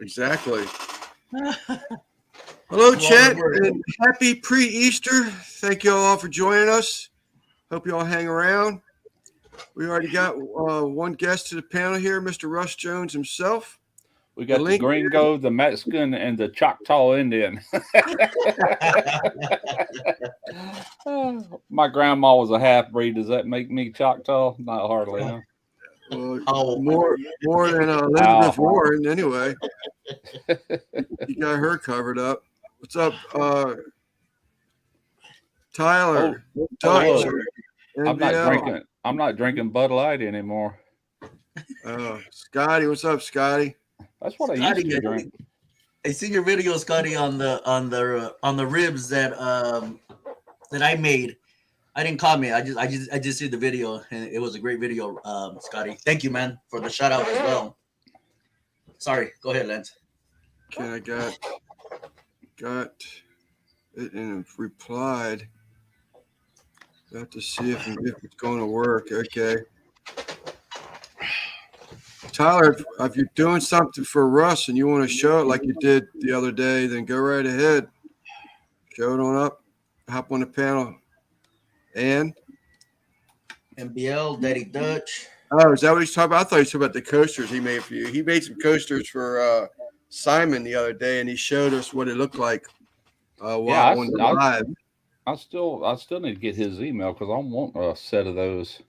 Exactly. Hello, Do all the Chet, work. and happy pre-Easter. Thank you all for joining us. Hope you all hang around. We already got one guest to the panel here, Mr. Russ Jones himself. We The got the link. Gringo, the Mexican, and the Choctaw Indian. My grandma was a half breed. Does that make me Choctaw? Not hardly, huh? Oh, More than Elizabeth Warren, anyway. You got her covered up. What's up, Tyler? Dutch, look, NBL. I'm not drinking Bud Light anymore. Scotty, what's up, Scotty? That's what I Scotty, used to drink. I see your video, Scotty, on the ribs that I made. I didn't comment. I just see the video, and it was a great video, Scotty. Thank you, man, for the shout out as well. Sorry, go ahead, Lance. Okay, I got it and replied. Got to see if it's going to work. Okay. Tyler, if you're doing something for Russ and you want to show it like you did the other day, then go right ahead. Show it on up. Hop on the panel. And? MBL, Daddy Dutch. Oh, is that what he's talking about? I thought he was talking about the coasters he made for you. He made some coasters for Simon the other day, and he showed us what it looked like on the live. I still need to get his email because I want a set of those.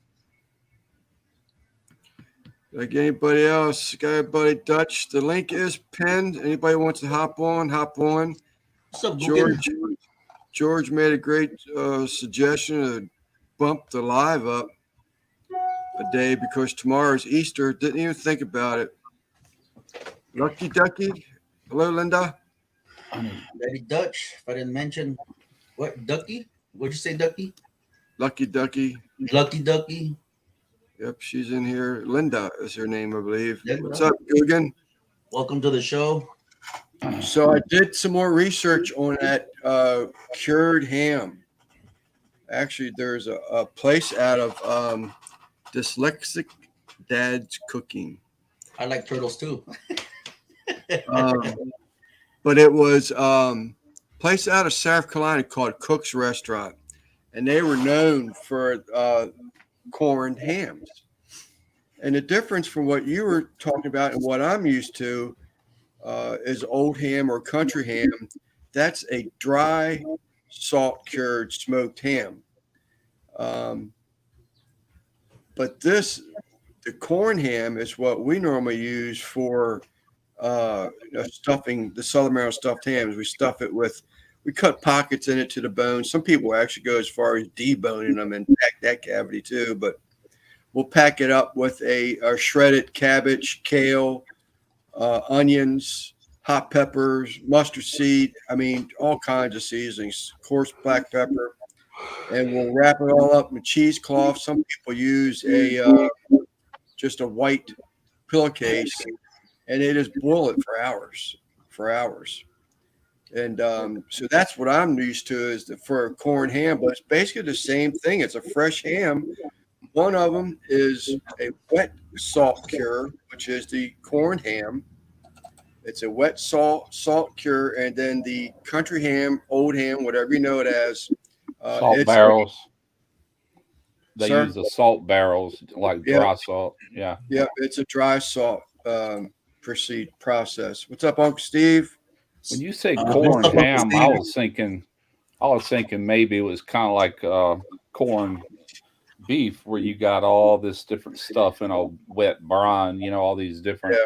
Like anybody else, got everybody Dutch. The link is pinned. Anybody wants to hop on, hop on. What's up, George made a great suggestion to bump the live up a day because tomorrow's Easter. Didn't even think about it. Lucky Ducky. Hello, Linda. Daddy Dutch. If I didn't mention what Ducky? What'd you say, Ducky? Lucky Ducky. Lucky Ducky. Yep, she's in here. Linda is her name, I believe. Linda. What's up, Guggen? Welcome to the show. So I did some more research on that cured ham. Actually, there's a place out of Dyslexic Dad's Cooking. I like turtles too. But it was a place out of South Carolina called Cook's Restaurant. And they were known for corned hams. And the difference from what you were talking about and what I'm used to is old ham or country ham. That's a dry, salt cured smoked ham. But the corn ham is what we normally use for stuffing the Southern Maryland stuffed hams. We cut pockets in it to the bone. Some people actually go as far as deboning them and pack that cavity too, but we'll pack it up with a shredded cabbage, kale, onions, hot peppers, mustard seed. I mean, all kinds of seasonings, coarse black pepper. And we'll wrap it all up in cheesecloth. Some people use just a white pillowcase, and they just boil it for hours. And so that's what I'm used to is for a corned ham, but it's basically the same thing. It's a fresh ham. One of them is a wet salt cure, which is the corned ham. It's a wet salt cure, and then the country ham, old ham, whatever you know it as. Salt barrels. They use the salt barrels like dry salt. Yeah. Yeah, it's a dry salt process. What's up, Uncle Steve? When you say corned ham, I was thinking maybe it was kind of like corned beef, where you got all this different stuff in a wet brine. All these different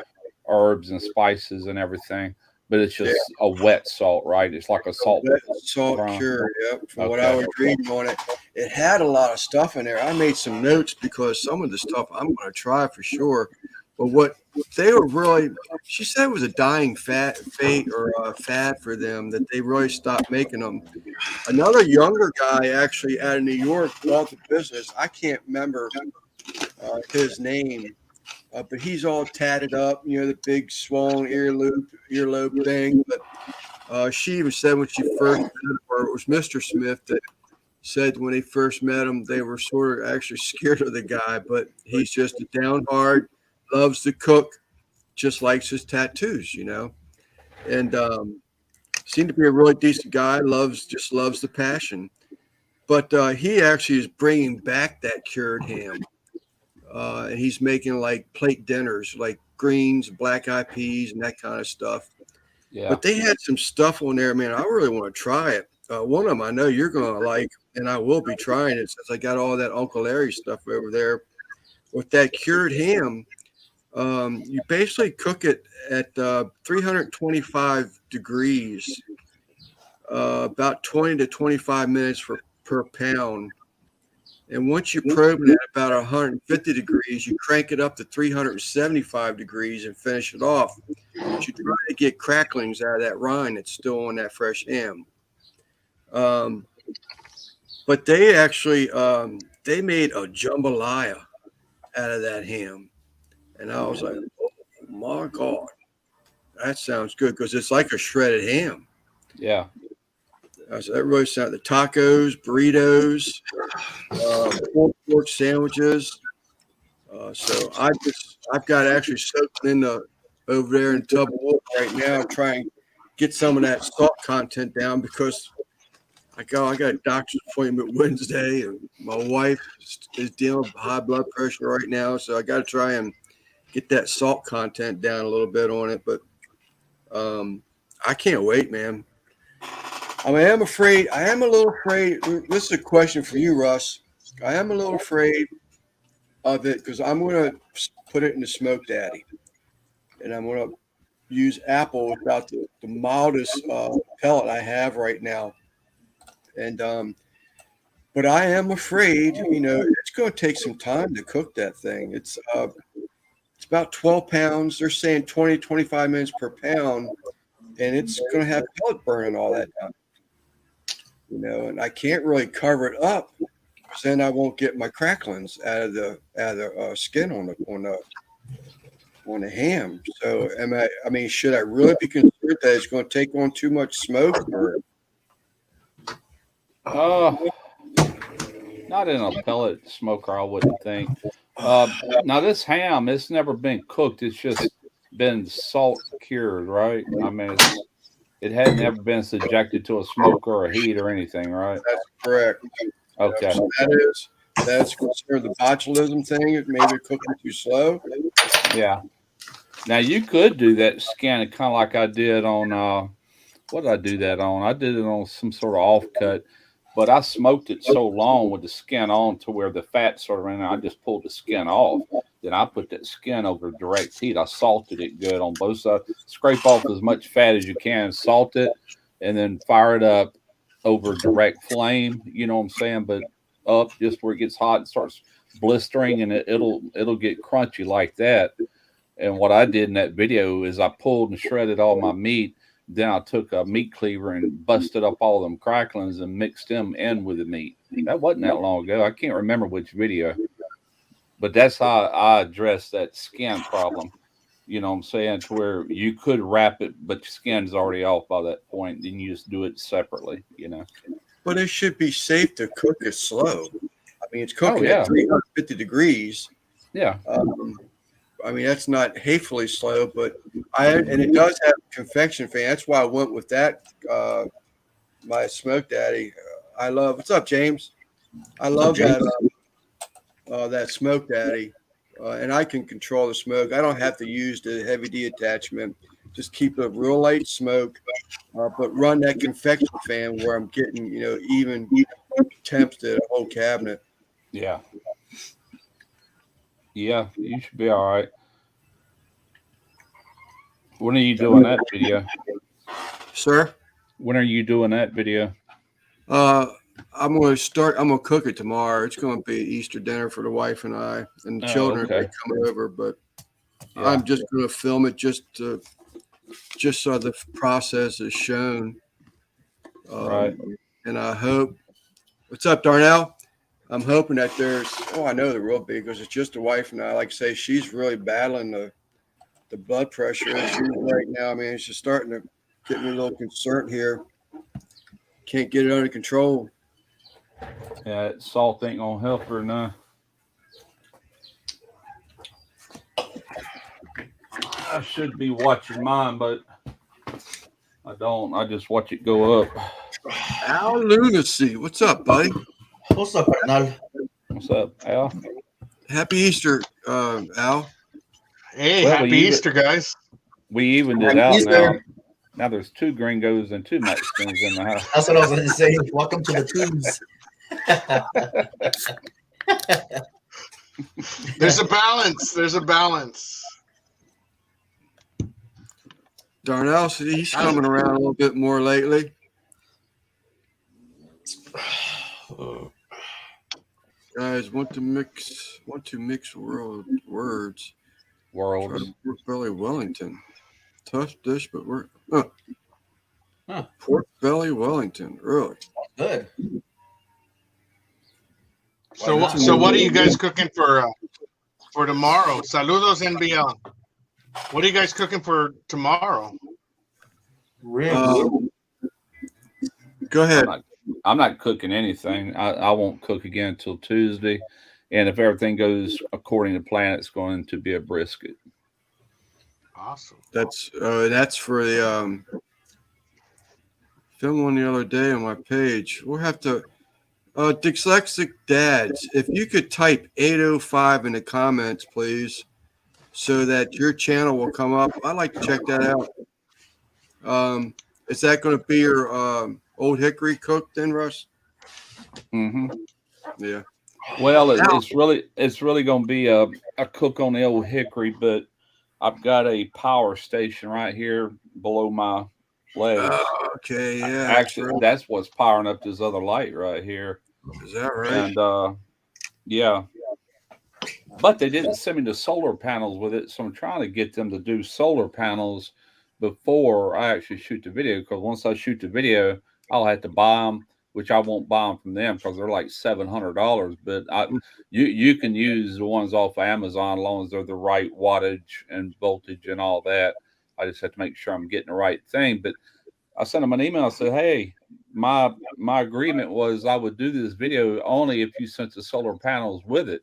herbs and spices and everything. But it's just a wet salt, right? It's like a salt cure. Yep. From what I was reading on it, it had a lot of stuff in there. I made some notes because some of the stuff I'm going to try for sure. But what they were really, she said it was a dying fad for them that they really stopped making them. Another younger guy actually out of New York bought the business. I can't remember his name. But he's all tatted up, the big swollen earlobe thing. But she even said when she first met him, or it was Mr. Smith that said when they first met him, they were sort of actually scared of the guy. But he's just a down hard, loves to cook, just likes his tattoos, and seemed to be a really decent guy. Loves the passion, but he actually is bringing back that cured ham, and he's making like plate dinners, like greens, black eyed peas, and that kind of stuff. Yeah. But they had some stuff on there, man. I really want to try it. One of them I know you're gonna like, and I will be trying it since I got all that Uncle Larry stuff over there. With that cured ham, you basically cook it at 325 degrees, about 20 to 25 minutes per pound. And once you probe it at about 150 degrees, you crank it up to 375 degrees and finish it off. But you try to get cracklings out of that rind that's still on that fresh ham. But they actually they made a jambalaya out of that ham, and I was like, "Oh my God, that sounds good," because it's like a shredded ham. Yeah. So that really sounds the tacos, burritos, pork sandwiches. So I've got actually soaking in over there in tub of water right now, trying to get some of that salt content down because I got a doctor's appointment Wednesday, and my wife is dealing with high blood pressure right now, so I got to try and get that salt content down a little bit on it. But I can't wait, man. I mean, I am a little afraid. This is a question for you, Russ. I am a little afraid of it because I'm going to put it in the Smoke Daddy, and I'm going to use apple without the mildest pellet I have right now. And but I am afraid, it's going to take some time to cook that thing. It's about 12 pounds. They're saying 20, 25 minutes per pound, and it's going to have pellet burning all that time. And I can't really cover it up, because then I won't get my cracklings out of the skin on the ham. So should I really be concerned that it's going to take on too much smoke? Or Not in a pellet smoker, I wouldn't think. Now this ham, it's never been cooked. It's just been salt cured, right? I mean, it had never been subjected to a smoker or a heat or anything, right? That's correct. Okay. So that's considered the botulism thing. It maybe cooking too slow. Yeah. Now you could do that scan kind of like I did on what did I do that on? I did it on some sort of offcut, but I smoked it so long with the skin on to where the fat sort of ran out. I just pulled the skin off. Then I put that skin over direct heat. I salted it good on both sides. Scrape off as much fat as you can, salt it, and then fire it up over direct flame. You know what I'm saying? But up just where it gets hot and starts blistering, and it'll get crunchy like that. And what I did in that video is I pulled and shredded all my meat. Then I took a meat cleaver and busted up all them cracklings and mixed them in with the meat. That wasn't that long ago. I can't remember which video. But that's how I addressed that skin problem. You know what I'm saying? To where you could wrap it, but your skin's already off by that point. Then you just do it separately, But it should be safe to cook it slow. I mean, it's cooking at 350 degrees. Yeah. That's not hatefully slow, but and it does have a convection fan. That's why I went with that. My Smoke Daddy. I love. What's up, James? I love that Smoke Daddy, and I can control the smoke. I don't have to use the heavy D attachment. Just keep a real light smoke, but run that convection fan where I'm getting even temps to the whole cabinet. Yeah. Yeah, you should be all right. When are you doing that video? Sir? When are you doing that video? I'm going to cook it tomorrow. It's going to be Easter dinner for the wife and I, and the children are coming over, but I'm just going to film it just so the process is shown. Right. And I hope, what's up, Darnell? I'm hoping that I know there will be, because it's just the wife and I. Like I say, she's really battling the blood pressure issues right now. I mean, she's starting to get me a little concerned here. Can't get it under control. Yeah, that salt ain't gonna help her now. I should be watching mine, but I don't. I just watch it go up. Al Lunacy. What's up, buddy? What's up, carnal? What's up, Al? Happy Easter, Al. Hey, Well, happy we Easter, guys. We evened it Happy out Easter. now. Now there's 2 gringos and 2 Mexicans in the house. That's what I was going to say. Welcome to the twos. There's a balance. There's a balance. Darnell, he's coming around a little bit more lately. Guys, want to mix words. Worlds. Try to Pork Belly Wellington. Tough dish, but we're Pork Belly Wellington. Really? Good. So what are you guys cooking for tomorrow? Saludos NBL. What are you guys cooking for tomorrow? Ribs. Go ahead. I'm not cooking anything. I won't cook again until Tuesday. And if everything goes according to plan, it's going to be a brisket. Awesome. That's for the film one the other day on my page. We'll have to dyslexic dads, if you could type 805 in the comments, please, so that your channel will come up. I'd like to check that out. Is that going to be your Old Hickory cook then, Russ? Mm-hmm. Yeah. Well, it's really going to be a cook on the Old Hickory, but I've got a power station right here below my leg. Okay, yeah. Actually, that's what's powering up this other light right here. Is that right? And yeah, but they didn't send me the solar panels with it, so I'm trying to get them to do solar panels before I actually shoot the video. Because once I shoot the video, I'll have to buy them, which I won't buy them from them because they're like $700. But you can use the ones off of Amazon as long as they're the right wattage and voltage and all that. I just have to make sure I'm getting the right thing. But I sent them an email. I said, hey, my agreement was I would do this video only if you sent the solar panels with it.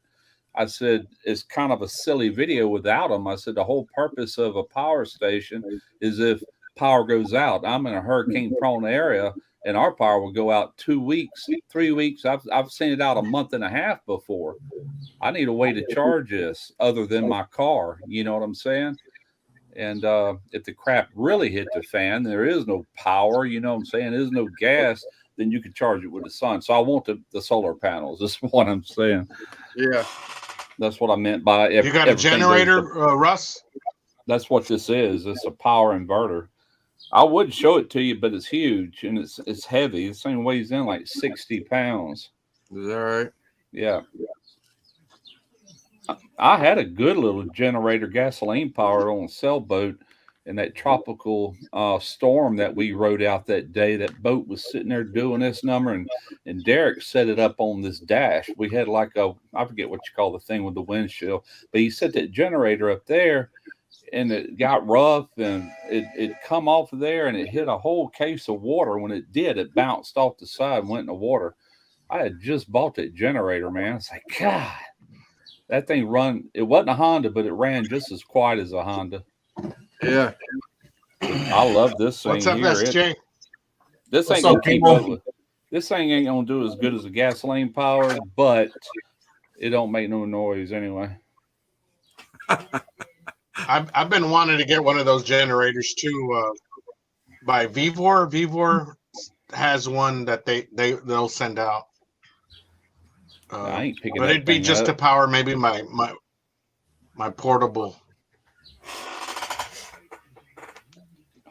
I said, it's kind of a silly video without them. I said, the whole purpose of a power station is if power goes out. I'm in a hurricane prone area and our power will go out 2 weeks, 3 weeks. I've seen it out a month and a half before. I need a way to charge this other than my car. You know what I'm saying? And if the crap really hit the fan, there is no power, you know what I'm saying? There's no gas, then you can charge it with the sun. So I want the solar panels. That's what I'm saying. Yeah. That's what I meant by it. You got a generator, Russ? That's what this is. It's a power inverter. I would show it to you, but it's huge and it's heavy. This thing weighs in like 60 pounds. Is that right? Yeah. I had a good little generator, gasoline powered on a sailboat, and that tropical storm that we rode out that day. That boat was sitting there doing this number, and Derek set it up on this dash. We had like I forget what you call the thing with the windshield, but he set that generator up there, and it got rough, and it come off of there, and it hit a whole case of water. When it did, it bounced off the side and went in the water. I had just bought that generator, man. It's like, God. That thing it wasn't a Honda, but it ran just as quiet as a Honda. Yeah. I love this thing. What's up, here. SJ? This What's ain't gonna up, keep people? up with. This thing ain't gonna do as good as a gasoline powered, but it don't make no noise anyway. I've been wanting to get one of those generators too. By Vivor. Vivor has one that they'll send out. I ain't picking. But that it'd be thing just up. to power maybe my portable.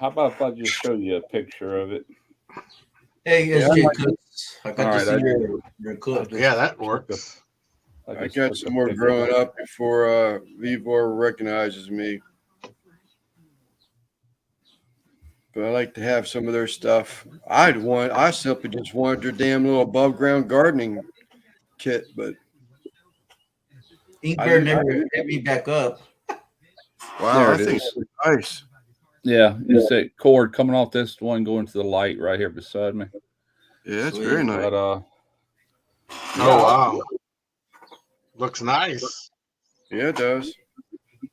How about if I just show you a picture of it? Hey, SJ Cooks. I got All to right, see your cook. Yeah, that works. I just got took some a more picture growing of it. up before Vivor recognizes me. But I like to have some of their stuff. I simply just wanted their damn little above ground gardening kit, but Inkbear never hit me back up. wow, There I it think is. it's nice. Yeah, it's that cord coming off this one going to the light right here beside me. Yeah, it's Sweet. very nice. But Oh wow, looks nice. Yeah, it does.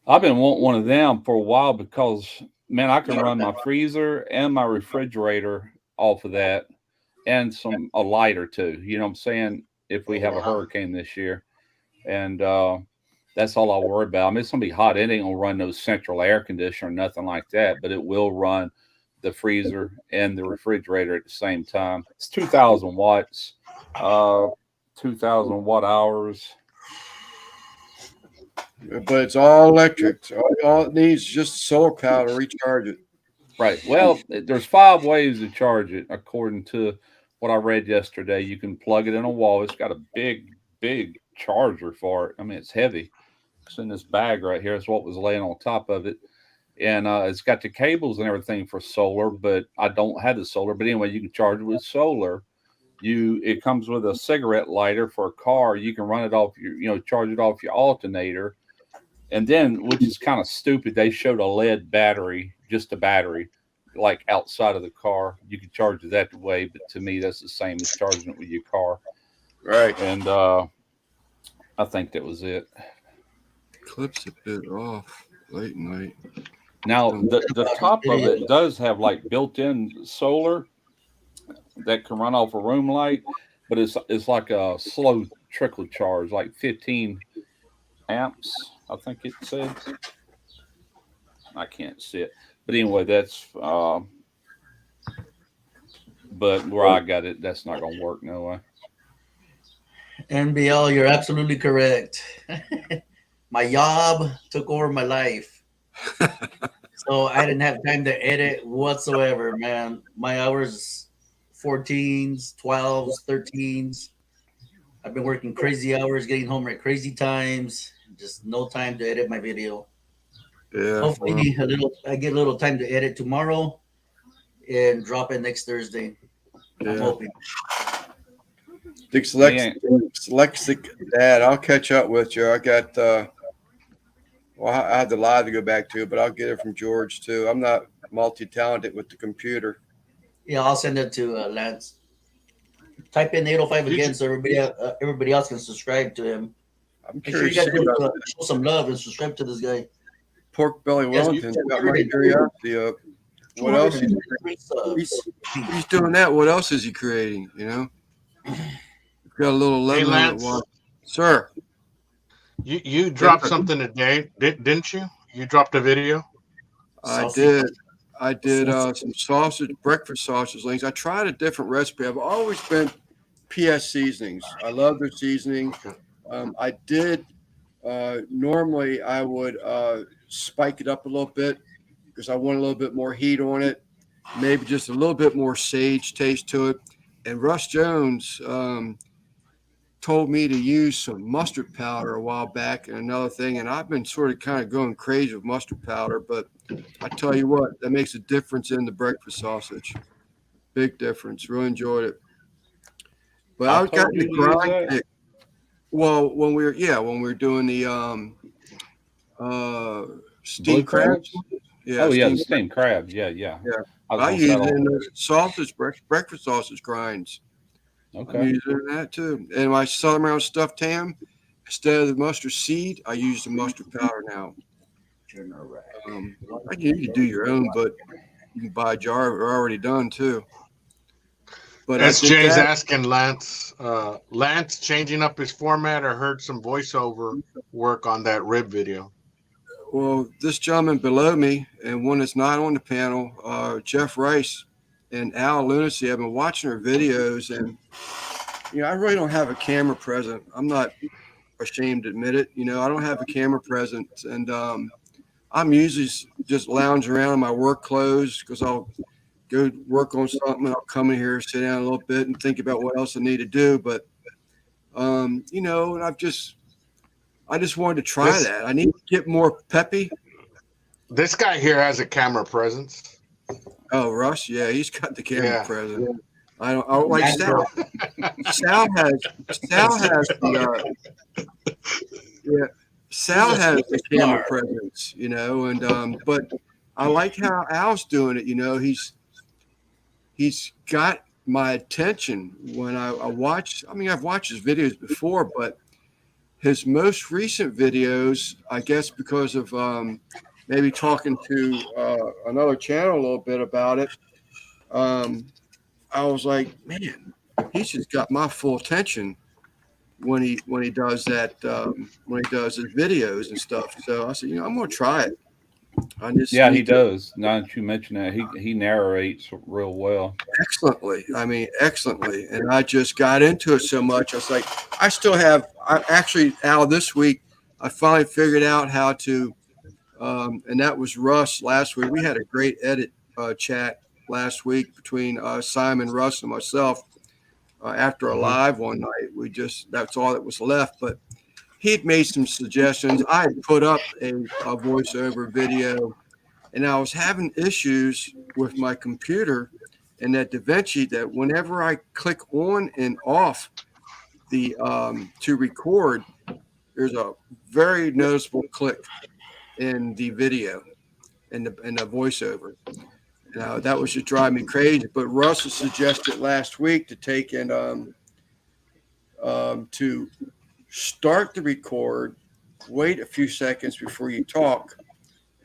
I've been wanting one of them for a while because, man, I can run my freezer and my refrigerator off of that, and a lighter too. You know what I'm saying? If we have a hurricane this year, and that's all I worry about. I mean, it's gonna be hot. It ain't gonna run no central air conditioner or nothing like that, but it will run the freezer and the refrigerator at the same time. It's 2,000 watts, 2,000 watt hours. But it's all electric. So all it needs is just solar power to recharge it. Right. Well, there's 5 ways to charge it, according to what I read yesterday. You can plug it in a wall. It's got a big charger for it. I mean, it's heavy. It's in this bag right here. It's what was laying on top of it. And it's got the cables and everything for solar, but I don't have the solar. But anyway, you can charge it with solar. It comes with a cigarette lighter for a car. You can run it off charge it off your alternator. And then, which is kind of stupid, they showed a lead battery, just a battery, like outside of the car. You can charge it that way, but to me, that's the same as charging it with your car. Right. And I think that was it. Clips a bit off late night. Now, the top of it does have like built-in solar that can run off a room light, but it's like a slow trickle charge, like 15 amps. I think it says. I can't see it, but anyway, that's. But where I got it, that's not gonna work no way. NBL, you're absolutely correct. My job took over my life, so I didn't have time to edit whatsoever. Man, my hours, 14s, 12s, 13s. I've been working crazy hours, getting home at crazy times. Just no time to edit my video. Yeah. Hopefully, I get a little time to edit tomorrow and drop it next Thursday. I'm hoping. Dyslexic Dad, I'll catch up with you. I got I had the live to go back to, but I'll get it from George too. I'm not multi-talented with the computer. Yeah, I'll send it to Lance. Type in 805 again so everybody else can subscribe to him. I'm Make sure you curious guys show some love and subscribe to this guy. Pork Belly Wellington got my curiosity up. What else? He's doing that. What else is he creating? You know, got a little level. Hey, Lance, sir. You dropped something today, didn't you? You dropped a video. I did some sausage, breakfast sausage links. I tried a different recipe. I've always been PS Seasonings. I love their seasoning. I did normally I would spike it up a little bit because I want a little bit more heat on it, maybe just a little bit more sage taste to it. And Russ Jones told me to use some mustard powder a while back and another thing, and I've been sort of kind of going crazy with mustard powder, but I tell you what, that makes a difference in the breakfast sausage. Big difference. Really enjoyed it. But I got the grind pick. Well, when we were doing the steamed crabs. Yeah. The steamed crabs. Yeah. I use it in the sausage breakfast sausage grinds. Okay. I'm using that too. And my Southern Maryland stuffed ham, instead of the mustard seed, I use the mustard powder now. You can do your own, but you can buy a jar already done too. But SJ's asking Lance. Lance changing up his format, or heard some voiceover work on that rib video. Well, this gentleman below me, and one that's not on the panel, Jeff Rice and Al Lunacy, I've been watching their videos, and I really don't have a camera present. I'm not ashamed to admit it. I don't have a camera present, and I'm usually just lounging around in my work clothes because I'll go work on something, and I'll come in here, sit down a little bit, and think about what else I need to do. But and I just wanted to try that. I need to get more peppy. This guy here has a camera presence. Oh, Russ, yeah, he's got the camera presence. I don't like Sal. Sal has the camera presence, and but I like how Al's doing it. He's got my attention when I watch. I mean, I've watched his videos before, but his most recent videos, I guess because of maybe talking to another channel a little bit about it, I was like, man, he's just got my full attention when he does that, when he does his videos and stuff. So I said, I'm gonna try it. I just Yeah, he need to- does. Now that you mention that, he narrates real well. excellently. I mean, excellently. And I just got into it so much. I was like, I actually, Al, this week, I finally figured out how to, and that was Russ last week. We had a great edit chat last week between Simon, Russ, and myself after a live one night. That's all that was left. But he'd made some suggestions. I had put up a voiceover video, and I was having issues with my computer and that DaVinci that whenever I click on and off the to record, there's a very noticeable click in the video and the voiceover. That was just driving me crazy. But Russell suggested last week to take and to start the record, wait a few seconds before you talk,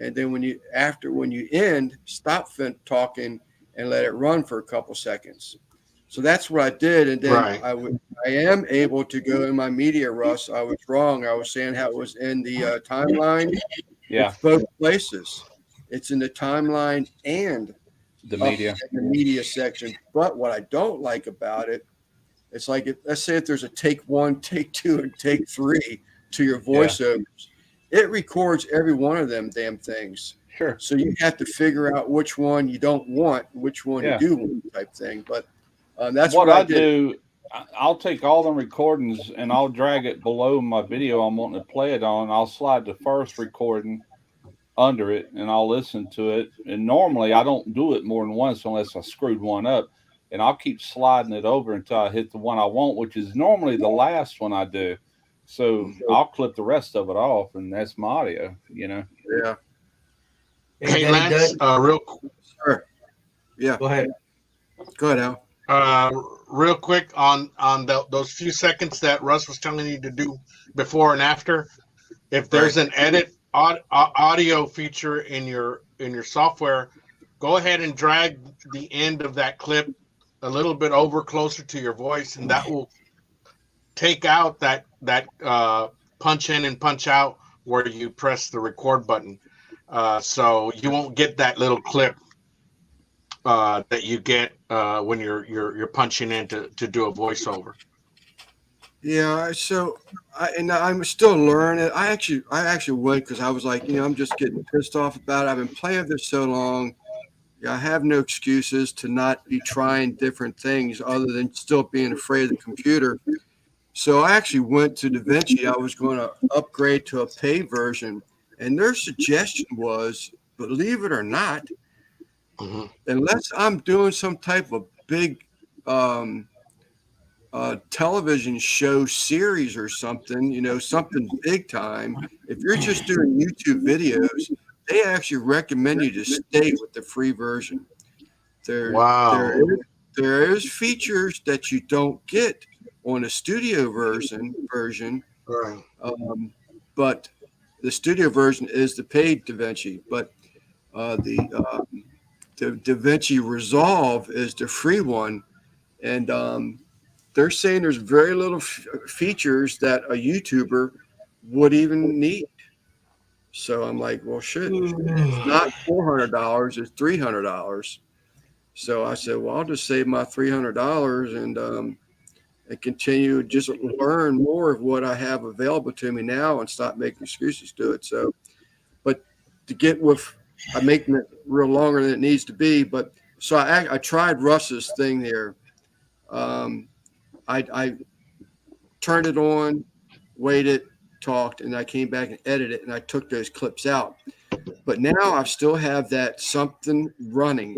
and then when you end, stop talking and let it run for a couple seconds. So that's what I did, and then Right. I am able to go in my media, Russ. I was wrong. I was saying how it was in the timeline. Yeah, It's both places. It's in the timeline and the up media. in the media section. But what I don't like about it, it's like let's say if there's a take 1, take 2, and take 3 to your voiceovers, it records every one of them damn things. Sure. So you have to figure out which one you don't want, which one you do want, type thing. But that's what I did. Do. I'll take all the recordings and I'll drag it below my video I'm wanting to play it on. I'll slide the first recording under it and I'll listen to it. And normally I don't do it more than once unless I screwed one up. And I'll keep sliding it over until I hit the one I want, which is normally the last one I do. So I'll clip the rest of it off, and that's my audio, Yeah. Hey, Lance, real Sure. Yeah. Go ahead. Go ahead, Al. real quick on those few seconds that Russ was telling you to do before and after. If there's an edit audio feature in your software, go ahead and drag the end of that clip a little bit over closer to your voice, and that will take out that punch in and punch out where you press the record button. So you won't get that little clip that you get when you're punching in to do a voiceover. Yeah, so I'm still learning. I actually went because I was like, I'm just getting pissed off about it. I've been playing this so long. I have no excuses to not be trying different things other than still being afraid of the computer. So I actually went to DaVinci. I was going to upgrade to a paid version, and their suggestion was, believe it or not, unless I'm doing some type of big television show series or something, something big time. If you're just doing YouTube videos, they actually recommend you to stay with the free version. There is features that you don't get on a studio version, Right. but the studio version is the paid DaVinci. But the DaVinci Resolve is the free one, and they're saying there's very little features that a YouTuber would even need. So I'm like, well, shit, it's not $400, it's $300. So I said, well, I'll just save my $300 and continue just learn more of what I have available to me now and stop making excuses to it. So, but to get I'm making it real longer than it needs to be. But so I tried Russ's thing there. I turned it on, waited, talked, and I came back and edited it, and I took those clips out. But now I still have that something running,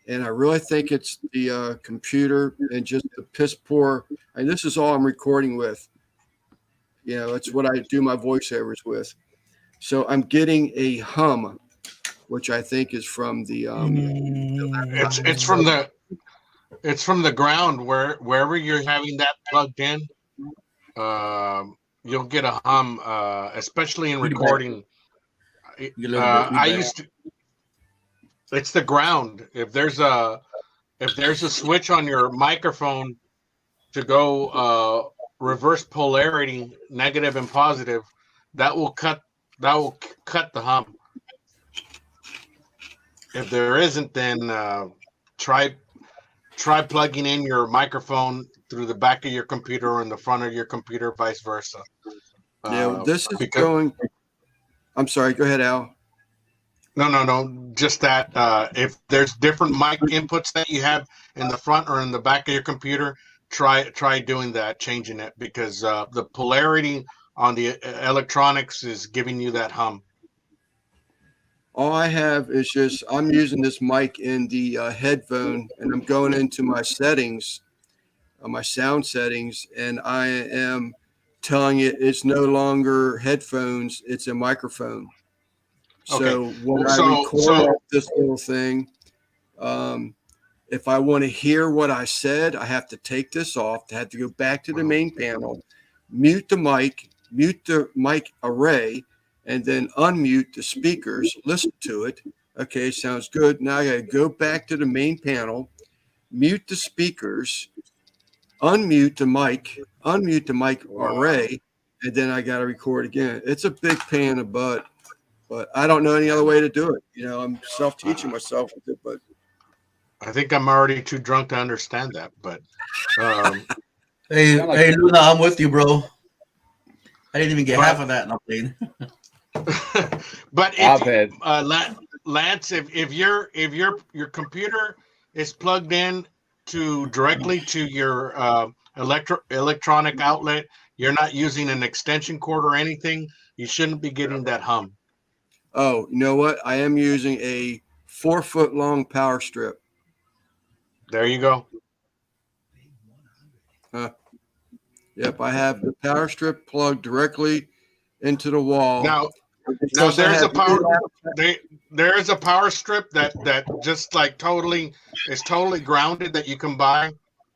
and I really think it's the computer and just the piss poor. And this is all I'm recording with. It's what I do my voiceovers with. So I'm getting a hum, which I think is from the. It's from the ground wherever you're having that plugged in. you'll get a hum, especially in Feedback. recording. You get a little bit of I feedback. used to. It's the ground. If there's a switch on your microphone to go reverse polarity, negative and positive, that will cut the hum. If there isn't, then try plugging in your microphone through the back of your computer or in the front of your computer, vice versa. Yeah, this is because- going. I'm sorry. Go ahead, Al. No. Just that if there's different mic inputs that you have in the front or in the back of your computer, try doing that, changing it, because the polarity on the electronics is giving you that hum. All I have is just I'm using this mic in the headphone, and I'm going into my settings, my sound settings, and I am telling it it's no longer headphones; it's a microphone. So when I record this little thing, if I want to hear what I said, I have to take this off. I have to go back to the main panel, mute the mic array, and then unmute the speakers, listen to it. Okay, sounds good. Now I got to go back to the main panel, mute the speakers, unmute the mic array, and then I got to record again. It's a big pain in the butt, but I don't know any other way to do it. You know, I'm self-teaching myself with it, but I think I'm already too drunk to understand that, but Hey, Luna, I'm with you, bro. I didn't even get half of that, and I'm playing. but I've if, had Lance, if your computer is plugged in directly to your electronic outlet, you're not using an extension cord or anything, you shouldn't be getting that hum. oh, you know what? I am using a 4-foot long power strip. There you go. Yep, I have the power strip plugged directly into the wall. Now Because I there's a have- power there is a power strip that just like is totally grounded that you can buy.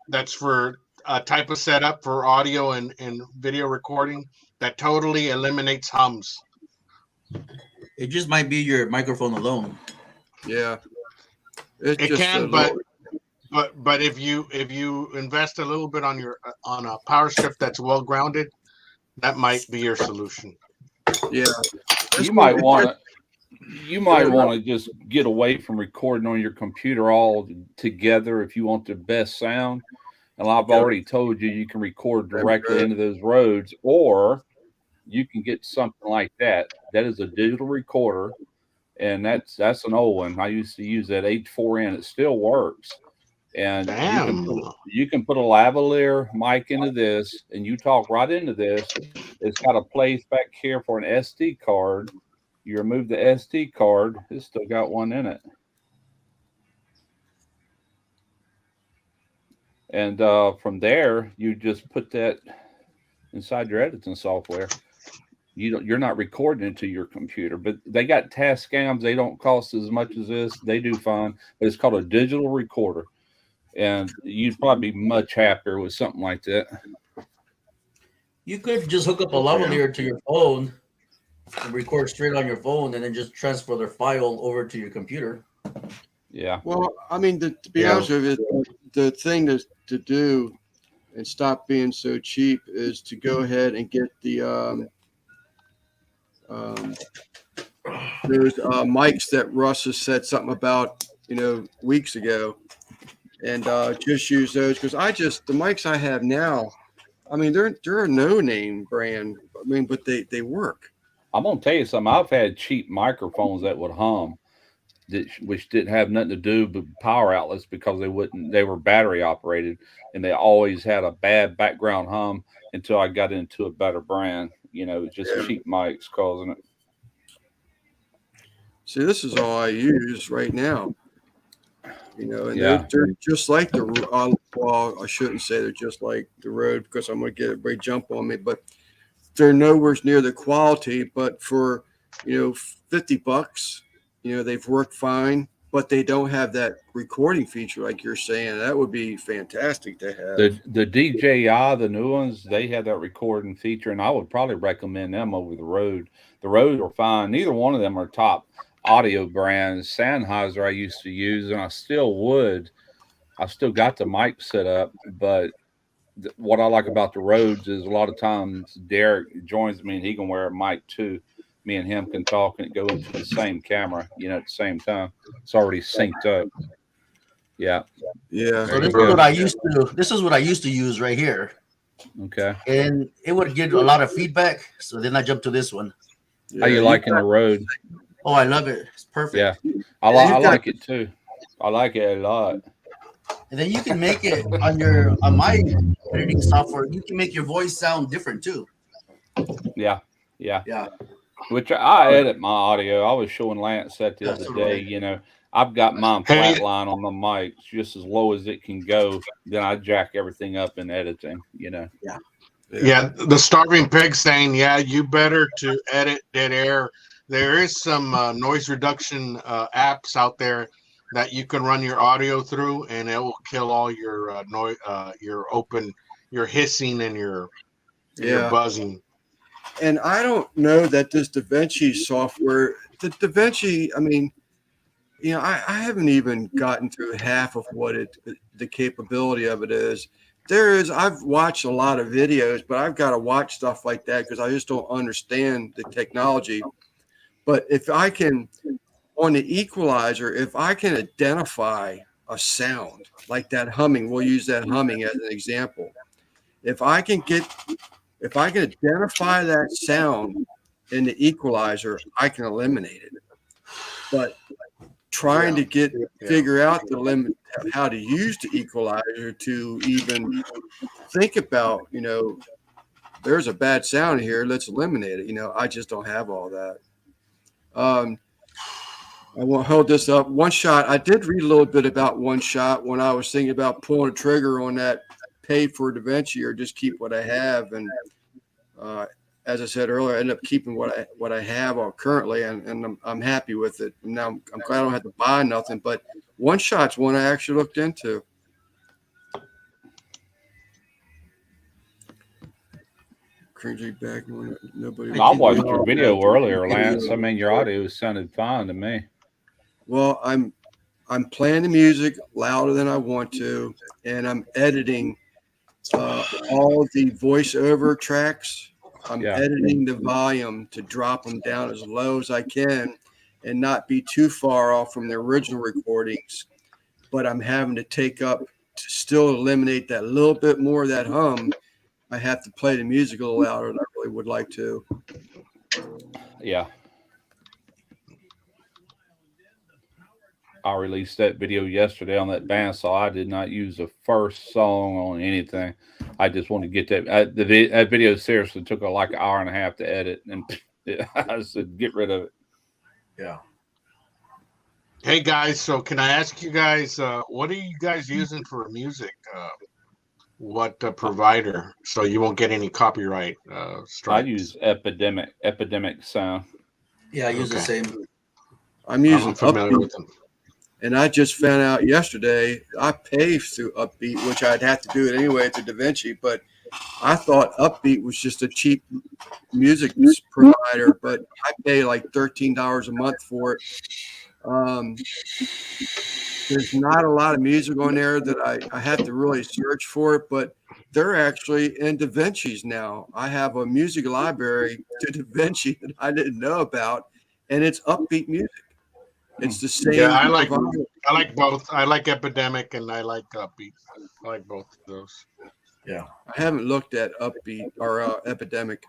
That's for a type of setup for audio and video recording that totally eliminates hums. It just might be your microphone alone. Yeah, it's It just can, a but little- but if you invest a little bit on a power strip that's well grounded, that might be your solution. yeah. you might want to just get away from recording on your computer all together if you want the best sound. And I've already told you can record directly into those roads, or you can get something like that. That is a digital recorder, and that's an old one. I used to use that H4n. It still works. And you can put a lavalier mic into this, and you talk right into this. It's got a place back here for an SD card. You remove the SD card, it's still got one in it. And from there, you just put that inside your editing software. You're not recording it to your computer, but they got Tascams. They don't cost as much as this. They do fine, but it's called a digital recorder. And you'd probably be much happier with something like that. You could just hook up a lavalier to your phone and record straight on your phone, and then just transfer their file over to your computer. Yeah. Well, I mean, to be honest with you, the thing to do and stop being so cheap is to go ahead and get the there's mics that Russ has said something about, weeks ago, and just use those, because the mics I have now, I mean, they're a no-name brand. I mean, but they work. I'm gonna tell you something. I've had cheap microphones that would hum, which didn't have nothing to do with power outlets, because they were battery operated, and they always had a bad background hum until I got into a better brand. Just cheap mics causing it. See, this is all I use right now. And Yeah. they're just like well, I shouldn't say they're just like the Rode, because I'm going to get everybody jump on me, but they're nowhere near the quality. But for, $50, they've worked fine. but they don't have that recording feature like you're saying. That would be fantastic to have. The DJI, the new ones, they have that recording feature, and I would probably recommend them over the Rode. The Rode are fine. Neither one of them are top audio brands. Sennheiser I used to use, and I still would. I still got the mic set up, but what I like about the Rodes is a lot of times Derek joins me and he can wear a mic too. Me and him can talk and go into the same camera, at the same time. It's already synced up. Yeah. Yeah. So this is what I used to. This is what I used to use right here, Okay. and it would get a lot of feedback. So then I jumped to this one. How you liking the Rode? Oh, I love it. It's perfect. Yeah. I like it too. I like it a lot. And then you can make it on my editing software. You can make your voice sound different too. Yeah. Yeah. Which I edit my audio. I was showing Lance that the other day. I've got mine flatline on the mic just as low as it can go. Then I jack everything up in editing. Yeah. Yeah, the Starving Pig saying, yeah, you better to edit dead air. There is some noise reduction apps out there that you can run your audio through, and it will kill all your noise, your hissing and your buzzing. And I don't know that this DaVinci software, the DaVinci, I mean, I haven't even gotten through half of what the capability of it is. I've watched a lot of videos, but I've got to watch stuff like that because I just don't understand the technology. But if I can, on the equalizer, if I can identify a sound like that humming, we'll use that humming as an example. If I can identify that sound in the equalizer, I can eliminate it. But trying to figure out the limit, how to use the equalizer to even think about, there's a bad sound here, let's eliminate it. I just don't have all that. I won't hold this up. One Shot, I did read a little bit about One Shot when I was thinking about pulling a trigger on that pay for DaVinci or just keep what I have. And as I said earlier, I ended up keeping what I have currently, and I'm happy with it. Now I'm glad I don't have to buy nothing. But One Shot's one I actually looked into. Cringy back when nobody. I watched your video earlier, Lance. I mean, your audio sounded fine to me. Well, I'm playing the music louder than I want to, and I'm editing all the voiceover tracks. I'm editing the volume to drop them down as low as I can and not be too far off from the original recordings. But I'm having to still eliminate that little bit more of that hum. I have to play the music a little louder than I really would like to. Yeah. I released that video yesterday on that bandsaw. I did not use the first song on anything. I just wanted to get that. That video seriously took like an hour and a half to edit, and I said, get rid of it. Yeah. Hey guys, so can I ask you guys, what are you guys using for music? What provider? So you won't get any copyright strikes. I use Epidemic Sound. Yeah, I use the same. I'm using familiar with them. And I just found out yesterday I pay through Upbeat, which I'd have to do it anyway to DaVinci, but I thought Upbeat was just a cheap music provider, but I pay like $13 a month for it. There's not a lot of music on there that I have to really search for it, but they're actually in DaVinci's now. I have a music library to DaVinci that I didn't know about, and it's Upbeat music. It's the same. Yeah, I like both. I like Epidemic and I like Upbeat. I like both of those. Yeah. I haven't looked at Upbeat or Epidemic.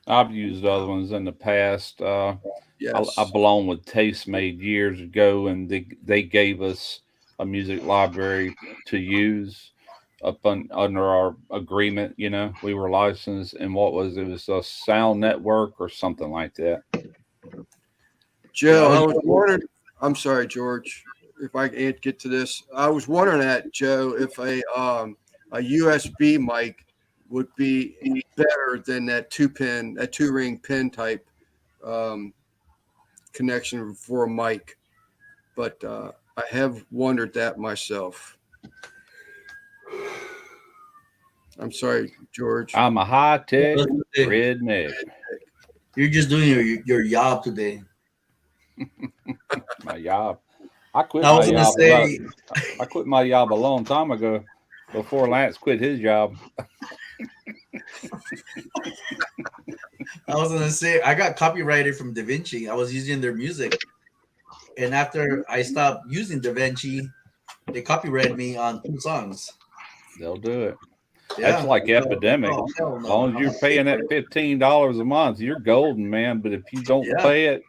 I've used other ones in the past. Yes. I belonged with Tastemade years ago, and they gave us a music library to use under our agreement. We were licensed, and it was a Sound Network or something like that. Joe, I was wondering. I'm sorry, George. If I can get to this, I was wondering Joe, if a USB mic would be better than that two-ring pin type connection for a mic. but I have wondered that myself. I'm sorry, George. I'm a high tech Hey, redneck. you're just doing your job today. My job. I quit I my was gonna job say, I quit my job a long time ago before Lance quit his job. I got copyrighted from DaVinci. I was using their music, and after I stopped using DaVinci, they copyrighted me on 2 songs. They'll do it. Yeah, That's like so, epidemic. oh, hell As no. long as I'm you're not paying paying that for it. $15 a month, you're golden, man. But if you don't Yeah. pay it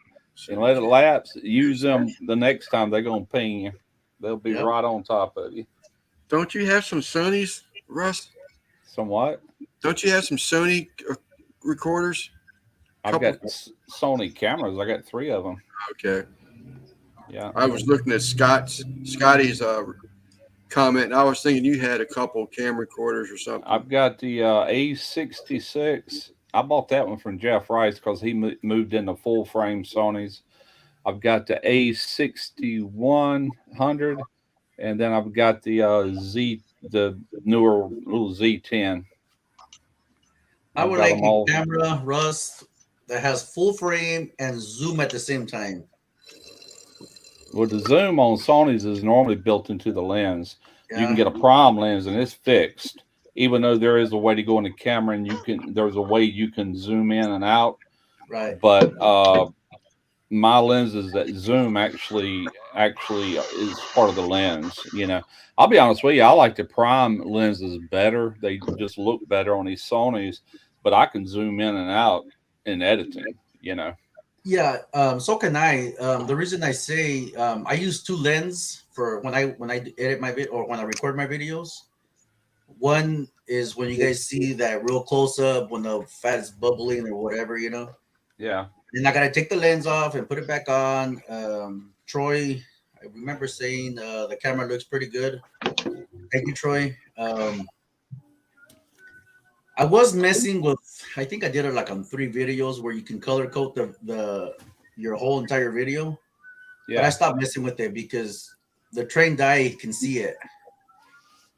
and let it lapse, use them the next time they're gonna ping you. They'll be Yep. right on top of you. Don't you have some Sonys, Russ? Somewhat. Don't you have some Sony recorders? I've got Sony cameras. I got 3 of them. Okay. Yeah. I was looking at Scotty's comment, and I was thinking you had a couple camcorders or something. I've got the A66. I bought that one from Jeff Rice because he moved into full frame Sonys. I've got the A6100, and then I've got the the newer little Z10. I would got like them a all. camera, Russ, that has full frame and zoom at the same time. Well, the zoom on Sonys is normally built into the lens. Yeah. You can get a prime lens and it's fixed, even though there is a way to go in the camera and there's a way you can zoom in and out. Right. But my lenses that zoom actually is part of the lens. You know, I'll be honest with you, I like the prime lenses better. They just look better on these Sonys, but I can zoom in and out in editing, you know. Yeah, so can I. The reason I say I use 2 lenses for when I edit my video or when I record my videos. One is when you guys see that real close up when the fat is bubbling or whatever, you know. Yeah. Then I gotta take the lens off and put it back on. Troy, I remember saying the camera looks pretty good. Thank you, Troy. I was messing with. I think I did it like on 3 videos where you can color code your whole entire video. Yeah. But I stopped messing with it because the trained eye can see it.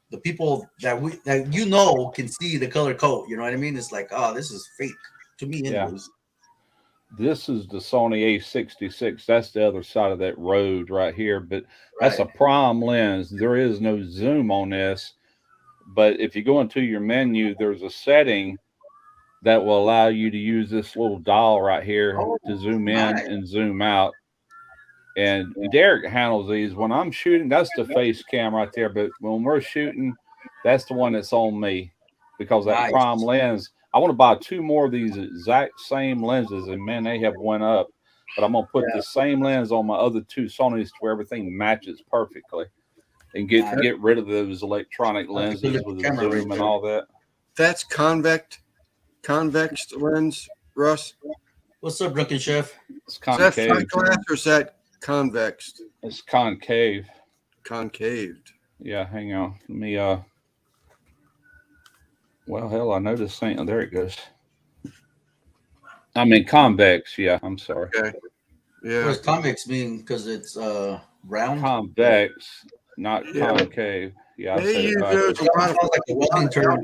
The people that can see the color code. You know what I mean? It's like, oh, this is fake to me, anyways. This is the Sony A66. That's the other side of that road right here. But that's a prime lens. There is no zoom on this. But if you go into your menu, there's a setting that will allow you to use this little dial right here to zoom in and zoom out. And Derek handles these. When I'm shooting, that's the face cam right there. But when we're shooting, that's the one that's on me because that prime lens. I want to buy 2 more of these exact same lenses, and man, they have went up. But I'm gonna put the same lens on my other 2 Sonys to where everything matches perfectly, and get rid of those electronic lenses with the zoom and all that. That's convex lens, Russ. What's up, Drunken Chef? It's Is that concave. front glass or is that convex? It's concave. Concaved. Yeah, hang on. Let me well, hell, I know this thing. Oh, there it goes. I mean convex. Yeah, I'm sorry. Okay. Yeah. What does convex mean? Because it's round. Convex, not concave. Yeah, I They said use it those backwards. a lot Sounds like a welding term.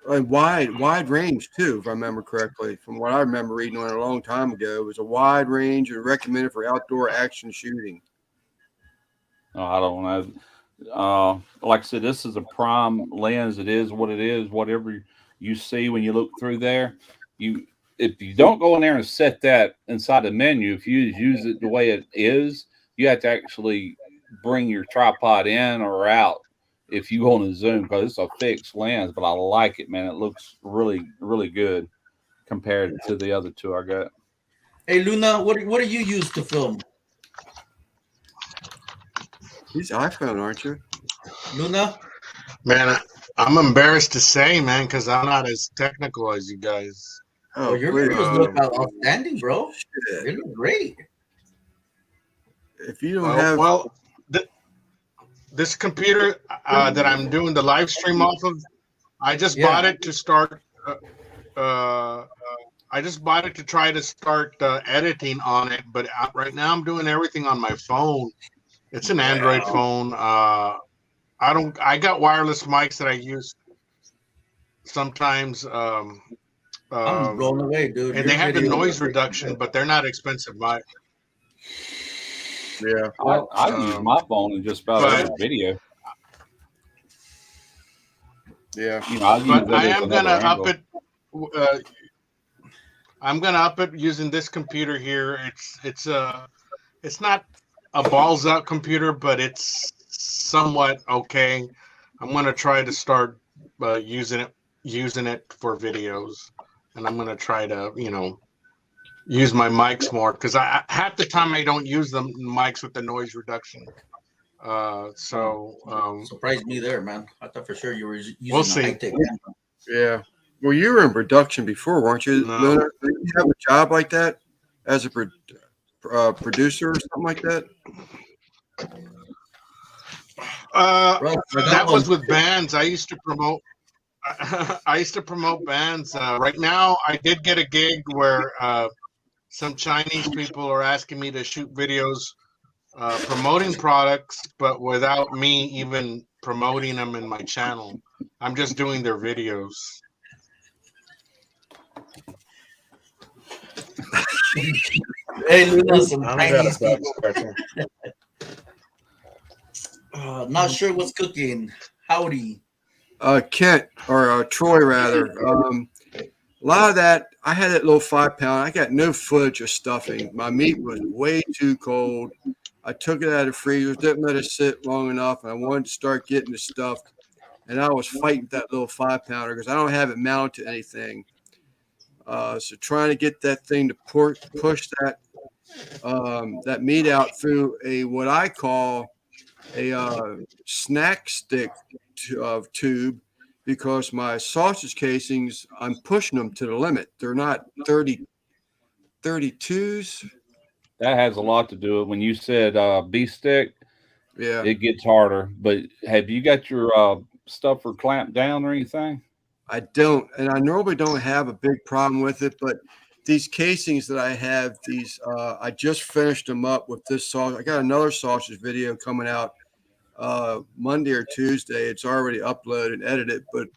A wide range too, if I remember correctly. From what I remember reading on it a long time ago, it was a wide range and recommended for outdoor action shooting. Oh, I don't know. Like I said, this is a prime lens. It is what it is. Whatever you see when you look through there, if you don't go in there and set that inside the menu, if you use it the way it is, you have to actually bring your tripod in or out if you want to zoom, because it's a fixed lens. But I like it, man. It looks really, really good compared to the other 2 I got. Hey, Luna, what do you use to film? He's iPhone, aren't you? Luna? Man, I'm embarrassed to say, man, because I'm not as technical as you guys. Oh, your please. videos look outstanding, bro. Shit. They look great. If you don't have, this computer that I'm doing the live stream off of, I just bought it to start I just bought it to try to start editing on it, but right now I'm doing everything on my phone. It's an Android phone. I got wireless mics that I use sometimes. I'm blown away, dude. And Your they have the video- noise reduction, but they're not expensive mics. Yeah. I use my phone in just about every video. Yeah. You know, I use But it I as am another gonna up angle. it. I'm gonna up it using this computer here. It's not a balls out computer, but it's somewhat okay. I'm gonna try to start using it for videos, and I'm gonna try to use my mics more because I half the time I don't use the mics with the noise reduction. Surprised me there, man. I thought for sure you were using We'll a see. high-tech. Yeah. Well, you were in production before, weren't you, No. Leonard? Did you have a job like that as a producer or something like that? That was with bands. I used to promote. I used to promote bands. Right now, I did get a gig where some Chinese people are asking me to shoot videos promoting products, but without me even promoting them in my channel. I'm just doing their videos. Hey, Luna, some I got Chinese a bug people. scratcher. Not sure what's cooking. Howdy. Kent or Troy rather. A lot of that, I had that little 5-pound. I got no footage of stuffing. My meat was way too cold. I took it out of the freezer, didn't let it sit long enough, and I wanted to start getting it stuffed. And I was fighting that little 5-pounder because I don't have it mounted to anything. So trying to get that thing to push that meat out through what I call a snack stick tube, because my sausage casings, I'm pushing them to the limit. They're not 32s. That has a lot to do with when you said beef stick. Yeah, It gets harder. But have you got your stuffer clamped down or anything? I don't, and I normally don't have a big problem with it, but these casings that I have, I just finished them up with this sausage. I got another sausage video coming out Monday or Tuesday. It's already uploaded and edited, but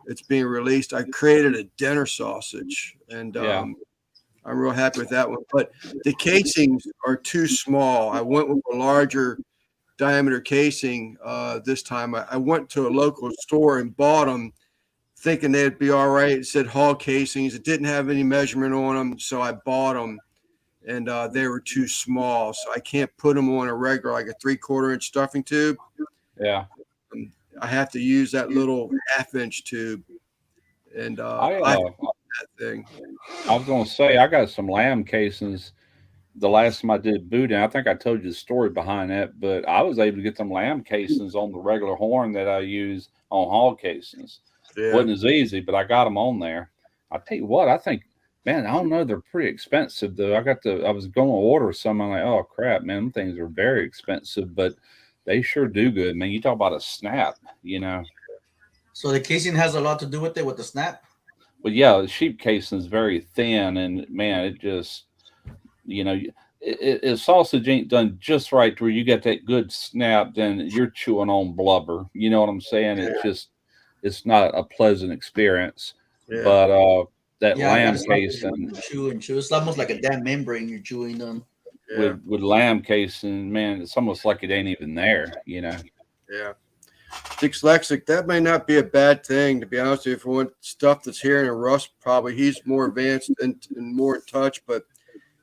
it's being released. I created a dinner sausage, and I'm real happy with that one. But the casings are too small. I went with a larger diameter casing this time. I went to a local store and bought them, thinking they'd be all right. It said Hall casings. It didn't have any measurement on them, so I bought them, and they were too small. So I can't put them on a regular, like a 3/4-inch stuffing tube. Yeah. I have to use that little 1/2-inch tube, and I that thing. I was going to say, I got some lamb casings. The last time I did boudin, I think I told you the story behind that, but I was able to get some lamb casings on the regular horn that I use on Hall casings. Yeah. Wasn't as easy, but I got them on there. I tell you what, I think, man, I don't know, they're pretty expensive though. I was going to order some. I'm like, oh crap, man, them things are very expensive, but they sure do good, man. You talk about a snap, So the casing has a lot to do with it, with the snap? But yeah, the sheep casing is very thin, and man, it just, if sausage ain't done just right where you get that good snap, then you're chewing on blubber. You know what I'm saying? It's not a pleasant experience. Yeah. But that lamb that's casing, chew and chew. It's almost like a damn membrane you're chewing on. Yeah. with lamb casing, man, it's almost like it ain't even there. Yeah. Dyslexic, that may not be a bad thing, to be honest with you. If you want stuff that's hearing and Russ, probably he's more advanced and more in touch, but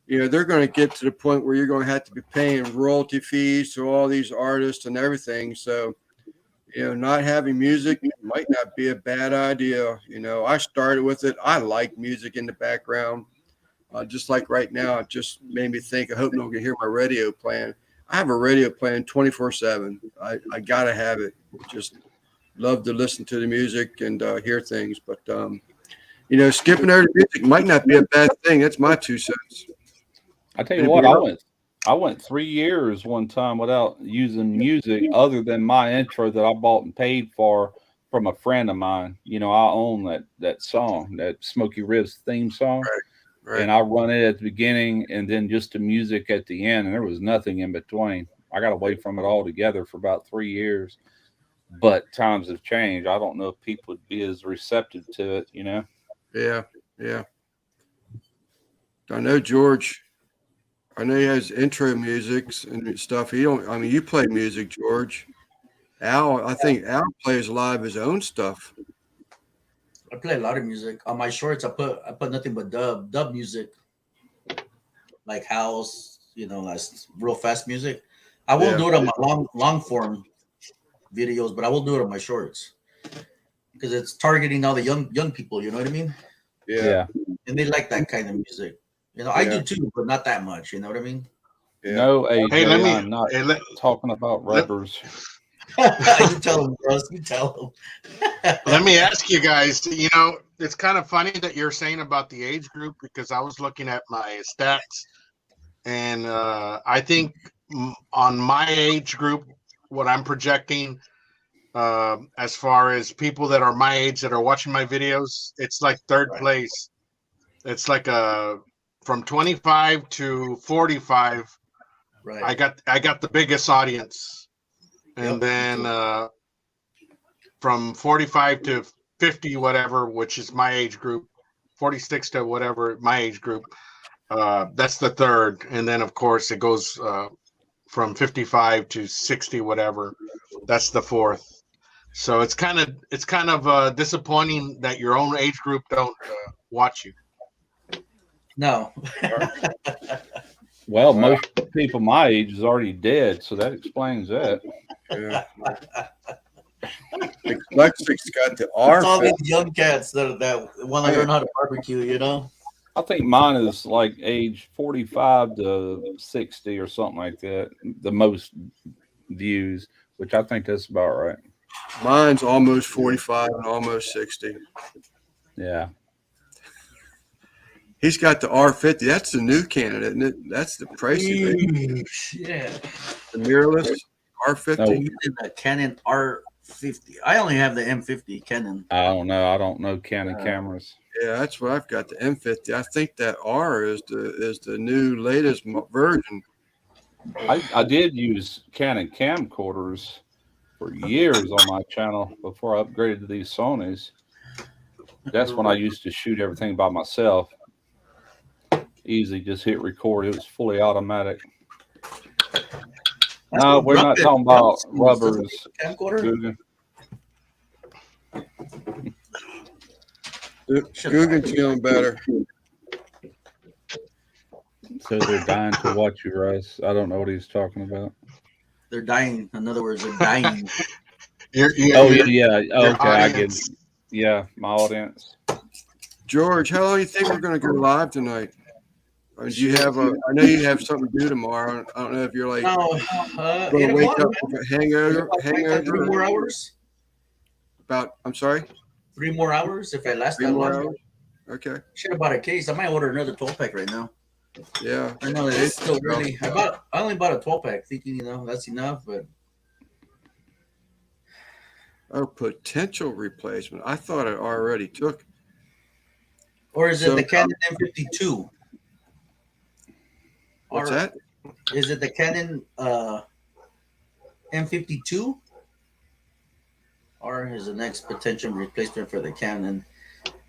they're going to get to the point where you're going to have to be paying royalty fees to all these artists and everything. So, not having music might not be a bad idea. I started with it. I like music in the background. Just like right now, it just made me think, I hope no one can hear my radio playing. I have a radio playing 24/7. I got to have it. Just love to listen to the music and hear things. But, skipping over the music might not be a bad thing. That's my 2 cents. I tell you what, I went 3 years one time without using music other than my intro that I bought and paid for from a friend of mine. You know, I own that song, that Smoky Ribs theme song. Right. And I run it at the beginning and then just the music at the end, and there was nothing in between. I got away from it altogether for about 3 years, but times have changed. I don't know if people would be as receptive to it, you know? Yeah. Yeah. I know George. I know he has intro musics and stuff. I mean, you play music, George. I think Al plays a lot of his own stuff. I play a lot of music on my shorts. I put nothing but dub music, like house, like real fast music. I won't do it on my long form videos, but I will do it on my shorts because it's targeting all the young people. You know what I mean? Yeah. And they like that kind of music. I do too, but not that much. You know what I mean? Yeah. No, AJ, Hey, I'm not talking about rubbers. You tell them, bros. You tell them. Let me ask you guys, it's kind of funny that you're saying about the age group because I was looking at my stats and I think on my age group, what I'm projecting as far as people that are my age that are watching my videos, it's like third place. It's like from 25 to 45. Right. I got the biggest audience. And then from 45 to 50, whatever, which is my age group, 46 to whatever, my age group, that's the third. And then, of course, it goes from 55 to 60, whatever. That's the fourth. So it's kind of disappointing that your own age group don't watch you. No. Well, most people my age is already dead, so that explains that. Yeah. Lexic's got the R. It's all these young cats that want to learn how to barbecue, I think mine is like age 45 to 60 or something like that. The most views, which I think that's about right. Mine's almost 45 and almost 60. Yeah. He's got the R50. That's the new Canon, isn't it? That's the pricey thing. Yeah. The mirrorless R50. No. The Canon R50. I only have the M50 Canon. I don't know. I don't know Canon cameras. Yeah, that's what I've got. The M50. I think that R is the new latest version. I did use Canon camcorders for years on my channel before I upgraded to these Sonys. That's when I used to shoot everything by myself. Easy, just hit record. It was fully automatic. No, we're not talking about rubbers. Camcorder? Guggen's feeling better. So they're dying to watch you, Russ. I don't know what he's talking about. They're dying. In other words, they're dying. Yeah. Okay, I get it. Yeah, my audience. George, how long do you think we're going to go live tonight? Or do you have I know you have something to do tomorrow. I don't know if you're like going to wake up with a hangover. 3 more hours. I'm sorry? 3 more hours if I last 3 that more long. hours? Okay. Should have bought a case. I might order another 12-pack right now. Yeah. I know it's still early. I only bought a 12-pack thinking, that's enough, but Potential replacement. I thought it already took. or is it the Canon M52? What's that? Is it the Canon M52? Or is the next potential replacement for the Canon?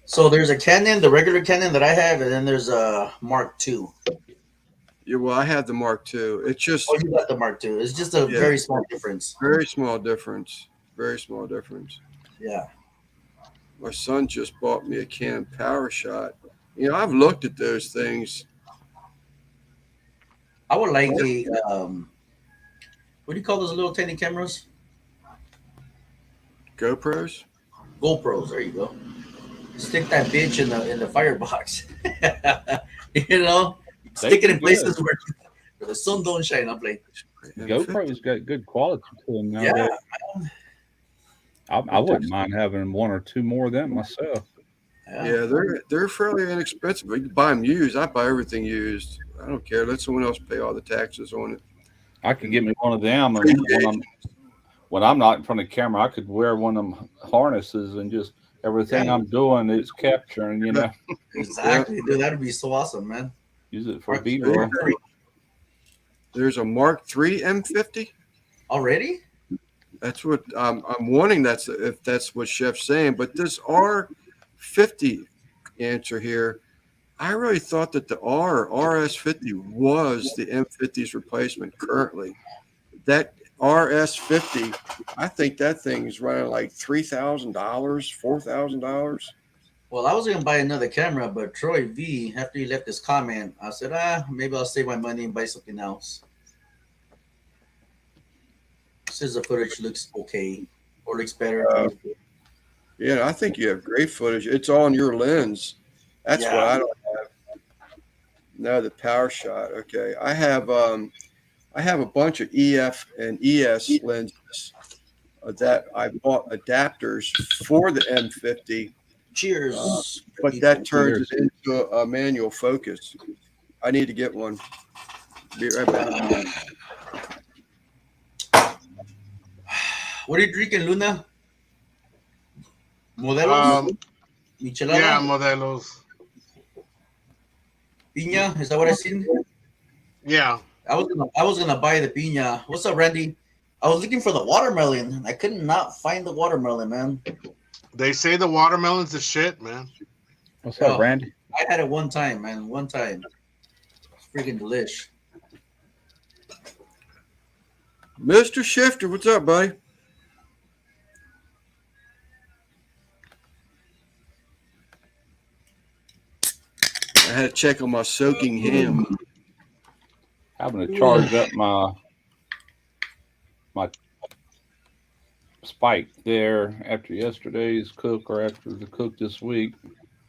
So there's a Canon, the regular Canon that I have, and then there's a Mark II. Yeah, well, I have the Mark II. It's just Oh, you got the Mark II. It's just a very small difference. very small difference. Very small difference. Yeah. My son just bought me a Canon PowerShot. I've looked at those things. I would like a what do you call those little tiny cameras? GoPros? GoPros. There you go. Stick that bitch in the firebox. Stick it in places where the sun don't shine. I'm like, GoPro's got good quality to them now. yeah. I wouldn't mind having 1 or 2 more of them myself. Yeah, they're fairly inexpensive. You can buy them used. I buy everything used. I don't care. Let someone else pay all the taxes on it. I could get me one of them, and when I'm not in front of the camera, I could wear one of them harnesses and just everything I'm doing, it's capturing, you know. Exactly, dude. That'd be so awesome, man. Use it for Mark B-roll. III. There's a Mark III M50. Already? That's what I'm wondering. If that's what Chef's saying. But this R50 answer here, I really thought that the RS50 was the M50's replacement currently. That RS50, I think that thing is running like $3,000, $4,000. Well, I was gonna buy another camera, but Troy V, after he left this comment, I said, maybe I'll save my money and buy something else. Says the footage looks okay or looks better. Yeah, I think you have great footage. It's on your lens. That's what I don't have. No, the power shot. Okay, I have a bunch of EF and ES lenses that I bought adapters for the M50. Cheers. But that turns it into a manual focus. I need to get one. Be right back. What are you drinking, Luna? Modelos? Michelada? Yeah, Modelos. Piña? Is that what I seen? Yeah. I was gonna buy the piña. What's up, Randy? I was looking for the watermelon. I could not find the watermelon, man. They say the watermelon's the shit, man. What's up, Randy? I had it one time, man. One time. It's freaking delish. Mr. Shifter, what's up, buddy? I had to check on my soaking ham. Having to charge up my spike there after yesterday's cook or after the cook this week.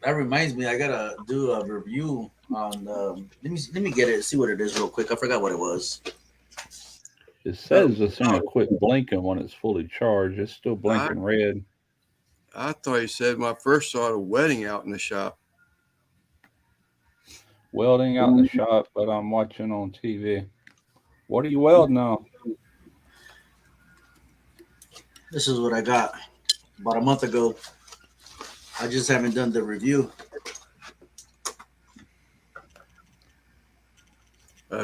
That reminds me, I gotta do a review on. Let me get it. See what it is real quick. I forgot what it was. It says it's going to quit blinking when it's fully charged. It's still blinking red. I thought you said when I first saw the wedding out in the shop. Welding out in the shop, but I'm watching on TV. What are you welding on? This is what I got about a month ago. I just haven't done the review.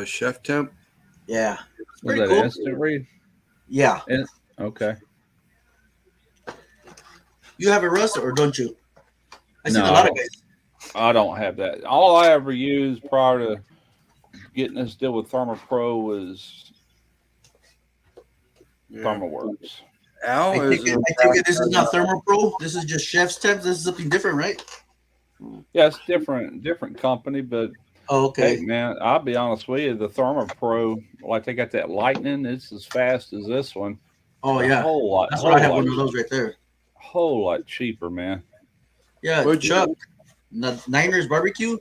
Chef Temp. Yeah. Was that cool. instant read? Yeah. Okay. You have it, Russ, or don't you? I see No. a lot of guys. I don't have that. All I ever used prior to getting this deal with ThermoPro was ThermoWorks. Al I take it this is not ThermoPro. This is just Chef's Temps. This is something different, right? Yeah, it's different company, but Oh, okay. hey, man, I'll be honest with you. The ThermoPro, like they got that Lightning. It's as fast as this one. Oh, yeah. A whole lot. That's why I have one of those right there. Whole lot cheaper, man. Yeah, Chuck, Niners Barbecue.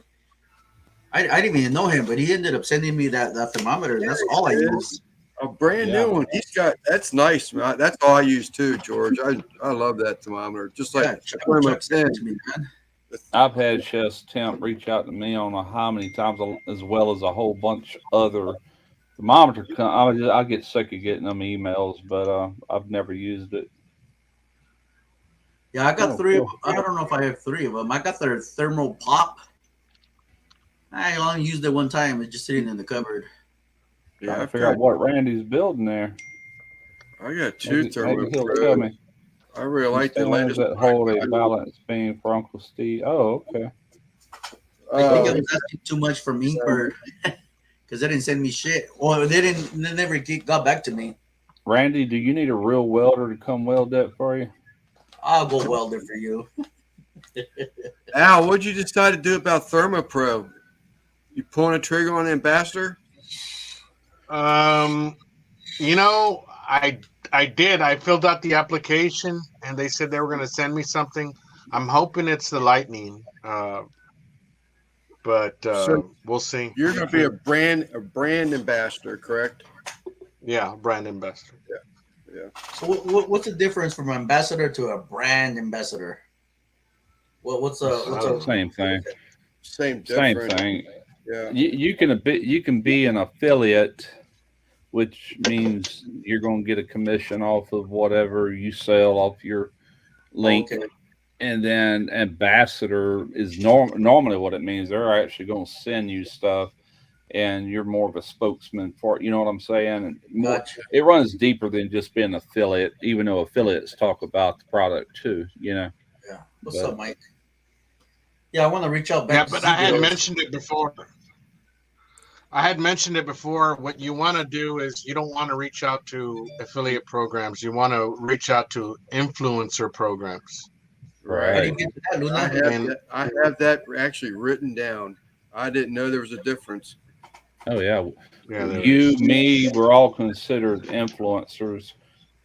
I didn't even know him, but he ended up sending me that thermometer. And that's all I use. A brand new one. That's nice, man. That's all I use too, George. I love that thermometer. Just like Chuck sent it to me, man. I've had Chef's Temp reach out to me on how many times, as well as a whole bunch other thermometer. I get sick of getting them emails, but I've never used it. Yeah, I got three. I don't know if I have three of them. I got their Thermal Pop. I only used it one time. It's just sitting in the cupboard. Yeah, I figure out what Randy's building there. I got two Maybe he'll ThermoPro. tell me. I really like the latest. That hold a balance beam for Uncle Steve. Oh, okay. I think I was asking too much from Inkbird because they didn't send me shit. Or they never got back to me. Randy, do you need a real welder to come weld that for you? I'll go weld it for you. Al, what'd you decide to do about ThermoPro? You pulling a trigger on Ambassador? You know, I did. I filled out the application, and they said they were going to send me something. I'm hoping it's the Lightning, but So we'll see. you're going to be a brand ambassador, correct? Yeah, brand ambassador. So what's the difference from ambassador to a brand ambassador? What's a Same thing. Same Same difference. thing. Yeah. You can be an affiliate which means you're going to get a commission off of whatever you sell off your link. Okay. And then ambassador is normally what it means. They're actually going to send you stuff, and you're more of a spokesman for it. You know what I'm saying? And Gotcha. it runs deeper than just being an affiliate, even though affiliates talk about the product too. You know. Yeah. What's up, Mike? Yeah, I want to reach out back. Yeah, to but I had CBS. mentioned it before. What you want to do is you don't want to reach out to affiliate programs. You want to reach out to influencer programs. How do you Right. get to that, I Luna? have, I have that actually written down. I didn't know there was a difference. Oh yeah. Yeah, there You, is. me, we're all considered influencers,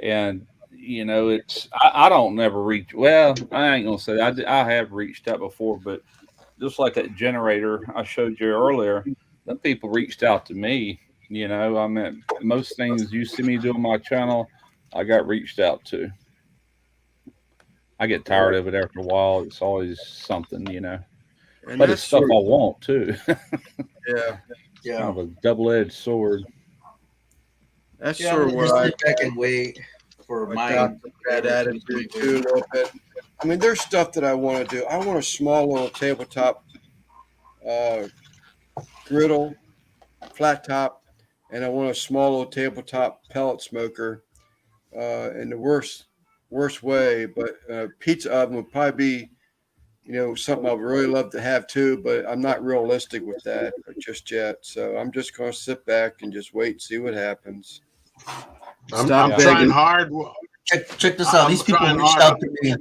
and you know, I don't never reach. Well, I ain't gonna say I have reached out before, but just like that generator I showed you earlier, the people reached out to me. You know, I mean, most things you see me do on my channel, I got reached out to. I get tired of it after a while. It's always something, you know. And But that's it's stuff sort I of, want too. yeah, Yeah. Kind of a double-edged sword. that's Yeah, I'm sort of gonna what just I sit back and wait for adopt mine. that attitude too a little bit. I mean, there's stuff that I want to do. I want a small little tabletop griddle, flat top, and I want a small little tabletop pellet smoker. In the worst way, but pizza oven would probably be, something I would really love to have too. But I'm not realistic with that just yet. So I'm just going to sit back and just wait and see what happens. I'm Stop trying begging. hard. Check this out. I'm These people trying reached hard. out to me.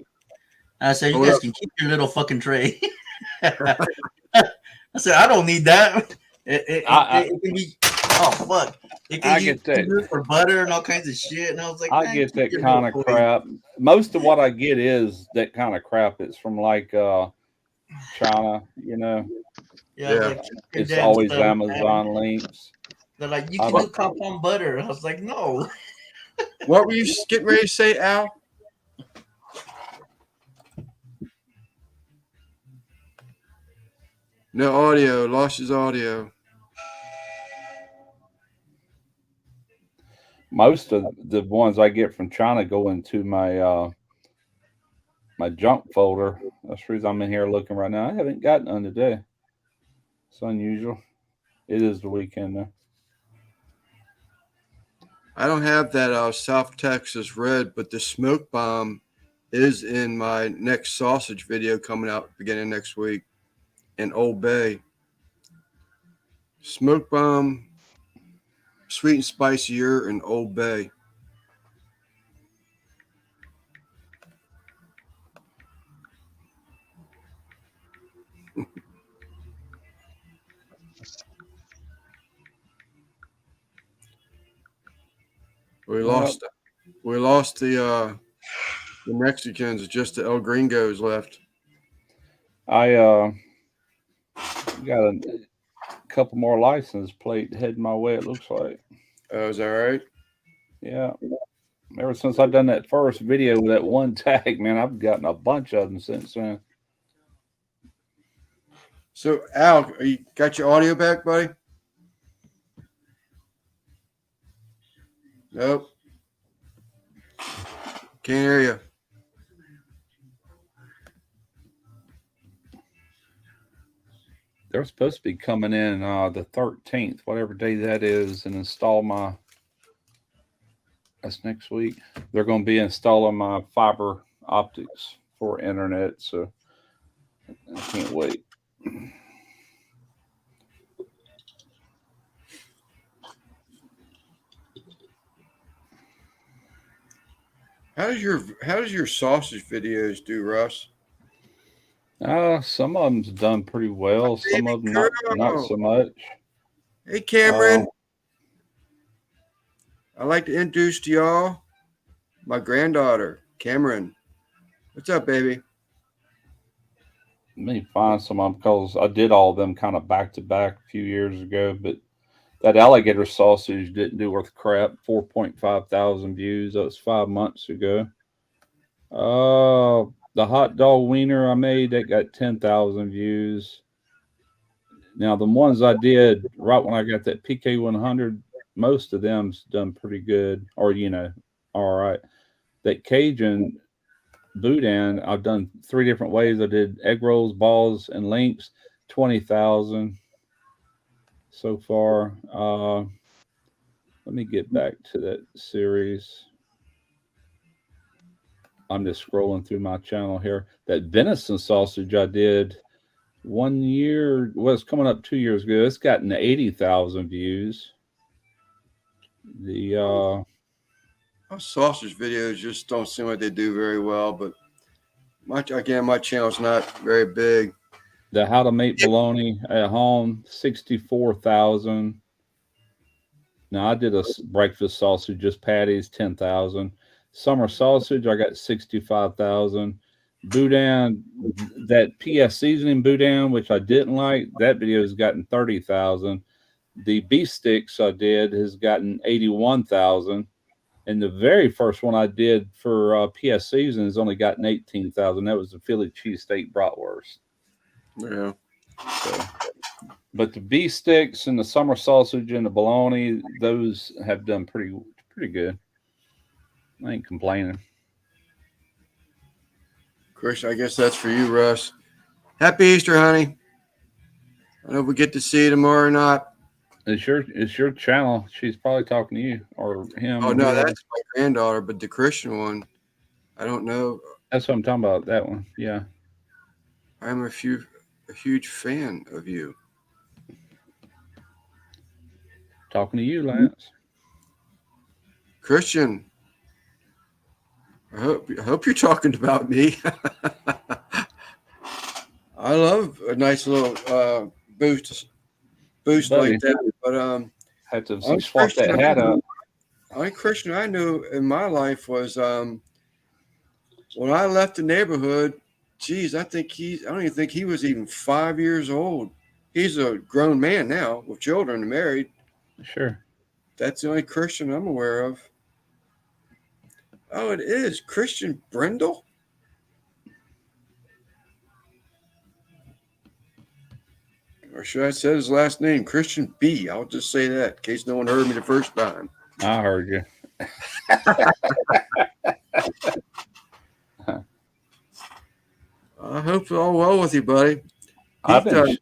I said, "You Hold guys up. can keep your little fucking tray." I said, "I don't need that. It can be. Oh fuck! It I can get that. use for butter and all kinds of shit." And I was like, I "Man, get keep that your kind little of toy." crap. Most of what I get is that kind of crap. It's from like China, you know. Yeah, I was Yeah. like, "Keep your It's damn always stuff, man." Amazon links. They're like, "You I can do don't- compound butter." I was like, "No." What were you getting ready to say, Al? No audio. Lost his audio. Most of the ones I get from China go into my my junk folder. That's the reason I'm in here looking right now. I haven't gotten none today. It's unusual. It is the weekend though. I don't have that South Texas red, but the smoke bomb is in my next sausage video coming out beginning next week in Old Bay. Smoke bomb, sweet and spicier in Old Bay. We lost the Mexicans. It's just the El Gringos left. I got a couple more license plate heading my way. It looks like. Oh, is that right? Yeah. Ever since I've done that first video with that one tag, man, I've gotten a bunch of them since then. So, Al, you got your audio back, buddy? Nope. Can't hear you. They're supposed to be coming in the 13th, whatever day that is, and install my. That's next week. They're going to be installing my fiber optics for internet, so I can't wait. How does your sausage videos do, Russ? Some of them's done pretty well. Some of them not so much. Hey, Cameron. I'd like to introduce to y'all my granddaughter, Cameron. What's up, baby? Let me find some of them because I did all of them kind of back to back a few years ago, but that alligator sausage didn't do worth crap. 4.5 thousand views. That was 5 months ago. The hot dog wiener I made that got 10,000 views. Now the ones I did right when I got that PK100 most of them's done pretty good, or all right. That Cajun boudin, I've done 3 different ways. I did egg rolls, balls, and links. 20,000 so far. Let me get back to that series. I'm just scrolling through my channel here. That venison sausage I did 1 year, well, it's coming up 2 years ago. It's gotten 80,000 views. The Our sausage videos just don't seem like they do very well, but my channel's not very big. the how to make bologna at home, 64,000. Now I did a breakfast sausage, just patties, 10,000. Summer sausage, I got 65,000. Boudin, that PS seasoning boudin, which I didn't like, that video has gotten 30,000. The beef sticks I did has gotten 81,000. And the very first one I did for PS season has only gotten 18,000. That was the Philly cheesesteak bratwurst. Yeah. So, but the beef sticks and the summer sausage and the bologna, those have done pretty good. I ain't complaining. Chris, I guess that's for you, Russ. Happy Easter, honey. I hope we get to see you tomorrow or not. It's your channel. She's probably talking to you or him. Oh, no, that's my granddaughter, but the Christian one, I don't know. That's what I'm talking about. That one. Yeah. I'm a huge fan of you. Talking to you, Lance. Christian, I hope you're talking about me. I love a nice little boost Buddy, like that. But have to only swap that Christian hat up. only Christian I knew in my life was when I left the neighborhood. Geez, I don't even think he was even 5 years old. He's a grown man now with children and married. Sure. That's the only Christian I'm aware of. Oh, it is Christian Brindle. Or should I say his last name? Christian B. I'll just say that in case no one heard me the first time. I heard you. I hope all well with you, buddy. I've been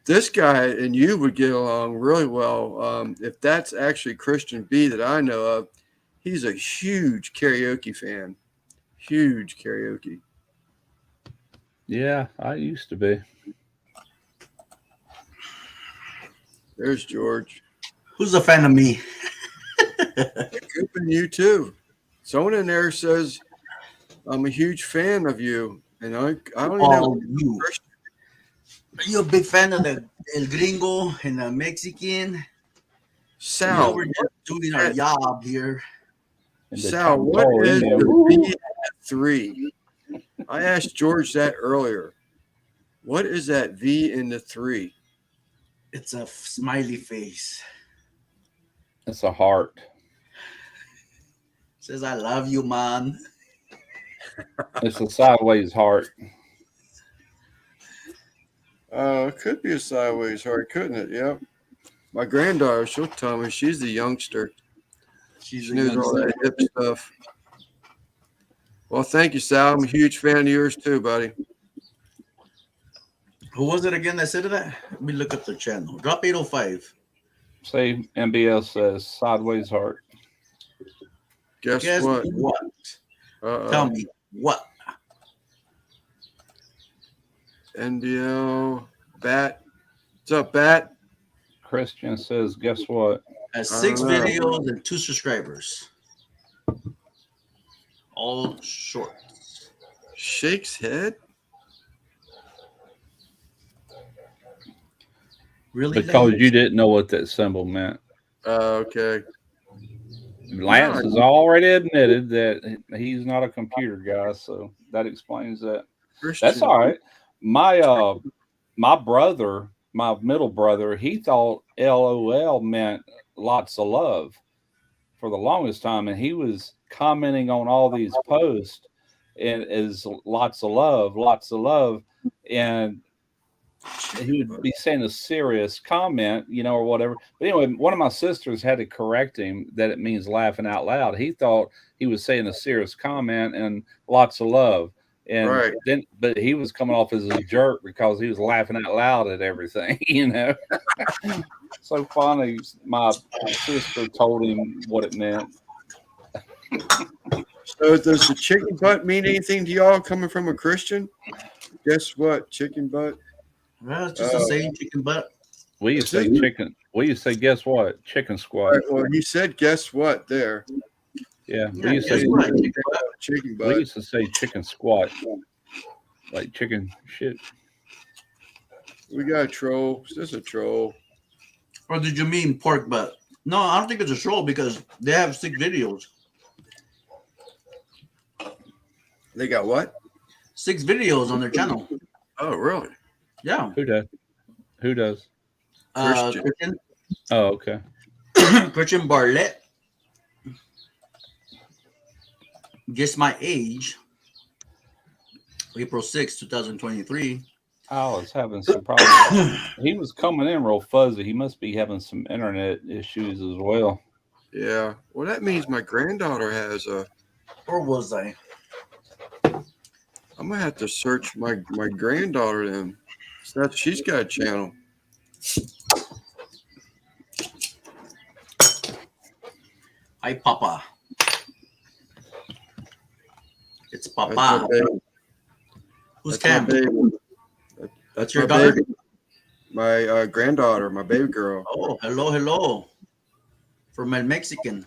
This guy and you would get along really well. If that's actually Christian B that I know of, he's a huge karaoke fan. Huge karaoke. Yeah, I used to be. There's George. Who's a fan of me? It could be you too. Someone in there says, I'm a huge fan of you. And I don't even know. You. Are you a big fan of the El Gringo and the Mexican? Sal, We're just doing our job here. And the Sal, Tom what Cole is in there. the Woo! V 3? I asked George that earlier. What is that V in the 3? It's a smiley face. It's a heart. Says, I love you, man. It's a sideways heart. Oh, it could be a sideways heart, couldn't it? Yep. My granddaughter, she'll tell me she's the youngster. She's She a knows all youngster. that hip stuff. Well, thank you, Sal. I'm a huge fan of yours too, buddy. Who was it again that said that? Let me look up the channel. Drop 805. Say MBS says sideways heart. Guess Guess what? what? Tell me what? NBL Bat. What's up, Bat? Christian says, guess what? Has I 6 don't know. videos and 2 subscribers. All short. Shake's head? Really? Because you didn't know what that symbol meant. Okay. Lance has already admitted that he's not a computer guy, so that explains that. Christian. That's all right. My brother, my middle brother, he thought LOL meant lots of love for the longest time, and he was commenting on all these posts and is lots of love, and he would be saying a serious comment, or whatever. But anyway, one of my sisters had to correct him that it means laughing out loud. He thought he was saying a serious comment and lots of love. And Right. but he was coming off as a jerk because he was laughing out loud at everything, So finally, my sister told him what it meant. So does the chicken butt mean anything to y'all coming from a Christian? Guess what? Chicken butt. Well, it's just a saying, chicken butt. We used to say chicken. We used to say, guess what? Chicken squat. Right, well, he said, guess what? There. Yeah, Yeah, we used guess to say what? Chicken we butt. used to say chicken squat, like chicken shit. We got a troll. Is this a troll? Or did you mean pork butt? No, I don't think it's a troll because they have 6 videos. They got what? 6 videos on their channel. Oh, really? Yeah. Who does? Who does? Christian, Oh, okay. Christian Bartlett. Guess my age. April 6, 2023. I was having some problems. He was coming in real fuzzy. He must be having some internet issues as well. Yeah. Well, that means my granddaughter has a. Or was I? I'm gonna have to search my granddaughter then. So she's got a channel. Hi, Papa. It's That's my Papa. baby. Who's That's Cam? my baby. That's your my daughter? baby. My granddaughter, my baby girl. Oh, hello. From El Mexican.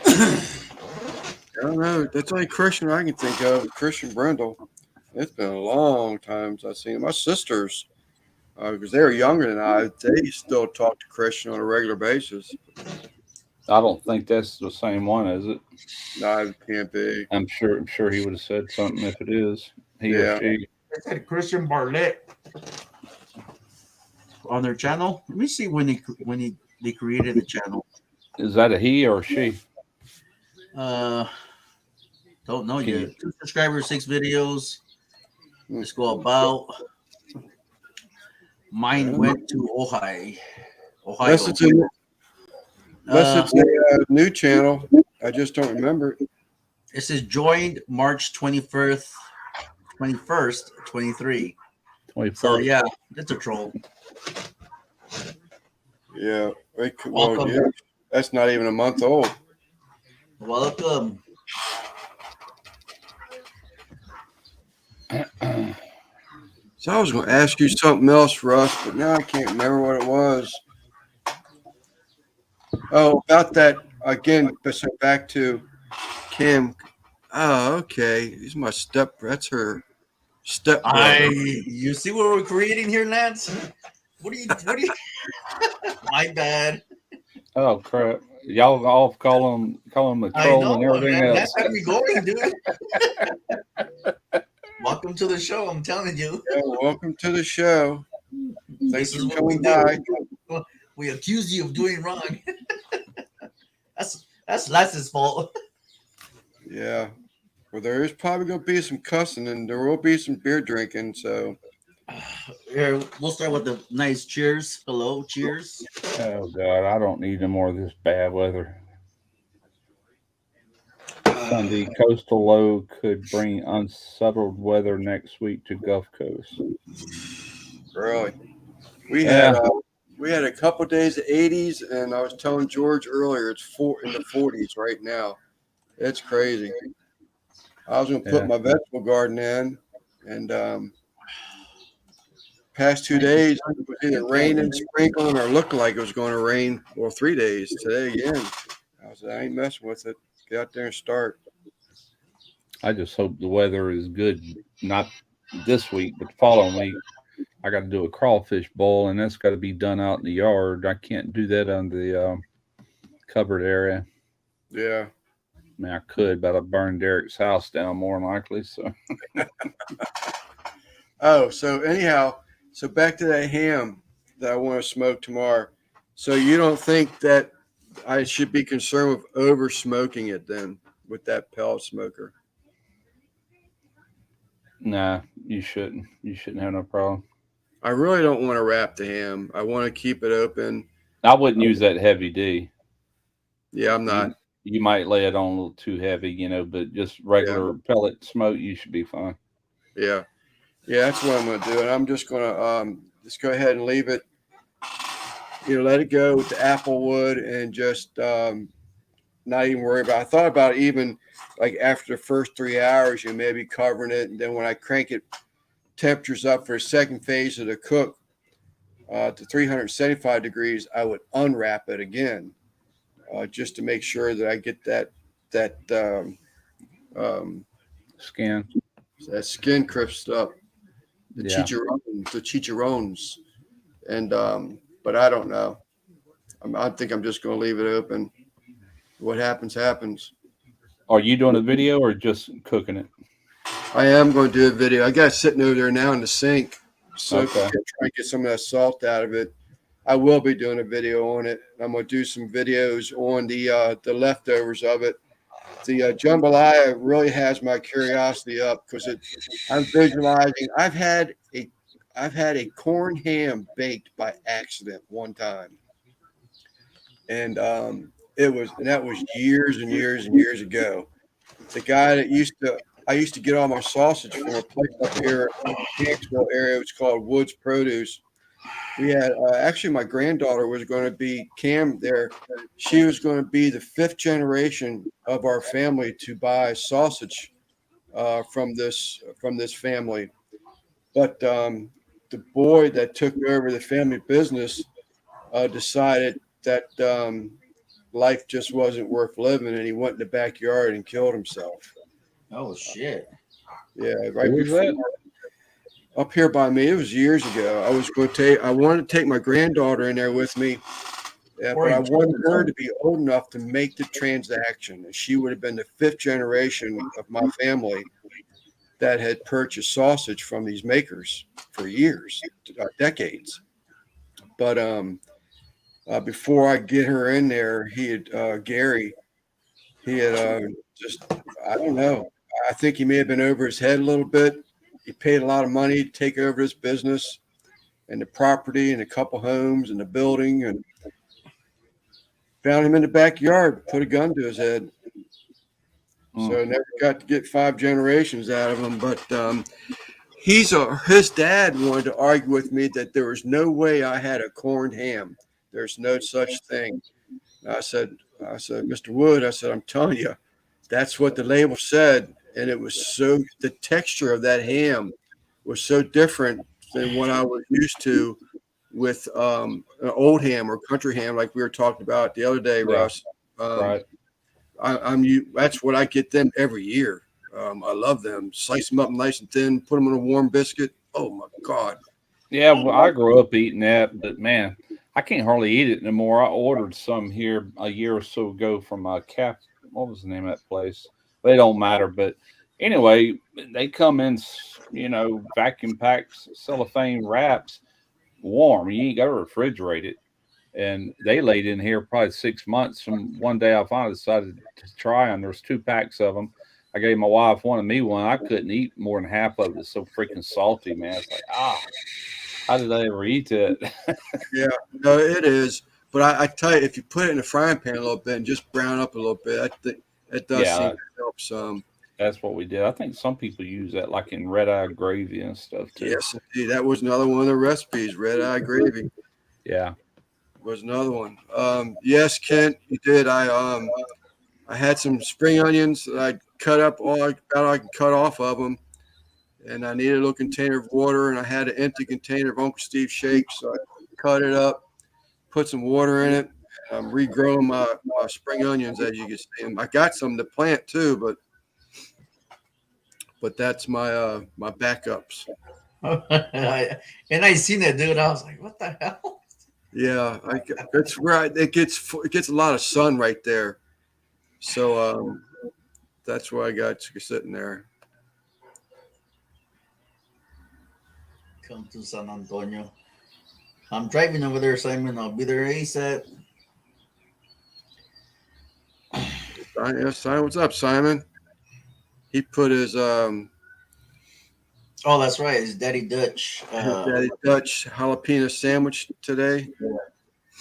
I don't know. That's the only Christian I can think of. Christian Brindle. It's been a long time since I've seen my sisters, because they were younger than I. They still talk to Christian on a regular basis. I don't think that's the same one, is it? No, it can't be. I'm sure he would have said something if it is. He Yeah. or she. I said Christian Bartlett on their channel. Let me see when they created the channel. Is that a he or she? Don't know Can yet. you- 2 subscribers, 6 videos. Let's go about. Mine went to Ohio. Unless it's a new channel. I just don't remember it. It says joined March 21st, 23. 21st. So yeah, it's a troll. Yeah. Welcome. Yeah. That's not even a month old. Welcome. So I was going to ask you something else, Russ, but now I can't remember what it was. Oh, about that again. So back to Kim. Oh, okay. He's my that's her step. You see what we're creating here, Lance? What are you my bad. Oh crap! Y'all all call him a troll and everything man. else. That's how we going, dude. Welcome to the show. I'm telling you. Yeah, welcome to the show. Thanks This is for what we coming do. by. We accuse you of doing wrong. That's Lance's fault. Yeah. Well, there is probably going to be some cussing and there will be some beer drinking. So, Here, we'll start with the nice cheers. Hello, cheers. Oh God, I don't need no more of this bad weather. Sunday, coastal low could bring unsettled weather next week to Gulf Coast. really, we had a couple days of 80s, and I was telling George earlier it's in the 40s right now. It's crazy. I was going to put my vegetable garden in, and past 2 days it was either raining, sprinkling, or looked like it was going to rain. Well, 3 days today again. I said, I ain't messing with it. Get out there and start. I just hope the weather is good, not this week, but the following week. I got to do a crawfish boil, and that's got to be done out in the yard. I can't do that on the covered area. Yeah. I mean, I could, but I burned Derek's house down more than likely. So, Oh, so anyhow, back to that ham that I want to smoke tomorrow. So you don't think that I should be concerned with over smoking it then with that pellet smoker. Nah, you shouldn't. You shouldn't have no problem. I really don't want to wrap the ham. I want to keep it open. I wouldn't use that heavy D. Yeah, I'm not. You might lay it on a little too heavy, but just regular pellet smoke, you should be fine. Yeah. Yeah, that's what I'm going to do. And I'm just going to just go ahead and leave it, let it go with the apple wood and just not even worry about it. I thought about even like after the first 3 hours, you maybe covering it. And then when I crank it, temperatures up for a second phase of the cook to 375 degrees, I would unwrap it again just to make sure that I get that Skin. that skin crisped up, the Yeah. chicharrones, and but I don't know. I think I'm just going to leave it open. What happens, happens. Are you doing a video or just cooking it? I am going to do a video. I got it sitting over there now in the sink, so Okay. I can try and get some of that salt out of it. I will be doing a video on it. I'm going to do some videos on the leftovers of it. The jambalaya really has my curiosity up because I'm visualizing. I've had a corn ham baked by accident one time, and that was years and years and years ago. The guy that I used to get all my sausage from a place up here in the Hanksville area. It was called Woods Produce. We had actually my granddaughter was going to be Cam there. She was going to be the 5th generation of our family to buy sausage from this family. But the boy that took over the family business decided that life just wasn't worth living, and he went in the backyard and killed himself. Oh shit! Yeah, right Who was before. that? Up here by me, it was years ago. I wanted to take my granddaughter in there with me, but I wanted her to be old enough to make the transaction. And she would have been the 5th generation of my family that had purchased sausage from these makers for years, decades. But before I get her in there, Gary, he had just, I don't know. I think he may have been over his head a little bit. He paid a lot of money to take over this business and the property and a couple homes and the building, and found him in the backyard, put a gun to his head. So I never got to get 5 generations out of him. But his dad wanted to argue with me that there was no way I had a corned ham. There's no such thing. And I said, Mr. Wood, I said, I'm telling you, that's what the label said. And it was the texture of that ham was so different than what I was used to with an old ham or country ham, like we were talking about the other day, Russ. Right. That's what I get them every year. I love them. Slice them up nice and thin, put them on a warm biscuit. Oh my God. Yeah, well, I grew up eating that, but man, I can't hardly eat it anymore. I ordered some here a year or so ago from what was the name of that place? They don't matter, but anyway, they come in, vacuum packs, cellophane wraps, warm. You ain't got to refrigerate it. And they laid in here probably 6 months. From one day, I finally decided to try them. There's 2 packs of them. I gave my wife one and me one. I couldn't eat more than half of it. It's so freaking salty, man. It's like, how did I ever eat that? Yeah, no, it is. But I tell you, if you put it in a frying pan a little bit and just brown up a little bit, it does seem to help some. That's what we did. I think some people use that like in red eye gravy and stuff too. Yes, indeed. That was another one of the recipes. Red eye gravy. Yeah. Was another one. Yes, Kent, you did. I had some spring onions that I cut up all I can cut off of them, and I needed a little container of water, and I had an empty container of Uncle Steve shakes, so I cut it up, put some water in it. I'm regrowing my spring onions, as you can see. And I got some to plant too, but that's my my backups. And I seen it, dude. I was like, what the hell? Yeah, that's right. It gets a lot of sun right there, so that's why I got you sitting there. Come to San Antonio. I'm driving over there, Simon. I'll be there ASAP. Simon, what's up, Simon? He put his Oh, that's right. It's Daddy Dutch. Daddy Dutch jalapeno sandwich today.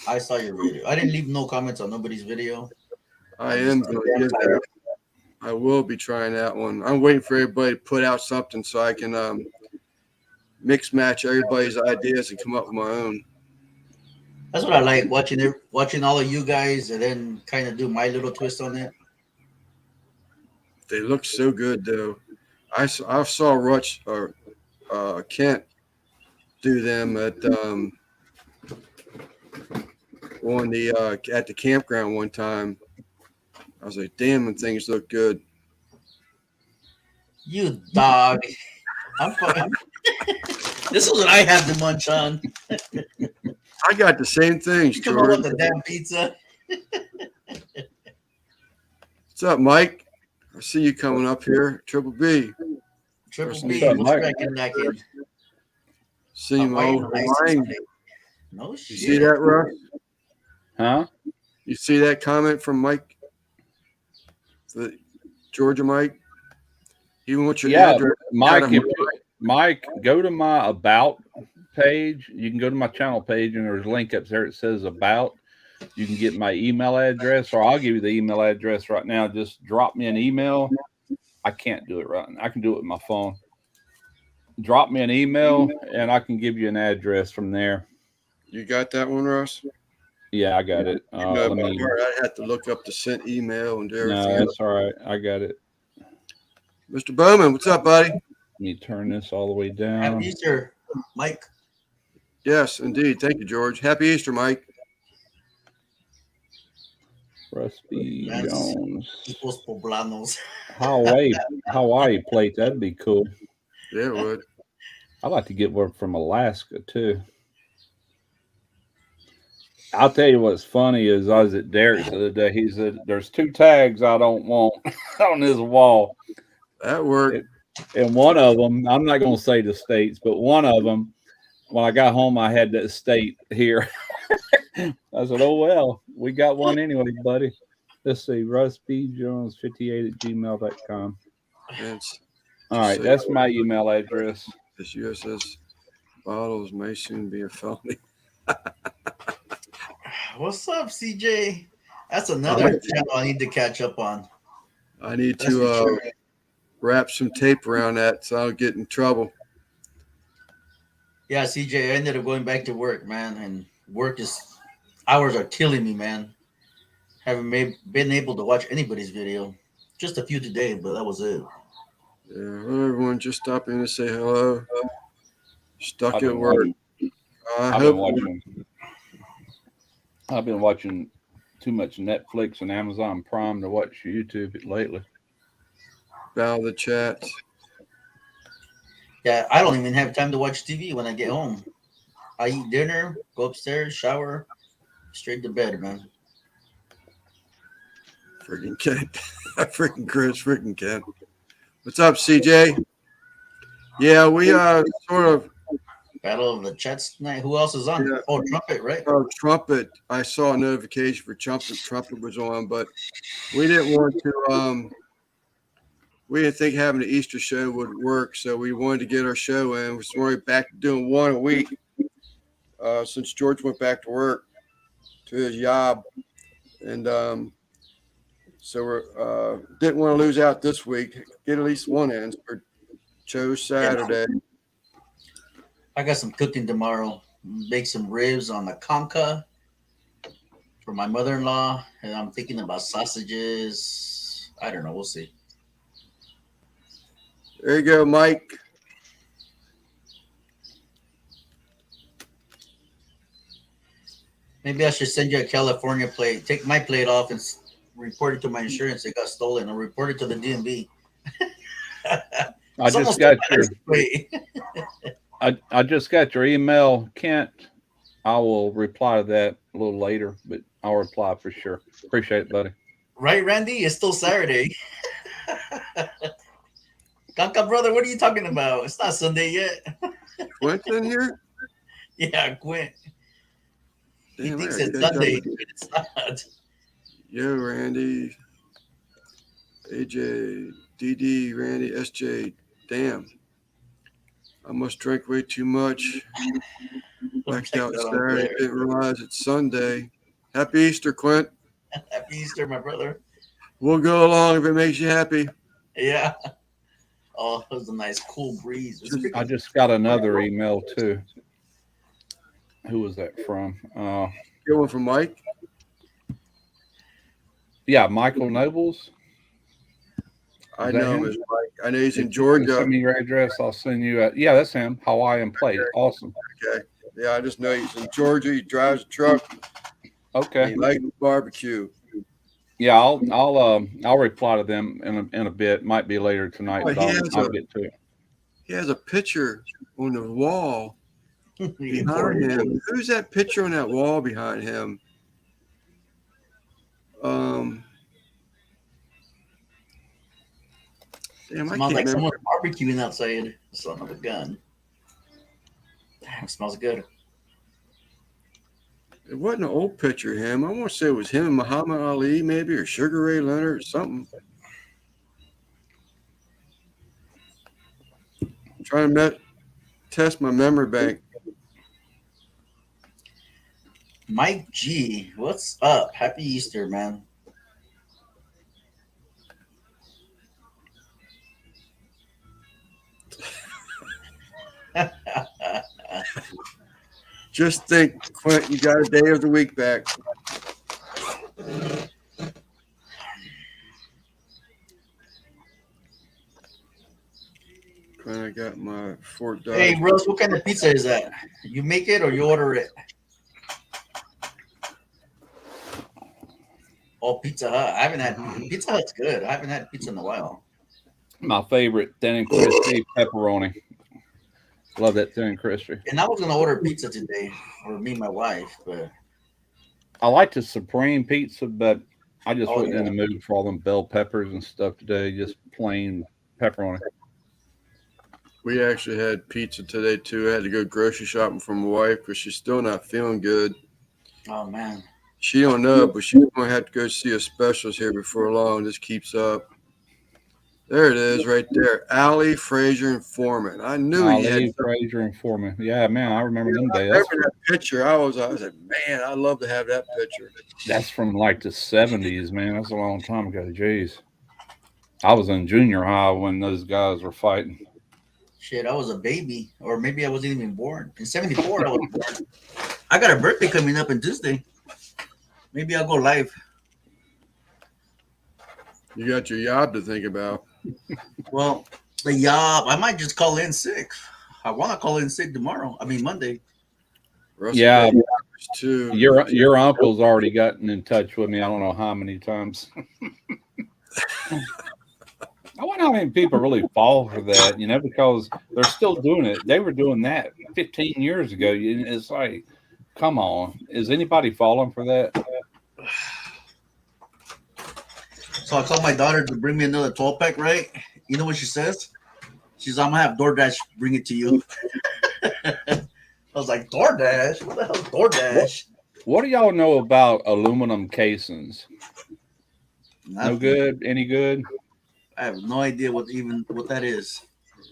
I saw your video. I didn't leave no comments on nobody's video. I am going to give that. I will be trying that one. I'm waiting for everybody to put out something so I can mix match everybody's ideas and come up with my own. That's what I like watching all of you guys, and then kind of do my little twist on it. They look so good, though. I saw Rutch or Kent do them at on the at the campground one time. I was like, damn, them things look good. You dog. I'm fucking. This is what I have to munch on. I got the same things, You come up George. with the damn pizza. What's up, Mike? I see you coming up here. Triple B. Triple What's B. up, What's Mike? cracking that kid? See my old Hawaiian. No You shit. see that, Russ? Huh? You see that comment from Mike? The Georgia Mike? Even with your Yeah, address. Mike. Got a- Mike, go to my about page. You can go to my channel page, and there's a link up there. It says about. You can get my email address, or I'll give you the email address right now. Just drop me an email. I can't do it right now. I can do it with my phone. Drop me an email, and I can give you an address from there. You got that one, Russ? Yeah, I got it. No, Let by me. heart, I'd have to look up the sent email and do everything. No, that's all right. I got it. Mr. Bowman, what's up, buddy? Let me turn this all the way Happy down. Easter, Mike. Yes, indeed. Thank you, George. Happy Easter, Mike. Rusty Yes. Jones. Equals poblanos. Hawaii plate. That'd be cool. Yeah, it would. I'd like to get one from Alaska too. I'll tell you what's funny is I was at Derek's the other day. He said, "There's 2 tags I don't want on his wall," That worked. and one of them, I'm not going to say the states, but one of them, when I got home, I had that state here. I said, "Oh well, we got one anyway, buddy." Let's see, rustbjones58@gmail.com. It's All right, that's my email address. this USS bottles may soon be a felony. What's up, CJ? That's another channel I need to catch up on. I need That's to for sure. wrap some tape around that so I don't get in trouble. Yeah, CJ, I ended up going back to work, man, and hours are killing me, man. Haven't been able to watch anybody's video. Just a few today, but that was it. Yeah, hello, everyone. Just stopping to say hello. Stuck I've at been work. I've been watching too much Netflix and Amazon Prime to watch YouTube lately. Bow the chats. Yeah, I don't even have time to watch TV when I get home. I eat dinner, go upstairs, shower, straight to bed, man. Freaking Ken. Freaking Chris. Freaking Ken. What's up, CJ? Yeah, we sort of Battle of the Chats tonight. Who else is on? Yeah. Oh, Trumpet, right? Trumpet. I saw a notification for Trumpet. Trumpet was on, but we didn't want to. We didn't think having the Easter show would work, so we wanted to get our show in. We're back to doing one a week since George went back to work to his job, and so we didn't want to lose out this week. Get at least one in. So we chose Saturday. I got some cooking tomorrow. Make some ribs on the Conca for my mother-in-law, and I'm thinking about sausages. I don't know. We'll see. There you go, Mike. Maybe I should send you a California plate. Take my plate off and report it to my insurance. It got stolen. Or report it to the DMV. I just got your Wait. I just got your email, Kent. I will reply to that a little later, but I'll reply for sure. Appreciate it, buddy. Right, Randy? It's still Saturday. Kanka, brother, what are you talking about? It's not Sunday yet. Quint's in here? Yeah, Quint. He Damn, thinks I it's gotta Sunday, go. but it's not. Yo, Randy. AJ, DD, Randy, SJ. Damn. I must drink way too much. Blacked out Saturday. Didn't realize it's Sunday. Happy Easter, Clint. Happy Easter, my brother. We'll go along if it makes you happy. Yeah. Oh, it was a nice cool breeze. I just got another email too. Who was that from? Get one from Mike. Yeah, Michael Nobles. I Is that know him him? as Mike. I know he's in If you can Georgia. send me your address, I'll send you. Yeah, that's him. Hawaiian plate. Awesome. Okay. Yeah, I just know he's in Georgia. He drives a truck. Okay. He likes barbecue. Yeah, I'll reply to them in a bit. Might be later tonight, Oh, but I'll get to it. He has a picture on the wall behind him. Who's that picture on that wall behind him? Damn, I Smells can't like remember. someone barbecuing outside. Son of a gun. Damn, it smells good. It wasn't an old picture of him. I want to say it was him and Muhammad Ali, maybe, or Sugar Ray Leonard, or something. I'm trying to test my memory bank. Mike G, what's up? Happy Easter, man. Just think, Clint, you got a day of the week back. Clint, I got my Fort Dodge. Hey, Russ, what kind of pizza is that? You make it or you order it? Oh, Pizza Hut. I haven't had Pizza Hut's good. I haven't had pizza in a while. My favorite, thin and crispy pepperoni. Love that thin and crispy. And I was gonna order pizza today for me and my wife, but I like the supreme pizza, but I just Oh, wasn't in yeah. the mood for all them bell peppers and stuff today. Just plain pepperoni. We actually had pizza today, too. I had to go grocery shopping for my wife because she's still not feeling good. oh man. She don't know, but she's going to have to go see a specialist here before long. This keeps up. There it is right there. Allie, Frazier, and Foreman. I knew he had Ali, Frazier, and Foreman. Yeah, man, I remember them I days. remember that picture. I was like, man, I'd love to have that picture. That's from like the 70s, man. That's a long time ago. Jeez. I was in junior high when those guys were fighting. Shit, I was a baby, or maybe I wasn't even born. In '74, I was born. I got a birthday coming up on Tuesday. Maybe I'll go live. You got your job to think about. Well, the job, I might just call in sick. I want to call in sick tomorrow. I mean Monday. Russell Yeah. got yours, too. Your uncle's already gotten in touch with me. I don't know how many times. I wonder how many people really fall for that, because they're still doing it. They were doing that 15 years ago. It's like, come on. Is anybody falling for that? So I called my daughter to bring me another 12-pack, right? You know what she says? She's, I'm going to have DoorDash bring it to you. I was like, DoorDash? What the hell is DoorDash? What do y'all know about aluminum casings? No Nothing. good? Any good? I have no idea what that is.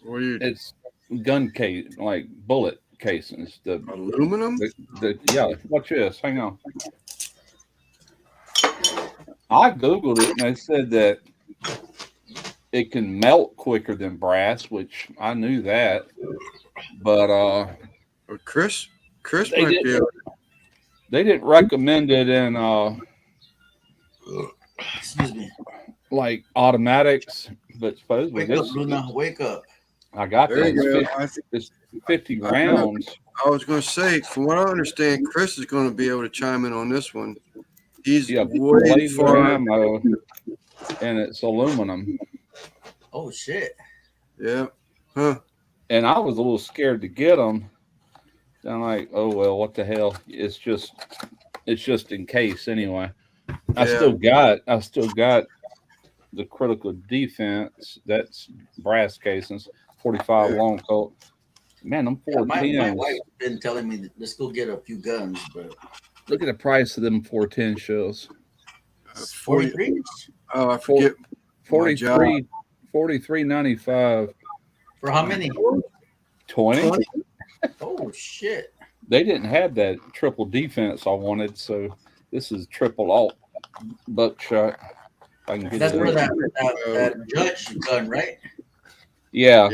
What are you, It's gun case, like bullet casings. aluminum? Yeah, watch this. Hang on. I Googled it and they said that it can melt quicker than brass, which I knew that. But Well, Chris They might be able they didn't recommend it in Excuse me. like automatics, but supposedly Wake up, this, Luna. Wake up. I got There you this go. I think 50 rounds. I was going to say, from what I understand, Chris is going to be able to chime in on this one. He's Yeah, way laser far. ammo, and it's aluminum. Oh, shit. Yeah. Huh. And I was a little scared to get them. I'm like, oh well, what the hell? It's just in case anyway. I Yeah. still got the critical defense. That's brass casings, 45 Yeah. long Colt. Man, them Yeah, my 410s. wife's been telling me that let's go get a few guns, but Look at the price of them 410 shells. 40, 43? oh, I forget. My job. 43.95. For how many? 20. Oh shit! They didn't have that triple defense I wanted, so this is triple alt buckshot. If I can get That's it for up. that judge gun, right? Yeah.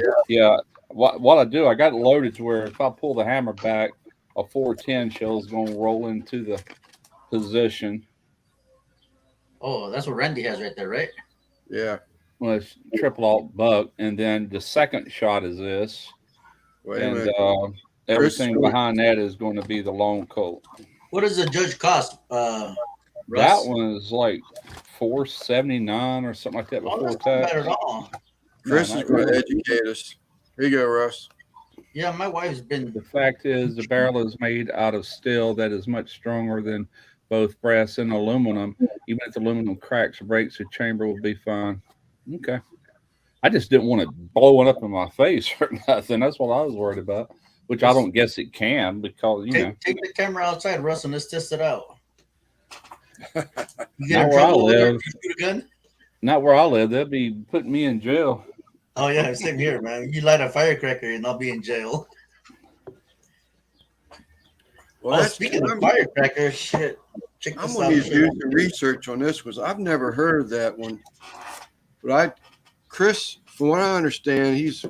What I do, I got it loaded to where if I pull the hammer back, a 410 shell is going to roll into the position. Oh, that's what Randy has right there, right? Yeah. Well, it's triple alt buck, and then the second shot is this, Wait a and minute. everything behind that is going to be the long Colt. What does the judge cost? That Russ? one is like $479 or something like that Oh, before that's not bad tax. at all. Chris No, is not going to really. educate us. Here you go, Russ. Yeah, my wife's been. The fact is, the barrel is made out of steel that is much stronger than both brass and aluminum. Even if the aluminum cracks or breaks, the chamber will be fine. Okay. I just didn't want it blowing up in my face or nothing. That's what I was worried about, which I don't guess it can because, you know. Take the camera outside, Russ, and let's test it out. You get Not in where I trouble over there live. if you shoot a gun? Not where I live. They'll be putting me in jail. Oh yeah, same here, man. You light a firecracker and I'll be in jail. Well, Oh, that's speaking of I'm firecracker, shit. Check I'm this going out. to need to do some research on this because I've never heard of that one. But Chris, from what I understand, he's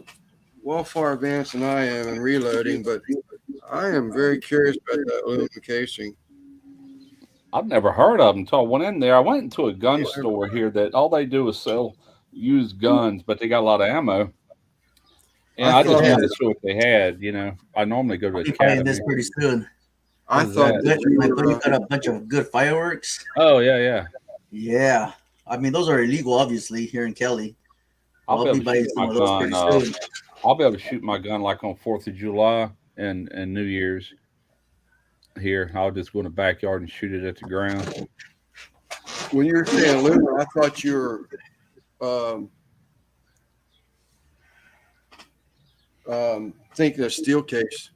well far advanced than I am in reloading, but I am very curious about that aluminum casing. I've never heard of them until I went in there. I went into a gun store here that all they do is sell used guns, but they got a lot of ammo. And I I just thought- wanted to see what they had. You know, I normally go to I'll be buying Academy. this pretty soon. I What is thought that? that you My were, buddy got a bunch of good fireworks. Oh yeah. Yeah. I mean, those are illegal, obviously, here in Kelly. I'll I'll be be able to buying shoot some my of those gun. pretty soon. I'll be able to shoot my gun like on 4th of July and New Year's. Here, I'll just go in the backyard and shoot it at the ground. when you were saying aluminum, I thought you were thinking of steel case.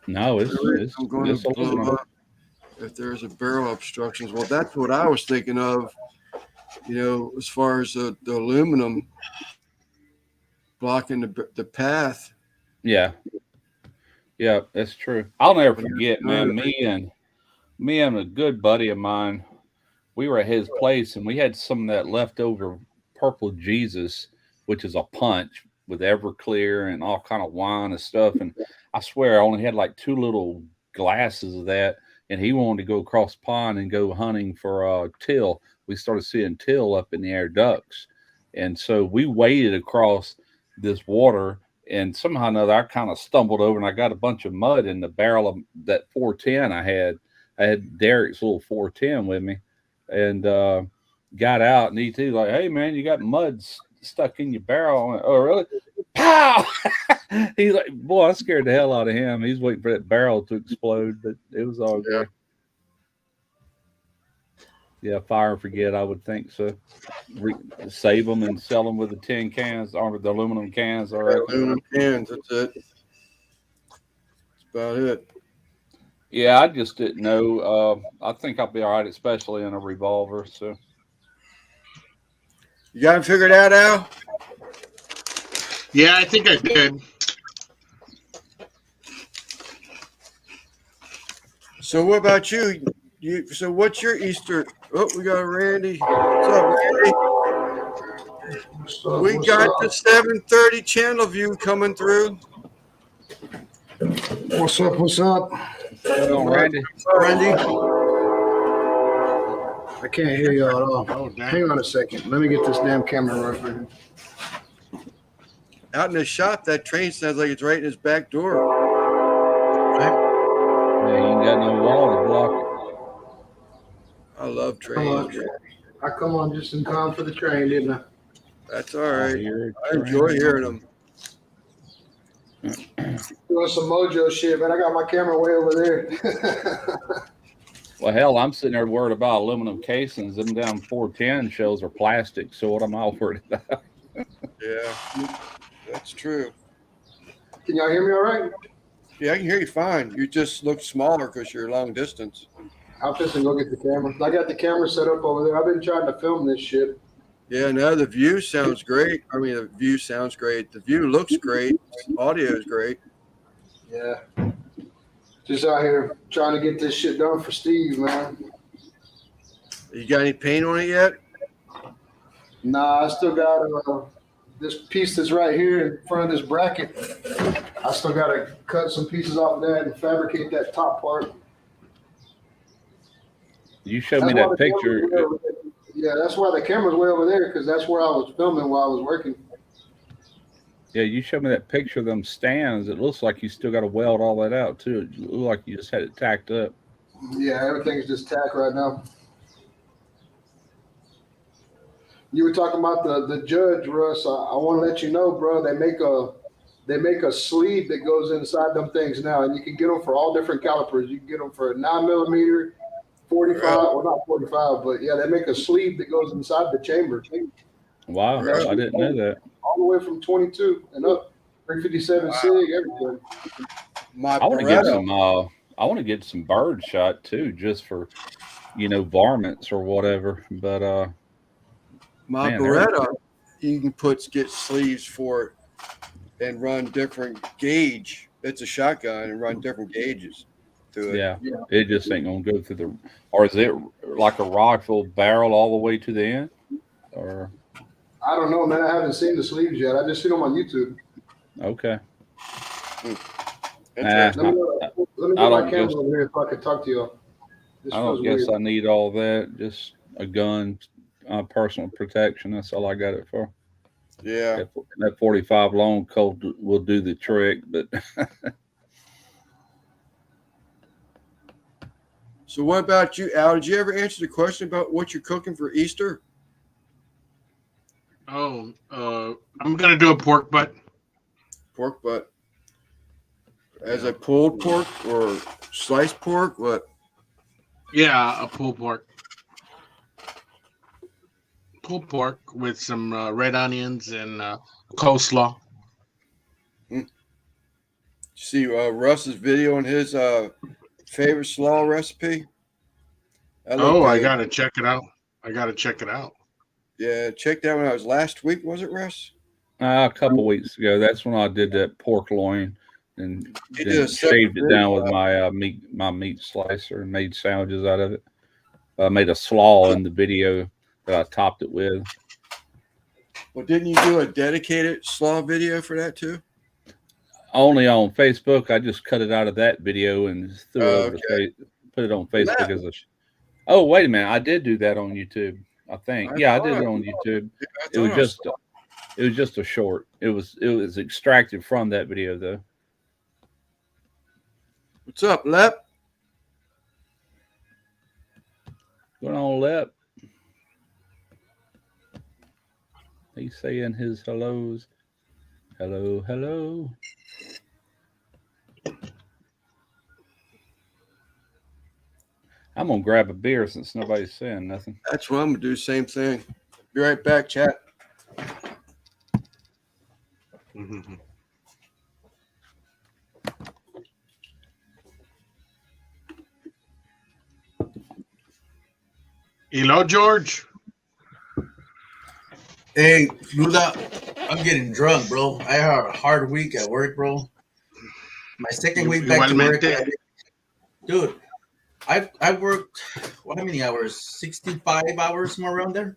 No, it's I'm going it's to blow aluminum. up if there's a barrel obstructions. Well, that's what I was thinking of, as far as the aluminum blocking the path. Yeah, that's true. I'll never forget, man. Me and a good buddy of mine, we were at his place and we had some of that leftover purple Jesus, which is a punch with Everclear and all kind of wine and stuff. And I swear I only had like 2 little glasses of that. And he wanted to go across the pond and go hunting for teal. We started seeing teal up in the air, ducks. And so we waded across this water, and somehow or another I kind of stumbled over and I got a bunch of mud in the barrel of that 410 I had. I had Derek's little 410 with me, and got out, and he too like, "Hey man, you got mud stuck in your barrel." I went, "Oh really?" Pow! He's like, "Boy, I scared the hell out of him." He's waiting for that barrel to explode, but it was all good. Yeah, fire and forget. I would think so. Save them and sell them with the tin cans or the aluminum cans. All right. Aluminum cans. That's it. That's about it. Yeah, I just didn't know. I think I'll be all right, especially in a revolver. So You got it figured out, Al? Yeah, I think I did. So what about you? So what's your Easter? Oh, we got Randy. What's up, Randy? We got the 7:30 channel view coming through. What's up? What's up? Randy. Randy? I can't hear you at all. Oh, dang. Hang on a second. Let me get this damn camera right here. Out in the shop, that train sounds like it's right in his back door. Yeah, you ain't got no wall to block it. I love Come on. trains. I come on just in time for the train, didn't I? That's all right. Here, I enjoy hearing them. Doing some mojo shit, but I got my camera way over there. Well, hell, I'm sitting there worried about aluminum casings. Them down 410 shells are plastic. So what am I worried about? Yeah, that's true. Can y'all hear me all right? Yeah, I can hear you fine. You just look smaller because you're long distance. I'll just go get the camera. I got the camera set up over there. I've been trying to film this shit. Yeah, no, the view sounds great. I mean, the view sounds great. The view looks great. Audio is great. Yeah. Just out here trying to get this shit done for Steve, man. You got any paint on it yet? Nah, I still got this piece that's right here in front of this bracket. I still got to cut some pieces off of that and fabricate that top part. You showed me That's why that the camera's picture. way over there. Yeah, that's why the camera's way over there, because that's where I was filming while I was working. Yeah, you showed me that picture of them stands. It looks like you still got to weld all that out too. It looked like you just had it tacked up. Yeah, everything's just tack right now. You were talking about the judge, Russ. I want to let you know, bro. They make a sleeve that goes inside them things now, and you can get them for all different calipers. You can get them for 9mm, 45, well not 45, but yeah, they make a sleeve that goes inside the chamber. Wow, Right. I didn't know that. All the way from 22 and up, 357 SIG, everything. My I want to get Beretta, some. I want to get some bird shot too, just for varmints or whatever. But my Man, Beretta, you can get sleeves for it and run different gauge. It's a shotgun and run different gauges to it. yeah, it just ain't gonna go through the. Or is it like a rifle barrel all the way to the end? Or I don't know, man. I haven't seen the sleeves yet. I just seen them on YouTube. okay. Interesting. Let me I get don't my camera guess- over here so I can talk to you. This I don't feels guess weird. I need all that. Just a gun, personal protection. That's all I got it for. Yeah. That 45 long Colt will do the trick, but So what about you, Al? Did you ever answer the question about what you're cooking for Easter? Oh, I'm gonna do a pork butt. Pork butt. As a pulled pork or sliced pork? What? Yeah, a pulled pork. Pulled pork with some red onions and coleslaw. See Russ's video on his favorite slaw recipe? That looked Oh, I good. gotta check it out. I gotta check it out. Yeah, check that one out. It was last week, was it, Russ? a couple weeks ago, that's when I did that pork loin and He did then a separate shaved it down with video. my meat slicer and made sandwiches out of it. I made a slaw in the video that I topped it with. Well, didn't you do a dedicated slaw video for that too? Only on Facebook. I just cut it out of that video and just threw it over to Okay. put it on Facebook as a. Oh, wait a minute! I did do that on YouTube. I think. I Yeah, I thought did it I- on YouTube. I It was thought I just. It was just a short. It was extracted from that video though. What's up, Lep? Going on, Lep? He's saying his hellos. Hello, hello. I'm gonna grab a beer since nobody's saying nothing. That's what I'm gonna do. Same thing. Be right back, chat. Mhm. Hello, George. Hey, Lula, I'm getting drunk, bro. I had a hard week at work, bro. My second week back to work, Igualmente. dude. I worked how many hours? 65 hours, somewhere around there.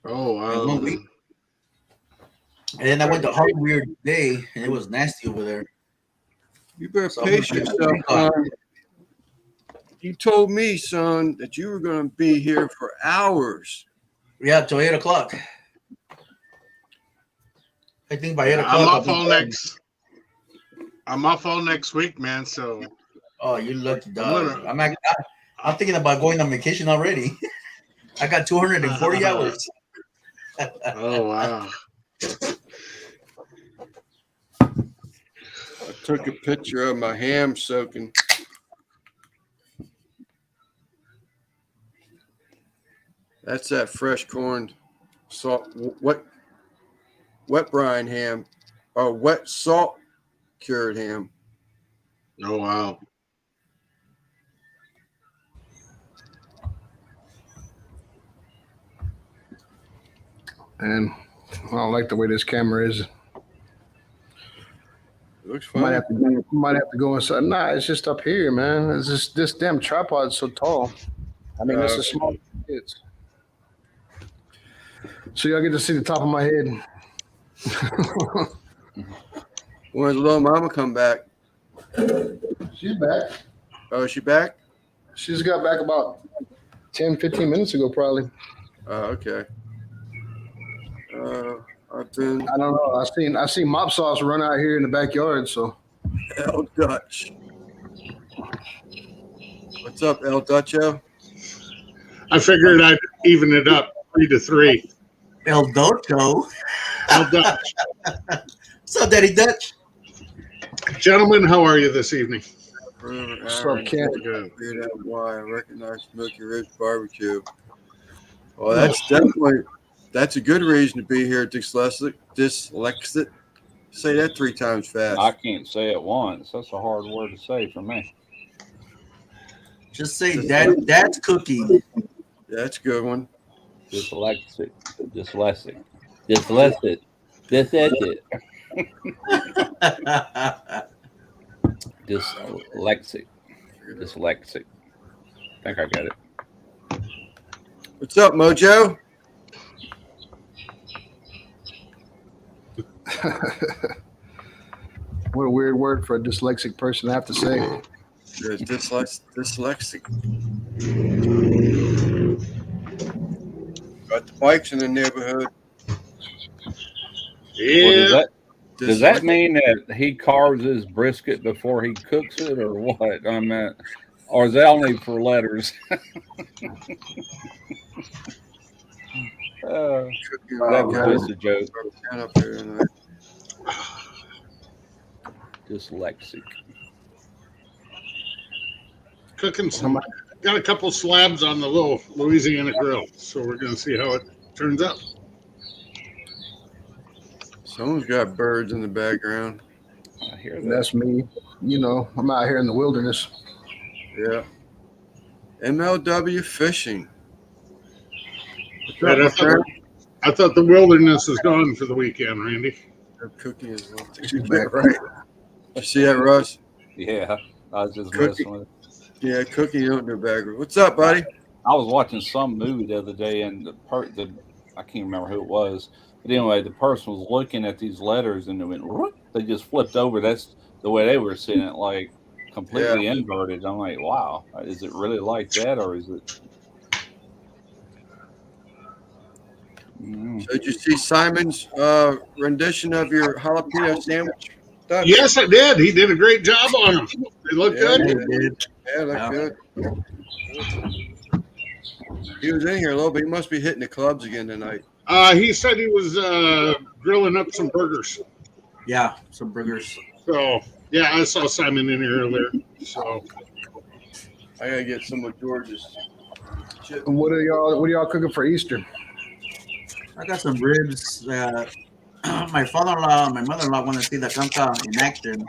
Oh, In 1 week. And then I went to Hard Weird Day, and it was nasty over there. You better So pace I'm gonna- yourself, son. You told me, son, that you were gonna be here for hours. Yeah, till 8 o'clock. I think by 8 o'clock. I'm I'll off be all done. next. I'm off all next week, man. So Oh, you lucky dog. gonna- I'm thinking about going on vacation already. I got 240 hours. oh wow. I took a picture of my ham soaking. That's that fresh corned salt, wet brine ham, or wet salt cured ham. Oh wow. And I don't like the way this camera is. It looks Might fun. have to go inside. Nah, it's just up here, man. It's just this damn tripod's so tall. I mean, this is small for kids. So y'all get to see the top of my head. When's little mama come back? She's back. Oh, is she back? She just got back about 10, 15 minutes ago, probably. Oh, okay. I've been I don't know. I seen mop sauce run out here in the backyard. So El Dutch. What's up, El Dutcho? I figured I'd even it up 3-3. El Docho. El Dutch. What's up, Daddy Dutch? Gentlemen, how are you this evening? What's up, Ken? Figured out why I recognize Smoky Ridge Barbecue. Well, that's a good reason to be here. Dyslexic. Say that 3 times fast. I can't say it once. That's a hard word to say for me. Just say Dad's cooking. That's a good one. Dyslexic. Dyslexic. Dyslexic. I think I got it. What's up, Mojo? what a weird word for a dyslexic person to have to say. Yeah, dyslexic. Got the bikes in the neighborhood. Yeah. Well, does that mean that he carves his brisket before he cooks it, or what? I mean, or is that only for letters? That was just a joke. Dyslexic. Cooking some. Got a couple slabs on the little Louisiana grill, so we're going to see how it turns out. Someone's got birds in the background. I hear that. That's me. You know, I'm out here in the wilderness. Yeah. MLW fishing. Right, I thought the wilderness is gone for the weekend, Randy. They're cooking as well. Right. You see that, Russ? Yeah, I was just Cookie. messing with it. Yeah, cooking out in their background. What's up, buddy? I was watching some movie the other day, and I can't remember who it was, but anyway, the person was looking at these letters, and they went, "Whoop." They just flipped over. That's the way they were seeing it, like completely inverted. I'm like, wow, is it really like that, or is it? So did you see Simon's rendition of your jalapeno sandwich? Stuff? Yes, I did. He did a great job on them. They look good. Yeah, look good. He was in here a little bit. He must be hitting the clubs again tonight. He said he was grilling up some burgers. Yeah, some burgers. So, yeah, I saw Simon in here earlier. So, I gotta get some of George's. And what are y'all cooking for Easter? I got some ribs. My father-in-law and my mother-in-law want to see the canca in action.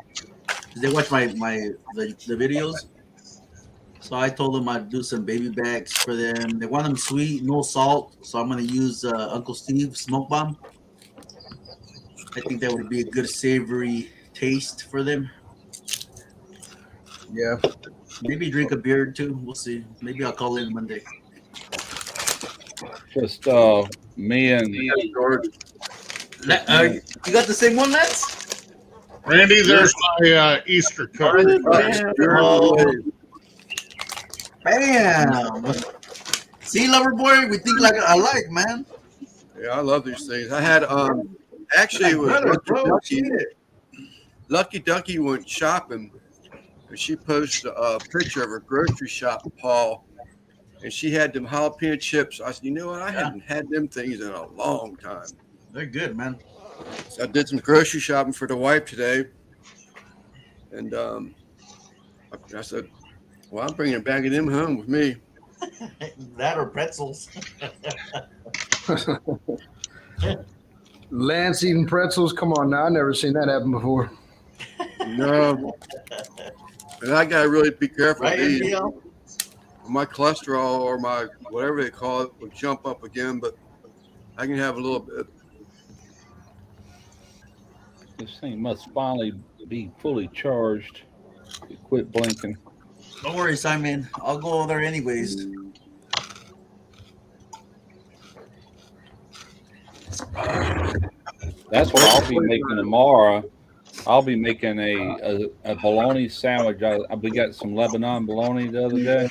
They watch the videos. So I told them I'd do some baby backs for them. They want them sweet, no salt. So I'm going to use Uncle Steve's smoke bomb. I think that would be a good savory taste for them. Yeah. Maybe drink a beer too. We'll see. Maybe I'll call in Monday. Just me and George. You got the same one, Lance? Randy, there's my Easter cook. Bam! See, lover boy, we think like alike, man. Yeah, I love these things. I had actually it was Lucky Ducky went shopping, and she posted a picture of her grocery shop, Paul, and she had them jalapeno chips. I said, you know what? I hadn't had them things in a long time. They're good, man. So I did some grocery shopping for the wife today, and I said, well, I'm bringing a bag of them home with me. That or pretzels. Lance eating pretzels? Come on now. I've never seen that happen before. No. And I got to really be careful. Right, These. NPL? My cholesterol or my whatever they call it would jump up again, but I can have a little bit. This thing must finally be fully charged. Quit blinking. Don't worry, Simon. I'll go over there anyways. That's what I'll be making tomorrow. I'll be making a bologna sandwich. We got some Lebanon bologna the other day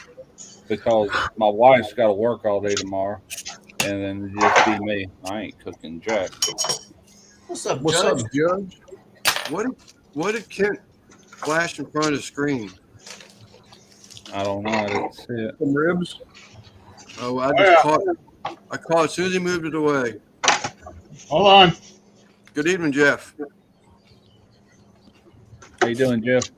because my wife's got to work all day tomorrow, and then it'll just be me. I ain't cooking jack. What's up, What's Judge? up, Judge? What did Kent flash in front of the screen? I don't know. I didn't see it. Some ribs. Oh, I just caught it. I caught it as soon as he moved it away. Hold on. Good evening, Jeff. How you doing, Jeff?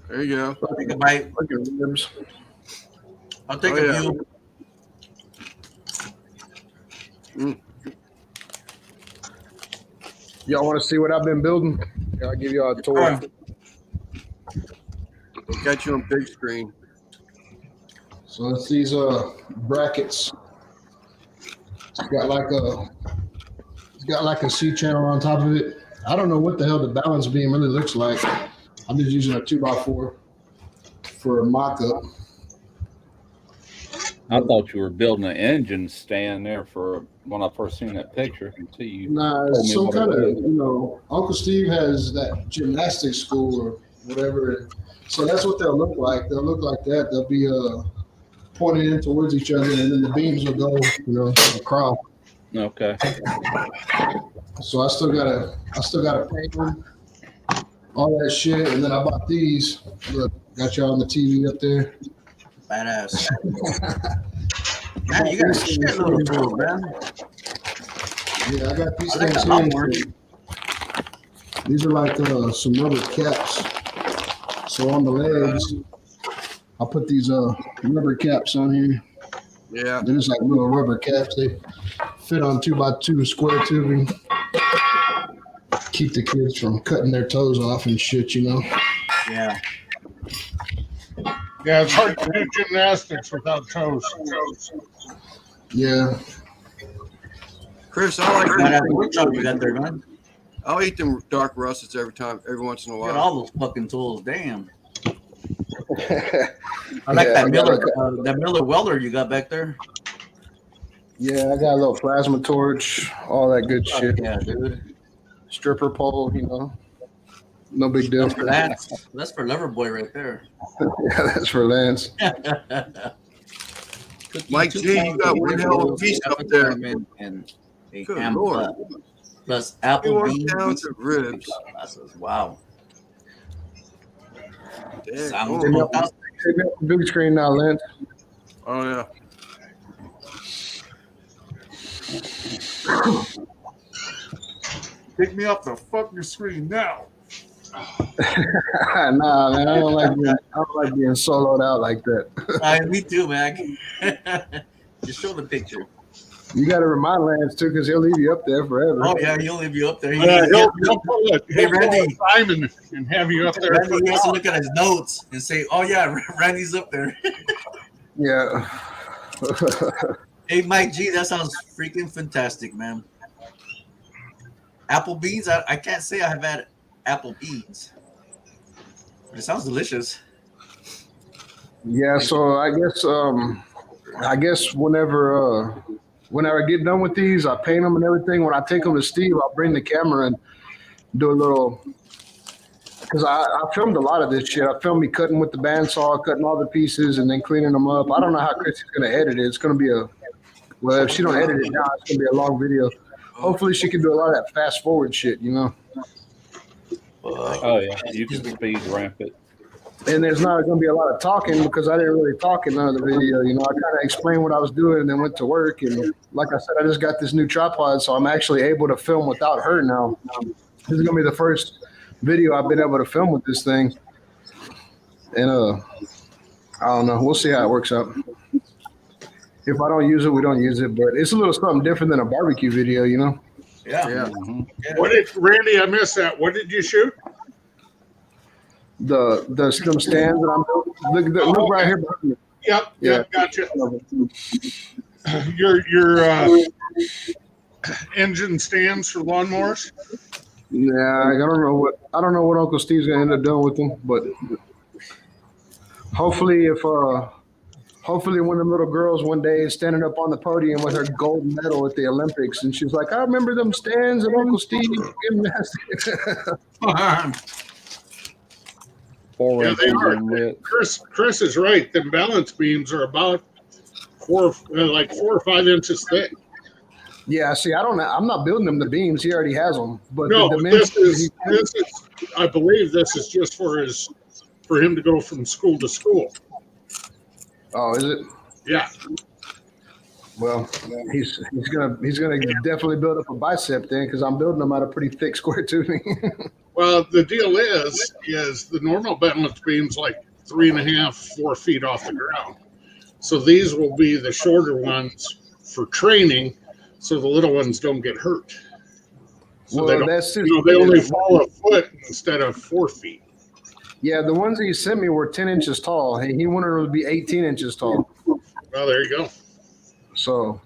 There you go. I'll take a bite. Look at ribs. I'll take Oh, a yeah. few. Y'all want to see what I've been building? Yeah, I'll give y'all a tour. Got you on big screen. So it's these brackets. It's got like a C channel on top of it. I don't know what the hell the balance beam really looks like. I'm just using a 2x4 for a mock-up. I thought you were building an engine stand there for when I first seen that picture. Until you Nah, told it's me some what it kind of, was. Uncle Steve has that gymnastics school or whatever. So that's what they'll look like. They'll look like that. They'll be pointed in towards each other, and then the beams will go, across. Okay. So I still gotta paint them, all that shit, and then I bought these. Look, got y'all on the TV up there. Badass. Man, you got a shitload of tools, man. Yeah, I got these I like things the hot work. here. These are like some rubber caps. So on the legs, I'll put these rubber caps on here. Yeah. They're just like little rubber caps. They fit on 2x2 square tubing. Keep the kids from cutting their toes off and shit, Yeah. Yeah, it's hard to do gymnastics without toes. Yeah. Chris, I Badass like workshop you got there, man. I'll eat them dark russets every once in a You got while. all those fucking tools. Damn. I I like that got Miller welder you got back there. Yeah, I got a little plasma torch, all that good shit. Yeah, dude. Stripper pole, no big deal. That's for Lance. That's for Loverboy right there. Yeah, that's for Lance. Mike G, you got one hell of a piece up there. And a Good ham Lord. plus 2 apple more beans. pounds of ribs. Wow. Dang, Sounds oh, good. Take me up the big screen now, Lance. oh, yeah. Pick me up the fucking screen now. Nah, man, I don't like being soloed out like that. Me too, man. Just show the picture. You got to remind Lance too, because he'll leave you up there forever. Oh yeah, he'll leave you up there. He'll pull Hey, Randy. Simon and have you up there. Randy has to look at his notes and say, "Oh yeah, Randy's up there." Yeah. Hey, Mike G, that sounds freaking fantastic, man. Apple beans? I can't say I have had apple beans, but it sounds delicious. Yeah. So I guess whenever I get done with these, I paint them and everything. When I take them to Steve, I'll bring the camera and do a little. Because I filmed a lot of this shit. I filmed me cutting with the bandsaw, cutting all the pieces, and then cleaning them up. I don't know how Chrissy's going to edit it. It's going to be if she don't edit it now, it's going to be a long video. Hopefully she can do a lot of that fast forward shit, Oh yeah, you can speed ramp it. And there's not going to be a lot of talking because I didn't really talk in none of the video. I kind of explained what I was doing and then went to work. And like I said, I just got this new tripod, so I'm actually able to film without her now. This is going to be the first video I've been able to film with this thing. And I don't know. We'll see how it works out. If I don't use it, we don't use it. But it's a little something different than a barbecue video, Yeah. Yeah. Mhm. What did Randy? I missed that. What did you shoot? The some stands that I'm building. Look right here behind me. Yep, gotcha. Your engine stands for lawnmowers. Yeah, I don't know what Uncle Steve's gonna end up doing with them, but hopefully hopefully one of the little girls one day is standing up on the podium with her gold medal at the Olympics, and she's like, "I remember them stands and Uncle Steve gymnastics." Four they inches are. in width. Chris is right. The balance beams are about 4 or 5 inches thick. Yeah, see, I'm not building him the beams. He already has them. But No, the this dimensions, is. I believe this is just for him to go from school to school. oh, is it? Yeah. Well, he's gonna definitely build up a bicep then, because I'm building him out of pretty thick square tubing. Well, the deal is the normal balance beam's like 3.5, 4 feet off the ground. So these will be the shorter ones for training, so the little ones don't get hurt. So they Well, don't, that's just, they only fall a foot instead of 4 feet. yeah. The ones that he sent me were 10 inches tall. He wanted them to be 18 inches tall. Well, there you go. So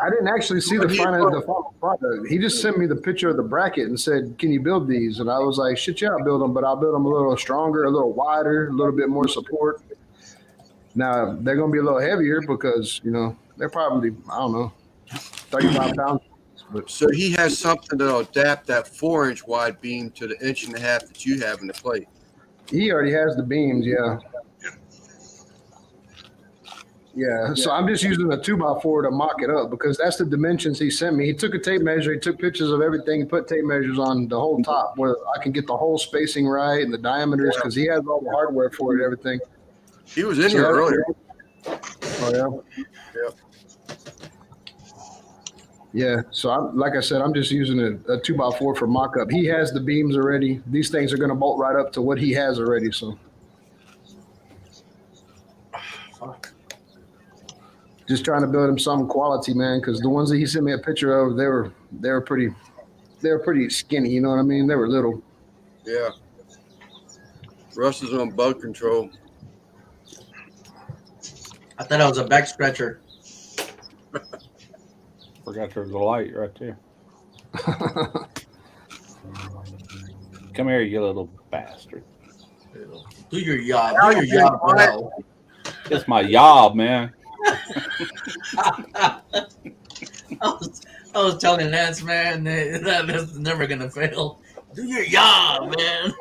I didn't actually see the final product. He just sent me the picture of the bracket and said, "Can you build these?" And I was like, "Shit, yeah, I'll build them, but I'll build them a little stronger, a little wider, a little bit more support." Now they're gonna be a little heavier because they're probably 35 pounds. But So he has something that'll adapt that 4-inch wide beam to the 1.5 that you have in the plate. he already has the beams, yeah. Yeah, so I'm just using a 2x4 to mock it up because that's the dimensions he sent me. He took a tape measure, he took pictures of everything, he put tape measures on the whole top where I can get the whole spacing right and the diameters because he has all the hardware for it and everything. He was in here earlier. Oh, yeah? Yeah, so like I said, I'm just using a 2x4 for mock up. He has the beams already. These things are going to bolt right up to what he has already, so. Just trying to build him some quality, man, because the ones that he sent me a picture of, they were pretty skinny. You know what I mean? They were little. Yeah. Russ is on bug control. I thought I was a back scratcher. Forgot there was a light right there. Come here, you little bastard. Do your job. Do your job, bro. It's my yob, man. I was telling Lance, man, that's never gonna fail. Do your job, man.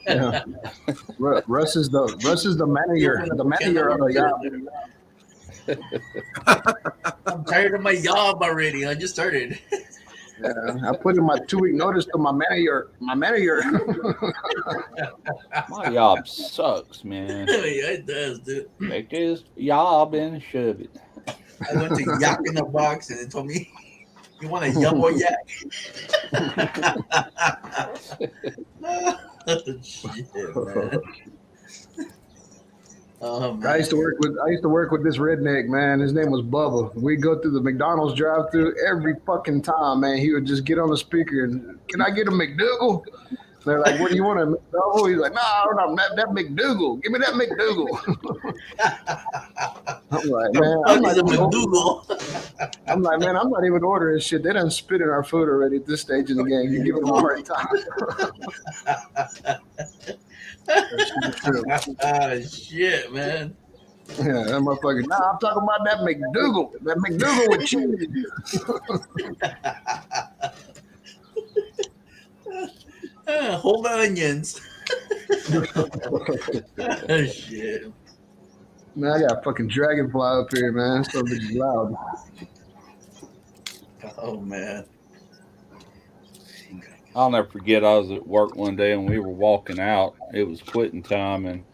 Yeah. Russ is the manager of the job. I'm tired of my job already. I just started. Yeah, I put in my 2-week notice to my manager. My yob sucks, man. Yeah, it does, dude. Take this yob and shove it. I went to Yak in the Box and they told me, "You want a yum or yak?" Shit, man. Oh, man. I used to work with this redneck, man. His name was Bubba. We'd go through the McDonald's drive-through every fucking time, man. He would just get on the speaker and, "Can I get a McDougal?" They're like, "What do you want, a McDougal?" He's like, "No, not that McDougal. Give me that McDougal." I'm like, man, I'm not even ordering shit. They done spit in our food already at this stage in the game. You giving them a hard time. Oh, shit, man. Yeah, that motherfucker. Nah, I'm talking about that McDougal. That McDougal with cheese. Hold the onions. Oh, shit. Man, I got a fucking dragonfly up here, man. So it's loud. Oh, man. I'll never forget. I was at work one day and we were walking out. It was quitting time, and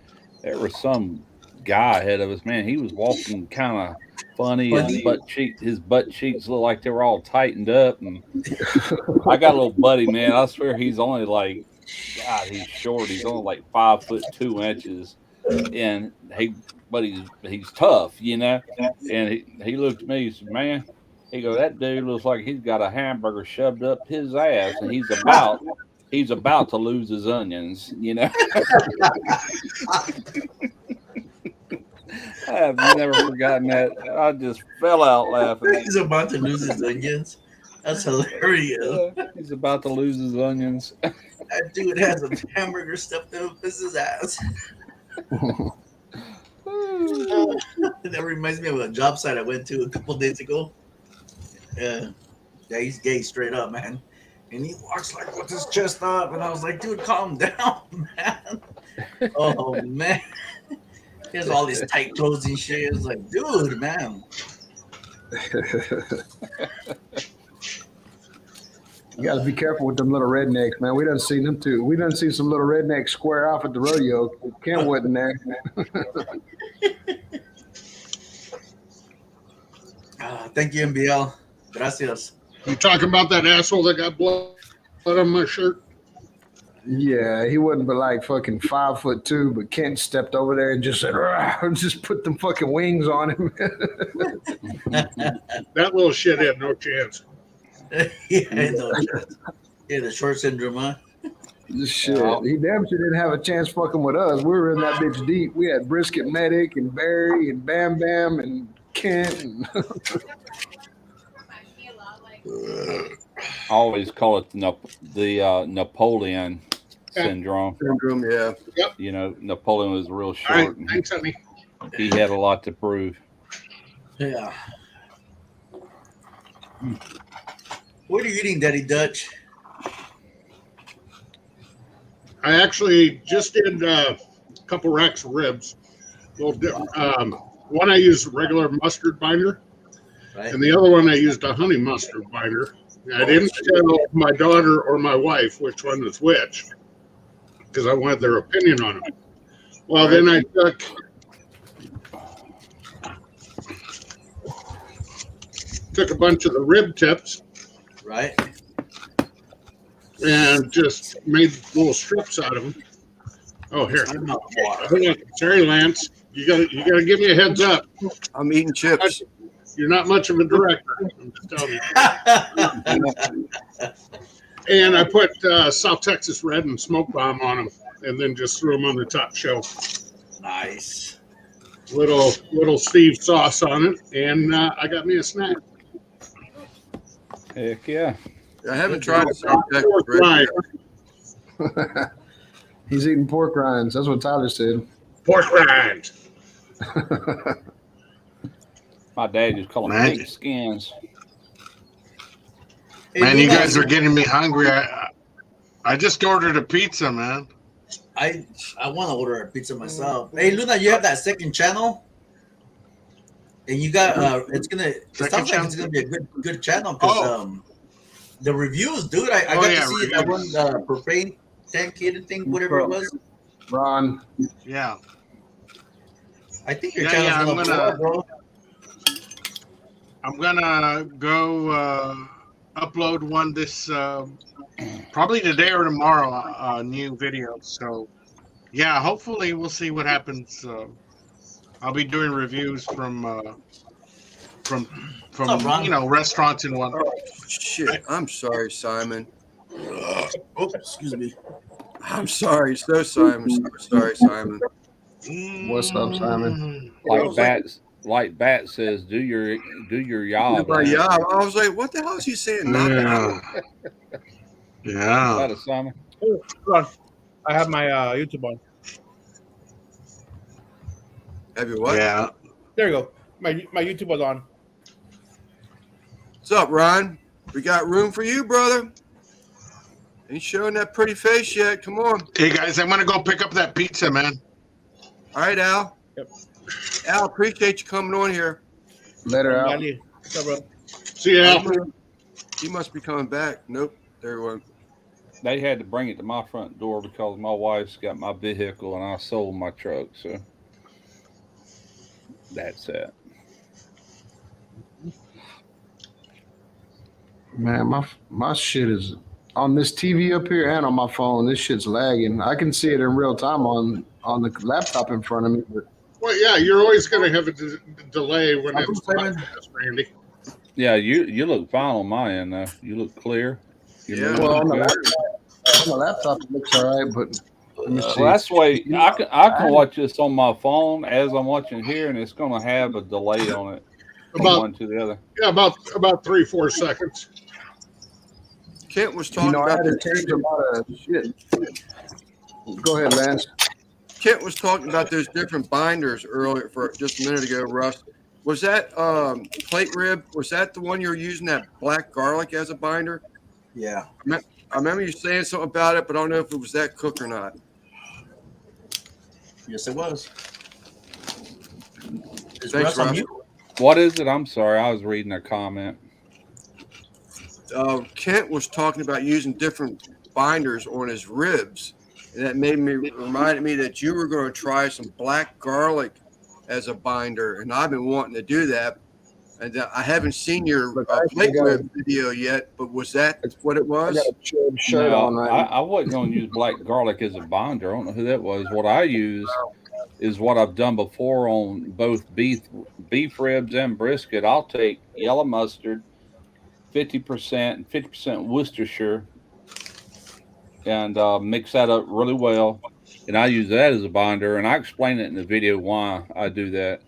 there was some guy ahead of us. Man, he was walking kind of funny. His butt cheeks looked like they were all tightened up. And I got a little buddy, man. I swear he's only like, God, he's short. He's only like 5'2", and he's tough, you know. And he looked at me. He said, "Man." He goes, "That dude looks like he's got a hamburger shoved up his ass, and he's about he's about to lose his onions, you know. I've never forgotten that. I just fell out laughing. He's about to lose his onions. That's hilarious. He's about to lose his onions. That dude has a hamburger stuffed up his ass. That reminds me of a job site I went to a couple days ago. Yeah, he's gay straight up, man. And he walks like with his chest up, and I was like, dude, calm down, man. Oh man, he has all these tight clothes and shit. It's like, dude, man. You got to be careful with them little rednecks, man. We done seen them too. We done seen some little rednecks square off at the rodeo. Ken wasn't there. Thank you, MBL. Gracias. You talking about that asshole that got blood on my shirt? Yeah, he wasn't but like fucking 5'2", but Ken stepped over there and just said, "Rah," and just put them fucking wings on him. That little shit had no chance. Yeah, the short syndrome, huh? Shit, he damn sure didn't have a chance fucking with us. We were in that bitch deep. We had Brisket Medic and Barry and Bam Bam and Kent. And I always call it the Napoleon syndrome. Syndrome, yeah. You know, Napoleon was real All short. right, And thanks, honey. he had a lot to prove. Yeah. What are you eating, Daddy Dutch? I actually just did a couple racks of ribs. One I used regular mustard binder, Right. and the other one I used a honey mustard binder. I didn't tell my daughter or my wife which one was which because I wanted their opinion on it. Well, then I took a bunch of the rib tips Right. and just made little strips out of them. Oh, here. I'm not water. Hold on. Sorry, Lance. You gotta give me a heads up. I'm eating chips. You're not much of a director. I'm just telling you. And I put South Texas Red and Smoke Bomb on them, and then just threw them on the top shelf. Nice. Little Steve sauce on it, and I got me a snack. Heck yeah. I haven't tried the South Texas Pork Red rind. yet. he's eating pork rinds. That's what Tyler said. Pork rind. My dad just called them Man. pig skins. Hey, Man, you Luna, guys are getting me hungry. I just ordered a pizza, man. I want to order a pizza myself. Hey, Luna, you have that second channel, and you got it sounds like it's gonna be a good channel because the reviews, dude. I got to see that one profane tank kid thing, whatever it was. Ron, Yeah. I think your Yeah, channel's yeah, gonna blow, bro. I'm gonna go upload one this probably today or tomorrow. A new video. So yeah, hopefully we'll see what happens. I'll be doing reviews from What's up, Ron? restaurants and whatnot. Oh, shit. I'm sorry, Simon. Oh, excuse me. I'm sorry. So Simon. Sorry, Simon. What's up, Simon? Like Bat says, do your job. man. Yeah, I was like, what the hell is he saying? Knock it out. Yeah. Is Yeah. that a Simon? Hold on. I have my YouTube on. Have you what? Yeah. There you go. My YouTube was on. What's up, Ron? We got room for you, brother. Ain't showing that pretty face yet. Come on. Hey guys, I'm gonna go pick up that pizza, man. All right, Al. Yep. Al, appreciate you coming on here. Let her out. Manny. What's up, bro? See ya. Al. He must be coming back. Nope. There he went. They had to bring it to my front door because my wife's got my vehicle and I sold my truck. So that's it. Man, my shit is on this TV up here and on my phone. This shit's lagging. I can see it in real time on the laptop in front of me. But Well, yeah, you're always going to have a delay when I'm it's Simon. podcast, Randy. Yeah, you look fine on my end though. You look clear. You Yeah. look well, on the good. laptop, On the laptop, it looks all right, but let me see. Well, that's the way I can watch this on my phone as I'm watching here, and it's going to have a delay on it from About one to the other. yeah, about 3-4 seconds. Kent was You talking know, I about had to change a lot of shit. Go ahead, Lance. Kent was talking about those different binders earlier for just a minute ago, Russ. Was that plate rib? Was that the one you were using, that black garlic as a binder? Yeah. I remember you saying something about it, but I don't know if it was that cook or not. Yes, it was. Is Thanks, Russ on Russ. mute? What is it? I'm sorry. I was reading a comment. Kent was talking about using different binders on his ribs, and that reminded me that you were going to try some black garlic as a binder, and I've been wanting to do that. And I haven't seen your Look, I plate got rib video yet, but was that what it I was? got a shirt No, on right I wasn't going to use black garlic as a binder. I don't know who that was. What I use is what I've done before on both beef ribs and brisket. I'll take yellow mustard, 50% and 50% Worcestershire, and mix that up really well. And I use that as a binder, and I explain it in the video why I do that.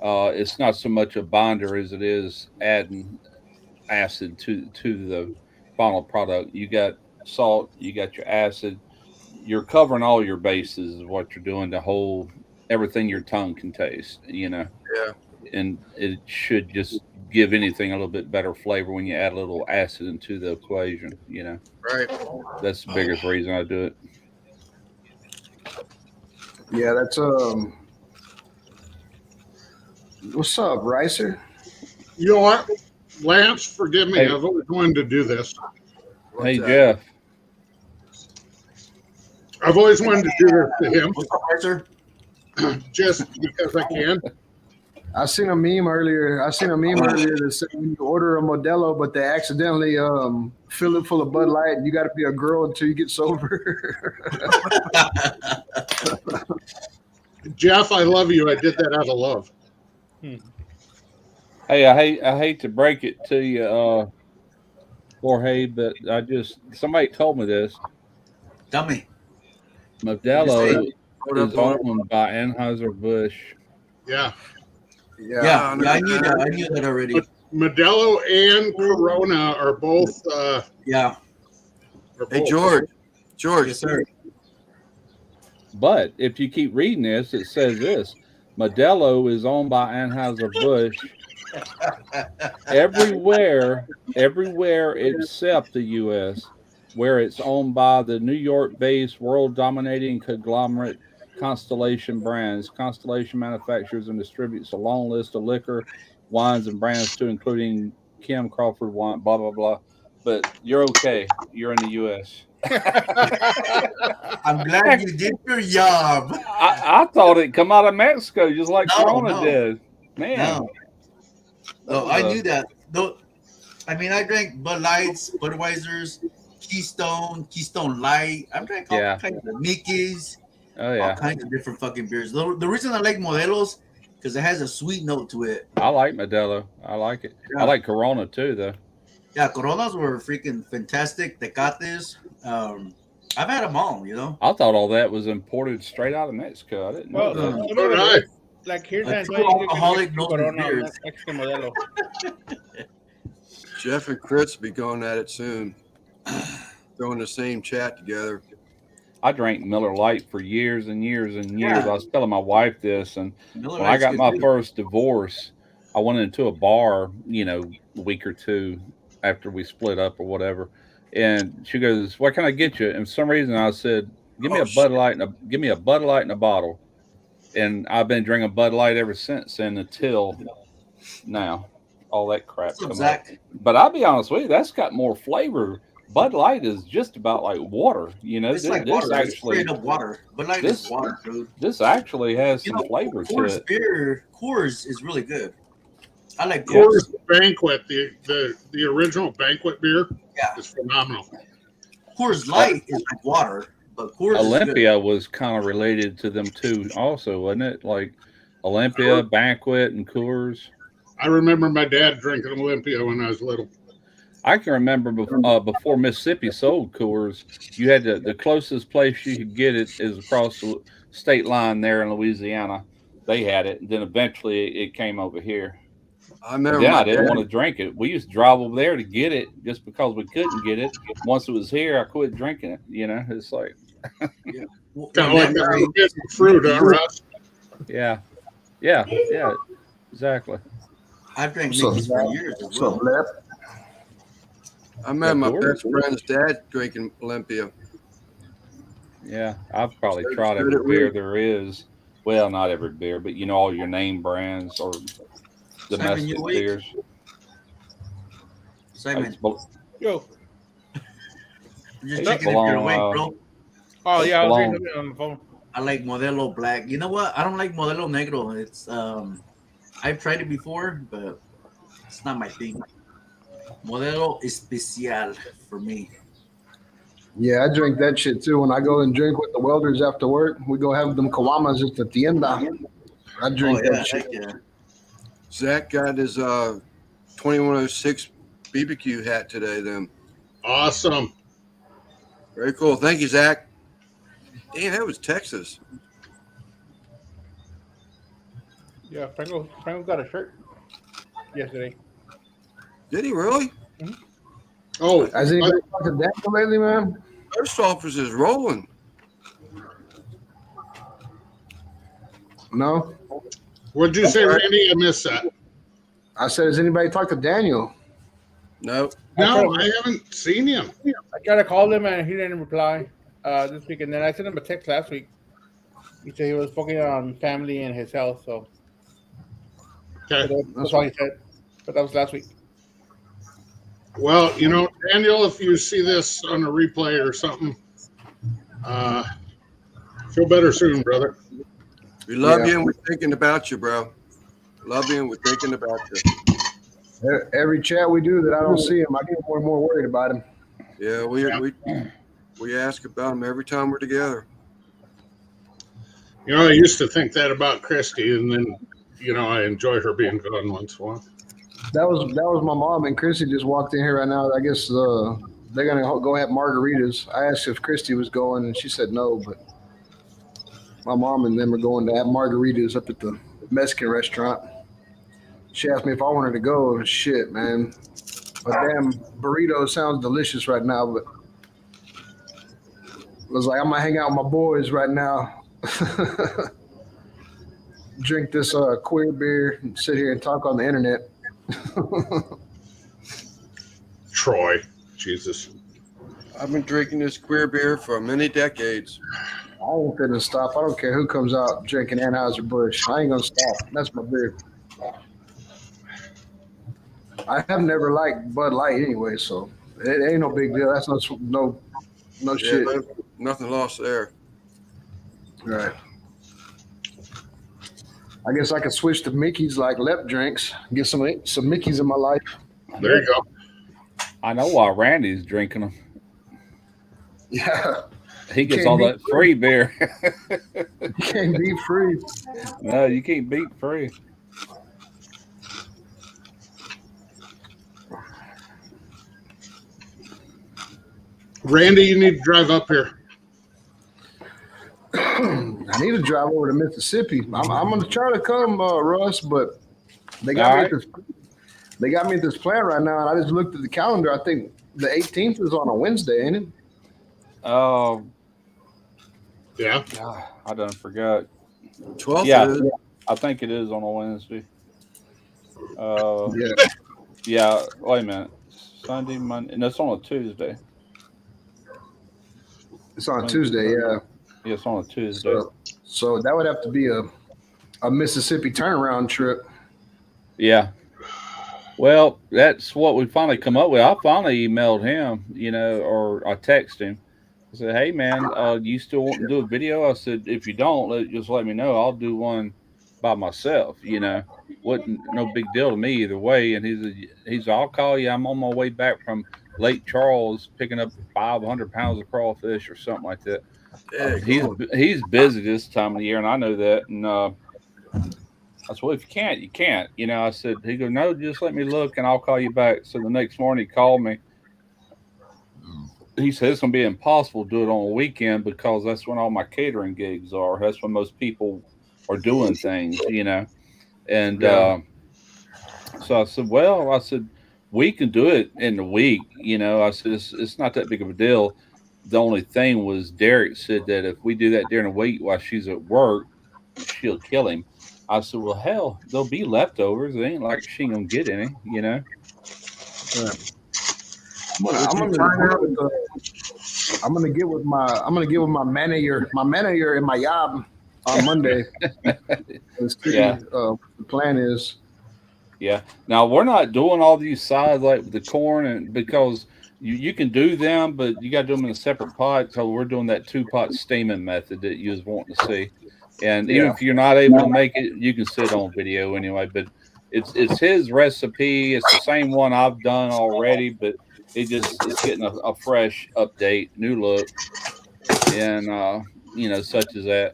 It's not so much a binder as it is adding acid to the final product. You got salt, you got your acid, you're covering all your bases is what you're doing to hold everything your tongue can taste, you know. Yeah. And it should just give anything a little bit better flavor when you add a little acid into the equation, you know. Right. That's the biggest reason I do it. Yeah, that's what's up, Ricer? You know what, Lance? Forgive me. Hey. I've always wanted to do this. Hey, that? Jeff. I've always wanted to do this to him, What's up, Arthur? just because I can. I seen a meme earlier. That said when you order a Modelo, but they accidentally fill it full of Bud Light, you got to be a girl until you get sober. Jeff, I love you. I did that out of love. Hey, I hate to break it to you, Jorge, but somebody told me this. Tell me. Modelo Hold is up, hold up. owned by Anheuser-Busch. Yeah. Yeah, I knew that. I knew that already. Modelo and Corona are both. Yeah. Hey, George. Yes, sir. But if you keep reading this, it says this: Modelo is owned by Anheuser-Busch everywhere except the U.S., where it's owned by the New York-based world-dominating conglomerate Constellation Brands. Constellation manufactures and distributes a long list of liquor, wines, and brands too, including Kim Crawford wine, blah, blah, blah. But you're okay. You're in the U.S. I'm glad you did your job. I thought it'd come out of Mexico just like Corona did. Man. No. Oh, I knew that. Though, I mean, I drank Bud Lights, Budweiser's, Keystone Light. I've drank all kinds of Mickey's. Oh, yeah. All kinds of different fucking beers. The reason I like Modelo's because it has a sweet note to it. I like Modelo. I like it. Yeah. I like Corona too, though. Yeah, Coronas were freaking fantastic. Tecates. I've had them all, you know. I thought all that was imported straight out of Mexico. I didn't know Well, that. some of it is, like here's Like that true alcoholic Corona, beers. extra Modelo. Jeff and Chris will be going at it soon. Throwing the same chat together. I drank Miller Lite for years and years and years. Yeah. I was telling my wife this, and Miller when I Lite's got good my too. first divorce, I went into a bar, you know, a week or two after we split up or whatever. And she goes, "What can I get you?" And for some reason I said, "Give me a Bud Light and a bottle." And I've been drinking Bud Light ever since and until now. All that crap. What's up, come up. Zach? But I'll be honest with you, that's got more flavor. Bud Light is just about like water, you know. It's like water. It's straight up water. Bud Light is water, dude. This actually has some You know, flavor to Coors it. beer, Coors is really good. I like Coors Coors. Banquet, the original banquet beer, is phenomenal. Coors Light is like water, but Coors is good. Olympia was kind of related to them too, also, wasn't it? Like Olympia, Banquet, and Coors. I remember my dad drinking Olympia when I was little. I can remember before Mississippi sold Coors, you had the closest place you could get it is across the state line there in Louisiana. They had it, and then eventually it came over here. I And remember then my I didn't dad. want to drink it. We used to drive over there to get it just because we couldn't get it. Once it was here, I quit drinking it. You know, it's like, Well, Kind of like that the way- forbidden fruit, huh, Russ? yeah, exactly. I've drank So- Mickey's for years as What's well. up, Lep? I remember my Coors. best friend's dad drinking Olympia. Yeah, I've probably Good- tried good every at beer weed. there is. Well, not every beer, but you know, all your name brands or domestic you wait. beers. Simon, Yo. just Hey, checking if you're Balone, awake, bro. Oh yeah, I was Balone. reading something on the phone. I like Modelo Black. You know what? I don't like Modelo Negro. It's I've tried it before, but it's not my thing. Modelo Especial for me. Yeah, I drink that shit too. When I go and drink with the welders after work, we go have them caguamas at the tienda. I drink Oh yeah, that shit. heck yeah. Zach got his 2106 BBQ hat today. Then Awesome. very cool. Thank you, Zach. Damn, that was Texas. Yeah, Franco got a shirt yesterday. Did he really? Oh, Has anybody talked to Daniel lately, man? First office is rolling. No. what'd you say, Randy? I missed that. I said, has anybody talked to Daniel? No. No, I haven't seen him. I tried to call him and he didn't reply this week. And then I sent him a text last week. He said he was focusing on family and his health. So Okay. that's all he said. But that was last week. Well, you know, Daniel, if you see this on a replay or something, feel better soon, brother. We love Yeah. you and we're thinking about you, bro. Love you and we're thinking about you. Every chat we do that I don't see him, I get more and more worried about him. Yeah, we ask about him every time we're together. You know, I used to think that about Christy, and then, you know, I enjoy her being gone once in a while. That was my mom and Chrissy just walked in here right now. I guess they're gonna go have margaritas. I asked if Christy was going, and she said no. But my mom and them are going to have margaritas up at the Mexican restaurant. She asked me if I wanted to go. Shit, man, a damn burrito sounds delicious right now. But I was like, I'm gonna hang out with my boys right now. Drink this queer beer and sit here and talk on the internet. Troy, Jesus. I've been drinking this queer beer for many decades. I ain't gonna stop. I don't care who comes out drinking Anheuser-Busch. I ain't gonna stop. That's my beer. I have never liked Bud Light anyway, so it ain't no big deal. That's no Yeah, shit. nothing lost there. Right. I guess I could switch to Mickey's like Lep drinks. Get some Mickey's in my life. There you go. I know why Randy's drinking them. Yeah, He gets Can't all beat that free beer. you can't be free. No, you can't beat free. Randy, you need to drive up here. I need to drive over to Mississippi. I'm gonna try to come, Russ, but they got All me right. at this. They got me at this plan right now, and I just looked at the calendar. I think the 18th is on a Wednesday, ain't it? Oh, Yeah. God, I done forgot. 12th Yeah. is I think it is on a Wednesday. Yeah. Yeah. Wait a minute. Sunday, Monday, and it's on a Tuesday. It's on a Tuesday. Yeah. Yeah, it's on a Tuesday. So that would have to be a Mississippi turnaround trip. Yeah. Well, that's what we finally come up with. I finally emailed him, or I texted him. I said, "Hey, man, you still want to do a video?" I said, "If you don't, just let me know. I'll do one by myself. Wasn't no big deal to me either way." And he's "I'll call you. I'm on my way back from Lake Charles, picking up 500 pounds of crawfish or something like that." yeah, He's busy this time of the year, and I know that. And I said, well, if you can't, you can't. You know, I said, he goes, no, just let me look and I'll call you back. So the next morning he called me. He said, it's going to be impossible to do it on a weekend because that's when all my catering gigs are. That's when most people are doing things, you know. And so I said, well, I said, we can do it in the week. You know, I said, it's not that big of a deal. The only thing was Derek said that if we do that during the week while she's at work, she'll kill him. I said, well, hell, there'll be leftovers. It ain't like she ain't gonna get any, you know. I'm gonna get with my manager in my job on Monday. The plan is. Yeah. Now we're not doing all these sides like the corn, and because you can do them, but you got to do them in a separate pot. So we're doing that 2-pot steaming method that you was wanting to see. And even if you're not able to make it, you can sit on video anyway. But it's his recipe. It's the same one I've done already, but it's getting a fresh update, new look, and you know, such as that.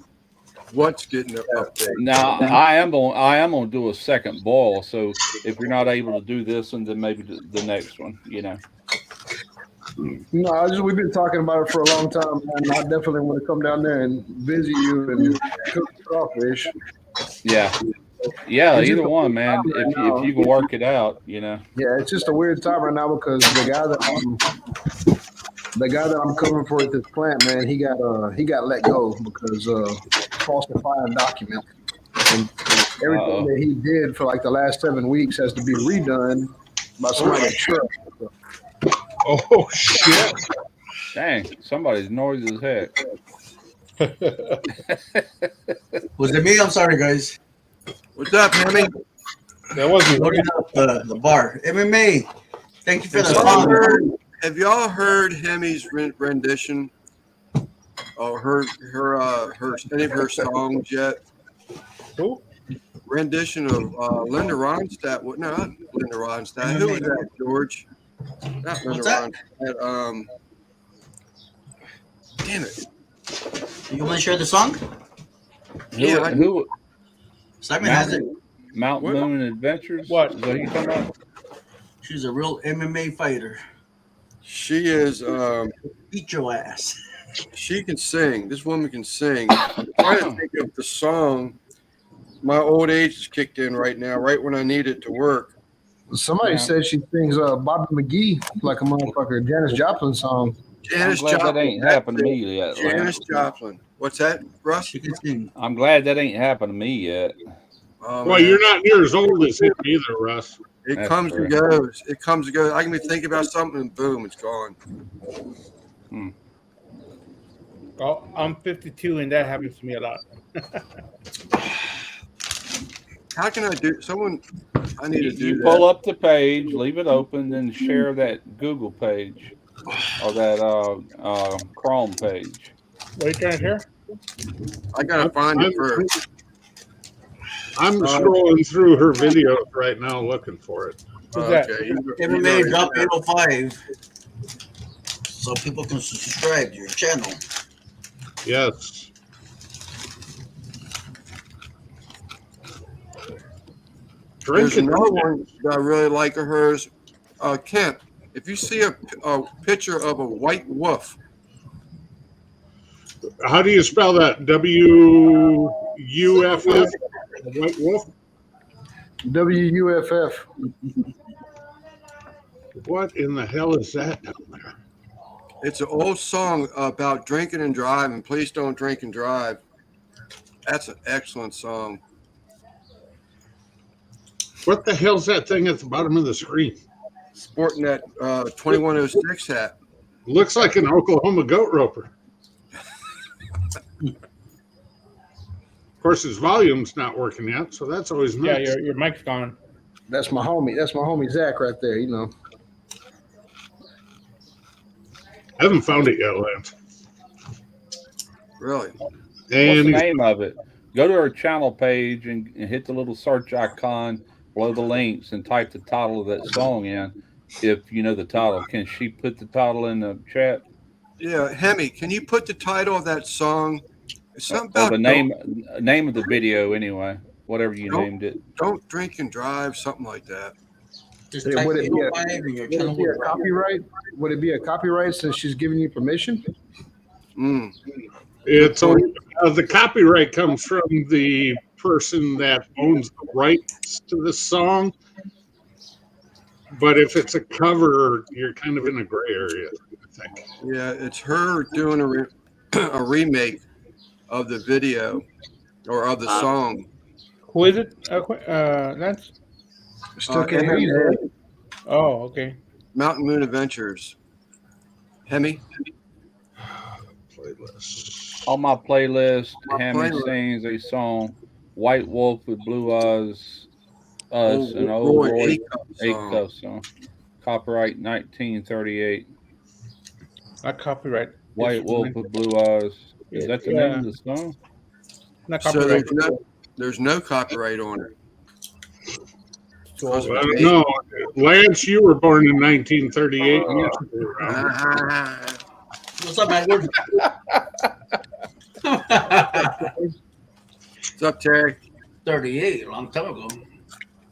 What's getting an update? Now I am gonna do a second boil. So if you're not able to do this one, then maybe the next one. You know. No, we've been talking about it for a long time, man. I definitely want to come down there and visit you and cook crawfish. Yeah. Either one, man. If you can work it out, you know. Yeah, it's just a weird time right now because the guy that I'm covering for at this plant, man, he got let go because falsifying documents, and everything that he did for like the last 7 weeks has to be redone by somebody at truck. Oh shit! Dang, somebody's noisy as heck. Was it me? I'm sorry, guys. What's up, Hemi? That wasn't. Loading up the bar. MMA. Thank you for the song. Have y'all heard Hemi's rendition or heard any of her songs yet? Who? Rendition of Linda Ronstadt. What? No, not Linda Ronstadt. Who was that, George? Not Linda What's that? Ronstadt. Damn it. You want to share the song? Who? Simon has it. Mount Moon Adventures. What? Is that what you talking about? She's a real MMA fighter. She is. Beat your ass. She can sing. This woman can sing. I'm trying to think of the song. My old age is kicked in right now, right when I need it to work. Somebody said she sings Bobby McGee like a motherfucker, Janis Joplin song. Janis I'm glad Joplin. that ain't happened to me yet. Janis Joplin. What's that, Russ? She can sing. I'm glad that ain't happened to me yet. Oh, Well, man. you're not near as old as him either, Russ. It That's comes true. and goes. It comes and goes. I can be thinking about something and boom, it's gone. Oh, I'm 52, and that happens to me a lot. How can I do someone? I need to do You that. pull up the page, leave it open, then share that Google page or that Chrome page. What are you trying to share? I gotta find it first. I'm scrolling through her videos right now looking for it. Who's that? Okay. MMA drop 805 so people can subscribe to your channel. Yes. There's Drinking. another one that I really like of hers. Kent, if you see a picture of a white wolf, How do you spell that? WUFF? White wolf? WUFF. What in the hell is that down there? it's an old song about drinking and driving. Please don't drink and drive. That's an excellent song. What the hell's that thing at the bottom of the screen? Sporting that 2106 hat. Looks like an Oklahoma goat roper. Of course, his volume's not working yet, so that's always Yeah, nice. your mic's gone. That's my homie. That's my homie Zach right there. You know. I haven't found it yet, Lance. Really? What's And the name of it? Go to our channel page and hit the little search icon below the links and type the title of that song in. If you know the title, can she put the title in the chat? Yeah, Hemi, can you put the title of that song? It's something Or about the name of the video anyway. whatever you Nope. named it. Don't drink and drive, something like that. Just Hey, type would it be a- 805 and your Would it channel be a will copyright? Would it be a copyright since she's giving you permission? Mm. It's the copyright comes from the person that owns the rights to the song. But if it's a cover, you're kind of in a gray area, I think. Yeah, it's her doing a remake of the video or of the song. Who is it? Lance? Still can't hear you. Oh, okay. Mountain Moon Adventures. Hemi. Playlist. On my playlist, My Hammy playlist. sings a song, White Wolf with Blue Eyes, Us, an Old old Roy Roy Acuff song. Acuff song. Copyright 1938. Not copyright. White It's- Wolf with Blue Eyes. Is that the name of the song? Not So copyright. there's no copyright on it. So, I don't know. Lance, you were born in 1938. And yes, you were around. What's up, Edward? What's up, Terry? 38, a long time ago.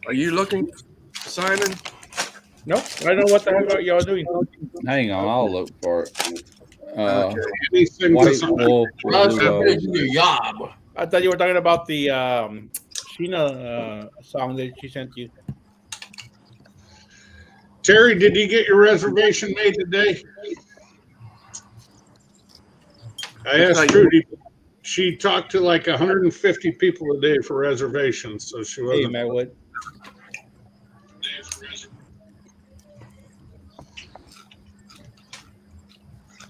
Are you looking, Simon? nope. I don't know what the hell y'all doing. Hang on, I'll look for it. Okay. He sings a White song. Wolf with Russ, Blue you better Eyes. do your job. I thought you were talking about the Sheena song that she sent you. Terry, did you get your reservation made today? I asked Trudy. She talked to like 150 people a day for reservations, so she Hey, wasn't. Maywood.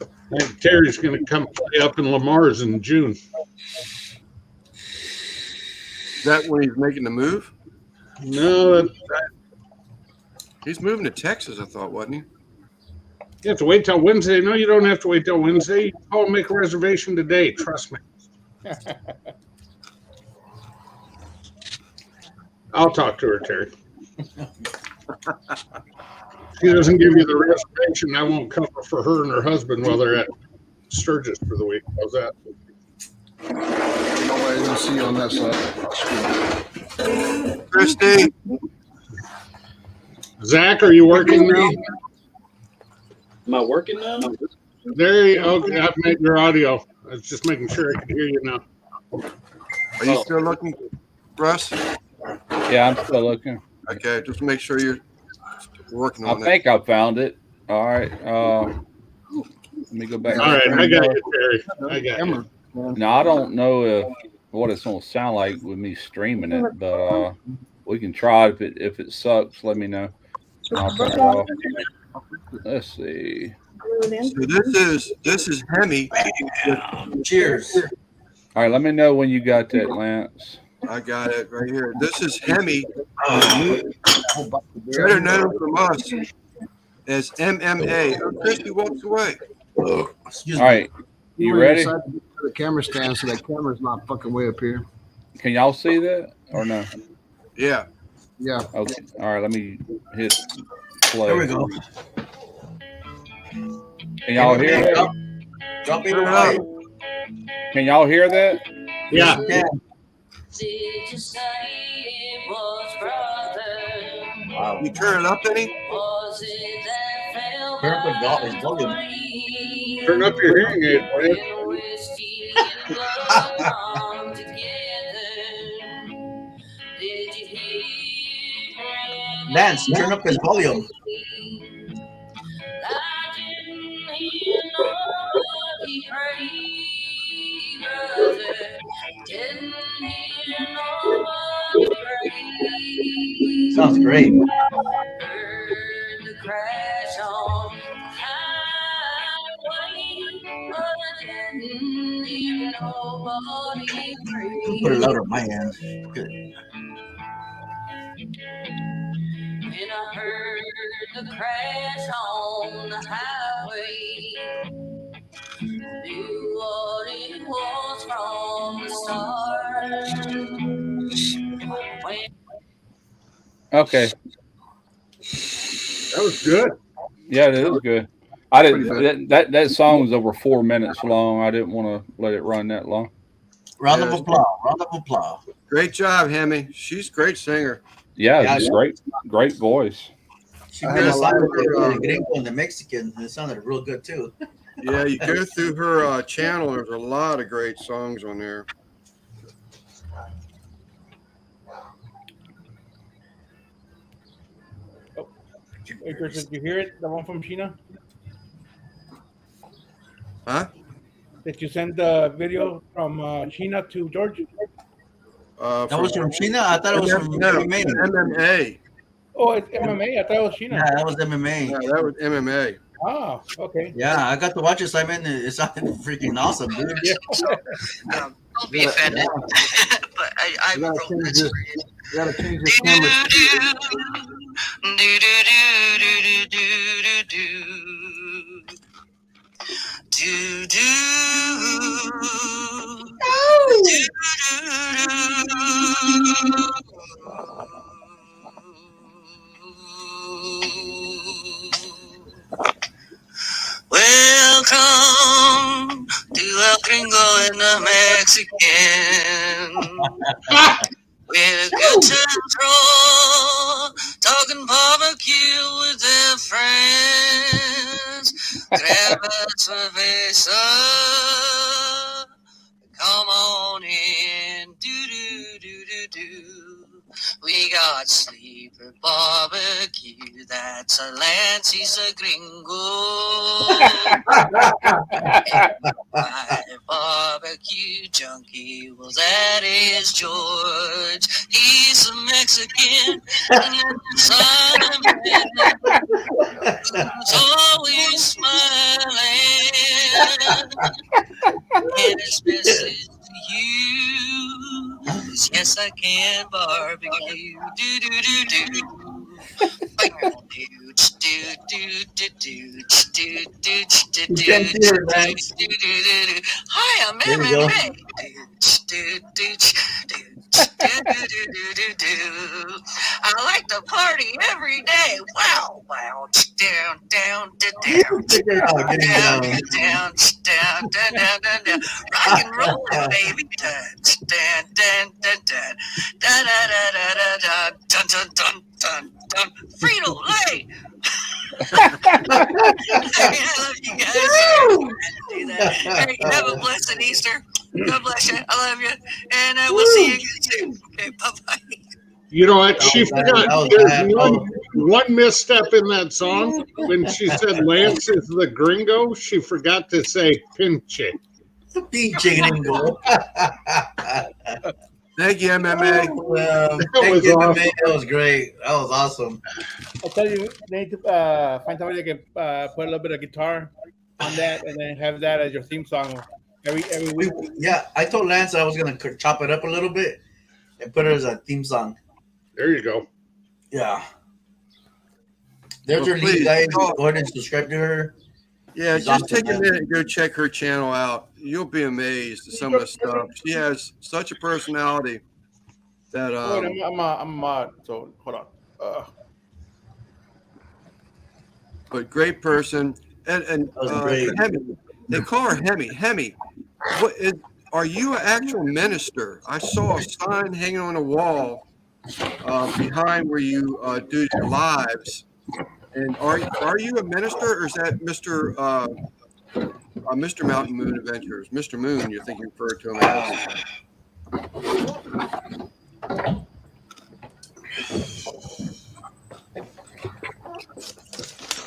I think Terry's going to come play up in Lamar's in June. Is that when he's making the move? No, you He's moving to Texas, I thought, wasn't he? have to wait till Wednesday. No, you don't have to wait till Wednesday. Call and make a reservation today. Trust me. I'll talk to her, Terry. She doesn't give you the reservation, I won't cover for her and her husband while they're at Sturgis for the week. How's that? Nobody gonna see you on that side. Christy, Zach, are you working now? Am I working now? There you go. Okay, I've made your audio. I was just making sure I could hear you now. are you still looking, Russ? Yeah, I'm still looking. Okay, just make sure you're working I on it. think I found it. All right. Let me go back. All right, I got you, Terry. I got you. Now I don't know what it's gonna sound like with me streaming it, but we can try. If it sucks, let me know. I'll turn it off. Let's see. So this is Hemi. Cheers. All right, let me know when you got that, Lance. I got it right here. This is Hemi, better known from us as MMA. Oh, Christy walks away. Excuse All me. right, you ready? Decide to put the camera stand so that camera's not fucking way up here. Can y'all see that or no? Yeah. Yeah. Okay. All right, let me hit play. There we go. Can y'all hear that? Drop it Turn it right. up. Can y'all hear that? Yeah. Yeah. Did you say it was brother? Wow. You turn it up any? Was it that fell Turn up the by volume. rain? Turn up your hearing aid, man. When whiskey and blood come together. Did you hear? Lance, turn up his volume. I didn't hear nobody pray, brother. Didn't hear nobody pray. Sounds great. Heard the crash on the highway, but I didn't hear nobody pray. Put it louder on my end. Good. When I heard the crash on the highway, knew what it was from the start. When Okay. That was good. Yeah, that is good. I didn't. That song was over 4 minutes long. I didn't want to let it run that long. Round of Yes. applause. Round of applause. Great job, Hemi. She's a great singer. Yeah, Yeah, just yeah. great voice. She I did have a a song lot with of, the gringo and the Mexican. It sounded real good too. Yeah, you go through her channel. There's a lot of great songs on there. Hey, Chris, did you hear it? The one from Sheena? Huh? Did you send the video from Sheena to George? That was from Sheena. I thought it was from no, MMA. MMA. Oh, it's MMA. I thought it was Sheena. Yeah, that was MMA. No, that was MMA. Oh, okay. Yeah, I got to watch it, Simon. It sounded freaking awesome, dude. Yeah. Don't be offended. But I You gotta wrote change this this. for you. You gotta change this camera. Welcome to El Gringo and the Mexican. With a good time roll, talking barbecue with their friends. Grab a cerveza, come on in, do. We got sleeper barbecue, that's a Lancy's a gringo. My barbecue junkie, well that is George. He's a Mexican, Simon, who's always smiling. And his message to you is yes, I can barbecue. Do. Hi, I'm There we go. MMA. I like to party every day. Wow. Down. Check it out, get it down. Down. Rock and roll, baby. Dun. Frito Lay. I love you guys. Do that. Hey, have a blessed Easter. God bless you. I love you. And we'll see you again soon. Okay, bye-bye. You know what? She That was forgot. bad. There's one misstep in that song. When she said Lance is the gringo, she forgot to say pinche. PJ Gringo. Thank you, MMA. Thank was you, awesome. man. That was great. That was awesome. I tell you, they need to find somebody that can put a little bit of guitar on that, and then have that as your theme song every week. Yeah, I told Lance I was gonna chop it up a little bit and put it as a theme song. There you go. Yeah. There's Well, her lead, please, guys. call- Go ahead and subscribe to her. Yeah, She's just awesome, take a man. minute and go check her channel out. You'll be amazed at some of the stuff. She has such a personality that Wait, I'm a mod, so hold on. but great person. And was great. Hemi, they call her Hemi. Hemi, are you an actual minister? I saw a sign hanging on a wall behind where you do your lives. And are you a minister, or is that Mr. Mr. Mountain Moon Adventures? Mr. Moon, you think you refer to him as?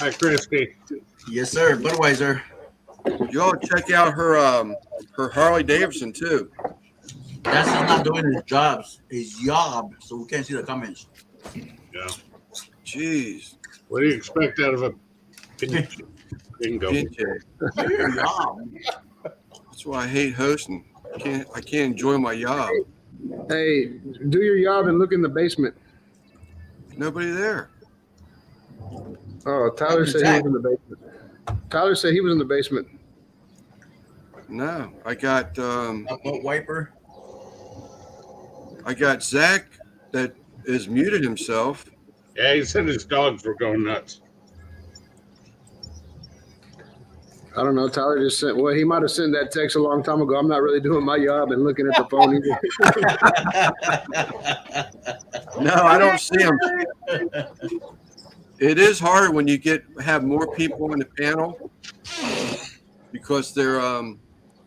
Hi, Christy. Yes, sir. Budweiser. Y'all check out her Harley Davidson too. That's just not doing his job, so we can't see the comments. Yeah. Jeez. What do you expect out of a pinche? Bingo. PJ. Job. That's why I hate hosting. I can't enjoy my job. Hey, do your job and look in the basement. Nobody there. Oh, Tyler said he was in the basement. Tyler said he was in the basement. No, I got A butt wiper. I got Zach that is muted himself. Yeah, he said his dogs were going nuts. I don't know. Tyler just sent. Well, he might have sent that text a long time ago. I'm not really doing my job and looking at the phone either. No, I don't see them. It is hard when you have more people in the panel because they're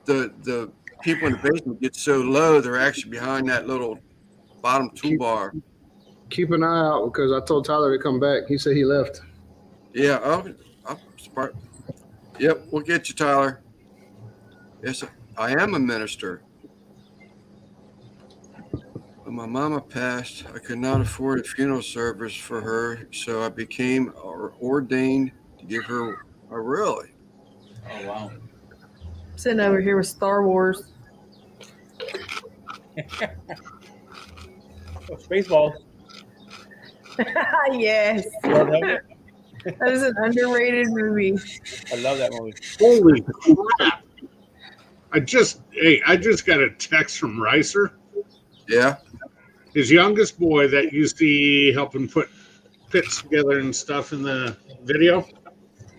the people in the basement get so low they're actually behind that little bottom toolbar. Keep an eye out because I told Tyler to come back. He said he left. Yeah, I'll smart. Yep, we'll get you, Tyler. Yes, I am a minister. When my mama passed, I could not afford a funeral service for her, so I became ordained to give her a really. Oh wow. Sitting over here with Star Wars. Spaceballs. Yes. Love that. That is an underrated movie. I love that movie. Holy crap! I just got a text from Ricer. Yeah. His youngest boy that you see helping put pits together and stuff in the video.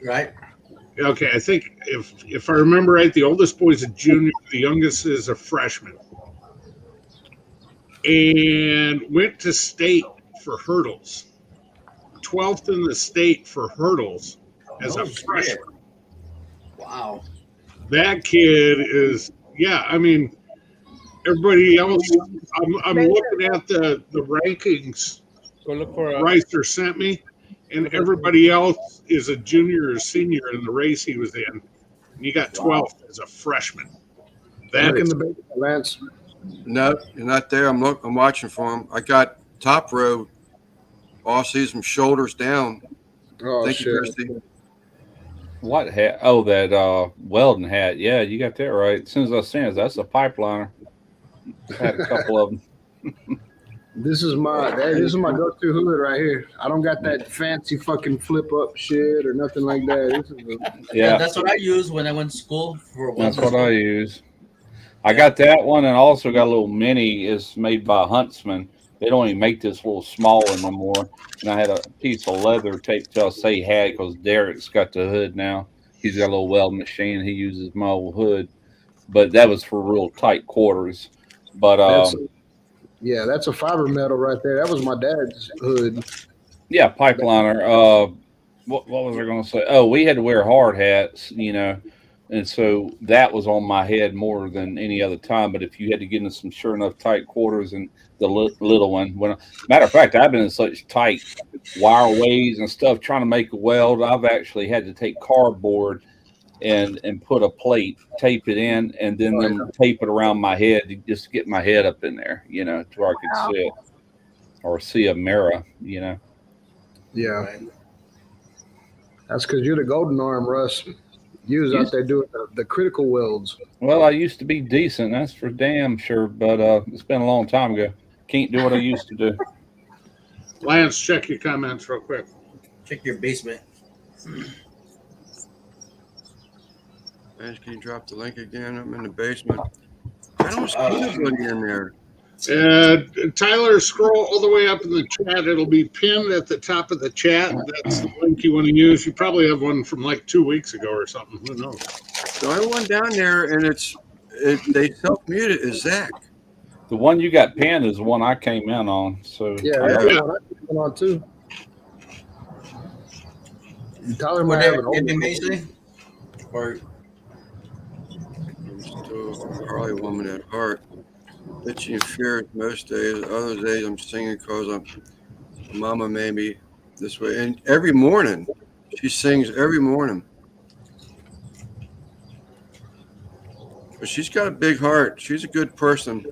Right. Okay, I think if I remember right, the oldest boy's a junior, the youngest is a freshman, and went to state for hurdles. 12th in the state for hurdles as a freshman. Wow. That kid is, yeah. I mean, everybody else. I'm looking at the rankings. Go look for Ricer sent me, and everybody else is a junior or senior in the race he was in. And he got 12th as a freshman. That Look in is the basement, Lance. No, you're not there. I'm watching for him. I got top row. All I see is from shoulders down. Oh, Thank shit. you, Christy. What hat? Oh, that welding hat. Yeah, you got that right. As soon as I seen it, that's a pipeliner. Had a couple of them. This is my go-to hood right here. I don't got that fancy fucking flip up shit or nothing like that. This is Yeah, That's what I use when I went to school for. that's what I use. I got that one, and also got a little mini. It's made by Huntsman. They don't even make this little smaller no more. And I had a piece of leather taped till I say he had because Derek's got the hood now. He's got a little welding machine. He uses my old hood, but that was for real tight quarters. But that's a fiber metal right there. That was my dad's hood. yeah, pipeliner. What was I going to say? Oh, we had to wear hard hats, and so that was on my head more than any other time. But if you had to get into some sure enough tight quarters and the little one, matter of fact, I've been in such tight wireways and stuff trying to make a weld. I've actually had to take cardboard and put a plate, tape it in, and then tape it around my head to just get my head up in there, to where I could see it or see a mirror, Yeah. Right. That's because you're the golden arm, Russ. You was out there doing the critical welds. Well, I used to be decent, that's for damn sure, but it's been a long time ago. Can't do what I used to do. Lance, check your comments real quick. Check your basement. Lance, can you drop the link again? I'm in the basement. I don't see anybody in there. Tyler, scroll all the way up in the chat. It'll be pinned at the top of the chat. That's the link you want to use. You probably have one from like 2 weeks ago or something. Who knows? So I went down there and they self-muted is Zach. The one you got pinned is the one I came in on. So Yeah, that's the one I came on too. Tyler might have an old Amazing. Or I'm still a Harley woman at heart. Itchy and fierce most days. Other days I'm singing because Mama made me this way. And every morning, she sings every morning. But she's got a big heart. She's a good person.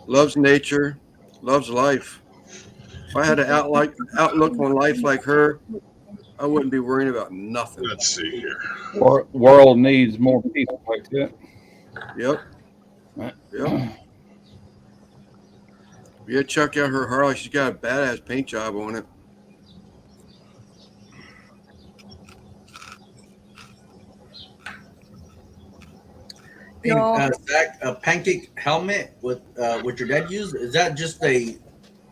Loves nature. Loves life. If I had an outlook on life like her, I wouldn't be worrying about nothing. Let's see here. world needs more people like that. Yep. Yep. Yeah, check out her Harley. She's got a badass paint job on it. Zach, a pancake helmet with what your dad used, is that just a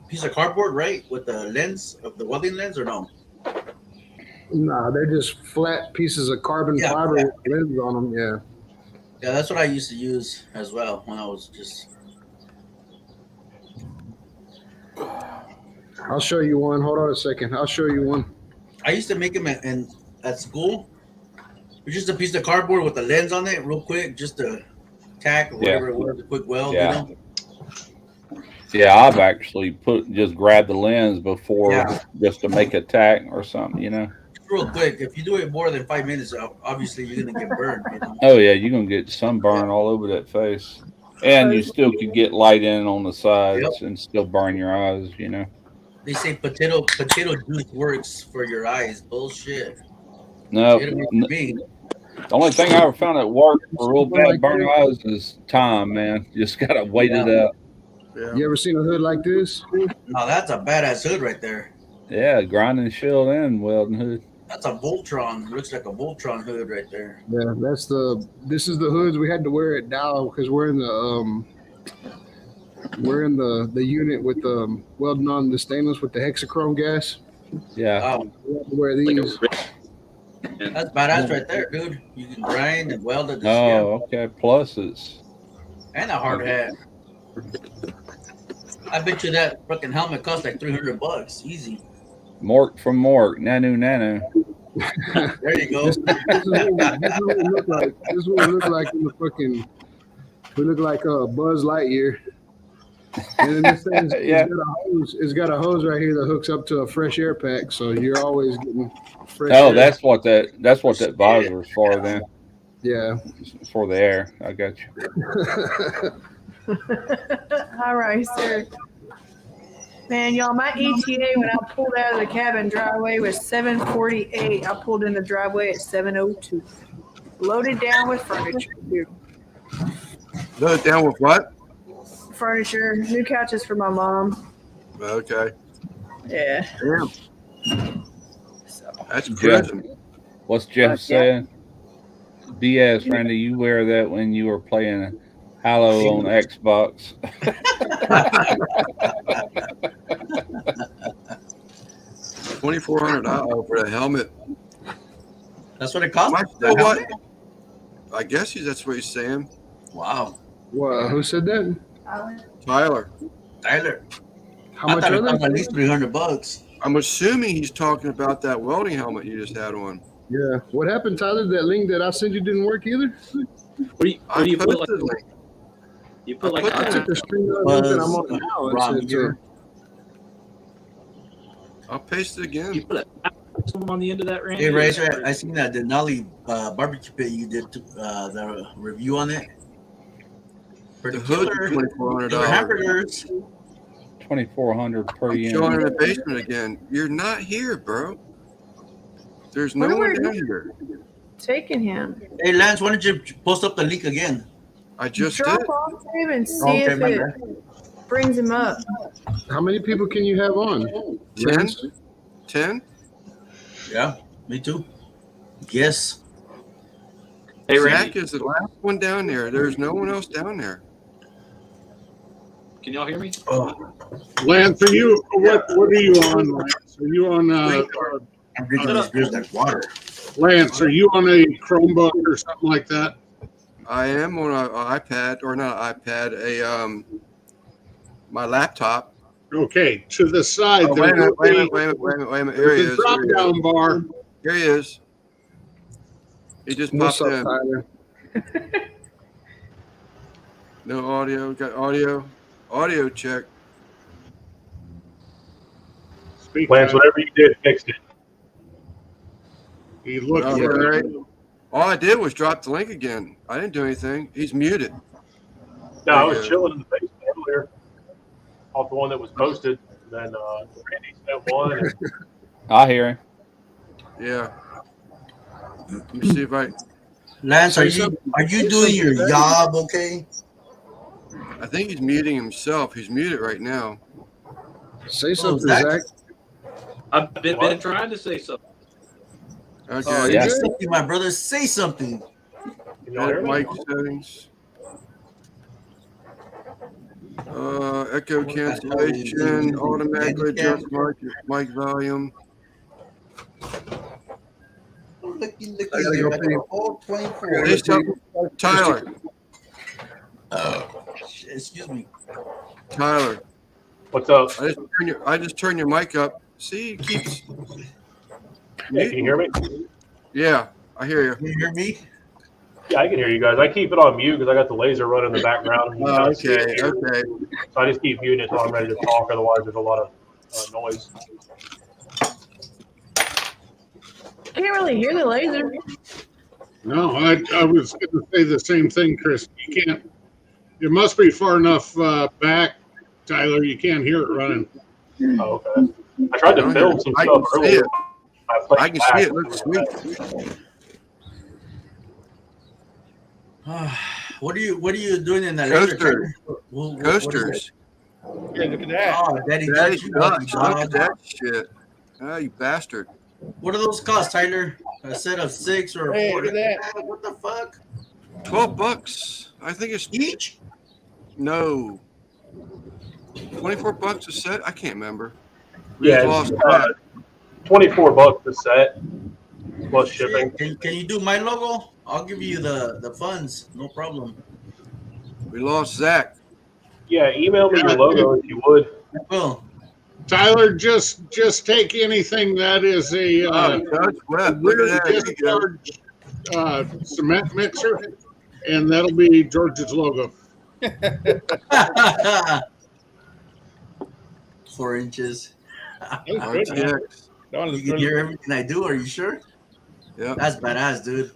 piece of cardboard, right? With the lens of the welding lens or no? Nah, they're just flat pieces of carbon Yeah, fiber flat. with lids on them. Yeah. Yeah, that's what I used to use as well when I was just. I'll show you one. Hold on a second. I'll show you one. I used to make them at school. It's just a piece of cardboard with a lens on it, real quick, just to tack or whatever it was, a quick weld. Yeah. You know? Yeah, I've actually just grabbed the lens before Yeah. just to make a tack or something, you know. Real quick. If you do it more than 5 minutes, obviously you're gonna get burned. You know? Oh yeah, you're gonna get sunburn all over that face, and you still could get light in on the sides and still burn your eyes, you know. They say potato juice works for your eyes. Bullshit. No, It works for me. the only thing I ever found that worked for real bad burn eyes is time, man. You just gotta wait it out. Yeah. You ever seen a hood like this? Now that's a badass hood right there. Yeah, grinding shield and welding hood. That's a Voltron. Looks like a Voltron hood right there. Yeah, this is the hoods we had to wear at Dow because we're in the unit with welding on the stainless with the hexachrome gas. Yeah. Wow, We have to wear these. that's badass right there, dude. You can grind and weld it. Oh, okay. Plus it's And a hard hat. I bet you that fucking helmet costs like $300. Easy. Mork from Mork, Nanu. There you go. This is what we look like. This is what we look like in the fucking. We look like Buzz Lightyear. And then this thing's Yeah. it's got a hose right here that hooks up to a fresh air pack, so you're always getting fresh Oh, air. that's what that visor is for then. Yeah. It's for the air. I got you. All right, sir. Man, y'all, my ETA when I pulled out of the cabin driveway was 7:48. I pulled in the driveway at 7:02. Loaded down with furniture, dude. Load it down with what? Furniture, new couches for my mom. Okay. Yeah. Damn. So, That's Jeff, present. what's Jeff Yeah. saying? BS, Randy, you wear that when you were playing Halo on Xbox. $2,400 for a helmet. That's what it costs. Am I still what? I guess that's what he's saying. Wow. What? Who said that? Tyler. Tyler. How I much thought it are cost they? at least $300. I'm assuming he's talking about that welding helmet you just had on. Yeah. What happened, Tyler? That link that I sent you didn't work either? What do you put like? posted it. You put like. I took the screen of Buzz, it that I'm on now and Rob sent it to here. him. I'll paste it again. You put something on the end of that, Randy. Hey, Razor, I seen that Denali barbecue pit you did the review on it. Pretty The hood, killer. $2,400. Killer hamburgers. 2,400 per I'm showing in unit. the basement again. You're not here, bro. There's no What one do down we- here. taking him. Hey, Lance, why don't you post up the link again? I just Drop did. off to him and see Okay, if my it bad. brings him up. How many people can you have on? 10? 10? Yeah, me too. Yes. Hey, Randy, Zach is the last one down there. There's no one else down there. can y'all hear me? Oh, Lance, are you what are you on, Lance? Are you on I'm drinking this beer like water. Lance, are you on a Chromebook or something like that? I am on an iPad, or not an iPad, my laptop. Okay, to the side Oh, there wait a minute, will wait a be minute, wait a minute, wait a minute. Here he there's a is. drop Here he is. down bar. Here he is. He just What's popped up, in. Tyler? No audio. Got audio. Audio check. Speak Lance, up. whatever you did, fixed it. He looked Oh, for all right. All I did was drop the link again. I didn't do anything. He's muted. No, I Yeah. was chilling in the basement earlier off the one that was posted. Then Randy sent one. And I hear him. Yeah. Let me see if I. Lance, are you doing your job okay? I think he's muting himself. He's muted right now. Say something, Zach. Zach. I've been trying to say something. Okay. Oh, Say yeah. something, my brother. Say something. can y'all hear Edit me? mic settings. Echo cancellation. Automatically adjust mic volume. looky. I gotta go pee. All 24. Hey, Tyler, Excuse me. Tyler, What's up? I just turned your mic up. See, it keeps. Yeah, can you hear me? Yeah, I hear you. Can you hear me? Yeah, I can hear you guys. I keep it on mute because I got the laser running in the background. You Oh, can't see it okay, here. okay. So I just keep muting it until I'm ready to talk. Otherwise, there's a lot of noise. I can't really hear the laser. No, I was going to say the same thing, Chris. You can't. It must be far enough back, Tyler. You can't hear it running. Oh, okay. I tried to film some I stuff can see earlier. it. I can see it. Looks sweet. What are you doing in that Coasters. What is Coasters. Yeah, look at that. Oh, Daddy, Daddy you Dutch. Look dog. at that shit. Oh, you bastard. What do those cost, Tyler? A set of 6 or Hey, 4? look at that. What the fuck? $12. I think it's Each? no. $24 a set. I can't remember. We Yeah, just it's, lost that. $24 a set plus shipping. Can you do my logo? I'll give you the funds. No problem. We lost Zach. Yeah, email me your logo if you would. I will. Tyler, just take anything that is a Dutch Webb. Look at that. There you go. discharge cement mixer, and that'll be George's logo. 4 inches. RTX. That one You looks can really hear everything I do. Are you sure? Yeah. That's badass, dude.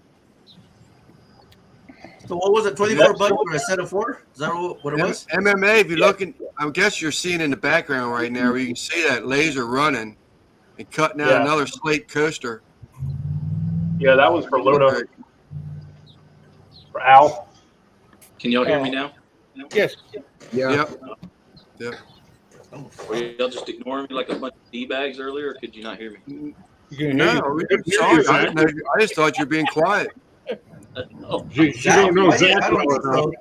So what was it? $24 for a set of 4? Is that what it was? MMA, if you're looking, I guess you're seeing in the background right now where you can see that laser running and cutting out Yeah. another slate coaster. Yeah, that was for Luna. For Al. Can y'all hear me now? Yes. Yeah. Yep. Or y'all just ignore me like a bunch of D-bags earlier, or could you not hear me? You can hear No, you. we didn't sorry. I didn't know I just thought you were being quiet. Oh, You don't know Zach I don't well think enough.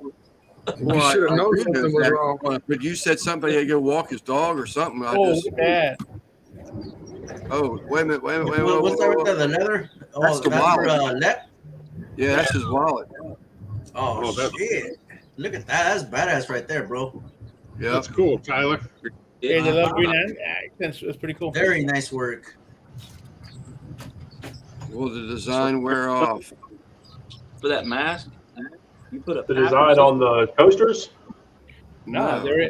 so. You should have I known do know something was Zach, wrong. But you said somebody had to go walk his dog or something. I Oh, just, look at that. oh, wait a minute. What's that right there? The leather? Oh, That's the for wallet. Let? Yeah, that's his wallet. Oh, that's- shit. Look at that. That's badass right there, bro. Yep. That's cool, Tyler. Hey, the love green accents. It's pretty cool. Very nice work. Will the design wear off? for that mask, you put a The design on the coasters? No, they're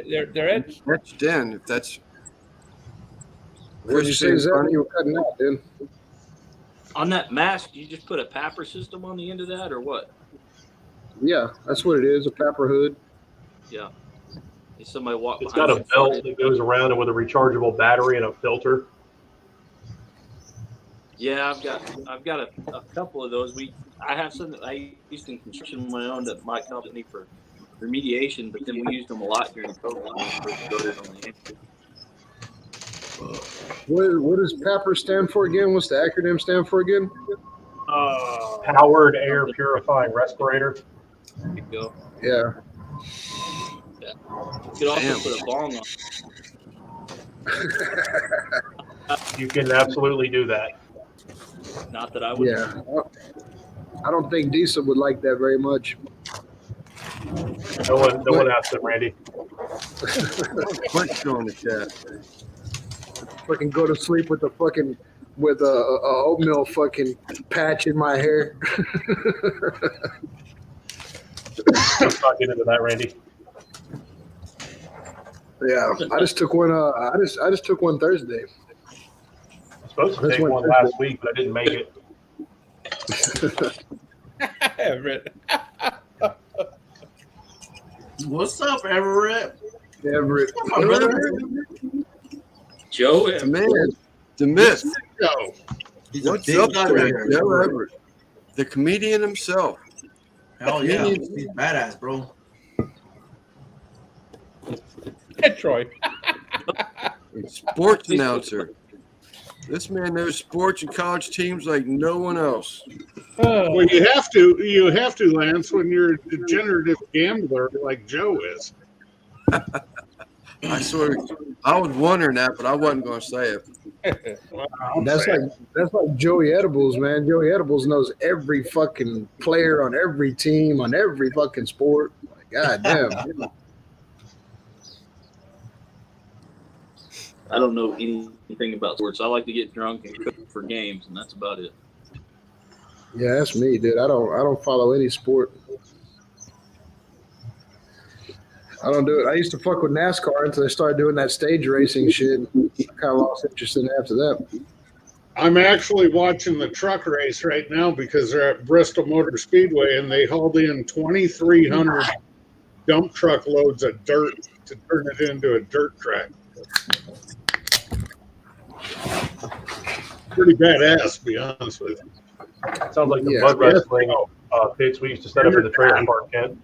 etched. Etched in. If that's What did you say, Zach? You were cutting out, dude. on that mask. You just put a papper system on the end of that, or what? Yeah, that's what it is, a pepper hood. Yeah. If somebody walk It's behind got a you, belt that goes around it with a rechargeable battery and a filter. Yeah, I've got a couple of those. I have some that I used in construction of my own that my company for remediation, but then we used them a lot during COVID. What does PAPR stand for again? What's the acronym stand for again? Powered air purifying respirator. There you go. Yeah. Yeah. You could also Damn. put a bong on. You can absolutely do that. Not that I would. Yeah. I don't think Diesel would like that very much. No one asked it, Randy. Punch on the chat. Fucking go to sleep with a oatmeal fucking patch in my hair. Let's not get into that, Randy. Yeah, I just took one. I just took one Thursday. I was supposed to This take one one Thursday. last week, but I didn't make it. Everett. What's up, Everett? Everett. My brother. Joe, The man, the myth. Go. He's a What's big up guy right there, here. Joe Everett? The comedian himself. Hell yeah. He's badass, bro. Hey, Troy. Sports announcer. This man knows sports and college teams like no one else. Well, you have to, Lance, when you're a degenerative gambler like Joe is. I was wondering that, but I wasn't going to say it. That's like Joey Edibles, man. Joey Edibles knows every fucking player on every team on every fucking sport. God damn. I don't know anything about sports. I like to get drunk and cook for games, and that's about it. Yeah, that's me, dude. I don't follow any sport. I don't do it. I used to fuck with NASCAR until they started doing that stage racing shit. I kind of lost interest in it after that. I'm actually watching the truck race right now because they're at Bristol Motor Speedway and they hauled in 2,300 dump truck loads of dirt to turn it into a dirt track. Pretty badass, to be honest with you. Sounds like the mud wrestling pits we used to set up in the trailer park, Kent.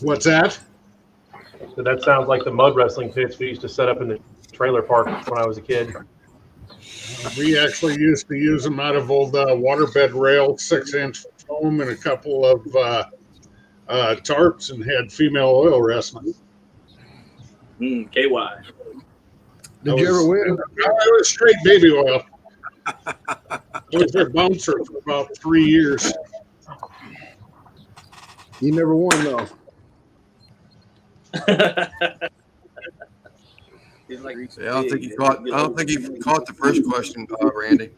What's that? So that sounds like the mud wrestling pits we used to set up in the trailer park when I was a kid. We actually used to use them out of old waterbed rail, 6-inch foam, and a couple of tarps, and had female oil wrestling. KY. Did you ever win? I was straight baby oil. I was their bouncer for about 3 years. You never won though. He's like, Yeah, I don't think you caught the first question, Randy.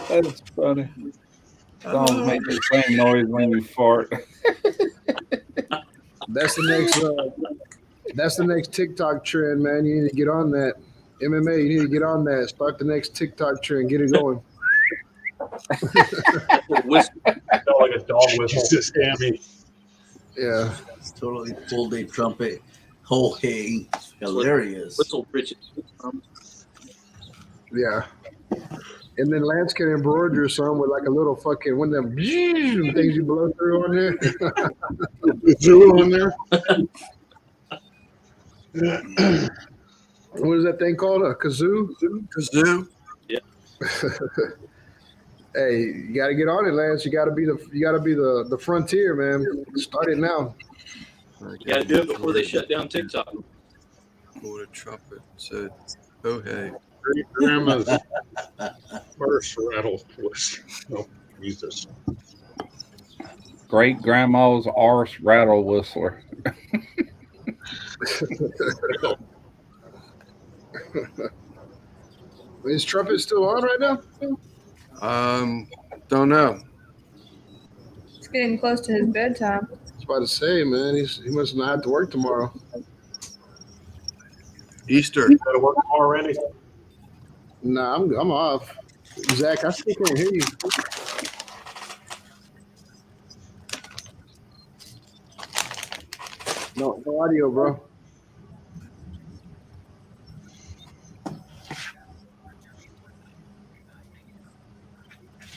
That's funny. Don't make the same noise when you fart. That's the next TikTok trend, man. You need to get on that. MMA, you need to get on that. Start the next TikTok trend. Get it going. Sound like a dog whistle. Jesus, Andy. Yeah. Totally full day trumpet. Oh, hey, hilarious. Whistle Richard. Yeah. And then Lance can embroider some with like a little fucking one of them things you blow through on there. Zoo on there. What is that thing called? A kazoo? Kazoo. Yeah. Hey, you got to get on it, Lance. You got to be the frontier, man. Start it now. You got to do it before they shut down TikTok. Pulled a trumpet. Said, "Oh hey." Great grandma's first rattle was Jesus. Great grandma's arse rattle whistler. Is trumpet still on right now? Don't know. It's getting close to his bedtime. I was about to say, man, he must not have to work tomorrow. Easter. You got to work tomorrow, Randy? Nah, I'm off. Zach, I still can't hear you. No audio, bro.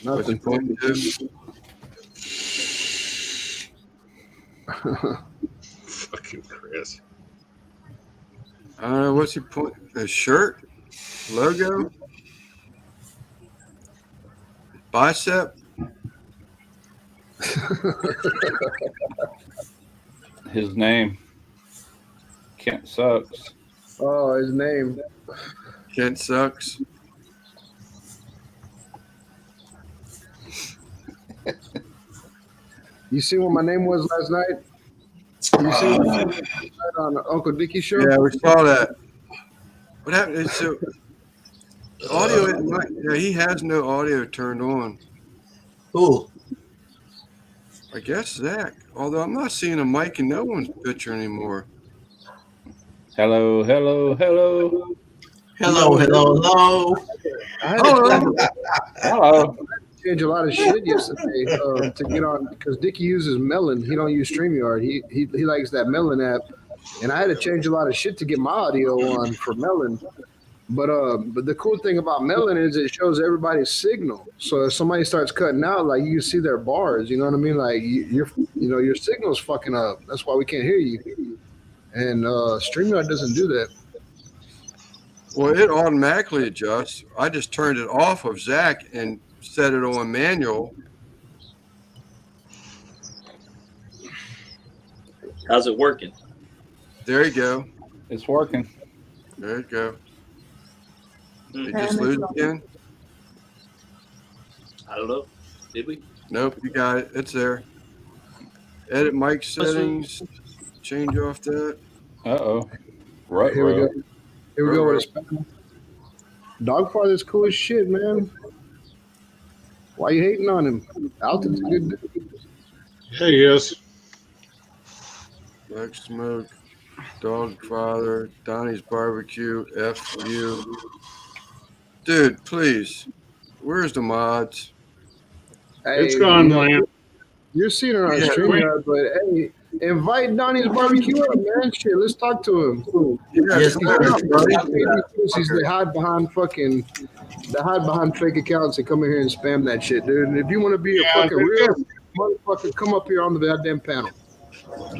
What's your Nothing. point, Jim? Fucking Chris. What's your point? A shirt? Logo? Bicep? His name. Kent Sucks. Oh, his name. Kent Sucks. You see what my name was last night? You see what I said on the Uncle Dickie show? Yeah, we saw that. What happened? So, audio is not, yeah, he has no audio turned on. Who? I guess Zach. Although I'm not seeing a mic in no one's picture anymore. Hello, hello, hello. Hello, hello, hello. I had to Hello. change a lot of shit yesterday to get on because Dickie uses Melon. He don't use StreamYard. He likes that Melon app, and I had to change a lot of shit to get my audio on for Melon. But the cool thing about Melon is it shows everybody's signal. So if somebody starts cutting out, like you can see their bars. You know what I mean? Like your signal's fucking up. That's why we can't hear you. And StreamYard doesn't do that. Well, it automatically adjusts. I just turned it off of Zach and set it on manual. How's it working? There you go. It's working. There you go. Did you Mhm. just lose it again? I don't know. Did we? Nope, you got it. It's there. Edit mic settings. Change off that. Uh-oh. Right, Here we go. Here we go with a spam. Dogfather is cool as shit, man. Why you hating on him? Alton's a good dude. Yeah, he is. Black Smoke. Dogfather. Donnie's Barbecue. F you. Dude, please. Where's the mods? Hey, It's gone, Lance. You're seeing it on Yeah, StreamYard, but hey, invite Donnie's Barbecue up, man. Shit, let's talk to him. Yes, They hide behind fake accounts and come in here and spam that shit, dude. And if you want to be a fucking real motherfucker, come up here on the goddamn panel.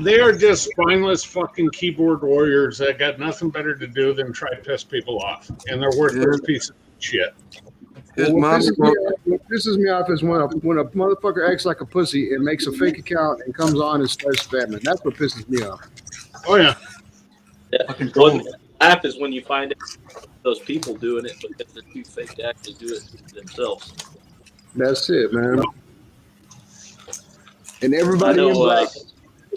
They are just spineless fucking keyboard warriors that got nothing better to do than try to piss people off, and they're worthless pieces of shit. His What mom pisses me off is when a motherfucker acts like a pussy and makes a fake account and comes on and starts spamming. That's what pisses me off. Oh yeah. One app is when you find those people doing it, but the two fake to actually do it themselves. That's it, man. And everybody I know, in black,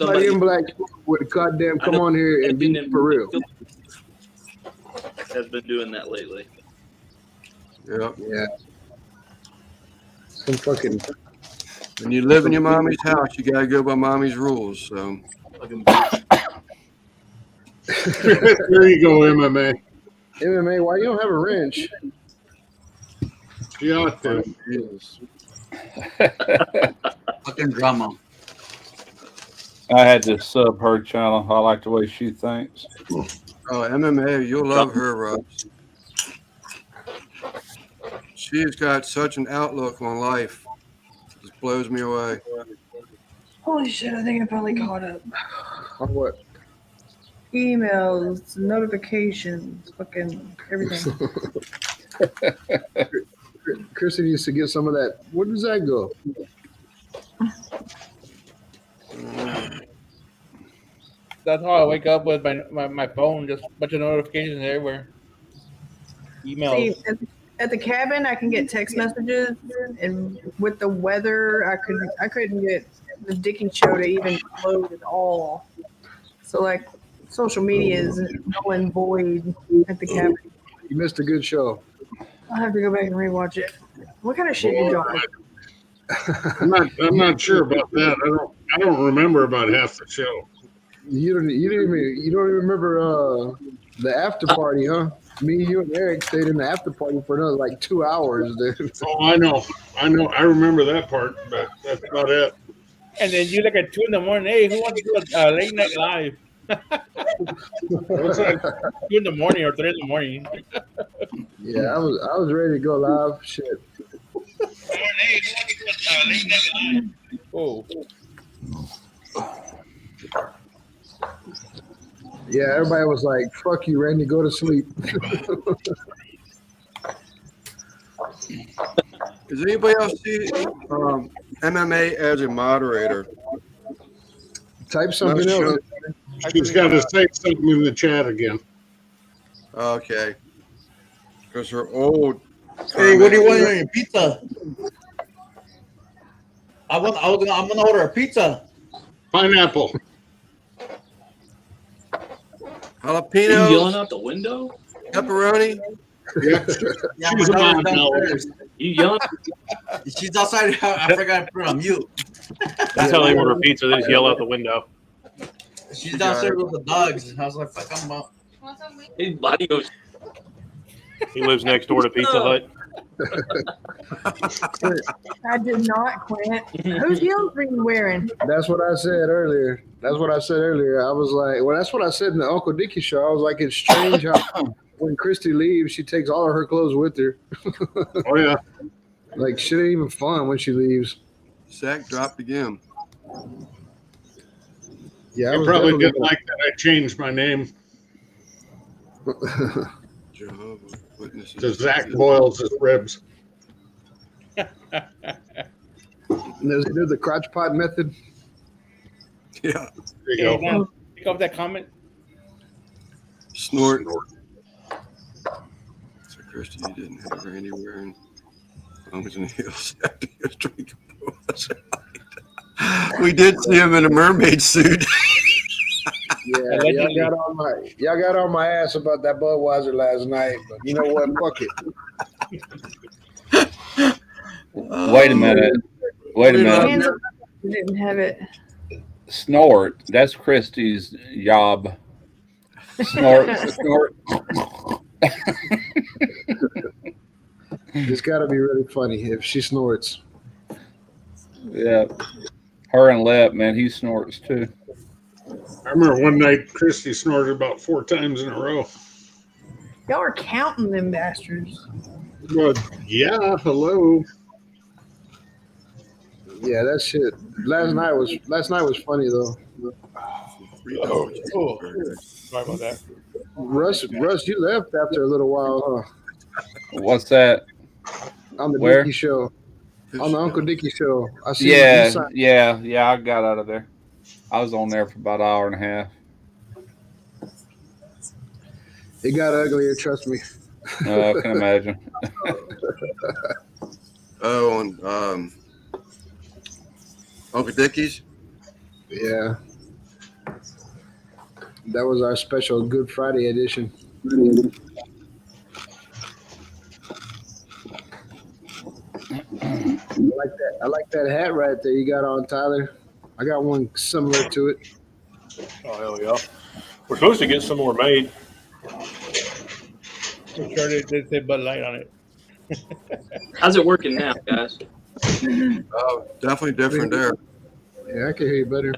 everybody somebody- in black would goddamn come on here and be for real. Has been doing that lately. Yeah. Yeah. Some fucking. When you live in your mommy's house, you gotta go by mommy's rules. So. There you go, MMA. MMA, why you don't have a wrench? You ought to. Fucking drama. I had to sub her channel. I like the way she thinks. Oh, MMA, you'll love her, Rob. She's got such an outlook on life. Just blows me away. Holy shit, I think I finally caught up. On what? Emails, notifications, fucking everything. Chrissy needs to get some of that. Where does that go? That's how I wake up with my phone, just a bunch of notifications everywhere. Emails. See, at the cabin, I can get text messages, and with the weather, I couldn't get the Dickie show to even load at all. So like, social media is null and void at the cabin. You missed a good show. I'll have to go back and rewatch it. What kind of shit did y'all? I'm not sure about that. I don't remember about half the show. You don't even remember the after party, huh? Me, you, and Eric stayed in the after party for another like 2 hours, dude. Oh, I know. I remember that part, but that's about it. And then you look at 2 a.m. Hey, who wants to do a late night live? What's that? 2 a.m. or 3 a.m. Yeah, I was ready to go live. Shit. Oh. Yeah, everybody was like, "Fuck you, Randy, go to sleep." Does anybody else see MMA as a moderator? Type something Not else. sure. She's got to say something in the chat again. Okay. Because her old. Hey, what do you want on your pizza? I'm gonna order a pizza. Pineapple. Jalapeno. Yelling out the window? Pepperoni. Yeah. Yeah, She's my a daughter's mom now. downstairs. You yelling? She's outside. I forgot to put her on mute. That's how they order pizza. They just yell out the window. She's downstairs with the dogs. I was like, fuck, I'm out. His body goes. He lives next door to Pizza Hut. I did not, Clint. Whose heels were you wearing? That's what I said earlier. I was like, well, that's what I said in the Uncle Dickie show. I was like, it's strange how when Christy leaves, she takes all of her clothes with her. Oh yeah. Like shit ain't even fun when she leaves. Sack dropped again. Yeah, I You was probably definitely didn't like that I changed my name Jehovah Witnesses. to Zach Boyles' ribs. There's the crotch pot method. Yeah. There you Hey, go. man, pick up that comment. Snort. So Christy, you didn't have Randy wearing lungs and heels after he was drinking. We did see him in a mermaid suit. Yeah, y'all got on my ass about that Budweiser last night, but you know what? Fuck it. Wait a minute. Wait a minute. Hands up, you didn't have it. Snort. That's Christy's job. Snort. Snort. It's got to be really funny if she snorts. Yeah. Her and Lep, man, he snorts too. I remember one night Christy snorted about 4 times in a row. Y'all are counting them bastards. But yeah, hello. Yeah, that shit. Last night was funny though. Oh, sorry about that. Russ, you left after a little while, huh? What's that? On the Where? Dickey show. On the Uncle Dickey show. I see Yeah, I got out of there. I was on there for about an hour and a half. It got uglier, trust me. I can imagine. Oh, and Uncle Dickie's. Yeah. That was our special Good Friday edition. I like that hat right there you got on, Tyler. I got one similar to it. Oh, hell yeah. We're supposed to get some more made. I'm sure they did say Bud Light on it. How's it working now, guys? Oh, definitely different there. Yeah, I can hear you better.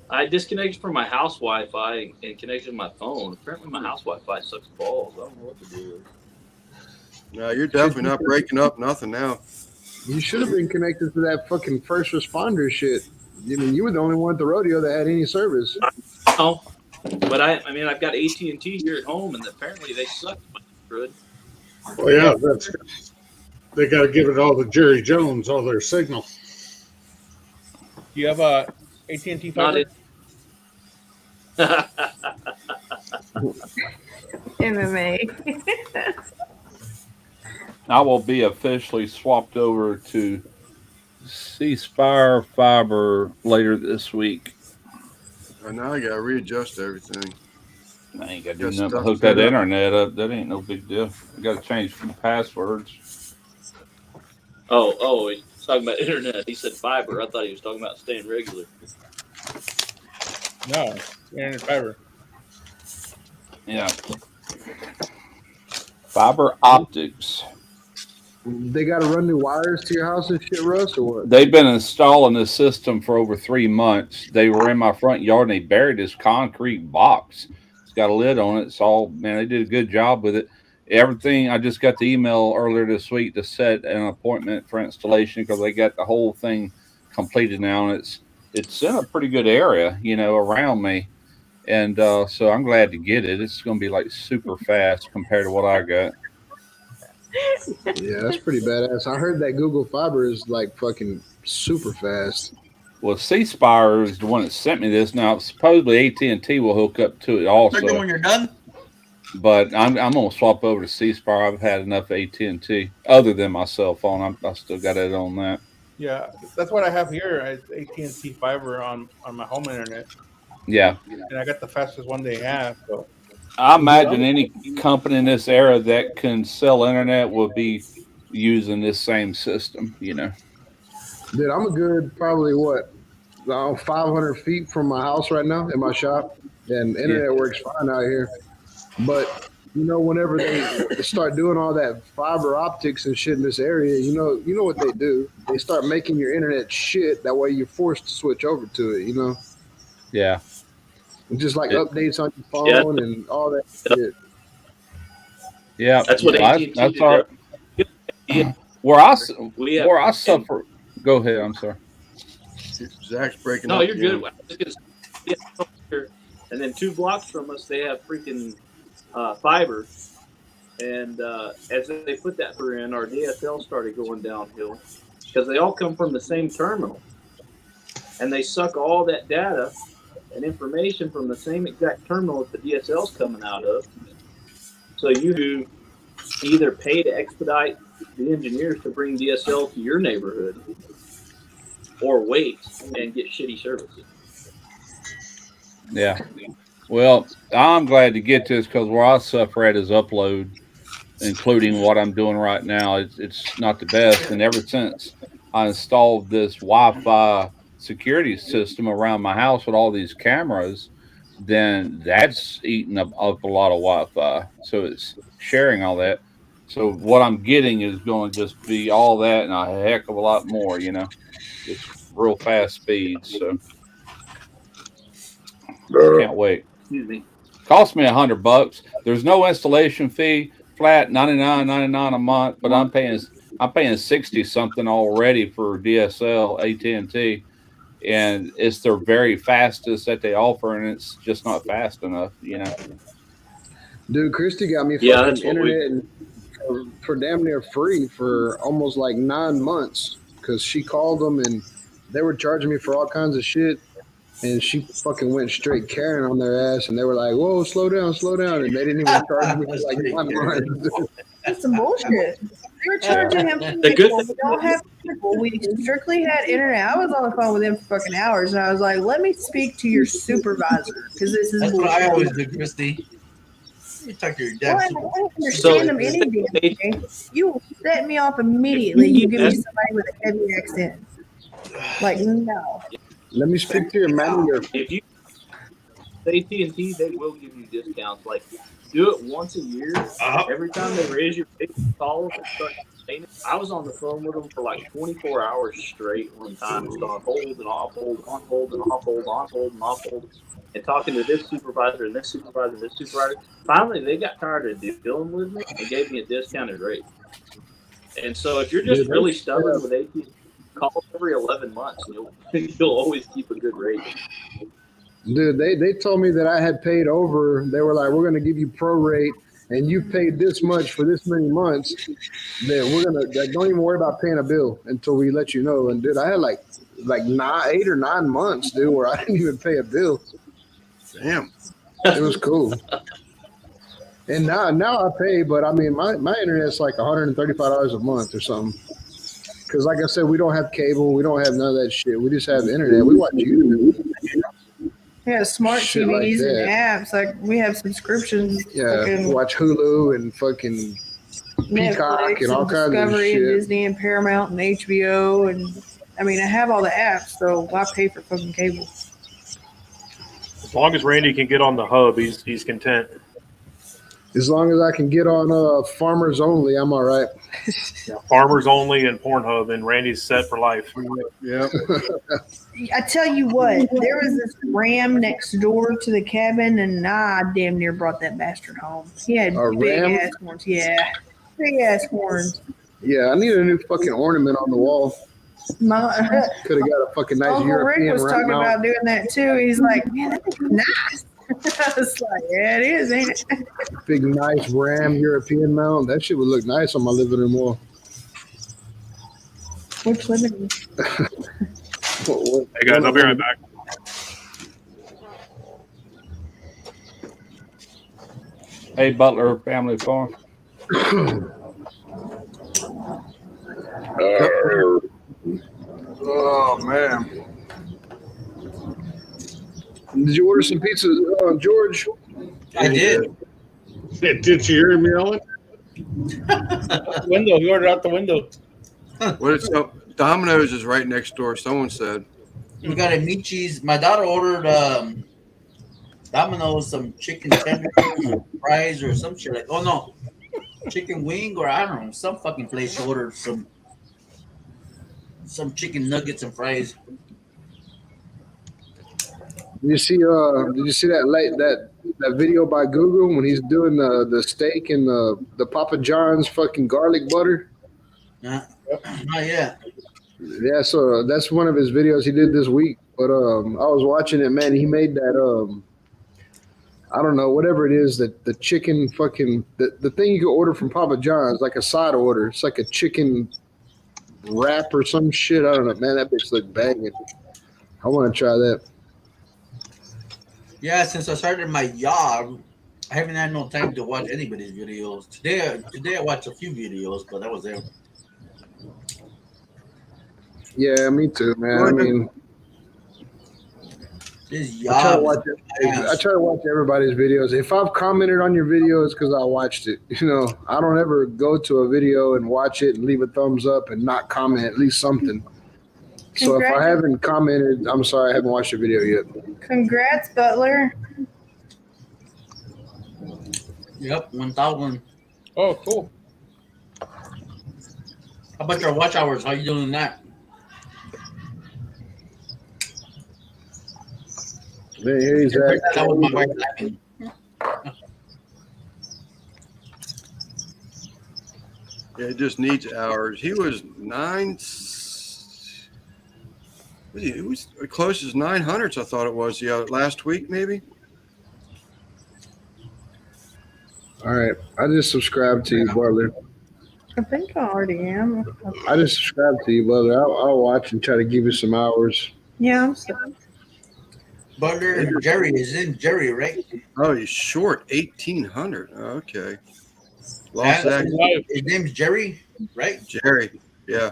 I disconnected from my house Wi-Fi and connected to my phone. Apparently, my house Wi-Fi sucks balls. I don't know what to do. No, you're definitely not breaking up nothing now. You should have been connected to that fucking first responder shit. I mean, you were the only one at the rodeo that had any service. Oh, but I mean, I've got AT&T here at home, and apparently they suck. Good. Oh yeah, they got to give it all to Jerry Jones, all their signal. Do you have a AT&T fiber? MMA. I will be officially swapped over to C-Spire Fiber later this week. And now I got to readjust everything. I ain't got to Got do nothing but stuff hook set that up. internet up. That ain't no big deal. I got to change some passwords. Oh, he's talking about internet. He said fiber. I thought he was talking about staying regular. No, internet fiber. Yeah. Fiber optics. They got to run new wires to your house and shit, Russ, or what? They've been installing this system for over 3 months. They were in my front yard and they buried this concrete box. It's got a lid on it. It's all, man, they did a good job with it. Everything, I just got the email earlier this week to set an appointment for installation because they got the whole thing completed now. And it's in a pretty good area, you know, around me. And so I'm glad to get it. It's going to be like super fast compared to what I got. Yeah, that's pretty badass. I heard that Google Fiber is like fucking super fast. Well, C-Spire is the one that sent me this. Now, supposedly AT&T will hook up to it also. When you're done. But I'm going to swap over to C-Spire. I've had enough AT&T other than my cell phone. I still got it on that. Yeah, that's what I have here. It's AT&T fiber on my home internet. Yeah. And I got the fastest one they have. So I imagine any company in this era that can sell internet will be using this same system, you know. Dude, I'm a good probably 500 feet from my house right now in my shop, and internet works fine out here. But you know, whenever they start doing all that fiber optics and shit in this area, you know what they do? They start making your internet shit. That way, you're forced to switch over to it. You know. Yeah. And just like updates on your phone and all that shit. Yeah, That's what AT&T that's did. our Yeah. where I We have, where I suffer. Go ahead. I'm sorry. Zach's breaking no, up. you're good. I was just gonna say, and then 2 blocks from us, they have freaking fiber. And as they put that through in, our DSL started going downhill because they all come from the same terminal, and they suck all that data and information from the same exact terminal that the DSL's coming out of. So you either pay to expedite the engineers to bring DSL to your neighborhood, or wait and get shitty service. Yeah. Well, I'm glad to get this because where I suffer at is upload, including what I'm doing right now. It's not the best. And ever since I installed this Wi-Fi security system around my house with all these cameras, then that's eating up a lot of Wi-Fi. So it's sharing all that. So what I'm getting is going to just be all that and a heck of a lot more, you know, just real fast speeds. So can't wait. Excuse me. Cost me $100. There's no installation fee. Flat $99.99 a month, but I'm paying 60 something already for DSL AT&T, and it's their very fastest that they offer, and it's just not fast enough, you know. Dude, Christy got me Yeah, fucking that's what we- internet for damn near free for almost like 9 months because she called them and they were charging me for all kinds of shit. And she fucking went straight Karen on their ass, and they were like, "Whoa, slow down," and they didn't even charge me for like 9 months. That's some bullshit. They were charging him for The good people. We don't have people. We strictly had internet. I was on the phone with him for fucking hours, and I was like, "Let me speak to your supervisor because this is That's what bullshit." I always do, Christy. You talk to your Well, dad. I don't understand them any damn day. You set me off immediately. You give me somebody with a heavy accent. Like, no. Let me speak to your manager. If you AT&T, they will give you discounts. Like, do it once a year. Every time they raise your calls and start saying it. I was on the phone with them for like 24 hours straight one time, just on hold and off hold, on hold and off hold, on hold and off hold, and talking to this supervisor and this supervisor and this supervisor. Finally, they got tired of dealing with me and gave me a discounted rate. And so, if you're just really stubborn with AT&T, call every 11 months. You'll always keep a good rate. Dude, they told me that I had paid over. They were like, "We're going to give you prorate, and you paid this much for this many months. That we're gonna don't even worry about paying a bill until we let you know." And dude, I had like 8 or 9 months, dude, where I didn't even pay a bill. Damn. It was cool. And now I pay, but I mean my internet's like $135 a month or something. Because like I said, we don't have cable, we don't have none of that shit. We just have internet. We watch YouTube. Yeah, smart Shit like TVs that. and apps. Like we have subscriptions. Yeah, fucking watch Hulu and fucking Peacock Netflix and all kinds of Discovery and shit. Disney and Paramount and HBO and I mean I have all the apps, so why pay for fucking cable? As long as Randy can get on the hub, he's content. As long as I can get on Farmers Only, I'm all right. Yeah, Farmers Only and Pornhub, and Randy's set for life. Yeah. I tell you what, there was this ram next door to the cabin, and I damn near brought that bastard home. He had A big ram? ass horns. Yeah, big ass horns. Yeah, I need a new fucking ornament on the wall. My Could have got a fucking nice Uncle European Rick was right talking now. about doing that too. He's like, man, that looks nice. I was like, yeah, it is, ain't it? Big nice Ram European mount. That shit would look nice on my living room wall. Which living? Hey guys, I'll be right back. Hey, Butler Family Farm. Oh man! Did you order some pizza, George? I did. Did you hear him yelling? Window. He ordered out the window. What is up? Domino's is right next door. Someone said. We got a meat cheese. My daughter ordered Domino's some chicken tenders or fries or some shit like. Oh no, chicken wing or I don't know. Some fucking place ordered some chicken nuggets and fries. Did you see that video by Google when he's doing the steak and the Papa John's fucking garlic butter? Not yet. Yeah, so that's one of his videos he did this week. But I was watching it, man. He made that I don't know, whatever it is, that the chicken fucking the thing you can order from Papa John's, like a side order. It's like a chicken wrap or some shit. I don't know, man. That bitch looked banging. I want to try that. Yeah, since I started my job, I haven't had no time to watch anybody's videos. Today I watched a few videos, but that was it. Yeah, me too, man. I mean, This I try, to job. watch I try to watch everybody's videos. If I've commented on your video, it's because I watched it. You know, I don't ever go to a video and watch it and leave a thumbs up and not comment at least something. So if I haven't commented, I'm sorry, I haven't watched your video yet. Congrats, Butler. Yep, 1,000. Oh, cool. How about your watch hours? How you doing that? Man, here he's at. That was my wife laughing. Yeah, it just needs hours. He was it was as close as 900s, I thought it was last week, maybe. All right, I just subscribed to you, Butler. I think I already am. I just subscribed to you, Butler. I'll watch and try to give you some hours. Yeah, I'm sorry. Butler Jerry is in Jerry, right? Oh, he's short 1,800. Oh, okay. Lost that. His name's Jerry, right? Jerry. Yeah.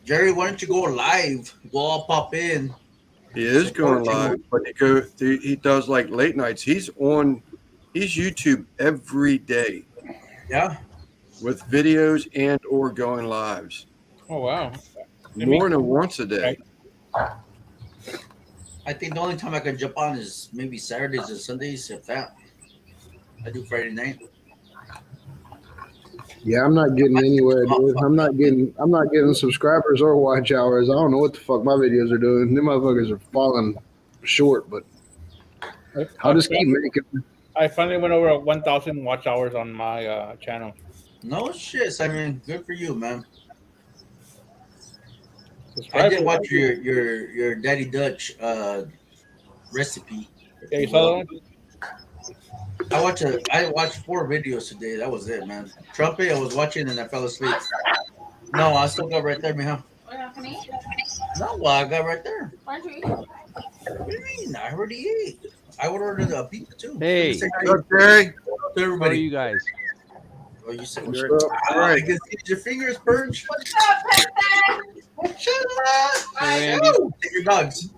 Jerry, why don't you go live? We'll all pop in. He is going live, but he does like late nights. He's YouTube every day. Yeah. With videos and or going lives. Oh, wow. More than once a day. I think the only time I can jump on is maybe Saturdays and Sundays, if that. I do Friday night. Yeah, I'm not getting anywhere, dude. I'm not getting subscribers or watch hours. I don't know what the fuck my videos are doing. Them motherfuckers are falling short, but I'll just keep making. I finally went over 1,000 watch hours on my channel. No shit, Simon. Good for you, man. I did watch your Daddy Dutch recipe. Yeah, you saw that one? I watched 4 videos today. That was it, man. Trumpet, I was watching and I fell asleep. No, I still got right there, man. No, well, I got right there. What do you mean? I already ate. I ordered a pizza too. Hey. Okay. Everybody. How are you guys? Oh, you said What's you're up? all right. I can see your fingers, Purge. What's up, Pepe? Shut up. Hey, Randy. Take your dogs.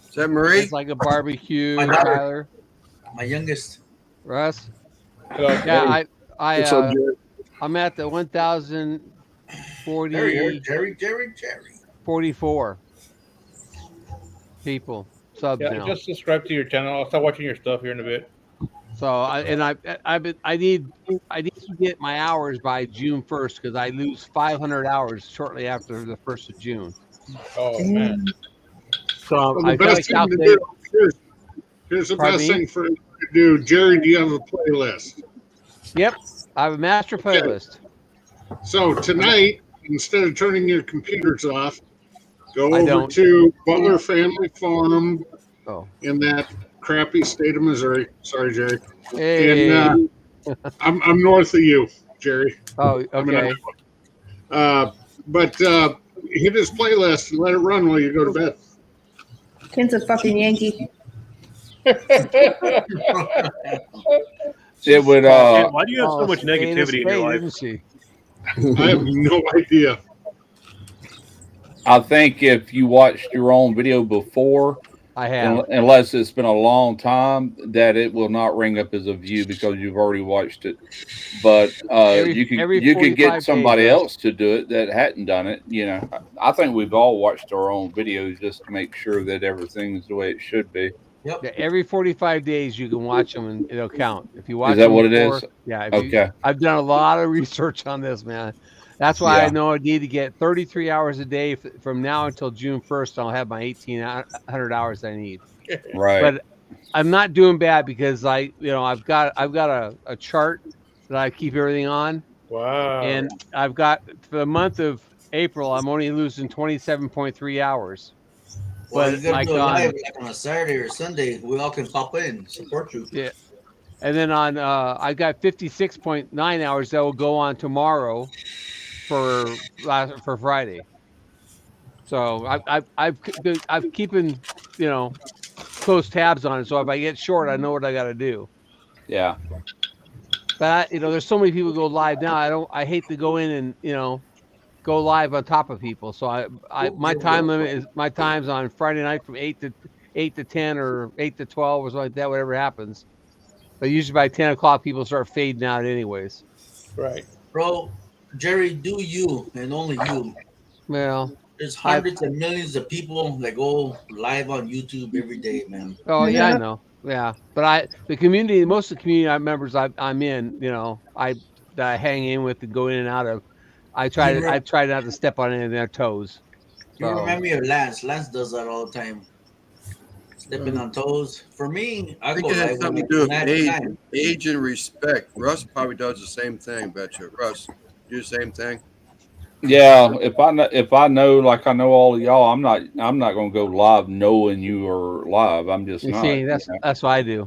Is that Marie? It's like a barbecue, My daughter. Tyler. My youngest. Russ. Hello. Yeah, What's up, Jared? I'm at the 1,040 Jerry. 44 people subs Yeah, now. just subscribe to your channel. I'll start watching your stuff here in a bit. So I need to get my hours by June 1st because I lose 500 hours shortly after the 1st of June. Oh, man. So Well, the I gotta best thing to calculate. do, here's the Pardon best me? thing for you to do. Jerry, do you have a playlist? Yep, I have a master playlist. So tonight, instead of turning your computers off, go I over don't. to Butler Family Farm Oh, in that crappy state of Missouri. Sorry, Jerry. hey. And I'm north of you, Jerry. Oh, I'm in okay. Iowa. But hit his playlist and let it run while you go to bed. Ken's a fucking Yankee. It would Why do you have so Oh, much negativity in your life? Didn't she? I have no idea. I think if you watched your own video before, I have. unless it's been a long time, that it will not ring up as a view because you've already watched it. But Every you could 45 get somebody days. else to do it that hadn't done it. You know, I think we've all watched our own videos just to make sure that everything's the way it should be. Yeah, every 45 days you can watch them and it'll count. If you watch Is that them what it before- is? Yeah. Okay. I've done a lot of research on this, man. That's why Yeah. I know I need to get 33 hours a day from now until June 1st. I'll have my 1,800 hours I need. Right. But I'm not doing bad because I've got a chart that I keep everything on, Wow. and I've got for the month of April, I'm only losing 27.3 hours. Well, But you gotta like do a on, live like on a Saturday or Sunday. We all can pop in, support you. yeah, and then on I got 56.9 hours that will go on tomorrow for Friday. So I've keeping close tabs on it. So if I get short, I know what I got to do. Yeah. But there's so many people go live now. I hate to go in and go live on top of people. So my time limit is my time's on Friday night from 8 to 10 or 8 to 12 or something like that. Whatever happens. But usually by 10 o'clock, people start fading out anyways. Right. Bro, Jerry, do you and only you. Well, there's hundreds of millions of people that go live on YouTube every day, man. Oh yeah, I know. Yeah, but most of the community members I'm in, that I hang in with and go in and out of, I try not to step on any of their toes. You remind me of Lance. Lance does that all the time. Stepping on toes. For me, I think it has something to do with age and respect. Russ probably does the same thing, bet you. Russ, do the same thing. Yeah, if I know like I know all of y'all, I'm not gonna go live knowing you are live. I'm just not. See, that's what I do.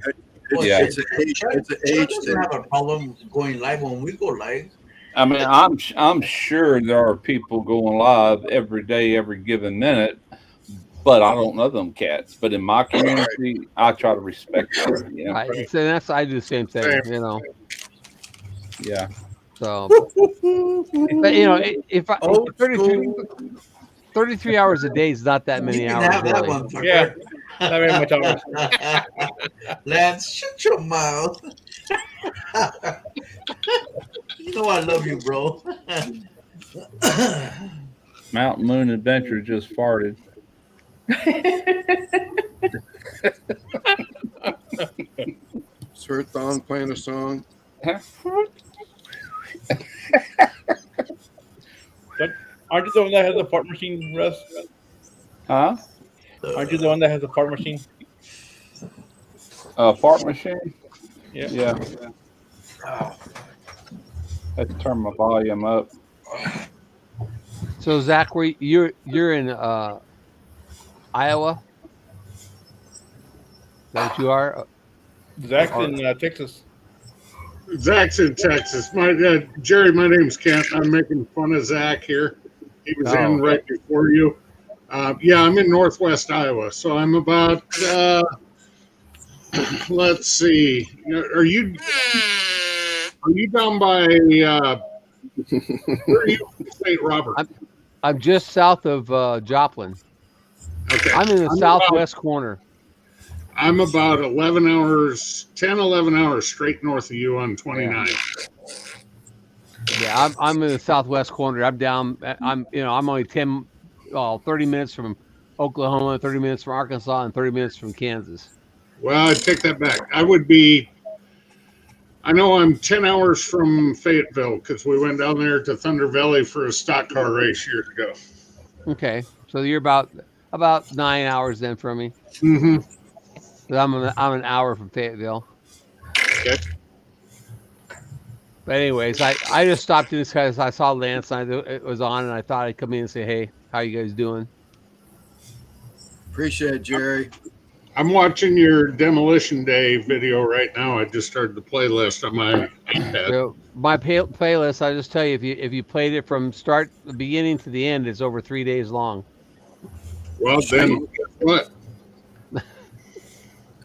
It's an age thing. Have a problem going live when we go live. I mean, I'm sure there are people going live every day, every given minute, but I don't know them cats. But in my community, I try to respect them. You know? I do the same thing. Yeah. So, but if 33 hours a day is not that many hours. Have that really. one, Yeah, not very much hours. Lance, shut your mouth. You know I love you, bro. Mountain Moon Adventure just farted. Sir Thong playing a song. Aren't you the one that has a fart machine, Russ? Huh? Aren't you the one that has a fart machine? Fart machine? Yeah. Yeah. Had to turn my volume up. So Zach, you're in Iowa? Is that what you are? Zach's in Texas. Zach's in Texas. Jerry, my name's Kent. I'm making fun of Zach here. He was in right before you. Yeah, I'm in Northwest Iowa, so I'm about. Let's see. Are you down by? Where are you, St. Robert? I'm just south of Joplin. Okay. I'm in the southwest corner. I'm about 11 hours straight north of you on 29. Yeah, I'm in the southwest corner. I'm down. I'm only 30 minutes from Oklahoma, 30 minutes from Arkansas, and 30 minutes from Kansas. Well, I take that back. I know I'm 10 hours from Fayetteville because we went down there to Thunder Valley for a stock car race years ago. Okay, so you're about 9 hours then from me. Mm-hmm. I'm an hour from Fayetteville. Okay. But anyways, I just stopped in this because I saw Lance and it was on, and I thought I'd come in and say, hey, how you guys doing? Appreciate it, Jerry. I'm watching your Demolition Day video right now. I just started the playlist on my iPad. So my playlist, I just tell you, if you played it from the beginning to the end, it's over 3 days long. Well, then guess what?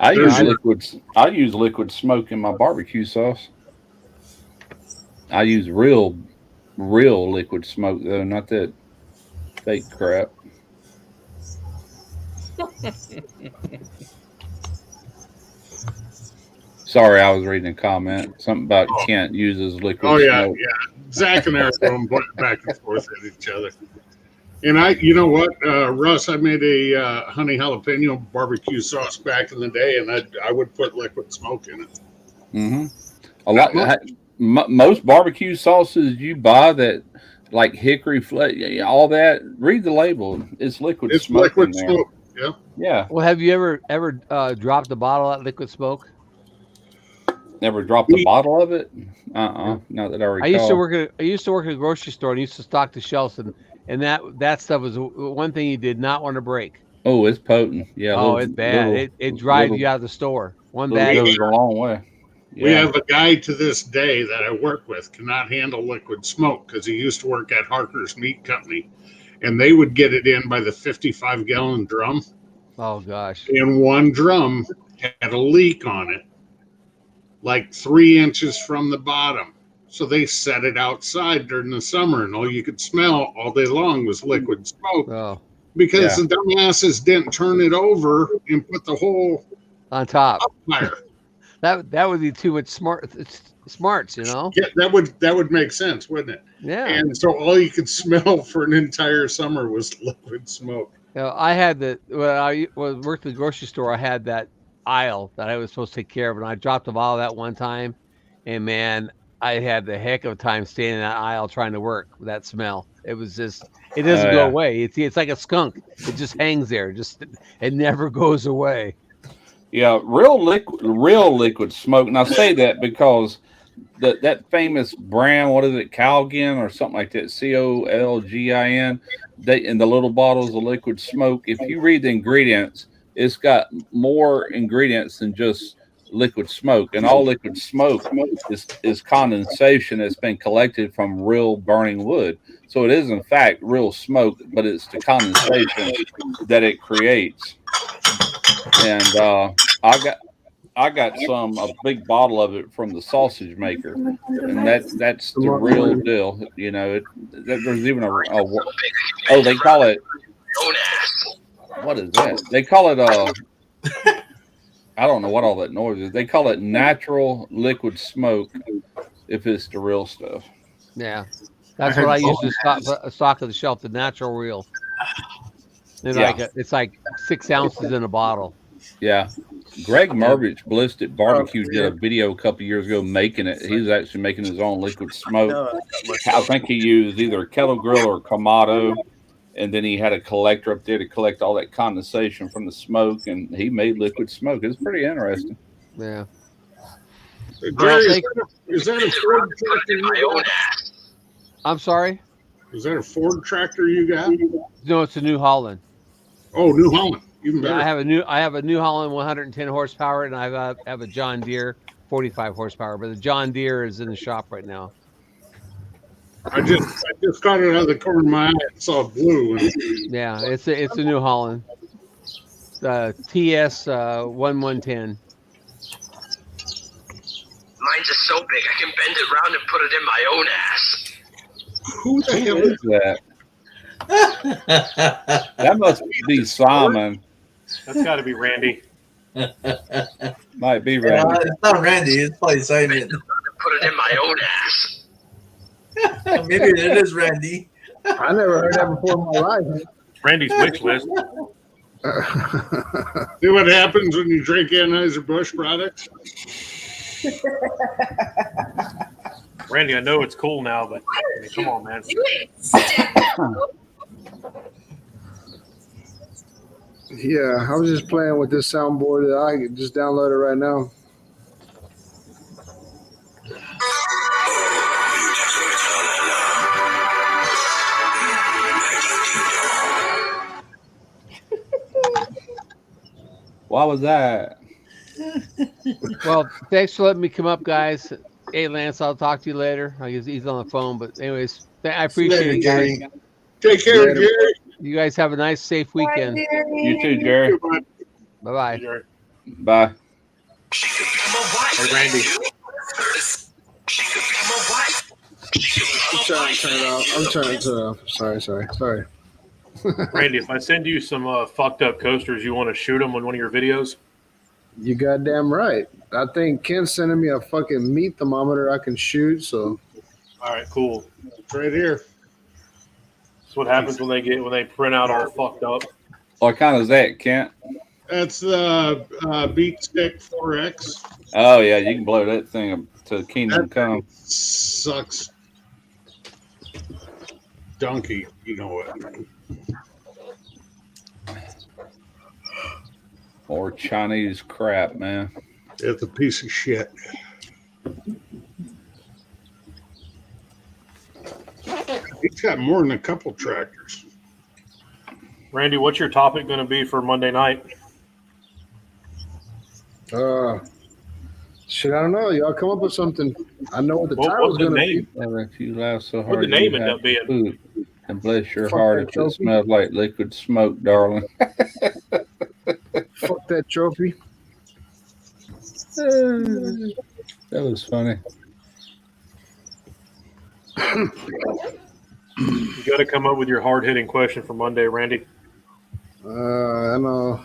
I use liquid smoke in my barbecue sauce. I use real liquid smoke though, not that fake crap. Sorry, I was reading a comment. Something about Kent uses liquid Oh yeah, smoke. yeah. Zach and I are going back and forth at each other. And you know what, Russ, I made a honey jalapeno barbecue sauce back in the day, and I would put liquid smoke in it. Mm-hmm. Most barbecue sauces you buy that, like hickory, all that, read the label. It's liquid It's smoke. liquid in there. smoke. Yeah. Yeah. Well, have you ever dropped a bottle of liquid smoke? Never dropped a bottle of it. Not that I recall. I used to work at a grocery store and used to stock the shelves, and that stuff was one thing you did not want to break. Oh, it's potent. Yeah. Oh, it's bad. It drives you out of the store. One bag goes a long way. We Yeah. have a guy to this day that I work with cannot handle liquid smoke because he used to work at Harker's Meat Company, and they would get it in by the 55-gallon drum. Oh gosh! And one drum had a leak on it, like 3 inches from the bottom. So they set it outside during the summer, and all you could smell all day long was liquid smoke. Oh. Because the dumbasses didn't turn it over and put the whole on top fire. That would be too much smarts, you know. Yeah, that would make sense, wouldn't it? Yeah. And so all you could smell for an entire summer was liquid smoke. You know, I had when I worked at the grocery store, I had that aisle that I was supposed to take care of, and I dropped a bottle that one time, and man, I had the heck of a time standing in that aisle trying to work with that smell. It was just, it doesn't go away. It's like a skunk. It just hangs there. It never goes away. Yeah, real liquid smoke. And I say that because that famous brand, what is it, Calgin or something like that, Colgin, they in the little bottles of liquid smoke. If you read the ingredients, it's got more ingredients than just liquid smoke, and all liquid smoke is condensation that's been collected from real burning wood. So it is in fact real smoke, but it's the condensation that it creates. And I got a big bottle of it from the sausage maker, and that's the real deal. You know, there's even they call it, what is that? They call it I don't know what all that noise is. They call it natural liquid smoke if it's the real stuff. Yeah. That's what I used to stock on the shelf, the natural real. It's like 6 ounces in a bottle. Yeah. Greg Mervich, Ballistic Barbecue, did a video a couple years ago making it. He was actually making his own liquid smoke. I think he used either a kettle grill or a Kamado. And then he had a collector up there to collect all that condensation from the smoke, and he made liquid smoke. It's pretty interesting. Yeah. Jerry, is that a Ford tractor you got? I'm sorry? Is that a Ford tractor you got? No, it's a New Holland. Oh, New Holland. Even better. Yeah, I have a New Holland 110 horsepower, and I have a John Deere 45 horsepower. But the John Deere is in the shop right now. I just got it out of the corner of my eye and saw blue. Yeah, it's a New Holland. TS 1110. Mine's just so big I can bend it round and put it in my own ass. Who the hell is that? That must be Simon. That's got to be Randy. Might be Randy. It's not Randy. It's probably Simon. Put it in my own ass. Maybe it is Randy. I never heard that before in my life. Randy's wish list. See what happens when you drink Anheuser-Busch products? Randy, I know it's cool now, but I mean, come on, man. Yeah, I was just playing with this soundboard that I just downloaded right now. Why was that? Well, thanks for letting me come up, guys. Hey, Lance, I'll talk to you later. I guess he's on the phone, but anyways, I appreciate it, guys. Take care, Jerry. You guys have a nice, safe weekend. You too, Jerry. Bye-bye. Bye. Hey, Randy. I'm trying to turn it off. I'm trying to turn it off. Sorry. Randy, if I send you some fucked up coasters, you want to shoot them on one of your videos? You goddamn right. I think Ken's sending me a fucking meat thermometer I can shoot. So, all right, cool. It's right here. That's what happens when they print out all fucked up. What kind is that, Kent? That's the Beat Stick 4X. Oh yeah, you can blow that thing up to Kingdom Come. Sucks. Donkey, you know what? Or Chinese crap, man. It's a piece of shit. He's got more than a couple tractors. Randy, what's your topic going to be for Monday night? Shit, I don't know. Y'all come up with something. I know what the title's what's the going to name? be. If you laugh so What'd hard, the name you end have up being? to poop. And bless your Fuck heart that if it trophy. smells like liquid smoke, darling. Fuck that trophy. That was funny. You got to come up with your hard hitting question for Monday, Randy. I know.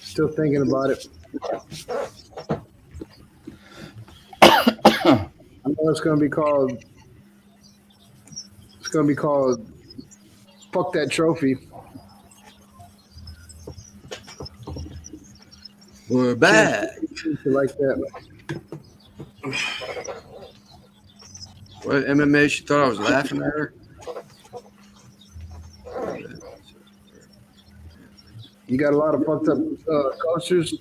Still thinking about it. I know it's gonna be called. It's gonna be called. Fuck that trophy. We're back. Like that. What MMA? She thought I was laughing at her. You got a lot of fucked up coasters,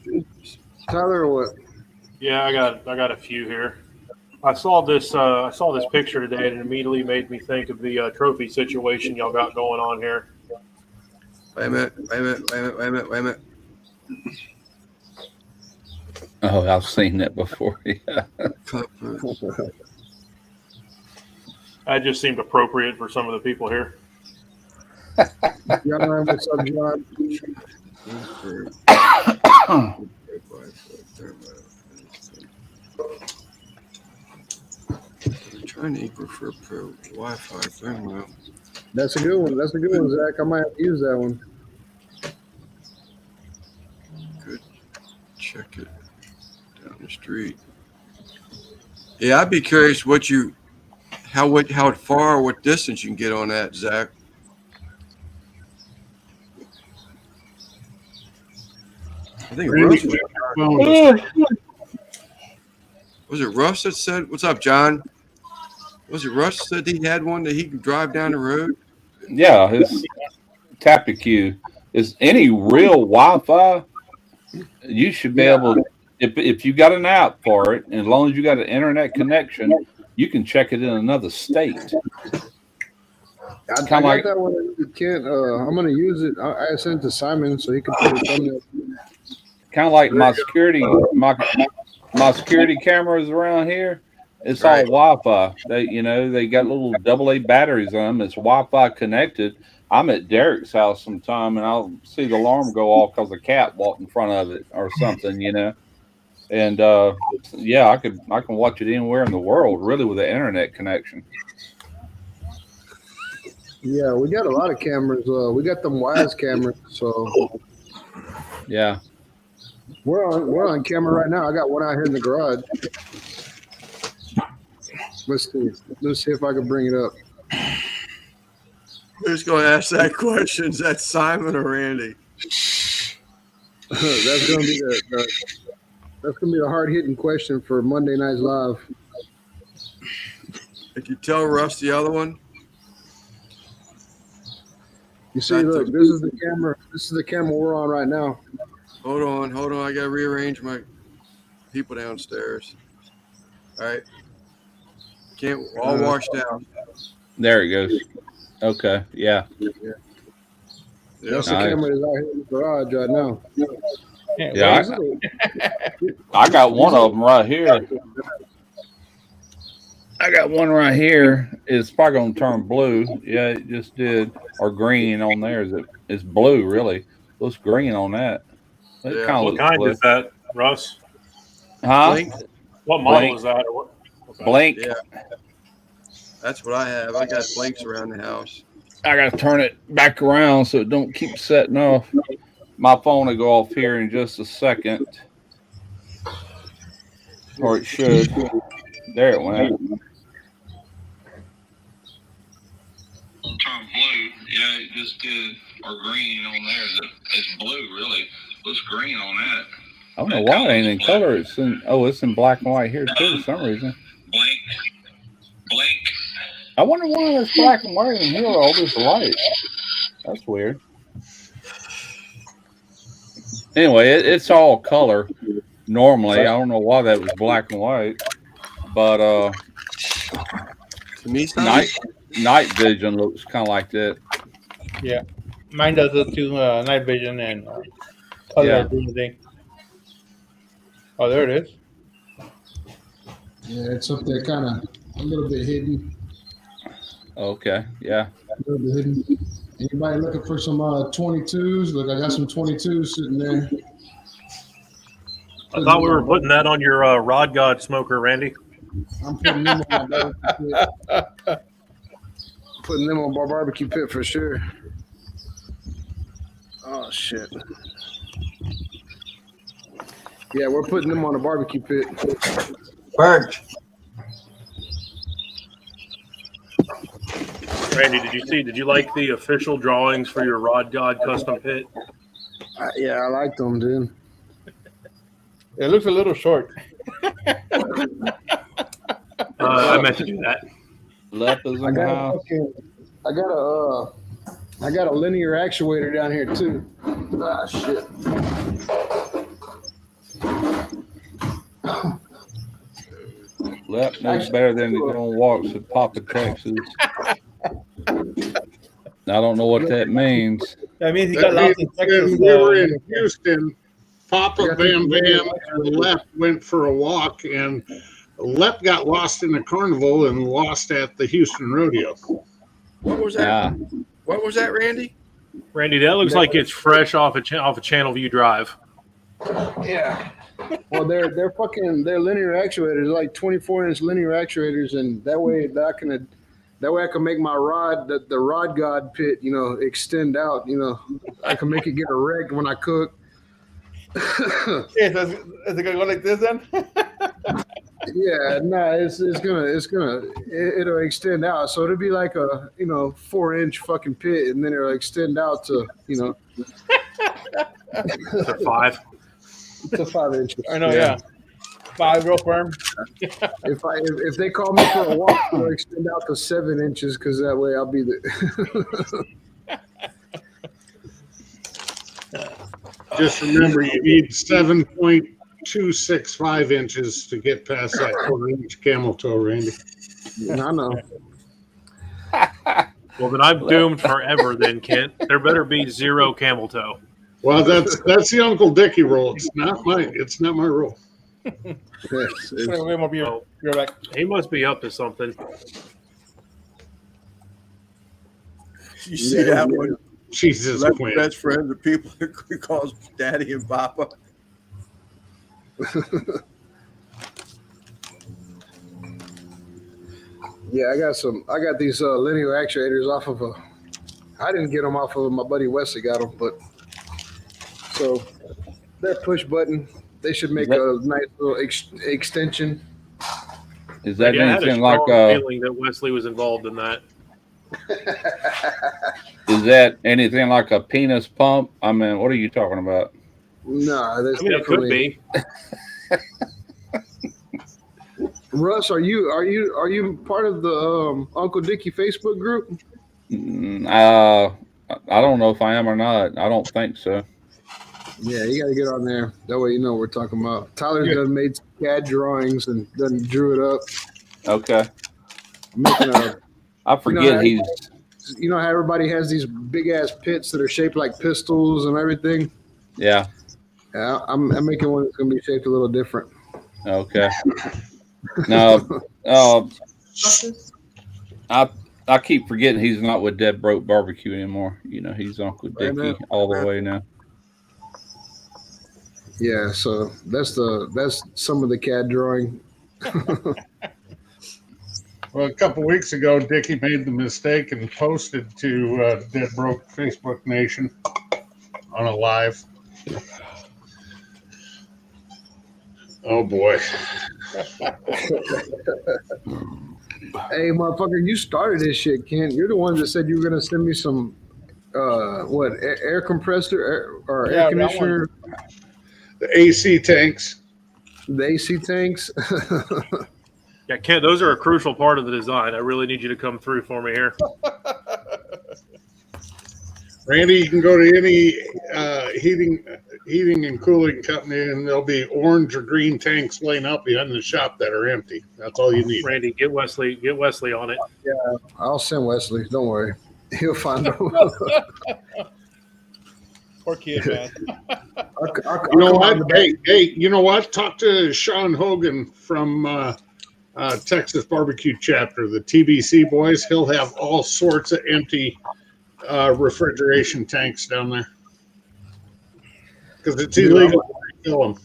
Tyler, or what? Yeah, I got a few here. I saw this picture today, and it immediately made me think of the trophy situation y'all got going on here. Wait a minute. Oh, I've seen that before. Yeah. That just seemed appropriate for some of the people here. John, what's up, John? Trying to prefer pro Wi-Fi thermal. That's a good one. That's a good one, Zach. I might have to use that one. Good. Check it down the street. Yeah, I'd be curious how far, what distance you can get on that, Zach. I think Russ was it Russ that said, "What's up, John?" Was it Russ that he had one that he could drive down the road? Yeah, his Tapiq is any real Wi-Fi. You should be able to, if you got an app for it, and as long as you got an internet connection, you can check it in another state. I got that one. Can't. I'm gonna use it. I sent it to Simon so he can put it on there. Kind of like my security cameras around here. It's all Wi-Fi. They got little AA batteries on them. It's Wi-Fi connected. I'm at Derek's house sometime, and I'll see the alarm go off because a cat walked in front of it or something, And yeah, I can watch it anywhere in the world, really, with an internet connection. Yeah, we got a lot of cameras. We got them Wyze cameras, so yeah. We're on camera right now. I got one out here in the garage. Let's see if I can bring it up. Who's going to ask that question? Is that Simon or Randy? That's gonna be the hard hitting question for Monday Night's Live. Did you tell Russ the other one? You see, look, this is the camera. This is the camera we're on right now. Hold on. I gotta rearrange my people downstairs. All right. Can't all washed out. There it goes. Okay. Yeah. That's the camera that's out here in the garage right now. Yeah. I got one of them right here. I got one right here. It's probably gonna turn blue. Yeah, it just did. Or green on there. It's blue, really. Looks green on that. It What kind is that, Russ? Huh? Blink. What model Blink. is that? Or what? Okay. Blink. Yeah. That's what I have. I got blinks around the house. I gotta turn it back around so it don't keep setting off. My phone will go off here in just a second. Or it should. There it went. Turn blue. Yeah, it just did. Or green on there. It's blue, really. Looks green on that. I don't know why it ain't in color. It's in black and white here too for some reason. Blink. I wonder why it's black and white and here all this light. That's weird. Anyway, it's all color. Normally, I don't know why that was black and white, but To me, night vision looks kind of like that. Yeah, mine does it too. Night vision and color Yeah. doing the thing. Oh, there it is. Yeah, it's up there, kind of a little bit hidden. Okay, yeah. A little bit hidden. Anybody looking for some 22s? Look, I got some 22s sitting there. I thought we were putting that on your Rod God smoker, Randy. I'm putting them on my barbecue pit. Putting them on my barbecue pit for sure. Oh shit. Yeah, we're putting them on a barbecue pit. Burnt. Randy, did you like the official drawings for your Rod God custom pit? Yeah, I like them, dude. It looks a little short. I meant to do that. Left is in the house. I got a linear actuator down here too. Ah shit. Left knows better than to go on walks with Papa Texas. I don't know what that means. That means he got lost in Texas. When we were in Houston, Papa Bam Bam and Lep went for a walk, and Lep got lost in the carnival and lost at the Houston Rodeo. What was that? What was that, Randy? Randy, that looks like it's fresh off a Channel View Drive. Yeah. Well, they're linear actuators, like 24-inch linear actuators, and that way I can make my rod, the Rod God pit, extend out. I can make it get erect when I cook. Yeah, so is it gonna go like this then? Yeah, no, it'll extend out. So it'll be like a 4-inch fucking pit, and then it'll extend out to To 5. to 5 inches. I know, yeah. 5 real firm. If they call me for a walk, I'll extend out to 7 inches because that way I'll be the. Just remember, you need 7.265 inches to get past that 4-inch camel toe, Randy. I know. Well, then I'm doomed forever. Then, Kent, there better be 0 camel toe. Well, that's the Uncle Dickie rule. It's not my rule. You're back. He must be up to something. You see that one? Jesus, Left Quinn. best friends of people he calls Daddy and Papa. Yeah, I got these linear actuators off of I didn't get them off of my buddy Wesley got them, but so they're push button. They should make a nice little extension. Is that I had a anything like strong feeling that Wesley was involved in that. Is that anything like a penis pump? I mean, what are you talking about? No, that's It could definitely. be. Russ, are you part of the Uncle Dickie Facebook group? I don't know if I am or not. I don't think so. Yeah, you got to get on there. That way you know what we're talking about. Tyler's done made CAD drawings and done drew it up. Okay. Making I forget he's. You know how everybody has these big ass pits that are shaped like pistols and everything? Yeah. Yeah, I'm making one that's going to be shaped a little different. Okay. No. I keep forgetting he's not with Dead Broke Barbecue anymore. He's Uncle Dickie all the way now. Yeah, so that's some of the CAD drawing. Well, a couple weeks ago, Dickie made the mistake and posted to Dead Broke Facebook Nation on a live. Oh boy! Hey, motherfucker, you started this shit, Ken. You're the one that said you were gonna send me some air compressor or air conditioner. The AC tanks. The AC tanks. Yeah, Kent, those are a crucial part of the design. I really need you to come through for me here. Randy, you can go to any heating heating and cooling company, and there'll be orange or green tanks laying out behind the shop that are empty. That's all you need. Randy, get Wesley on it. Yeah, I'll send Wesley. Don't worry, he'll find them. Poor kid, man. You know what? Hey, you know what? Talk to Sean Hogan from Texas Barbecue Chapter, the TBC boys. He'll have all sorts of empty refrigeration tanks down there because it's illegal to fill them.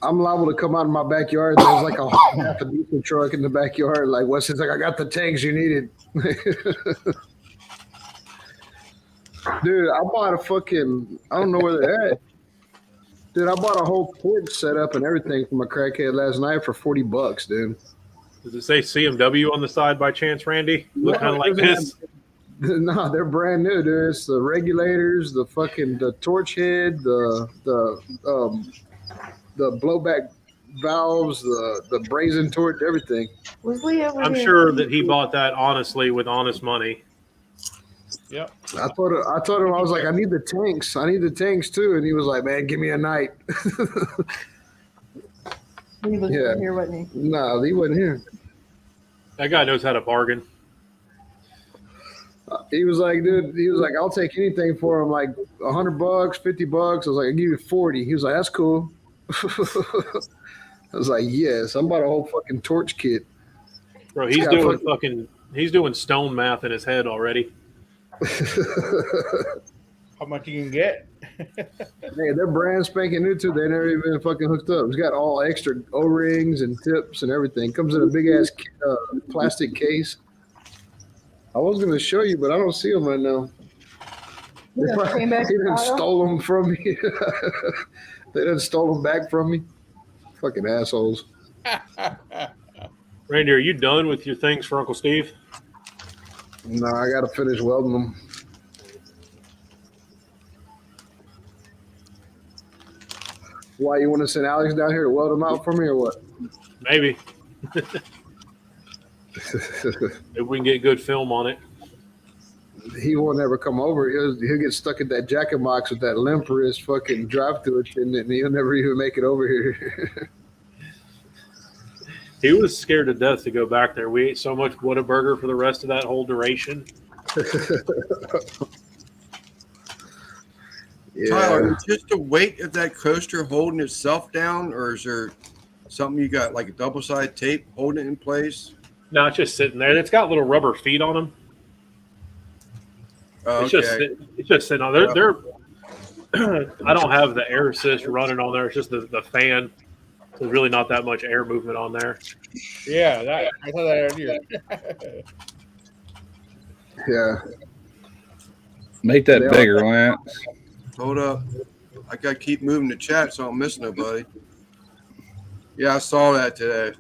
I'm liable to come out of my backyard. There's like a half a decent truck in the backyard. Like Wesley's like, I got the tanks you needed. Dude, I bought a fucking, I don't know where they're at. Dude, I bought a whole porch setup and everything from a crackhead last night for $40, dude. Does it say CMW on the side by chance, Randy? Look kind of like this. No, they're brand new, dude. It's the regulators, the torch head, the blowback valves, the brazen torch, everything. Was Lee over I'm here? sure that he bought that honestly with honest money. Yep. I told him, I was like, I need the tanks. I need the tanks too. And he was like, man, give me a night. He was Yeah. here, wasn't he? No, he wasn't here. That guy knows how to bargain. He was like, dude, I'll take anything for him, like $100, $50. I was like, I'll give you 40. He was like, that's cool. I was like, yes, I'm about a whole fucking torch kit. Bro, he's doing stone math in his head already. How much you can get? Hey, they're brand spanking new too. They never even fucking hooked up. It's got all extra O-rings and tips and everything. Comes in a big ass plastic case. I was gonna show you, but I don't see them right now. They done stole them from me. They done stole them back from me. Fucking assholes. Randy, are you done with your things for Uncle Steve? No, I gotta finish welding them. Why, you want to send Alex down here to weld them out for me or what? Maybe. If we can get good film on it. He won't ever come over. He'll get stuck at that jacket box with that limp wrist fucking drive through it, and he'll never even make it over here. He was scared to death to go back there. We ate so much Whataburger for the rest of that whole duration. Yeah. Tyler, is just the weight of that coaster holding itself down, or is there something you got like a double-sided tape holding it in place? No, it's just sitting there. It's got little rubber feet on them. Oh, It's okay. just sitting on there. They're I don't have the air assist running on there. It's just the fan. There's really not that much air movement on there. Yeah, I saw that earlier. Yeah. Make that They bigger, all- Lance. Hold up. I got to keep moving the chat so I don't miss nobody. Yeah, I saw that today.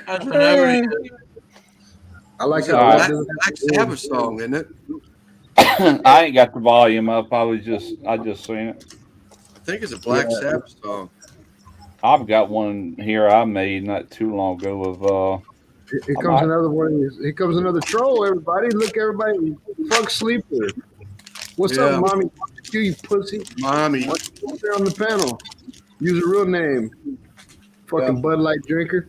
That's whenever I like It's a how Black Sabbath song, isn't it? I ain't got the volume up. I just seen it. I think it's a Black Yeah. Sabbath song. I've got one here I made not too long ago of Here comes another one. of these. Here comes another troll, everybody. Look, everybody. Fuck Sleeper. What's Yeah. up, Mommy? You pussy. Mommy. What's there on the panel? Use a real name. Fucking Bud Light drinker.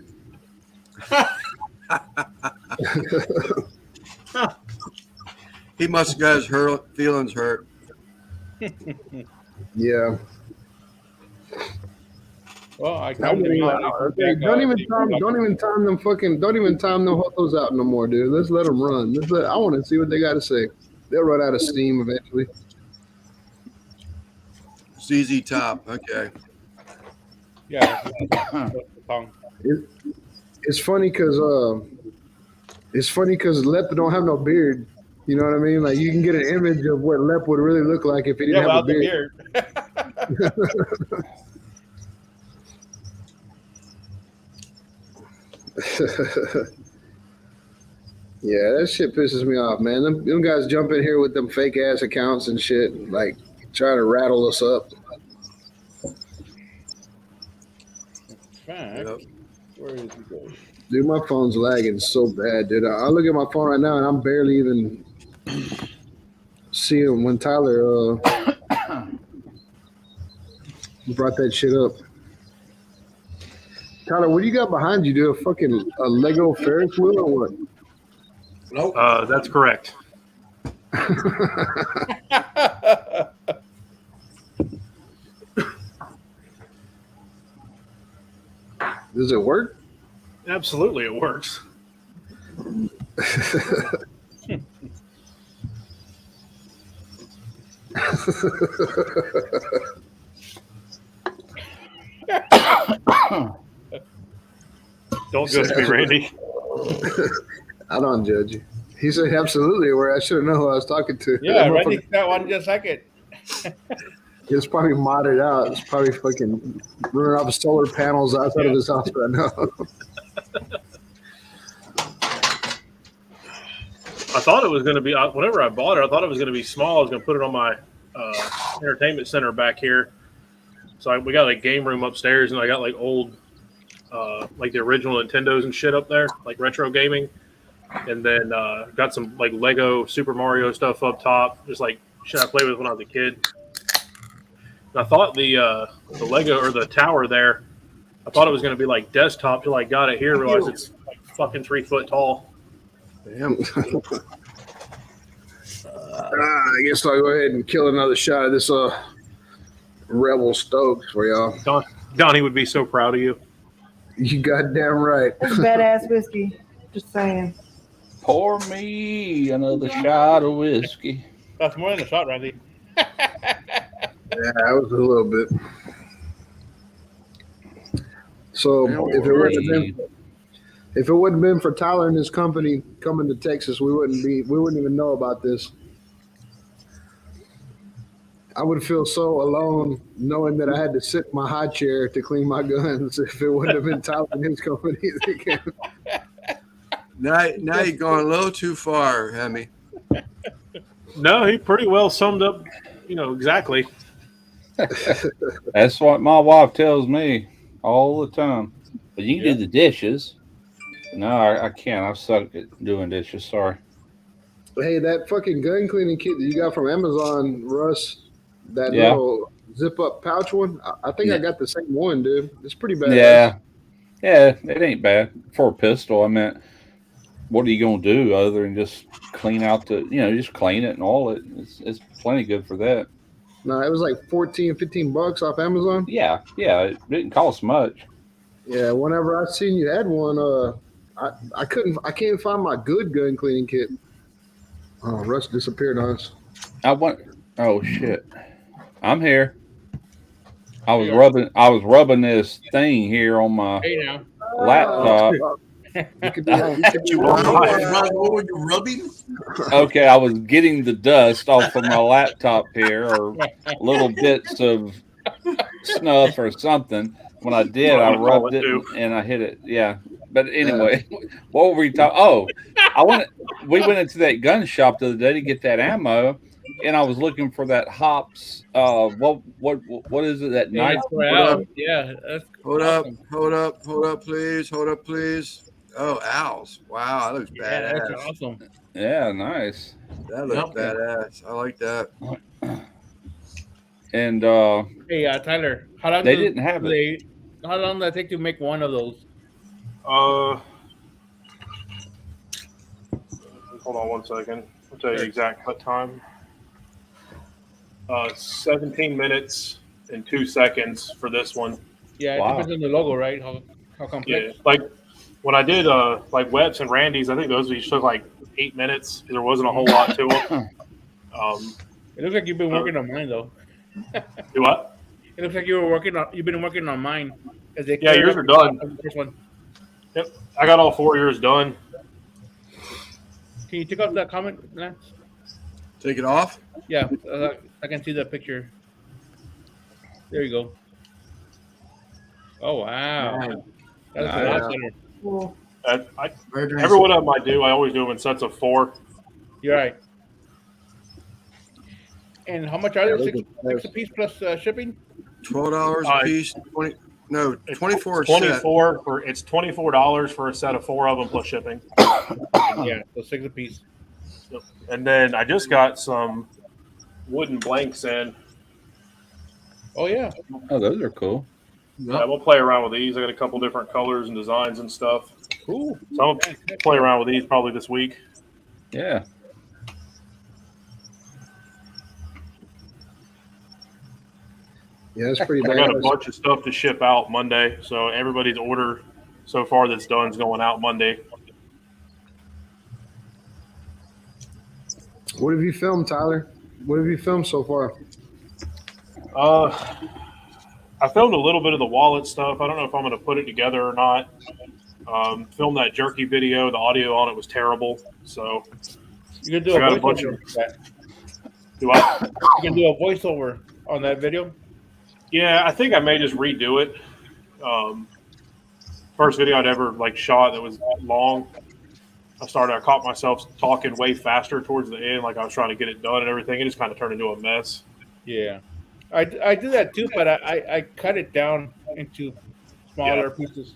He must have got his feelings hurt. Yeah. Well, I I come to mean, me. don't even time them fucking. Don't even time them hotos out no more, dude. Let's let them run. I want to see what they got to say. They'll run out of steam eventually. ZZ Top. Okay. Yeah. That's the song. It's funny because Lep don't have no beard. You know what I mean? Like you can get an image of what Lep would really look like if he didn't have a without the beard. beard. Yeah, that shit pisses me off, man. Them guys jump in here with them fake ass accounts and shit, like trying to rattle us up. Fact. Where is he going? Dude, my phone's lagging so bad, dude. I look at my phone right now and I'm barely even see him when Tyler brought that shit up. Tyler, what do you got behind you? Do a Lego Ferris wheel or what? Nope. That's correct. Does it work? Absolutely, it works. Don't judge me, Randy. I don't judge you. He said absolutely where I should have known who I was talking to. Yeah, Randy's got one just like it. It's probably modded out. It's probably fucking running off of solar panels outside of his house right now. I thought it was going to be, whenever I bought it, I thought it was going to be small. I was going to put it on my entertainment center back here. So we got like game room upstairs, and I got like old, like the original Nintendos and shit up there, like retro gaming. And then got some like Lego Super Mario stuff up top, just like shit I played with when I was a kid. And I thought the Lego or the tower there, I thought it was going to be like desktop till I got it here. Realized it's like fucking 3 foot tall. Damn. I guess I'll go ahead and kill another shot of this Rebel Stokes for y'all. Donnie would be so proud of you. You goddamn right. That's badass whiskey. Just saying. Pour me another shot of whiskey. That's more than a shot, Randy. Yeah, that was a little bit. So if it wouldn't have been for Tyler and his company coming to Texas, we wouldn't even know about this. I would feel so alone knowing that I had to sit in my high chair to clean my guns if it wouldn't have been Tyler and his company. Now you're going a little too far, Hemi. No, he pretty well summed up, exactly. That's what my wife tells me all the time. But you can do the dishes. No, I can't. I suck at doing dishes. Sorry. Hey, that fucking gun cleaning kit that you got from Amazon, Russ, that little zip up pouch one, I think I got the same one, dude. It's pretty bad. Yeah, it ain't bad for a pistol. I meant, what are you gonna do other than just clean out just clean it and all it? It's plenty good for that. No, it was like $14-15 off Amazon. Yeah, it didn't cost much. Yeah, whenever I seen you had one, I can't find my good gun cleaning kit. Oh, Russ disappeared on us. Oh shit, I'm here. I was rubbing this thing here on my laptop. What were you rubbing? Okay, I was getting the dust off of my laptop here, or little bits of snuff or something. When I did, I rubbed it and I hit it. Yeah, but anyway, what were we talking? Oh, we went into that gun shop the other day to get that ammo, and I was looking for that Hops. What is it? That knife? Yeah. Hold up, please. Oh, owls! Wow, that looks badass. Yeah, that's awesome. Yeah, nice. That looks badass. I like that. And hey, Tyler, how long didn't have it. How long does it take to make one of those? Hold on 1 second. I'll tell you the exact cut time. 17 minutes and 2 seconds for this one. Yeah, it depends on the logo, right? How complex? Yeah, like when I did like Webb's and Randy's, I think those each took like 8 minutes. There wasn't a whole lot to them. It looks like you've been working on mine though. Do what? It looks like you've been working on mine. Yeah, yours are done. The first one. Yep, I got all 4 years done. Can you take out that comment, Lance? Take it off? Yeah, I can see the picture. There you go. Oh wow, that's a lot better. Cool. Every one of them I do, I always do them in sets of 4. You're right. And how much are they? Six a piece plus shipping? $12 a piece. 24. It's $24 for a set of 4 of them plus shipping. Yeah, so 6 a piece. Yep. And then I just got some wooden blanks in. Oh yeah. Oh, those are cool. Yeah, we'll play around with these. I got a couple different colors and designs and stuff. Cool. So I'll play around with these probably this week. Yeah. Yeah, that's pretty I got a bad. bunch of stuff to ship out Monday, so everybody's order so far that's done is going out Monday. What have you filmed, Tyler? What have you filmed so far? I filmed a little bit of the wallet stuff. I don't know if I'm going to put it together or not. Filmed that jerky video. The audio on it was terrible. So You can do a I got a bunch voiceover. of. for that. Do I? You can do a voiceover on that video. Yeah, I think I may just redo it. First video I'd ever shot that was long. I caught myself talking way faster towards the end, like I was trying to get it done and everything. It just kind of turned into a mess. Yeah, I do that too, but I cut it down into smaller pieces.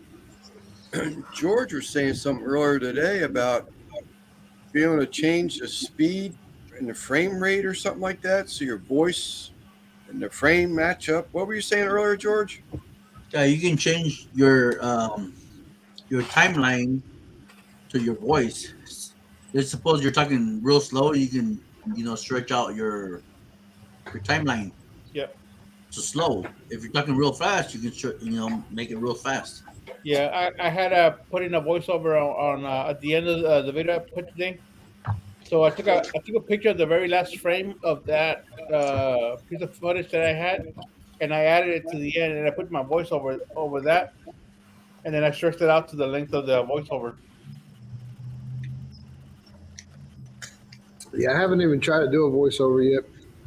George was saying something earlier today about being able to change the speed and the frame rate or something like that, so your voice and the frame match up. What were you saying earlier, George? Yeah, you can change your timeline to your voice. Let's suppose you're talking real slow, you can stretch out your timeline. Yep. To slow. If you're talking real fast, you can make it real fast. Yeah, I had put in a voiceover on at the end of the video I put today. So I took a picture of the very last frame of that piece of footage that I had, and I added it to the end, and I put my voiceover over that, and then I stretched it out to the length of the voiceover. Yeah, I haven't even tried to do a voiceover yet.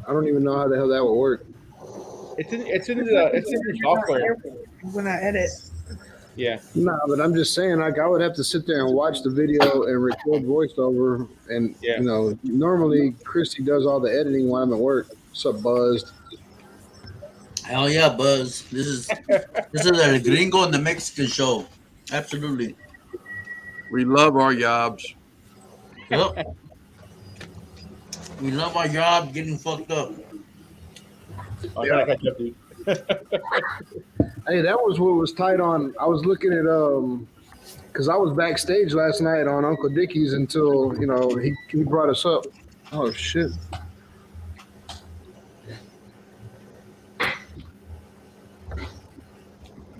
I don't even know how the hell that would work. It's in the software. When I edit. Yeah. No, but I'm just saying, I would have to sit there and watch the video and record voiceover. And, normally Christy does all the editing while I'm at work. What's up, Buzz? Hell yeah, Buzz. This is the Gringo and the Mexican show. Absolutely. We love our jobs. Yep. We love our job getting fucked up. Hey, that was what was tight on. I was looking at because I was backstage last night on Uncle Dickie's until he brought us up. Oh shit!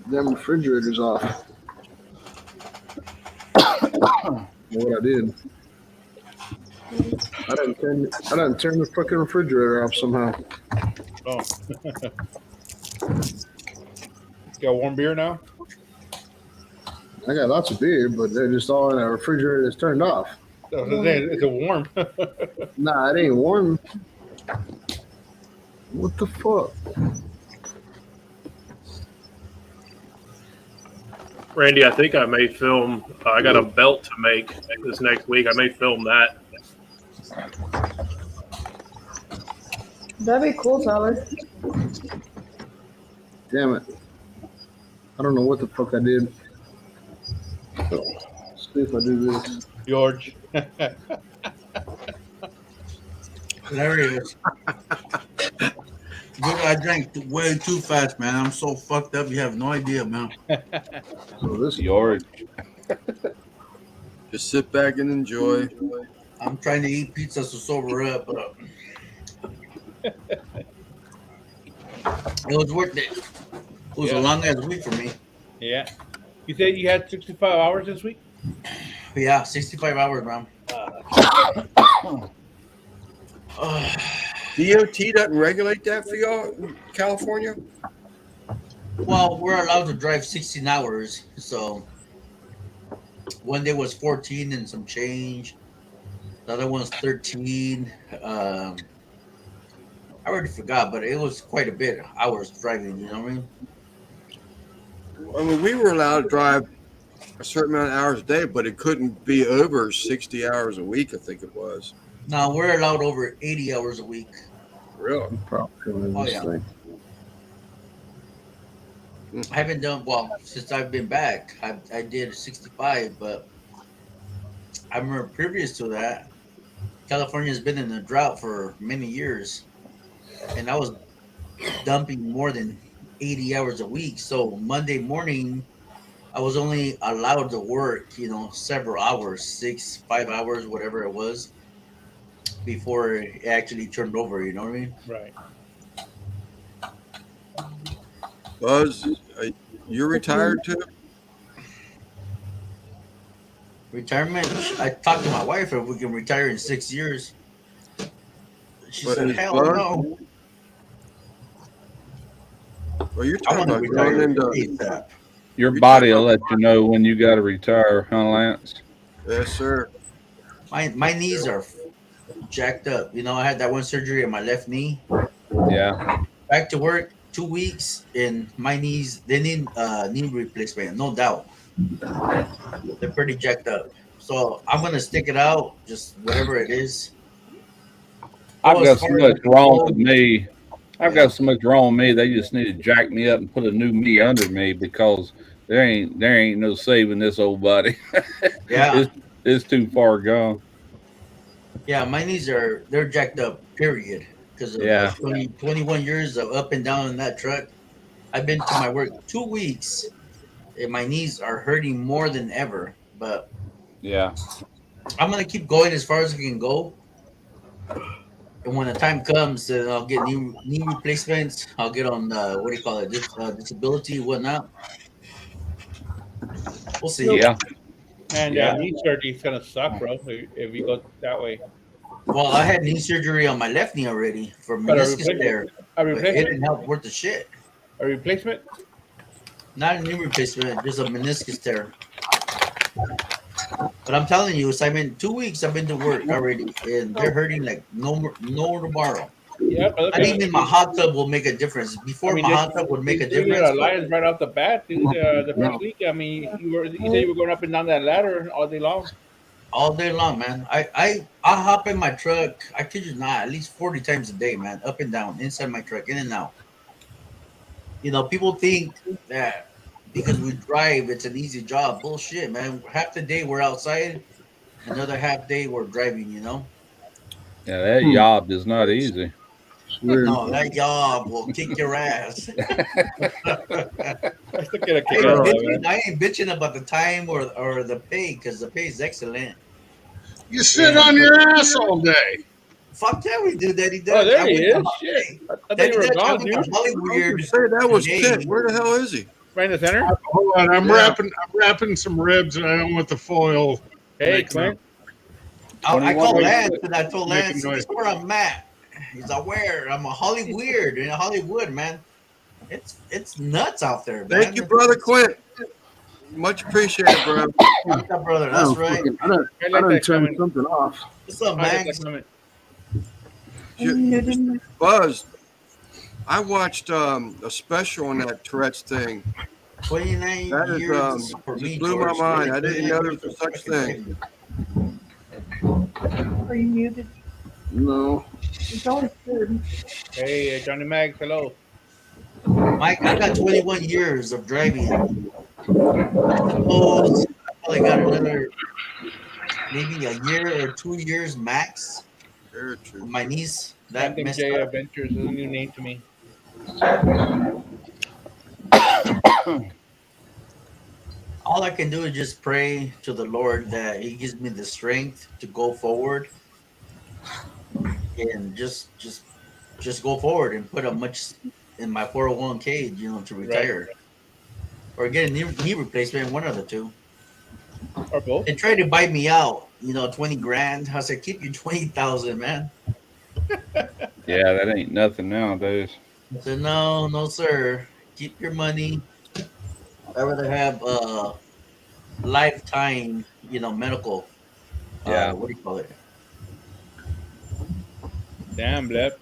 Them refrigerators off. What I did. I didn't turn the fucking refrigerator off somehow. Oh. Got warm beer now? I got lots of beer, but they're just all in a refrigerator that's turned off. It's a warm. Nah, it ain't warm. What the fuck? Randy, I think I may film. I got a belt to make this next week. I may film that. That'd be cool, Tyler. Damn it. I don't know what the fuck I did. Let's see if I do this. George. Hilarious. Dude, I drank way too fast, man. I'm so fucked up. You have no idea, man. So this George. Just sit back and enjoy. I'm trying to eat pizza to sober up, but it was worth it. It was a long ass week for me. Yeah. You said you had 65 hours this week? Yeah, 65 hours, man. DOT doesn't regulate that for y'all in California? Well, we're allowed to drive 16 hours, so one day was 14 and some change. The other one's 13. I already forgot, but it was quite a bit of hours driving, you know what I mean? I mean, we were allowed to drive a certain amount of hours a day, but it couldn't be over 60 hours a week, I think it was. No, we're allowed over 80 hours a week. Really? Oh, yeah. I haven't done, well, since I've been back, I did 65, but I remember previous to that, California has been in a drought for many years. and I was dumping more than 80 hours a week. So Monday morning, I was only allowed to work, several hours, 5 hours, whatever it was, before it actually turned over. You know what I mean? Right. Buzz, you're retired too? Retirement. I talked to my wife if we can retire in 6 years. She But said, is "Hell Buzz- no." Well, you're I talking want to about going retire into. ASAP. Your You're body talking will let you know when you got to retire, huh, Lance? Yes, sir. My knees are jacked up. I had that one surgery on my left knee. Yeah. Back to work 2 weeks, and my knees they need knee replacement, no doubt. They're pretty jacked up. So I'm gonna stick it out, just whatever it is. I've Go got as so far as much I can wrong go. with me. I've got so much wrong with me. They just need to jack me up and put a new me under me because there ain't no saving this old body. Yeah. It's too far gone. Yeah, my knees they're jacked up, period. Because of Yeah. 21 years of up and down in that truck. I've been to my work 2 weeks, and my knees are hurting more than ever. But Yeah. I'm gonna keep going as far as I can go. And when the time comes, then I'll get knee replacements. I'll get on disability, whatnot. We'll see. Yeah. Man, Yeah. knee surgery is gonna suck, bro. If you go that way. Well, I had knee surgery on my left knee already for But a meniscus replacement- tear. a But it replacement? didn't help worth the shit. A replacement? Not a knee replacement, just a meniscus tear. But I'm telling you, Simon, 2 weeks I've been to work already, and they're hurting like no tomorrow. Yeah, but Not even my hot tub will make a difference. Before my hot tub would make a You're difference. Alliance right off the bat, dude. The first week, I mean, you said you were going up and down that ladder all day long. All day long, man. I hop in my truck. I kid you not, at least 40 times a day, man. Up and down, inside my truck, in and out. People think that because we drive, it's an easy job. Bullshit, man. Half the day we're outside, another half day we're driving. Yeah, that job is not easy. No, that job will kick your ass. I ain't bitching about the time or the pay, because the pay is excellent. You sit on your ass all day. Fuck yeah, we do, Daddy Dutch. Oh, there I he went is. to Shit. I thought Daddy you were Dutch, I gone, went to dude. Hollywood. Say that was today. Kent. Where the hell is he? Right in the center? Hold on, I'm Yeah. wrapping some ribs, and I don't want the foil. Hey, making Clint. I called 21 Lance, and I told Making Lance, noise. this is where I'm at. He's aware. I'm a Hollywood in Hollywood, man. It's nuts out there, man. Thank you, brother Quint. Much appreciated, bro. What's up, brother? That's right. I done turned something off. What's up, I like Max? that comment. Buzz, I watched a special on that Tourette's thing. 29 That is, years for just me, blew my George. mind. I didn't know there was a such thing. Are you muted? No. It's always good. Hey, Johnny Mags, hello. Mike, I got 21 years of driving. Oh, I probably got another maybe a year or 2 years max. Very true. My niece that Phantom messed J up. Adventures is a new name to me. All I can do is just pray to the Lord that He gives me the strength to go forward, and just go forward and put up much in my 401k, to retire, or get a knee replacement, one of the two. Or both. They tried to buy me out, 20 grand. I said, keep your 20,000, man. Yeah, that ain't nothing nowadays. I said, no, sir. Keep your money. I'd rather have lifetime, medical. Yeah. What do you call it? Damn, Blep.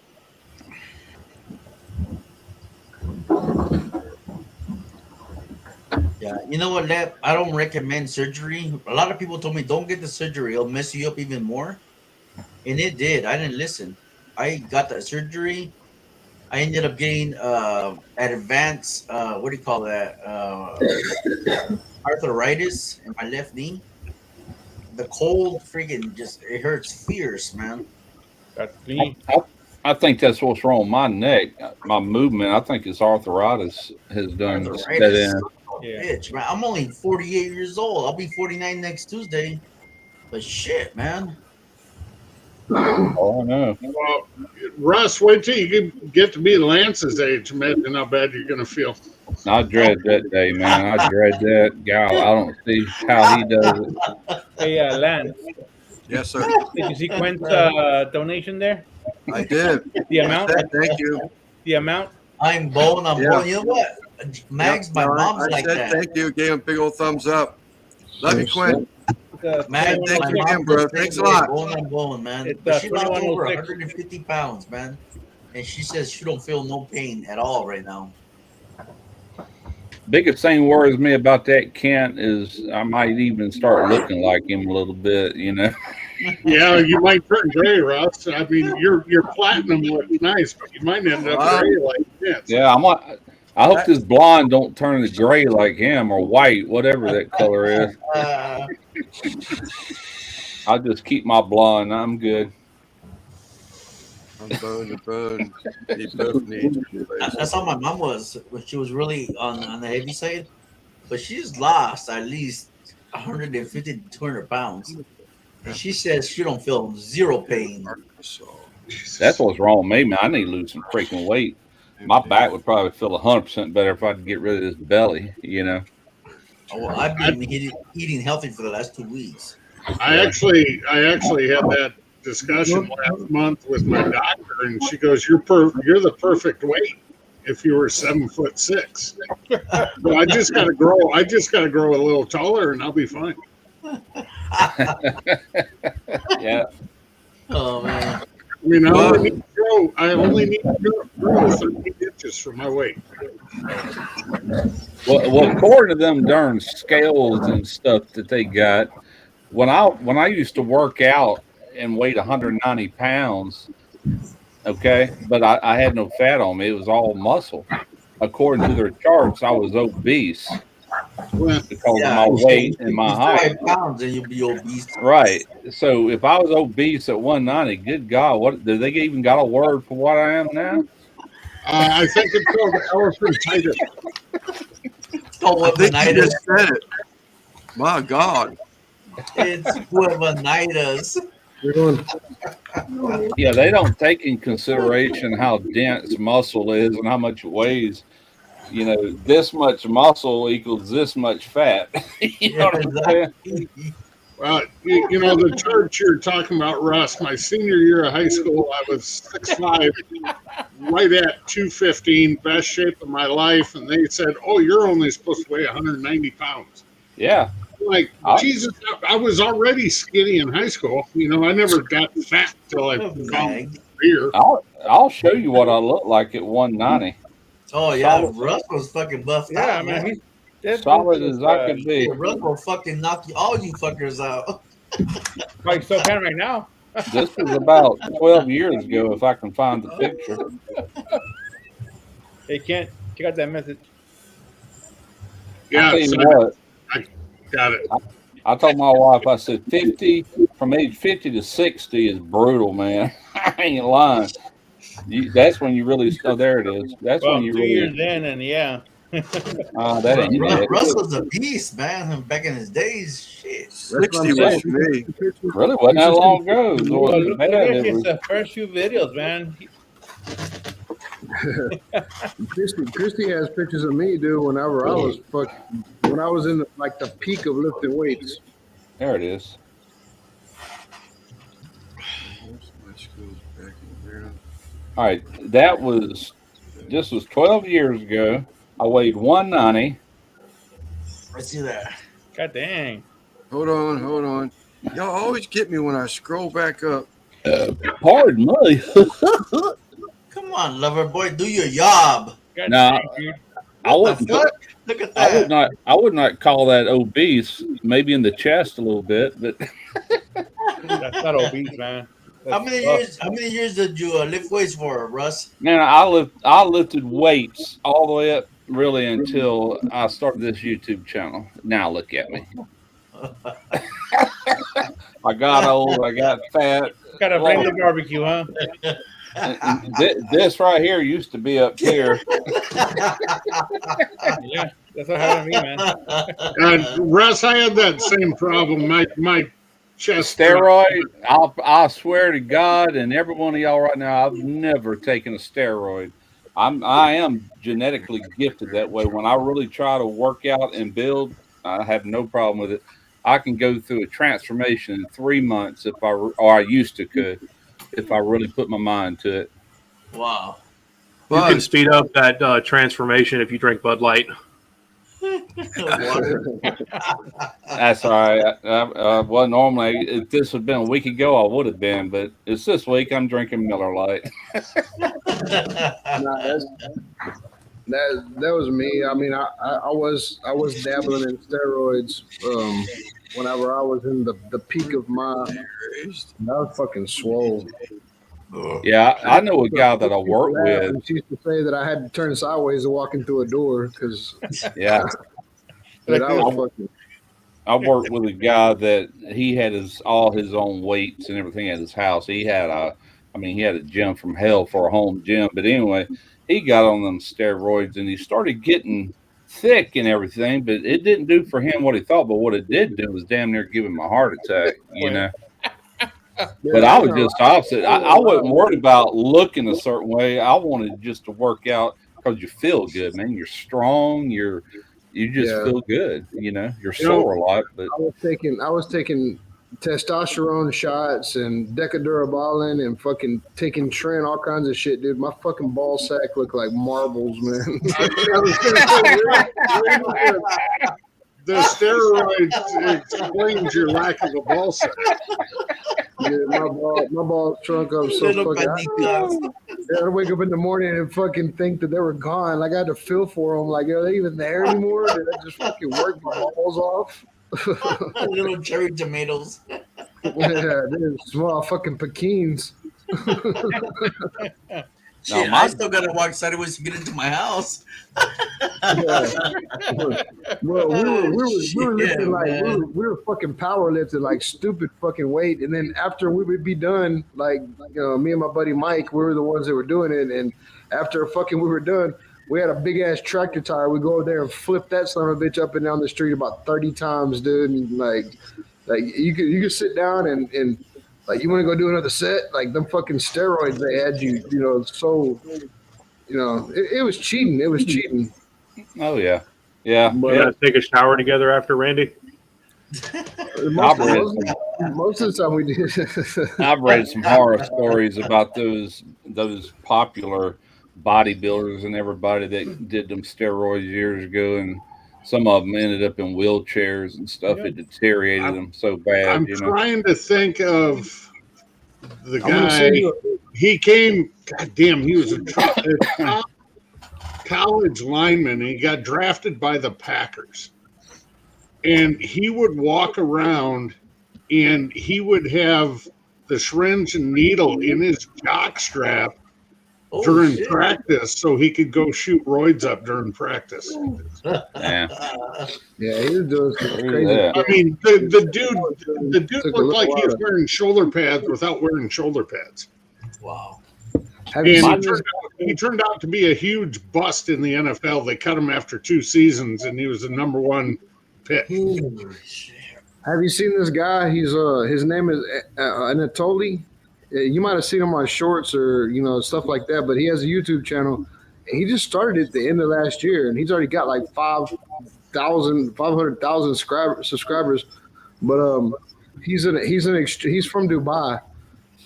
Yeah, you know what, Lep? I don't recommend surgery. A lot of people told me don't get the surgery; it'll mess you up even more. And it did. I didn't listen. I got that surgery. I ended up getting advanced. What do you call that? Arthritis in my left knee. The cold freaking it hurts fierce, man. That's clean. I think that's what's wrong with my neck, my movement. I think it's arthritis has done set Arthritis. in. Yeah. Bitch, man. I'm only 48 years old. I'll be 49 next Tuesday. But shit, man. Oh, I know. Well, Russ, wait till you get to be Lance's age. Imagine how bad you're going to feel. I dread that day, man. I dread that guy. I don't see how he does it. Hey, Lance, Yes, sir. did you see Quinn's donation there? I did. The amount? Thank you. The amount? I'm bone. I'm Yeah. bone. You know what? Mags, Yep, my no, mom's I like said that. thank you. Gave him a big old thumbs up. Love you, Quinn. Man, Thank my you mom again, bro. just Thanks a said, lot. Bone on bone, man. It's, But she lost over 2106. 150 pounds, man. And she says she don't feel no pain at all right now. Biggest thing worries me about that Kent is I might even start looking like him a little bit, you know. Yeah, you might turn gray, Russ. I mean, your platinum looks nice, but you might end up gray like this. Yeah, I hope this blonde don't turn to gray like him or white, whatever that color is. I'll just keep my blonde. I'm good. From bone to bone. You both need. That's how my mom was when she was really on the heavy side. But she's lost at least 150 to 200 pounds. And she says she don't feel zero pain. That's what's wrong with me, man. I need to lose some freaking weight. My back would probably feel 100% better if I could get rid of this belly, you know. Oh, I've been eating healthy for the last 2 weeks. I actually had that discussion last month with my doctor, and she goes, "You're the perfect weight if you were 7'6". But I just gotta grow a little taller, and I'll be fine. Yeah. Oh man. I mean, I only need to grow 13 inches for my weight. Well, according to them darn scales and stuff that they got, when I used to work out and weighed 190 pounds, okay, but I had no fat on me. It was all muscle. According to their charts, I was obese because of my weight and my height. 5 pounds and you'll be obese. Right. So if I was obese at 190, good God, what do they even got a word for what I am now? I think it's called elephantitis. Oh, I think you just said it. My God. It's Cuevanitis. Yeah, they don't take in consideration how dense muscle is and how much it weighs. You know, this much muscle equals this much fat. You know what I'm saying? Well, you know, the church you're talking about, Russ, my senior year of high school, I was 6'5", right at 215, best shape of my life. And they said, "Oh, you're only supposed to weigh 190 pounds. Yeah. Like, Jesus, I was already skinny in high school. You know, I never got fat till I found beer. I'll show you what I look like at 190. Oh yeah, Solid. Russ was fucking buffed Yeah, out, man. Solid as I could be. Russ will fucking knock all you fuckers out. Like so can right now. This was about 12 years ago, if I can find the picture. They can't check out that message. Yeah, I'll tell you so what, I got it. I told my wife, I said, 50, from age 50 to 60 is brutal, man. I ain't lying. That's when you really, oh, there it is. That's Well, when you 2 really, years in, and yeah. that ain't it. Russ was a beast, man. Back in his days, shit. 60 was me. Really wasn't that long ago. It Well, wasn't look bad. at It his was, first few videos, man. Christy has pictures of me, dude. When I was in the peak of lifting weights. there it is. All right, this was 12 years ago. I weighed 190. Let's see that. God dang. Hold on. Y'all always get me when I scroll back up. Pardon me. Come on, lover boy, do your job. God Now, dang, dude. I wouldn't. Look at I that. would not call that obese. Maybe in the chest a little bit, but That's not obese, man. How many years did you lift weights for, Russ? man, I lifted weights all the way up really until I started this YouTube channel. Now look at me. I got old. I got fat. Gotta bring the barbecue, huh? This right here used to be up here. Yeah, that's what happened to me, man. Russ, I had that same problem. My chest Steroid. I swear to God, and every one of y'all right now, I've never taken a steroid. I am genetically gifted that way. When I really try to work out and build, I have no problem with it. I can go through a transformation in 3 months or I used to could, if I really put my mind to it. Wow. You can speed up that transformation if you drink Bud Light. That's all right. Well, normally, if this had been a week ago, I would have been, but it's this week. I'm drinking Miller Lite. That was me. I mean, I was dabbling in steroids whenever I was in the peak of my. I was fucking swole. Yeah, I know a guy that I work with. She used to say that I had to turn sideways to walk into a door because. Yeah. But I was fucking. I worked with a guy that he had all his own weights and everything at his house. He had a gym from hell for a home gym. But anyway, he got on them steroids and he started getting thick and everything, but it didn't do for him what he thought. But what it did do was damn near give him a heart attack, you know. But I was just opposite. I wasn't worried about looking a certain way. I wanted just to work out because you feel good, man. You're strong. You just feel good. You know, you're sore a lot. But I was taking testosterone shots and Decadurabolin and fucking taking Tren, all kinds of shit, dude. My fucking ball sack looked like marbles, man. The steroids explains your lack of a ball sack. Yeah, my ball shrunk up so fucking. I'd wake up in the morning and fucking think that they were gone. Like I had to feel for them. Like, are they even there anymore? Did I just fucking work my balls off? Little cherry tomatoes. Yeah, dude, small fucking Pekins. Shit, I still gotta walk sideways to get into my house. Yeah. Well, we were lifting we were fucking power lifting like stupid fucking weight, and then after we would be done, like me and my buddy Mike, we were the ones that were doing it, and after we were done, we had a big ass tractor tire. We go over there and flip that son of a bitch up and down the street about 30 times, dude. And like you could sit down and like you want to go do another set, like them fucking steroids they had you, so it was cheating. It was cheating. Oh yeah, yeah. But take a shower together after, Randy. Most of the time we did. I've read some horror stories about those popular bodybuilders and everybody that did them steroids years ago, and some of them ended up in wheelchairs and stuff. It deteriorated them so bad. I'm trying to think of the guy. He came. Goddamn, he was a top college lineman. And he got drafted by the Packers, and he would walk around, and he would have the syringe and needle in his jock strap during practice, so he could go shoot roids up during practice. Yeah, he was doing some crazy. I mean, the dude looked like he was wearing shoulder pads without wearing shoulder pads. Wow. And he turned out to be a huge bust in the NFL. They cut him after 2 seasons, and he was the number 1 pick. Have you seen this guy? He's his name is Anatoly. You might have seen him on shorts or stuff like that, but he has a YouTube channel. He just started at the end of last year, and he's already got like 500,000 subscribers. But he's from Dubai,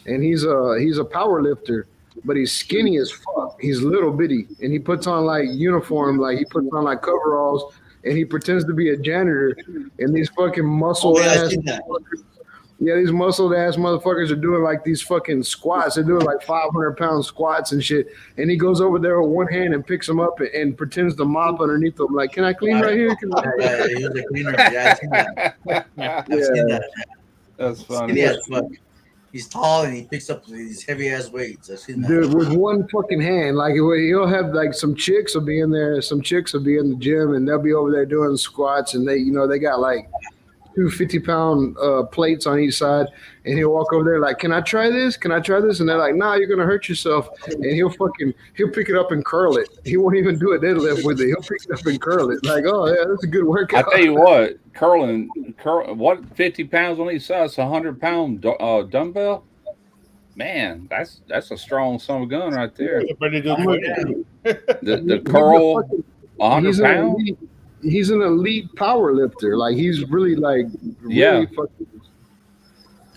and he's a power lifter, but he's skinny as fuck. He's little bitty, and he puts on like uniform, like he puts on like coveralls, and he pretends to be a janitor. And these fucking muscle ass. Yeah, these muscled ass motherfuckers are doing like these fucking squats. They're doing like 500-pound squats and shit. And he goes over there with one hand and picks them up and pretends to mop underneath them. Like, can I clean right here? Can I? Yeah, he's a cleaner. Yeah, I've seen that. I've seen that. That's funny. Yeah, he's tall and he picks up these heavy ass weights. I've seen that. Dude, with one fucking hand. Like, he'll have like some chicks will be in there. Some chicks will be in the gym and they'll be over there doing squats. And they got like two 50-pound plates on each side, and he'll walk over there like, "Can I try this? Can I try this?" And they're like, "Nah, you're gonna hurt yourself." And he'll pick it up and curl it. He won't even do a deadlift with it. He'll pick it up and curl it. Like, oh yeah, that's a good I workout. tell you what, what 50 pounds on each side? It's a 100-pound dumbbell. Man, that's a strong son of a gun right there. The curl, 100 pounds. He's an elite power lifter. Like he's really Yeah. fucking.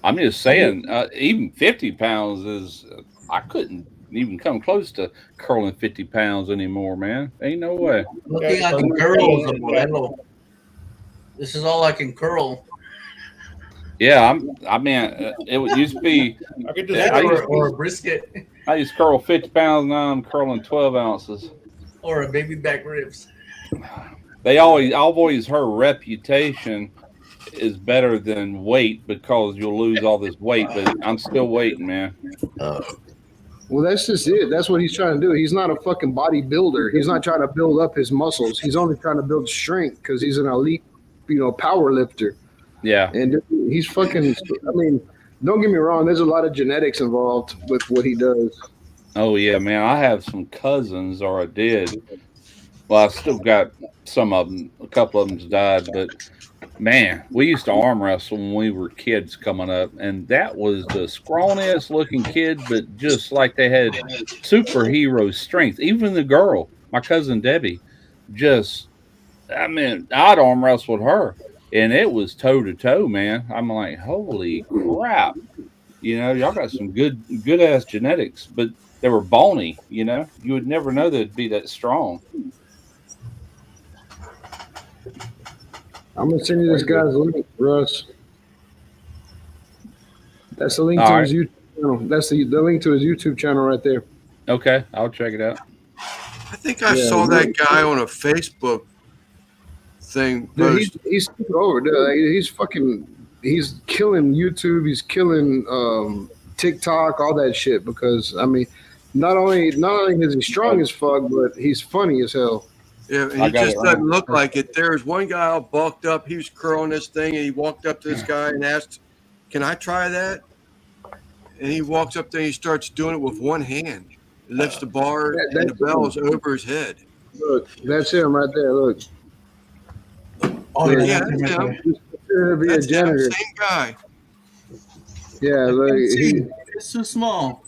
I'm just saying, even 50 pounds is. I couldn't even come close to curling 50 pounds anymore, man. Ain't no way. Looking I can curl, Moreno. This is all I can curl. Yeah, it would used to be. Or a brisket. I used to curl 50 pounds. Now I'm curling 12 ounces. Or a baby back ribs. I've always heard reputation is better than weight because you'll lose all this weight, but I'm still waiting, man. Well, that's just it. That's what he's trying to do. He's not a fucking bodybuilder. He's not trying to build up his muscles. He's only trying to build strength because he's an elite, power lifter. Yeah. And he's fucking, I mean, don't get me wrong. There's a lot of genetics involved with what he does. Oh, yeah, man. I have some cousins, or I did. Well, I still got some of them. A couple of them's died, but man, we used to arm wrestle when we were kids coming up, and that was the scrawniest looking kid, but just like they had superhero strength. Even the girl, my cousin Debbie, I'd arm wrestle with her, and it was toe to toe, man. I'm like, holy crap. Y'all got some good ass genetics, but they were bony, you would never know they'd be that strong. I'm gonna send you this guy's link, Russ. That's the link All to right. his YouTube channel. That's the link to his YouTube channel right there. Okay, I'll check it out. I think I saw that guy on a Facebook thing. Dude, he's over. Dude. He's killing YouTube. He's killing TikTok, all that shit. Because not only is he strong as fuck, but he's funny as hell. Yeah, and he just doesn't look like it. There's one guy all bulked up. He was curling this thing, and he walked up to this guy and asked, "Can I try that?" And he walks up there and he starts doing it with one hand. He lifts the bar and the bell's over his head. Look, that's him right there. Look. Oh, yeah, that's him. That's him, same guy. Yeah, look, it's too small.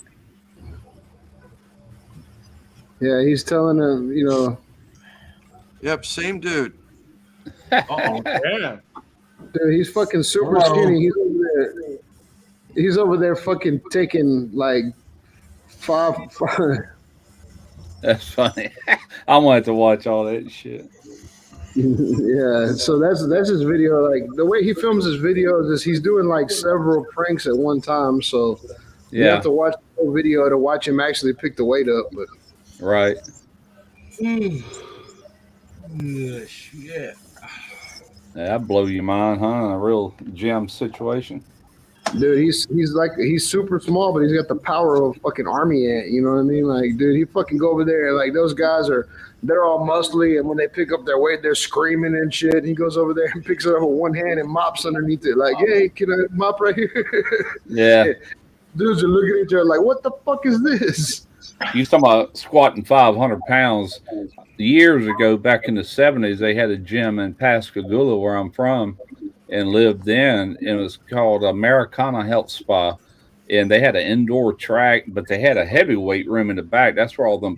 Yeah, he's telling him, Yep, same dude. Oh, yeah. Dude, he's fucking super skinny. He's over there fucking taking like five. That's funny. I'm gonna have to watch all that shit. Yeah, so that's his video. Like the way he films his videos is he's doing like several pranks at one time. So you have to watch the whole video to watch him actually pick the weight up. But right. Yeah. That blow your mind, huh? A real gym situation. Dude, he's super small, but he's got the power of a fucking army ant. You know what I mean? Like, dude, he fucking go over there. Like those guys they're all muscly, and when they pick up their weight, they're screaming and shit. And he goes over there and picks it up with one hand and mops underneath it. Like, hey, can I mop right here? Yeah. Dudes are looking at each other like, what the fuck is this? You talking about squatting 500 pounds. Years ago, back in the 70s, they had a gym in Pascagoula, where I'm from, and lived in. It was called Americana Health Spa. And they had an indoor track, but they had a heavyweight room in the back. That's where all them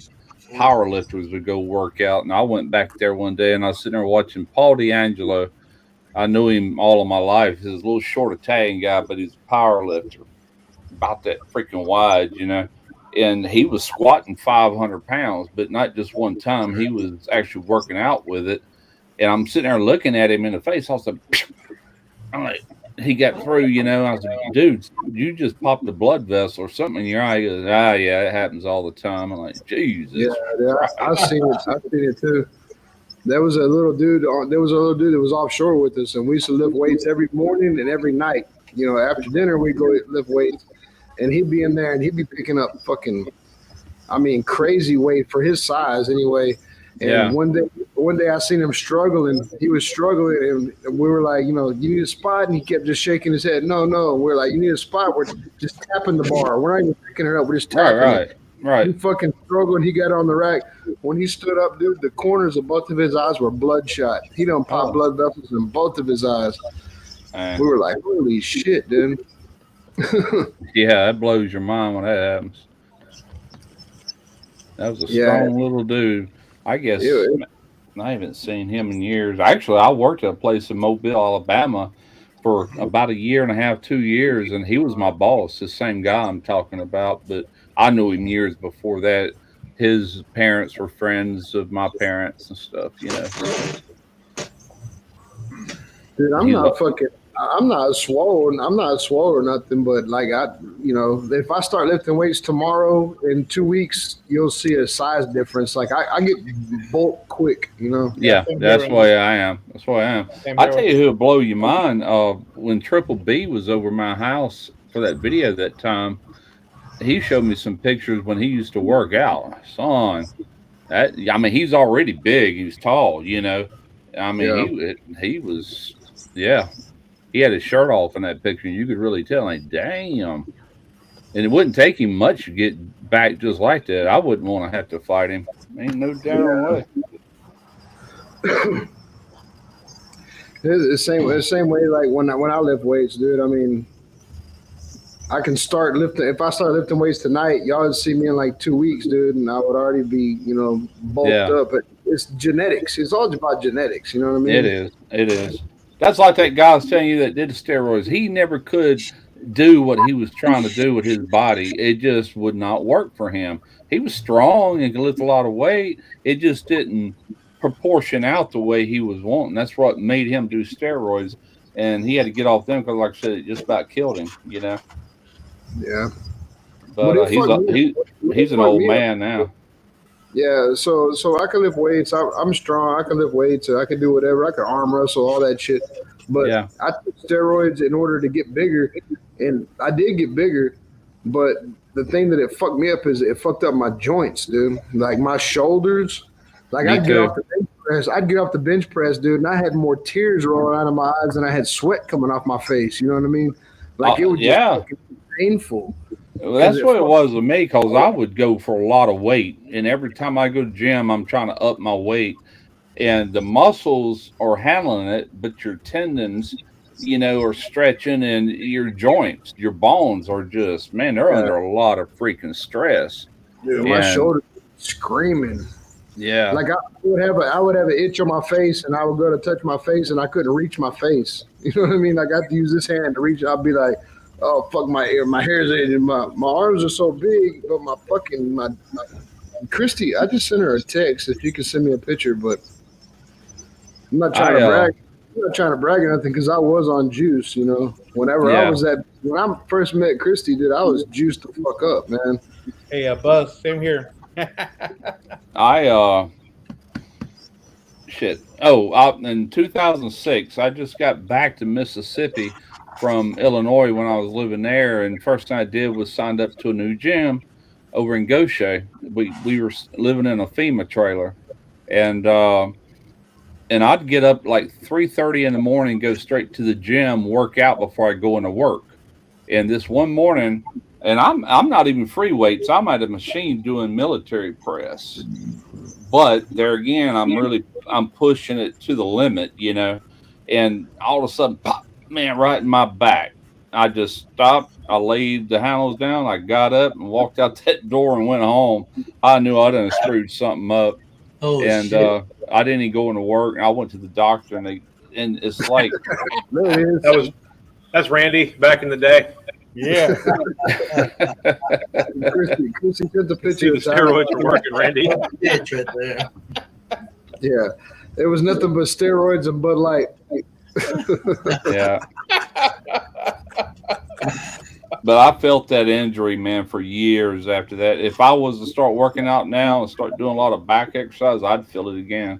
power lifters would go work out. And I went back there one day, and I was sitting there watching Paul D'Angelo. I knew him all of my life. He's a little short Italian guy, but he's a power lifter. About that freaking wide, And he was squatting 500 pounds, but not just one time. He was actually working out with it. And I'm sitting there looking at him in the face. I'm like, he got through, I was like, dude, you just popped a blood vessel or something in your eye. He goes, yeah, it happens all the time. I'm like, Jesus. Yeah, I've seen it too. There was a little dude that was offshore with us, and we used to lift weights every morning and every night. After dinner, we go lift weights. And he'd be in there and he'd be picking up fucking, crazy weight for his size anyway. And Yeah. one day I seen him struggling. He was struggling, and we were like, you need a spot, and he kept just shaking his head. No. We're like, you need a spot. We're just tapping the bar. We're not even picking it up. We're just tapping it. Right. He fucking struggled. He got on the rack. When he stood up, dude, the corners of both of his eyes were bloodshot. He done popped blood vessels in both of his eyes. Man. We were like, holy shit, dude. Yeah, that blows your mind when that happens. That was a strong little dude. I guess I haven't seen him in years. Actually, I worked at a place in Mobile, Alabama for about 1.5 years, 2 years, and he was my boss, the same guy I'm talking about, but I knew him years before that. His parents were friends of my parents and stuff, Dude, I'm not swollen. I'm not swole or nothing, but like if I start lifting weights tomorrow, in 2 weeks, you'll see a size difference. Like I get bulk quick, Yeah, that's why I am. I tell you who would blow your mind. When Triple B was over my house for that video that time, he showed me some pictures when he used to work out. Son, he's already big. He was tall, he was, he had his shirt off in that picture. And you could really tell, like, damn. And it wouldn't take him much to get back just like that. I wouldn't want to have to fight him. Ain't no damn way. It's the same way. Like when I lift weights, dude. I can start lifting. If I start lifting weights tonight, y'all would see me in like 2 weeks, dude, and I would already be, bulked up. But it's genetics. It's all about genetics. You know what I mean? It is. That's like that guy I was telling you that did the steroids. He never could do what he was trying to do with his body. It just would not work for him. He was strong and could lift a lot of weight. It just didn't proportion out the way he was wanting. That's what made him do steroids. And he had to get off them because, like I said, it just about killed him, Yeah. But he's an old man now. Yeah, so I can lift weights. I'm strong. I can lift weights. I can do whatever. I can arm wrestle, all that shit. But I took steroids in order to get bigger, and I did get bigger. But the thing that it fucked me up is it fucked up my joints, dude. Like my shoulders. Like I'd get off the bench press. I'd get off the bench press, dude, and I had more tears rolling out of my eyes than I had sweat coming off my face. You know what I mean? Like it was just fucking painful. Well, that's what it was with me, because I would go for a lot of weight, and every time I go to the gym, I'm trying to up my weight, and the muscles are handling it, but your tendons, are stretching, and your joints, your bones are just, man, they're under a lot of freaking stress. Dude, my shoulders were screaming. Yeah. Like I would have an itch on my face, and I would go to touch my face, and I couldn't reach my face. You know what I mean? Like I have to use this hand to reach. I'll be like, oh fuck, my hair's itching. My arms are so big, but my Christy, I just sent her a text if you can send me a picture, but I'm not trying to brag. I'm not trying to brag or nothing because I was on juice, Whenever when I first met Christy, dude, I was juiced the fuck up, man. Hey, Buzz, same here. In 2006, I just got back to Mississippi from Illinois when I was living there, and first thing I did was signed up to a new gym over in Goshen. We were living in a FEMA trailer, and I'd get up like 3:30 in the morning, go straight to the gym, work out before I go into work. And this one morning, and I'm not even free weights. I'm at a machine doing military press, but there again, I'm pushing it to the limit, and all of a sudden, pop, man, right in my back. I just stopped. I laid the handles down. I got up and walked out that door and went home. I knew I done screwed something up. Shit. I didn't even go into work. I went to the doctor, and it's like that's Randy back in the day. Yeah. Chrissy took the picture. The steroids are working, Randy. It's right there. Yeah, it was nothing but steroids and Bud Light. Yeah. But I felt that injury, man, for years after that. If I was to start working out now and start doing a lot of back exercise, I'd feel it again.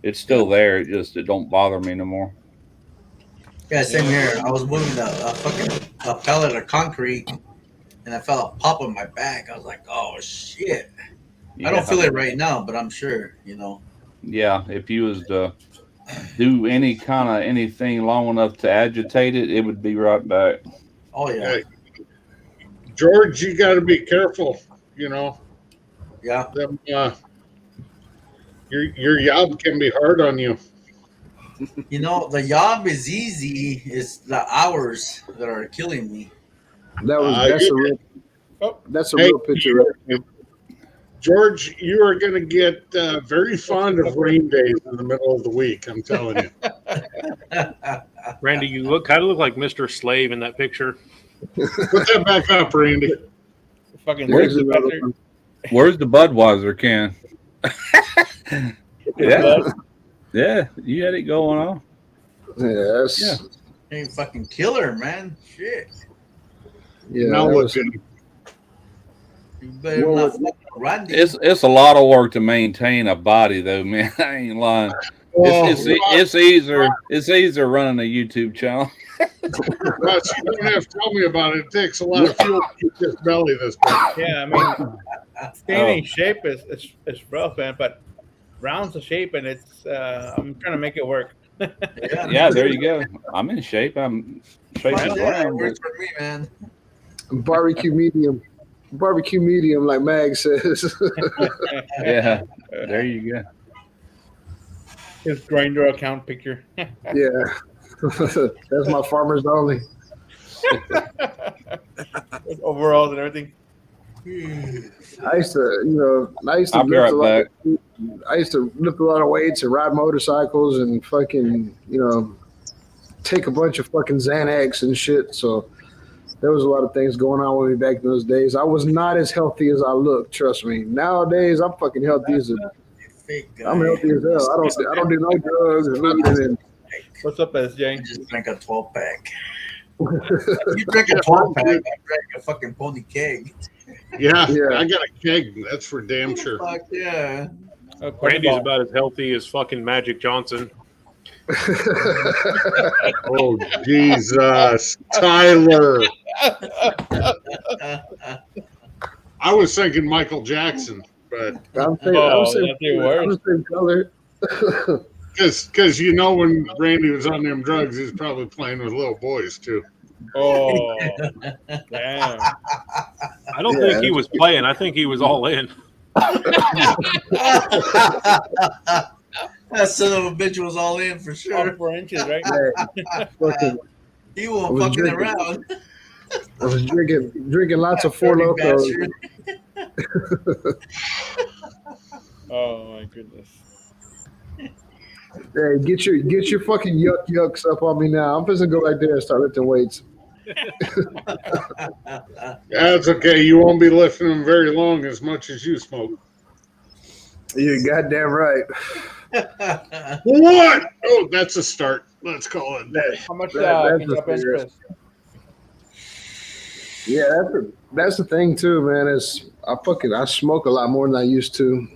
It's still there. It don't bother me no more. Yeah, same here. I was moving a pellet of concrete, and I felt a pop on my back. I was like, oh, shit. I don't feel it right now, but I'm sure, yeah, if you was to do any kind of anything long enough to agitate it, it would be right back. Oh yeah. Hey, George, you got to be careful. You know, Yeah. them, your job can be hard on you. You know, the job is easy. It's the hours that are killing me. That's a real picture right there. George, you are going to get very fond of rain days in the middle of the week. I'm telling you. Randy, you kind of look like Mr. Slave in that picture. Put that back up, Randy. Fucking Where's the Budweiser can? Yeah, you had it going on. Yes. Yeah. Hey, fucking killer, man. Shit. Yeah. Now that look was- at him. You better not fucking Randy. It's a lot of work to maintain a body, though, man. I ain't lying. It's easier running a YouTube channel. Russ, you don't have to tell me about it. It takes a lot of fuel to keep this belly this big. Yeah, I mean, staying in shape is rough, man. But rounds of shape, and it's I'm trying to make it work. Yeah, there you go. I'm in shape. I'm shape is Yeah, it round, works but for me, man. Barbecue medium, like Mag says. yeah, there you go. His grinder account picture. Yeah. That's my farmers only. With overalls and everything. I used to I'll be right back. I used to lift a lot of weights and ride motorcycles and fucking, take a bunch of fucking Xanax and shit. So there was a lot of things going on with me back in those days. I was not as healthy as I look, trust me. Nowadays, I'm fucking healthy as I'm healthy as hell. I don't do no drugs or nothing. And What's up, SJ? Just drink a 12-pack. You drink a 12-pack, I drink a fucking pony keg. Yeah, Yeah. I got a keg. That's for damn sure. Fuck yeah. Randy's about as healthy as fucking Magic Johnson. Oh, Jesus. Tyler. I was thinking Michael Jackson, but I'm that's saying even worse. I'm saying color. because when Randy was on them drugs, he was probably playing with little boys too. Oh, damn. I don't think he was playing. I think he was all in. That son of a bitch was all in for All sure. 4 inches, right? Fucking, He I wasn't was fucking drinking. around. I was drinking lots of Four Dirty Locos. bastard. Oh my goodness. Hey, get your fucking yucks up on me now. I'm supposed to go back there and start lifting weights. That's okay. You won't be lifting them very long as much as you smoke. You're goddamn right. What? Oh, that's a start. Let's call it a day. How much That's can you a bench figure. press? Yeah, that's the thing too, man. I smoke a lot more than I used to.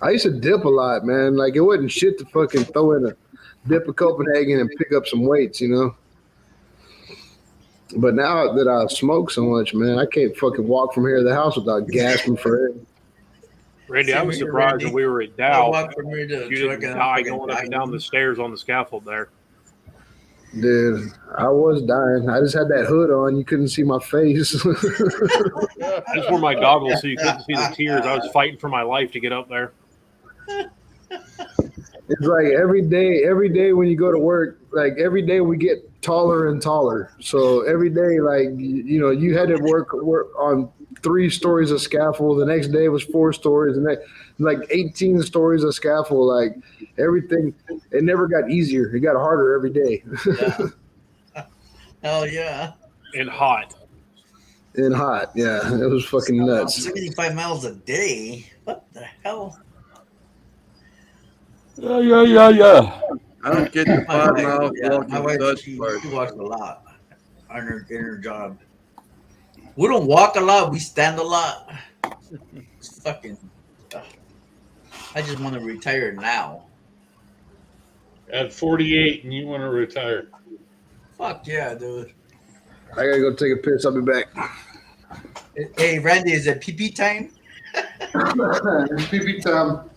I used to dip a lot, man. Like it wasn't shit to fucking throw in a dip of Copenhagen and pick up some weights, But now that I smoke so much, man, I can't fucking walk from here to the house without gasping for air. Randy, I was Same here, surprised Randy. when we were at I Dow. walked from here to the You truck didn't and die I'm going fucking up and down the stairs on the scaffold there. Dude, I was dying. I just had that hood on. You couldn't see my face. I just wore my goggles so you couldn't see the tears. I was fighting for my life to get up there. It's like every day when you go to work, like every day we get taller and taller. So every day, like, you had to work on 3 stories of scaffold. The next day was 4 stories, and like 18 stories of scaffold. Like everything, it never got easier. It got harder every day. Yeah. Hell yeah. And hot. And hot. Yeah, it was fucking nuts. 75 miles a day. What the hell? Yeah. I don't get the 5 miles Yeah, walking my wife, such she part. walks a lot in her job. We don't walk a lot. We stand a lot. It's fucking. I just want to retire now. At 48 and you want to retire. Fuck yeah, dude. I gotta go take a piss. I'll be back. Hey, Randy, is it pee time? PP time.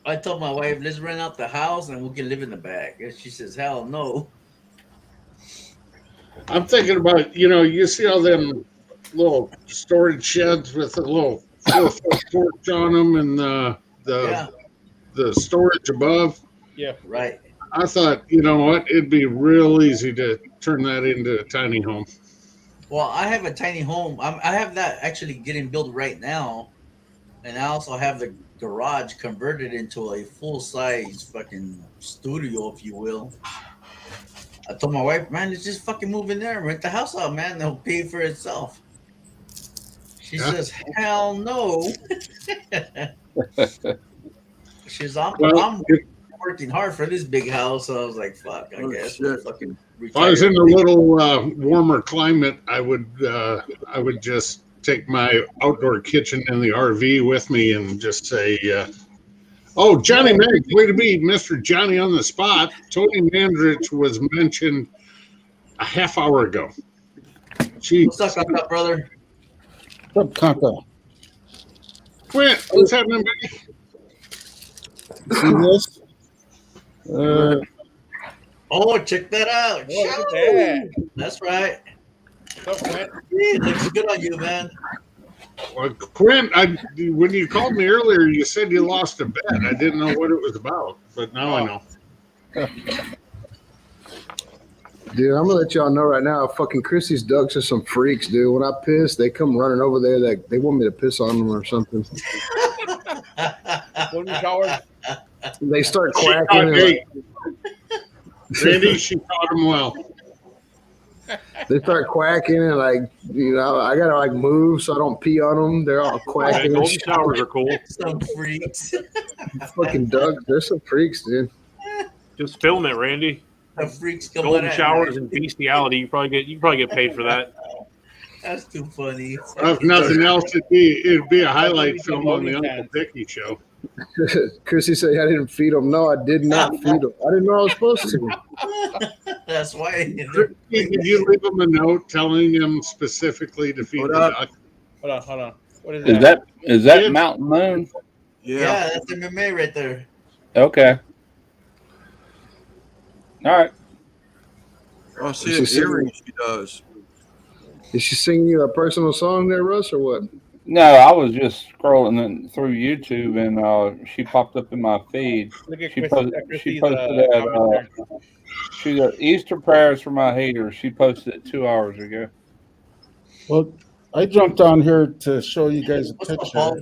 I told my wife, let's rent out the house and we can live in the back. And she says, hell no. I'm thinking about, you see all them little storage sheds with a little 4-foot porch on them and the storage above. Yeah. Right. I thought, you know what, it'd be real easy to turn that into a tiny home. Well, I have a tiny home. I have that actually getting built right now. And I also have the garage converted into a full-size fucking studio, if you will. I told my wife, man, let's just fucking move in there and rent the house out, man. They'll pay for itself. She says, hell no. She's, I'm working hard for this big house. So I was like, fuck, I guess. Fucking if I was in a little warmer climate, I would just take my outdoor kitchen in the RV with me and just say, oh, Johnny Mag, way to be Mr. Johnny on the spot. Tony Mandrich was mentioned a half hour ago. What's up, brother? What's up, Conco? Quint, what's happening, buddy? See this? Oh, check that out. Oh, look at that. That's right. What's up, Quint? It looks good on you, man. Well, Quint, when you called me earlier, you said you lost a bet. I didn't know what it was about, but now I know. Dude, I'm gonna let y'all know right now. Fucking Chrissy's ducks are some freaks, dude. When I piss, they come running over there. They want me to piss on them or something. They start quacking. Randy, she taught him well. They start quacking and I gotta move so I don't pee on them. They're all quacking. Golden showers are cool. Some freaks. Fucking ducks, they're some freaks, dude. Just film it, Randy. The freaks come Golden out showers and bestiality. You probably get paid for that. That's too funny. If nothing else, it'd be a highlight film on the Uncle Dickie show. Chrissy said I didn't feed them. No, I did not feed them. I didn't know I was supposed to. That's why. Did you leave them a note telling them specifically to feed the duck? Hold on. What is that? Is that Mountain Moon? Yeah, that's MMA right there. Okay. All right. Oh, see the earrings she does. Is she singing you a personal song there, Russ, or what? No, I was just scrolling through YouTube and she popped up in my feed. She posted that. She got Easter prayers for my haters. She posted it 2 hours ago. Well, I jumped on here to show you guys a picture.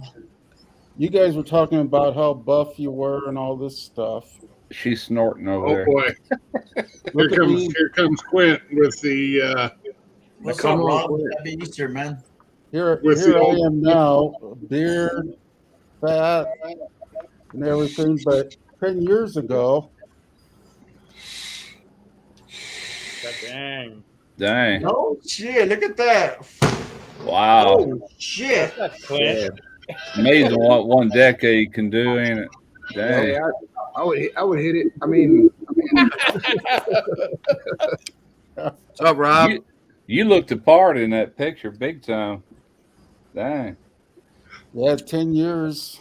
You guys were talking about how buff you were and all this stuff. She's snorting over there. Oh boy! Here comes Quint with the. What's up, Rob? Happy Easter, man. Here I am now, beard, fat, and everything. But 10 years ago, Dang. Oh shit! Look at that. Wow. Oh shit! Amazing what one decade can do, ain't it? Dang. Yeah, I would hit it. I mean, what's up, Rob? You looked the part in that picture, big time. Dang. Yeah, 10 years.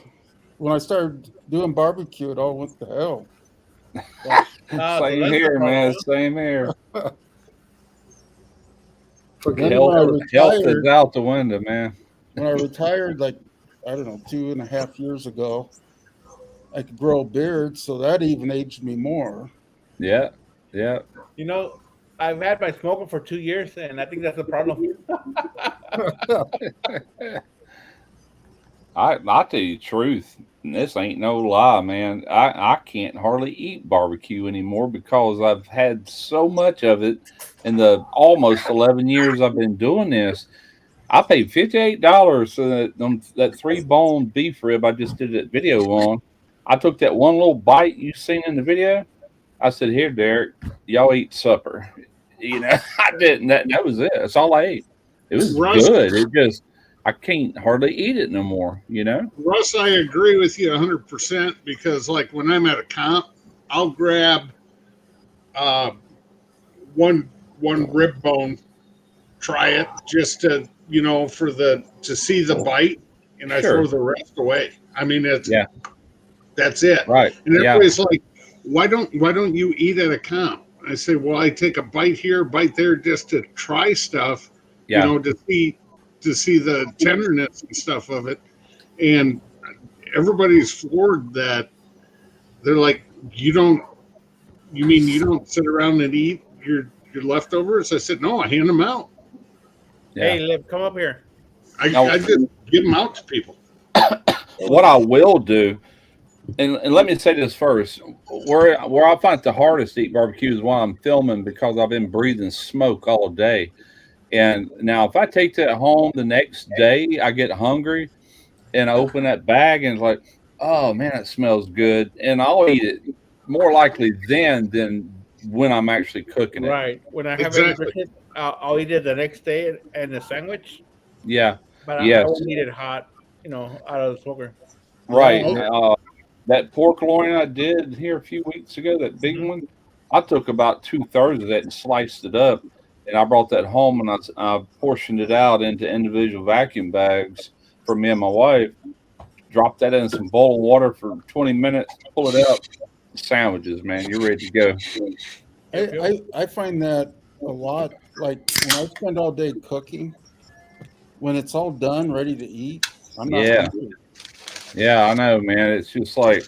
When I started doing barbecue, it all went to hell. Same here, man. Same here. Health is out the window, man. When I retired, 2.5 years ago, I could grow a beard, so that even aged me more. Yeah. You know, I've had my smoker for 2 years, and I think that's the problem. I'll tell you the truth. And this ain't no lie, man. I can't hardly eat barbecue anymore because I've had so much of it in the almost 11 years I've been doing this. I paid $58 for that 3-bone beef rib I just did that video on. I took that one little bite you seen in the video. I said, "Here, Derek, y'all eat supper." You know, I didn't. That was it. That's all I ate. It was good. It just, I can't hardly eat it no more. You know, Russ, I agree with you 100% because, like, when I'm at a comp, I'll grab one rib bone try it just to to see the bite, and I Sure. throw the rest away. I mean, Yeah. that's it. Right. And Yeah. everybody's like, why don't you eat at a comp? I say, well, I take a bite here, bite there, just to try stuff, Yeah. to see the tenderness and stuff of it. And everybody's floored that they're like, you don't sit around and eat your leftovers? I said, no, I hand them out. Yeah. Hey, Lib, come up here. I just give them out to people. What I will do, and let me say this first, where I find it the hardest to eat barbecue is while I'm filming, because I've been breathing smoke all day. And now if I take that home the next day, I get hungry and I open that bag and it's like, oh man, it smells good. And I'll eat it more likely then than when I'm actually cooking it. Right. When I have Exactly. it brisket, I'll eat it the next day and the sandwich. Yeah. But Yes. I won't eat it hot, out of the smoker. Right. That pork loin I did here a few weeks ago, that big one, I took about 2/3 of that and sliced it up. And I brought that home and I portioned it out into individual vacuum bags for me and my wife. Drop that in some boiling water for 20 minutes, pull it out. Sandwiches, man, you're ready to go. I find that a lot. Like when I spend all day cooking, when it's all done, ready to eat, I'm not Yeah. hungry. Yeah, I know, man. It's just like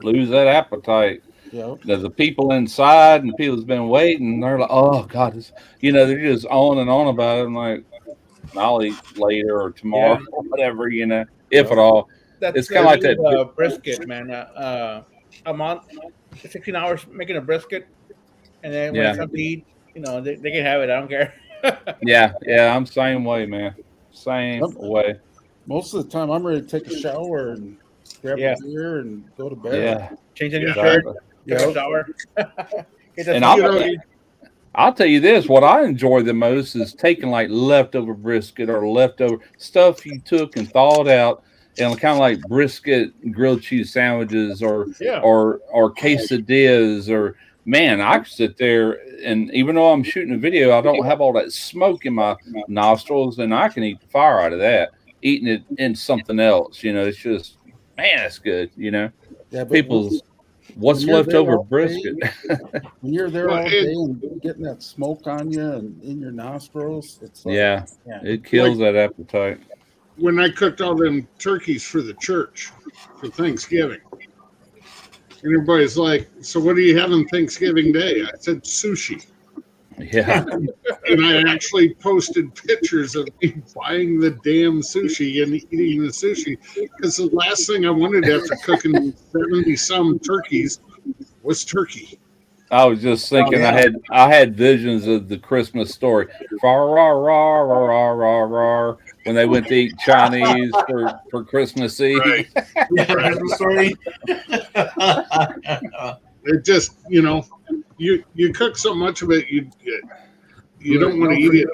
lose that appetite. Yep. The people inside and the people that's been waiting, they're like, oh God, they're just on and on about it. I'm like, I'll eat later or tomorrow, or whatever, if at all. It's kind of like that. Brisket, man. I'm on 16 hours making a brisket, and then when it's time to eat, they can have it. I don't care. Yeah, I'm same way, man. Same way. Most of the time, I'm ready to take a shower and grab a beer and go to bed. Yeah. Change a new Exactly. shirt, take a shower. And I'll tell you this, what I enjoy the most is taking like leftover brisket or leftover stuff you took and thawed out, and kind of like brisket grilled cheese sandwiches or quesadillas, or man, I could sit there and even though I'm shooting a video, I don't have all that smoke in my nostrils, and I can eat the fire out of that, eating it in something else. It's just, man, it's good. Yeah, but people's what's when you're left there over all brisket. day- when you're there all day and getting that smoke on you and in your nostrils, it's like, Yeah, it kills that appetite. When I cooked all them turkeys for the church for Thanksgiving, and everybody's like, so what are you having Thanksgiving Day? I said sushi. Yeah. And I actually posted pictures of me buying the damn sushi and eating the sushi, because the last thing I wanted after cooking 70 some turkeys was turkey. I was just thinking, I had visions of the Christmas Story. Rah, rah, rah, rah, rah, rah, rah, when they went to eat Chinese for Christmas Eve. Right. Christmas Story. It just, you cook so much of it, you don't want to eat it.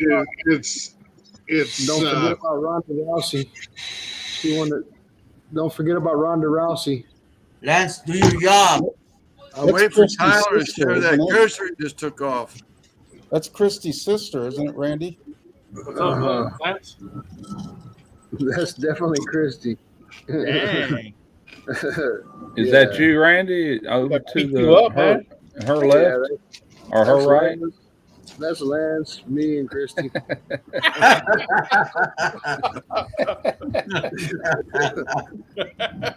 It's Don't forget about Ronda Rousey. Don't forget about Ronda Rousey. Lance, do your job. I'm waiting for Tyler to show that grocery just took off. That's Christy's sister, isn't it, Randy? Lance? That's definitely Christy. Dang. Is that you, Randy? Over to you up, her left or her right? That's Lance, me, and Christy.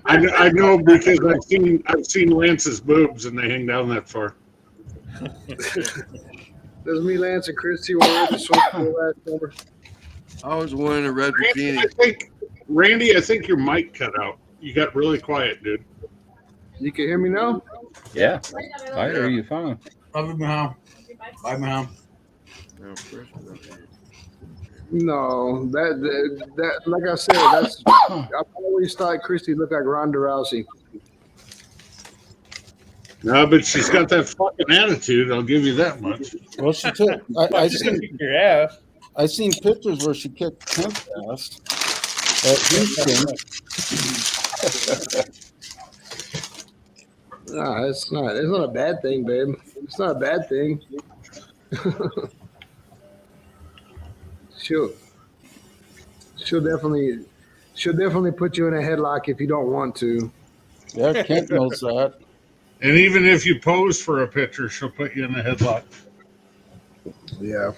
I know because I've seen Lance's boobs and they hang down that far. That's me, Lance, and Christy. When we were at the swimming pool last summer. I was wearing a red bikini. Randy, I think your mic cut out. You got really quiet, dude. You can hear me now? Yeah, I hear you fine. Bye, man. No, that like I said, I've always thought Christy looked like Ronda Rousey. No, but she's got that fucking attitude. I'll give you that much. Well, she took. I seen your ass. I seen pictures where she kicked Kent's ass at Houston. No, it's not. It's not a bad thing, babe. It's not a bad thing. She'll definitely put you in a headlock if you don't want to. Yeah, Kent knows that. And even if you pose for a picture, she'll put you in a headlock. Yeah.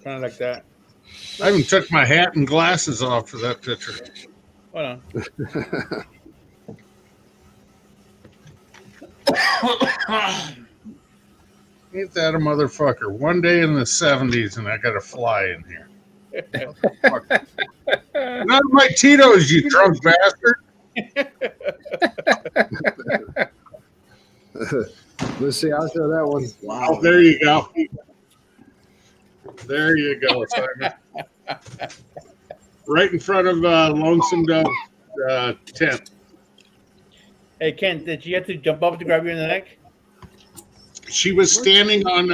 Kind of like that. I even took my hat and glasses off for that picture. Hold on. Ain't that a motherfucker? One day in the 70s and I got a fly in here. Not my Tito's, you drunk bastard. Let's see. I'll show that one. Wow. There you go. There you go, Simon. Right in front of Lonesome Dove tent. Hey, Kent, did you have to jump up to grab you in the neck? She was standing on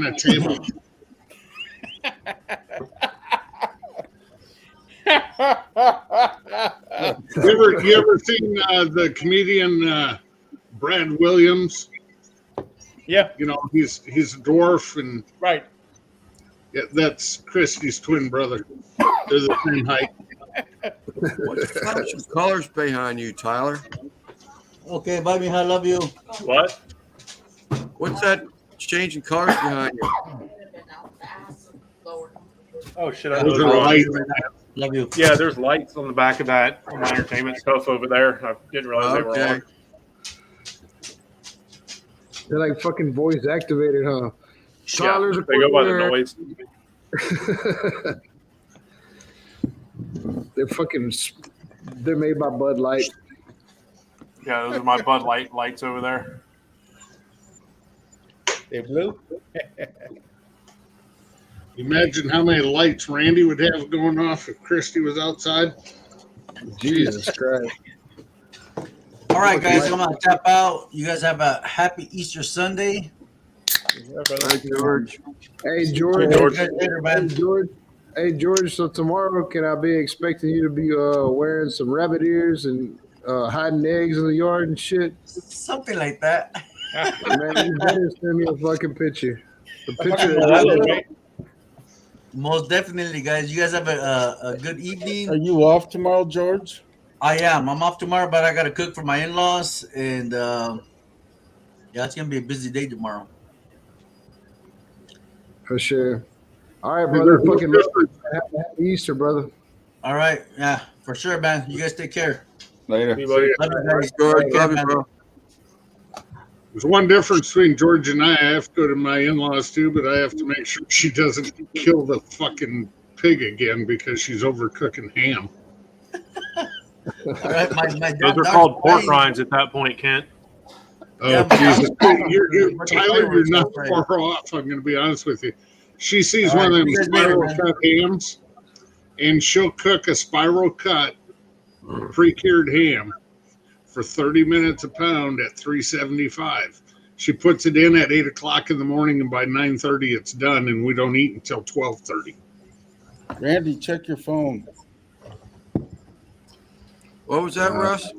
a table. You ever seen the comedian Brad Williams? Yeah. You know, he's a dwarf, and right. Yeah, that's Christy's twin brother. They're the same height. What's flashing colors behind you, Tyler? Okay, bye, mija. I love you. What? What's that changing colors behind you? Oh shit! I Those know are wrong. lights. Love you. Yeah, there's lights on the back of that on my entertainment stuff over there. I didn't realize they were Okay. on. They're like fucking voice activated, huh? Tyler's Yeah, they go by the there. noise. They're made by Bud Light. Yeah, those are my Bud Light lights over there. They blue. Imagine how many lights Randy would have going off if Christy was outside. Jesus Christ. All right, guys, I'm gonna tap out. You guys have a happy Easter Sunday. Thank you, George. Hey, George. Later, man. Hey, George. So tomorrow, can I be expecting you to be wearing some rabbit ears and hiding eggs in the yard and shit? Something like that. Man, you better send me a fucking picture. The picture. Most definitely, guys. You guys have a good Are evening. you off tomorrow, George? I am. I'm off tomorrow, but I gotta cook for my in-laws, and yeah, it's gonna be a busy day tomorrow. For sure. All right, brother. Fucking happy Easter, brother. All right, yeah, for sure, man. You guys take care. Later. Anybody? Love you guys. George, Take care, love you, man. bro. There's one difference between George and I. I have to go to my in-laws too, but I have to make sure she doesn't kill the fucking pig again because she's overcooking ham. All right, my Those are called pork rinds at that point, Kent. Oh, Yeah, but- Jesus. Tyler, you're not far off. I'm going to be honest with you. She sees All one of right, them you guys later, spiral man. cut hams, and she'll cook a spiral cut pre-cured ham for 30 minutes a pound at $3.75. She puts it in at 8 o'clock in the morning, and by 9:30 it's done, and we don't eat until 12:30. Randy, check your phone. What was that, Russ?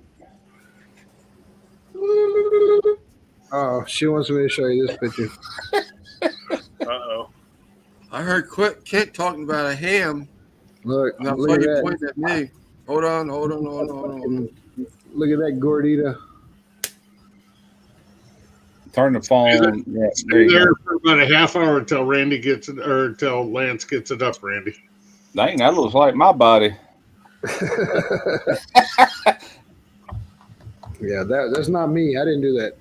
Oh, she wants me to show you this picture. Uh-oh. I heard Kent talking about a ham. Look, And I look thought at you that. pointed at me. Hold on. Look at that gordita. Turn the phone. Yeah, there Stay you there go. for about a half hour until Randy gets it, or until Lance gets it up, Randy. Dang, that looks like my body. Yeah, that's not me. I didn't do that.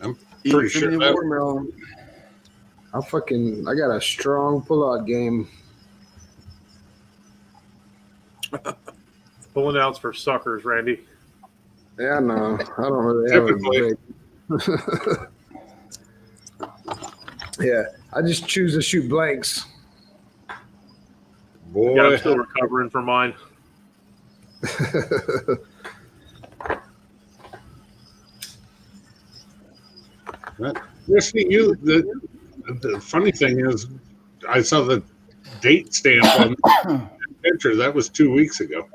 I'm Eat pretty some sure of the that watermelon. I got a strong pullout game. Pulling outs for suckers, Randy. Yeah, no, I don't really have Typically. a big. Yeah, I just choose to shoot blanks. boy. Yeah, I'm still recovering from mine. Christy, the funny thing is, I saw the date stamp on the picture. That was 2 weeks ago.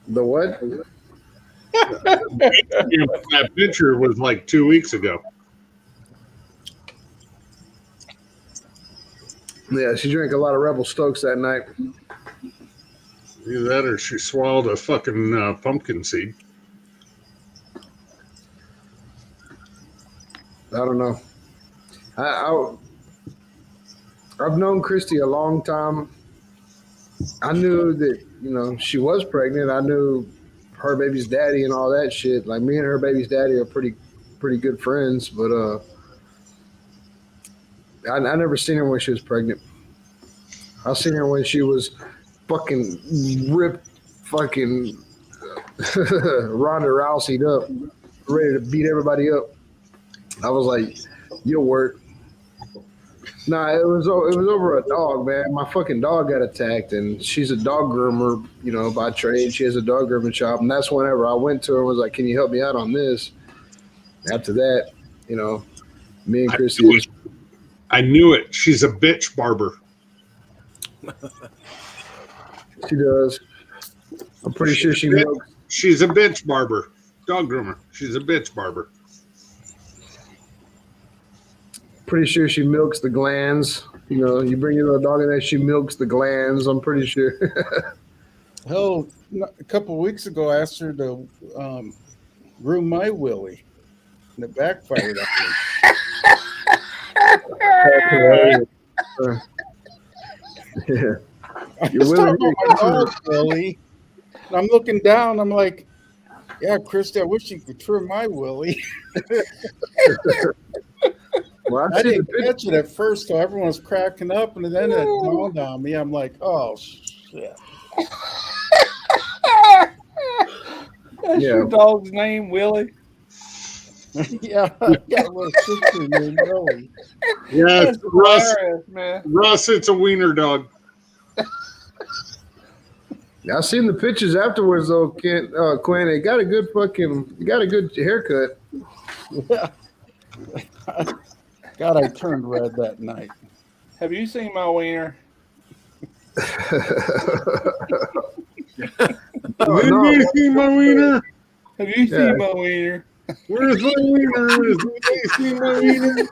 The what? That picture was like 2 weeks ago. Yeah, she drank a lot of Rebel Stokes that night. Either that or she swallowed a fucking pumpkin seed. I don't know. I've known Christy a long time. I knew that, she was pregnant. I knew her baby's daddy and all that shit. Like, me and her baby's daddy are pretty good friends, but I never seen her when she was pregnant. I seen her when she was fucking ripped, fucking Ronda Rousey'd up, ready to beat everybody up. I was like, "You'll work." Nah, it was over a dog, man. My fucking dog got attacked, and she's a dog groomer, by trade. She has a dog grooming shop, and that's whenever I went to her and was like, "Can you help me out on this?" After that, me and Chrissy. I knew it. She's a bitch barber. She does. I'm pretty sure she milks. She's a bitch barber. Dog groomer. She's a bitch barber. Pretty sure she milks the glands. You bring your little dog in there, she milks the glands. I'm pretty sure. Hell, a couple of weeks ago, I asked her to groom my willy, and it backfired on me. Yeah. I was talking about my dog, Willie. And I'm looking down. I'm like, "Yeah, Christy, I wish you could trim my willy." Well, I didn't catch it at first, so everyone was cracking up, and then it dawned on me. I'm like, "Oh shit!" That's your dog's name, Willie? Yeah, I got a little sister named Willie. Yes, Russ, man. Russ, it's a wiener dog. I seen the pictures afterwards, though, Quinn. It got a good haircut. Yeah. God, I turned red that night. Have you seen my wiener? Have you seen my wiener? Have you seen my wiener? Where's my wiener? Have you seen my wiener?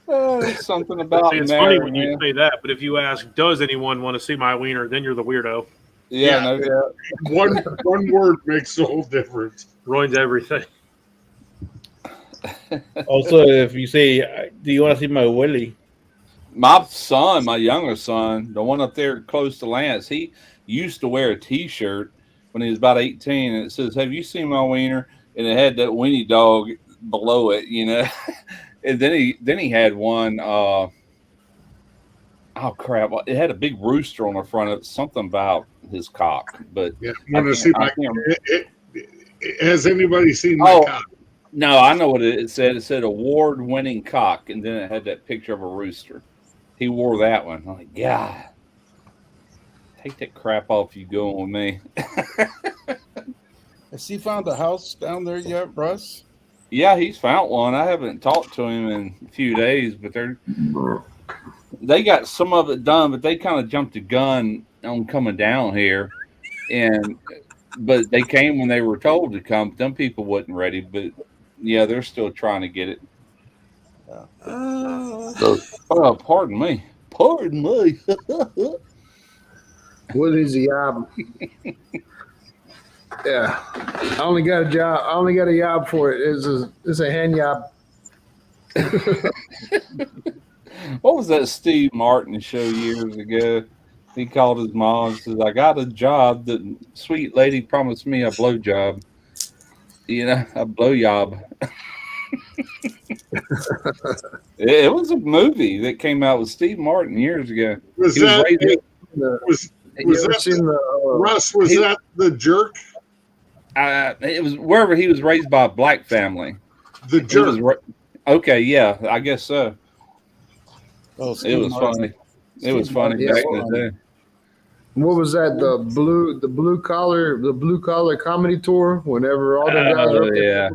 There's something about See, it's marriage, funny when you man. say that, but if you ask, "Does anyone want to see my wiener?" then you're the weirdo. Yeah, no doubt. One word makes the whole difference. Ruins everything. Also, if you say, "Do you want to see my willy?" My son, my younger son, the one up there close to Lance, he used to wear a T-shirt when he was about 18, and it says, "Have you seen my wiener?" And it had that weenie dog below it, And then he had one. Oh crap! It had a big rooster on the front of it. Something about his cock, but yeah. Has anybody seen my cock? No, I know what it said. It said award-winning cock, and then it had that picture of a rooster. He wore that one. I'm like, God, take that crap off. You going with me? Has he found a house down there yet, Russ? Yeah, he's found one. I haven't talked to him in a few days, but they got some of it done, but they kind of jumped the gun on coming down here, but they came when they were told to come. Them people wasn't ready, but yeah, they're still trying to get it. Pardon me. Pardon me. What is the job? Yeah, I only got a job. I only got a job for it. It's a hand job. What was that Steve Martin show years ago? He called his mom and says, "I got a job. The sweet lady promised me a blow job. A blow job." It was a movie that came out with Steve Martin years ago. Was that the Jerk? It was wherever he was raised by a black family. The Jerk. Okay, yeah, I guess so. Oh, it was funny. It was funny back in the day. What was that? The blue collar comedy tour. Whenever all the guys are up there,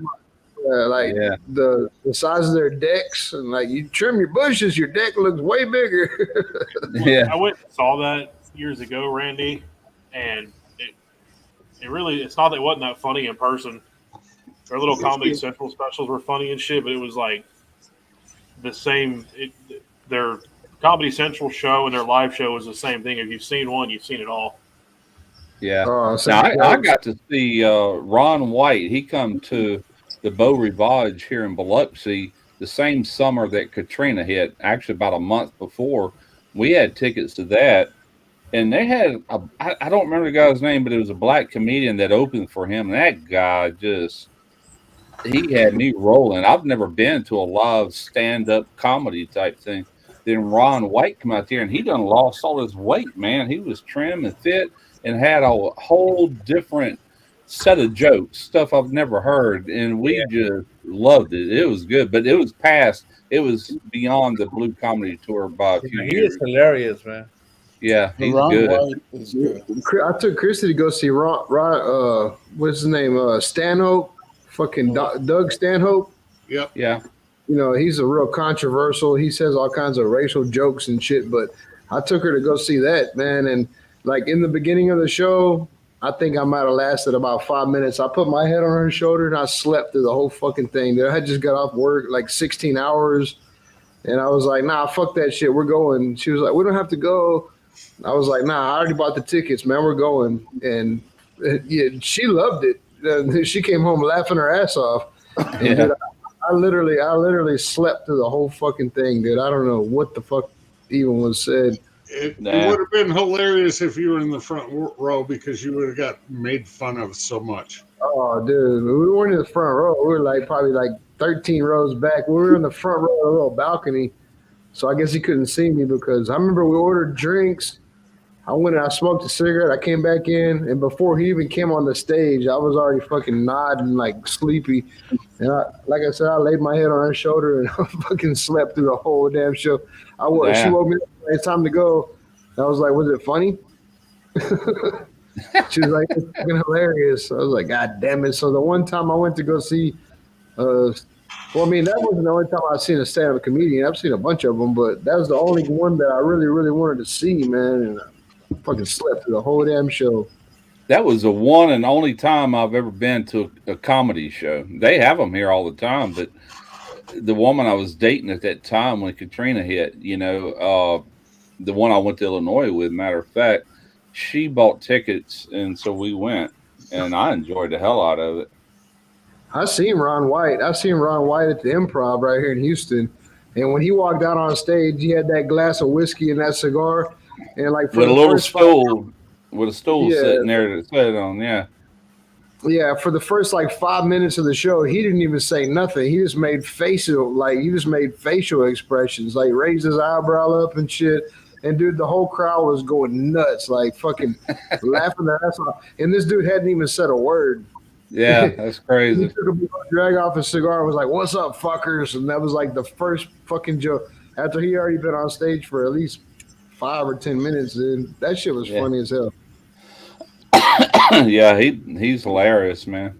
the size of their decks, and like you trim your bushes, your deck looks way bigger. Yeah, I went and saw that years ago, Randy, and it's not that it wasn't that funny in person. Their little Comedy Central specials were funny and shit, but it was like the same. Their Comedy Central show and their live show was the same thing. If you've seen one, you've seen it all. Yeah. Now, I got to see Ron White. He come to the Beau Rivage here in Biloxi the same summer that Katrina hit, actually about a month before. We had tickets to that. And they had, I don't remember the guy's name, but it was a black comedian that opened for him. And that guy he had me rolling. I've never been to a live stand-up comedy type thing. Then Ron White come out there, and he done lost all his weight, man. He was trim and fit and had a whole different set of jokes, stuff I've never heard. And we just loved it. It was good, but it was beyond the Blue Comedy Tour by a few He years. is hilarious, man. Yeah, he's Ron good. White is good. I took Christy to go see what's his name? Stanhope, fucking Doug Stanhope. Yep. Yeah. You know, he's a real controversial. He says all kinds of racial jokes and shit. But I took her to go see that, man. And like in the beginning of the show, I think I might have lasted about 5 minutes. I put my head on her shoulder and I slept through the whole fucking thing. I had just got off work like 16 hours. And I was like, nah, fuck that shit. We're going. She was like, we don't have to go. I was like, nah, I already bought the tickets, man. We're going. And yeah, she loved it. She came home laughing her ass off. And Yeah. dude, I literally slept through the whole fucking thing, dude. I don't know what the fuck even was said. It would have been hilarious if you were in the front row because you would have got made fun of so much. Oh, dude, we weren't in the front row. We were like probably like 13 rows back. We were in the front row of a little balcony. So I guess he couldn't see me because I remember we ordered drinks. I went and I smoked a cigarette. I came back in, and before he even came on the stage, I was already fucking nodding like sleepy. And like I said, I laid my head on her shoulder and I fucking slept through the whole damn show. She woke me up. It's time to go. I was like, was it funny? She was like, it's fucking hilarious. I was like, God damn it. So the one time I went to go see, that wasn't the only time I've seen a stand-up comedian. I've seen a bunch of them, but that was the only one that I really, really wanted to see, man. And I fucking slept through the whole damn show. That was the one and only time I've ever been to a comedy show. They have them here all the time, but the woman I was dating at that time when Katrina hit, the one I went to Illinois with, matter of fact, she bought tickets, and so we went, and I enjoyed the hell out of it. I seen Ron White at the Improv right here in Houston, and when he walked out on stage, he had that glass of whiskey and that cigar, and like for With a the little first stool, with a stool Yeah. sitting there to sit on, yeah. Yeah, for the first like 5 minutes of the show, he didn't even say nothing. He just made facial expressions, like raised his eyebrow up and shit. And dude, the whole crowd was going nuts, like fucking laughing their ass off. And this dude hadn't even said a word. Yeah, that's He crazy. took a drag off his cigar and was like, "What's up, fuckers?" And that was like the first fucking joke after he already been on stage for at least 5 or 10 minutes. Dude, that shit was funny as hell. Yeah, he's hilarious, man.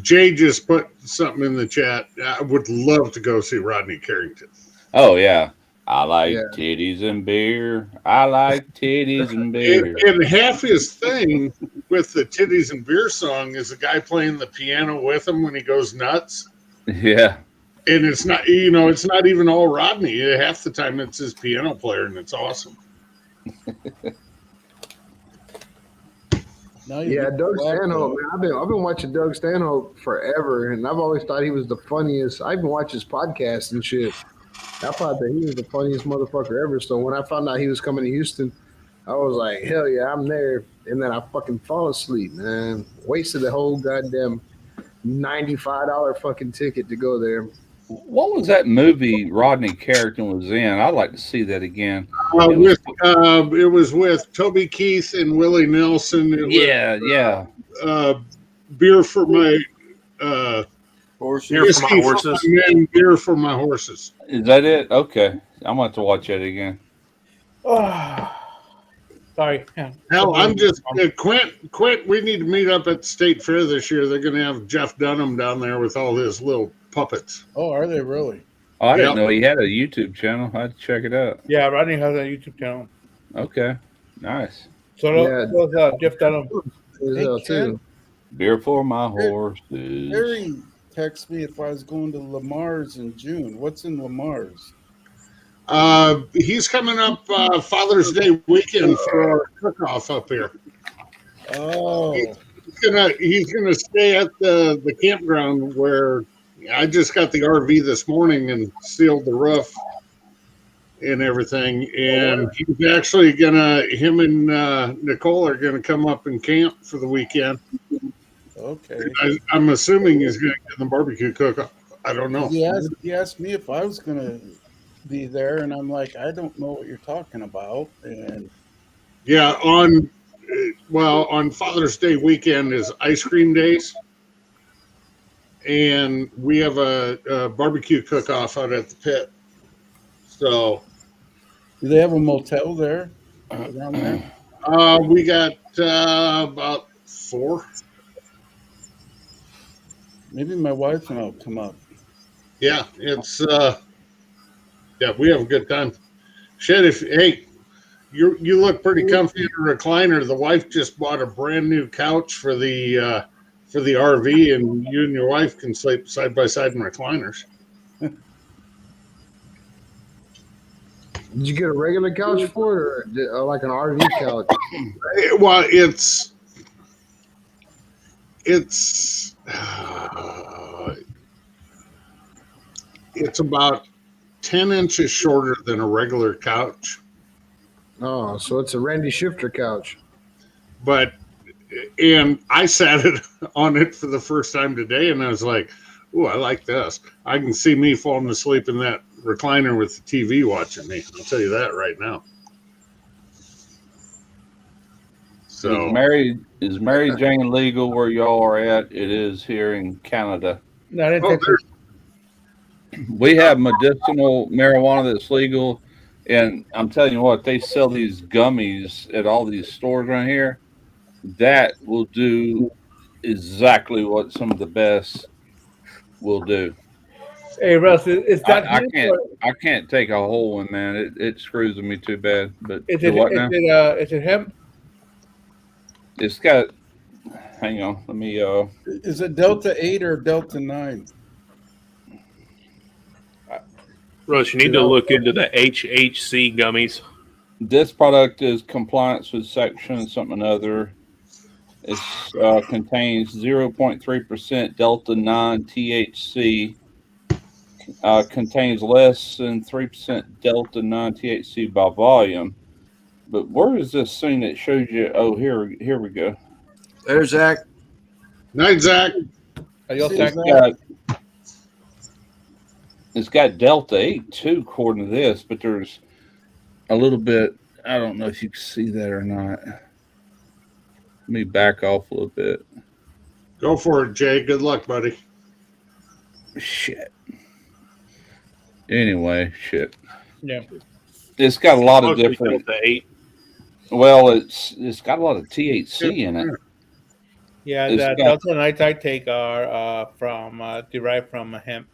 Jay just put something in the chat. I would love to go see Rodney Carrington. Oh yeah, I like titties and beer. I like titties and beer. And half his thing with the titties and beer song is the guy playing the piano with him when he goes nuts. Yeah, And it's not, it's not even all Rodney. Half the time it's his piano player, and it's awesome. Yeah, Doug Stanhope, man. I've been watching Doug Stanhope forever, and I've always thought he was the funniest. I even watched his podcast and shit. I thought that he was the funniest motherfucker ever. So when I found out he was coming to Houston, I was like, hell yeah, I'm there. And then I fucking fall asleep, man. Wasted the whole goddamn $95 fucking ticket to go there. What was that movie Rodney Carrington was in? I'd like to see that again. It was with Toby Keith and Willie Nelson. Yeah. Beer for my horses. Beer for my horses. Men, beer for my horses. Is that it? Okay, I'm going to have to watch that again. Sorry. Hell, I'm just Quint. We need to meet up at State Fair this year. They're going to have Jeff Dunham down there with all his little puppets. Oh, are they really? Oh, I didn't know he had a YouTube channel. I had to check it out. Yeah, Rodney has a YouTube channel. Okay, nice. So does Jeff Dunham. as Hey, hell, Ken, too. Beer for my There- horses. Barry texted me if I was going to Lamar's in June. What's in Lamar's? He's coming up Father's Day weekend for our cook-off up here. Oh, He's gonna stay at the campground where I just got the RV this morning and sealed the roof and everything. And he's actually him and Nicole are gonna come up and camp for the weekend. okay. I'm assuming he's gonna get the barbecue cook. I don't know. He asked me if I was going to be there, and I'm like, I don't know what you're talking about. And Yeah, on Father's Day weekend is ice cream days, and we have a barbecue cook-off out at the pit. So do they have a motel there around there? we got about 4. Maybe my wife and I'll come up. Yeah, it's we have a good time. Shit, you look pretty comfy in a recliner. The wife just bought a brand new couch for the RV, and you and your wife can sleep side by side in recliners. Did you get a regular couch for it, or like an RV couch? Well, it's about 10 inches shorter than a regular couch. Oh, so it's a Randy Shifter couch. And I sat on it for the first time today, and I was like, "Ooh, I like this. I can see me falling asleep in that recliner with the TV watching me. I'll tell you that right now." So, Is Mary Jane legal where y'all are at? It is here in Canada. Not in Texas. We have medicinal marijuana that's legal, and I'm telling you what, they sell these gummies at all these stores around here. That will do exactly what some of the best will do. Hey Russ, is that I can't take a whole one, man. It screws with me too bad. But is it what now? is it hemp? It's got. Hang on, let me. Is it Delta 8 or Delta 9? Russ, you need to look into the HHC gummies. This product is compliance with section something other. It contains 0.3% Delta 9 THC. Contains less than 3% Delta 9 THC by volume. But where is this thing that shows you? Oh, here we go. There's Zach. Night, Zach. It's got Delta 8 too, according to this, but there's a little bit. I don't know if you can see that or not. Let me back off a little bit. Go for it, Jay. Good luck, buddy. Shit. Anyway, shit. Yeah. It's got a lot of different. Delta 8. Well, it's got a lot of THC in it. Yeah, It's the got- Delta Night I take are derived from hemp.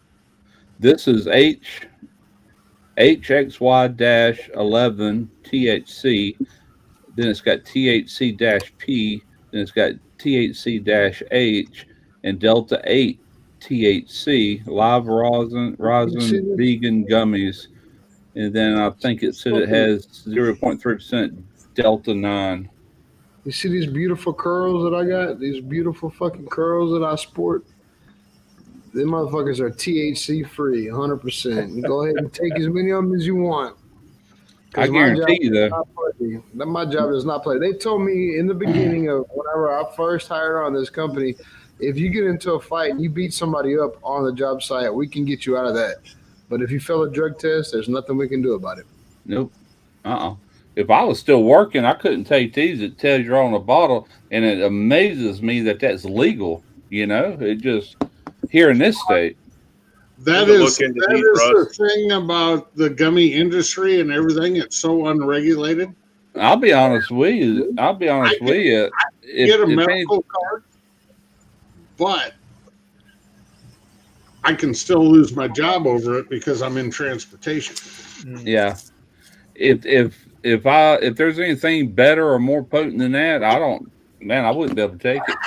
This is HXY-11 THC. Then it's got THC-P. Then it's got THC-H and Delta 8 THC live rosin vegan gummies. And then I think it said it has 0.3% Delta 9. You see these beautiful curls that I got? These beautiful fucking curls that I sport? Them motherfuckers are THC free, 100%. You go ahead and take as many of them as you want. I guarantee you, though. My job does not play. They told me in the beginning of whenever I first hired on this company, if you get into a fight and you beat somebody up on the job site, we can get you out of that. But if you fail a drug test, there's nothing we can do about it. Nope. If I was still working, I couldn't take these. It tells you're on a bottle, and it amazes me that that's legal. You know, it just here in this state. That is the thing about the gummy industry and everything. It's so unregulated. I'll be honest with you. I get a medical card, but I can still lose my job over it because I'm in transportation. Yeah. If there's anything better or more potent than that, man, I wouldn't be able to take it.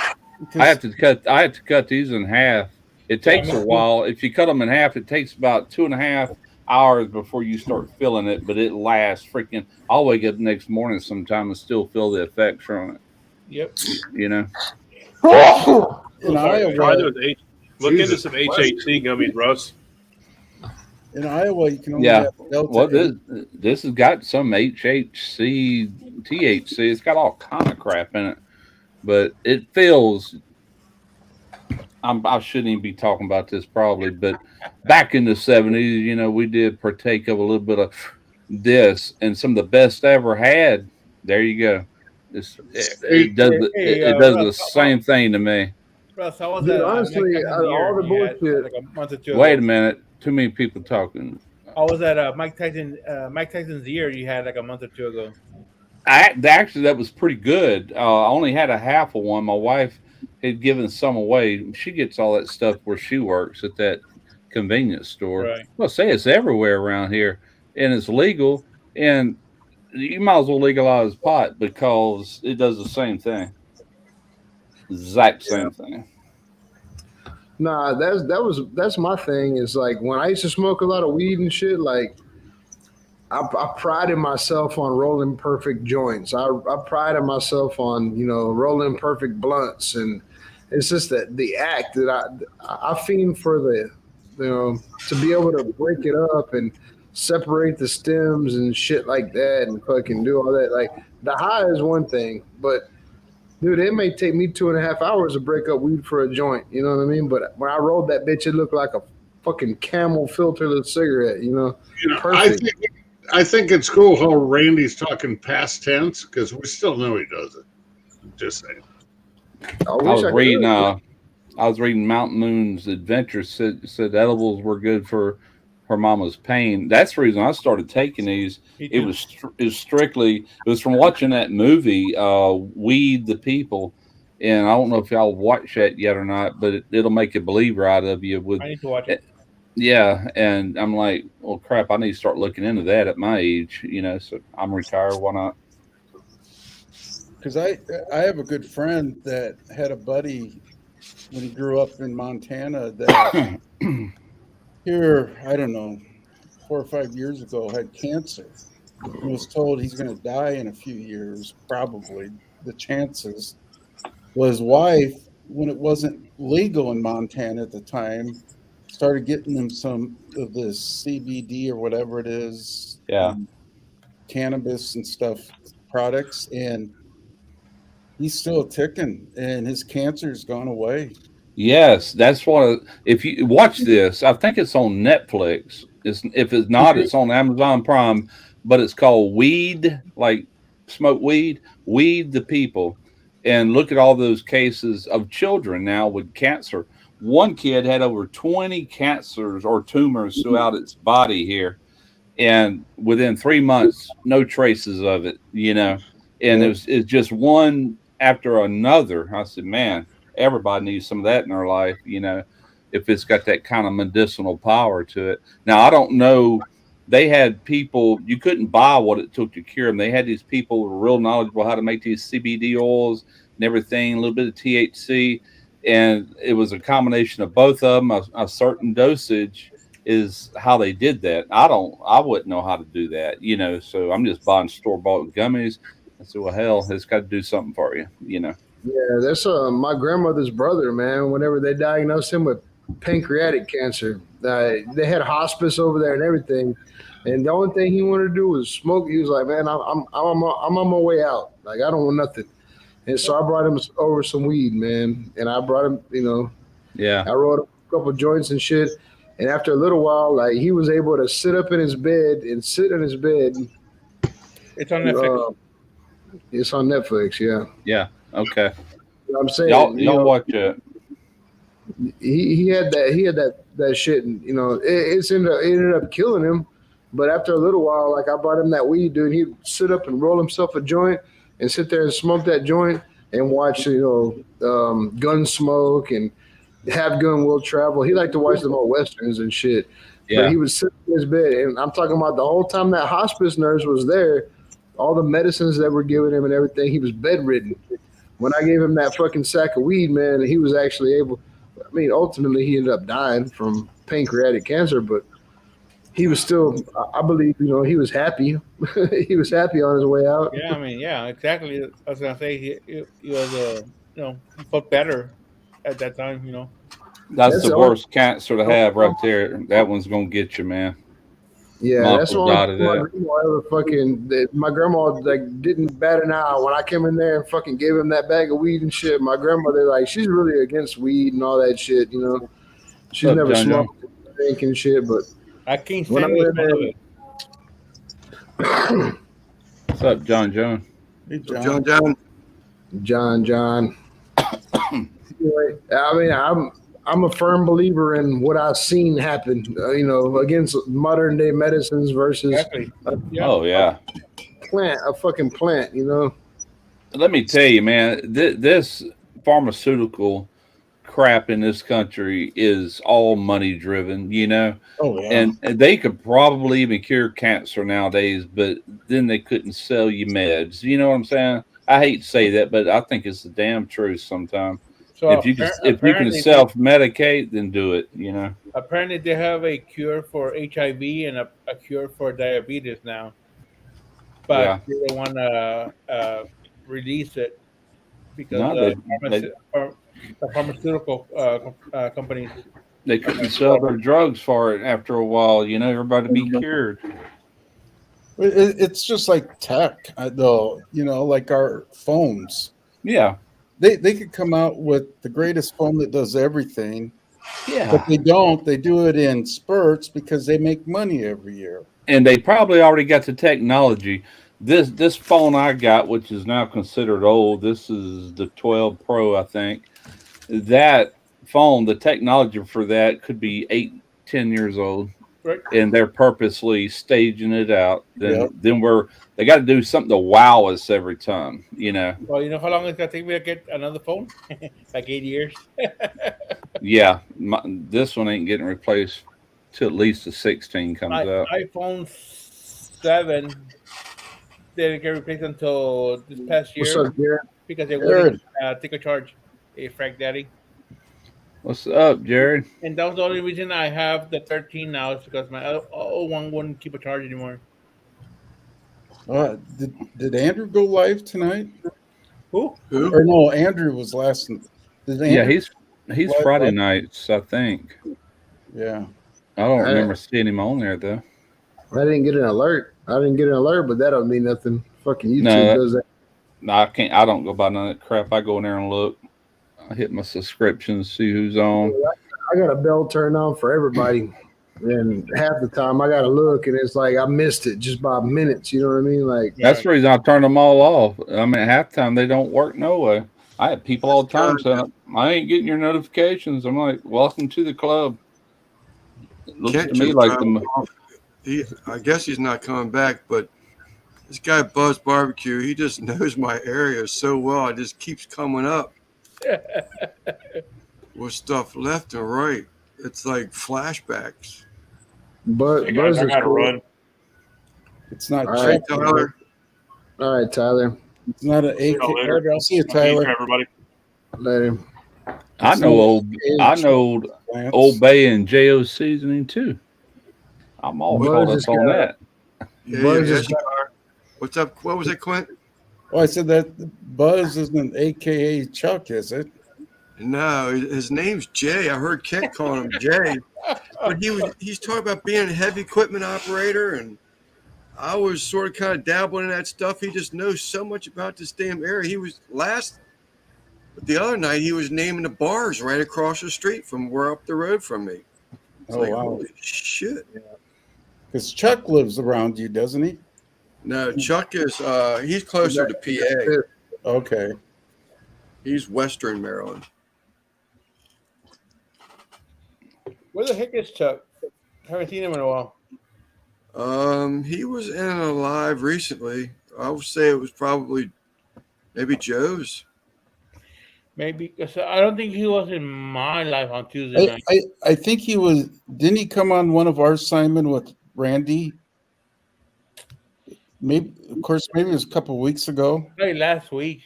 I have to cut these in half. It takes a while. If you cut them in half, it takes about 2.5 hours before you start feeling it, but it lasts freaking. I'll wake up the next morning sometime and still feel the effects from it. Yep. You know. In Iowa, look into some HHC gummies, Russ. In Iowa, you can only Yeah. have Delta. Well, this has got some HHC, THC. It's got all kind of crap in it, but it feels. I shouldn't even be talking about this probably, but back in the 70s, you know, we did partake of a little bit of this, and some of the best I ever had. There you go. It does the same thing to me. Russ, how was Dude, that? honestly, all the bullshit. Like a month or two ago? Wait a minute. Too many people talking. How was that Mike Tyson's year you had like a month or two ago? Actually, that was pretty good. I only had a half of one. My wife had given some away. She gets all that stuff where she works at that convenience store. Right. Well, say it's everywhere around here, and it's legal. And you might as well legalize pot because it does the same thing. Exact same thing. Nah, that's my thing. Is like when I used to smoke a lot of weed and shit. Like I prided myself on rolling perfect joints. I prided myself on rolling perfect blunts, and it's just that the act that I fiend for to be able to break it up and separate the stems and shit like that and fucking do all that. Like the high is one thing, but dude, it may take me 2.5 hours to break up weed for a joint. You know what I mean? But when I rolled that bitch, it looked like a fucking Camel filterless cigarette. Perfect. I think it's cool how Randy's talking past tense because we still know he does it. Just saying. I was reading Mountain Moon's Adventure said edibles were good for her mama's pain. That's the reason I started taking these. It was from watching that movie, Weed the People, and I don't know if y'all watched that yet or not, but it'll make a believer out of you. I need to watch it. Yeah, and I'm like, well, crap, I need to start looking into that at my age, so I'm retired, why not? Because I have a good friend that had a buddy when he grew up in Montana that here, I don't know, 4 or 5 years ago had cancer. He was told he's going to die in a few years, probably. The chances. Well, his wife, when it wasn't legal in Montana at the time, started getting them some of this CBD or whatever it is, cannabis and stuff products, and he's still ticking, and his cancer's gone away. Yes, that's what. If you watch this, I think it's on Netflix. If it's not, it's on Amazon Prime. But it's called Weed, like smoke weed, Weed the People, and look at all those cases of children now with cancer. One kid had over 20 cancers or tumors throughout its body here, and within 3 months, no traces of it. And it's just one after another. I said, man, everybody needs some of that in their life, if it's got that kind of medicinal power to it. Now, I don't know. They had people, you couldn't buy what it took to cure them. They had these people who were real knowledgeable how to make these CBD oils and everything, a little bit of THC. And it was a combination of both of them. A certain dosage is how they did that. I wouldn't know how to do that, so I'm just buying store-bought gummies. I said, well, hell, it's got to do something for you, Yeah, that's my grandmother's brother, man. Whenever they diagnosed him with pancreatic cancer, they had hospice over there and everything. And the only thing he wanted to do was smoke. He was like, man, I'm on my way out. Like, I don't want nothing. And so I brought him over some weed, man. And I brought him, I rolled up a couple joints and shit. And after a little while, like, he was able to sit up in his bed and sit in his bed. It's on Netflix. It's on Netflix, yeah. Yeah, okay. I'm saying, y'all watch it. He had that shit, and it ended up killing him. But after a little while, like, I brought him that weed, dude. He'd sit up and roll himself a joint and sit there and smoke that joint and watch, Gunsmoke and Have Gun Will Travel. He liked to watch them old westerns and shit. Yeah. But he would sit in his bed, and I'm talking about the whole time that hospice nurse was there, all the medicines that were giving him and everything, he was bedridden. when I gave him that fucking sack of weed, man, he was actually able. I mean, ultimately, he ended up dying from pancreatic cancer, but he was still, I believe, he was happy. He was happy on his way out. Yeah, I mean, yeah, exactly. I was gonna say he was he felt better at that time. That's the worst cancer to have right there. That one's gonna get you, man. Yeah, My that's uncle why died of my that. grandma ever my grandma like didn't bat an eye when I came in there and fucking gave him that bag of weed and shit. My grandmother, like, she's really against weed and all that shit, She's What's up, never John smoked and shit, but I can't when I stand went the smell of it. What's up, John? Hey, John. Anyway, I mean, I'm a firm believer in what I've seen happen, against modern day medicines versus Exactly. Oh yeah. a fucking plant, Let me tell you, man, this pharmaceutical crap in this country is all money driven, Oh yeah. and they could probably even cure cancer nowadays, but then they couldn't sell you meds. You know what I'm saying? I hate to say that, but I think it's the damn truth sometimes. So If you can self medicate, then do it. Apparently, they have a cure for HIV and a cure for diabetes now, but Yeah. they don't want to release it because No, the pharmaceutical companies. they couldn't sell their drugs for it after a while. Everybody be cured. It's just like tech, though. Like our phones. Yeah. They could come out with the greatest phone that does everything. Yeah. But they don't. They do it in spurts because they make money every year. And they probably already got the technology. This phone I got, which is now considered old, this is the 12 Pro, I think. That phone, the technology for that could be 8-10 years old. Right. And they're purposely staging it out. Yep. Then they got to do something to wow us every time, Well, you know how long it's gonna take me to get another phone? Like 8 years. Yeah, this one ain't getting replaced till at least the 16 comes out. iPhone 7 didn't get replaced until this past year. What's up, Jared? Because they Jared. wouldn't take a charge. Hey, Frank Daddy. What's up, Jared? And that was the only reason I have the 13 now is because my 01 wouldn't keep a charge anymore. Did Andrew go live tonight? Who? Or no, Andrew was last. Yeah, he's live Friday live? nights, I think. Yeah. I don't remember seeing him on there though. I didn't get an alert. But that don't mean nothing. Fucking YouTube No, does that. No, I can't. I don't go by none of that crap. I go in there and look. I hit my subscriptions, see who's on. I got a bell turned on for everybody, and half the time I gotta look, and it's like I missed it just by minutes. You know what I mean? Like That's the reason I turn them all off. I mean, half the time they don't work no way. I have people all the time saying, "I ain't getting your notifications." I'm like, "Welcome to the club." It looks Can't to me you like drop off? I guess he's not coming back, but this guy Buzz Barbecue, he just knows my area so well. It just keeps coming up with stuff left and right. It's like flashbacks. But Hey guys, I gotta run. It's not All right, cheap. Tyler. All right, Tyler. It's not an See AK. y'all later. I'll see you, Peace, Tyler. everybody. Later. I know Old Bay and JO seasoning too. I'm all caught up on that. Yeah, what's up? What was it, Quint? Oh, I said that Buzz isn't AKA Chuck, is it? No, his name's Jay. I heard Kent calling him Jay, but he's talking about being a heavy equipment operator, and I was sort of kind of dabbling in that stuff. He just knows so much about this damn area. He was the other night he was naming the bars right across the street from where up the road from me. It's Oh, like, wow. holy shit. Because Chuck lives around you, doesn't he? No, Chuck is he's closer to PA. Okay. He's Western Maryland. Where the heck is Chuck? Haven't seen him in a while. He was in a live recently. I would say it was probably maybe Joe's. Maybe because I don't think he was in my live on Tuesday night. I think he was. Didn't he come on one of our Simon with Randy? Maybe, of course, maybe it was a couple of weeks ago. Like last week.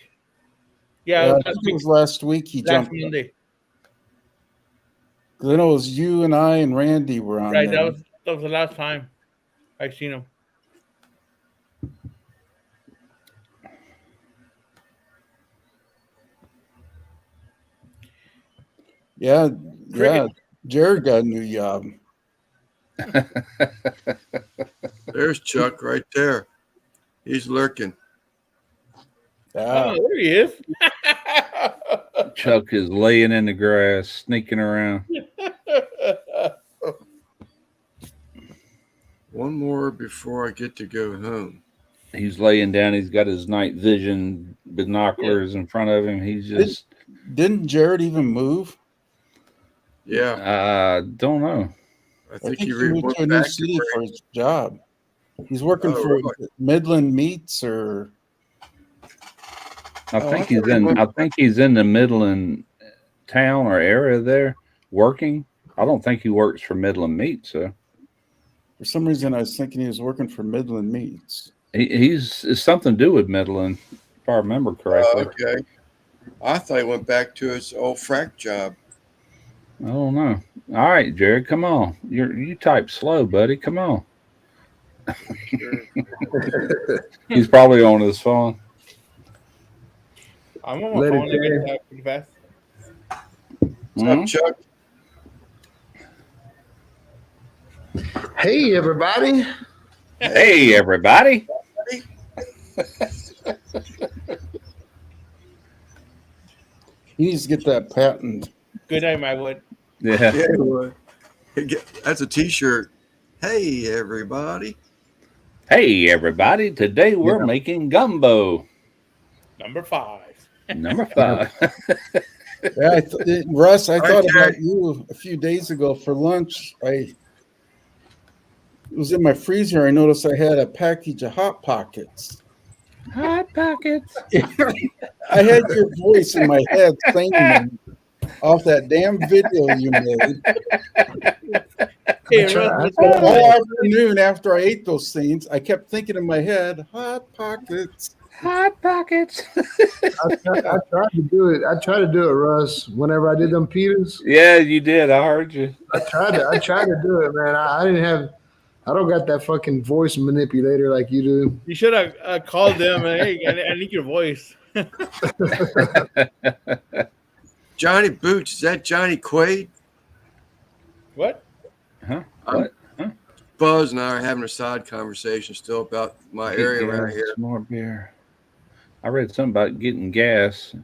Yeah, I think it was last week he last jumped. Monday. Then it was you and I and Randy were on Right, there. that was the last time I seen him. Yeah, yeah. Cricket. Jared got a new job. There's Chuck right there. He's lurking. Oh, there he is. Chuck is laying in the grass, sneaking around. One more before I get to go home. He's laying down. He's got his night vision binoculars in front of him. He's just. Didn't Jared even move? Yeah. Don't know. I I think think he he moved went to a new back city to for his job. He's working Oh, for really? Midland Meats or. I Oh, think I he's thought he in. went- I think he's in the Midland town or area there working. I don't think he works for Midland Meats. So For some reason, I was thinking he was working for Midland Meats. he's it's something to do with Midland, if I remember correctly. Okay. I thought he went back to his old frack job. I don't know. All right, Jared, come on. You type slow, buddy. Come on. He's probably on his phone. I'm on my Let it phone. I get go. that pretty fast. What's up, Chuck? Hey, everybody. Hey, everybody. He needs to get that patent. Good night, my wood. Yeah. Yeah, well, that's a T-shirt. Hey, everybody. Hey, everybody. Today we're making gumbo. Number 5. Number 5. Yeah, Russ, I thought Okay. about you a few days ago for lunch. It was in my freezer. I noticed I had a package of Hot Pockets. Hot Pockets. I had your voice in my head saying them off that damn video you made. Hey, Russ, All afternoon after I ate those things, I kept thinking in my head, Hot Pockets. Hot Pockets. I tried to do it. I tried to do it, Russ. Whenever I did them pitas, Yeah, you did. I heard you. I tried to do it, man. I didn't have. I don't got that fucking voice manipulator like you do. you should have called them. And, hey, I need your voice. Johnny Boots. Is that Johnny Quaid? What? Huh? What? Buzz and I are having a side conversation still about my area around Gas, here. More beer. I read something about getting gas.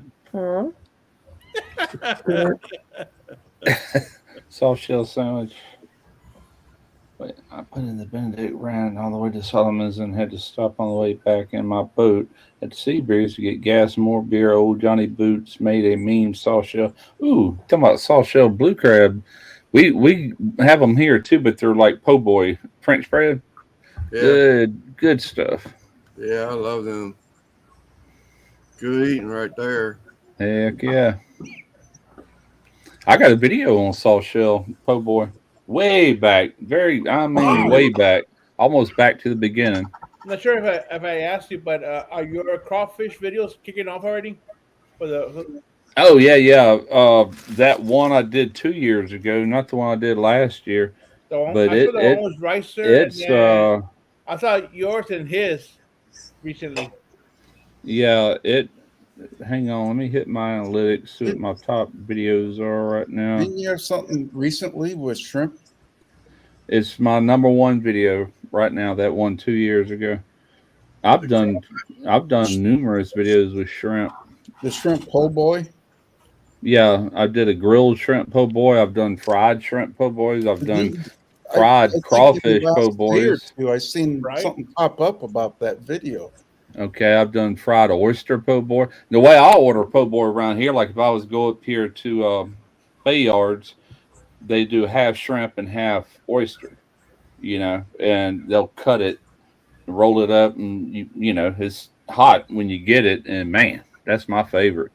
Soft shell sandwich. Wait, I put in the Benedict, ran all the way to Solomon's and had to stop on the way back in my boat at Seabreeze to get gas and more beer. Old Johnny Boots made a mean soft shell. Ooh, talking about soft shell blue crab. We have them here too, but they're like po' boy French bread. Yeah, Good stuff. yeah, I love them. Good eating right there. Heck yeah. I got a video on soft shell po' boy way back. Way back. Almost back to the beginning. I'm not sure if I asked you, but are your crawfish videos kicking off already? Oh yeah. That one I did 2 years ago, not the one I did last year. The one, But I saw the one with Ricer. it's and then I saw yours and his recently. hang on, let me hit my analytics, see what my top videos are right now. Didn't you have something recently with shrimp? It's my number one video right now, that one 2 years ago. I've done numerous videos with shrimp. The shrimp po' boy? Yeah, I did a grilled shrimp po' boy. I've done fried shrimp po' boys. I've done fried I think crawfish in the last po' day or boys. two, I seen something pop up about that video. Okay, I've done fried oyster po' boy. The way I order po' boy around here, like if I was to go up here to Bay Yards, they do half shrimp and half oyster, and they'll cut it, roll it up, and you know it's hot when you get it. And man, that's my favorite.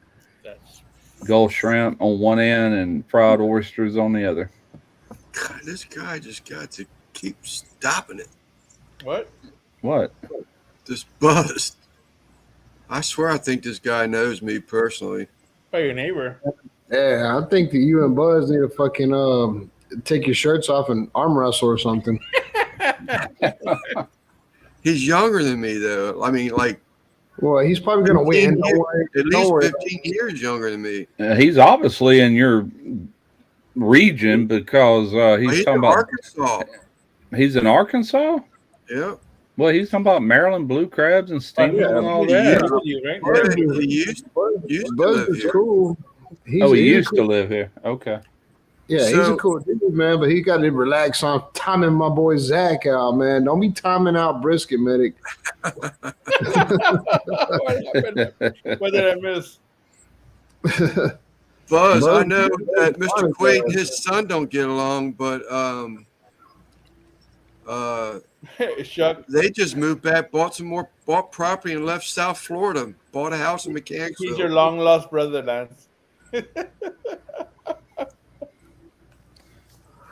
Gulf shrimp on one end and fried oysters on the other. God, this guy just got to keep stopping it. What? What? This buzz. I swear, I think this guy knows me personally. By your neighbor. Yeah, I think that you and Buzz need to fucking take your shirts off and arm wrestle or something. He's younger than me, though. I mean, like, well, he's probably gonna win. At least 15 years younger than me. He's obviously in your region because he's talking in about Arkansas. He's in Arkansas. Yeah. Well, he's talking about Maryland blue crabs and steamboat and all that. He used to Buzz live is here. cool. He used to live here. Okay. Yeah, he's a cool dude, man, but he got to relax on timing my boy Zach out, man. Don't be timing out Brisket, medic. What did I miss? Buzz, I know that Mr. Quaid and his son don't get along, but they just moved back, bought property and left South Florida, bought a house in Mechanicsville. He's your long lost brother, Lance.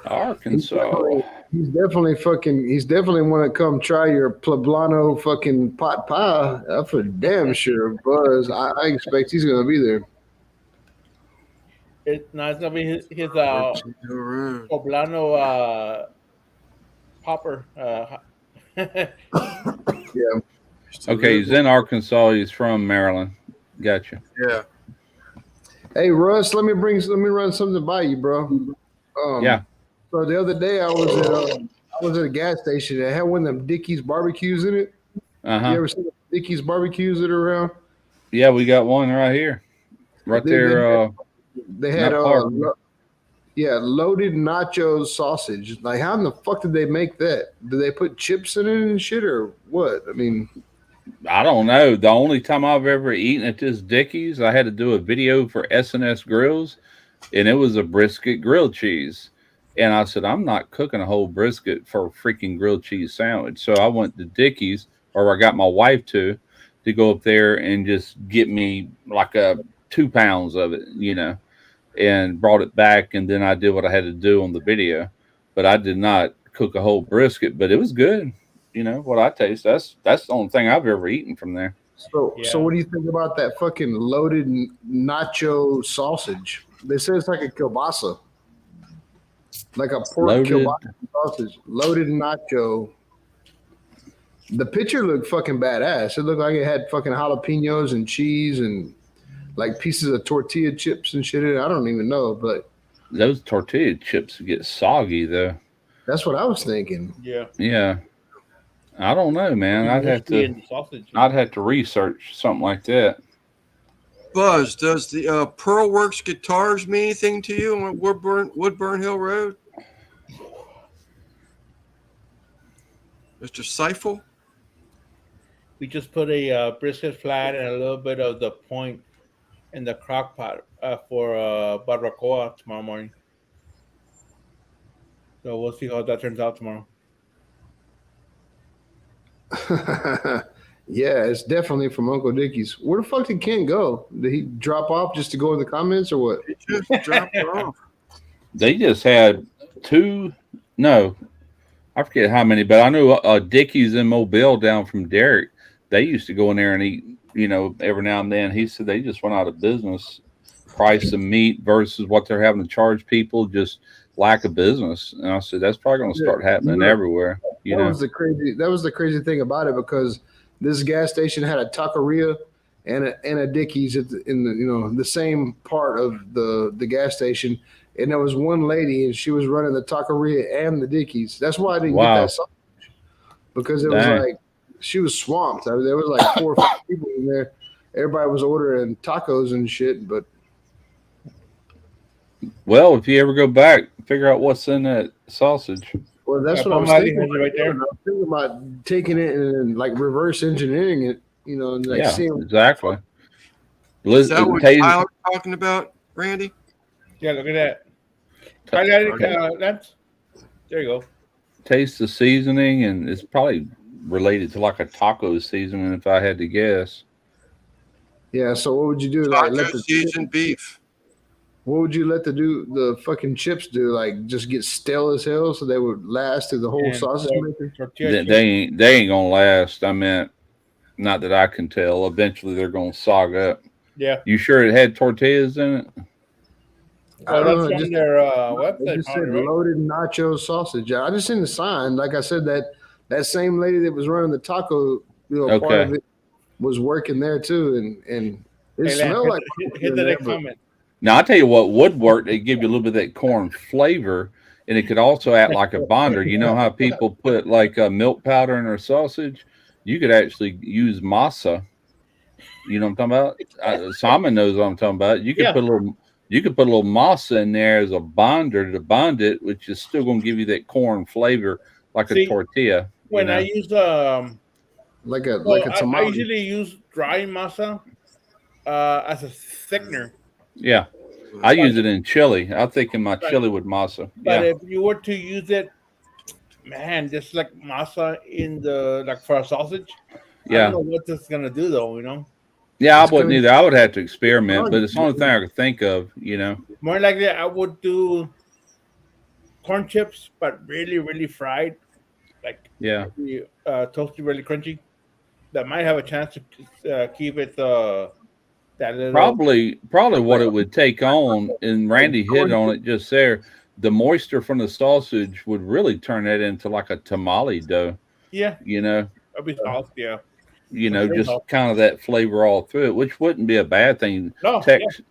Arkansas. He's definitely want to come try your poblano fucking pot pie. That's for damn sure, Buzz. I expect he's gonna be there. It's gonna be his poblano popper. Yeah. Okay, he's in Arkansas. He's from Maryland. Gotcha. Yeah. Hey Russ, let me run something by you, bro. Yeah. So the other day I was at a gas station that had one of them Dickies barbecues in it. Uh-huh. You ever seen the Dickies barbecues that are around? Yeah, we got one right here, right there. They had not far. loaded nacho sausage. Like, how in the fuck did they make that? Did they put chips in it and shit, or what? I mean, I don't know. The only time I've ever eaten at this Dickies, I had to do a video for SNS Grills, and it was a brisket grilled cheese. And I said, I'm not cooking a whole brisket for a freaking grilled cheese sandwich. So I went to Dickies, or I got my wife to go up there and just get me like 2 pounds of it, and brought it back. And then I did what I had to do on the video. But I did not cook a whole brisket, but it was good. What I taste. That's the only thing I've ever eaten from there. So what do you think about that fucking loaded nacho sausage? They say it's like a kielbasa. Like a pork kielbasa sausage, loaded nacho. The picture looked fucking badass. It looked like it had fucking jalapenos and cheese and like pieces of tortilla chips and shit in it. I don't even know, but those tortilla chips get soggy though. That's what I was thinking. Yeah. Yeah. I don't know, man. I'd have to research something like that. Buzz, does the Pearlworks guitars mean anything to you on Woodburn Hill Road? Mr. Seifel? We just put a brisket flat and a little bit of the point in the crock pot for barbacoa tomorrow morning. So we'll see how that turns out tomorrow. Yeah, it's definitely from Uncle Dickie's. Where the fuck did Ken go? Did he drop off just to go in the comments or what? He just dropped off. They just had I forget how many, but I know Dickie's in Mobile down from Derek. They used to go in there and eat, every now and then. He said they just went out of business. Price of meat versus what they're having to charge people, just lack of business. And I said that's probably going to start happening everywhere. That was the crazy thing about it, because this gas station had a taqueria and a Dickie's in the same part of the gas station, and there was one lady and she was running the taqueria and the Dickie's. That's why I didn't get that sausage, because it was like she was swamped. There was like 4 or 5 people in there. Everybody was ordering tacos and shit, but. Well, if you ever go back, figure out what's in that sausage. Well, that's what I was thinking. Right there. I was thinking about taking it and like reverse engineering it, and like seeing exactly. Is that what Tyler's talking about, Randy? Yeah, look at that. Try that. There you go. Taste the seasoning, and it's probably related to like a taco seasoning, if I had to guess. Yeah. So what would you do? Taco seasoned beef. What would you let the fucking chips do? Like just get stale as hell so they would last through the whole sausage maker? They ain't gonna last. I meant Not that I can tell. Eventually, they're going to sog up. Yeah. You sure it had tortillas in it? Well, that's on their It website, just said probably, right? loaded nacho sausage. I just seen the sign. Like I said, that same lady that was running the taco, part Okay. of it was working there too, and it Hey, Lamb, smelled like hit the next comment. Now, I tell you what would work. They give you a little bit of that corn flavor, and it could also act like a bonder. You know how people put like milk powder in their sausage? You could actually use masa. You know what I'm talking about? Simon knows what I'm talking about. You could put a little masa in there as a bonder to bond it, which is still going to give you that corn flavor like a tortilla. When I use like a I tamale. usually use dry masa as a thickener. Yeah, I use it in chili. I think in my chili with masa. But Yeah, if you were to use it, man, just like masa in the for a sausage. I Yeah. don't know what this is gonna do though. yeah, I wouldn't either. I would have to experiment, but it's the only thing I could think of. More likely, I would do corn chips, but really, really fried, like Yeah. toasted, really crunchy. That might have a chance to keep it that little. Probably what it would take on, and Randy hit on it just there. The moisture from the sausage would really turn that into like a tamale dough. Yeah. That'd be soft. Yeah. Just kind of that flavor all through it, which wouldn't be a bad thing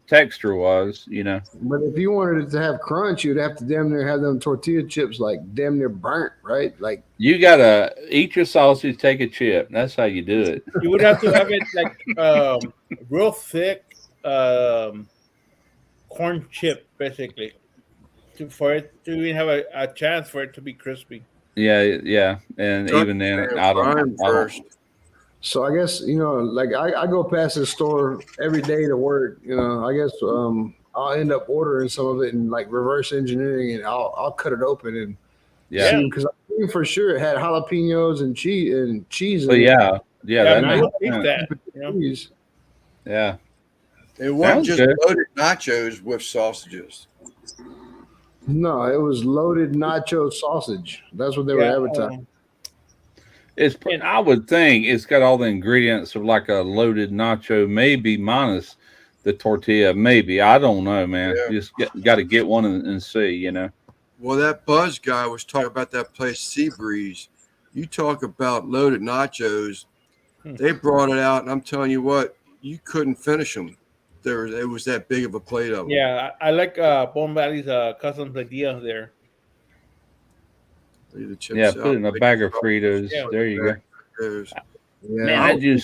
texture wise. But if you wanted it to have crunch, you'd have to damn near have them tortilla chips like damn near burnt, right? Like You gotta eat your sausage, take a chip. That's how you do it. You would have to have it like real thick corn chip, basically, for it to even have a chance for it to be crispy. Yeah, and even then, I don't. So I guess like I go past this store every day to work. I guess I'll end up ordering some of it and like reverse engineering, and I'll cut it open and see, because I knew for sure it had jalapenos and cheese. But that makes sense. Yeah. It wasn't Sounds just good. loaded nachos with sausages. No, it was loaded nacho sausage. That's what they were advertising. I would think it's got all the ingredients of like a loaded nacho, maybe minus the tortilla. Maybe, I don't know, man. Just got to get one and see. Well, that Buzz guy was talking about that place, Sea Breeze. You talk about loaded nachos. They brought it out, and I'm telling you what, you couldn't finish them. It was that big of a plate of them. Yeah, I like Bone Valley's customs idea there. Yeah, put it in a bag of Fritos. Yeah. There you go. Yeah. Man,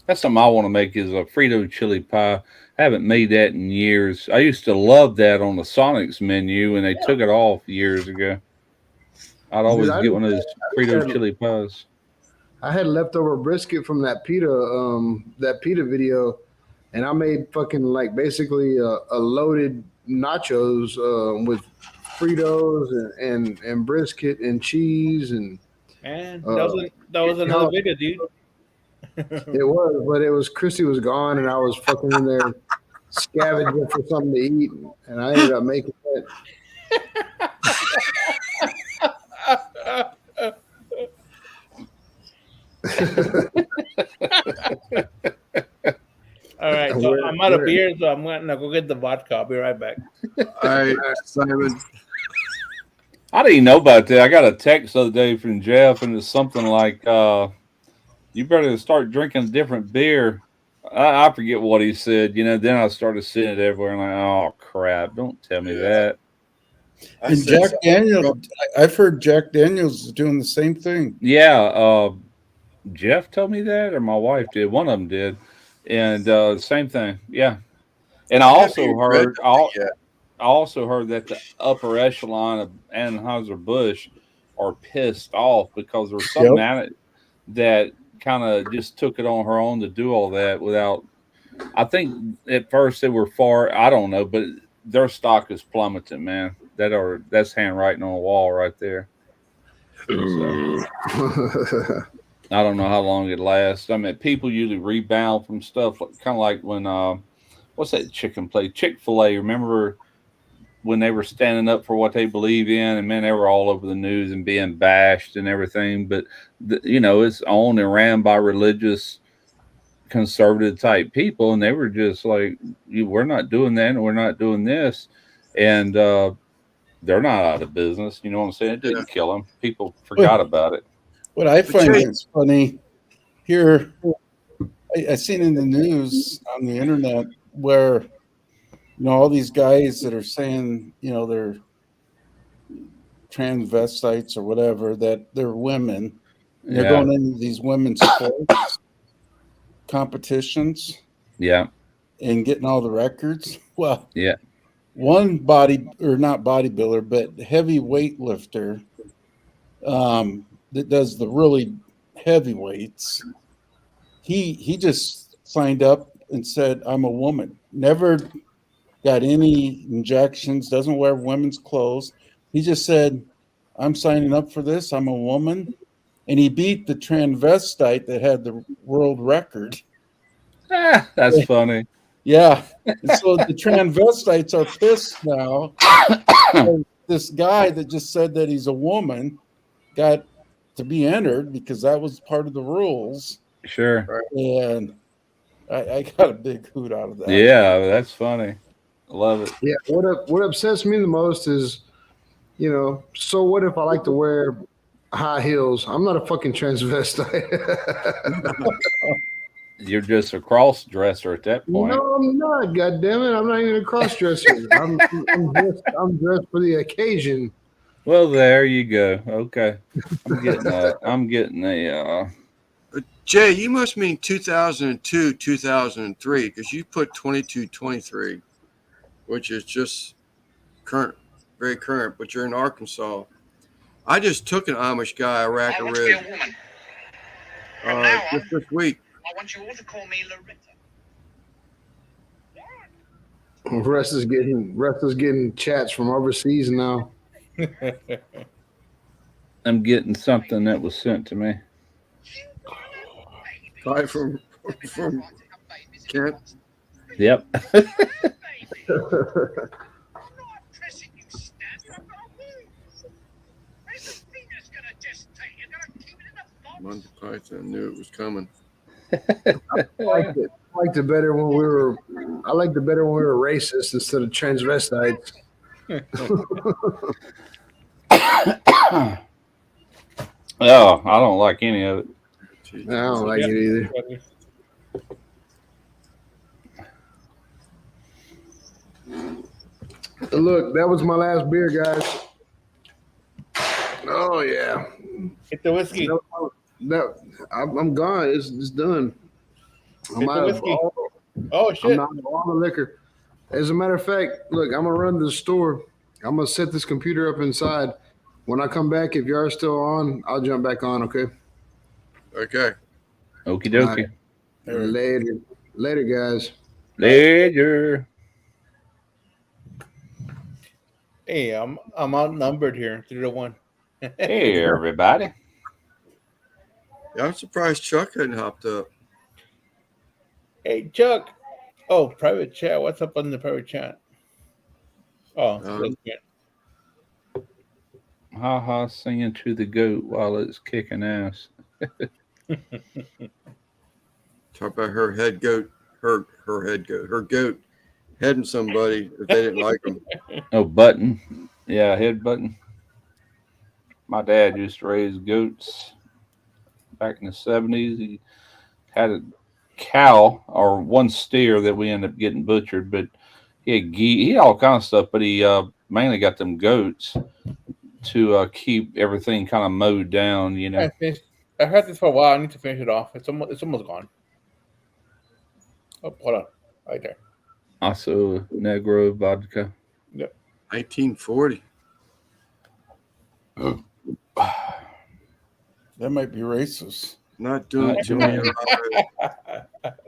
that's something I want to make is a Frito chili pie. I haven't made that in years. I used to love that on the Sonics menu, and they took it off years ago. I'd always get one of those Frito chili pies. I had leftover brisket from that pita video, and I made fucking like basically a loaded nachos with Fritos and brisket and cheese and. Man, that was another video, dude. It was, but it was Christy was gone, and I was fucking in there scavenging for something to eat, and I ended up making All right, so I'm out of beer, so I'm gonna go get the vodka. I'll be right back. All right, Simon. I didn't even know about that. I got a text the other day from Jeff, and it's something like, you better start drinking a different beer. I forget what he said. Then I started seeing it everywhere. And like, oh, crap. Don't tell me that. And Jack Daniels, I've heard Jack Daniels is doing the same thing. Yeah. Jeff told me that, or my wife did. One of them did. And same thing. Yeah. And I also heard that the upper echelon of Anheuser-Busch are pissed off because there's some man that kind of just took it on her own to do all that without. I think at first they were I don't know, but their stock is plummeting, man. That's handwriting on the wall right there. So, I don't know how long it lasts. I mean, people usually rebound from stuff kind of like when what's that chicken place? Chick-fil-A. Remember when they were standing up for what they believe in, and man, they were all over the news and being bashed and everything. But it's owned and ran by religious, conservative type people, and they were just like, "We're not doing that, and we're not doing this," and they're not out of business. You know what I'm saying? It didn't kill them. People forgot about it. What I find is funny here, I seen in the news on the internet where all these guys that are saying they're transvestites or whatever, that they're women. And they're going into these women's sports competitions, and getting all the records. Well, one not bodybuilder, but heavy weightlifter that does the really heavy weights. He just signed up and said, "I'm a woman." Never got any injections. Doesn't wear women's clothes. He just said, "I'm signing up for this. I'm a woman." And he beat the transvestite that had the world record. That's funny. Yeah. And so the transvestites are pissed now. This guy that just said that he's a woman got to be entered because that was part of the rules. Sure. And I got a big hoot out of that. Yeah, that's funny. I love it. Yeah. What upsets me the most is, so what if I like to wear high heels? I'm not a fucking transvestite. You're just a cross dresser at that point. No, I'm not. God damn it! I'm not even a cross dresser. I'm dressed for the occasion. Well, there you go. Okay, I'm getting a. Jay, you must mean 2002, 2003, because you put 22, 23, which is just current, very current. But you're in Arkansas. I just took an Amish guy a rack of ribs just this week. I want you all to call me Loretta. Russ is getting chats from overseas now. I'm getting something that was sent to me. Hi from Kent. Yep. Monty Python knew it was coming. I liked it better when we were racist instead of transvestites. Oh, I don't like any of it. I don't like it either. Look, that was my last beer, guys. Oh yeah. Get the whiskey. No, I'm gone. It's done. I'm out of oh shit! I'm out of all the liquor. As a matter of fact, look, I'm gonna run to the store. I'm gonna set this computer up inside. When I come back, if you are still on, I'll jump back on. Okay. Okay. Okie dokie. Right. Later, guys. Later. Hey, I'm outnumbered here, 3-1. Hey, everybody. Yeah, I'm surprised Chuck hadn't hopped up. Hey, Chuck. Oh, private chat. What's up on the private chat? Oh, Ha singing to the goat while it's kicking ass. Talk about her head goat, her goat heading somebody if they didn't like him. Oh, Button. Yeah, head Button. My dad used to raise goats back in the 70s. He had a cow or one steer that we ended up getting butchered, but he had geese, he had all kinds of stuff, but he mainly got them goats to keep everything kind of mowed down, you know. I had this for a while. I need to finish it off. It's almost gone. Oh, hold on. Right there. Also, Negro vodka. Yep. 1940. That might be racist. Not doing too many.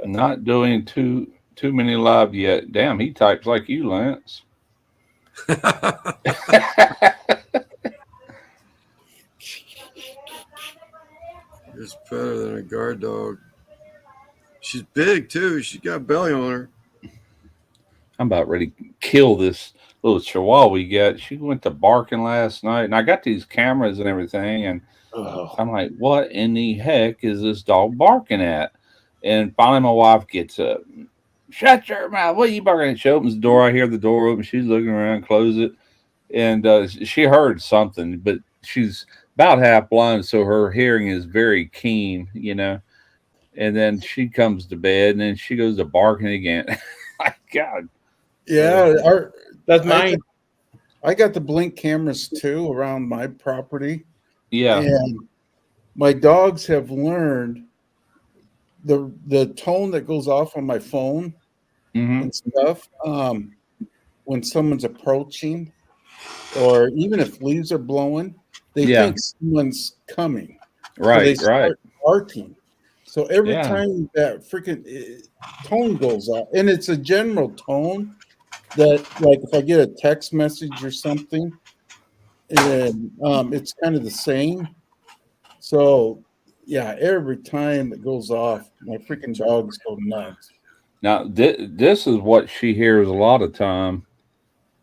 Not doing too many live yet. Damn, he types like you, Lance. It's better than a guard dog. She's big too. She's got a belly on her. I'm about ready to kill this little Chihuahua we got. She went to barking last night, and I got these cameras and everything, and I'm like, what in the heck is this dog barking at? And finally, my wife gets up. Shut your mouth! What are you barking at? She opens the door. I hear the door open. She's looking around, close it, and she heard something, but she's about half blind, so her hearing is very keen, you know. And then she comes to bed, and then she goes to barking again. My God. Yeah, that's mine. I got the Blink cameras too around my property. Yeah. And my dogs have learned the tone that goes off on my phone and stuff when someone's approaching, or even if leaves are blowing, they think someone's coming. Right, so they start right. barking. So every Yeah. time that freaking tone goes off, and it's a general tone that, like, if I get a text message or something, and it's kind of the same. So, yeah, every time it goes off, my freaking dogs go nuts. Now, this is what she hears a lot of time,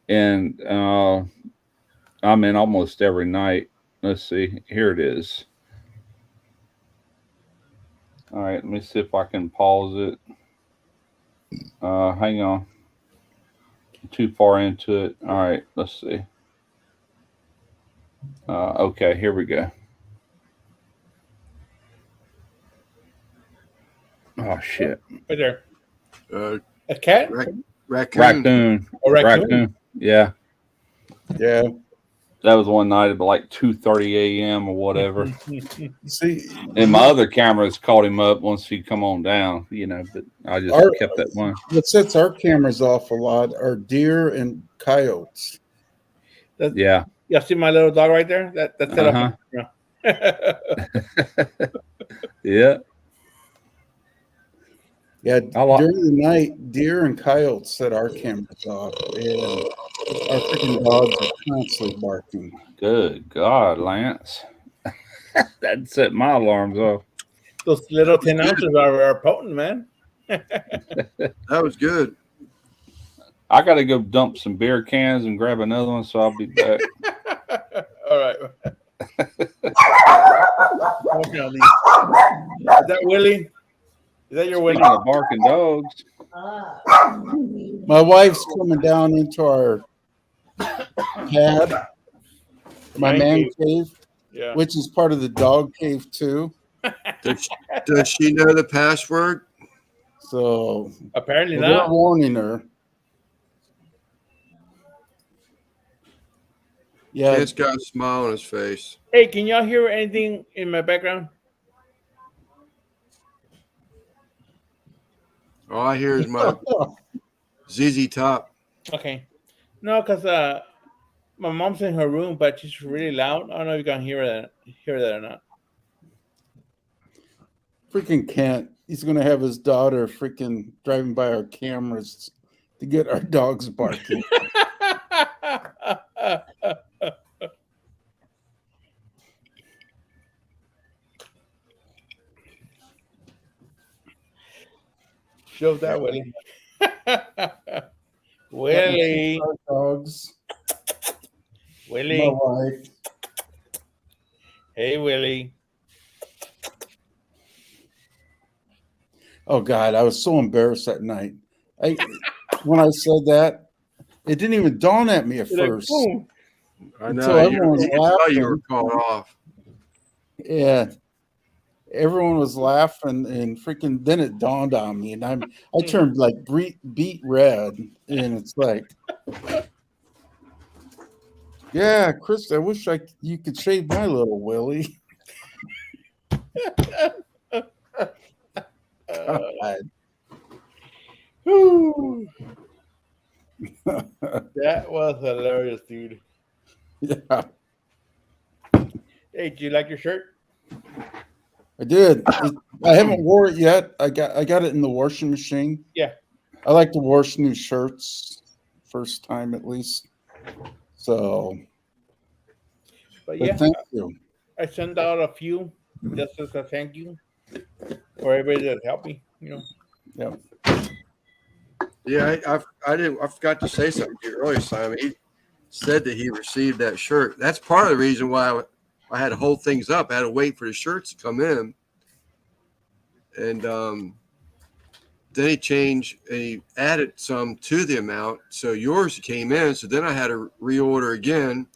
and I mean, almost every night. Let's see. Here it is. All right, let me see if I can pause it. Hang on. Too far into it. All right, let's see. Okay, here we go. Oh shit! Right there. A cat? Raccoon. A raccoon? Yeah. Yeah. That was one night at like 2:30 a.m. or whatever. See, and my other cameras caught him up once he come on down, you know, but I just kept that one. What sets our cameras off a lot are deer and coyotes. Yeah. You see my little dog right there? That's set Uh-huh. up. Yeah. Yeah, during the night, deer and coyotes set our cameras off, and our freaking dogs are constantly barking. Good God, Lance. That set my alarms off. Those little 10 ounces are potent, man. That was good. I got to go dump some beer cans and grab another one, so I'll be back. All right. Okay, Ali. Is that Willie? Is that your Willie? Speaking of barking dogs. My wife's coming down into our cab, my man cave, which is part of the dog cave too. Does she know the password? So apparently we're not. warning her. Yeah, He's got a smile on his face. Hey, can y'all hear anything in my background? All I hear is my ZZ Top. Okay. No, because my mom's in her room, but she's really loud. I don't know if you can hear that or not. freaking Kent. He's gonna have his daughter freaking driving by our cameras to get our dogs barking. Show that, Willie. Willie. Our dogs. Willie. My wife. Hey, Willie. Oh God, I was so embarrassed that night. When I said that, it didn't even dawn at me at first. I Until know. everyone was You could tell you were laughing. caught off. Yeah. Everyone was laughing and freaking then it dawned on me and I turned like beet red and it's like, yeah, Chris, I wish you could shave my little Willie. God. Whew. That was hilarious, dude. Yeah. Hey, do you like your shirt? I did. I haven't wore it yet. I got it in the washing machine. Yeah. I like to wash new shirts first time at least. So But yeah, thank you. I sent out a few just as a thank you for everybody that helped me, you know. Yeah. Yeah, I forgot to say something to you earlier, Simon. He said that he received that shirt. That's part of the reason why I had to hold things up. I had to wait for the shirts to come in, and then he changed and he added some to the amount. So yours came in. So then I had to reorder again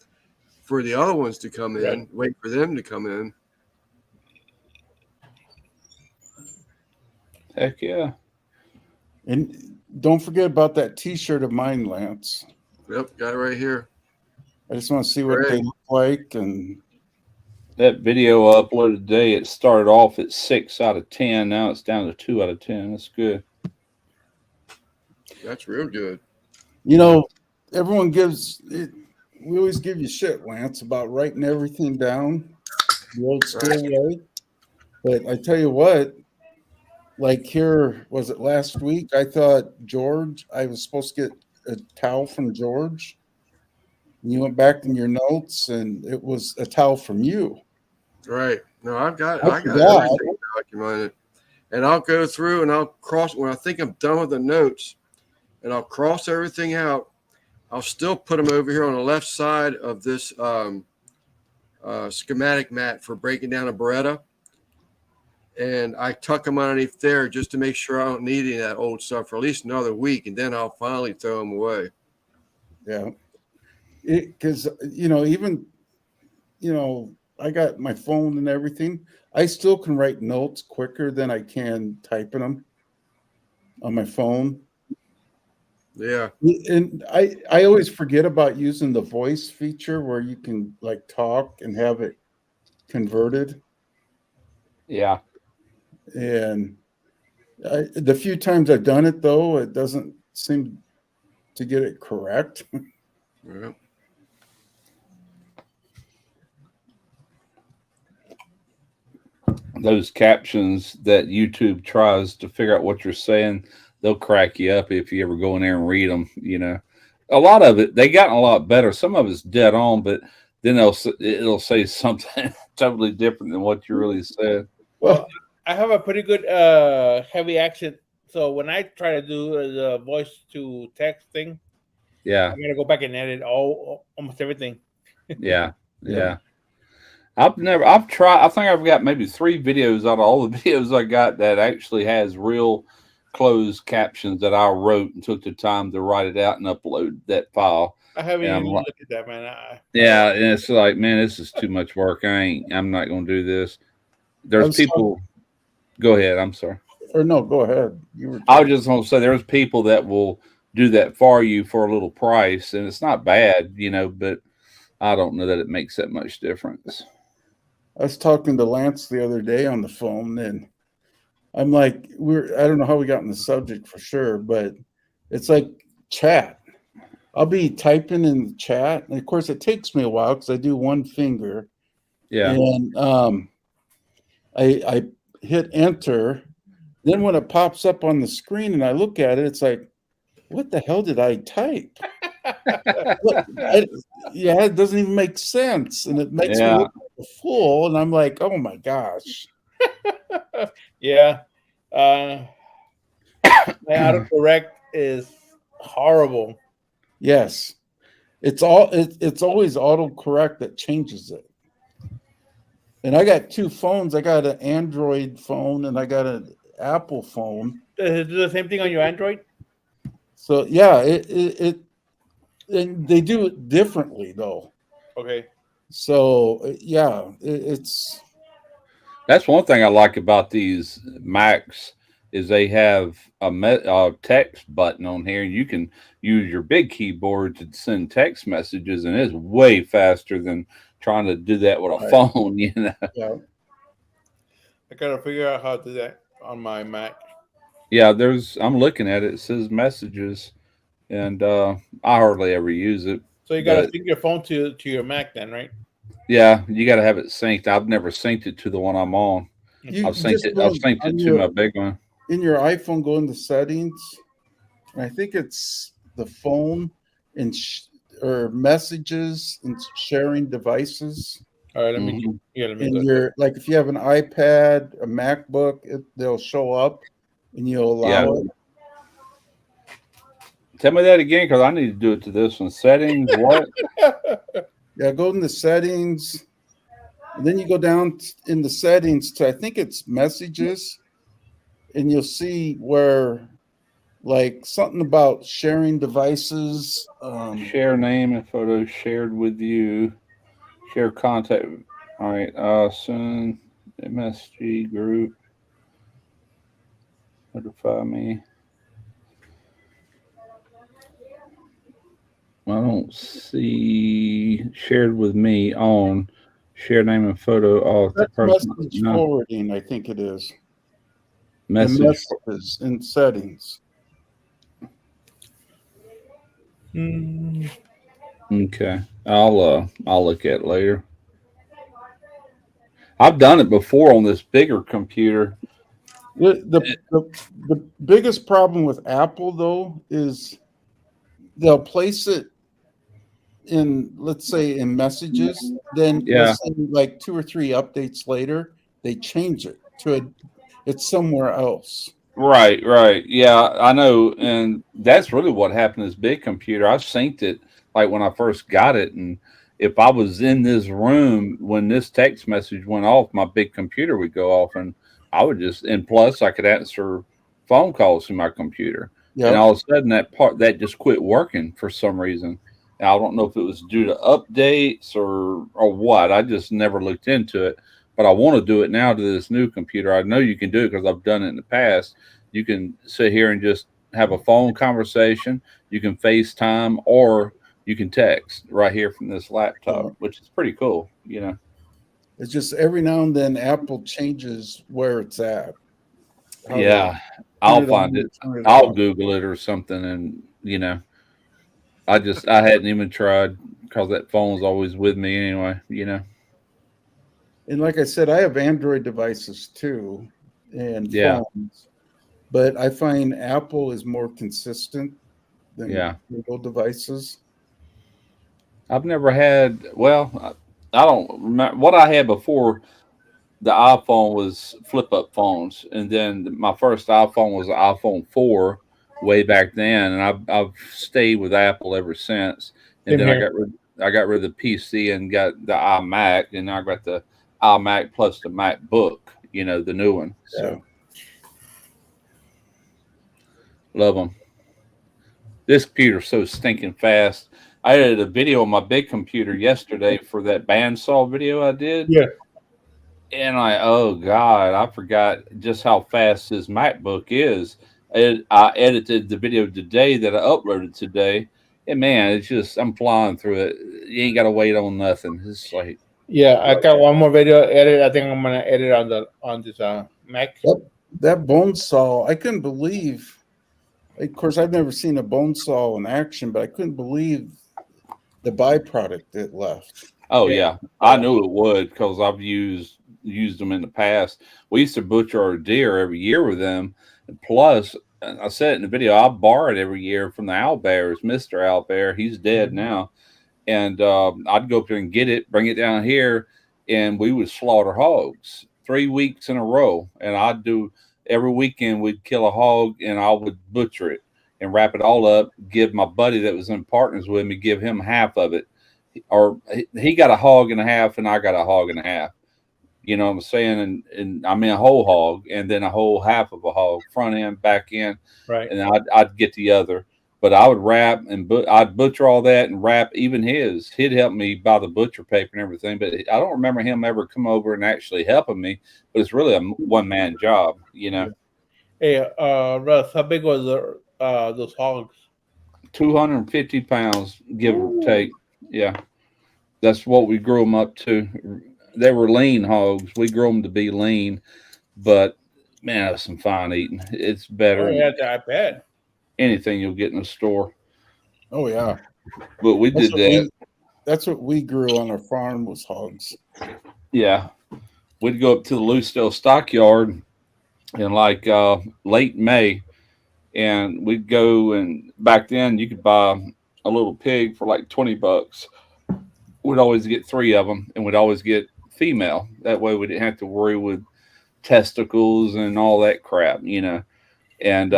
for the other ones to come in. Right. Wait for them to come in. Heck yeah. And don't forget about that T-shirt of mine, Lance. Yep, got it right here. I just want to see what Great. they look like. And That video I uploaded today, it started off at 6 out of 10. Now it's down to 2 out of 10. That's good. That's real good. you know, everyone gives it. We always give you shit, Lance, about writing everything down the old school way. But I tell you what, like here, was it last week? I thought George, I was supposed to get a towel from George. And you went back in your notes, and it was a towel from you. Right. No, I got I everything documented. And I'll go through and I'll cross when I think I'm done with the notes, and I'll cross everything out. I'll still put them over here on the left side of this schematic mat for breaking down a Beretta. And I tuck them underneath there just to make sure I don't need any of that old stuff for at least another week, and then I'll finally throw them away. Yeah. Because, even, I got my phone and everything. I still can write notes quicker than I can typing them on my phone. Yeah. And I always forget about using the voice feature where you can like talk and have it converted. Yeah. And the few times I've done it, though, it doesn't seem to get it correct. Yeah. Those captions that YouTube tries to figure out what you're saying, they'll crack you up if you ever go in there and read them. A lot of it, they gotten a lot better. Some of it's dead on, but then it'll say something totally different than what you really said. Well, I have a pretty good heavy accent. So when I try to do the voice to text thing, Yeah. I gotta go back and edit almost everything. Yeah. I've tried. I think I've got maybe 3 videos out of all the videos I got that actually has real closed captions that I wrote and took the time to write it out and upload that file. I haven't And even I'm like, looked at that, man. yeah, and it's like, man, this is too much work. I'm not going to do this. There's people. Go ahead. I'm sorry. Or no, go ahead. I was just going to say there's people that will do that for you for a little price, and it's not bad, but I don't know that it makes that much difference. I was talking to Lance the other day on the phone, and I'm like, I don't know how we got on the subject for sure, but it's like chat. I'll be typing in the chat, and of course it takes me a while because I do one finger. Yeah. And I hit enter. Then when it pops up on the screen and I look at it, it's like, what the hell did I type? It doesn't even make sense, and it makes me look like a fool. And I'm like, oh my gosh. Yeah. My autocorrect is horrible. Yes, it's always autocorrect that changes it. And I got 2 phones. I got an Android phone and I got an Apple phone. Does it do the same thing on your Android? So yeah, and they do it differently though. Okay. So yeah, That's one thing I like about these Macs is they have a text button on here. You can use your big keyboard to send text messages, and it's way faster than trying to do that with a phone. Yeah. I gotta figure out how to do that on my Mac. Yeah, I'm looking at it. It says messages, and I hardly ever use it. So you gotta sync your phone to your Mac then, right? Yeah, you got to have it synced. I've never synced it to the one I'm on. I've synced it to my big one. In your iPhone, go into settings, and I think it's the phone and or messages and sharing devices. All right, let me. And like if you have an iPad, a MacBook, they'll show up, and you'll allow it. Tell me that again, because I need to do it to this one. Settings, what? Yeah, go in the settings. And then you go down in the settings to, I think it's messages. And you'll see where, like, something about sharing devices. Share name and photos shared with you. Share contact. All right. Soon. MSG group. Notify me. I don't see shared with me on share name and photo of the That's person. message No. forwarding, I think it is. Message. The messages in settings. Okay. I'll look at it later. I've done it before on this bigger computer. The biggest problem with Apple, though, is they'll place it in, let's say, in messages. Then, let's say, like 2 or 3 updates later, they change it to it's somewhere else. Right. Yeah, I know. And that's really what happened to this big computer. I synced it like when I first got it. And if I was in this room when this text message went off, my big computer would go off, and I would just, and plus I could answer phone calls through my computer. Yep. And all of a sudden that just quit working for some reason. Now, I don't know if it was due to updates or what. I just never looked into it. But I want to do it now to this new computer. I know you can do it because I've done it in the past. You can sit here and just have a phone conversation. You can FaceTime, or you can text right here from this laptop, which is pretty cool, you know. It's just every now and then Apple changes where it's at. Yeah, I'll find it. I'll Google it or something, and you know, I hadn't even tried because that phone's always with me anyway, you know. And like I said, I have Android devices too, and phones, but I find Apple is more consistent than Google devices. I've never had, well, I don't remember what I had before. The iPhone was flip up phones, and then my first iPhone was an iPhone 4 way back then, and I've stayed with Apple ever since. And then I got rid of the PC and got the iMac, and I got the iMac plus the MacBook, you know, the new one. So love them. This computer's so stinking fast. I did a video on my big computer yesterday for that bandsaw video I did. Yeah. And oh God, I forgot just how fast this MacBook is. I edited the video today that I uploaded today. And man, it's just, I'm flying through it. You ain't got to wait on nothing. It's like, yeah, I got one more video edit. I think I'm gonna edit on this Mac. That bone saw, I couldn't believe. Of course, I've never seen a bone saw in action, but I couldn't believe the byproduct it left. Oh yeah, I knew it would because I've used them in the past. We used to butcher our deer every year with them. And plus, I said it in the video, I borrowed every year from the owlbears, Mr. Owlbear. He's dead now. And I'd go up there and get it, bring it down here, and we would slaughter hogs 3 weeks in a row. And I'd do every weekend, we'd kill a hog, and I would butcher it and wrap it all up, give my buddy that was in partners with me, give him half of it. Or he got a hog and a half, and I got a hog and a half. You know what I'm saying? And I mean a whole hog, and then a whole half of a hog, front end, back end. Right. And I'd get the other. But I would wrap and I'd butcher all that and wrap even his. He'd help me buy the butcher paper and everything. But I don't remember him ever come over and actually helping me. But it's really a one-man job, you know. Hey, Russ, how big was those hogs? 250 pounds, give or take. Yeah. That's what we grew them up to. They were lean hogs. We grew them to be lean. But, man, that's some fine eating. It's better. Oh, yeah, I bet. Anything you'll get in the store. Oh yeah, but we did that. That's what we grew on our farm was hogs. Yeah, we'd go up to the Lucedale stockyard in like late May, and we'd go, and back then you could buy a little pig for like $20. We'd always get 3 of them, and we'd always get female. That way we didn't have to worry with testicles and all that crap, you know. And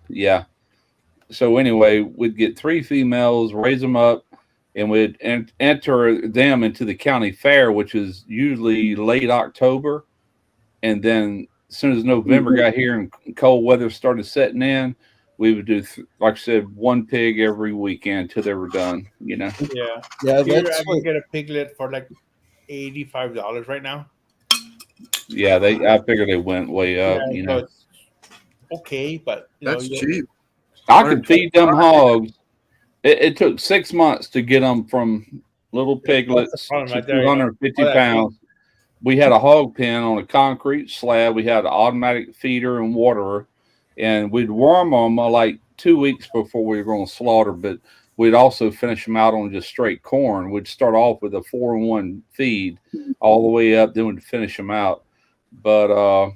yeah, so anyway, we'd get 3 females, raise them up, and we'd enter them into the county fair, which is usually late October. And then as soon as November got here and cold weather started setting in, we would do, like I said, 1 pig every weekend till they were done, you know? Yeah. Yeah, Here, that's I can get a piglet for like $85 right now. Yeah, I figured they went way up, Yeah, you so know? it's okay, but That's cheap. I could feed them hogs. It took 6 months to get them from little piglets problem to right there, you know? 250 All that pounds. We had a hog pen on a concrete slab. We had an automatic feeder and waterer, and we'd worm them like 2 weeks before we were going to slaughter. But we'd also finish them out on just straight corn. We'd start off with a 4-in-1 feed all the way up, then we'd finish them out. But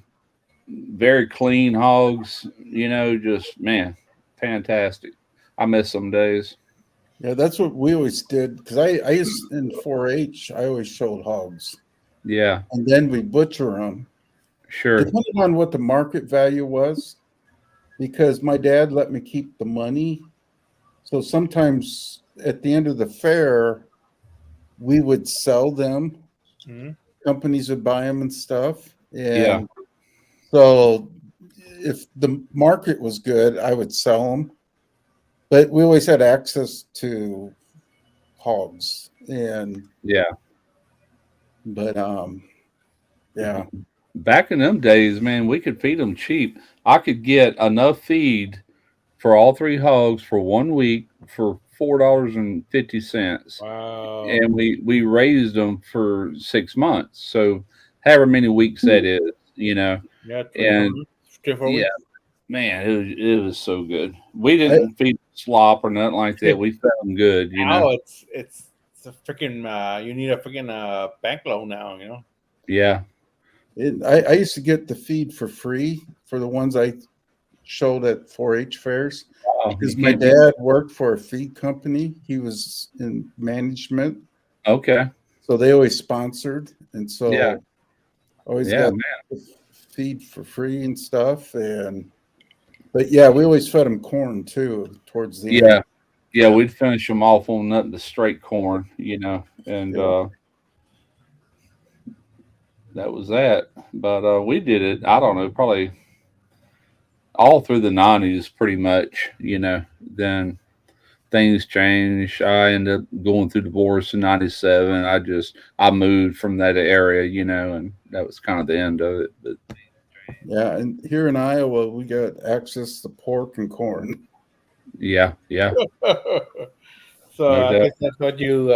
very clean hogs, you know, just, man, fantastic. I miss some days. Yeah, that's what we always did. Because I used in 4-H, I always showed hogs. Yeah. And then we butcher them. Sure. Depending on what the market value was, because my dad let me keep the money. So sometimes at the end of the fair, we would sell them. Mhm. Companies would buy them and stuff. And Yeah. so if the market was good, I would sell them. But we always had access to hogs. And yeah. But yeah. Back in them days, man, we could feed them cheap. I could get enough feed for all 3 hogs for 1 week for $4.50. Wow. And we raised them for 6 months. So however many weeks that is, you know. Yeah, And 3-4 yeah, weeks. man, it was so good. We didn't feed slop or nothing like that. We fed them good, you Now know. it's a freaking you need a freaking bank loan now, you know. Yeah. I used to get the feed for free for the ones I showed at 4-H fairs. Oh, Because you my can't do dad worked for a feed company. He was in management. Okay. So they always sponsored. And so Yeah. always Yeah, got feed for free and stuff. But yeah, we always fed them corn too towards the end. Yeah, we'd finish them off on nothing but straight corn, you know, and that was that. But we did it, I don't know, probably all through the 90s pretty much, you know. Then things changed. I ended up going through divorce in 97. I moved from that area, you know, and that was kind of the end of it. But yeah, and here in Iowa, we got access to pork and corn. yeah. So No I doubt. guess that's what you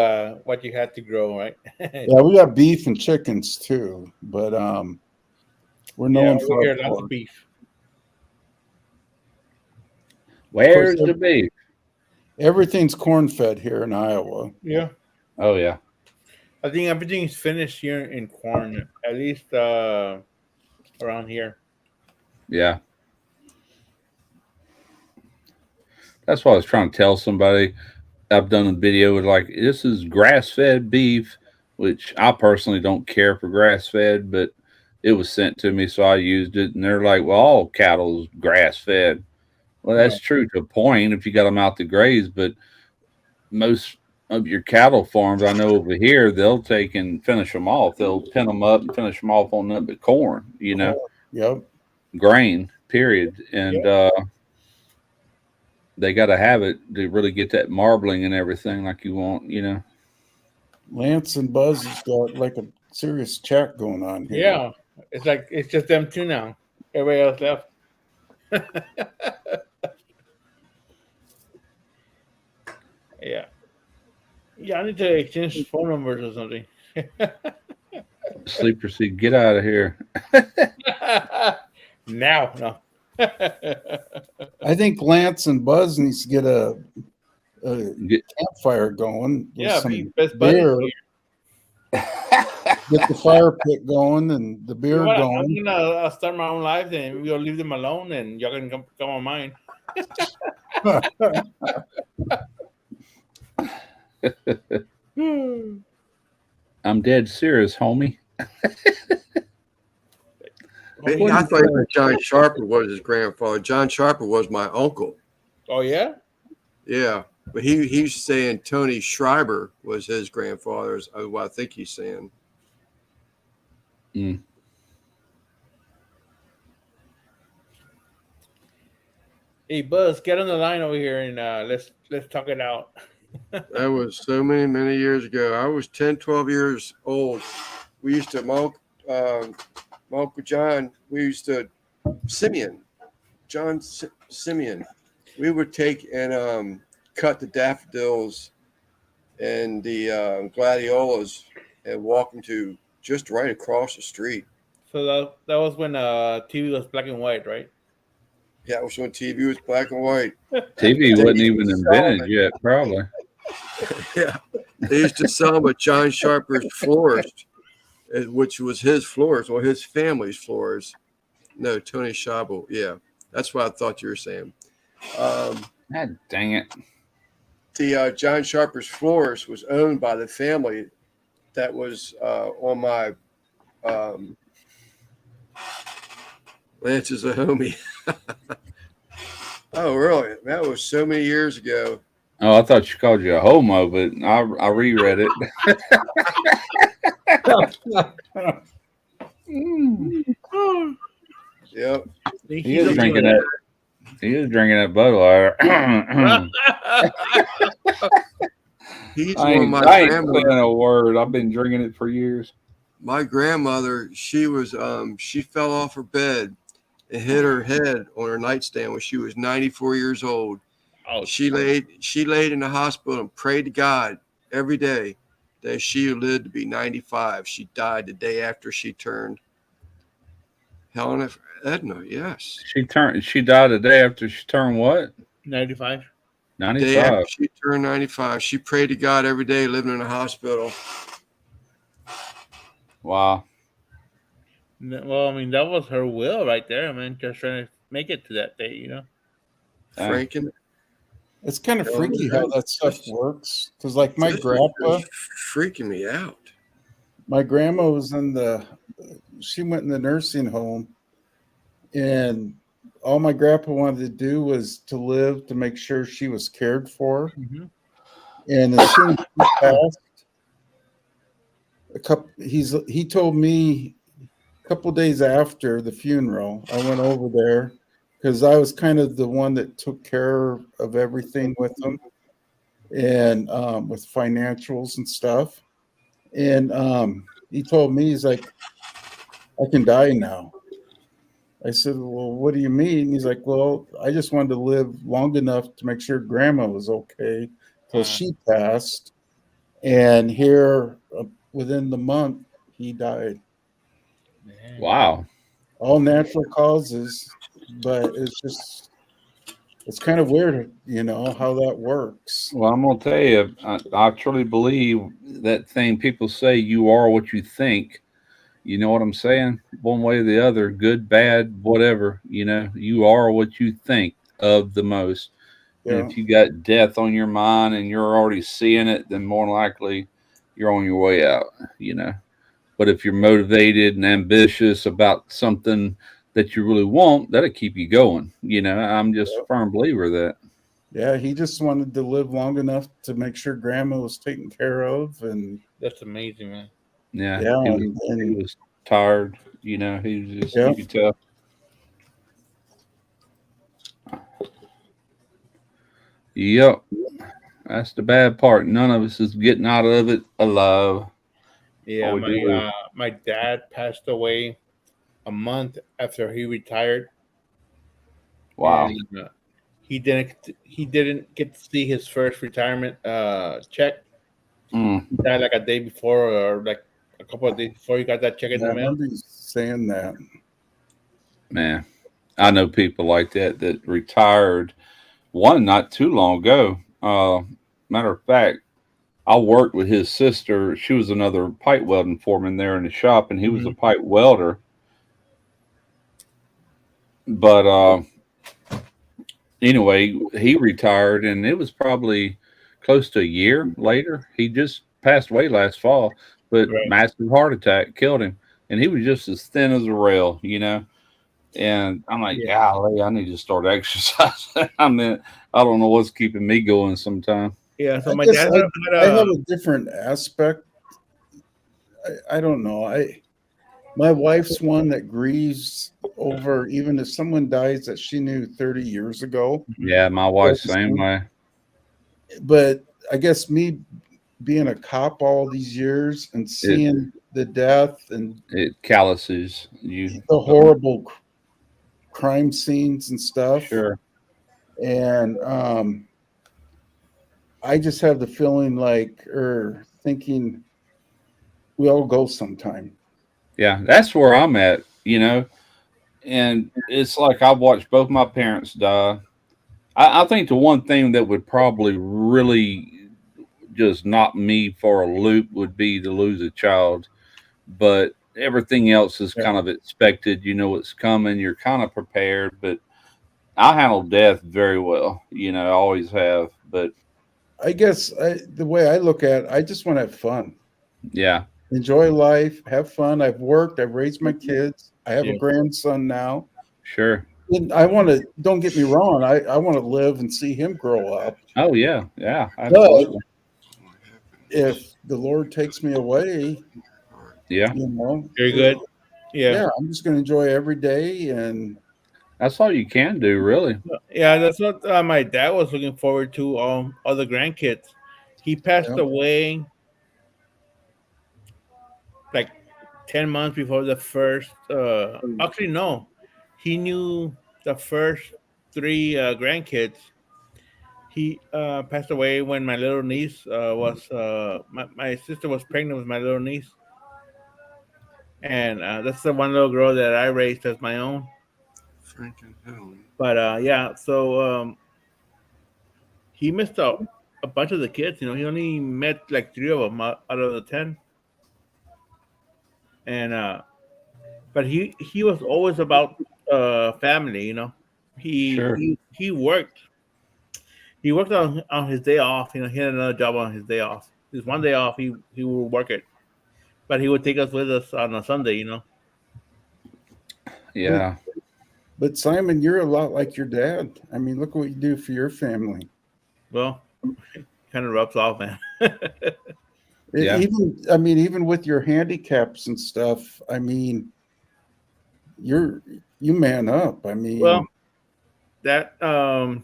had to grow, right? Yeah, we got beef and chickens too, but we're known over for here, our lots pork. of beef. Where's the beef? Everything's corn fed here in Iowa. Yeah. Oh yeah. I think everything's finished here in corn, at least around here. Yeah. That's what I was trying to tell somebody. I've done a video with like, this is grass-fed beef, which I personally don't care for grass-fed, but it was sent to me, so I used it. And they're like, well, all cattle is grass-fed. Well, that's true to a point if you got them out to graze, but most of your cattle farms, I know over here, they'll take and finish them off. They'll pin them up and finish them off on nothing but corn, you know, Yep. grain, period. And they got to have it to really get that marbling and everything like you want, you know. Lance and Buzz has got like a serious chat going on here. Yeah, it's like it's just them two now. Everybody else left. Yeah, I need to exchange phone numbers or something. Sleeper seat, get out of here. Now, no. I think Lance and Buzz needs to get a campfire going. With Yeah, some be best buddies beer. here. Get the fire pit going and the beer You know what, going. I'm gonna start my own life, and we'll leave them alone, and y'all can come on mine. I'm dead serious, homie. I thought John Sharper was his grandfather. John Sharper was my uncle. Oh yeah. Yeah, but he's saying Tony Schreiber was his grandfather. Is what I think he's saying. Mm. Hey, Buzz, get on the line over here and let's talk it out. That was so many years ago. I was 10, 12 years old. We used to, my Uncle John, we used to, John Simeon, we would take and cut the daffodils and the gladiolas and walk them to just right across the street. So that was when TV was black and white, right? Yeah, it was when TV was black and white. TV wasn't even invented yet, probably. Yeah, they used to sell them at John Sharper's Florist, which was his florist or his family's florist. No, Tony Schreiber. Yeah, that's what I thought you were saying. God dang it. The John Sharper's Florist was owned by the family that was on my Lance is a homie. Oh, really? That was so many years ago. Oh, I thought you called you a homo, but I reread it. Yep. He is drinking that. He is drinking that Budweiser. He's I one of ain't my saying grandmother. a word. I've been drinking it for years. My grandmother, she was she fell off her bed and hit her head on her nightstand when she was 94 years old. Oh, she laid in the hospital and prayed to God every day that she lived to be 95. She died the day after she turned. Helena Edna, yes. She died the day after she turned what? 95. 95. Day after she turned 95. She prayed to God every day living in the hospital. Wow. Well, I mean, that was her will right there. I mean, just trying to make it to that day, you know. Franken. It's kind of freaky how that stuff works. Because, like, my grandpa, freaking me out. My grandma was she went in the nursing home, and all my grandpa wanted to do was to live to make sure she was cared for. Mm-hmm. And as soon as he passed, he told me a couple days after the funeral, I went over there because I was kind of the one that took care of everything with him and with financials and stuff. And he told me, he's like, I can die now. I said, well, what do you mean? He's like, well, I just wanted to live long enough to make sure grandma was okay till she passed. And here, within the month, he died. Wow. All natural causes, but it's kind of weird, you know, how that works. Well, I'm going to tell you, I truly believe that thing people say, you are what you think. You know what I'm saying? One way or the other, good, bad, whatever, you know, you are what you think of the most. Yeah. And if you got death on your mind and you're already seeing it, then more than likely you're on your way out, you know. But if you're motivated and ambitious about something that you really want, that'll keep you going. You know, I'm just a firm believer of that. Yeah, he just wanted to live long enough to make sure grandma was taken care of. And that's amazing, man. Yeah, yeah, he was tired, you know, he was just, you could tell. Yep. That's the bad part. None of us is getting out of it alive. Yeah, my dad passed away a month after he retired. Wow. And, he didn't get to see his first retirement check. He died like a day before, or like a couple of days before he got that check in the mail. I remember you saying that. Man, I know people like that retired. One not too long ago. Matter of fact, I worked with his sister. She was another pipe welding foreman there in the shop, and he was a pipe welder. But anyway, he retired, and it was probably close to a year later. He just passed away last fall, but massive heart attack killed him, and he was just as thin as a rail, you know. And I'm like, Yeah. golly, I need to start exercising. I mean, I don't know what's keeping me going sometimes. Yeah. So I my guess dad I have a different aspect. I don't know. My wife's one that grieves over even if someone dies that she knew 30 years ago. Yeah, my wife's same way. But I guess me being a cop all these years and seeing the death and it calluses you, the horrible crime scenes and stuff. Sure. And I just have the feeling like, or thinking, we all go sometime. Yeah, that's where I'm at, you know. And it's like I've watched both my parents die. I think the one thing that would probably really just knock me for a loop would be to lose a child. But everything else is kind of expected. You know it's coming. You're kind of prepared. But I handle death very well. You know, I always have. But I guess the way I look at it, I just want to have fun. Yeah. Enjoy life, have fun. I've worked, I've raised my kids. I have a grandson now. Sure. And I want to, don't get me wrong, I want to live and see him grow up. Oh, yeah. Yeah. But Absolutely. if the Lord takes me away, Yeah. you know, very good. Yeah. I'm just going to enjoy every day. And that's all you can do, really. Yeah, that's what my dad was looking forward to. All the grandkids. He passed away like 10 months before the first. Actually, no, he knew the first 3 grandkids. He passed away when my little niece was. My sister was pregnant with my little niece, and that's the one little girl that I raised as my own. But yeah, so he missed out a bunch of the kids. You know, he only met like 3 of them out of the 10. And but he was always about family. You know, he worked. He worked on his day off. You know, he had another job on his day off. His one day off, he would work it, but he would take us with us on a Sunday. You know. Yeah. But Simon, you're a lot like your dad. I mean, look what you do for your family. Well, kind of rubs off, man. Yeah. Even with your handicaps and stuff, I mean, you man up. I mean, well, that I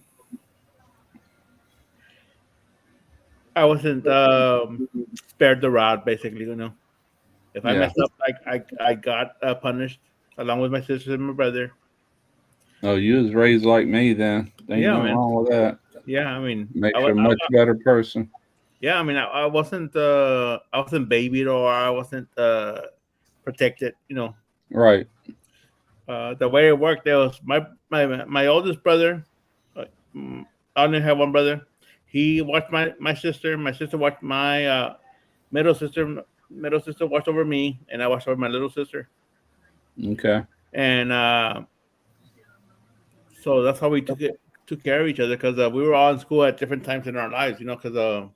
wasn't spared the rod, basically. You know, if I messed up, I got punished along with my sister and my brother. Oh, you was raised like me then. Ain't nothing wrong with that. Yeah, I mean, Makes you a much better person. Yeah, I mean, I wasn't babied or I wasn't protected, you know. Right. The way it worked, there was my oldest brother. I only have one brother. He watched my sister. My sister watched my middle sister. Middle sister watched over me, and I watched over my little sister. Okay. And so that's how we took care of each other, because we were all in school at different times in our lives, you know, because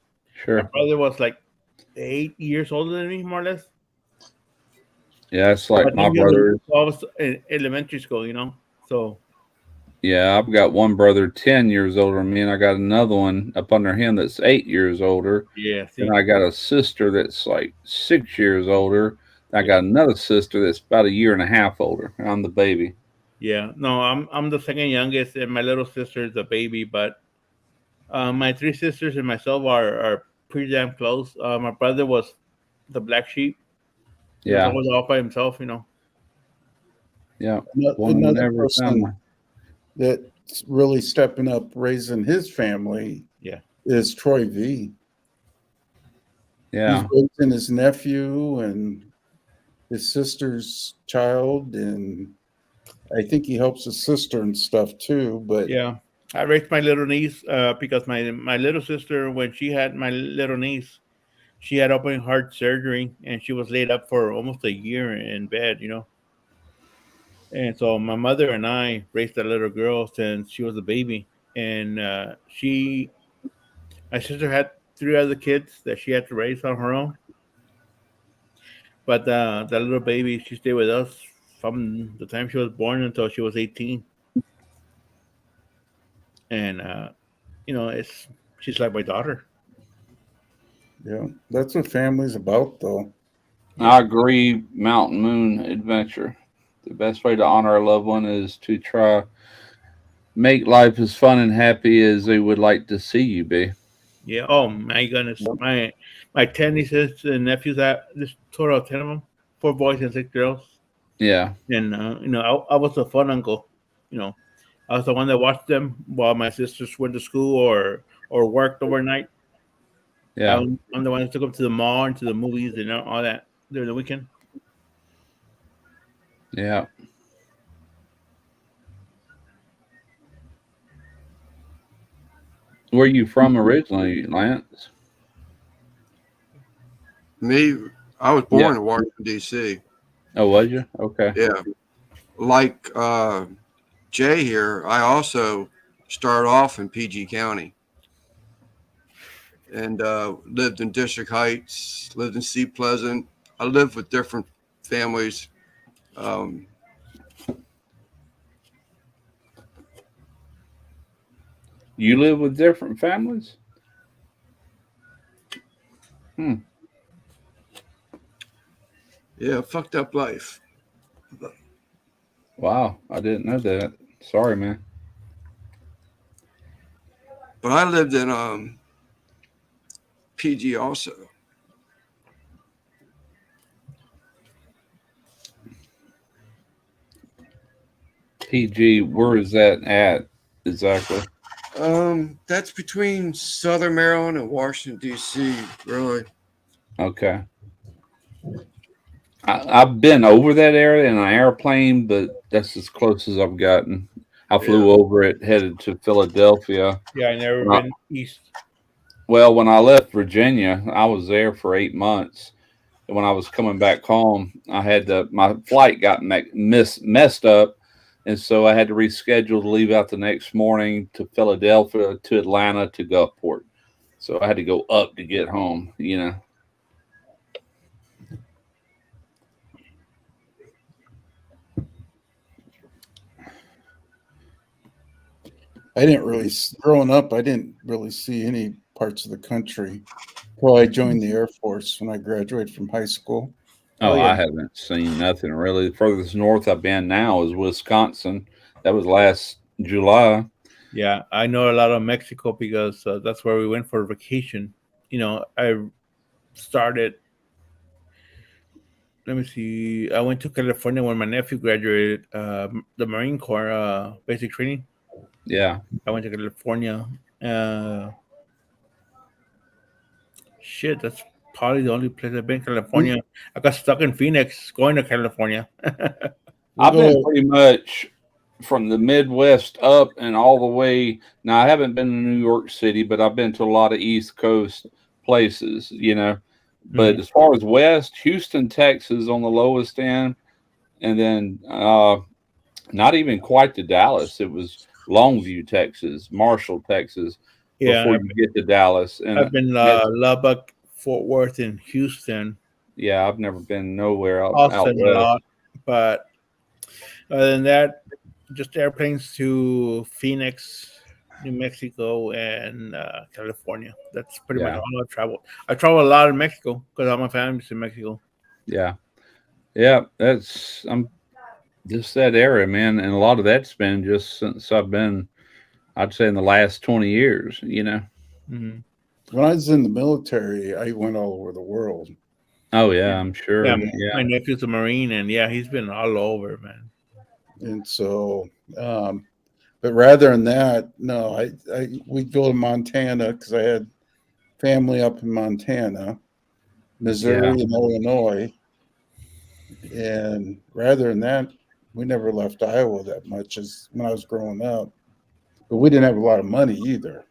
Sure. my brother was like 8 years older than me, more or less. Yeah, it's like But my then brother. I was in elementary school, you know. So Yeah, I've got one brother 10 years older than me, and I got another one up under him that's 8 years older. yeah, see, And I got a sister that's like 6 years older. I got another sister that's about a year and a half older. And I'm the baby. yeah, no, I'm the second youngest, and my little sister is the baby. But my 3 sisters and myself are pretty damn close. My brother was the black sheep. Yeah. He was all by himself, you know. Yeah. One in another every person family. that's really stepping up, raising his family. Yeah. Is Troy V. Yeah. He's raising his nephew and his sister's child, and I think he helps his sister and stuff too. But Yeah, I raised my little niece because my little sister, when she had my little niece, she had open heart surgery and she was laid up for almost a year in bed, you know. And so my mother and I raised that little girl since she was a baby, and my sister had 3 other kids that she had to raise on her own. But the little baby, she stayed with us from the time she was born until she was 18. And she's like my daughter. Yeah, that's what family's about, though. I agree. Mountain Moon Adventure. The best way to honor a loved one is to try make life as fun and happy as they would like to see you be. Yeah. Oh my goodness. My 10 nieces and nephews. This total of 10 of them, 4 boys and 6 girls. Yeah. And I was a fun uncle. I was the one that watched them while my sisters went to school or worked overnight. Yeah. I'm the one that took them to the mall and to the movies and all that during the weekend. Yeah. Where are you from originally, Lance? Me, I was born in Washington, D.C. Oh, was you? Okay. Yeah. Like Jay here, I also started off in PG County and lived in District Heights, lived in Sea Pleasant. I lived with different families. You live with different families? Yeah, fucked up life. Wow, I didn't know that. Sorry, man. But I lived in PG also. PG, where is that at exactly? That's between Southern Maryland and Washington, D.C., really. Okay. I've been over that area in an airplane, but that's as close as I've gotten. I flew over it, headed to Philadelphia. Yeah, I never been east. Well, when I left Virginia, I was there for 8 months. And when I was coming back home, I had my flight got messed up. And so I had to reschedule to leave out the next morning to Philadelphia, to Atlanta, to Gulfport. So I had to go up to get home, Growing up, I didn't really see any parts of the country until I joined the Air Force when I graduated from high school. Oh, yeah. I haven't seen nothing really. The furthest north I've been now is Wisconsin. That was last July. Yeah, I know a lot of Mexico because that's where we went for vacation. I started. Let me see. I went to California when my nephew graduated the Marine Corps basic training. Yeah, I went to California. Shit, that's probably the only place I've been in California. I got stuck in Phoenix going to California. I've been pretty much from the Midwest up and all the way. Now, I haven't been to New York City, but I've been to a lot of East Coast places, But as far as West, Houston, Texas on the lowest end. And then not even quite to Dallas. It was Longview, Texas, Marshall, Texas. Yeah, before you get to Dallas. And I've been Lubbock, Fort Worth, and Houston. Yeah, I've never been nowhere out Austin west. a lot, but other than that, just airplanes to Phoenix, New Mexico, and California. That's pretty much all I've traveled. I travel a lot in Mexico because all my family's in Mexico. Yeah, I'm just that area, man, and a lot of that's been just since I've been, I'd say, in the last 20 years. Mm-hmm. When I was in the military, I went all over the world. Oh yeah, I'm sure. Yeah, my nephew's a Marine, and he's been all over, man. And so, but rather than that, no, we'd go to Montana because I had family up in Montana, Missouri, and Illinois. And rather than that, we never left Iowa that much as when I was growing up. But we didn't have a lot of money either.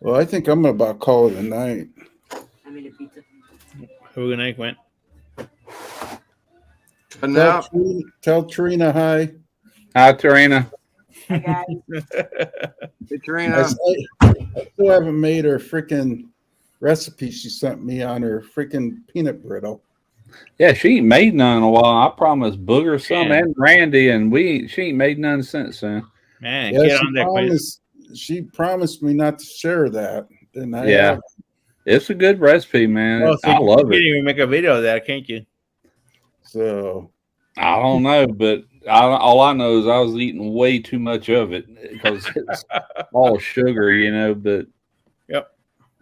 Well, I think I'm going to about call it a night. Have a good night, Quint. Tell Trina hi. Hi, Trina. Hi, guys. Hey, Trina. Nice night. I still haven't made her freaking recipe she sent me on her freaking peanut brittle. Yeah, she ain't made none in a while. I promised Booger some Man. and Randy, and she ain't made none since then. Man, Yeah, get on there, quick. she promised me not to share that, and I Yeah, haven't. it's a good recipe, man. Oh, so I love you can it. even make a video of that, can't you? So I don't know, but all I know is I was eating way too much of it because it's all sugar, you know. But yep,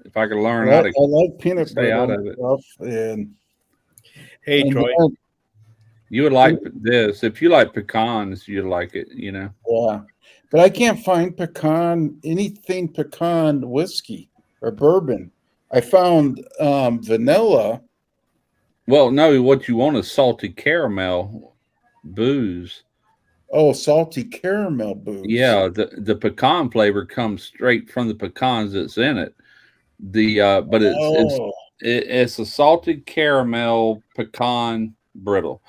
if I could learn I how to like peanut stay brittle out and of it. stuff, and hey, and Troy. then- You would like this. If you like pecans, you'd like it, you know. yeah, but I can't find anything pecan whiskey or bourbon. I found vanilla. Well, no, what you want is salty caramel booze. Oh, salty caramel booze. Yeah, the pecan flavor comes straight from the pecans that's in it. But it's a salted caramel pecan brittle.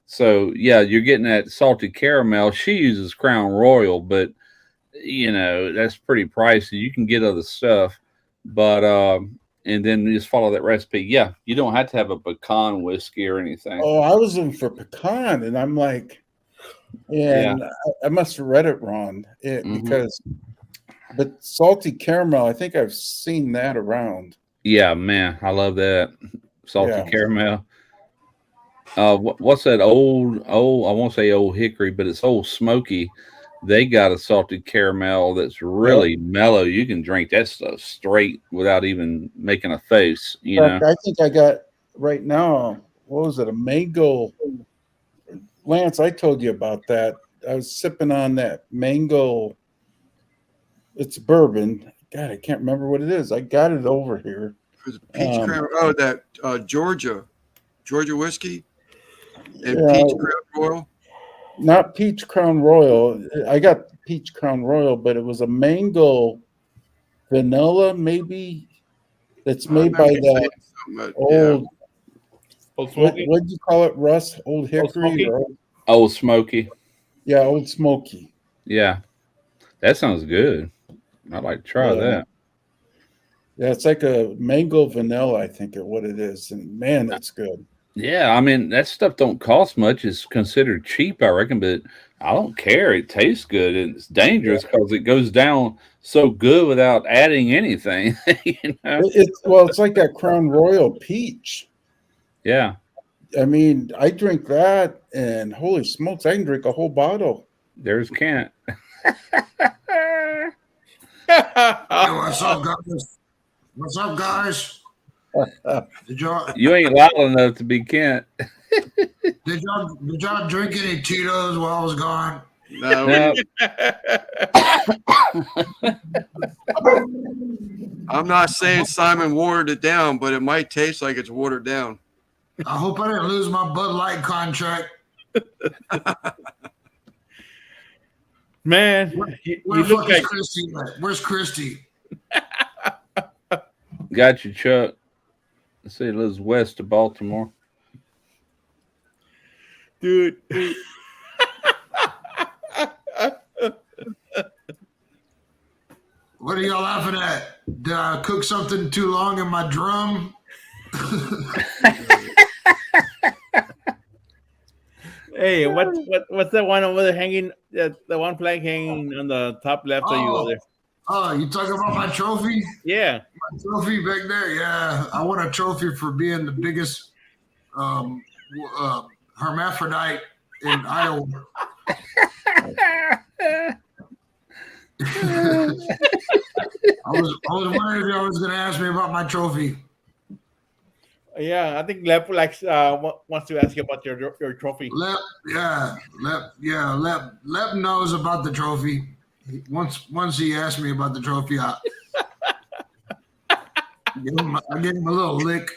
So yeah, you're getting that salted caramel. She uses Crown Royal, but you know that's pretty pricey. You can get other stuff, but and then you just follow that recipe. Yeah, you don't have to have a pecan whiskey or anything. Oh, I was looking for pecan, and I'm like, and I must have read it wrong because, but salty caramel, I think I've seen that around. Yeah, man, I love that salty Yeah. caramel. What's that old? I won't say Old Hickory, but it's Old Smoky. They got a salted caramel that's really mellow. You can drink that stuff straight without even making a face. You know. I think I got right now. What was it? A mango. Lance, I told you about that. I was sipping on that mango. It's bourbon. God, I can't remember what it is. I got it over here. Peach Crown. Oh, that Georgia whiskey and Yeah. Peach Crown Royal. Not Peach Crown Royal. I got Peach Crown Royal, but it was a mango vanilla, maybe. That's made by that old. What did you call it, Russ? Old Hickory? Smoky? Or Old Smoky. Yeah, Old Smoky. Yeah, that sounds good. I'd like to try that. Yeah, it's like a mango vanilla, I think, is what it is. And man, that's good. Yeah, I mean that stuff don't cost much. It's considered cheap, I reckon, but I don't care. It tastes good, and it's dangerous because it goes down so good without adding anything. You know? It's like that Crown Royal peach. Yeah. I mean, I drink that, and holy smokes, I can drink a whole bottle. There's Kent. Hey, what's up, guys? What's up, guys? Did y'all You ain't loud enough to be Kent. did y'all drink any Tito's while I was gone? No. I'm not saying Simon watered it down, but it might taste like it's watered down. I hope I didn't lose my Bud Light contract. Man, Where you the look fuck is like Christy at? Where's Christy? Got you, Chuck. Let's see, it lives west of Baltimore. dude. What are y'all laughing at? Did I cook something too long in my drum? Hey, what's that one over there hanging? The one flag hanging on the top left of you over there. Oh, you talking about my trophy? Yeah. My trophy back there? Yeah. I won a trophy for being the biggest hermaphrodite in Iowa. I was wondering if y'all was gonna ask me about my trophy. Yeah, I think Lep likes wants to ask you about your trophy. Lep knows about the trophy. Once he asked me about the trophy, I gave him a little lick.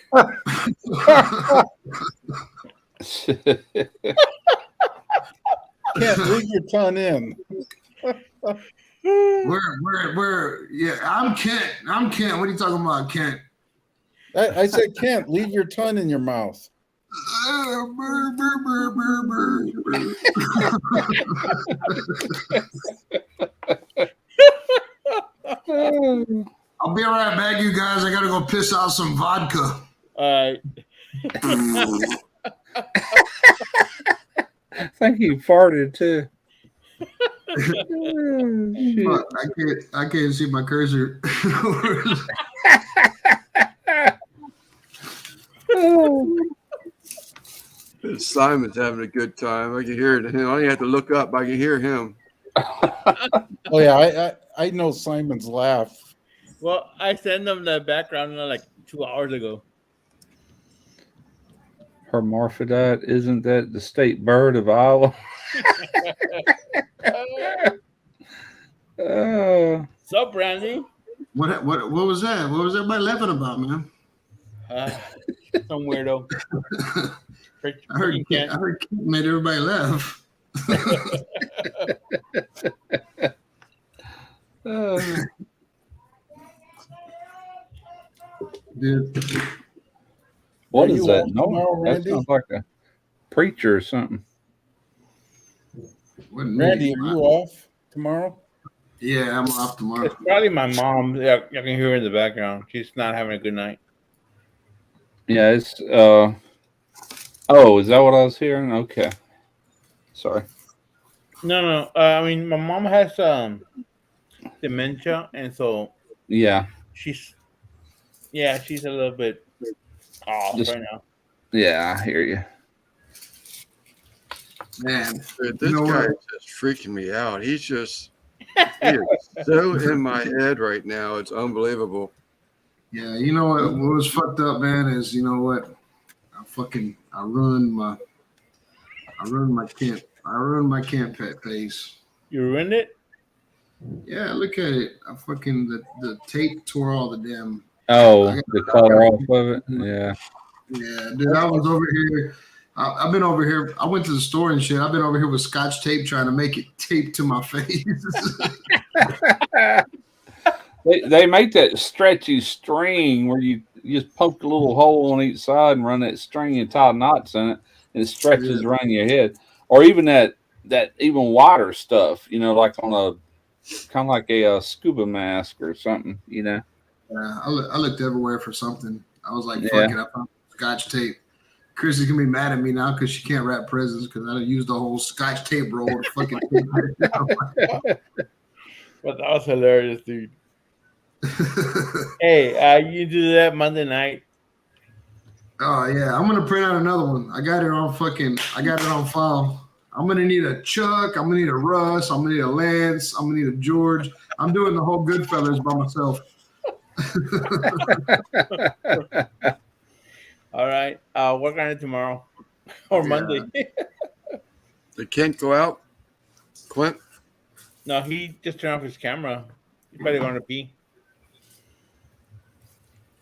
Can't leave your tongue in. Yeah, I'm Kent. What are you talking about, Kent? I said, Kent, leave your tongue in your mouth. you guys. I gotta go piss out some vodka. I think he farted too. Fuck, I can't see my cursor. Simon's having a good time. I can hear it. I don't even have to look up. I can hear him. Oh yeah, I know Simon's laugh. Well, I sent them the background like 2 hours ago. Hermaphrodite, isn't that the state bird of Iowa? Sup, Brandy? What was that? What was everybody laughing about, man? Some weirdo. I heard Kent made everybody laugh. Dude. What Are is you that? off No, tomorrow, that Randy? sounds like a preacher or something. Randy, are you off tomorrow? Yeah, I'm off tomorrow. It's probably my mom. Yeah, I can hear her in the background. She's not having a good night. Yeah, it's oh, is that what I was hearing? Okay. Sorry. No. I mean, my mom has dementia, and so Yeah. she's a little bit off Just- right now. Yeah, I hear you. Man, Dude, this you know guy what? is just freaking me out. He is so in my head right now. It's unbelievable. Yeah, you know what was fucked up, man, is you know what? I ruined my camp pet pace. You ruined it? Yeah, look at it. The tape tore all the damn. Oh, the color off of it. Yeah. Yeah, dude, I was over here. I've been over here. I went to the store and shit. I've been over here with Scotch tape trying to make it tape to my face. They make that stretchy string where you just poke a little hole on each side and run that string and tie knots in it, and it stretches around your head. Or even that even wider stuff, like on a kind of like a scuba mask or something, Yeah, I looked everywhere for something. I was like, Yeah. fuck it, I found Scotch tape. Chrissy's gonna be mad at me now because she can't wrap presents because I used the whole Scotch tape roll to fucking tape it down. But that was hilarious, dude. Hey, you do that Monday night. Oh yeah, I'm gonna print out another one. I got it on file. I'm gonna need a Chuck. I'm gonna need a Russ. I'm gonna need a Lance. I'm gonna need a George. I'm doing the whole Goodfellas by myself. All right. I'll work on it tomorrow or Monday. Did Kent go out? Clint? No, he just turned off his camera. He's probably going to pee.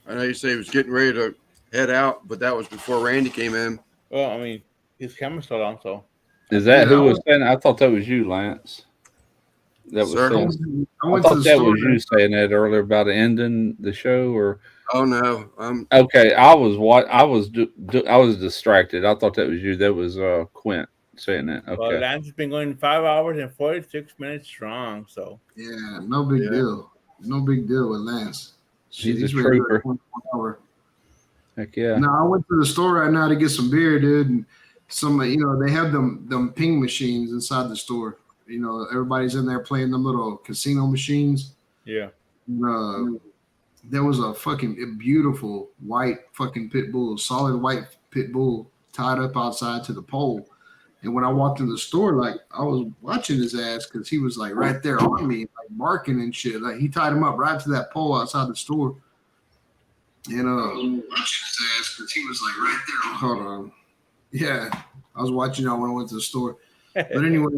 I know you say he was getting ready to head out, but that was before Randy came in. Well, I mean, his camera's still on, so. Is that who was saying? I thought that was you, Lance. That was Sir? saying, I I went to thought the that store. was you saying that earlier about ending the show, or Oh no, okay. I was distracted. I thought that was you. That was Quint saying that. Well, Okay. Lance has been going 5 hours and 46 minutes strong, so. Yeah, no big deal. No big deal with Lance. Shit, He's a ready for trooper. 24 hour. Heck yeah. No, I went to the store right now to get some beer, dude. And they have them ping machines inside the store. Everybody's in there playing them little casino machines. Yeah. There was a fucking beautiful white fucking pit bull, solid white pit bull tied up outside to the pole. And when I walked in the store, like I was watching his ass because he was like right there on me, like barking and shit. Like he tied him up right to that pole outside the store. And watching his ass because he was like right there. Hold on. Yeah, I was watching y'all when I went to the store. But anyway,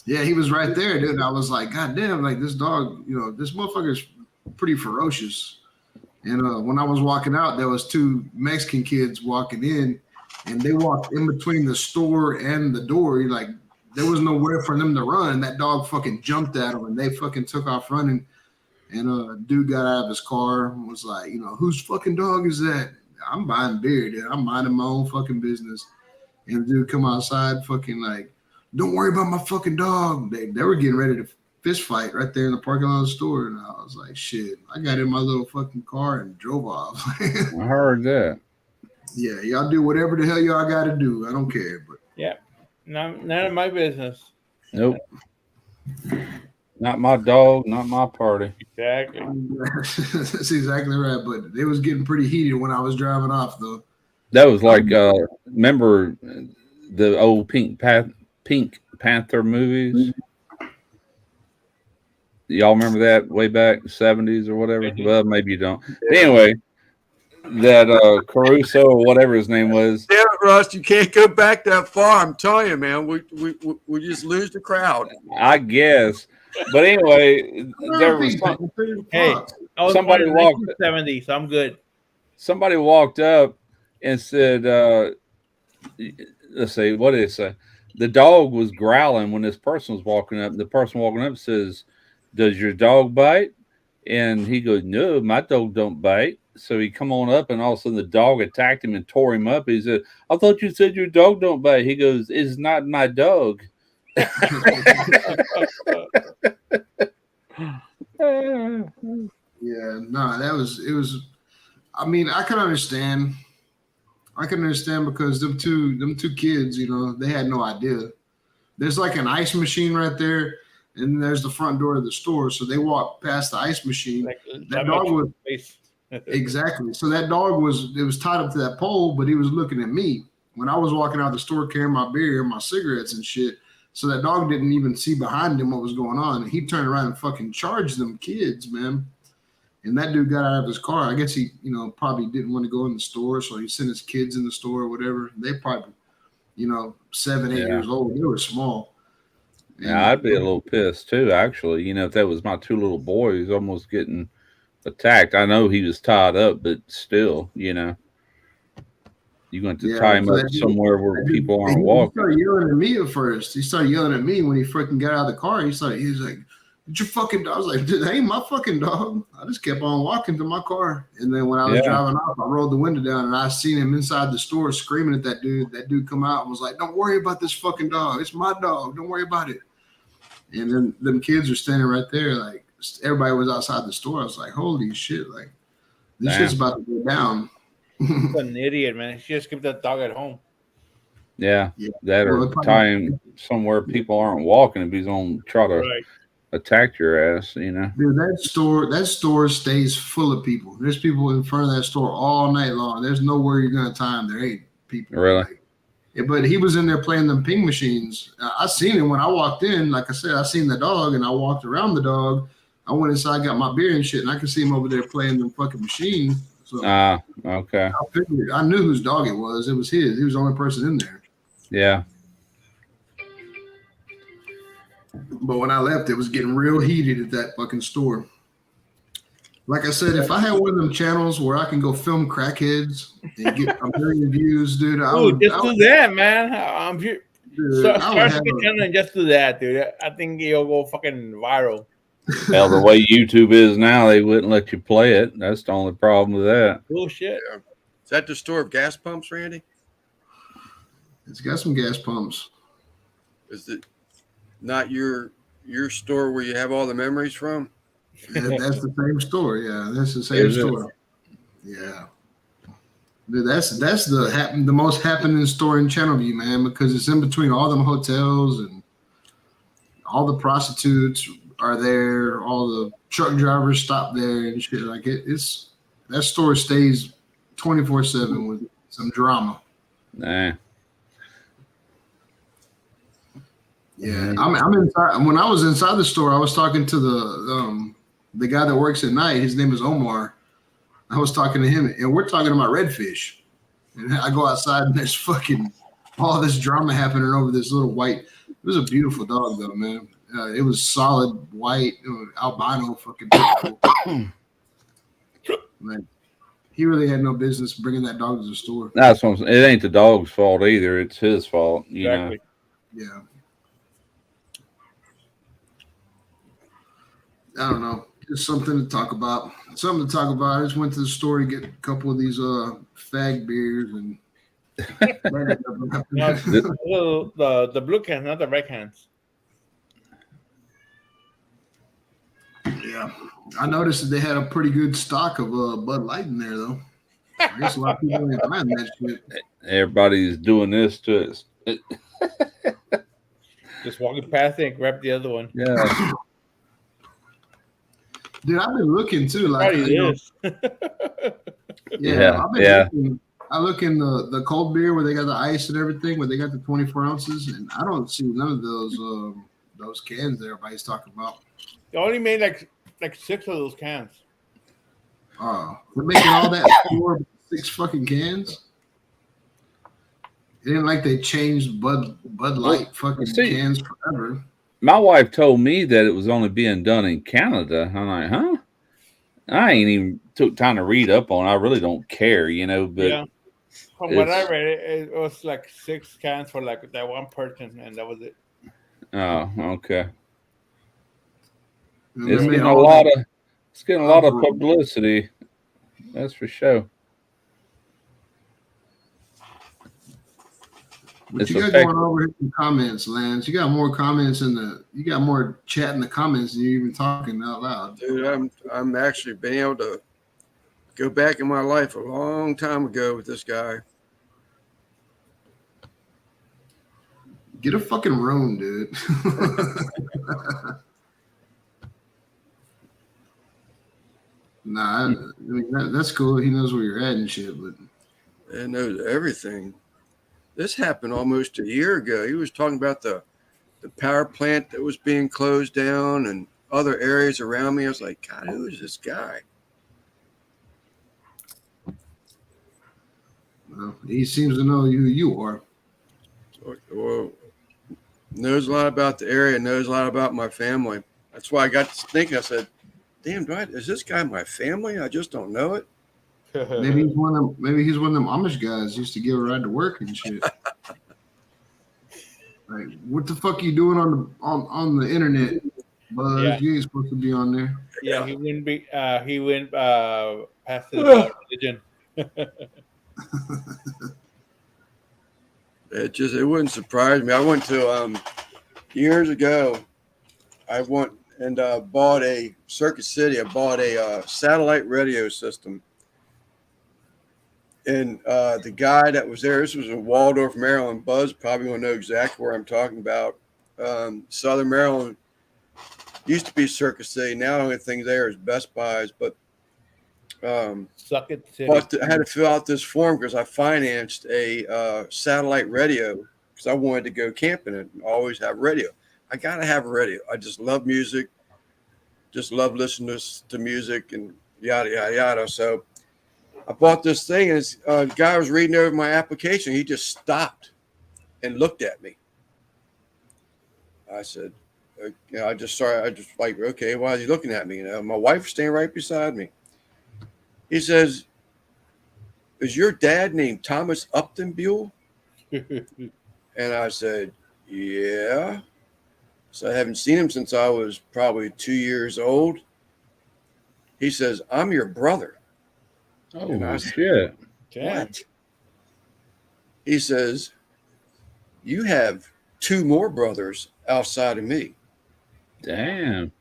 yeah, he was right there, dude. I was like, God damn, like this dog, this motherfucker's pretty ferocious. And when I was walking out, there was two Mexican kids walking in, and they walked in between the store and the door. Like there was nowhere for them to run. That dog fucking jumped at them, and they fucking took off running. And a dude got out of his car and was like, whose fucking dog is that? I'm buying beer, dude. I'm minding my own fucking business. And the dude come outside fucking like, don't worry about my fucking dog. They were getting ready to fist fight right there in the parking lot of the store, and I was like, shit. I got in my little fucking car and drove off. I heard that. Yeah, y'all do whatever the hell y'all got to do. I don't care. But Yeah, none of my business. Nope. Not my dog, not my party. Exactly. That's exactly right. But it was getting pretty heated when I was driving off, though. That was like, remember the old Pink Panther movies? Y'all remember that way back in the 70s or whatever? Well, maybe you don't. Anyway, that Caruso or whatever his name was. Damn it, Russ, you can't go back that far. I'm telling you, man. We just lose the crowd. I guess. But anyway, there was Hey, I was somebody born in walked 1970, so I'm good. somebody walked up and said, let's see, what did it say? The dog was growling when this person was walking up. The person walking up says, "Does your dog bite?" And he goes, "No, my dog don't bite." So he come on up, and all of a sudden the dog attacked him and tore him up. He said, "I thought you said your dog don't bite." He goes, "It's not my dog." Yeah, no, it was. I mean, I can understand. Because them two kids, you know, they had no idea. There's like an ice machine right there, and there's the front door of the store. So they walked past the ice machine. That dog was exactly. So that dog was tied up to that pole, but he was looking at me when I was walking out the store carrying my beer and my cigarettes and shit. So that dog didn't even see behind him what was going on. And he turned around and fucking charged them kids, man. And that dude got out of his car. I guess he, you know, probably didn't want to go in the store, so he sent his kids in the store or whatever. They probably, you know, 7, 8 years old. They were small. Yeah, I'd be a little pissed too, actually. You know, if that was my two little boys almost getting attacked. I know he was tied up, but still, you know, you're going to tie him up somewhere where people aren't walking. He started yelling at me at first. He started yelling at me when he freaking got out of the car. He was like, "It's your fucking dog." I was like, "Dude, that ain't my fucking dog." I just kept on walking to my car. And then when I was driving off, I rolled the window down and I seen him inside the store screaming at that dude. That dude come out and was like, "Don't worry about this fucking dog. It's my dog. Don't worry about it." And then them kids are standing right there. Like, everybody was outside the store. I was like, holy shit. Like, this shit's about to go down. He's an idiot, man. He should just keep that dog at home. Yeah, that or tie him somewhere people aren't walking if he's going to try to attack your ass, you know. Dude, that store stays full of people. There's people in front of that store all night long. There's nowhere you're going to tie him. There ain't people. Really? But he was in there playing them ping machines. I seen him when I walked in. Like I said, I seen the dog and I walked around the dog. I went inside, got my beer and shit, and I could see him over there playing them fucking machines. So okay. I knew whose dog it was. It was his. He was the only person in there. Yeah. But when I left, it was getting real heated at that fucking store. Like I said, if I had one of them channels where I can go film crackheads and get a million views, dude, I would do that, man. I'm sure. Start a channel and just do that, dude. I think you'll go fucking viral. Well, the way YouTube is now, they wouldn't let you play it. That's the only problem with that. Bullshit. Is that the store of gas pumps, Randy? It's got some gas pumps. Is it not your store where you have all the memories from? That's the same store. Yeah, that's the same store. Yeah. Dude, that's the most happening store in Channelview, man, because it's in between all them hotels and all the prostitutes are there, all the truck drivers stop there and shit. Like it's that store stays 24/7 with some drama. Nah. Yeah, I'm inside. When I was inside the store, I was talking to the guy that works at night. His name is Omar. I was talking to him, and we're talking about redfish. And I go outside, and there's fucking all this drama happening over this little white. It was a beautiful dog, though, man. It was solid white, albino fucking people. Man, he really had no business bringing that dog to the store. That's what I'm saying. It ain't the dog's fault either. It's his fault. You know. Yeah. I don't know. Just something to talk about. I just went to the store to get a couple of these fag beers and the blue cans, not the red cans. Yeah, I noticed that they had a pretty good stock of Bud Light in there, though. I guess a lot of people ain't buying that shit. Everybody's doing this to it. Just walking past it and grab the other one. Yeah. Dude, I've been looking too. Like, Probably you know, is. yeah, I've been looking. I look in the cold beer where they got the ice and everything, where they got the 24 ounces, and I don't see none of those cans that everybody's talking about. They only made like 6 of those cans. Oh, they're making all that for 6 fucking cans. It ain't like they changed Bud Light fucking cans forever. My wife told me that it was only being done in Canada. I'm like, huh? I ain't even took time to read up on it. I really don't care, you know. But yeah, from what I read, it was like 6 cans for like that one person, and that was it. Oh, okay. And It's they made getting a all lot that- of publicity. That's for sure. But It's you got affecting- going over here in the comments, Lance. You got more comments you got more chat in the comments than you're even talking out loud. Dude, I'm actually being able to go back in my life a long time ago with this guy. Get a fucking room, dude. Nah, I mean that's cool. He knows where you're at and shit, but It knows everything. This happened almost a year ago. He was talking about the power plant that was being closed down and other areas around me. I was like, God, who is this guy? well, he seems to know who you are. Well, knows a lot about the area, knows a lot about my family. That's why I got to thinking. I said, damn, is this guy my family? I just don't know it. Maybe he's one of them Amish guys used to give a ride to work and shit. Like, what the fuck are you doing on the internet, Buzz? Yeah. You ain't supposed to be on there. Yeah, he wouldn't be. He went past his religion. It wouldn't surprise me. I went to years ago. I went and bought a Circuit City. I bought a satellite radio system. And the guy that was there, this was in Waldorf, Maryland. Buzz probably will know exactly where I'm talking about. Southern Maryland used to be Circuit City. Now the only thing there is Best Buys. But Suck it, City. I had to fill out this form because I financed a satellite radio because I wanted to go camping and always have radio. I got to have a radio. I just love music, just love listening to music and yada, yada, yada. So I bought this thing, and the guy was reading over my application. He just stopped and looked at me. I said, I just like, okay, why is he looking at me? My wife was standing right beside me. He says, is your dad named Thomas Upton Buell? And I said, yeah. So I haven't seen him since I was probably 2 years old. He says, I'm your brother. Oh, And I said, shit. what? He says, you have 2 more brothers outside of me. Damn.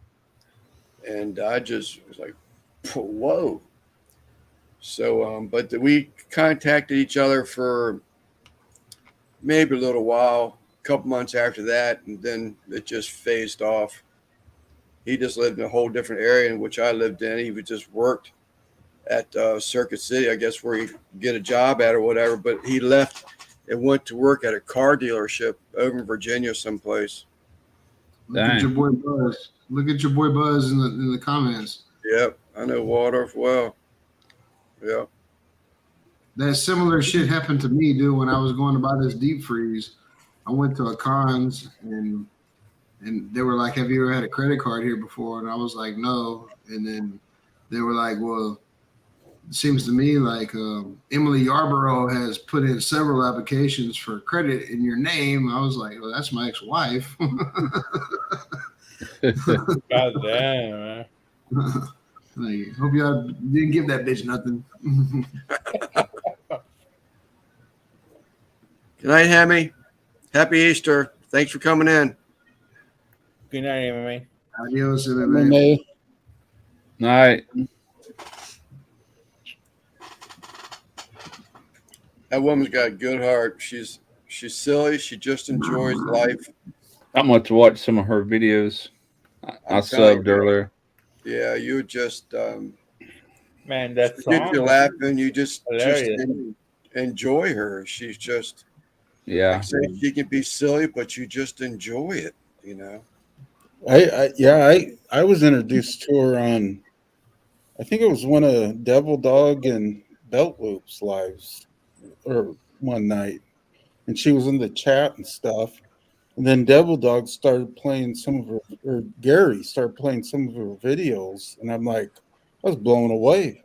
And I just was like, whoa. So, but we contacted each other for maybe a little while, a couple months after that, and then it just phased off. He just lived in a whole different area in which I lived in. He just worked at Circuit City, I guess, where he get a job at or whatever. But he left and went to work at a car dealership over in Virginia someplace. Look at your boy Buzz. Look at your boy Buzz in the comments. Yep, I know Waldorf well. Yeah. That similar shit happened to me, dude, when I was going to buy this deep freeze. I went to a Cons and they were like, have you ever had a credit card here before? And I was like, no. And then they were like, well, it seems to me like Emily Yarborough has put in several applications for credit in your name. I was like, well, that's my ex-wife. God damn, man. Like, hope y'all didn't give that bitch nothing. Good night, Hammy. Happy Easter. Thanks for coming in. Good night, MMA. Adios, MMA. All right. That woman's got a good heart. She's silly. She just enjoys life. I'm going to watch some of her videos. I telling subbed you. earlier. Yeah, you just Man, that get song. you laughing. You just Hilarious. enjoy her. She's just Yeah. like I say, she can be silly, but you just enjoy it. You know. I was introduced to her on, I think it was one of Devil Dog and Belt Loop's lives, or one night, and she was in the chat and stuff. And then Devil Dog started playing some of her, or Gary started playing some of her videos, and I'm like, I was blown away.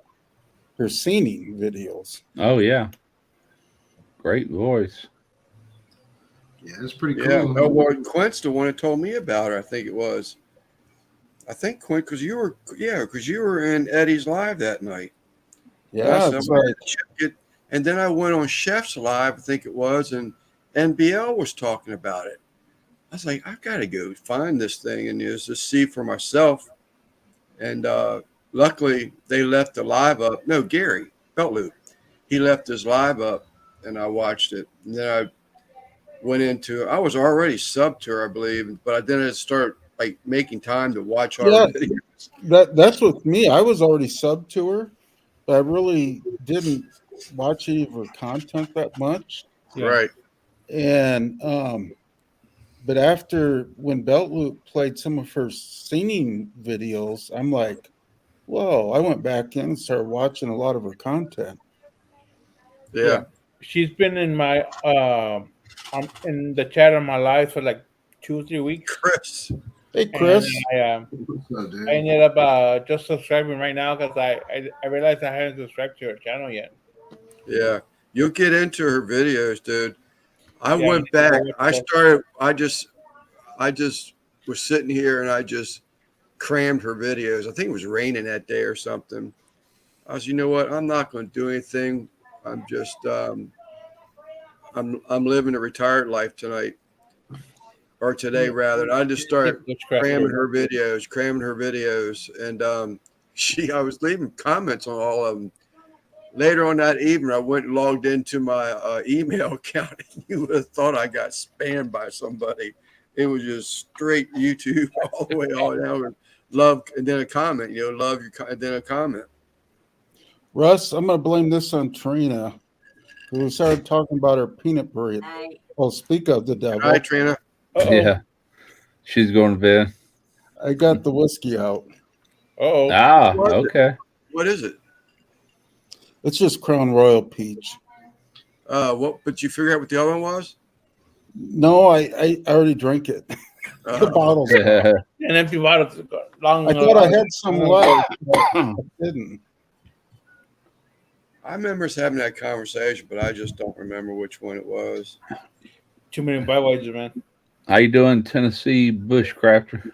Her singing videos. Oh, yeah. Great voice. Yeah, it's pretty cool. Yeah. Oh, well, Quint's the one that told me about her. I think it was. I think Quint, because you were in Eddie's live that night. Yeah, That's that's right. right. And then I went on Chef's live, I think it was, and NBL was talking about it. I was like, I've got to go find this thing and just see for myself. And luckily, they left the live up. No, Gary Belt Loop, he left his live up, and I watched it. And then I went into. I was already subbed to her, I believe, but I didn't start like making time to watch all her videos. That's with me. I was already subbed to her, but I really didn't watch any of her content that much. Right. And but after when Belt Loop played some of her singing videos, I'm like, whoa, I went back in and started watching a lot of her content. Yeah. She's been in my in the chat on my live for like 2 or 3 weeks. Chris. Hey, Chris. And I ended up just subscribing right now because I realized I hadn't subscribed to her channel yet. Yeah. You'll get into her videos, dude. I Yeah, went back. I just was sitting here and I just crammed her videos. I think it was raining that day or something. I was, you know what? I'm not going to do anything. I'm just, I'm living a retired life tonight, or today rather. And I just started cramming her videos, and I was leaving comments on all of them. Later on that evening, I went and logged into my email account. And you would have thought I got spammed by somebody. It was just straight YouTube all the way on down. Love, and then a comment. Love your, and then a comment. Russ, I'm going to blame this on Trina, who started talking about her peanut burrito. Well, speak of the devil. Hi, Trina. Yeah. She's going to bed. I got the whiskey out. Oh. Ah, okay. What is it? It's just Crown Royal Peach. What? But you figure out what the other one was? No, I already drank it. The bottle. An empty bottle. I thought I had some left. But I didn't. I remember us having that conversation, but I just don't remember which one it was. Too many Budweiser, man. How you doing, Tennessee Bushcrafter?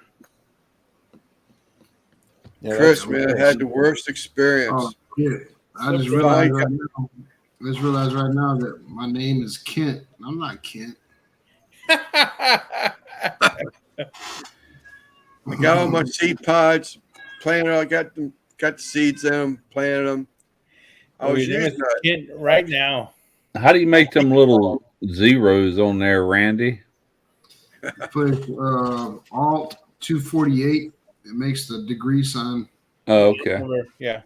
Yeah, Chris, man, had the worst experience. Oh, yeah. I just realized right now that my name is Kent. I'm not Kent. I got all my seed pods, planted. I got the seeds in them, planted them. I was using that right now. How do you make them little zeros on there, Randy? Put Alt 248. It makes the degree sign. Oh, okay. Yeah.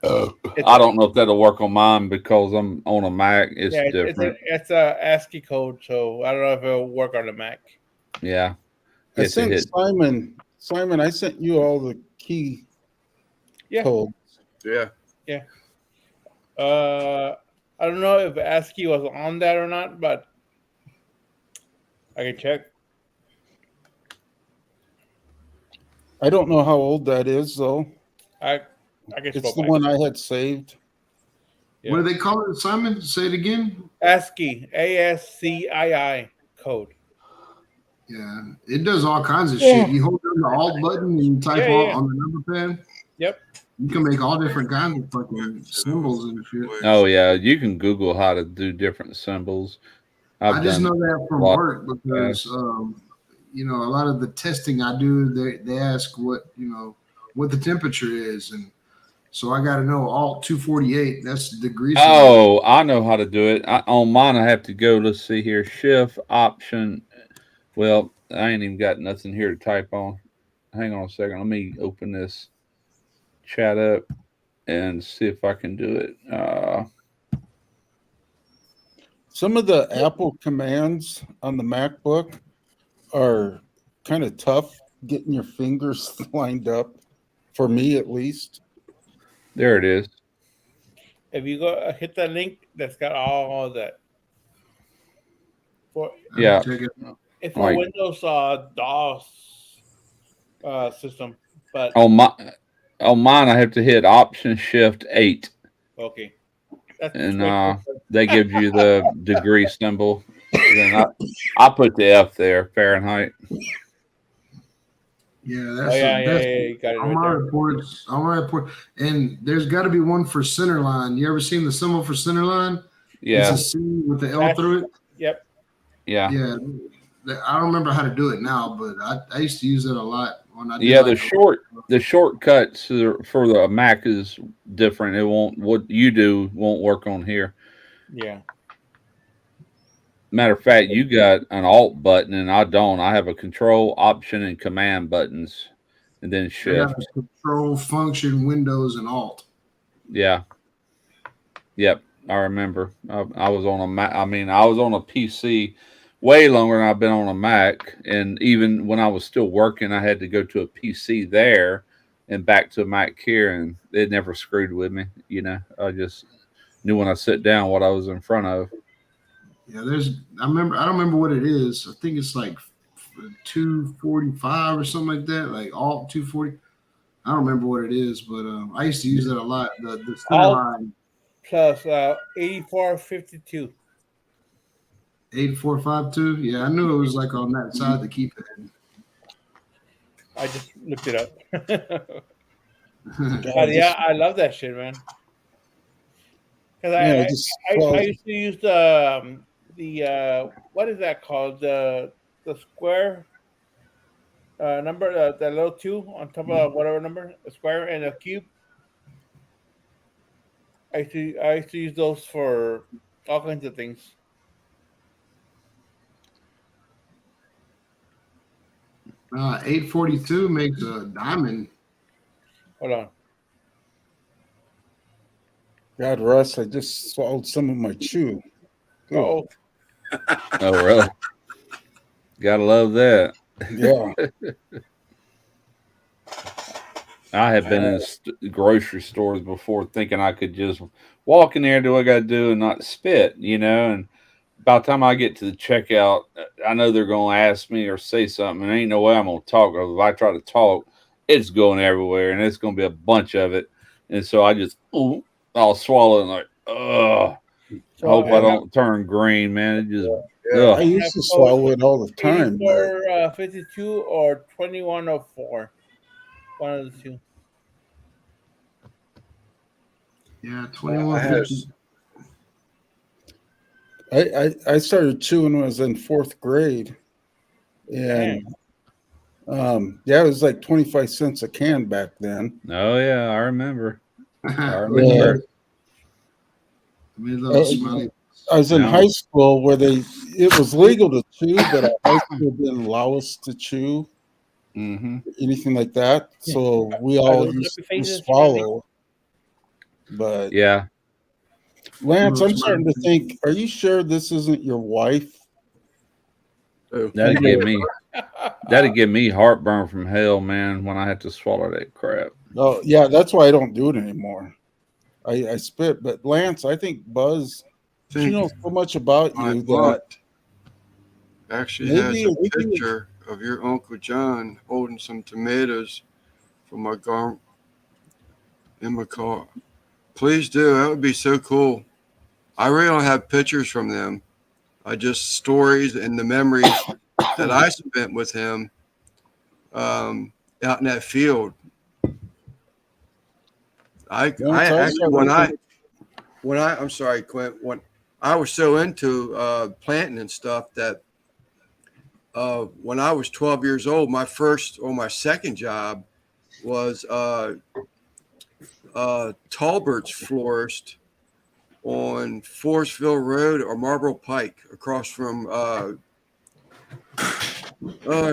I don't know if that'll work on mine because I'm on a Mac. It's different. It's a ASCII code, so I don't know if it'll work on the Mac. Yeah. I sent Simon. Simon, I sent you all the key codes. Yeah. Yeah. I don't know if ASCII was on that or not, but I can check. I don't know how old that is, though. I guess it's the one I had saved. Yeah. What do they call it, Simon? Say it again. ASCII, ASCII code. Yeah, it does all kinds of shit. You hold down the Alt button and you type on the number pad. Yep. You can make all different kinds of fucking symbols and shit. Oh yeah, you can Google how to do different symbols. I just know that from work because a lot of the testing I do, they ask what what the temperature is, and so I got to know Alt 248. That's the degrees. Oh, I know how to do it. On mine, I have to go. Let's see here. Shift Option. Well, I ain't even got nothing here to type on. Hang on a second. Let me open this chat up and see if I can do it. Some of the Apple commands on the MacBook are kind of tough getting your fingers lined up, for me at least. There it is. If you go hit that link, that's got all of that. Yeah. It's for Right. Windows DOS system, but On mine, I have to hit Option Shift 8. okay. That's And straightforward. that gives you the degree symbol. Then I put the F there, Fahrenheit. Yeah, that's yeah, you got it on right my there. reports. On my report, and there's got to be one for center line. You ever seen the symbol for center line? Yeah. It's a C with the L through it. Yep. Yeah. Yeah. I don't remember how to do it now, but I used to use it a lot when I did Yeah, like the shortcuts for the Mac is different. It won't, what you do won't work on here. Yeah. Matter of fact, you got an Alt button and I don't. I have a Control, Option, and Command buttons, and then I Shift. got a Control, Function, Windows, and Alt. Yeah. Yep, I remember. I was on a Mac. I mean, I was on a PC way longer than I've been on a Mac. And even when I was still working, I had to go to a PC there and back to a Mac here, and it never screwed with me. You know, I just knew when I sit down what I was in front of. Yeah, I don't remember what it is. I think it's like 245 or something like that, like Alt 240. I don't remember what it is, but I used to use that a lot. The center Alt line plus 8452. 8452. Yeah, I knew it was like on that side of the keypad. I just looked it up. But yeah, I love that shit, man. Because I used to use the what is that called, the square number, the little 2 on top of whatever number, a square and a cube. I used to use those for all kinds of things. Uh, 842 makes a diamond. Hold on. God, Russ, I just swallowed some of my chew. Oh, Oh, really? Gotta love that. Yeah. I have been in grocery stores before thinking I could just walk in there, do what I got to do, and not spit, you know. And by the time I get to the checkout, I know they're going to ask me or say something, and ain't no way I'm going to talk. If I try to talk, it's going everywhere, and it's going to be a bunch of it. And so I just, I'll swallow it and like, ugh. I hope I don't turn green, man. It just, I used to swallow it all the time. 8452 or 2104. One of the two. Yeah, 2150. I started chewing when I was in 4th grade. And yeah, it was like 25 cents a can back then. Oh, yeah, I remember. I remember. I was in high school where it was legal to chew, but high school didn't allow us to chew anything like that. So we all used to swallow. But yeah, Lance, I'm starting to think, are you sure this isn't your wife? That'd give me heartburn from hell, man, when I had to swallow that crap. Oh, yeah, that's why I don't do it anymore. I spit, but Lance, I think Buzz, she knows so much about you that actually has a picture of your Uncle John holding some tomatoes from my garden in my car. Please do. That would be so cool. I really don't have pictures from them. I just stories and the memories that I spent with him out in that field. I'm sorry, Quint. When I was so into planting and stuff that when I was 12 years old, my first or my second job was Talbert's Florist on Forestville Road or Marlboro Pike, across from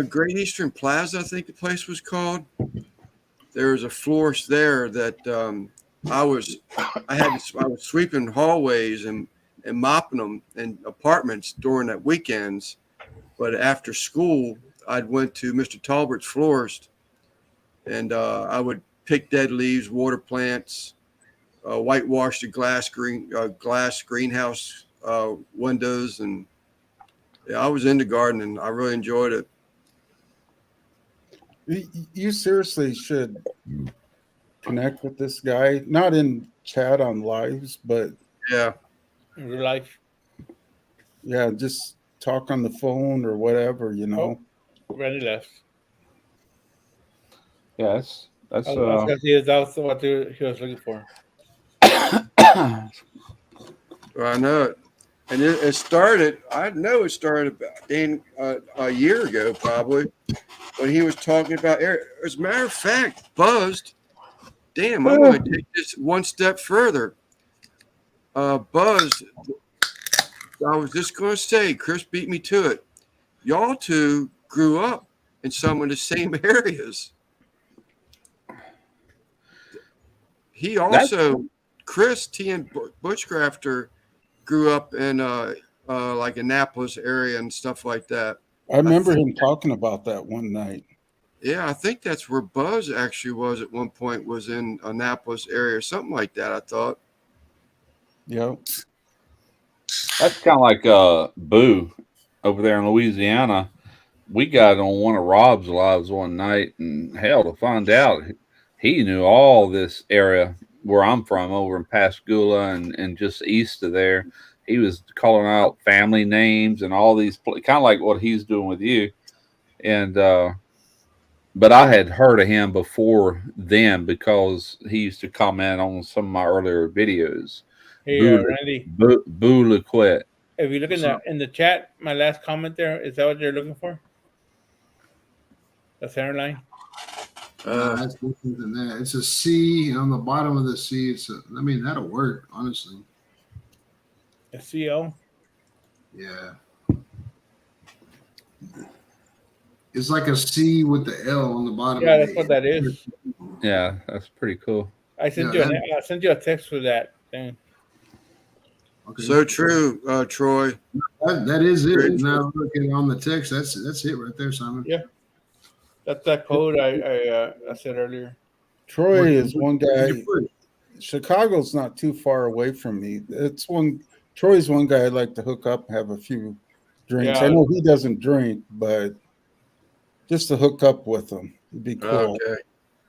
Great Eastern Plaza, I think the place was called. There was a florist there that I was sweeping hallways and mopping them in apartments during that weekends. But after school, I'd went to Mr. Talbert's Florist, and I would pick dead leaves, water plants, whitewash the glass greenhouse windows, and yeah, I was into gardening. I really enjoyed it. You seriously should connect with this guy, not in chat on lives, but yeah, in real life. Yeah, just talk on the phone or whatever, you know. Randy left. Yes, that's I was gonna see if that's what he was looking for. I know it. And it started, I know it started about a year ago, probably, when he was talking about air. As a matter of fact, Buzzed, damn, I'm going to take this one step further. Buzzed, I was just going to say, Chris beat me to it. Y'all two grew up in some of the same areas. He also, Chris T. and Bushcrafter, grew up in like Annapolis area and stuff like that. I remember him talking about that one night. Yeah, I think that's where Buzz actually was at one point, was in Annapolis area or something like that, I thought. Yep. That's kind of like Boo over there in Louisiana. We got on one of Rob's lives one night, and hell, to find out he knew all this area where I'm from, over in Pascagoula and just east of there. He was calling out family names and all these, kind of like what he's doing with you. And but I had heard of him before then because he used to comment on some of my earlier videos. Hey, Randy. Boo Lequette. If you look in the chat, my last comment there, is that what you're looking for? The center line? That's different than that. It's a C, and on the bottom of the C, I mean, that'll work, honestly. A CO? Yeah. It's like a C with the L on the bottom. Yeah, that's what that is. Yeah, that's pretty cool. I sent you a text for that thing. Okay. So true, Troy. That is it. Now looking on the text, that's it right there, Simon. Yeah. That's that code I said earlier. Troy is one guy. Chicago's not too far away from me. Troy's one guy I'd like to hook up and have a few drinks. Yeah. I know he doesn't drink, but just to hook up with him would be cool. Okay.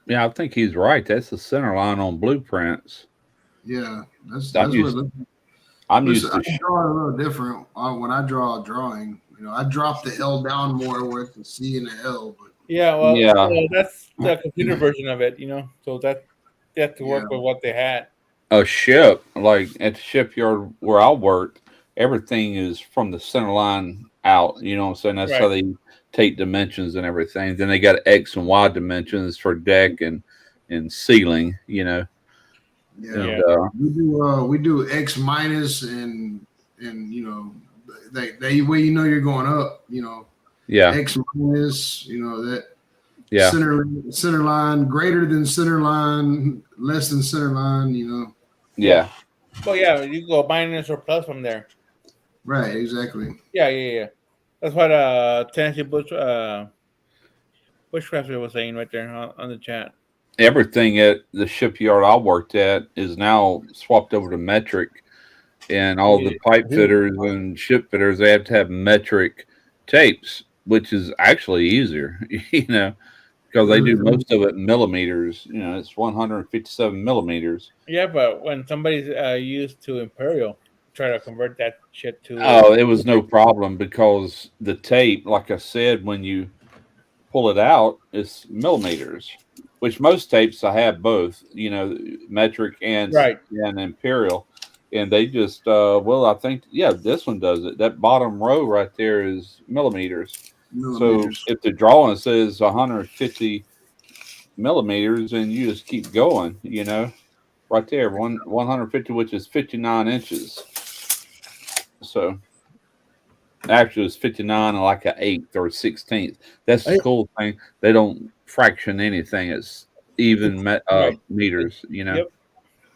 Yeah, I think he's right. That's the center line on blueprints. Yeah, that's I'm used what I draw a little different when I draw a drawing. You know, I drop the L down more where it's the C and the L. But Yeah, well, that's the computer version of it, you know. So that they have to work with what they had. A ship, like at the shipyard where I worked, everything is from the center line out. You know what I'm saying? That's how they take dimensions and everything. Then they got X and Y dimensions for deck and ceiling, you know. Yeah, we do X minus and you know that way you know you're going up, you know. Yeah. X minus, you know that. Yeah. Center line greater than center line, less than center line, you know. Yeah. Well, yeah, you can go minus or plus from there. Right, exactly. Yeah. That's what Tennessee Bushcrafter was saying right there on the chat. Everything at the shipyard I worked at is now swapped over to metric, and all the pipe fitters and ship fitters, they have to have metric tapes, which is actually easier, you know, because they do most of it in millimeters. You know, it's 157 millimeters. Yeah, but when somebody's used to Imperial, try to convert that shit to. Oh, it was no problem because the tape, like I said, when you pull it out, it's millimeters, which most tapes I have both, you know, metric and Imperial. And they just, I think, this one does it. That bottom row right there is millimeters. So if the drawing says 150 millimeters, and you just keep going. You know, right there, 150, which is 59 inches. So actually, it's 59 and like an eighth or 16th. That's the cool thing. They don't fraction anything. It's even meters. You know.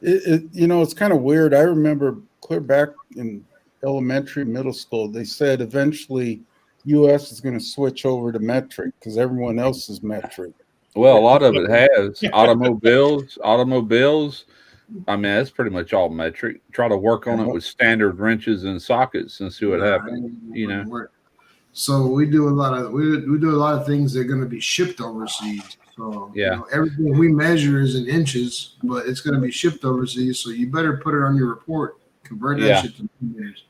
Yep. You know, it's kind of weird. I remember clear back in elementary, middle school, they said eventually U.S. is going to switch over to metric because everyone else is metric. Well, a lot of it has automobiles. I mean, that's pretty much all metric. Try to work on it with standard wrenches and sockets and see what happens. You know. So we do a lot of things that are going to be shipped overseas. So yeah, you know, everything we measure is in inches, but it's going to be shipped overseas. So you better put it on your report. Convert that shit to meters.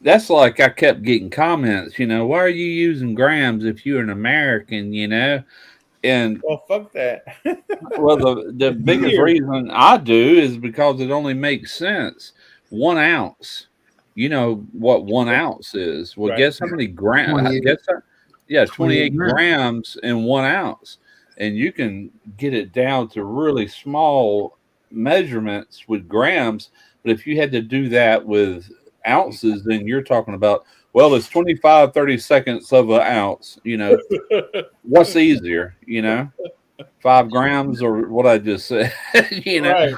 That's like I kept getting comments. You know, why are you using grams if you're an American? You know. And well, fuck that. Well, the biggest reason I do is because it only makes sense. 1 ounce. You know what 1 ounce is? Well, guess how many grams? 28 grams in 1 ounce, and you can get it down to really small measurements with grams. But if you had to do that with ounces, then you're talking about, well, it's 25, 30 seconds of an ounce. You know, what's easier, you know, 5 grams or what I just said, you know? Right.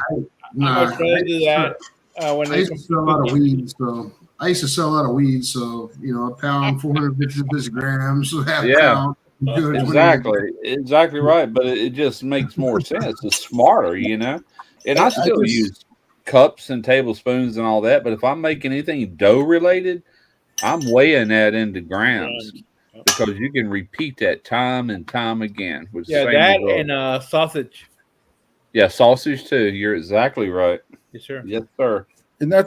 I was trying to do that when I used to sell a lot of weed. So, you know, a pound, 456 grams, half pound. Exactly right. But it just makes more sense. It's smarter, you know? And I still use cups and tablespoons and all that. But if I'm making anything dough related, I'm weighing that into grams because you can repeat that time and time again. With that and sausage. Yeah, sausage too. You're exactly right. Yes, sir. Yes, sir. And I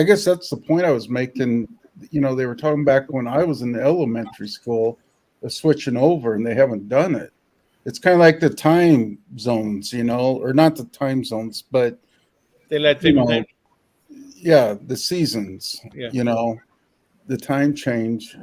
guess that's the point I was making. You know, they were talking back when I was in the elementary school of switching over, and they haven't done it. It's kind of like the time zones, you know, or not the time zones, but they let the seasons. Yeah. You know. The time change,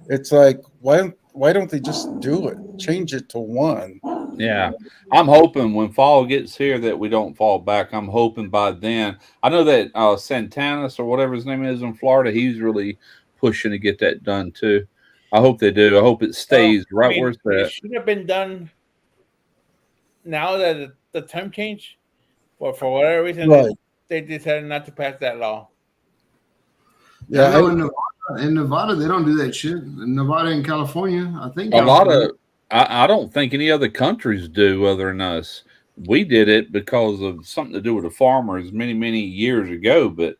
it's like why don't they just do it? Change it to 1. Yeah, I'm hoping when fall gets here that we don't fall back. I'm hoping by then. I know that Santanis or whatever his name is in Florida, he's really pushing to get that done too. I hope they do. I hope it stays where it's at. It should have been done now that the time change, but for whatever reason they decided not to pass that law. Yeah, in Nevada, they don't do that shit. In Nevada and California, I think I don't think any other countries do other than us. We did it because of something to do with the farmers many years ago, but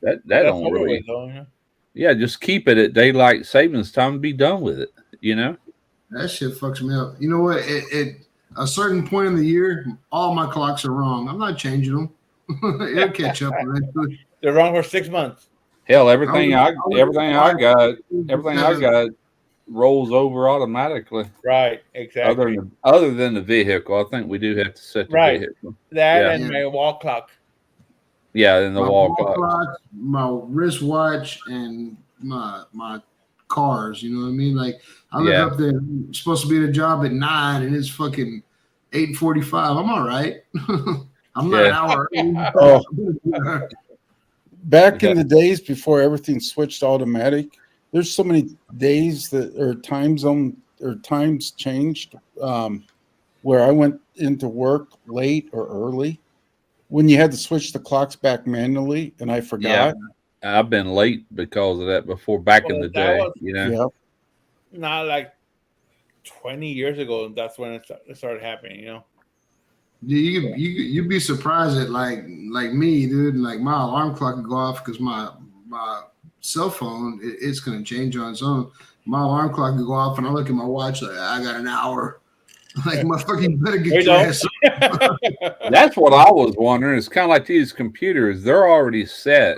that don't really. Yeah, just keep it at daylight savings time and be done with it. You know, that shit fucks me up. You know what? At a certain point in the year, all my clocks are wrong. I'm not changing them. It'll catch up eventually. They're wrong for 6 months. Hell, everything I got rolls over automatically. Right, exactly. Other than the vehicle, I think we do have to set the vehicle. That and my wall clock. Yeah, and the wall clock, my wristwatch, and my cars. You know what I mean? Like I look up there, I'm supposed to be at a job at 9, and it's fucking 8:45. I'm all right. I'm not an hour early. Back in the days before everything switched automatic, there's so many days that or time zone or times changed where I went into work late or early when you had to switch the clocks back manually, and I forgot. Yeah, I've been late because of that before back in the day. You know, not like 20 years ago. That's when it started happening. You know. You'd be surprised at like me, dude. Like my alarm clock would go off because my cell phone it's gonna change on its own. My alarm clock would go off, and I look at my watch like I got an hour. Like motherfucking better get your ass. That's what I was wondering. It's kind of like these computers; they're already set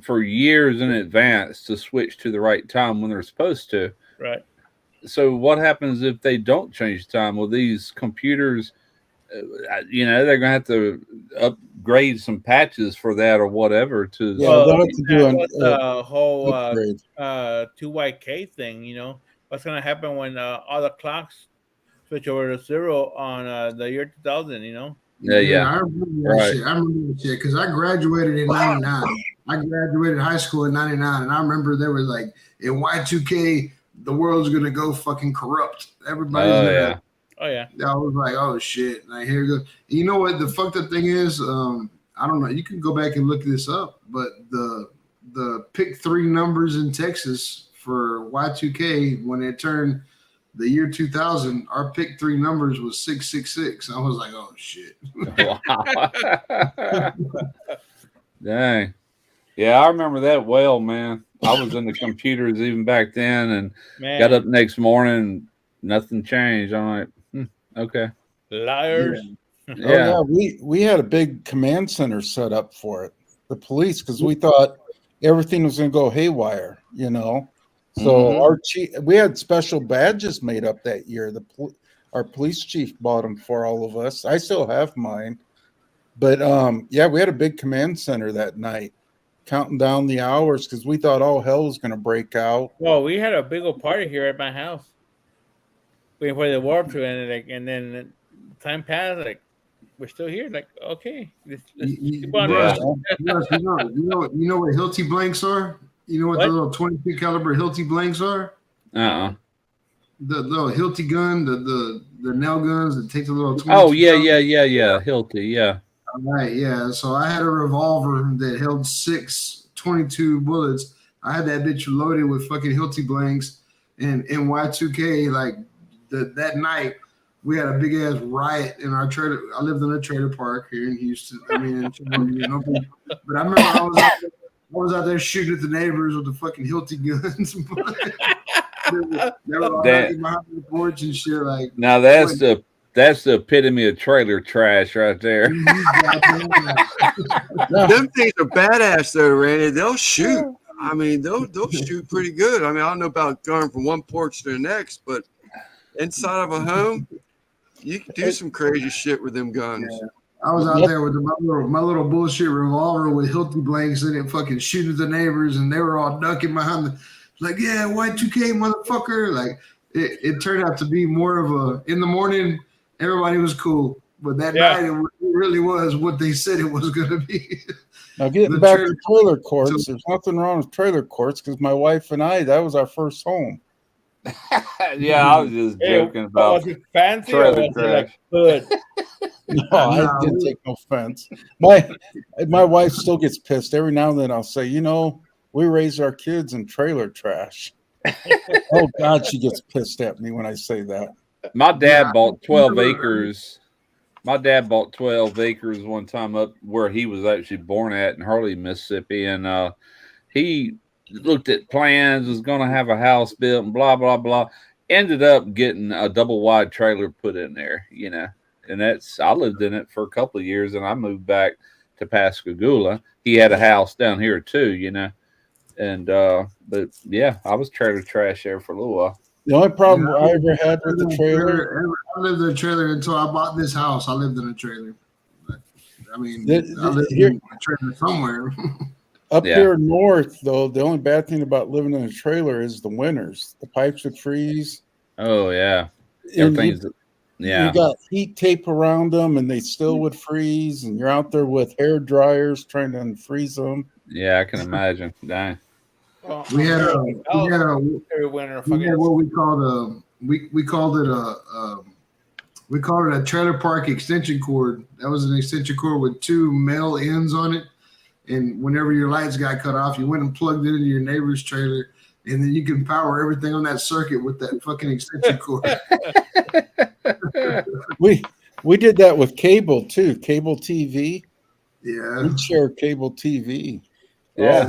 for years in advance to switch to the right time when they're supposed to. Right. So what happens if they don't change time? Well, these computers. You know, they're gonna have to upgrade some patches for that or whatever to. They'll have to do the whole 2YK thing. You know, what's gonna happen when all the clocks switch over to zero on the year 2000. You know. Yeah. I remember that Right. shit. I remember that shit because I graduated in '99. I graduated high school in '99, and I remember there was like in Y2K, the world's gonna go fucking corrupt. Everybody's Oh gonna. yeah. Oh yeah. I was like, oh shit! Like here you go. You know what the fucked up thing is? I don't know. You can go back and look this up, but the pick 3 numbers in Texas for Y2K when it turned the year 2000, our pick 3 numbers was 666. I was like, oh shit. Wow. Dang. Yeah, I remember that well, man. I was in the computers even back then, and Man. got up next morning, nothing changed. I'm like, okay. Liars. Oh yeah, we had a big command center set up for it, the police, because we thought everything was going to go haywire, you know. So Mhm. our chief, we had special badges made up that year. Our police chief bought them for all of us. I still have mine, but yeah, we had a big command center that night, counting down the hours because we thought all hell was going to break out. Well, we had a big old party here at my house, waiting for the war to end, and then time passed. Like we're still here. Like okay, let's keep on. Russ, you know what Hilti blanks are? You know what the little 22 caliber Hilti blanks are? The little Hilti gun, the nail guns that take the little 22 Oh yeah, caliber. yeah. Hilti, yeah. All right, yeah. So I had a revolver that held 6 22 bullets. I had that bitch loaded with fucking Hilti blanks, and in Y2K, like that night, we had a big ass riot in our trailer. I lived in a trailer park here in Houston. I mean, but I remember I was out there shooting at the neighbors with the fucking Hilti guns. they were all hiding behind the porch and shit. Like Now that's the epitome of trailer trash right there. Them things are badass though, Randy. They'll shoot. I mean, they'll shoot pretty good. I mean, I don't know about going from one porch to the next, but inside of a home, you can do some crazy shit with them guns. Yeah. I was out there with my little bullshit revolver with Hilti blanks in it, fucking shooting at the neighbors, and they were all ducking behind the, like, yeah, Y2K motherfucker. Like it turned out to be more of a, in the morning, everybody was cool, but that night it really was what they said it was going to be. Now getting back to trailer courts, there's nothing wrong with trailer courts because my wife and I, that was our first home. Yeah, I was just joking about Was it fancy or trailer was it trash. like hood? No, I didn't take no offense. My wife still gets pissed every now and then. I'll say, you know, we raised our kids in trailer trash. Oh God, she gets pissed at me when I say that. My dad bought 12 acres. My dad bought 12 acres one time up where he was actually born at in Harley, Mississippi, and he looked at plans, was going to have a house built, and blah blah blah. Ended up getting a double wide trailer put in there, you know. And I lived in it for a couple of years, and I moved back to Pascagoula. He had a house down here too, you know. And but yeah, I was trailer trash there for a little while. The only problem I ever had with the trailer, I lived in a trailer until I bought this house. I lived in a trailer. I mean, I lived here- in a trailer somewhere. up Yeah. here north, though, the only bad thing about living in a trailer is the winters. The pipes would freeze. Oh yeah, And everything's yeah. You got heat tape around them, and they still would freeze. And you're out there with hair dryers trying to unfreeze them. Yeah, I can imagine. Dang. We had every winter. we had what we called we called it a trailer park extension cord. That was an extension cord with 2 male ends on it. And whenever your lights got cut off, you went and plugged it into your neighbor's trailer, and then you can power everything on that circuit with that fucking extension cord. We did that with cable too. Cable TV. Yeah, we share cable TV. Yeah.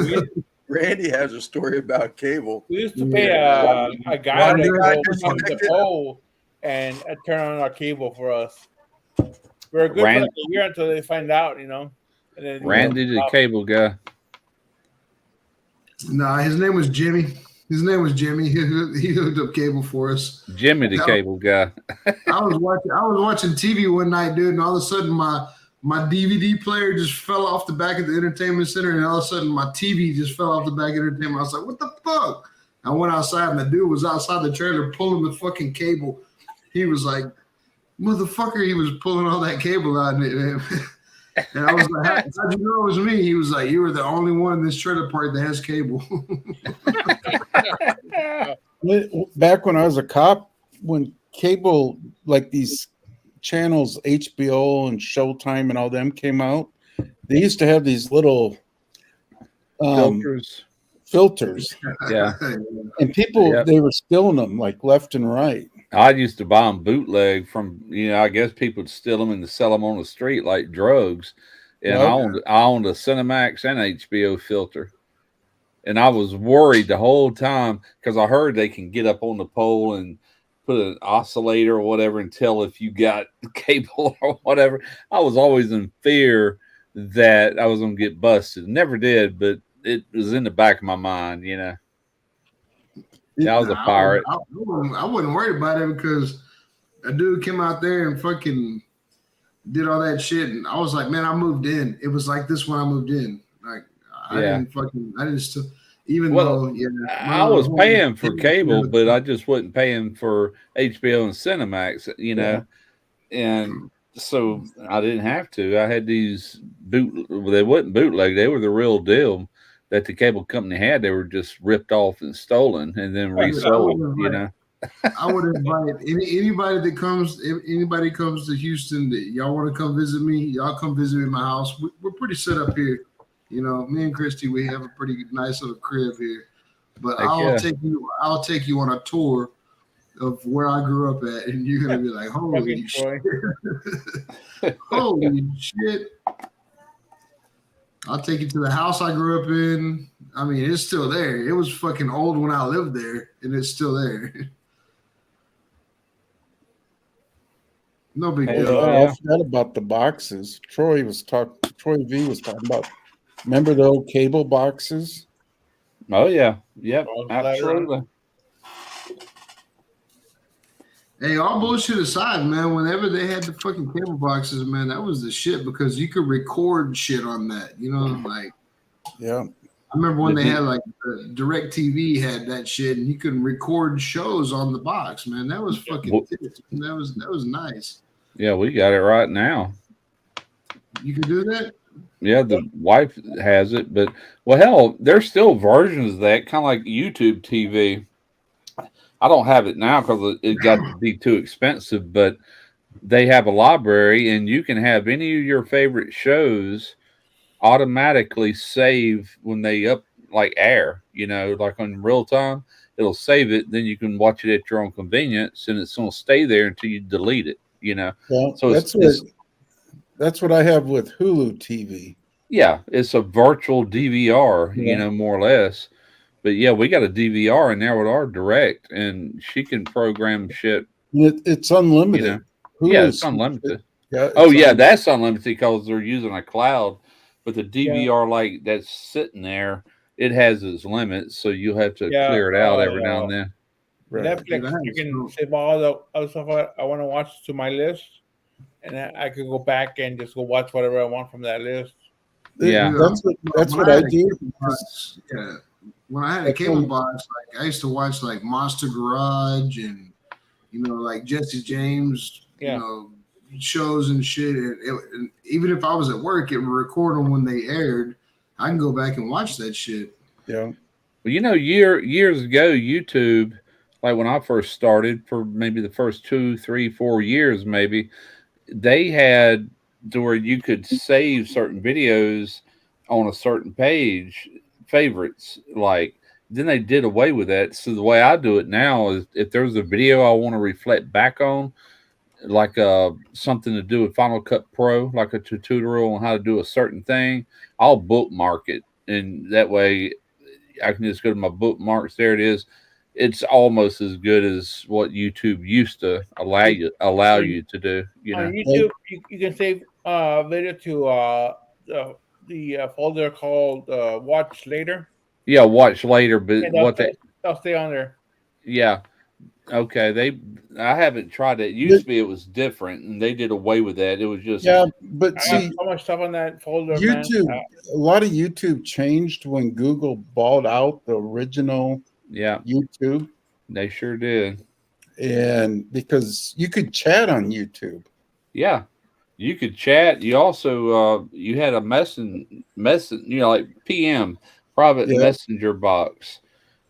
Randy has a story about cable. We used to pay a guy to go on the pole and turn on our cable for us. We were good for like a year until they find out, you know. And then, Randy the cable guy. Nah, his name was Jimmy. He hooked up cable for us. Jimmy the cable guy. I was watching TV one night, dude, and all of a sudden my DVD player just fell off the back of the entertainment center, and all of a sudden my TV just fell off the back of the entertainment. I was like, what the fuck? I went outside, and the dude was outside the trailer pulling the fucking cable. he was like, motherfucker, he was pulling all that cable out of it, man. And I was like, how'd you know it was me? He was like, you were the only one in this trailer park that has cable. Back when I was a cop, when cable, like these channels, HBO and Showtime and all them came out, they used to have these little filters. Yeah. And people, they were stealing them like left and right. I used to buy them bootleg from, I guess people would steal them and sell them on the street like drugs. And I owned a Cinemax and HBO filter. And I was worried the whole time because I heard they can get up on the pole and put an oscillator or whatever and tell if you got cable or whatever. I was always in fear that I was going to get busted. Never did, but it was in the back of my mind, Yeah, I was a pirate. I wasn't worried about it because a dude came out there and fucking did all that shit. And I was like, man, I moved in. It was like this when I moved in. Like, I didn't still, even though, I was paying for cable, but I just wasn't paying for HBO and Cinemax, and so I didn't have to. I had these they wasn't bootleg, they were the real deal that the cable company had. They were just ripped off and stolen and then resold, I would invite anybody that comes, if anybody comes to Houston that y'all want to come visit me, y'all come visit me in my house. We're pretty set up here. Me and Christy, we have a pretty nice little crib here. But I'll take you on a tour of where I grew up at, and you're gonna be like, holy shit. Holy shit. I'll take you to the house I grew up in. I mean, it's still there. It was fucking old when I lived there, and it's still there. No big deal. I forgot about the boxes. Troy V was talking about. Remember the old cable boxes? Oh yeah, yep, absolutely. Hey, all bullshit aside, man, whenever they had the fucking cable boxes, man, that was the shit because you could record shit on that, like. Yeah. I remember when they had like DirecTV had that shit, and you could record shows on the box, man. That was fucking that was nice. Yeah, we got it right now. You can do that? Yeah, the wife has it, but hell, there's still versions of that, kind of like YouTube TV. I don't have it now because it got to be too expensive, but they have a library, and you can have any of your favorite shows automatically save when they air, like on real time. It'll save it, then you can watch it at your own convenience, and it's going to stay there until you delete it. Well, so that's what I have with Hulu TV. Yeah, it's a virtual DVR, more or less. But yeah, we got a DVR in there with our direct, and she can program shit. It's unlimited. Yeah, it's unlimited. Yeah, that's unlimited because they're using a cloud. But the DVR that's sitting there, it has its limits, so you'll have to clear it out every now and then. Right. Netflix, you can save all the other stuff I want to watch to my list, and then I could go back and just go watch whatever I want from that list. Yeah, that's what I do. Yeah, when I had a cable box, like I used to watch like Monster Garage and like Jesse James, shows and shit. And even if I was at work, it would record them when they aired. I can go back and watch that shit. Yeah. Well, years ago, YouTube, like when I first started, for maybe the first 2, 3, 4 years, maybe they had to where you could save certain videos on a certain page, favorites. Then they did away with that. So the way I do it now is if there's a video I want to reflect back on, like something to do with Final Cut Pro, like a tutorial on how to do a certain thing, I'll bookmark it, and that way I can just go to my bookmarks. There it is. It's almost as good as what YouTube used to allow you to do. On YouTube, you can save video to the folder called Watch Later. Yeah, watch later, but they'll stay on there. Yeah. Okay, I haven't tried it. Used to be it was different, and they did away with that. It was just but see, so much stuff on that folder. YouTube, a lot of YouTube changed when Google bought out the original. Yeah, YouTube. They sure did. and because you could chat on YouTube. Yeah, you could chat. You also you had a message, like PM, private Yeah. messenger box,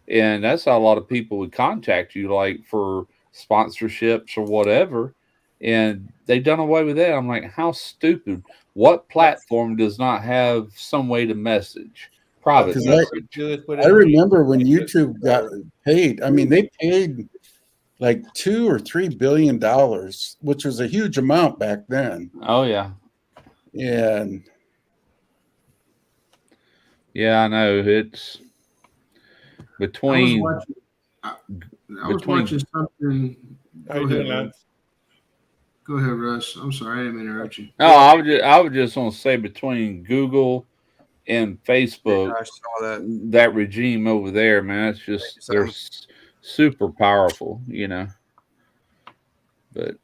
and that's how a lot of people would contact you, like for sponsorships or whatever. And they done away with that. I'm like, how stupid! What platform does not have some way to message? Private 'Cause message. I remember when YouTube got paid. I mean, they paid like $2 or $3 billion, which was a huge amount back then. Oh yeah, And yeah, I know. It's between I was watching something. How you doing, Lance? Go ahead, Russ. I'm sorry, I didn't mean to interrupt you. No, I was just gonna say between Google and Facebook, I saw that regime over there, man. It's just they're super powerful, you know. But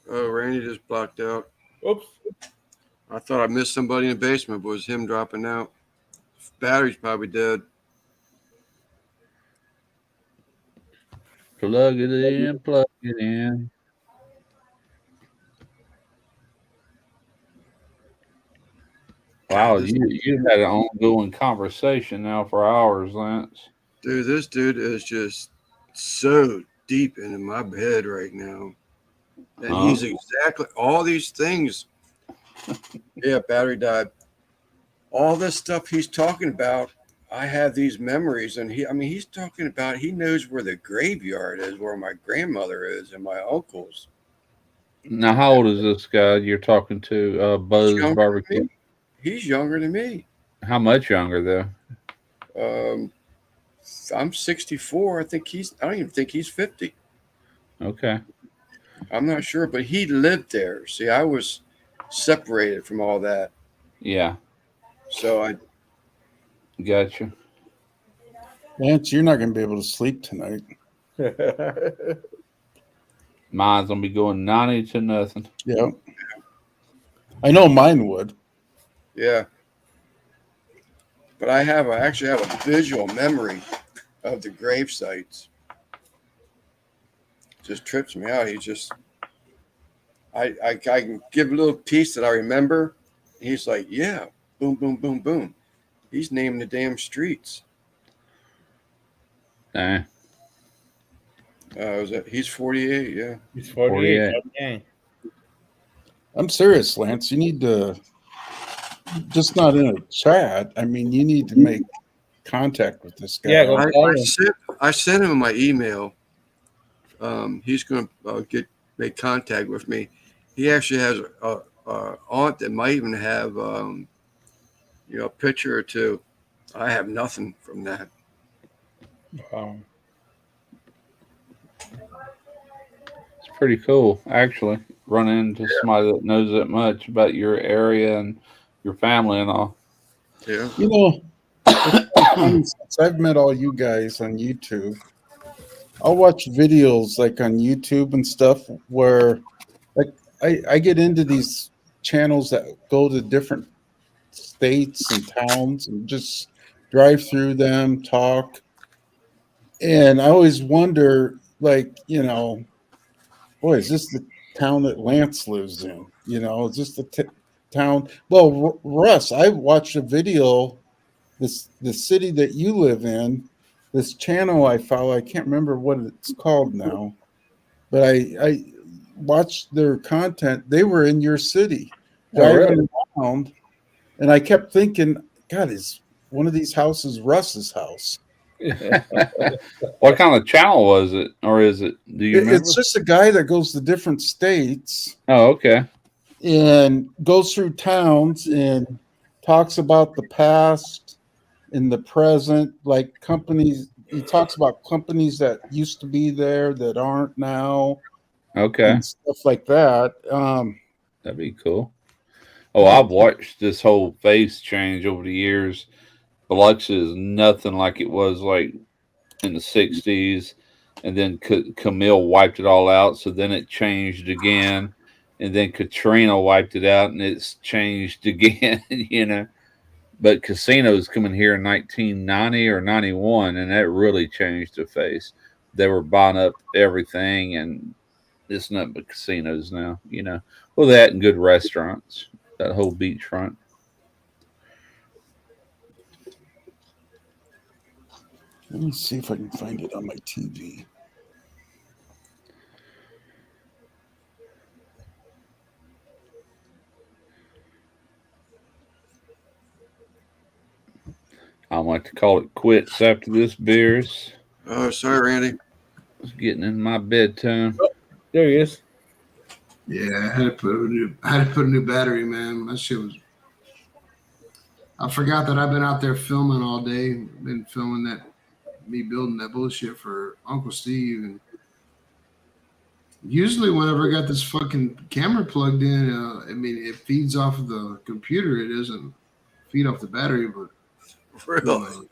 Oh, Randy just blocked out. Oops. I thought I missed somebody in the basement, but it was him dropping out. Battery's probably dead. plug it in, plug it in. Wow, you had an ongoing conversation now for hours, Lance. Dude, this dude is just so deep into my head right now. And he's exactly all these things. Yeah, battery died. All this stuff he's talking about, I have these memories, and he's talking about he knows where the graveyard is, where my grandmother is, and my uncles. Now, how old is this guy you're talking to? Buzz Younger Barbecue. than me. He's younger than me. How much younger though? I'm 64. I don't even think he's 50. Okay. I'm not sure, but he lived there. See, I was separated from all that. Yeah. So I gotcha. Lance, you're not going to be able to sleep tonight. Mine's gonna be going 90 to nothing. Yeah. I know mine would. Yeah. But I actually have a visual memory of the grave sites. Just trips me out. I can give a little piece that I remember. He's like, yeah, boom, boom, boom, boom. He's naming the damn streets. Nah. He's 48, yeah. He's 48. Okay. I'm serious, Lance. You need to just not in a chat. I mean, you need to make contact with this guy. Yeah, I sent him my email. He's going to make contact with me. He actually has a aunt that might even have a picture or two. I have nothing from that. Wow. It's pretty cool, actually. Run into somebody that knows that much about your area and your family and all. Yeah. You know, since I've met all you guys on YouTube, I'll watch videos like on YouTube and stuff where like I get into these channels that go to different states and towns and just drive through them, talk. And I always wonder, like, boy, is this the town that Lance lives in? Is this the town? Well, Russ, I watched a video, the city that you live in, this channel I follow, I can't remember what it's called now, but I watched their content. They were in your city, driving around, and I kept thinking, God, is one of these houses Russ's house? What kind of channel was it, or is it? Do you remember? It's just a guy that goes to different states. Oh, okay. And goes through towns and talks about the past and the present, like companies. He talks about companies that used to be there that aren't now. Okay. And stuff like that. That'd be cool. Oh, I've watched this whole face change over the years. Biloxi is nothing like it was like in the 60s. And then Camille wiped it all out. So then it changed again. And then Katrina wiped it out and it's changed again, But casinos coming here in 1990 or 91, and that really changed the face. they were buying up everything, and it's nothing but casinos now. Well, that and good restaurants, that whole beachfront. Let me see if I can find it on my TV. I like to call it quits after this beers. Oh, sorry, Randy. It's getting in my bedtime. There he is. Yeah, I had to put a new battery, man. That shit was. I forgot that I've been out there filming all day. Been filming me building that bullshit for Uncle Steve, and usually whenever I got this fucking camera plugged in, it feeds off of the computer. It doesn't feed off the battery, but Really?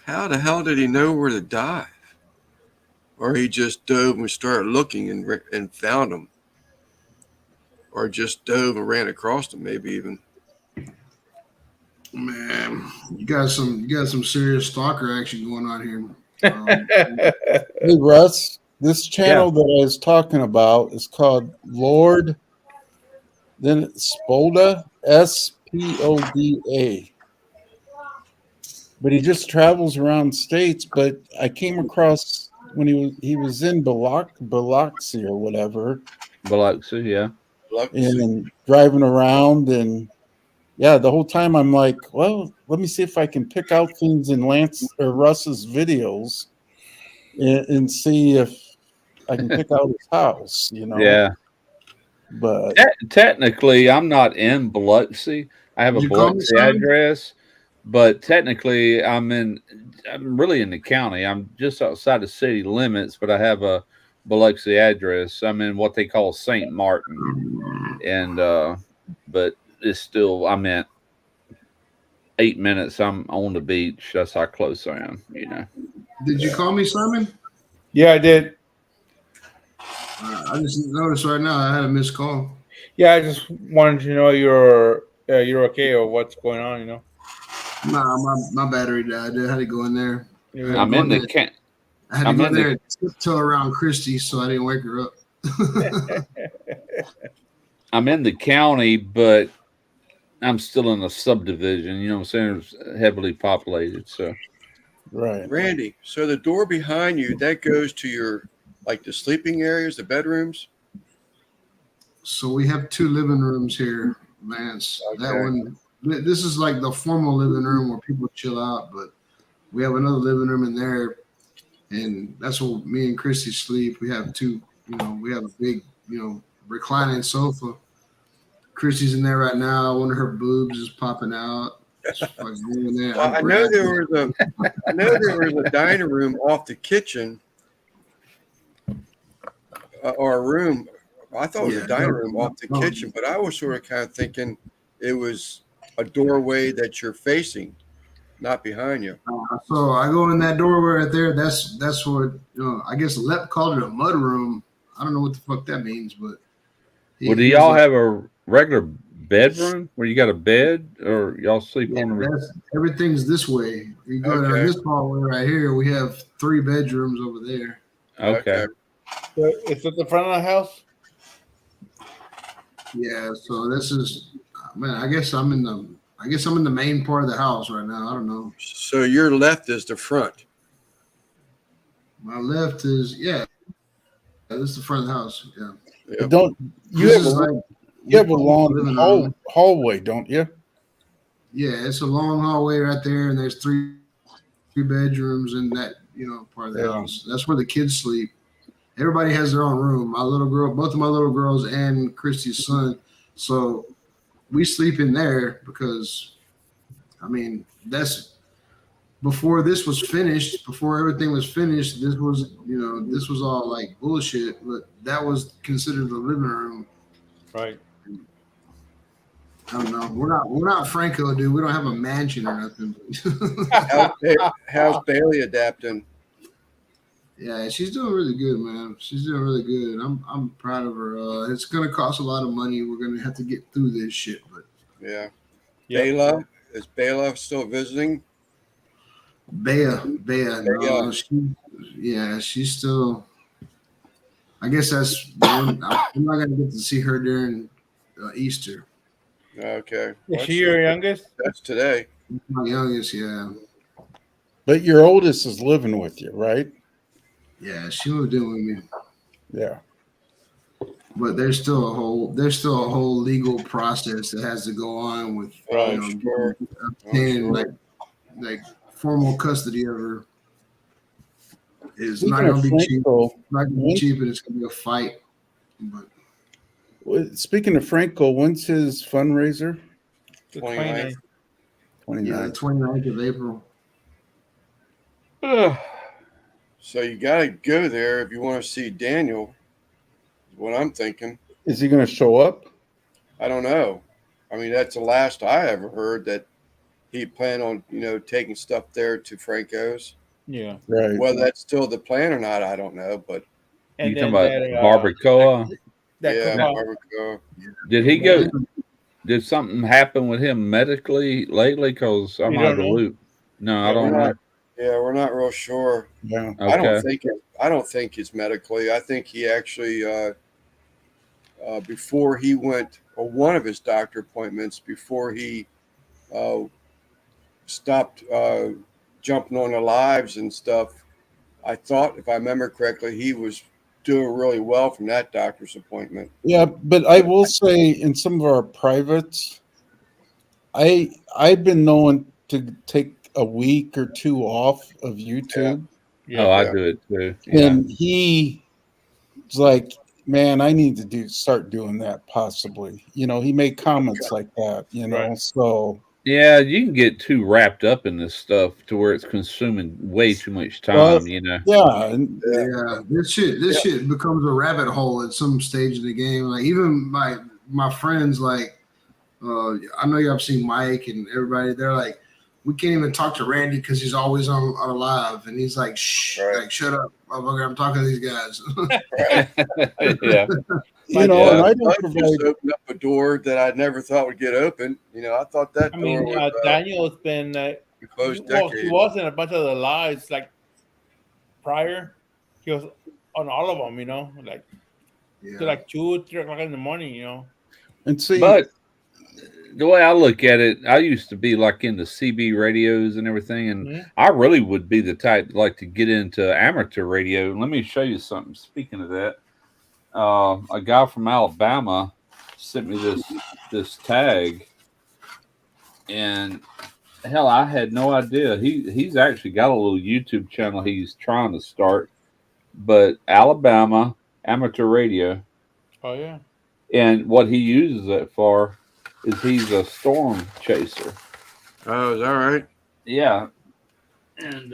How the hell did he know where to dive? Or he just dove and started looking and found them, or just dove and ran across them, maybe even. Man, you got some serious stalker action going on here. Hey, Russ, this channel that I was talking about is called Lord, then it's Spoda, Spoda. But he just travels around states. But I came across when he was in Biloxi or whatever. Biloxi, yeah. And driving around, and yeah, the whole time I'm like, well, let me see if I can pick out things in Lance or Russ's videos and see if I can pick out his house, Yeah. But technically, I'm not in Biloxi. I have a Biloxi address, but technically, I'm really in the county. I'm just outside the city limits, but I have a Biloxi address. I'm in what they call St. Martin, and but it's still, I'm at 8 minutes. I'm on the beach. That's how close I am. Did you call me, Simon? Yeah, I did. I just noticed right now I had a missed call. Yeah, I just wanted to know you're okay or what's going on. Nah, my battery died. I had to go in there. I'm in the I had to go in there and tiptoe around Christy, so I didn't wake her up. I'm in the county, but I'm still in a subdivision. You know what I'm saying? It's heavily populated. So, right, Randy. So the door behind you that goes to your the sleeping areas, the bedrooms. So we have 2 living rooms here, Lance. Okay. That one. This is like the formal living room where people chill out, but we have another living room in there, and that's where me and Christy sleep. We have 2, we have a big, reclining sofa. Christy's in there right now. One of her boobs is popping out. Well, I know there was a dining room off the kitchen, or a room. I thought it was a dining room off the kitchen, but I was sort of kind of thinking it was a doorway that you're facing, not behind you. So I go in that doorway right there. That's what I guess Lep called it a mud room. I don't know what the fuck that means, but well, do y'all have a regular bedroom where you got a bed, or y'all sleep on the? Everything's this way. You go down this hallway right here. We have 3 bedrooms over there. Okay. It's at the front of the house. Yeah. So this is, man. I guess I'm in the main part of the house right now. I don't know. So your left is the front. My left is this is the front of the house. Yeah. Yep. Don't you have a long hallway, don't you? Yeah, it's a long hallway right there, and there's 3 bedrooms in that part of the house. That's where the kids sleep. Everybody has their own room. My little girl, both of my little girls, and Christy's son. So we sleep in there because, that's before this was finished. Before everything was finished, this was all like bullshit. But that was considered the living room. Right. I don't know. We're not Franco, dude. We don't have a mansion or nothing. How's Bailey adapting? Yeah, she's doing really good, man. She's doing really good. I'm proud of her. It's gonna cost a lot of money. We're gonna have to get through this shit, but yeah. Yep. Is Bayla still visiting? Bea. No, she's still. I guess that's. I'm not gonna get to see her during Easter. Okay. Is she your youngest? That's today. My youngest, yeah. But your oldest is living with you, right? Yeah, she moved in with me. Yeah. But there's still a whole legal process that has to go on with obtaining like formal custody of her. It's not gonna be cheap. Not gonna be cheap, and it's gonna be a fight. But Speaking of Franco, when's his fundraiser? 29th. 29th. Yeah, the 29th of April. So you got to go there if you want to see Daniel. Is what I'm thinking. Is he going to show up? I don't know. I mean, that's the last I ever heard that he planned on, taking stuff there to Franco's. Yeah. Right. Whether that's still the plan or not, I don't know. But you talking about Barbacoa? Barbacoa. Did he go? Did something happen with him medically lately? Because I'm out of the loop. No, I don't know. Yeah, we're not real sure. Yeah. I don't think it's medically. I think he actually before he went, or one of his doctor appointments before he stopped jumping on the lives and stuff. I thought, if I remember correctly, he was doing really well from that doctor's appointment. Yeah, but I will say in some of our privates, I've been known to take a week or two off of YouTube. Yeah. Oh, I do it too. Yeah. And he's like, man, I need to start doing that possibly. He made comments like that, Right. So yeah, you can get too wrapped up in this stuff to where it's consuming way too much time, Yeah. This shit becomes a rabbit hole at some stage of the game. Like even my friends, like I know y'all have seen Mike and everybody. They're like, we can't even talk to Randy because he's always on a live, and he's like, shh, like shut up, motherfucker, I'm talking to these guys. Yeah. And I don't just opened up a door that I never thought would get open. I thought that door was, Daniel's been close he decade. was in a bunch of the lives like prior. He was on all of them, to like 2, 3 o'clock in the morning, And see, but the way I look at it, I used to be like into CB radios and everything, and I really would be the type like to get into amateur radio. Let me show you something. Speaking of that, a guy from Alabama sent me this tag, and hell, I had no idea. He's actually got a little YouTube channel he's trying to start, but Alabama amateur radio. Oh yeah. And what he uses it for is he's a storm chaser. Oh, is that right? Yeah. And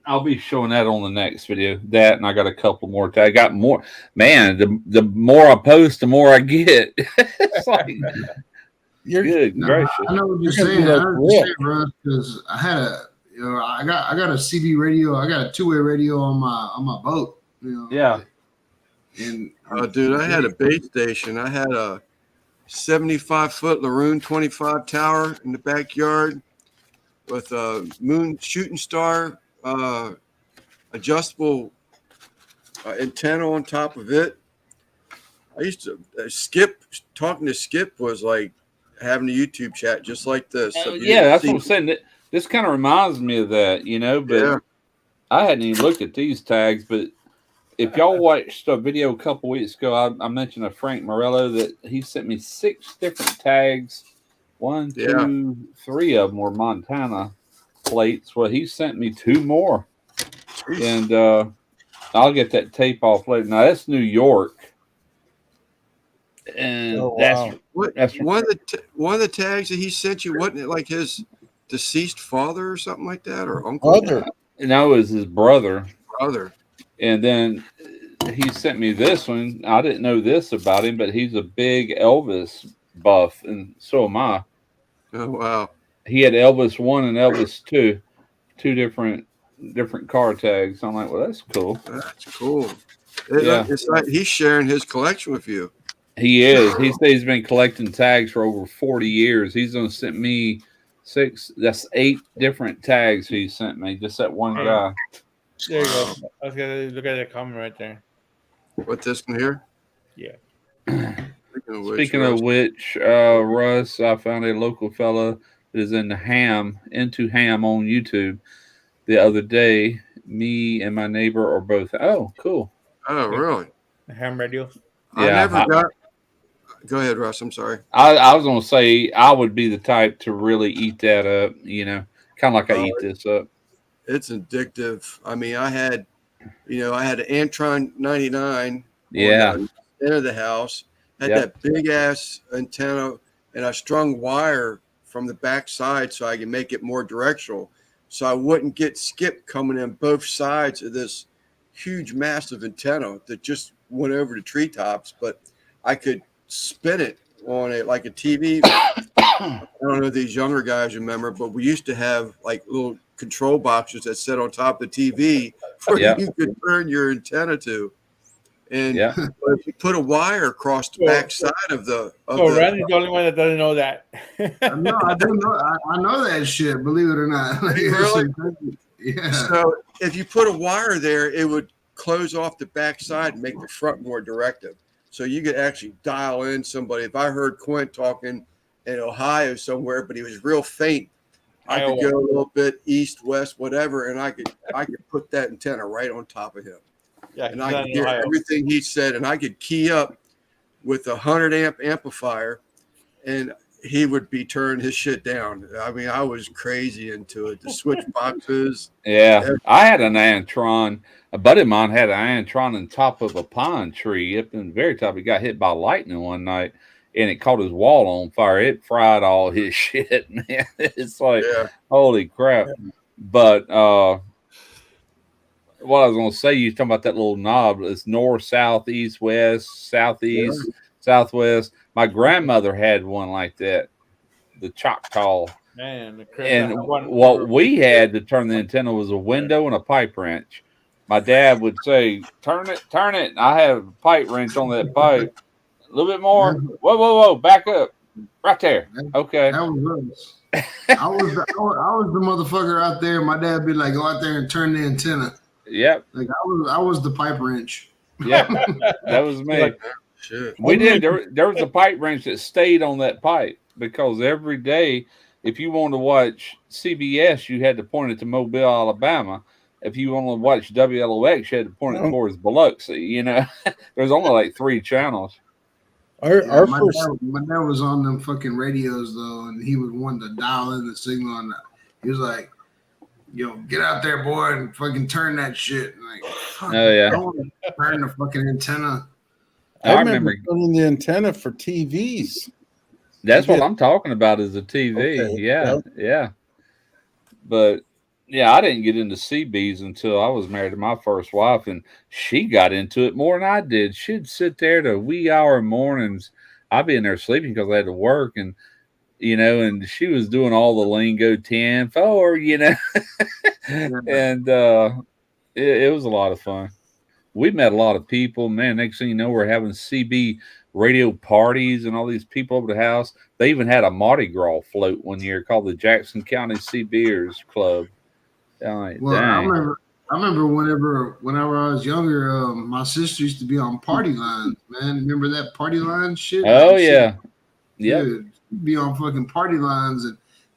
I'll be showing that on the next video. That, and I got a couple more. I got more. Man, the more I post, the more I get. It's like, good gracious. I know what you're saying. I understand, bro, because I had I got a CB radio. I got a two-way radio on my boat. Yeah. And dude, I had a base station. I had a 75-foot Laroon 25 tower in the backyard with a moon shooting star adjustable antenna on top of it. I used to talking to Skip was like having a YouTube chat just like this. Yeah, that's what I'm saying. This kind of reminds me of that, but I hadn't even looked at these tags. But if y'all watched a video a couple weeks ago, I mentioned a Frank Morello that he sent me 6 different tags. 1, 2, 3 of them were Montana plates. Well, he sent me 2 more. And I'll get that tape off later. Now, that's New York. And that's one of the tags that he sent you, wasn't it like his deceased father or something like that, or uncle? No, it was his brother. And then he sent me this one. I didn't know this about him, but he's a big Elvis buff, and so am I. Oh wow! He had Elvis 1 and Elvis 2, 2 different car tags. I'm like, well, that's cool. That's cool. It's like he's sharing his collection with you. He is. He says he's been collecting tags for over 40 years. He's going to send me That's 8 different tags he sent me. Just that one guy. There you go. I was gonna look at the comment right there. What, this one here? Yeah. Speaking of which, Russ, I found a local fella that is into ham on YouTube the other day. Me and my neighbor are both. Oh, cool. Oh, really? Ham radio. I never got. Go ahead, Russ. I'm sorry. I was going to say I would be the type to really eat that up, kind of like I eat this up. It's addictive. I mean, I had an Antron 99. Yeah. Into the house, had that big ass antenna, and I strung wire from the back side so I can make it more directional, so I wouldn't get skip coming in both sides of this huge, massive antenna that just went over the treetops. But I could spin it on it like a TV. I don't know if these younger guys remember, but we used to have like little control boxes that sit on top of the TV where you could turn your antenna to. And but if you put a wire across the back side of the. Randy's the only one that doesn't know that. No, I do know. I know that shit. Believe it or not. Really? Yeah. So if you put a wire there, it would close off the back side and make the front more directive. So you could actually dial in somebody. If I heard Quint talking in Ohio somewhere, but he was real faint, I could go a little bit east, west, whatever, and I could put that antenna right on top of him. Yeah, and I could hear everything he said, and I could key up with a 100-amp amplifier, and he would be turning his shit down. I mean, I was crazy into it. The switch boxes. Yeah, I had an Antron. A buddy of mine had an Antron on top of a pine tree up in the very top. He got hit by lightning one night, and it caught his wall on fire. It fried all his shit, man. It's like, holy crap. But what I was going to say, you talking about that little knob. It's north, south, east, west, southeast, southwest. My grandmother had one like that, the Choctaw. Man, and what we had to turn the antenna was a window and a pipe wrench. My dad would say, turn it. And I had a pipe wrench on that pipe. A little bit more. Whoa, back up. Right there. Okay. That was us. I was the motherfucker out there. My dad would be like, go out there and turn the antenna. Yep. Like I was the pipe wrench. Yep. That was me. Shit. We did. There was a pipe wrench that stayed on that pipe because every day, if you wanted to watch CBS, you had to point it to Mobile, Alabama. If you wanted to watch WLOX, you had to point it towards Biloxi. There's only like 3 channels. My dad was on them fucking radios though, and he would want to dial in the signal. And he was like, get out there, boy, and fucking turn that shit. And like, I want to turn the fucking antenna. I remember turning the antenna for TVs. That's what I'm talking about is a TV. Okay. Yeah. But I didn't get into CBs until I was married to my first wife, and she got into it more than I did. She'd sit there to wee hour mornings. I'd be in there sleeping because I had to work, and and she was doing all the lingo 10-4, and it was a lot of fun. We met a lot of people. Man, next thing you know, we're having CB radio parties and all these people over the house. They even had a Mardi Gras float one year called the Jackson County CBers Club. Like, well, dang. I remember whenever I was younger, my sister used to be on Party Lines, man. Remember that Party Line shit? Oh, yeah. Yeah. Be on fucking Party Lines,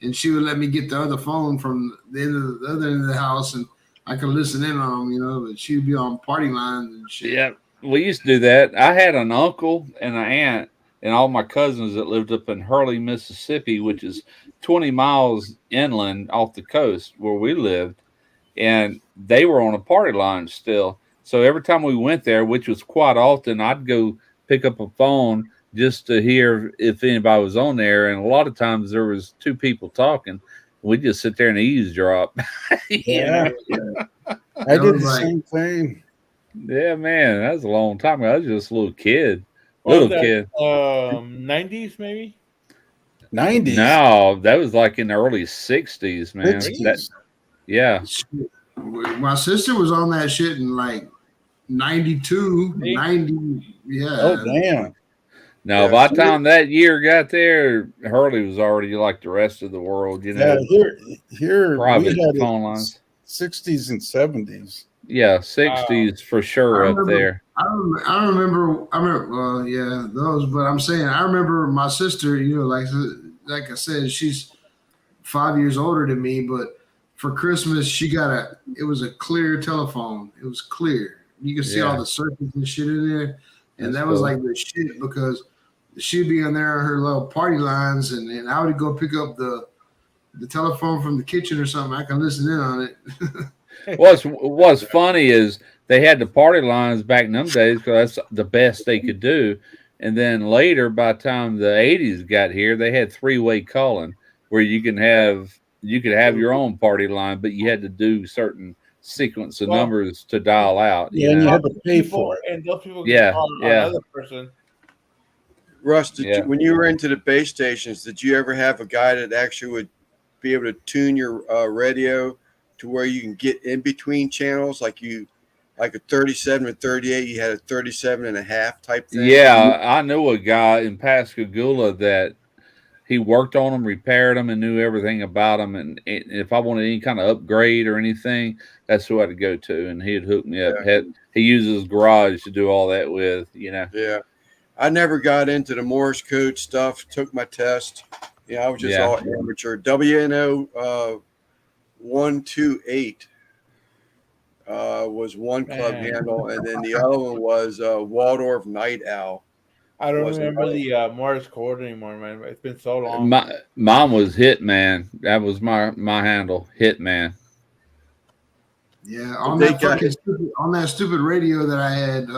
and she would let me get the other phone from the other end of the house, and I could listen in on them, but she'd be on Party Lines and shit. Yeah, we used to do that. I had an uncle and an aunt and all my cousins that lived up in Hurley, Mississippi, which is 20 miles inland off the coast where we lived, and they were on a Party Line still. So every time we went there, which was quite often, I'd go pick up a phone just to hear if anybody was on there, and a lot of times there was 2 people talking. We just sit there and eavesdrop. I did the same thing. Yeah, man, that was a long time ago. I was just a little kid. 90s maybe? 90s? No, that was like in the early 60s, man. Yeah. My sister was on that shit in like 92, 90. Yeah. Oh, damn. No, Yeah. by the time that year got there, Hurley was already like the rest of the world, you know. Here private we had phone lines. 60s and 70s. Yeah, 60s for sure up there. I remember. Well, yeah, those. But I'm saying, I remember my sister. You know, like I said, she's 5 years older than me. But for Christmas, she got it was a clear telephone. It was clear. You could see Yeah. all the circuits and shit in there, and That's that was cool. like the shit because she'd be on there on her little party lines, and I would go pick up the telephone from the kitchen or something. I can listen in on it. What's funny is they had the party lines back in them days because that's the best they could do. And then later, by the time the 80s got here, they had three-way calling where you could have your own party line, but you had to do certain sequence of Well, numbers to dial out. Yeah, and you had to pay People- for it. And those people Yeah, can call yeah. another person. Russ, Yeah. when you were into the base stations, did you ever have a guy that actually would be able to tune your radio to where you can get in between channels, like a 37 or 38, you had a 37 and a half type thing? Yeah, I know a guy in Pascagoula that he worked on them, repaired them, and knew everything about them. And if I wanted any kind of upgrade or anything, that's who I had to go to, and he'd hook me up. He uses his garage to do all that with, you know. Yeah. I never got into the Morse code stuff, took my test. Yeah, I was just Yeah. all amateur. WNO 128 was one club Man. handle, and then the other one was Waldorf Night Owl. I don't Wasn't remember right. the Morse code anymore, man. It's been so long. Mine was Hitman. That was my handle, Hitman. Yeah, on They that got- fucking on that stupid radio that I had,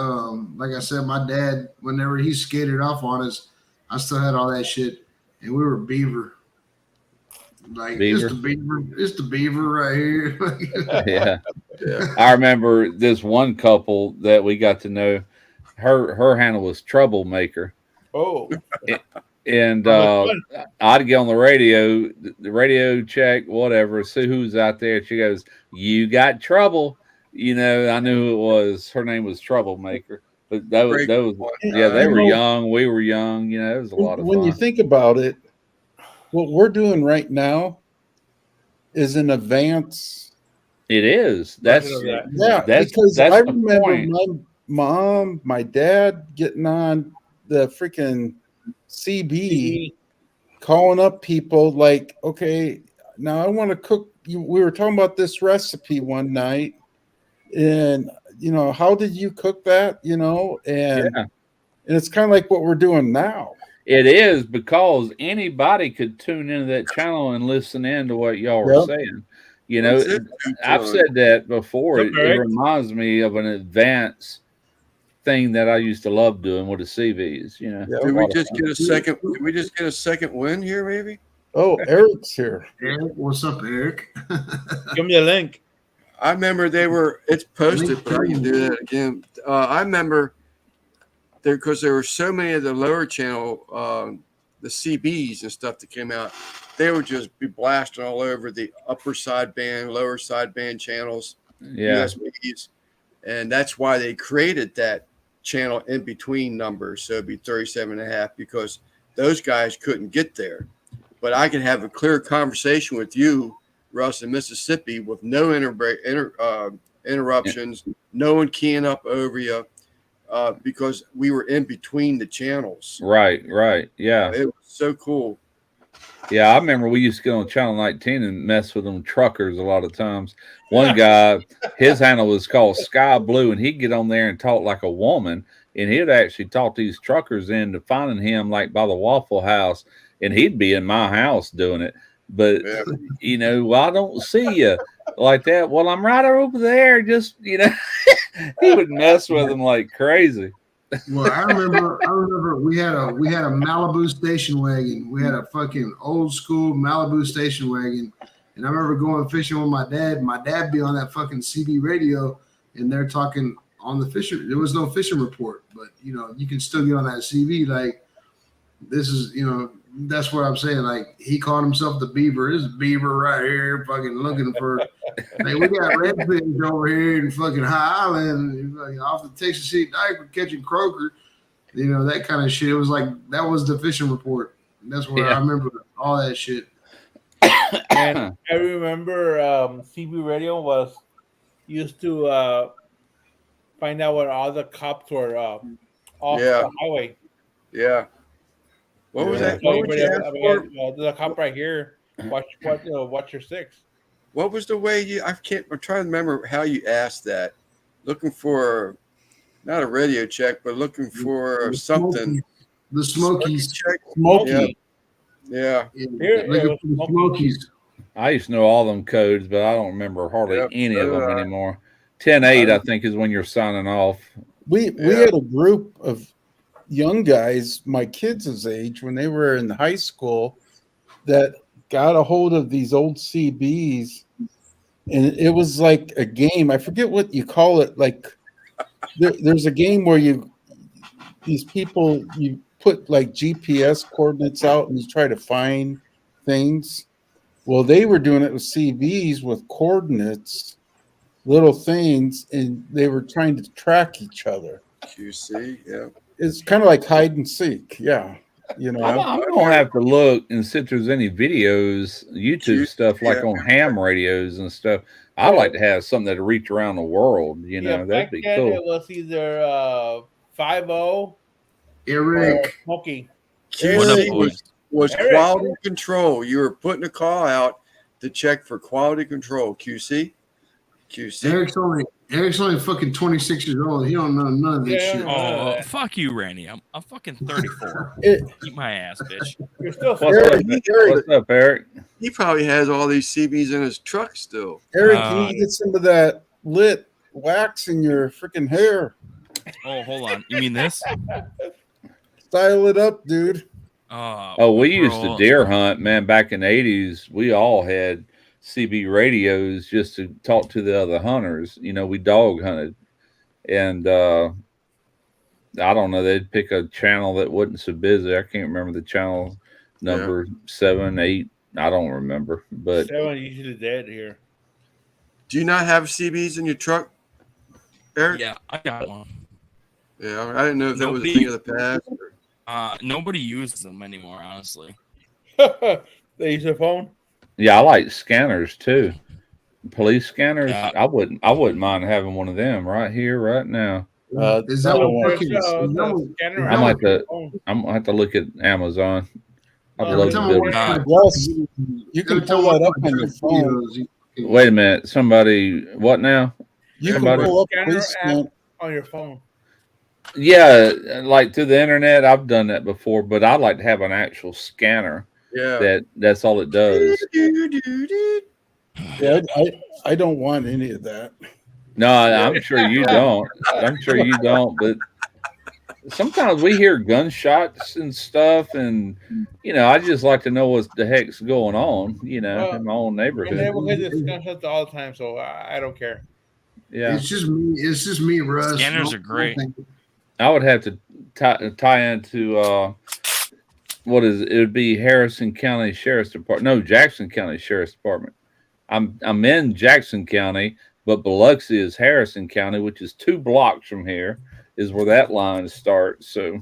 like I said, my dad, whenever he skated off on us, I still had all that shit, and we were Beaver. Like Beaver? it's the Beaver right here. Yeah. I remember this one couple that we got to know. Her handle was Troublemaker. Oh. And Oh, that's I'd get on the radio check, whatever, see who's out there. She goes, "You got trouble." You know, I knew who it was. Her name was Troublemaker. But that was yeah, they were young. We were young. You know, it was a lot of When fun. you think about it, what we're doing right now is an advance. It is. That's Yeah, that's because that's I the remember point. my mom, my dad getting on the freaking CB, calling up people like, okay, now I want to cook. We were talking about this recipe one night, and you know, how did you cook that? You know, and Yeah. and it's kind of like what we're doing now. It is because anybody could tune into that channel and listen in to what y'all were Yep. saying. You know, What's it? I've said that before. Is It, that it correct? reminds me of an advanced thing that I used to love doing with the CVs. You know, Did we just get a second? Did we just get a second win here? Maybe. Oh, Eric's here. Eric, what's up, Eric? Give me a link. I remember it's posted, but I can do that again. I remember because there were so many of the lower channel, the CBs and stuff that came out, they would just be blasting all over the upper sideband, lower sideband channels, Yeah. USBs. And that's why they created that channel in between numbers. So it'd be 37 and a half because those guys couldn't get there. But I could have a clear conversation with you, Russ, in Mississippi with no interruptions, no one keying up over you, because we were in between the channels. Right. Yeah. It was so cool. Yeah, I remember we used to get on Channel 19 and mess with them truckers a lot of times. One guy, his handle was called Sky Blue, and he'd get on there and talk like a woman, and he'd actually talk these truckers into finding him like by the Waffle House, and he'd be in my house doing it. But, you know, well, I don't see you like that. Well, I'm right over there. Just, you know, he would mess with them like crazy. Well, I remember we had a Malibu station wagon. We had a fucking old school Malibu station wagon. And I remember going fishing with my dad. My dad be on that fucking CB radio, and they're talking on the fishing. There was no fishing report, but you know, you can still get on that CB. Like, this is, you know, that's what I'm saying. Like, he called himself the Beaver. This is Beaver right here, fucking looking for. Like, we got redfins over here in fucking High Island, fucking off the Texas City Dike, we're catching croaker. You know, that kind of shit. It was like that was the fishing report. That's where I remember all that shit. And I remember CB radio was used to find out when all the cops were off Yeah. the highway. Yeah. What was that? So What would you ask for? the cop right here. Watch your six. What was the way you? I'm trying to remember how you asked that. Looking for not a radio check, but looking for something. The Smokies. Check. Smoky. Yeah. Looking for the Smokies. I used to know all them codes, but I don't remember hardly any of them anymore. 10-8, I think, is when you're signing off. We had a group of young guys, my kids' age, when they were in high school, that got a hold of these old CBs, and it was like a game. I forget what you call it. Like there's a game where you put like GPS coordinates out and you try to find things. Well, they were doing it with CBs with coordinates, little things, and they were trying to track each other. QC, yeah. It's kind of like hide and seek, yeah. You know, I'm gonna have to look and see if there's any videos, YouTube stuff like on ham radios and stuff. I'd like to have something that'd reach around the world. You know, that'd be cool. It was either 5-0 Eric or Smokey. QC was Eric. quality control. You were putting a call out to check for quality control. QC. Eric's only fucking 26 years old. He don't know none of this shit. Oh, fuck you, Randy. I'm fucking 34. Eat my ass, bitch. You're still What's up, Eric? He probably has all these CBs in his truck still. Eric, you need to get some of that lit wax in your freaking hair. Oh, hold on. You mean this? Style it up, dude. Oh, we used to deer hunt, man. Back in the 80s, we all had CB radios just to talk to the other hunters. You know, we dog hunted, and I don't know, they'd pick a channel that wasn't so busy. I can't remember the channel number, 7, 8. I don't remember, but 7 usually dead here. Do you not have CBs in your truck, Eric? Yeah, I got one. Yeah, I didn't know if that was a thing of the past. Nobody uses them anymore, honestly. They use their phone. yeah, I like scanners too. Police scanners. Yeah. I wouldn't mind having one of them right here, right now. Is that what fucking? I'm gonna have to look at Amazon. I'd Every love time to I do watch it. my- Yes, you can pull that up on your phone. Wait a minute. Somebody, what now? You can Somebody? pull up Scanner police app scan. on your phone. Yeah, like through the internet. I've done that before, but I'd like to have an actual scanner. Yeah. That's all it does. Yeah, I don't want any of that. No, I'm sure you don't. I'm sure you don't. But sometimes we hear gunshots and stuff, and I just like to know what the heck's going on. In my own My neighborhood. neighborhood is gunshots all the time, so I don't care. Yeah, It's just me. It's just me, Russ. Scanners are great. I would have to tie into what is it? It would be Harrison County Sheriff's Department. No, Jackson County Sheriff's Department. I'm in Jackson County, but Biloxi is Harrison County, which is 2 blocks from here, is where that line starts. So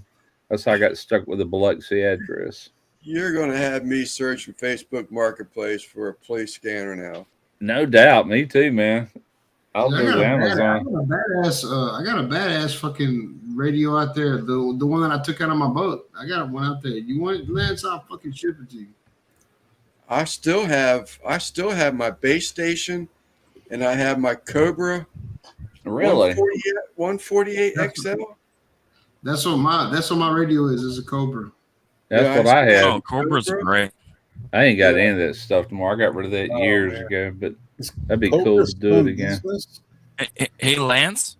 that's how I got stuck with the Biloxi address. You're going to have me searching Facebook Marketplace for a police scanner now. No doubt. Me too, man. I'll I go got to a Amazon. I got a badass fucking radio out there. The one that I took out of my boat. I got one out there. You want it, Lance? I'll fucking ship it to you. I still have my base station, and I have my Cobra. Really? 148 XL. That's what my radio is a Cobra. That's Yeah, what I had. Oh, Cobra's great. I ain't got any of that stuff anymore. I got rid of that years ago, but that'd be cool to do it again. Hey, Lance,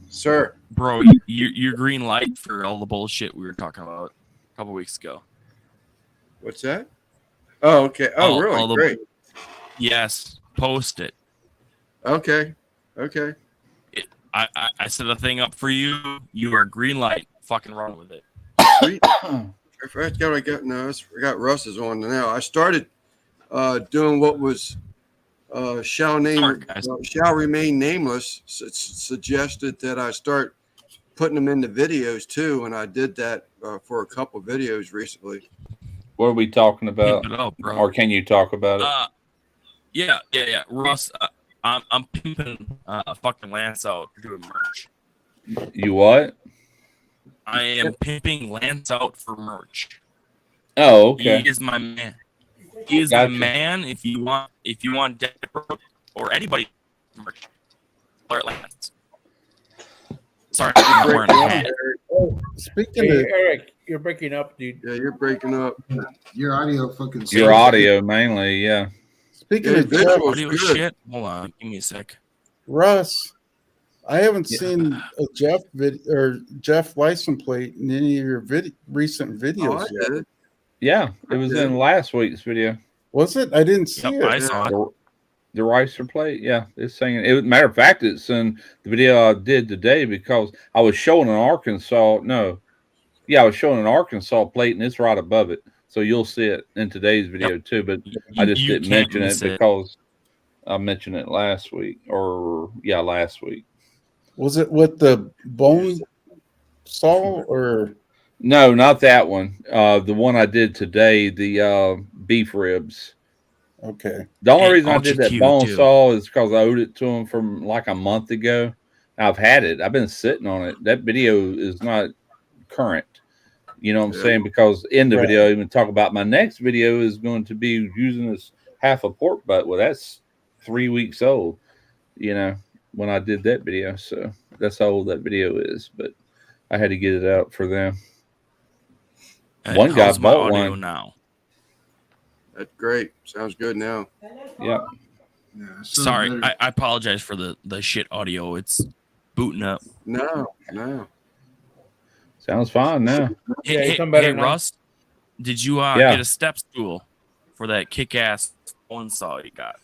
Sir. bro, your green light for all the bullshit we were talking about a couple weeks ago. What's that? Oh, okay. Oh, All really? the- Great. Yes, post it. Okay. I set a thing up for you. You are green light. Fucking run with it. Sweet. I forgot what I got. No, I got Russ's on now. I started doing what was shall remain nameless. Suggested that I start putting them into videos too, and I did that for a couple videos recently. What are we talking about? Keep it up, bro. Or can you talk about it? Yeah. Russ, I'm pimping fucking Lance out for doing merch. You what? I am pimping Lance out for merch. Oh, okay. He is my man. He is Gotcha. the man. If you want Dapper or anybody merch, alert Lance. Sorry, I'm wearing a hat. Speaking Hey, of Eric, you're breaking up, dude. Yeah, you're breaking up. Your audio fucking. Your audio mainly, yeah. Speaking Yeah, of Jeff, visuals Audio good. shit. Hold on, give me a sec. Russ, I haven't Yeah. seen a Jeff license plate in any of your recent Oh, videos I yet. did. Yeah, it was in last week's video. Was it? I didn't see Yep, it. I saw it. The Ricer plate, yeah, it's saying it. Matter of fact, it's in the video I did today because I was showing an Arkansas. No, yeah, I was showing an Arkansas plate, and it's right above it, so you'll see it in today's video too. But I just You didn't can't mention miss it it. because I mentioned it last week, last week. Was it with the bone saw or? No, not that one. The one I did today, the beef ribs. Okay. The only And reason I ultra did that cute, bone too. saw is because I owed it to him from like a month ago. I've had it. I've been sitting on it. That video is not current. You know what I'm Yeah. saying? Because in the Right. video, I even talk about my next video is going to be using this half a pork butt. Well, that's 3 weeks old, you know, when I did that video. So that's how old that video is. But I had to get it out for them. And One guy how's my bought audio one. now? That's great. Sounds good now. Yep. Yeah, Sorry, I apologize for the shit audio. It's booting up. No. Sounds fine now. Hey, Yeah, you hey, sound better hey, now. Russ, did you Yeah. get a step stool for that kick-ass bone saw you got?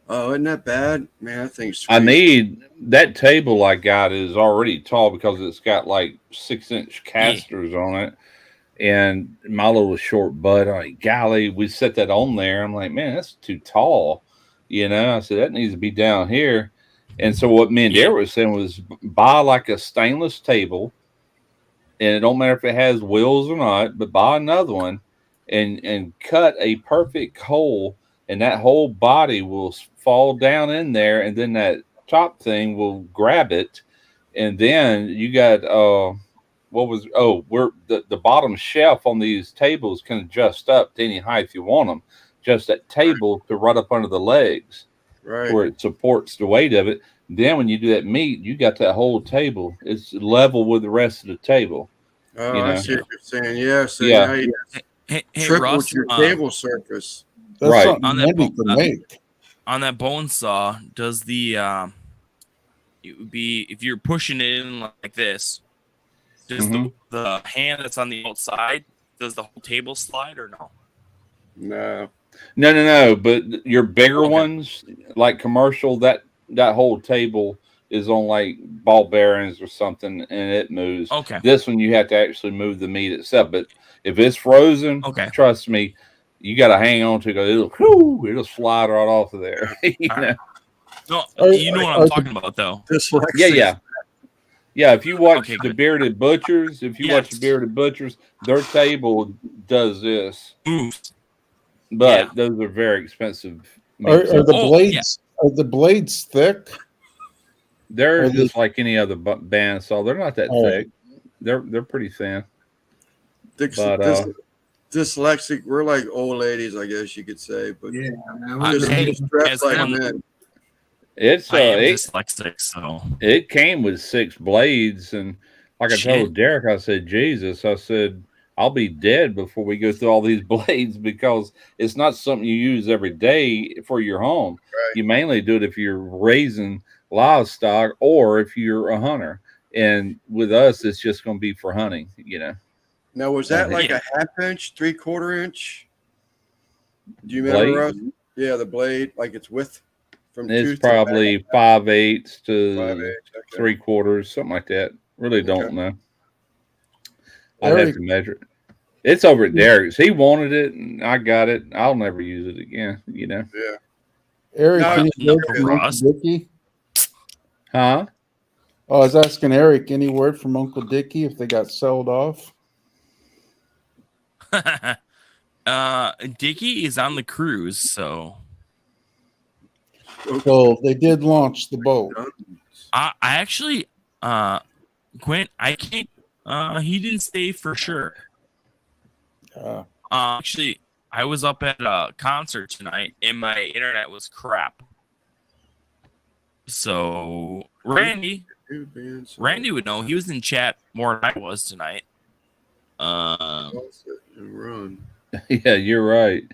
Oh, isn't that bad? Man, that thing's I sweet. need that table I got is already tall because it's got like 6-inch casters on it. And my little short butt, I'm like, golly, we set that on there. I'm like, man, that's too tall. You know, I said, that needs to be down here. And so what me and Derek was saying was buy like a stainless table. And it don't matter if it has wheels or not, but buy another one and cut a perfect hole. And that whole body will fall down in there. And then that top thing will grab it. And then you got, where the bottom shelf on these tables can adjust up to any height you want them. Just that table to right up under the legs, Right. where it supports the weight of it. Then when you do that meat, you got that whole table. It's level with the rest of the table. Oh, you I know? see what you're saying. Yeah. So Yeah. now you Hey, tripled Russ, your table surface. That's Right. something On that Wendy bone- could make. on that bone saw, does the it would be if you're pushing it in like this, does the hand that's on the outside, does the whole table slide or no? No. No. But your bigger ones, like commercial, that whole table is on like ball bearings or something, and it moves. Okay. This one you have to actually move the meat itself. But if it's frozen, trust me, you got to hang on to it. It'll slide right off of there. You know? No, you know what I'm talking about though. Yeah. If you watch the Bearded Butchers, their table does this. But those are very expensive. Are meats. the blades thick? They're Are just like any other bandsaw. They're not that Oh. thick. They're pretty thin. But Dyslexic, we're like old ladies, I guess you could say. But yeah, just dressed like men. it's I am it, dyslexic, so it came with 6 blades, and like I Shit. told Derek, I said, Jesus, I said, I'll be dead before we go through all these blades because it's not something you use every day for your home. Right. You mainly do it if you're raising livestock or if you're a hunter. And with us, it's just going to be for hunting, you know. Now, was that like a half-inch, 3/4 inch? Do you remember, Russ? Yeah, the blade, like it's width from It's tooth probably to 5/8 to 5/8, okay. 3/4, something like that. Really don't Okay. know. I'd have to measure it. It's over at Derek's. He wanted it, and I got it. I'll never use it again, you know. Yeah. Eric, No, can you no, go from Ross. Monkey Dicky? Huh? Oh, I was asking Eric, any word from Uncle Dickie if they got sold off? Dickie is on the cruise, so So they did launch the boat. I actually, Quint, I can't. He didn't say for sure. Actually, I was up at a concert tonight, and my internet was crap. So Randy would know. He was in chat more than I was tonight. Run. Yeah, you're right.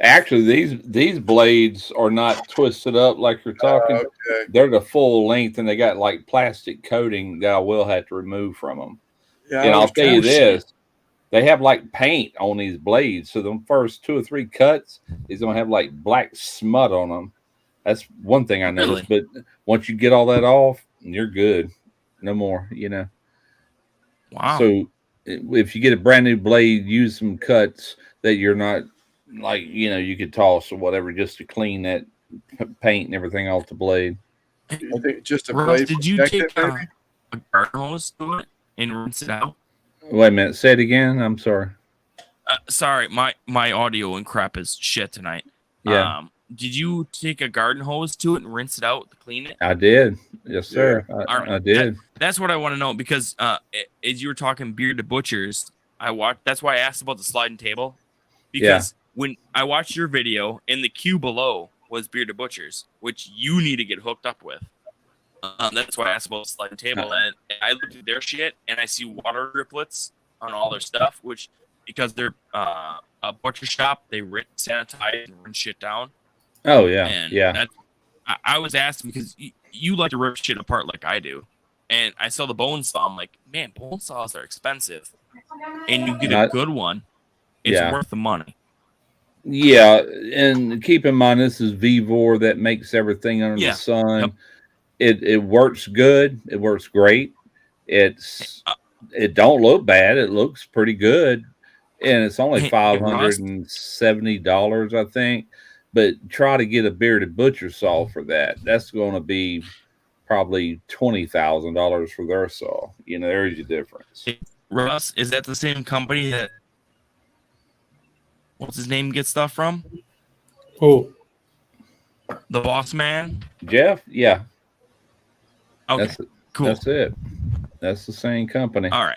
Actually, these blades are not twisted up like you're talking. Okay. They're the full length, and they got like plastic coating that I will have to remove from them. Yeah, And I I'll was tell you curious. this: they have like paint on these blades, so the first 2 or 3 cuts is gonna have like black smut on them. That's one thing I noticed. But once you get all that off, you're good. No more, you know. Wow. So if you get a brand new blade, use some cuts that you're not like, you know, you could toss or whatever just to clean that paint and everything off the blade. I think just a Russ, blade. did you protected, take maybe? a garden hose to it and rinse it out? Wait a minute, say it again. I'm sorry. Sorry, my audio and crap is shit tonight. Yeah. Did you take a garden hose to it and rinse it out to clean it? I did. Yes, sir. All right. I did. That's what I want to know because as you were talking Bearded Butchers, I watched. That's why I asked about the sliding table because when I watched your video, in the queue below was Bearded Butchers, which you need to get hooked up with. That's why I asked about the sliding table, and I looked at their shit and I see water driplets on all their stuff, which because they're a butcher shop, they sanitize and rinse shit down. Oh yeah, And yeah. I was asking because you like to rip shit apart like I do, and I saw the bone saw. I'm like, man, bone saws are expensive, and you get a good one, it's worth the money. Yeah, and keep in mind this is Vevor that makes everything under the sun. Yep. It works good. It works great. It don't look bad. It looks pretty good, and it's only $570, I think. But try to get a Bearded Butcher saw for that. That's going to be probably $20,000 for their saw. You know, there's your difference. Russ, is that the same company that what's his name gets stuff from? Who? The Boss Man? Jeff? Yeah. Okay. Cool. That's it. That's the same company. All right.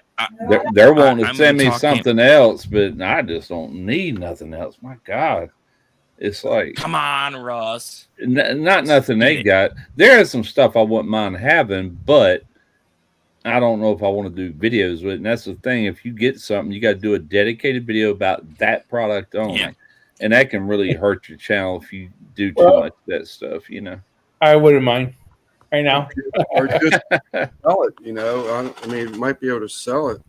They're wanting to I'm send me talking- something else, but I just don't need nothing else. My God. It's like, come on, Russ. Not nothing they got. There is some stuff I wouldn't mind having, but I don't know if I want to do videos with it. And that's the thing. If you get something, you got to do a dedicated video about that product only. Yeah. And that can really hurt your channel if you do too much of that stuff, you know. I wouldn't mind right now. Or just sell it, you know. I mean, you might be able to sell it.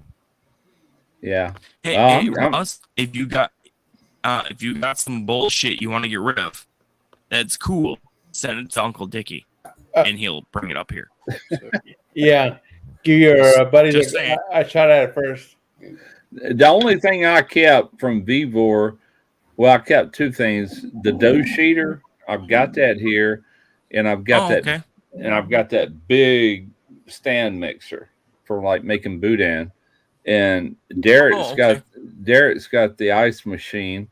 Yeah. Hey, Russ, if you got some bullshit you want to get rid of, that's cool. Send it to Uncle Dickie, and he'll bring it up here. Yeah, give your buddy Just saying. a shot at it first. The only thing I kept from Vevor, well, I kept 2 things: the dough sheeter. I've got that here, and I've got and I've got that big stand mixer for like making boudin. And Derek's got the ice machine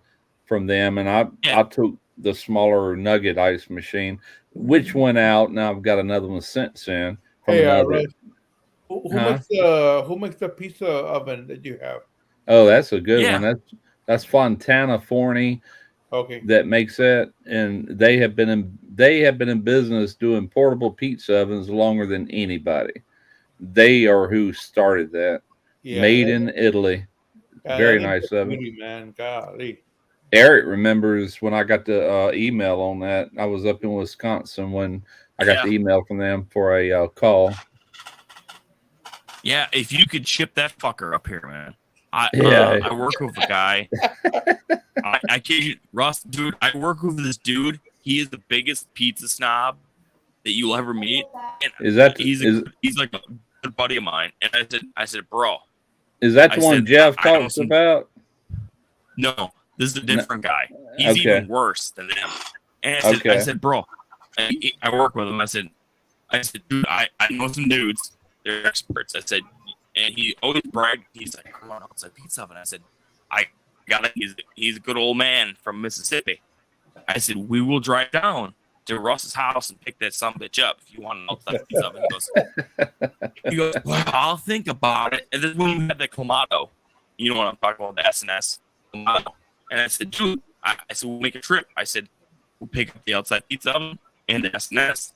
from them, and I took the smaller nugget ice machine, which went out. Now I've got another one since in. From Hey, another. Russ, who makes the pizza oven that you have? Oh, that's a good one. That's Fontana Forney. Okay. That makes that, and they have been in business doing portable pizza ovens longer than anybody. They are who started that. Yeah, Made in Italy. Very nice oven. Beauty, man. Golly. Eric remembers when I got the email on that. I was up in Wisconsin when I got the email from them for a call. Yeah, if you could ship that fucker up here, man. I work with a guy. I kid you, Russ, dude. I work with this dude. He is the biggest pizza snob that you'll ever meet. And he's like a good buddy of mine. And I said, bro. Is that the one Jeff talks about? No, this is a different guy. He's even worse than them. And I said, bro, I work with him. I said, I said, dude, I know some dudes. They're experts. I said, and he always bragged. He's like, come on outside pizza oven. I said, I got it. He's a good old man from Mississippi. I said, we will drive down to Russ's house and pick that sumbitch up if you want an outside pizza oven. He goes, well, I'll think about it. And then when we had the Clamato, you know what I'm talking about, the SNS Clamato. And I said, dude, I said, we'll make a trip. I said, we'll pick up the outside pizza oven and the SNS.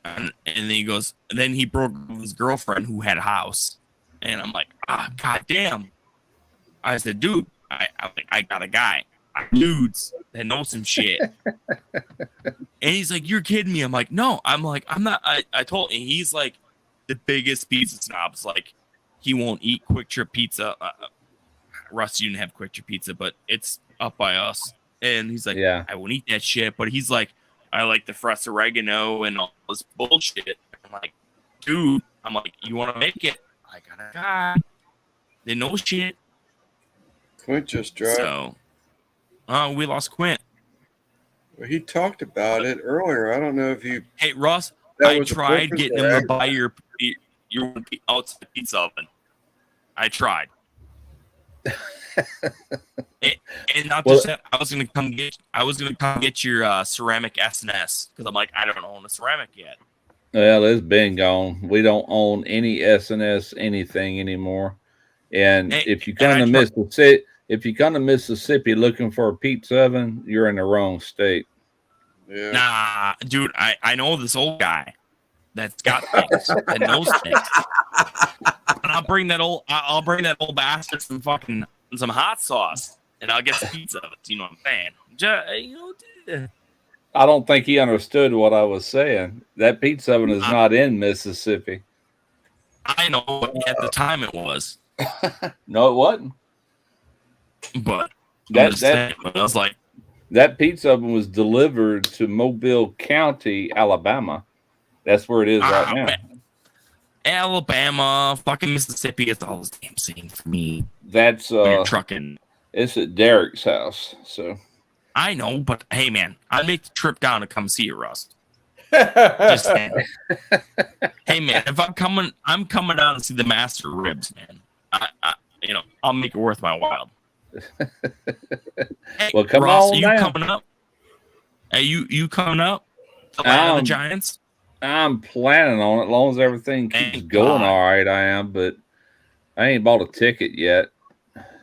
And then he goes, and then he broke up with his girlfriend who had a house. And I'm like, god damn. I said, dude, I got a guy. Dudes that know some shit. And he's like, you're kidding me. I'm like, no. I'm not. I told him, he's like the biggest pizza snobs. Like, he won't eat Quick Trip pizza. Russ, you didn't have Quick Trip pizza, but it's up by us. And he's like, Yeah. I won't eat that shit. But he's like, I like the fresh oregano and all this bullshit. I'm like, dude, you want to make it? I got a guy. They know shit. Quint just dropped. So, we lost Quint. Well, he talked about it earlier. I don't know if you. Hey, Russ, That I was a tried purpose getting or him to buy your outside pizza oven. I tried. And not just that, I was gonna come get your ceramic SNS because I'm like, I don't own a ceramic yet. Well, it's been gone. We don't own any SNS anything anymore. And if you come to Mississippi looking for a pizza oven, you're in the wrong state. Yeah. Nah, dude, I know this old guy that's got things that knows things. And I'll bring that old bastard some hot sauce, and I'll get some pizza of it. You know what I'm saying? I don't think he understood what I was saying. That pizza oven is not in Mississippi. I know, but at the time it was. No, it wasn't. But I was like, that pizza oven was delivered to Mobile County, Alabama. That's where it is right now. Alabama, fucking Mississippi, it's all the damn same for me. That's you're trucking. It's at Derek's house. So I know, but hey, man, I'd make the trip down to come see you, Russ. Just saying. Hey, man, if I'm coming down to see the master ribs, man. I'll make it worth my while. Hey, well, come Ross, on are you down. coming up? Are you coming up to Land of the Giants? I'm planning on it, as long as everything keeps going all right. I am, but I ain't bought a ticket yet.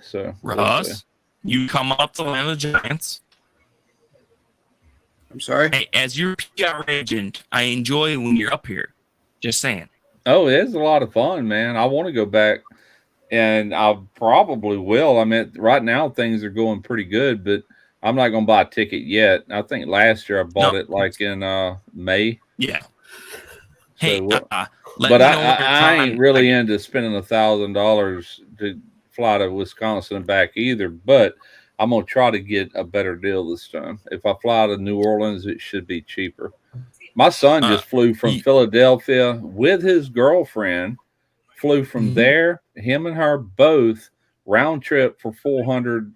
So, Russ, you come up to Land of the Giants. I'm sorry. Hey, as your PR agent, I enjoy when you're up here. Just saying. Oh, it's a lot of fun, man. I want to go back, and I probably will. I mean, right now things are going pretty good, but I'm not going to buy a ticket yet. I think last year I bought it like in May. Yeah. Hey, but I ain't really into spending $1,000 to fly to Wisconsin and back either. But I'm gonna try to get a better deal this time. If I fly to New Orleans, it should be cheaper. My son just flew from Philadelphia with his girlfriend. Flew from there, him and her both round trip for $400,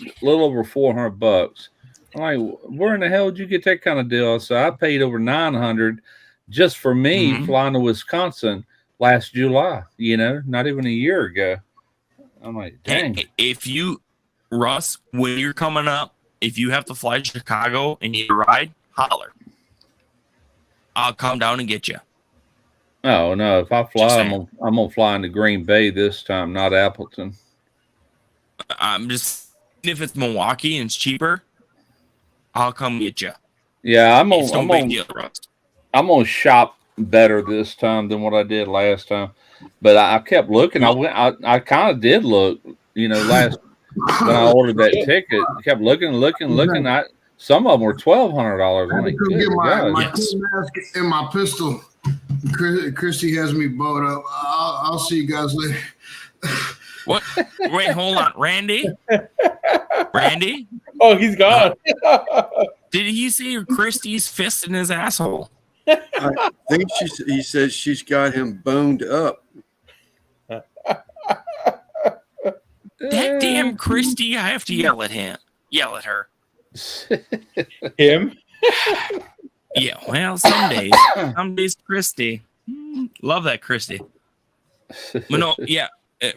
a little over $400. I'm like, where in the hell did you get that kind of deal? So I paid over $900 just for me flying to Wisconsin last July. Not even a year ago. I'm like, dang. Hey, if you, Russ, when you're coming up, if you have to fly to Chicago and you ride, holler. I'll come down and get you. Oh no! If I fly, I'm gonna fly into Green Bay this time, not Appleton. I'm just, if it's Milwaukee and it's cheaper, I'll come get you. Yeah, I'm It's no big deal, Russ. gonna shop better this time than what I did last time. But I kept looking. I kind of did look, last when I ordered that ticket. I kept looking. Some of them were $1,200. I'm like, Go get my Yes. mask and my pistol. Christy has me bowed up. I'll see you guys later. What? Wait, hold on, Randy. Randy? Oh, he's gone. Did he see Christie's fist in his asshole? I think he says she's got him boned up. That damn Christie! I have to yell at him. Yell at her. Him? Yeah, well, some days, Christy. Love that Christy. But no, yeah,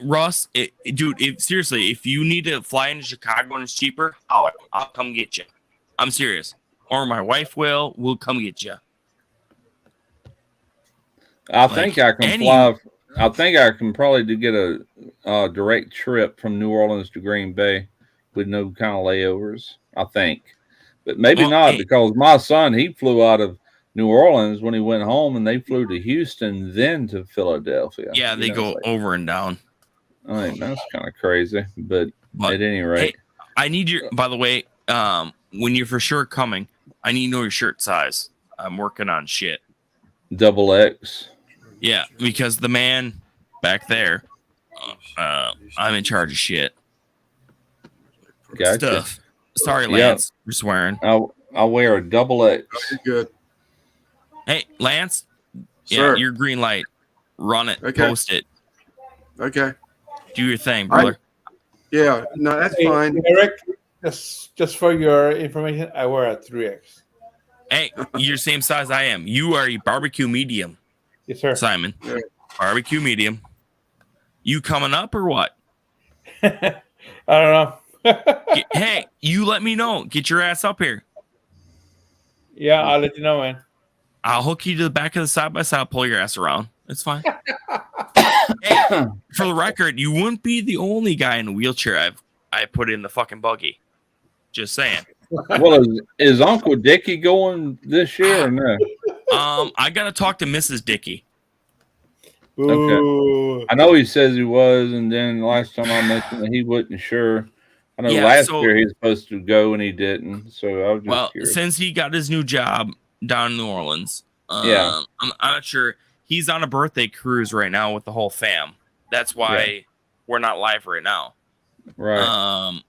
Russ, dude. Seriously, if you need to fly into Chicago and it's cheaper, I'll come get you. I'm serious. Or my wife will. We'll come get you. I think I can fly. I think I can probably get a direct trip from New Orleans to Green Bay with no kind of layovers. I think, but maybe not because my son, he flew out of New Orleans when he went home, and they flew to Houston, then to Philadelphia. Yeah, they go over and down. I think that's kind of crazy, but at any rate, hey, I need your. By the way, when you're for sure coming, I need to know your shirt size. I'm working on shit. XX. Yeah, because the man back there, I'm in charge of shit. Gotcha. Stuff. Sorry, Lance, for swearing. I'll wear a XX. Good. Hey, Lance. Sir. Yeah, your green light. Run it. Okay. Post it. Okay. Do your thing, brother. Yeah. No, that's Hey, fine. Eric, just for your information, I wear a 3X. Hey, you're the same size I am. You are a barbecue medium. Yes, sir. Simon. Yeah. Barbecue medium. You coming up or what? I don't know. Hey, you let me know. Get your ass up here. Yeah, I'll let you know, man. I'll hook you to the back of the side by side, pull your ass around. It's fine. Hey, for the record, you wouldn't be the only guy in a wheelchair I put in the fucking buggy. Just saying. Well, is Uncle Dickie going this year or no? I gotta talk to Mrs. Dickey. Okay. I know he says he was, and then last time I mentioned that he wasn't sure. I know last year he was supposed to go and he didn't. So I was just curious. Since he got his new job down in New Orleans, yeah, I'm not sure. He's on a birthday cruise right now with the whole fam. That's why we're not live right now. Right. I'll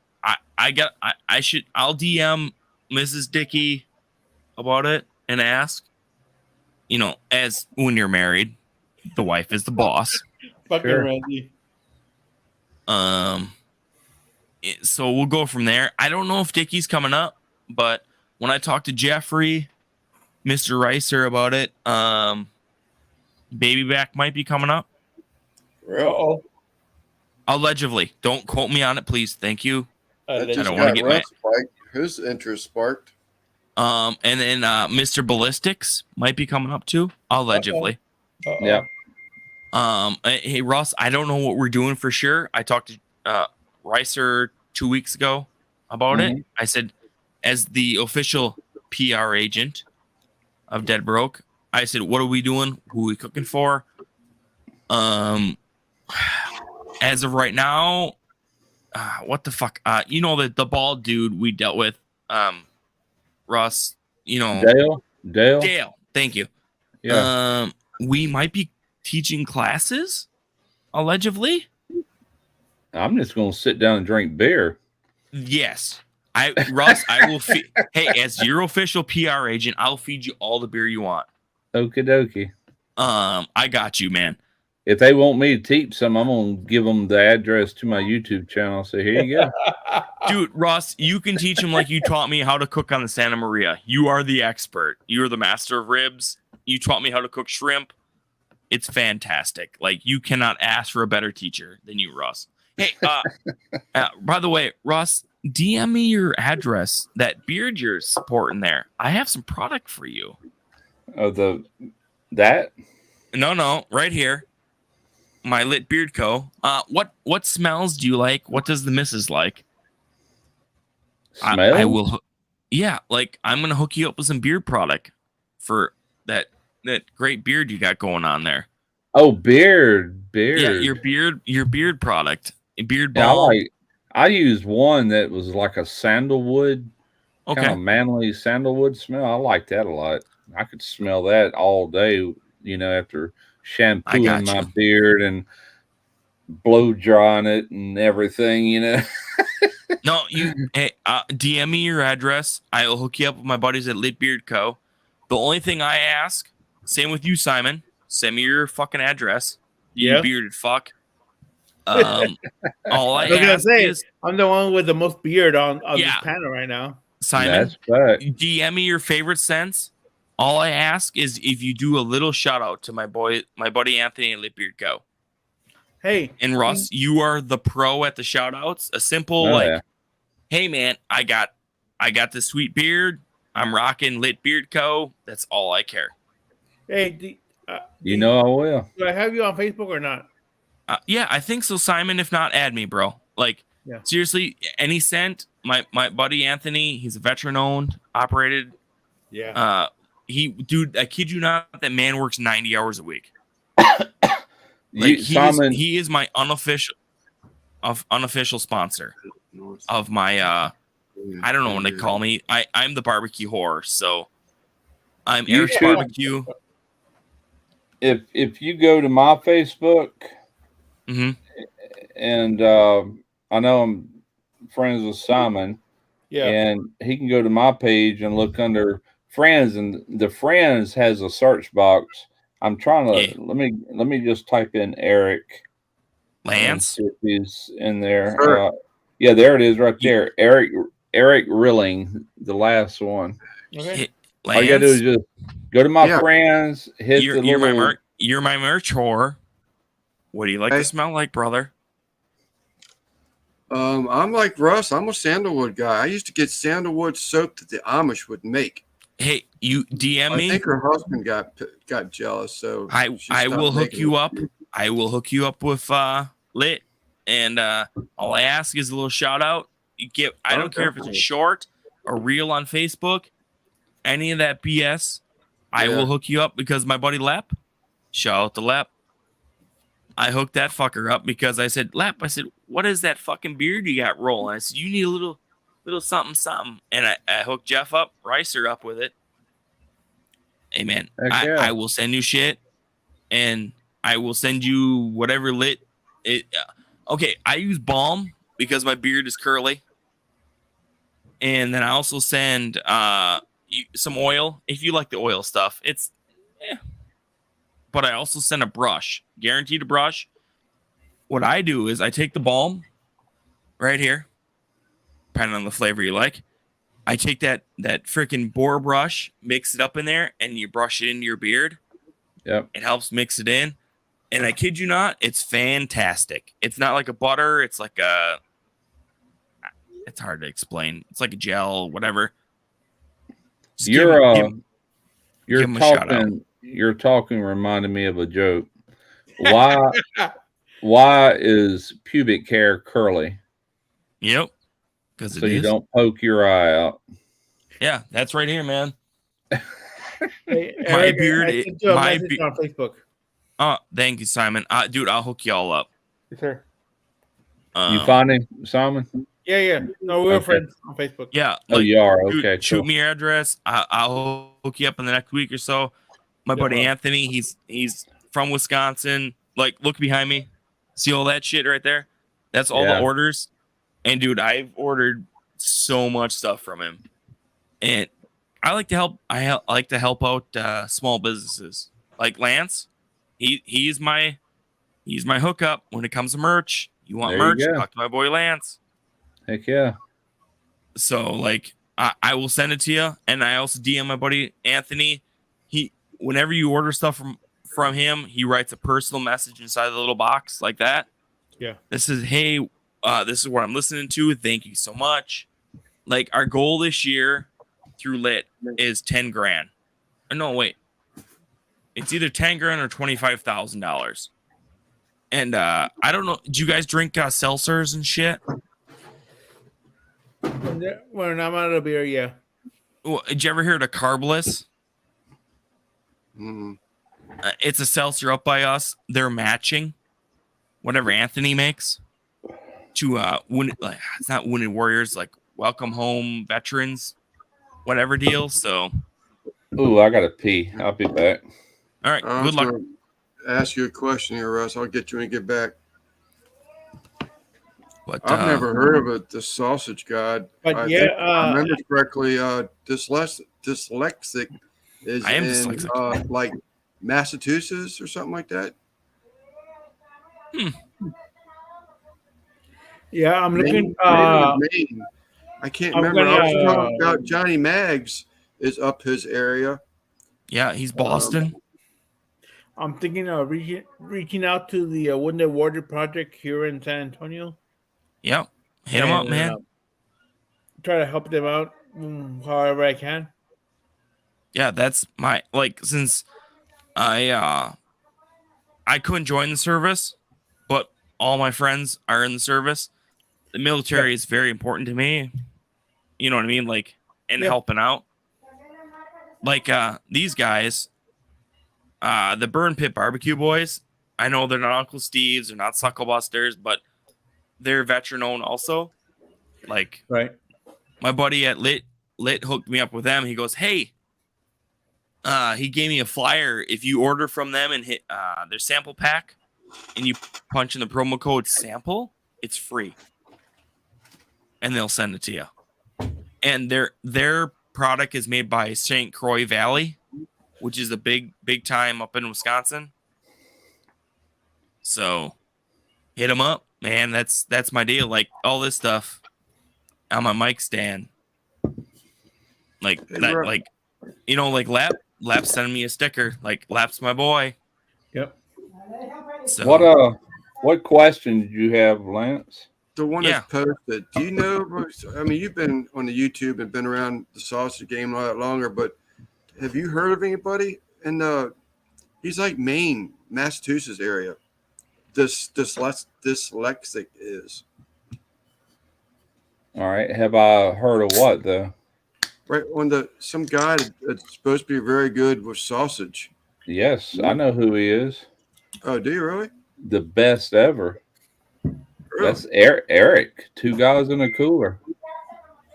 DM Mrs. Dickey about it and ask. You know, as when you're married, the wife is the boss. Fucking Randy. So we'll go from there. I don't know if Dickie's coming up, but when I talked to Jeffrey, Mr. Ricer about it, Baby Back might be coming up. Uh-oh. Allegedly. Don't quote me on it, please. Thank you. That I just don't want to got get mad. His interest sparked. And then Mr. Ballistics might be coming up too, allegedly. Yeah. Hey Russ, I don't know what we're doing for sure. I talked to Ricer 2 weeks ago about it. I said, as the official PR agent of Dead Broke, I said, what are we doing? Who are we cooking for? As of right now, what the fuck? You know the bald dude we dealt with, Russ. You know Dale. Thank you. Yeah. We might be teaching classes, allegedly. I'm just gonna sit down and drink beer. Yes. Russ, I will feed. Hey, as your official PR agent, I'll feed you all the beer you want. Okie dokie. I got you, man. If they want me to teach some, I'm gonna give them the address to my YouTube channel. So here you go. Dude, Russ, you can teach them like you taught me how to cook on the Santa Maria. You are the expert. You're the master of ribs. You taught me how to cook shrimp. It's fantastic. Like, you cannot ask for a better teacher than you, Russ. Hey, by the way, Russ, DM me your address. That beard you're supporting there. I have some product for you. Oh, that? No, right here. My Lit Beard Co. What smells do you like? What does the missus like? Smells? I will. Yeah, like I'm gonna hook you up with some beard product for that great beard you got going on there. Oh, beard. Yeah, your beard product, beard balm. Yeah, I used one that was like a sandalwood, kind of manly sandalwood smell. I like that a lot. I could smell that all day. You know, after shampooing my beard and blow drying it and everything, you know. No, hey, DM me your address. I'll hook you up with my buddies at Lit Beard Co. The only thing I ask, same with you, Simon, send me your fucking address. You bearded fuck. All I ask is, I'm the one with the most beard on this panel right now. Simon, DM me your favorite scents. All I ask is if you do a little shout out to my buddy Anthony and Litbeard Go. Hey. And Russ, you are the pro at the shout outs. A simple hey man, I got this sweet beard. I'm rocking Litbeard Co. That's all I care. Hey, you know I will. Do I have you on Facebook or not? Yeah, I think so, Simon. If not, add me, bro. Like, seriously, any cent. My buddy Anthony, he's a veteran owned, operated. Yeah. Dude, I kid you not, that man works 90 hours a week. Simon, he is my unofficial sponsor of my I don't know what they call me. I'm the barbecue whore, so I'm Eric's Barbecue. If you go to my Facebook, and I know I'm friends with Simon, and he can go to my page and look under friends, and the friends has a search box. I'm trying to let me just type in Eric Lance. See if he's in there. Sure. Yeah, there it is right there. Eric Rilling, the last one. Okay. All you gotta do is just go to my friends, hit you're my merch whore. What do you like to smell like, brother? I'm like Russ. I'm a sandalwood guy. I used to get sandalwood soap that the Amish would make. Hey, you DM me. I think her husband got jealous, so I will hook you up. I will hook you up with Lit, and all I ask is a little shout out. You get. I don't care if it's a short or reel on Facebook, any of that BS. I will hook you up because my buddy Lep, shout out to Lep. I hooked that fucker up because I said, Lep, what is that fucking beard you got rolling? I said, you need a little something. And I hooked Jeff up, Ricer up with it. Hey, man, I will send you shit, and I will send you whatever Lit. Okay, I use balm because my beard is curly. And then I also send some oil. If you like the oil stuff, it's but I also send a brush, guaranteed a brush. What I do is I take the balm right here, depending on the flavor you like. I take that freaking boar brush, mix it up in there, and you brush it into your beard. Yep. It helps mix it in. And I kid you not, it's fantastic. It's not like a butter. It's like it's hard to explain. It's like a gel, whatever. Just You're talking reminded me of a joke. Why is pubic hair curly? Yep. Because so you don't poke your eye out. Yeah, that's right here, man. Hey, my Eric, beard. I sent you a message on Facebook. Oh, thank you, Simon. Dude, I'll hook you all up. Yes, sir. You find him, Simon? Yeah. No, we're friends on Facebook. Yeah. You are? Dude, okay. Shoot Cool. me your address. I'll hook you up in the next week or so. My buddy Anthony, he's from Wisconsin. Like, look behind me. See all that shit right there? That's all the orders. And dude, I've ordered so much stuff from him. And I like to help. I like to help out small businesses. Like Lance, he's my hookup when it comes to merch. You want merch? Talk to my boy Lance. Heck yeah. So like, I will send it to you, and I also DM my buddy Anthony. Whenever you order stuff from him, he writes a personal message inside the little box like that. Yeah. This is this is what I'm listening to. Thank you so much. Like our goal this year through Lit is 10 grand. No, wait. It's either 10 grand or $25,000. And I don't know. Do you guys drink seltzers and shit? When I'm out of beer, yeah. Well, did you ever hear of the Carbless? Mm. It's a seltzer up by us. They're matching whatever Anthony makes to it's not Wounded Warriors, like Welcome Home Veterans, whatever deal. So, ooh, I gotta pee. I'll be back. All right, good luck. Ask you a question here, Russ. I'll get you when you get back. But I've never heard of it. The Sausage God. But I yeah, think if I remember correctly. Dyslexic is I am in dyslexic. like Massachusetts or something like that. Yeah, I'm looking. Maine. I can't I'm remember. I was gonna, talking about Johnny Maggs is up his area. Yeah, he's Boston. I'm thinking of reaching out to the Wounded Warrior Project here in San Antonio. Yep. Hit him up, and, man. Try to help them out however I can. Yeah, that's my since I couldn't join the service, but all my friends are in the service. The military is very important to me. You know what I mean? And helping out. These guys, the Burn Pit Barbecue Boys, I know they're not Uncle Steve's, they're not Sucklebusters, but they're veteran owned also. Right. My buddy at Lit hooked me up with them. He goes, hey, he gave me a flyer. If you order from them and hit their sample pack and you punch in the promo code sample, it's free. And they'll send it to you. And their product is made by St. Croix Valley, which is a big time up in Wisconsin. So hit them up, man. That's my deal. All this stuff on my mic stand. Lap sending me a sticker. Lap's my boy. Yep. So what question did you have, Lance? The one that's posted. Do you know? I mean, you've been on the YouTube and been around the sausage game a lot longer, but have you heard of anybody in he's like Maine, Massachusetts area? Dyslexic is. All right. Have I heard of what though? Right on some guy that's supposed to be very good with sausage. Yes, I know who he is. Oh, do you really? The best ever. Really? That's Eric. 2 guys in a cooler.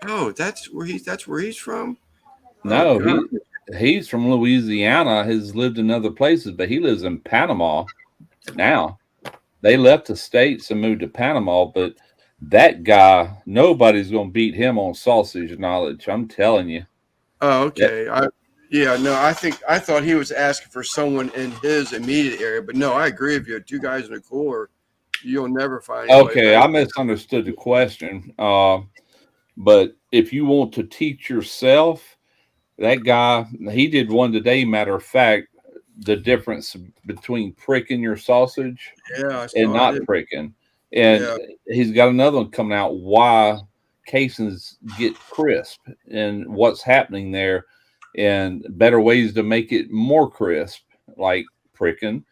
Oh, that's where he's from. No, he's from Louisiana. Has lived in other places, but he lives in Panama now. They left the States and moved to Panama, but that guy, nobody's going to beat him on sausage knowledge. I'm telling you. Oh, okay. I thought he was asking for someone in his immediate area, but no, I agree with you. 2 guys in a cooler, you'll never find. Okay, I misunderstood the question. But if you want to teach yourself, that guy, he did one today. Matter of fact, the difference between pricking your sausage and not pricking. And he's got another one coming out, why casings get crisp and what's happening there, and better ways to make it more crisp, like pricking,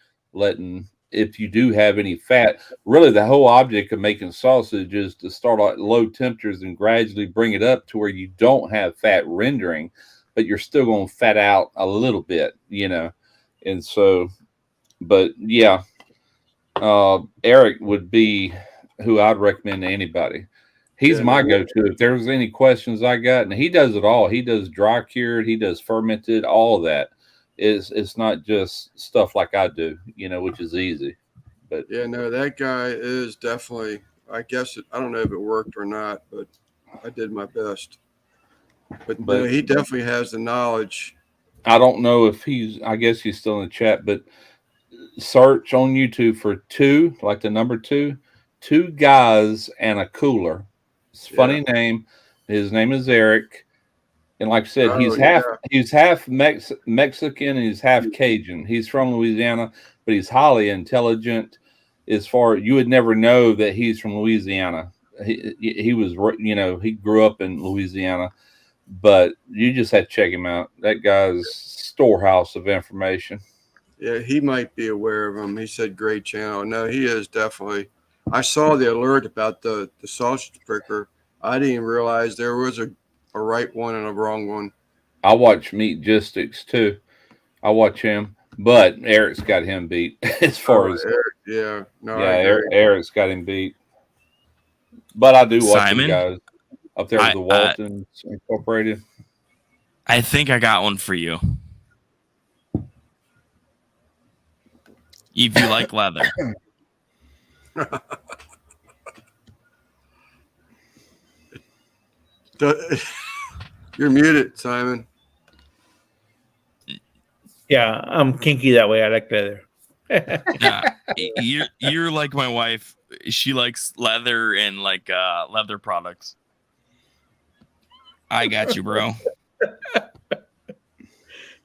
if you do have any fat. Really, the whole object of making sausage is to start at low temperatures and gradually bring it up to where you don't have fat rendering, but you're still going to fat out a little bit, And so, but yeah, Eric would be who I'd recommend to anybody. He's my go-to. If there's any questions I got, and he does it all. He does dry cured, he does fermented, all of that. It's not just stuff like I do, which is easy. But yeah, no, that guy is definitely. I don't know if it worked or not, but I did my best. But no, he definitely has the knowledge. I don't know if I guess he's still in the chat, but search on YouTube for 2, like the number 2 guys and a cooler. It's a funny name. His name is Eric. And like I said, he's half Mexican and he's half Cajun. He's from Louisiana, but he's highly intelligent. As far you would never know that he's from Louisiana. He was, he grew up in Louisiana, but you just have to check him out. That guy's storehouse of information. Yeah, he might be aware of him. He said great channel. No, he is definitely. I saw the alert about the sausage pricker. I didn't even realize there was a right one and a wrong one. I watch Meatgistics too. I watch him, but Eric's got him beat as far as Eric, Eric's got him beat. But I do watch Simon, the guys up there with the Waltons Incorporated. I think I got one for you. If you like leather. You're muted, Simon. Yeah, I'm kinky that way. I like leather. You're like my wife. She likes leather and leather products. I got you, bro.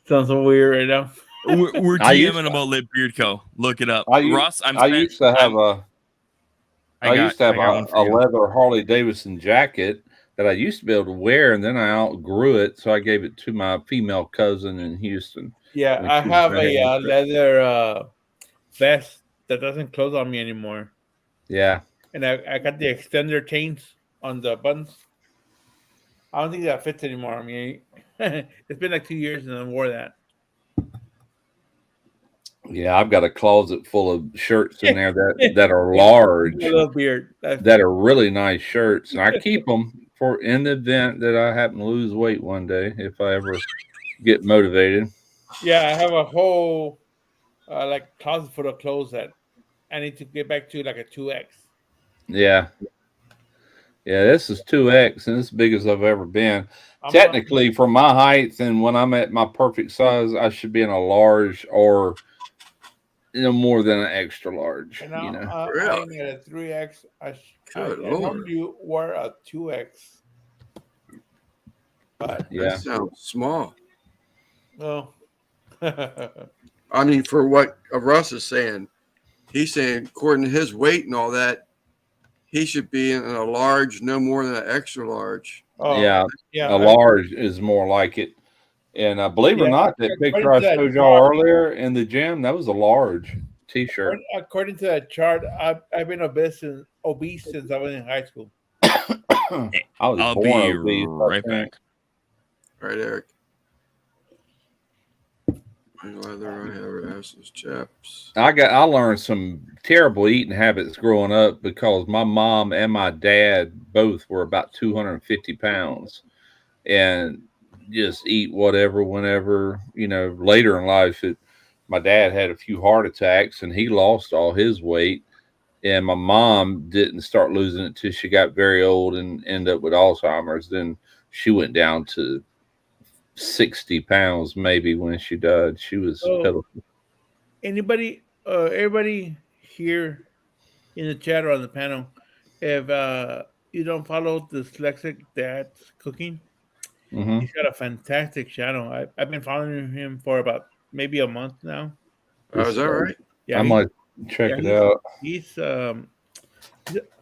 Sounds so weird right now. We're I used DMing about Lit Beard Co. Look it up. I used, Russ, I used to have one for a you. leather Harley Davidson jacket that I used to be able to wear, and then I outgrew it, so I gave it to my female cousin in Houston. Yeah, when I she was have married. a leather vest that doesn't close on me anymore. Yeah. And I got the extender chains on the buttons. I don't think that fits anymore. I mean, it's been like 2 years since I wore that. Yeah, I've got a closet full of shirts in there that are large, I love beard. that are really nice shirts, and I keep them for in the event that I happen to lose weight one day if I ever get motivated. Yeah, I have a whole like closet full of clothes that I need to get back to like a 2X. Yeah. Yeah, this is 2X, and it's as big as I've ever been. I'm Technically, for my height and when I'm at my perfect size, I should be in a large or more than an extra large. And now You know, I'm at a 3X. I normally wear a 2X. But Yeah. That sounds small. well, I mean, for what Russ is saying, he's saying according to his weight and all that, he should be in a large, no more than an extra large. yeah, yeah, a large is more like it. And believe it or Yeah, not, that according picture I to that showed y'all chart- earlier in the gym, that was a large T-shirt. according to that chart, I've been obese since I was in high school. I was I'll born be obese, I right think. back. Right, Eric? Leather, I have asses, chaps. I learned some terrible eating habits growing up because my mom and my dad both were about 250 pounds and just eat whatever, whenever, later in life, my dad had a few heart attacks and he lost all his weight. And my mom didn't start losing it till she got very old and ended up with Alzheimer's. Then she went down to 60 pounds maybe when she died. She was pitiful. Everybody here in the chat or on the panel, if you don't follow the Dyslexic Dad's Cooking, Mhm. he's got a fantastic channel. I've been following him for about maybe a month now. Oh, is that right? Yeah, I might check it out. He's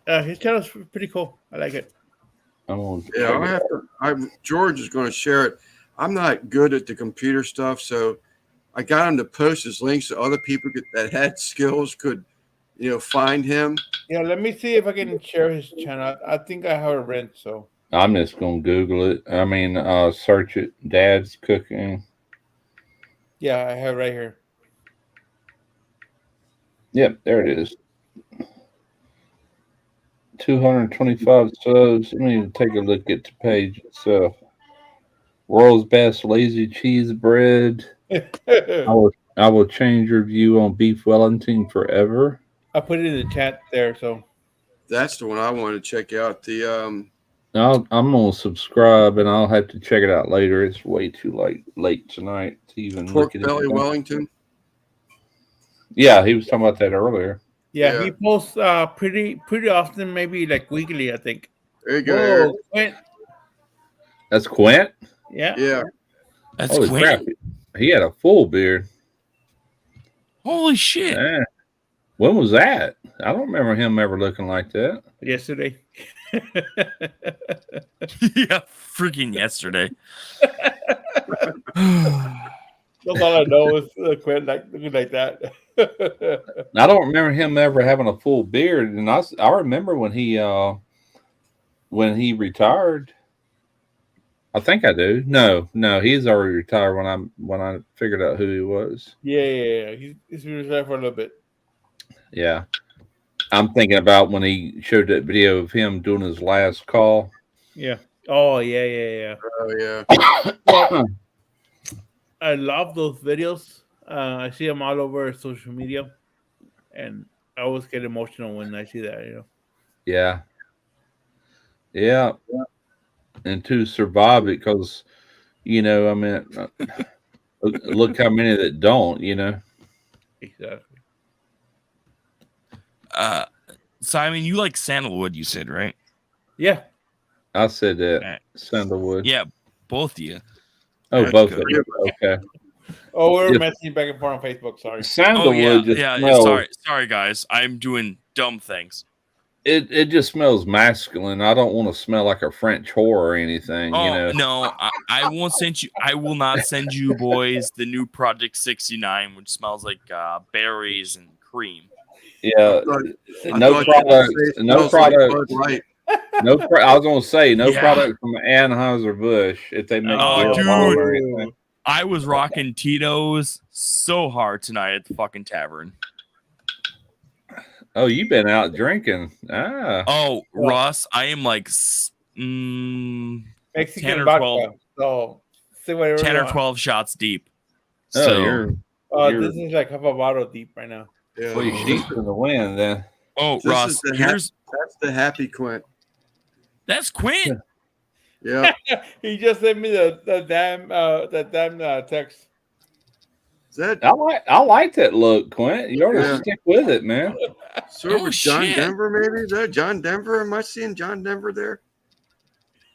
his channel's pretty cool. I like it. Yeah, George is going to share it. I'm not good at the computer stuff, so I got him to post his links so other people that had skills could, find him. Yeah, let me see if I can share his channel. I think I have a rent, so I'm just gonna Google it. I mean, search it. Dad's Cooking. yeah, I have right here. Yep, there it is. 225 subs. Let me take a look at the page itself. World's best lazy cheese bread. I will change your view on beef Wellington forever. I put it in the chat there, so That's the one I wanted to check out. The I'm gonna subscribe and I'll have to check it out later. It's way too late tonight to even pork look at belly it. Wellington. Yeah, he was talking about that earlier. yeah, he posts pretty often, maybe like weekly, I think. There you go, Whoa, Eric. Quint. That's Quint? Yeah. Yeah. That's Holy Quint. crap. He had a full beard. Holy shit. Man. When was that? I don't remember him ever looking like that. Yesterday. Yeah, freaking yesterday. That's all I know is Quint looking like that. I don't remember him ever having a full beard, and I remember when he retired. I think I do. No, he's already retired when I figured out who he was. Yeah. He's been retired for a little bit. Yeah, I'm thinking about when he showed that video of him doing his last call. Yeah. Oh yeah. Oh yeah. Well, I love those videos. I see them all over social media, and I always get emotional when I see that. Yeah. And to survive it, because I mean, look how many that don't. Exactly. Simon, you like sandalwood, you said, right? Yeah. I said that sandalwood. Yeah, both of you. Oh, That's both good. of you. Okay. Oh, we're Yeah. messaging back and forth on Facebook. Sorry. Sandalwood just yeah. smells. Sorry, guys. I'm doing dumb things. It just smells masculine. I don't want to smell like a French whore or anything. Oh You know. no, I won't send you. I will not send you boys the new Project 69, which smells like berries and cream. Yeah. I No thought product. you said it No smells like product. Bud Light. No. I was gonna say no Yeah. product from Anheuser Busch if they make Oh, beer bottle or dude. anything. I was rocking Tito's so hard tonight at the fucking tavern. Oh, you've been out drinking. Ah. Oh, Well- Russ, I am like Mexican 10 or vodka. 12, So say whatever 10 you or want. 12 shots deep. Oh, So, you're This is like half a bottle deep right now. Yeah. well, you sheep in the wind then. oh, This Russ, is the that's the happy Quint. that's Quint. Yeah. He just sent me the damn text. Is that I like that look, Quint. You ought to Yeah. stick with it, man. sir Oh, with John shit. Denver? Maybe is that John Denver? Am I seeing John Denver there?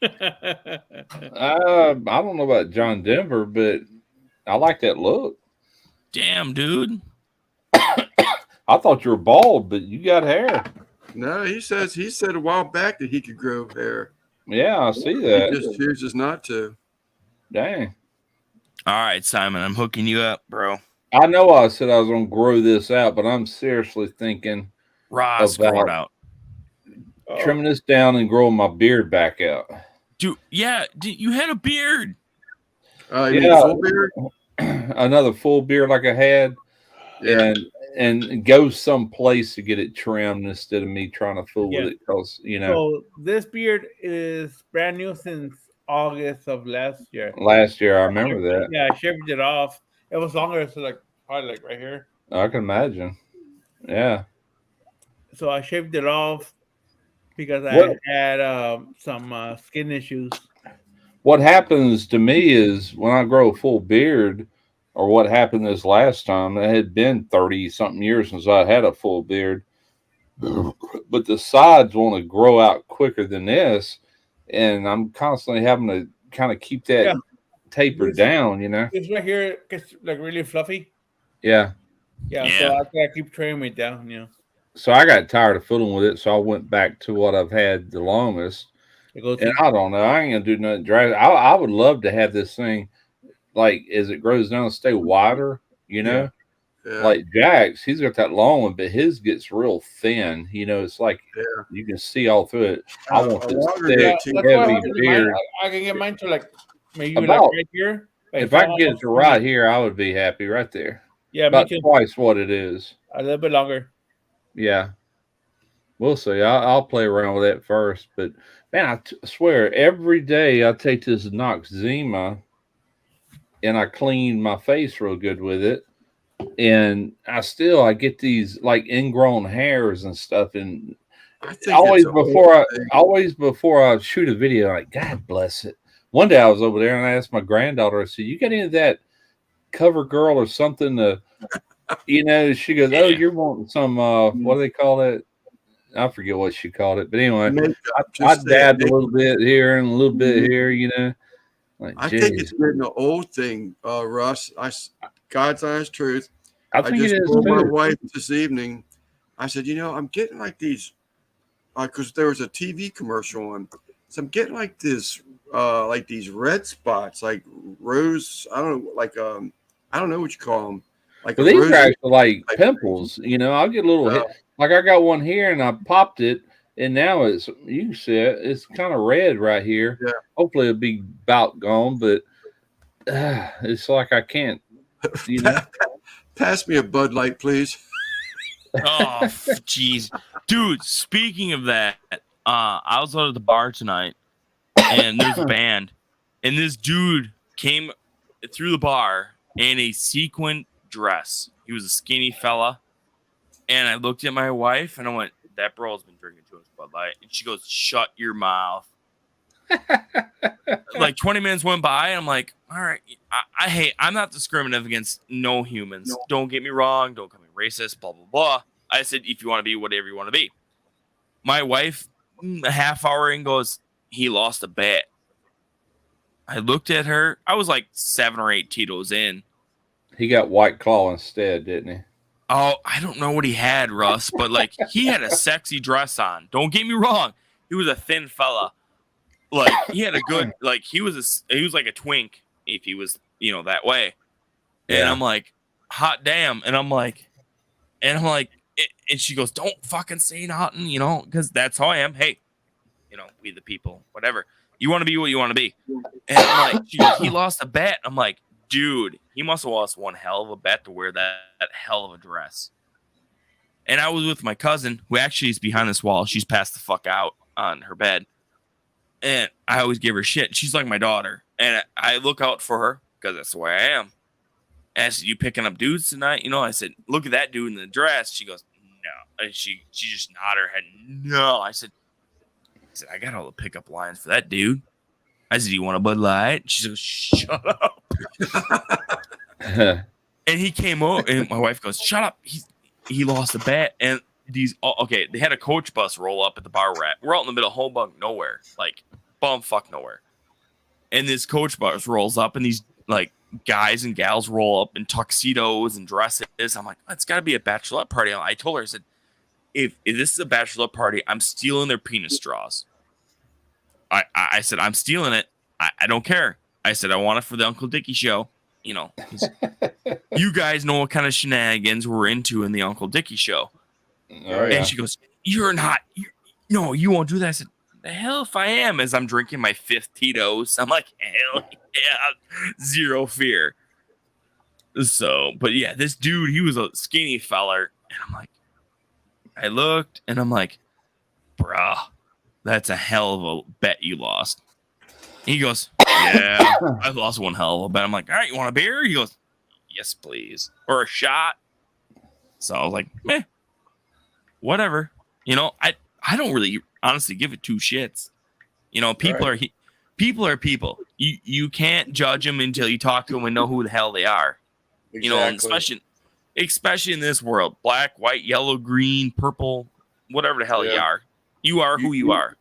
I don't know about John Denver, but I like that look. Damn, dude. I thought you were bald, but you got hair. No, he said a while back that he could grow hair. Yeah, I see He that. just chooses not to. Dang. All right, Simon, I'm hooking you up, bro. I know I said I was going to grow this out, but I'm seriously thinking Ross, grow it out. trimming this down and growing my beard back out. Dude, yeah, you had a beard. You mean full beard? Another full beard like I had, Yeah. and go someplace to get it trimmed instead of me trying to fool Yeah. with it because So this beard is brand new since August of last year. last year I remember that. Yeah, I shaved it off. It was longer, so like probably like right here. I can imagine. Yeah. So I shaved it off because What- I had some skin issues. What happens to me is when I grow a full beard, or what happened this last time, it had been 30 something years since I had a full beard, but the sides want to grow out quicker than this. And I'm constantly having to kind of keep that Yeah. tapered down, you know? This right here gets like really fluffy. Yeah. Yeah, Yeah. so I gotta keep trimming it down, you know. So I got tired of fiddling with it. So I went back to what I've had the longest. It goes And I don't know. I ain't gonna do nothing drastic. I would love to have this thing, like as it grows down, stay wider. You know, Yeah. like Jack's, he's got that long one, but his gets real thin. You know, it's like Yeah. you can see all through it. I want a this longer thick, guy, that's why I heavy wanted mine. beard. I can get mine to like maybe About- like right here. Like If I could fall get it off. to right here, I would be happy right there. Yeah, me About too. twice what it is. A little bit longer. Yeah. We'll see. I'll play around with that first. But man, I swear, every day I take this Noxzema and I clean my face real good with it. And I get these like ingrown hairs and stuff. And I think always it's a whole before I shoot a video, like, God bless it. One day I was over there and I asked my granddaughter, I said, you got any of that cover girl or something to, she goes, oh, you're wanting some, what do they call it? I forget what she called it, but anyway, makeup, I just dabbed a that little bit here and a little bit here, Like, I geez. think it's getting an old thing, Russ. God's honest truth. I think just it is told my too. wife this evening. I said, I'm getting like these, because there was a TV commercial on. So I'm getting like this, like these red spots, like rose. I don't know, like I don't know what you call them. Like But a these rose- are actually like pimples, I'll get a little hit. Like I got one here and I popped it, and now you can see it. It's kind of red right here. Yeah. Hopefully it'll be about gone, but it's like I can't. Pass me a Bud Light, please. Oh, jeez, dude. Speaking of that, I was out at the bar tonight, and there's a band, and this dude came through the bar in a sequin dress. He was a skinny fella, and I looked at my wife and I went, "That bro's been drinking too much Bud Light," and she goes, "Shut your mouth." Like 20 minutes went by, and I'm like, all right, I'm not discriminative against no humans. Don't get me wrong. Don't call me racist, blah, blah, blah. I said, if you want to be whatever you want to be. My wife, a half hour in, goes, he lost a bet. I looked at her. I was like 7 or 8 Tito's in. He got White Claw instead, didn't he? Oh, I don't know what he had, Russ, but like he had a sexy dress on. Don't get me wrong. He was a thin fella. Like he had a good, like he was like a twink if he was, that way. And Yeah. I'm like, hot damn. And I'm like, and she goes, don't fucking say nothing, because that's how I am. Hey, we the people, whatever. You want to be what you want to be. And I'm like, she goes, he lost a bet. I'm like, dude, he must have lost one hell of a bet to wear that hell of a dress. And I was with my cousin, who actually is behind this wall. She's passed the fuck out on her bed. And I always give her shit. She's like my daughter. And I look out for her because that's the way I am. And I said, you picking up dudes tonight? I said, look at that dude in the dress. She goes, no. And she just nodded her head. No. I said, I got all the pickup lines for that dude. I said, you want a Bud Light? She goes, shut up. And he came over, and my wife goes, shut up. He lost a bet. And they had a coach bus roll up at the bar we're at. We're out in the middle of Homebunk nowhere, like bumfuck nowhere. And this coach bus rolls up, and these like guys and gals roll up in tuxedos and dresses. I'm like, it's got to be a bachelorette party. I told her, I said, if this is a bachelorette party, I'm stealing their penis straws. I said, I'm stealing it. I don't care. I said, I want it for the Uncle Dickie show. You guys know what kind of shenanigans we're into in the Uncle Dickie show. Oh, yeah. And she goes, you're not. No, you won't do that. I said, the hell if I am, as I'm drinking my 5th Tito's. I'm like, hell yeah, zero fear. So, but yeah, this dude, he was a skinny feller. And I'm like, I looked and I'm like, bruh, that's a hell of a bet you lost. He goes, yeah, I lost one hell of a bet. I'm like, all right, you want a beer? He goes, yes, please. Or a shot. So I was like, meh, whatever. I don't really honestly give it 2 shits. People are people. You can't judge them until you talk to them and know who the hell they are. Exactly. Especially in this world, black, white, yellow, green, purple, whatever the hell you are. You are who you are.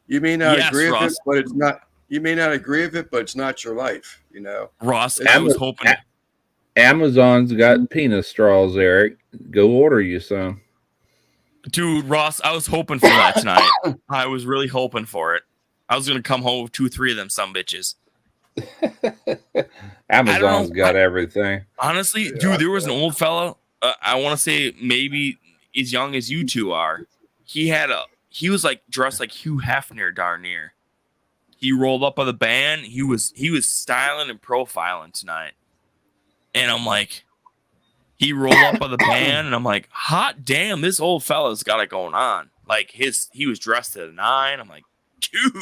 You may not agree with Ross. it, but it's not. You may not agree with it, but it's not your life. Ross, I was hoping. Amazon's got penis straws, Eric. Go order you some. Dude, Ross, I was hoping for that tonight. I was really hoping for it. I was gonna come home with 2-3 of them some bitches. Amazon's got everything. Honestly, dude, there was an old fella. I want to say maybe as young as you two are. He was like dressed like Hugh Hefner, darn near. He rolled up on the band. He was styling and profiling tonight. And I'm like, he rolled up on the band, and I'm like, hot damn, this old fella's got it going on. Like he was dressed to the 9. I'm like, dude.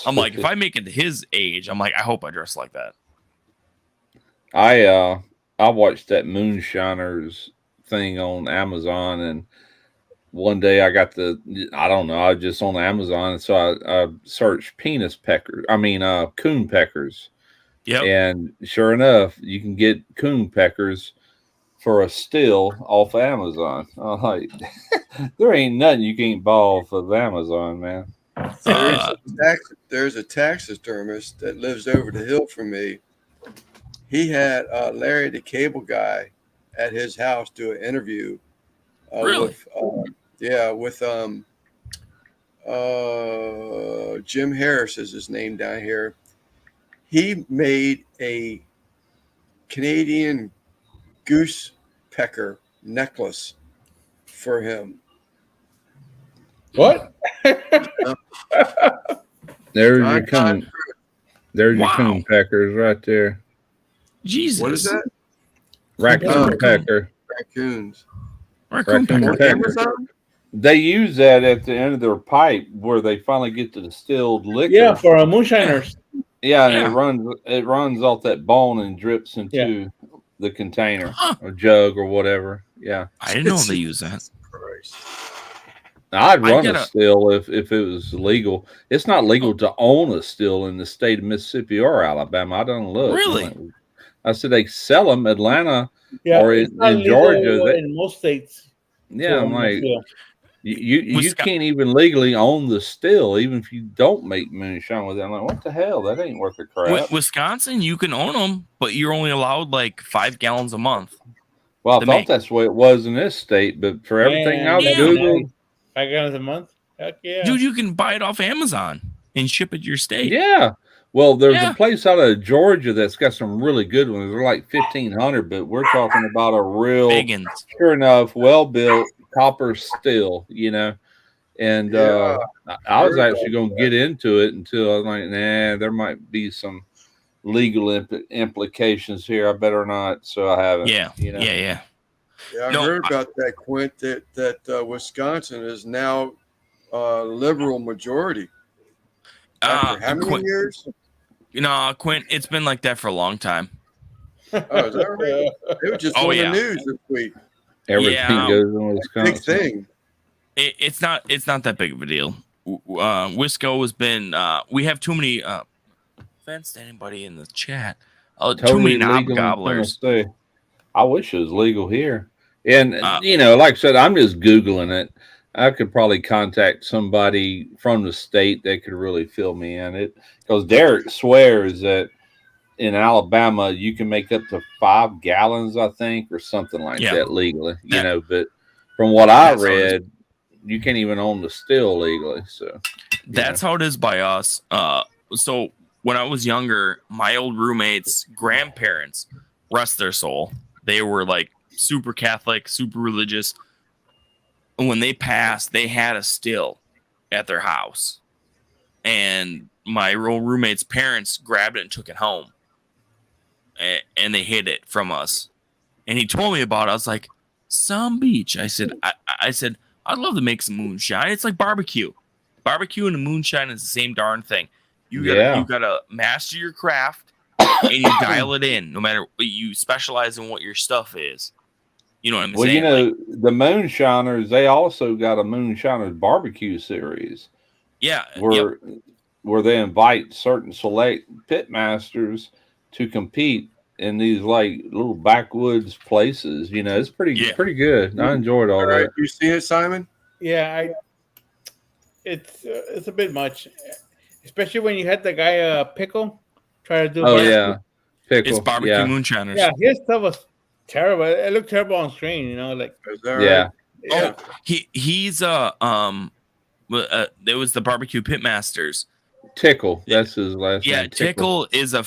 I'm like, if I make it to his age, I'm like, I hope I dress like that. I watched that Moonshiners thing on Amazon, and one day I got I was just on Amazon, and so I searched coon peckers. Yep. And sure enough, you can get coon peckers for a still off Amazon. I'm like, there ain't nothing you can't buy off of Amazon, man. There's a taxidermist that lives over the hill from me. He had Larry the Cable Guy at his house do an interview. Really? With Jim Harris is his name down here. He made a Canadian goose pecker necklace for him. What? There's your coon. There's your coon peckers right there. Jesus. What is that? Raccoon pecker. Raccoons. Raccoon pecker. They use that at the end of their pipe where they finally get the distilled liquor. Yeah, for moonshiners. Yeah, and it runs off that bone and drips into the container or jug or whatever. Yeah. I didn't know they use that. I'd run a still if it was legal. It's not legal to own a still in the state of Mississippi or Alabama. I don't look. Really? I said they sell them Atlanta Yeah, or it's in not legal Georgia. in most states. Yeah, I'm like, You can't even legally own the still, even if you don't make moonshine with it. I'm like, what the hell? That ain't worth a crap. Wisconsin, you can own them, but you're only allowed like 5 gallons a month. Well, I thought that's the way it was in this state, but for everything I've Googled, 5 gallons a month. Heck yeah, dude, you can buy it off Amazon and ship it to your state. Yeah. Well, there's a place out of Georgia that's got some really good ones. They're like 1,500, but we're talking about a real, sure enough, well-built copper still, you know. And I was actually going to get into it until I was like, nah, there might be some legal implications here. I better not. So I haven't. Yeah. You know? Yeah. I heard about that, Quint, that Wisconsin is now liberal majority. After how many years? You know, Quint, it's been like that for a long time. Oh, is that right? It was just on the news this week. Everything goes in Wisconsin. Big thing. It's not that big of a deal. Wisco has been. We have too many. Offense to anybody in the chat. Too many knob gobblers. I wish it was legal here. And you know, like I said, I'm just Googling it. I could probably contact somebody from the state that could really fill me in it, because Derek swears that in Alabama you can make up to 5 gallons, I think, or something like that legally. You know, but from what I read, you can't even own the still legally. So that's how it is by us. So when I was younger, my old roommates' grandparents, rest their soul, they were like super Catholic, super religious. And when they passed, they had a still at their house. And my old roommate's parents grabbed it and took it home. And they hid it from us. And he told me about it. I was like, some beach. I said, I'd love to make some moonshine. It's like barbecue. Barbecue and moonshine is the same darn thing. You gotta master your craft and you dial it in. No matter what, you specialize in what your stuff is. You know what I'm saying? Well, you know, the Moonshiners, they also got a Moonshiners barbecue series. Yeah. Where they invite certain select pit masters to compete in these like little backwoods places. You know, it's pretty good. I enjoyed all that. You see it, Simon? Yeah, it's a bit much, especially when you had the guy Pickle try to do. Pickle. It's barbecue moonshiners. Yeah, his stuff was terrible. It looked terrible on screen. You know, like right? Oh, he's there was the barbecue pitmasters. Tickle, that's his last name. Yeah, Tickle is a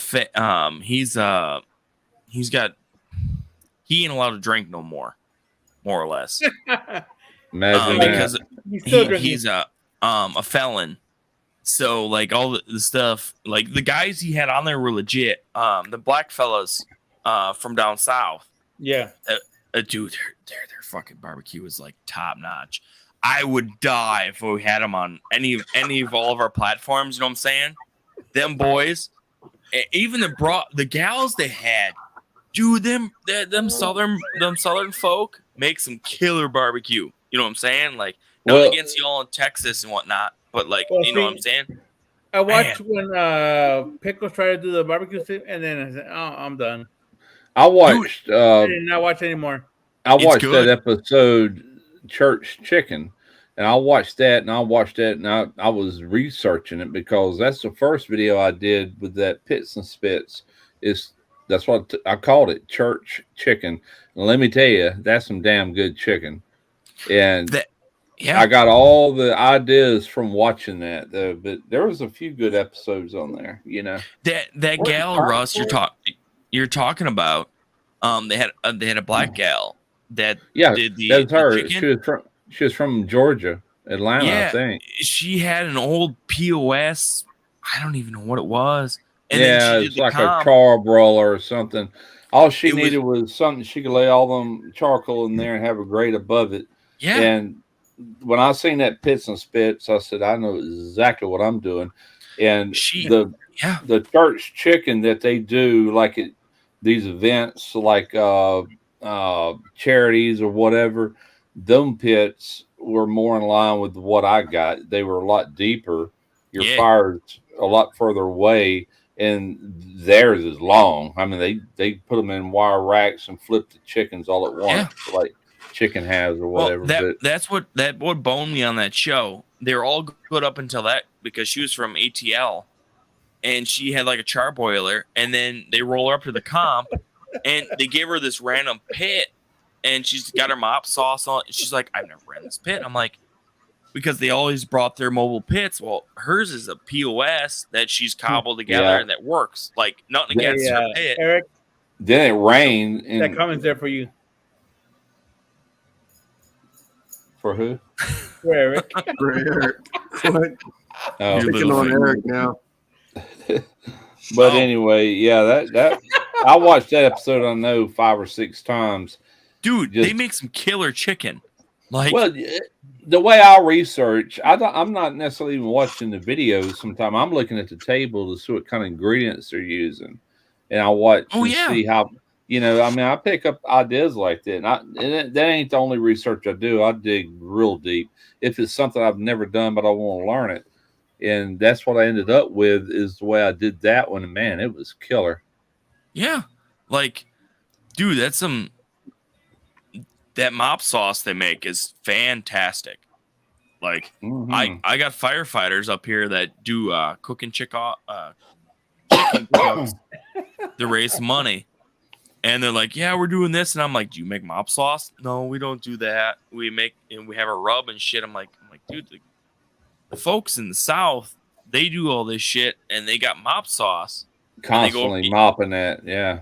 he ain't allowed to drink no more or less. Imagine because he's a felon. So like all the stuff, like the guys he had on there were legit. The black fellas from down south. Yeah. Dude, their fucking barbecue was like top notch. I would die if we had them on any of all of our platforms. You know what I'm saying? Them boys, even the gals they had, dude. Them southern folk make some killer barbecue. You know what I'm saying? Like nothing against y'all in Texas and whatnot, but like you know what I'm saying. I watched when Pickles tried to do the barbecue thing, and then I said, "Oh, I'm done." I watched. I did not watch anymore. I watched that episode, Church Chicken, and I watched that, and I was researching it because that's the first video I did with that Pits and Spits. That's what I called it, Church Chicken. And let me tell you, that's some damn good chicken. And I got all the ideas from watching that, though. But there was a few good episodes on there, you know. That gal, Russ, you're talking about. They had a black gal that did the. That's her. Chicken. She was from Georgia, Atlanta, I think. She had an old POS. I don't even know what it was. And it's like a charbroiler or something. All she needed was something she could lay all them charcoal in there and have a grate above it. Yeah. And when I seen that Pits and Spits, I said, I know exactly what I'm doing. And the church chicken that they do, like these events, like charities or whatever, them pits were more in line with what I got. They were a lot deeper. Your fire's a lot further away, and theirs is long. I mean, they put them in wire racks and flip the chickens all at once, like chicken has or Well, whatever. that's what boned me on that show. They were all good up until that because she was from ATL, and she had like a charboiler, and then they roll her up to the comp, and they give her this random pit, and she's got her mop sauce on. And she's like, "I've never ran this pit." I'm like, because they always brought their mobile pits. Well, hers is a POS that she's cobbled together and that works. Like nothing against her pit. Eric, then it rained. that comment's there for you. For who? For Eric. For Eric. What? Oh, Picking on Eric now. But anyway, yeah, that I watched that episode, I know, 5 or 6 times. Dude, they make some killer chicken. Like, well, the way I research, I'm not necessarily even watching the videos. Sometimes I'm looking at the table to see what kind of ingredients they're using, and I watch and see how. I pick up ideas like that, and that ain't the only research I do. I dig real deep if it's something I've never done, but I want to learn it, and that's what I ended up with. Is the way I did that one, and man, it was killer. Yeah, like, dude, that mop sauce they make is fantastic. Like, I got firefighters up here that do cooking chicken cooks to raise money. And they're like, yeah, we're doing this. And I'm like, do you make mop sauce? No, we don't do that. We have a rub and shit. I'm like, dude, the folks in the South, they do all this shit and they got mop sauce. Constantly mopping that. Yeah.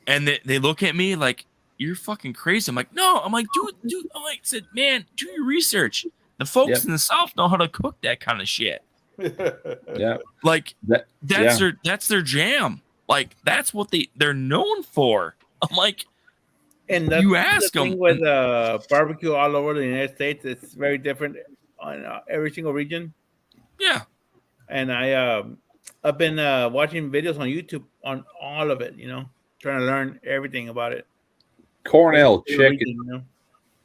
And they look at me like, you're fucking crazy. I'm like, no. I'm like, dude. I said, man, do your research. The folks in the South know how to cook that kind of shit. Yeah. Like that's their jam. Like that's what they're known for. I'm like, and that's you ask the them thing with barbecue all over the United States. It's very different on every single region. Yeah. And I've been watching videos on YouTube on all of it. Trying to learn everything about it. Cornell chicken.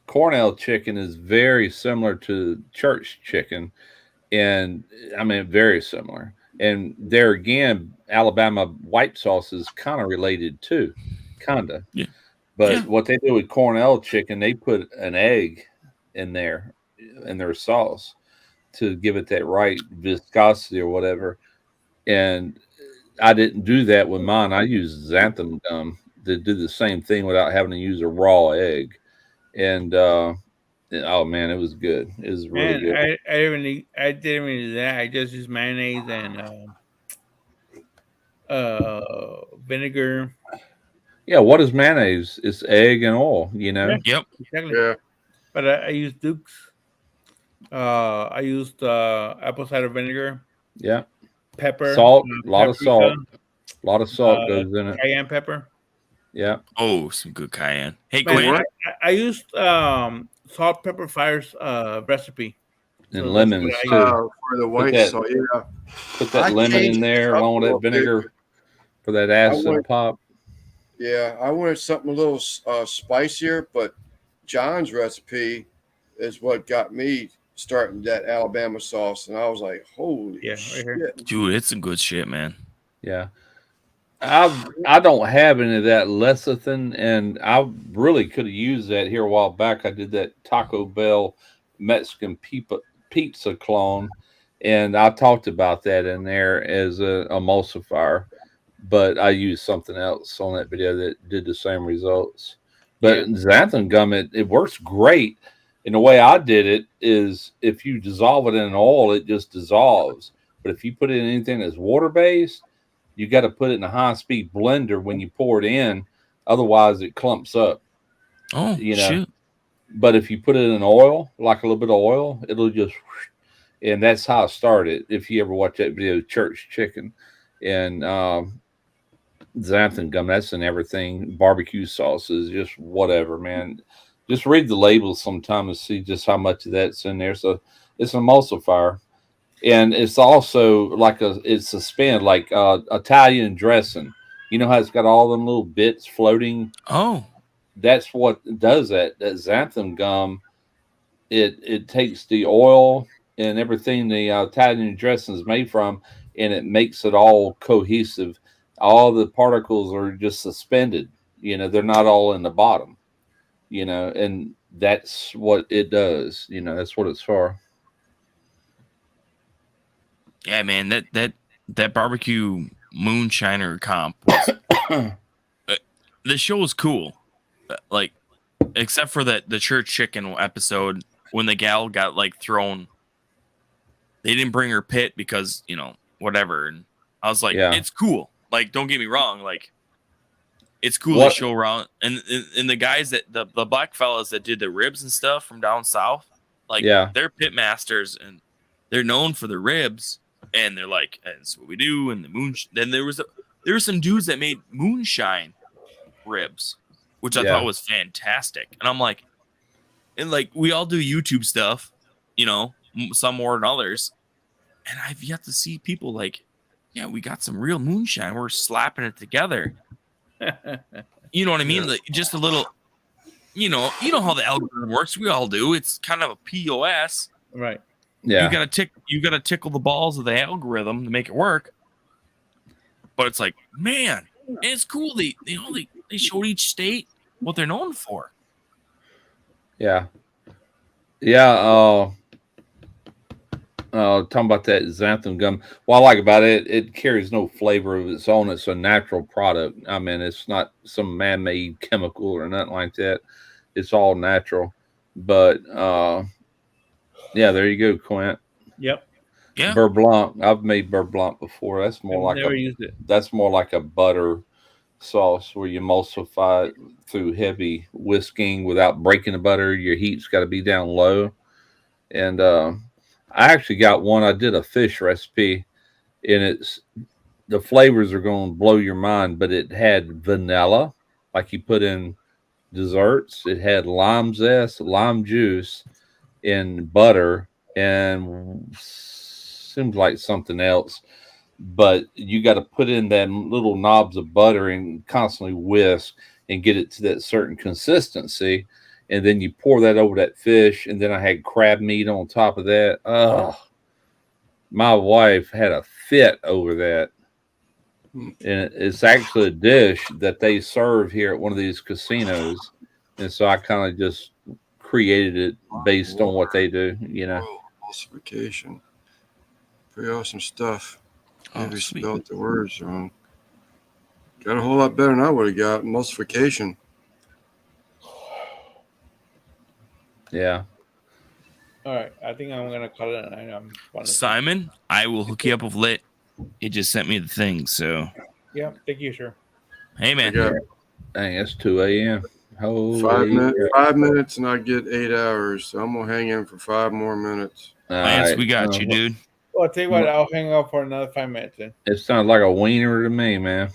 Cornell chicken is very similar to church chicken, and I mean very similar. And there again, Alabama white sauce is kind of related too, kinda. Yeah. But what they do with Cornell chicken, they put an egg in there in their sauce to give it that right viscosity or whatever. And I didn't do that with mine. I used xanthan gum to do the same thing without having to use a raw egg. And oh man, it was good. It was really good. I didn't even do that. I just used mayonnaise and vinegar. Yeah, what is mayonnaise? It's egg and oil, Yeah, Yep. exactly. Yeah. But I used Duke's. I used apple cider vinegar. Yeah. Pepper. Salt. A lot of paprika, salt. A lot of salt goes in it. Cayenne pepper. Yeah. Oh, some good cayenne. Hey, Man, Glenn. I used salt pepper fire's recipe. And So lemons that's too. what I for the white sauce, yeah. Put that I lemon in changed there it up along with a that little bit. vinegar for that acid want- pop. Yeah, I wanted something a little spicier, but John's recipe is what got me starting that Alabama sauce, and I was like, "Holy shit!" Dude, it's some good shit, man. Yeah. I don't have any of that lecithin, and I really could have used that here a while back. I did that Taco Bell Mexican pizza clone, and I talked about that in there as an emulsifier, but I used something else on that video that did the same results. But xanthan gum, it works great. And the way I did it is if you dissolve it in oil, it just dissolves. But if you put it in anything that's water-based, you got to put it in a high-speed blender when you pour it in. Otherwise, it clumps up. Oh, shoot. But if you put it in oil, like a little bit of oil, it'll just, and that's how I started. If you ever watch that video, Church Chicken, and xanthan gum, that's in everything. Barbecue sauces, just whatever, man. Just read the labels sometime and see just how much of that's in there. So it's an emulsifier. And it's also like it's suspended, like Italian dressing. You know how it's got all them little bits floating? Oh. That's what does that. That xanthan gum, it takes the oil and everything the Italian dressing is made from, and it makes it all cohesive. All the particles are just suspended. They're not all in the bottom. And that's what it does. You know, that's what it's for. Yeah, man, that barbecue moonshiner comp was, the show was cool. Like, except for the church chicken episode when the gal got like thrown. They didn't bring her pit because, you know, whatever. And I was like, it's cool. Like, don't get me wrong. Like, it's cool to show around. And the guys that the black fellas that did the ribs and stuff from down south, like, they're pit masters and they're known for the ribs. And they're like, that's what we do. And the moon. Then there were some dudes that made moonshine ribs, which I thought was fantastic. And I'm like, and like, we all do YouTube stuff, you know, some more than others. And I've yet to see people like, yeah, we got some real moonshine. We're slapping it together. You know what I mean? Like, just a little, you know how the algorithm works. We all do. It's kind of a POS. Right. Yeah. You gotta tickle the balls of the algorithm to make it work. But it's like, man, it's cool. They showed each state what they're known for. Yeah. Yeah. Talking about that xanthan gum. What I like about it, it carries no flavor of its own. It's a natural product. I mean, it's not some man-made chemical or nothing like that. It's all natural. But yeah, there you go, Quint. Yep. Yeah. Beurre Blanc. I've made Beurre Blanc before. That's more I've never used it. That's more like a butter sauce where you emulsify it through heavy whisking without breaking the butter. Your heat's got to be down low. And I actually got one. I did a fish recipe, and the flavors are going to blow your mind. But it had vanilla, like you put in desserts. It had lime zest, lime juice, and butter, and seems like something else. But you got to put in that little knobs of butter and constantly whisk and get it to that certain consistency. And then you pour that over that fish. And then I had crab meat on top of that. Oh, my wife had a fit over that. And it's actually a dish that they serve here at one of these casinos. And so I kind of just created it based on what they do, you know. Emulsification. Pretty awesome stuff. Maybe spelled the words wrong. Got a whole lot better than I would have got. Emulsification. Yeah. All right. I think I'm going to call it a night. Simon, I will hook you up with Lit. It just sent me the thing, so. Yeah. Thank you, sir. Hey, man. Dang, it's 2 a.m. Holy 5 minutes and I get 8 hours. So I'm going to hang in for 5 more minutes. Lance, we got you, dude. Well, I'll tell you what, I'll hang out for another 5 minutes then. It sounds like a wiener to me, man.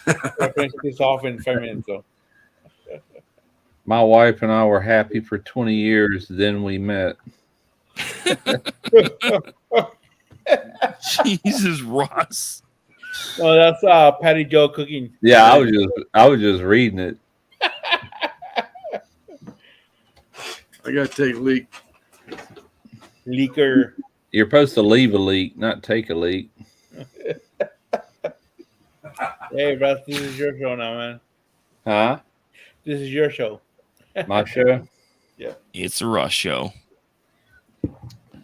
I'll finish this off in 5 minutes, though. My wife and I were happy for 20 years, then we met. Jesus, Ross. Oh, that's Patty Joe cooking. Yeah, I was just reading it. I got to take a leak. Leaker. You're supposed to leave a leak, not take a leak. Hey, Russ, this is your show now, man. Huh? This is your show. My show? Yeah. It's a Russ show.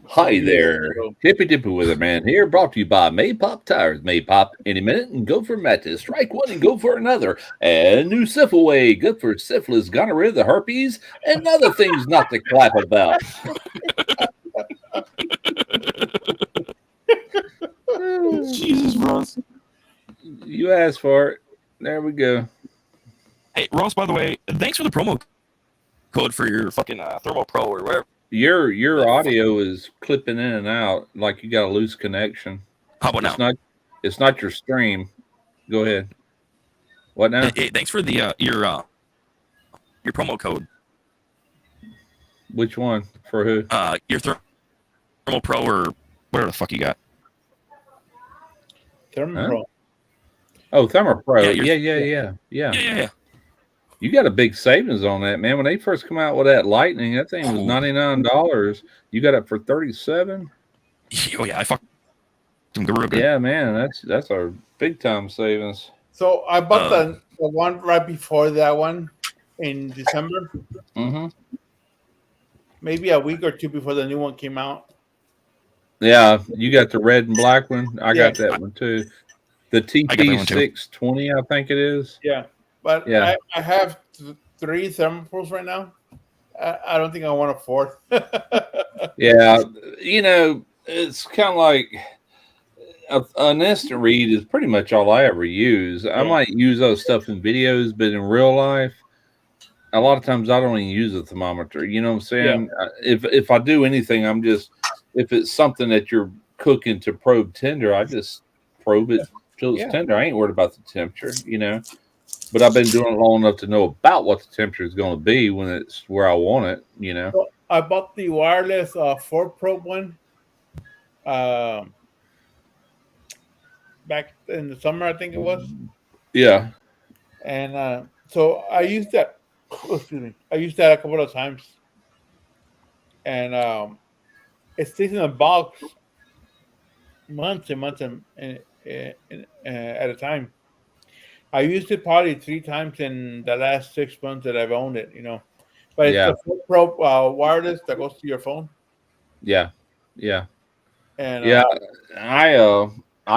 Hi there. Hippy Dippy Weatherman here, brought to you by Maypop Tires. Maypop any minute and go for mattress. Strike one and go for another. And new Syphilway, good for syphilis, gonorrhea, the herpes, and other things not to clap about. Jesus, Ross. You asked for it. There we go. Hey, Ross, by the way, thanks for the promo code for your fucking Thermal Pro or whatever. Your audio is clipping in and out like you got a loose connection. How about now? It's not your stream. Go ahead. What now? Hey, thanks for the your promo code. Which one? For who? Your Thermal Pro or whatever the fuck you got. Thermal Pro. Oh, Thermal Pro. Yeah, Yeah. You got a big savings on that, man. When they first come out with that Lightning, that thing was $99. You got it for $37. Oh yeah, I fucked some good. Yeah, man, that's a big time savings. So I bought the one right before that one in December. Mm-hmm. maybe a week or two before the new one came out. Yeah, you got the red and black one. I Yeah. got that one too. The I got that one too. TP620, I think it is. Yeah, but Yeah. I have 3 thermopoles right now. I don't think I want a 4th. Yeah, you know, it's kind of like an instant read is pretty much all I ever use. I might use those stuff in videos, but in real life, a lot of times I don't even use a thermometer. You know what I'm saying? If I do anything, I'm just, if it's something that you're cooking to probe tender, I just probe it till it's tender. I ain't worried about the temperature, you know. But I've been doing it long enough to know about what the temperature is going to be when it's where I want it, you know. So I bought the wireless 4 probe one back in the summer, I think it was. Yeah. And so I used that. Excuse me. I used that a couple of times, and it stays in a box months and months at a time. I used it probably 3 times in the last 6 months that I've owned it. You know, but it's the 4 probe wireless that goes to your phone. Yeah. Yeah. And yeah, I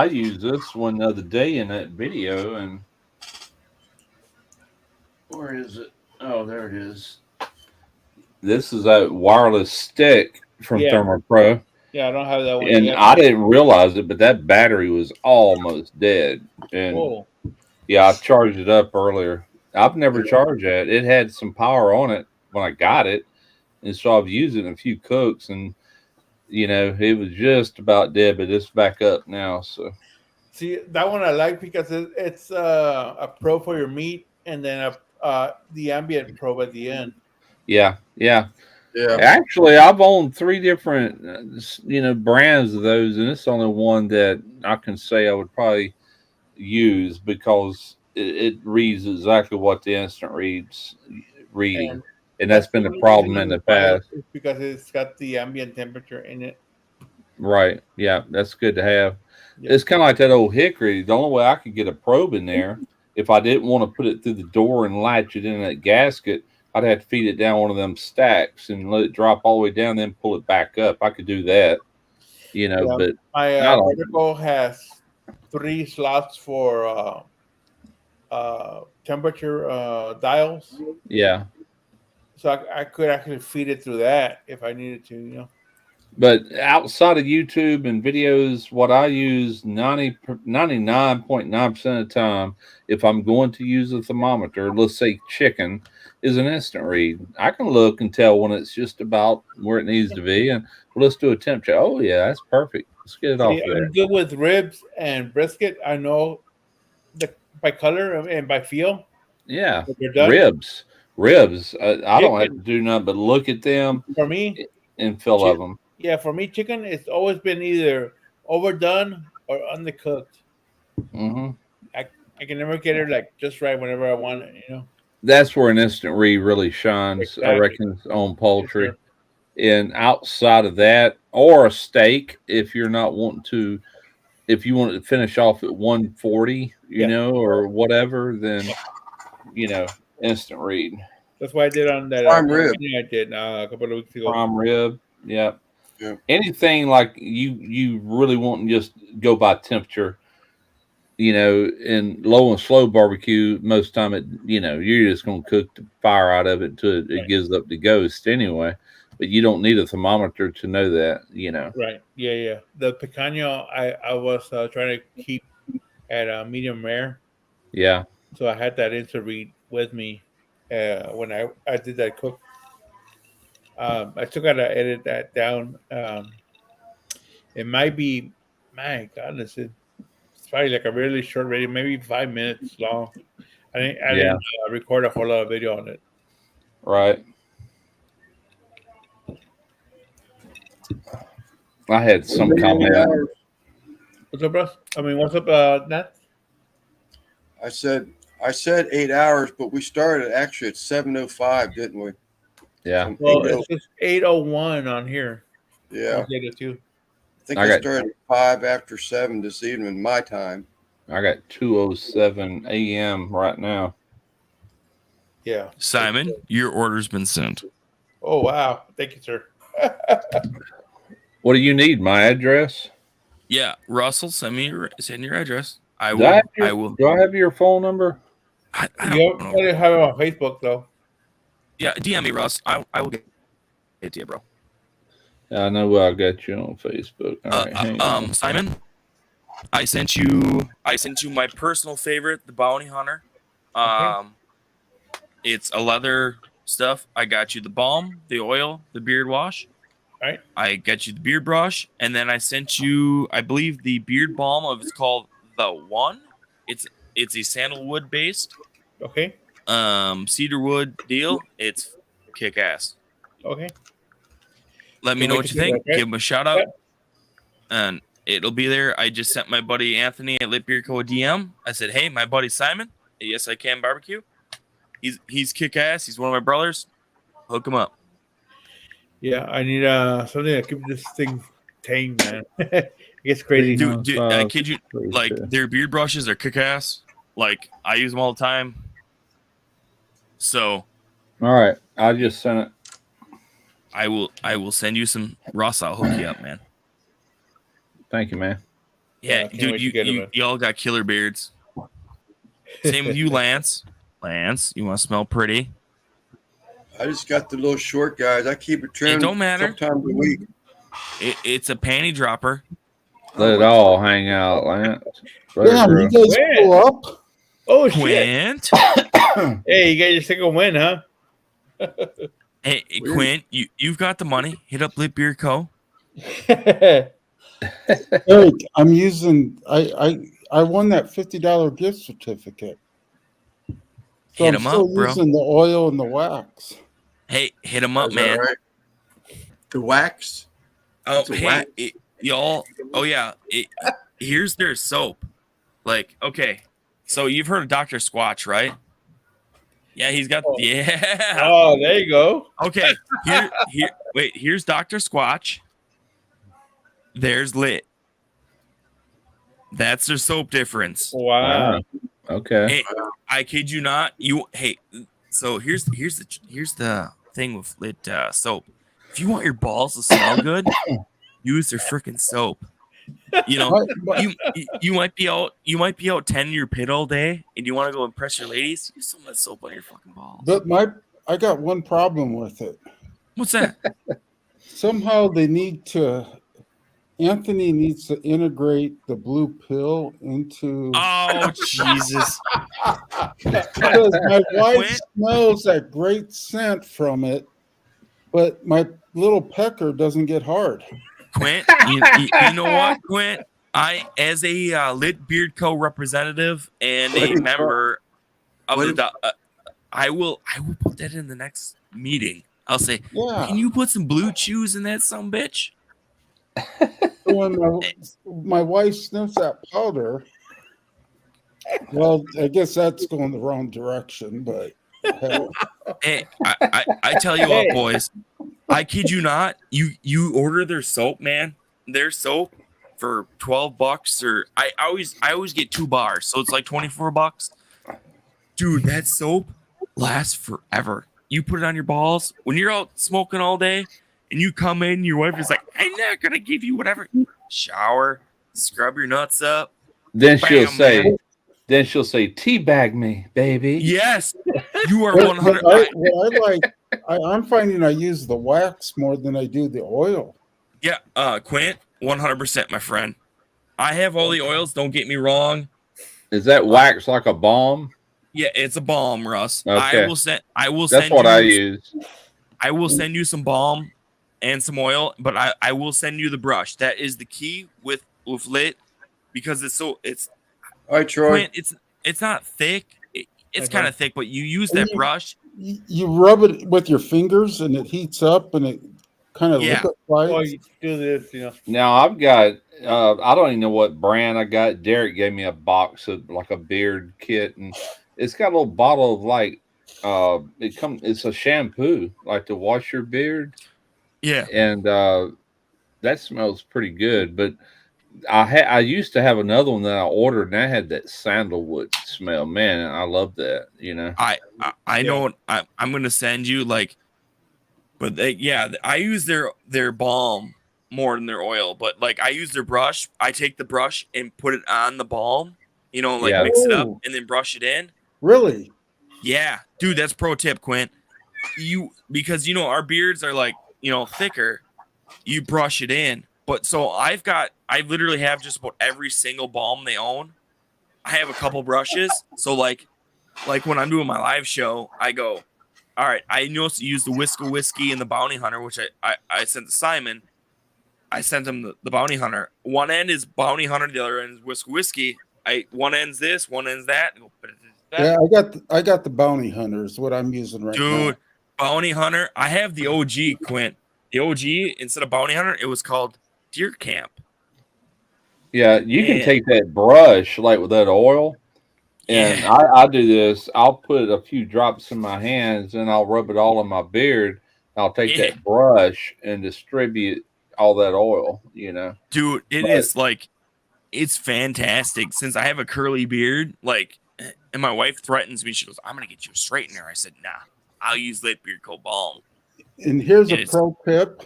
used this one the other day in that video, and where is it? Oh, there it is. This is a wireless stick from ThermoPro. Yeah, I don't have that one. And yet. I didn't realize it, but that battery was almost dead. And yeah, I charged it up earlier. I've never charged that. It had some power on it when I got it, and so I've used it in a few cooks, and you know, it was just about dead, but it's back up now. So see, that one I like because it's a probe for your meat, and then the ambient probe at the end. yeah. Actually, I've owned 3 different, brands of those, and it's the only one that I can say I would probably use because it reads exactly what the instant read's reading, and that's been the problem in the past. Because it's got the ambient temperature in it. Right. Yeah, that's good to have. Yeah. It's kind of like that old hickory. The only way I could get a probe in there, if I didn't want to put it through the door and latch it in that gasket, I'd have to feed it down one of them stacks and let it drop all the way down, then pull it back up. I could do that, but my vertical has 3 slots for temperature dials. Yeah. So I could actually feed it through that if I needed to, But outside of YouTube and videos, what I use 99.9% of the time, if I'm going to use a thermometer, let's say chicken, is an instant read. I can look and tell when it's just about where it needs to be, and let's do a temperature. Oh yeah, that's perfect. Let's get it off there. I'm good with ribs and brisket. I know by color and by feel. Yeah, ribs. I don't have to do nothing but look at them for me and feel of them. Yeah, for me, chicken, it's always been either overdone or undercooked. Mm-hmm. I can never get it like just right whenever I want it, That's where an instant read really shines, exactly. I reckon, on poultry. Yes, and outside of that, or a steak, if you're not wanting to, if you want to finish off at 140, or whatever, then, instant read. That's what I did on that prime rib. I did a couple of weeks ago. Prime rib, yeah. Anything like you really want to just go by temperature, in low and slow barbecue, most of the time you're just going to cook the fire out of it until it gives up the ghost anyway. But you don't need a thermometer to know that, Right. Yeah. The picanha I was trying to keep at a medium rare. Yeah. So I had that instant read with me when I did that cook. I still got to edit that down. It might be, my goodness, it's probably like a really short video, maybe 5 minutes long. I didn't record a whole lot of video on it. Right. I had some comment. What's up, bro? What's up, Nat? I said 8 hours, but we started actually at 7:05, didn't we? Yeah. Well, it's just 8:01 on here. Yeah. 8:02. I think I started at 5 after 7 this evening, my time. I got 2:07 a.m. right now. Yeah. Simon, your order's been sent. Oh wow! Thank you, sir. What do you need? My address? Yeah, Russell, send your address. I Do will. I I will. Do I have your phone number? I You don't gotta know. have it on Facebook though. Yeah, DM me, Russ. I will get it to you, bro. I know I got you on Facebook. All right, hang on. Simon, I sent you my personal favorite, the Bounty Hunter. It's a leather stuff. I got you the balm, the oil, the beard wash. Right. I got you the beard brush, and then I sent you, I believe, the beard balm of it's called the One. It's a sandalwood based. Okay. Cedarwood deal. It's kick ass. Okay. Let me Can't know wait what to you see think. that, right? Give him a shout out. Yeah. And it'll be there. I just sent my buddy Anthony at Lit Beer Co. a DM. I said, hey, my buddy Simon, at Yes I Can Barbecue. He's kick ass. He's one of my brothers. Hook him up. Yeah, I need something to keep this thing tame, man. It gets crazy. Dude, I kid you, like their beard brushes are kick ass. Like I use them all the time. So All right, I just sent it. I will send you some Ross. I'll hook you up, man. Thank you, man. Yeah, can't dude, wait to get 'em, man. you all got killer beards. Same with you, Lance. Lance, you want to smell pretty? I just got the little short guys. I keep it trimmed. It don't matter. Sometimes a week. It's a panty dropper. Let it all hang out, Lance. Let it Damn, grow. you guys pull up. Oh shit! Quint. Hey, you guys just take a win, huh? Hey, Quint, you've got the money. Hit up Lit Beer Co. Eric, I'm using. I won that $50 gift certificate. So Hit I'm 'em still up, bro. using the oil and the wax. Hey, hit him up, Is that man. right? The wax. Oh, It's a hey, wax. y'all. Oh yeah. Here's their soap. Like, okay, so you've heard of Dr. Squatch, right? Yeah, he's got. Yeah. Oh, there you go. Okay. Wait. Here's Dr. Squatch. There's Lit. That's their soap difference. Wow. Okay. Hey, I kid you not. So here's the thing with Lit soap. If you want your balls to smell good, use their freaking soap. You know, you might be out tending your pit all day, and you want to go impress your ladies. Use some of that soap on your fucking balls. But I got one problem with it. What's that? Somehow Anthony needs to integrate the blue pill into. Oh Jesus! Because my wife smells that great scent from it, but my little pecker doesn't get hard. Quint, you know what, Quint? I, as a Lit Beard Co. representative and a member of I will put that in the next meeting. I'll say, Yeah. can you put some blue chews in that some bitch? When my wife sniffs that powder, well, I guess that's going the wrong direction, but hell. Hey, I tell you what, boys. I kid you not. You order their soap, man. Their soap for $12, or I always get 2 bars, so it's like $24. Dude, that soap lasts forever. You put it on your balls when you're out smoking all day, and you come in. Your wife is like, "I'm not gonna give you whatever." Shower, scrub your nuts up. Then Bam, she'll say, man. "Teabag me, baby." Yes, you are But 100. I'm finding I use the wax more than I do the oil. Yeah, Quint, 100%, my friend. I have all the oils. Don't get me wrong. Is that wax like a balm? Yeah, it's a balm, Russ. Okay. I will send. That's what I use. I will send you some balm and some oil, but I will send you the brush. That is the key with Lit, because it's All right, Troy. Quint, it's not thick. It's kind of thick, but you use that brush. You rub it with your fingers and it heats up and it kind of Yeah. Oh, liquefies. you do this, you know. Now I've got. I don't even know what brand I got. Derek gave me a box of like a beard kit, and it's got a little bottle of like. It's a shampoo like to wash your beard. Yeah, and that smells pretty good. But I used to have another one that I ordered, and I had that sandalwood smell. Man, I love that. You know. I know. I'm gonna send you like But I use their balm more than their oil. But like I use their brush. I take the brush and put it on the balm. Yeah. Mix it up Oh. and then brush it in. Really? Yeah, dude, that's pro tip, Quint. Because our beards are like thicker. You brush it in. But so I literally have just about every single balm they own. I have a couple brushes. So like when I'm doing my live show, I go, all right, I know to use the Whiskey and the Bounty Hunter, which I sent to Simon. I sent him the Bounty Hunter. One end is Bounty Hunter, the other end is Whiskey. One end's this, one end's that. Yeah, I got the Bounty Hunter is what I'm using right now. Dude, Bounty Hunter. I have the OG, Quint. The OG, instead of Bounty Hunter, it was called Deer Camp. Yeah, you can take that brush like with that oil, and I do this. I'll put a few drops in my hands and I'll rub it all on my beard. I'll take that brush and distribute all that oil. Dude, is like, it's fantastic. Since I have a curly beard, and my wife threatens me. She goes, "I'm gonna get you a straightener." I said, "Nah, I'll use Lit Beard Co. Balm." And here's a pro tip.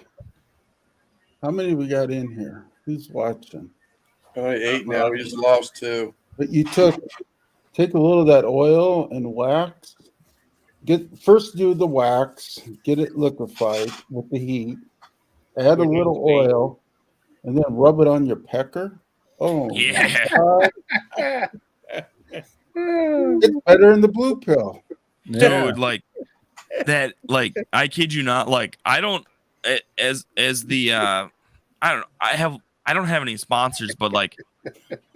How many we got in here? Who's watching? 8 now. We just lost 2. But you take a little of that oil and wax. First do the wax, get it liquefied with the heat. Add a little oil, and then rub it on your pecker. Oh, yeah. It's better than the blue pill. Dude, like that, I kid you not, I don't have any sponsors, but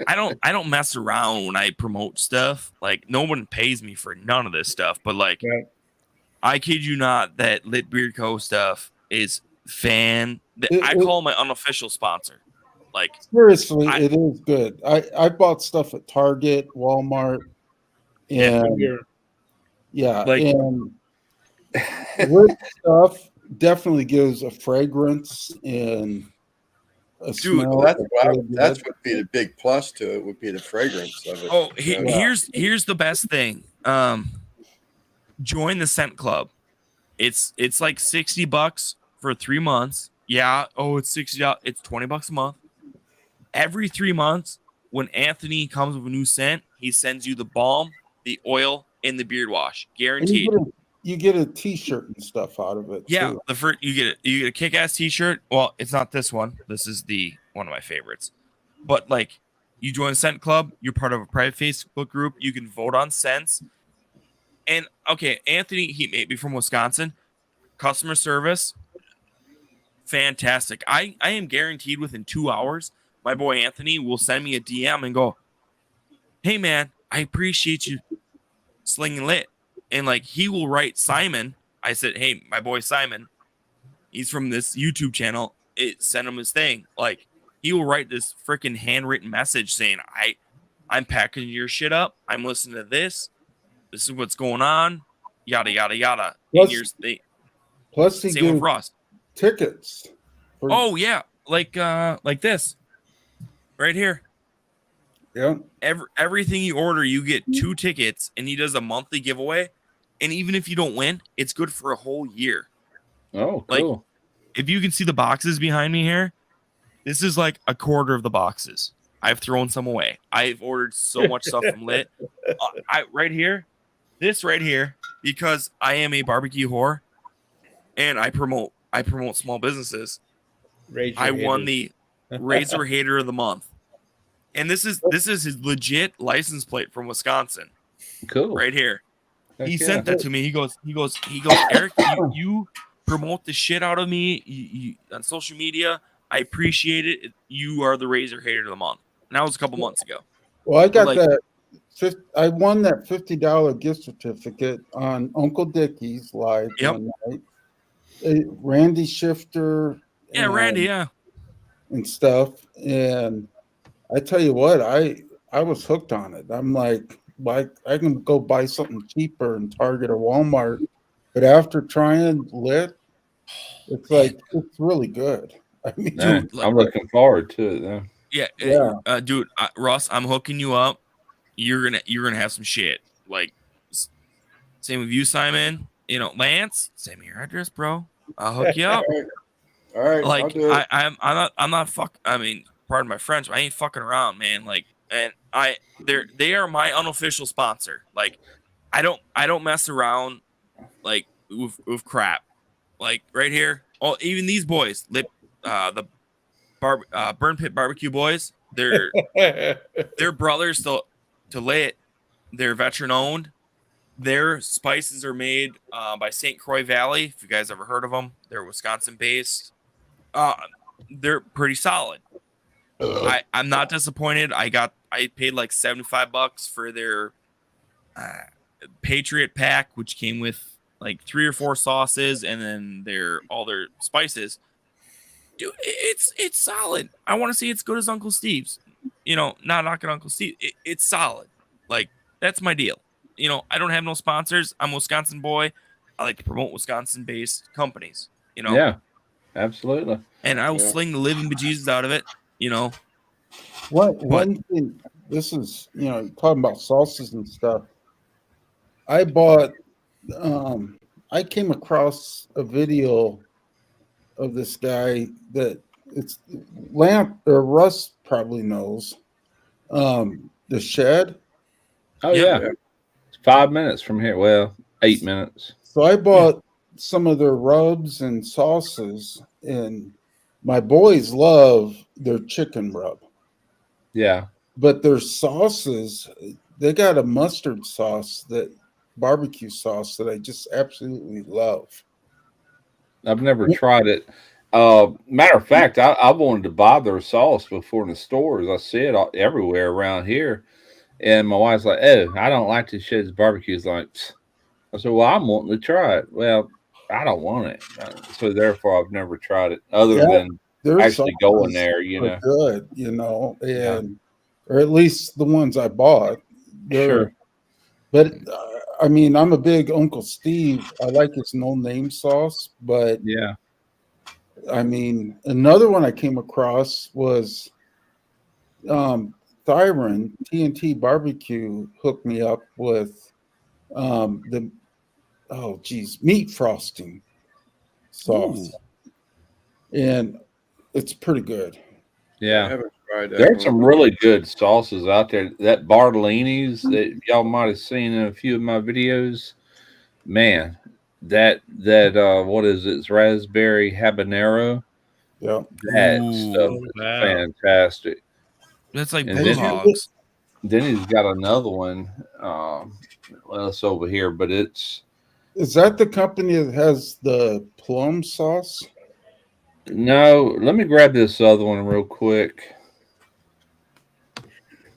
I don't mess around when I promote stuff. No one pays me for none of this stuff, but I kid you not, that Lit Beard Co. stuff is I call my unofficial sponsor. Seriously, it is good. I bought stuff at Target, Walmart, and and wood stuff definitely gives a fragrance and a smell. That's would be the big plus to it. Would be the fragrance of it. Oh, here's the best thing. Join the Scent Club. It's like $60 for 3 months. Yeah. Oh, it's $60. It's $20 a month. Every 3 months, when Anthony comes with a new scent, he sends you the balm, the oil, and the beard wash, guaranteed. You get a T-shirt and stuff out of it. Yeah, too. you get a kick-ass T-shirt. Well, it's not this one. This is one of my favorites. But you join Scent Club, you're part of a private Facebook group. You can vote on scents. And okay, Anthony, he may be from Wisconsin. Customer service, fantastic. I am guaranteed within 2 hours, my boy Anthony will send me a DM and go, "Hey man, I appreciate you slinging lit." And he will write Simon. I said, "Hey, my boy Simon, he's from this YouTube channel. Send him his thing." He will write this freaking handwritten message saying, I'm packaging your shit up. I'm listening to this. This is what's going on. Yada yada yada. Plus, he same with gives Ross. tickets. Oh yeah, like this, right here. Yeah. Everything you order, you get 2 tickets, and he does a monthly giveaway. And even if you don't win, it's good for a whole year. Oh, cool. If you can see the boxes behind me here, this is like a quarter of the boxes. I've thrown some away. I've ordered so much stuff from Lit. This right here, because I am a barbecue whore, and I promote small businesses. I won the Razor Hater of the Month. And this is his legit license plate from Wisconsin. Cool. Right here. He Yeah. sent that to me. He goes, "Eric, you promote the shit out of me you on social media. I appreciate it. You are the Razor Hater of the Month." And that was a couple months ago. Well, I got that. I won that $50 gift certificate on Uncle Dickie's live one night. Randy Shifter. Yeah, Randy. Yeah. And stuff. And I tell you what, I was hooked on it. I'm like, I can go buy something cheaper in Target or Walmart, but after trying Lit, it's really good. I mean, I'm looking forward to it then. Yeah. Dude, Russ, I'm hooking you up. You're gonna have some shit. Same with you, Simon. Lance, send me your address, bro. I'll hook you up. All right, I'll Like do it. I'm not fuck. I mean, pardon my French, but I ain't fucking around, man. Like, and they are my unofficial sponsor. Like, I don't mess around like with crap. Like right here, oh, even these boys, the Burn Pit Barbecue boys, they're brothers to lay it. They're veteran owned. Their spices are made by St. Croix Valley. If you guys ever heard of them, they're Wisconsin based. They're pretty solid. I'm not disappointed. I paid like $75 for their Patriot pack, which came with like 3 or 4 sauces and then all their spices. Dude, it's solid. I want to see it's good as Uncle Steve's. You know, not knocking Uncle Steve. It's solid. Like, that's my deal. You know, I don't have no sponsors. I'm a Wisconsin boy. I like to promote Wisconsin-based companies. You know. Yeah, absolutely. And I will sling the living bejesus out of it. You know. One thing. This is, talking about sauces and stuff. I bought. I came across a video of this guy that it's Russ probably knows. The Shed. Oh yeah. It's 5 minutes from here. Well, 8 minutes. So I bought some of their rubs and sauces, and my boys love their chicken rub. Yeah. But their sauces, they got a mustard sauce, barbecue sauce that I just absolutely love. I've never tried it. Matter of fact, I wanted to buy their sauce before in the stores. I see it everywhere around here. And my wife's like, "Oh, I don't like to Shed's barbecue." It's like, I said, "Well, I'm wanting to try it." Well, I don't want it. So therefore, I've never tried it other than actually going there, Good, or at least the ones I bought. Sure. But I mean, I'm a big Uncle Steve. I like his no name sauce, but yeah. I mean, another one I came across was Thyron TNT Barbecue hooked me up with meat frosting sauce. And it's pretty good. Yeah. I haven't tried that There's one. some really good sauces out there. That Bartolini's that y'all might have seen in a few of my videos. Man, that what is it? It's raspberry habanero. Yeah. That stuff is fantastic. That's like And bulldogs. then he's got another one. Well, it's over here, but it's Is that the company that has the plum sauce? no. Let me grab this other one real quick.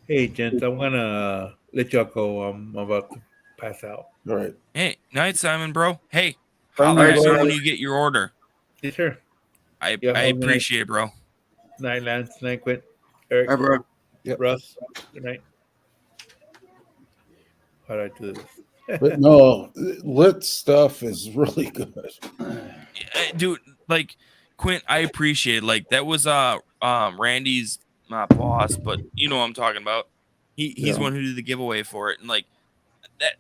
Hey, gents, I'm gonna let y'all go. I'm about to pass out. All right. Hey, night, Simon, bro. Hey, Bye, holler at me bro. when you get your order. Yes, sir. I Yeah, have a good night. appreciate it, bro. Night, Lance. Night, Quint. Eric. Hi, bro. Russ. Good night. How do I do this? But no, lit stuff is really good. Dude, like Quint, I appreciate it. Like that was Randy's boss, but you know what I'm talking about. He's Yeah. one who did the giveaway for it, and like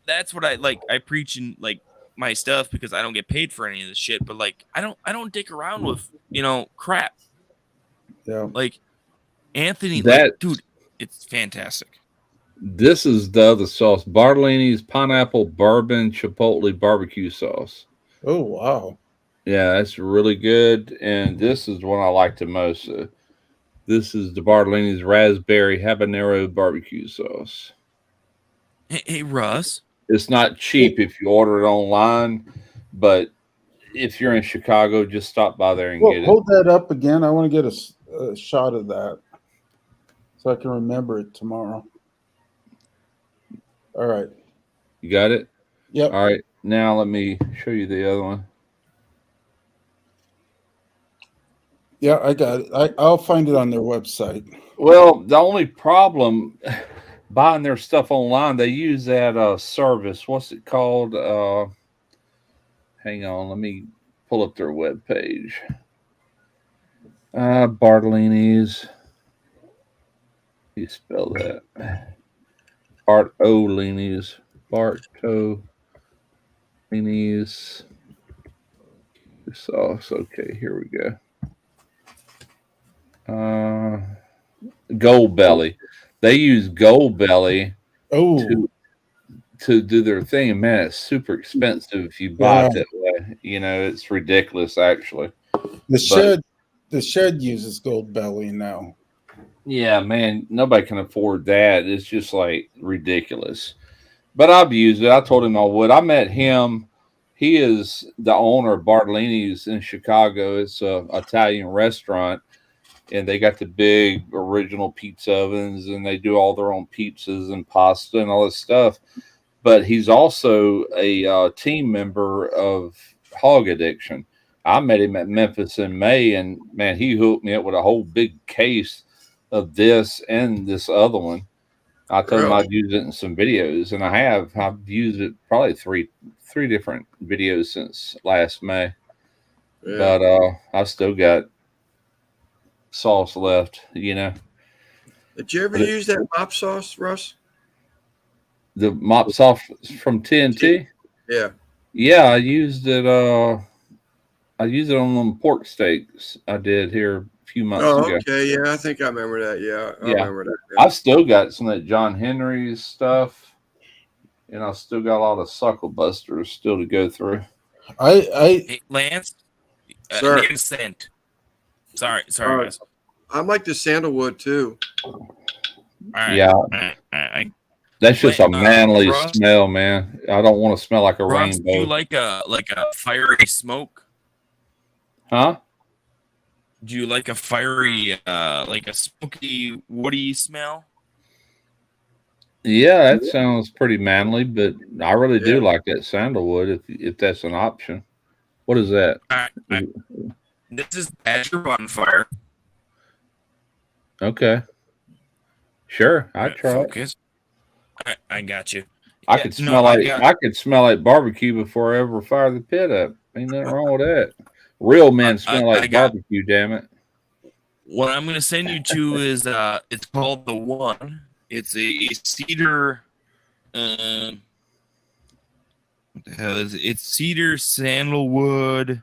that's what I like. I preach in like my stuff because I don't get paid for any of this shit. But like I don't dick around with crap. Yeah. Like Anthony, That- dude, it's fantastic. This is the other sauce: Bartolini's pineapple bourbon chipotle barbecue sauce. Oh wow. Yeah, that's really good. And this is one I like the most. This is the Bartolini's raspberry habanero barbecue sauce. Hey, Russ. It's not cheap if you order it online, but if you're in Chicago, just stop by there and Well, get it. hold that up again. I want to get a shot of that so I can remember it tomorrow. All right. You got it? Yep. All right. Now let me show you the other one. Yeah, I got it. I'll find it on their website. Well, the only problem buying their stuff online, they use that service. What's it called? Hang on, let me pull up their webpage. Bartolini's. How do you spell that? Bartolini's. Bartolini's. sauce. Okay, here we go. Gold Belly. They use Gold Belly to do their thing. Man, it's super expensive if you buy it that way. You know, it's ridiculous actually. The shed uses Gold Belly now. Yeah, man, nobody can afford that. It's just like ridiculous. But I've used it. I told him I would. I met him. He is the owner of Bartolini's in Chicago. It's an Italian restaurant, and they got the big original pizza ovens, and they do all their own pizzas and pasta and all this stuff. But he's also a team member of Hog Addiction. I met him at Memphis in May, and man, he hooked me up with a whole big case of this and this other one. I told him I'd use it in some videos, and I have. I've used it probably three different videos since last May. Yeah. But I've still got sauce left, you know. Did you ever use that mop sauce, Russ? The mop sauce from TNT? Yeah. Yeah, I used it on them pork steaks I did here a few months ago. Okay, yeah, I think I remember that. Yeah, I remember that. I've still got some of that John Henry's stuff, and I've still got a lot of Suckle Busters still to go through. Hey, Lance, Sir. Consent. Sorry, guys. I like the sandalwood too. All right. Yeah. That's just a manly smell, man. I don't want to smell like a Ross, rainbow. do you like a fiery smoke? Huh? Do you like a fiery, like a smoky, woody smell? Yeah, that sounds pretty manly, but I really do like that sandalwood if that's an option. What is that? All right. This is Badger Bonfire. Okay. Sure, I'd try it. Focus. I got you. I could smell I could smell like barbecue before I ever fire the pit up. Ain't nothing wrong with that. Real men smell like barbecue, damn it. What I'm going to send you to is it's called The One. It's a cedar. What the hell is it? It's cedar, sandalwood.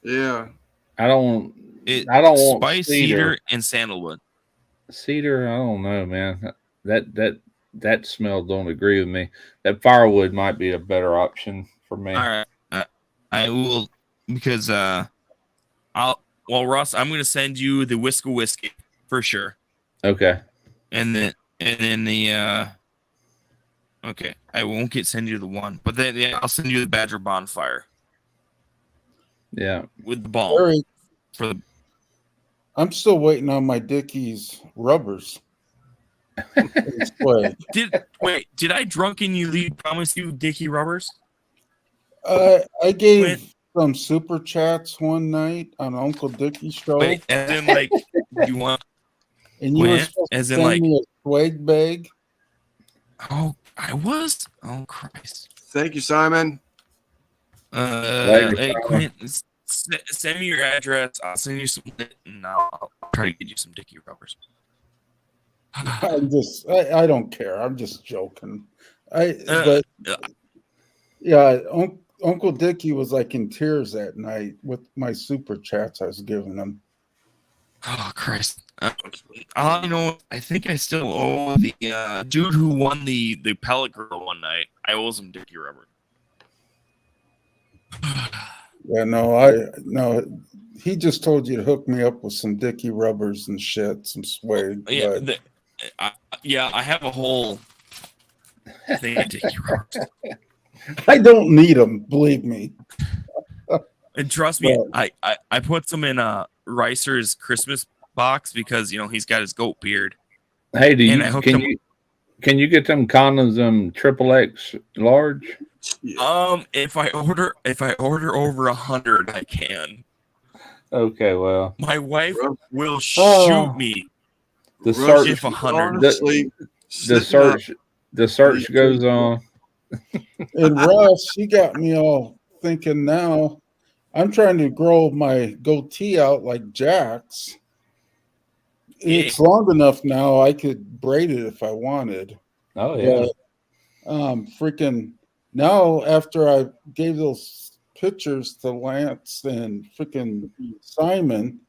Yeah. I don't want spice, cedar, and sandalwood. Cedar, I don't know, man. That smell don't agree with me. That firewood might be a better option for me. All right, I will because Russ, I'm going to send you the whiskey for sure. Okay. And then the okay, I won't send you the one, but then I'll send you the Badger Bonfire. Yeah, with the ball. Eric, for the. I'm still waiting on my Dickies rubbers. Did I drunkenly promise you Dickie rubbers? I gave some super chats one night on Uncle Dickie's show. Wait, as in like you want? And you were supposed to send me a swag bag. Oh, I was. Oh Christ! Thank you, Simon. Hey Quint, send me your address. I'll send you some, and I'll try to get you some Dickie rubbers. I don't care. I'm just joking. Uncle Dickie was like in tears that night with my super chats I was giving him. Oh Christ! I know. I think I still owe the dude who won the pellet girl one night. I owe some Dickie rubber. Yeah, no. He just told you to hook me up with some Dickie rubbers and shit, some swag. Yeah, I have a whole thing of Dickie rubbers. I don't need them, believe me. And trust me, I put some in Ricer's Christmas box because he's got his goat beard. Hey, can you get them condoms XXX large? If I order over 100, I can. Okay, well, my wife will shoot me. The search, if 100. The search goes on. And Russ, you got me all thinking now. I'm trying to grow my goatee out like Jack's. It's long enough now. I could braid it if I wanted. Oh yeah. But, freaking now, after I gave those pictures to Lance and freaking Simon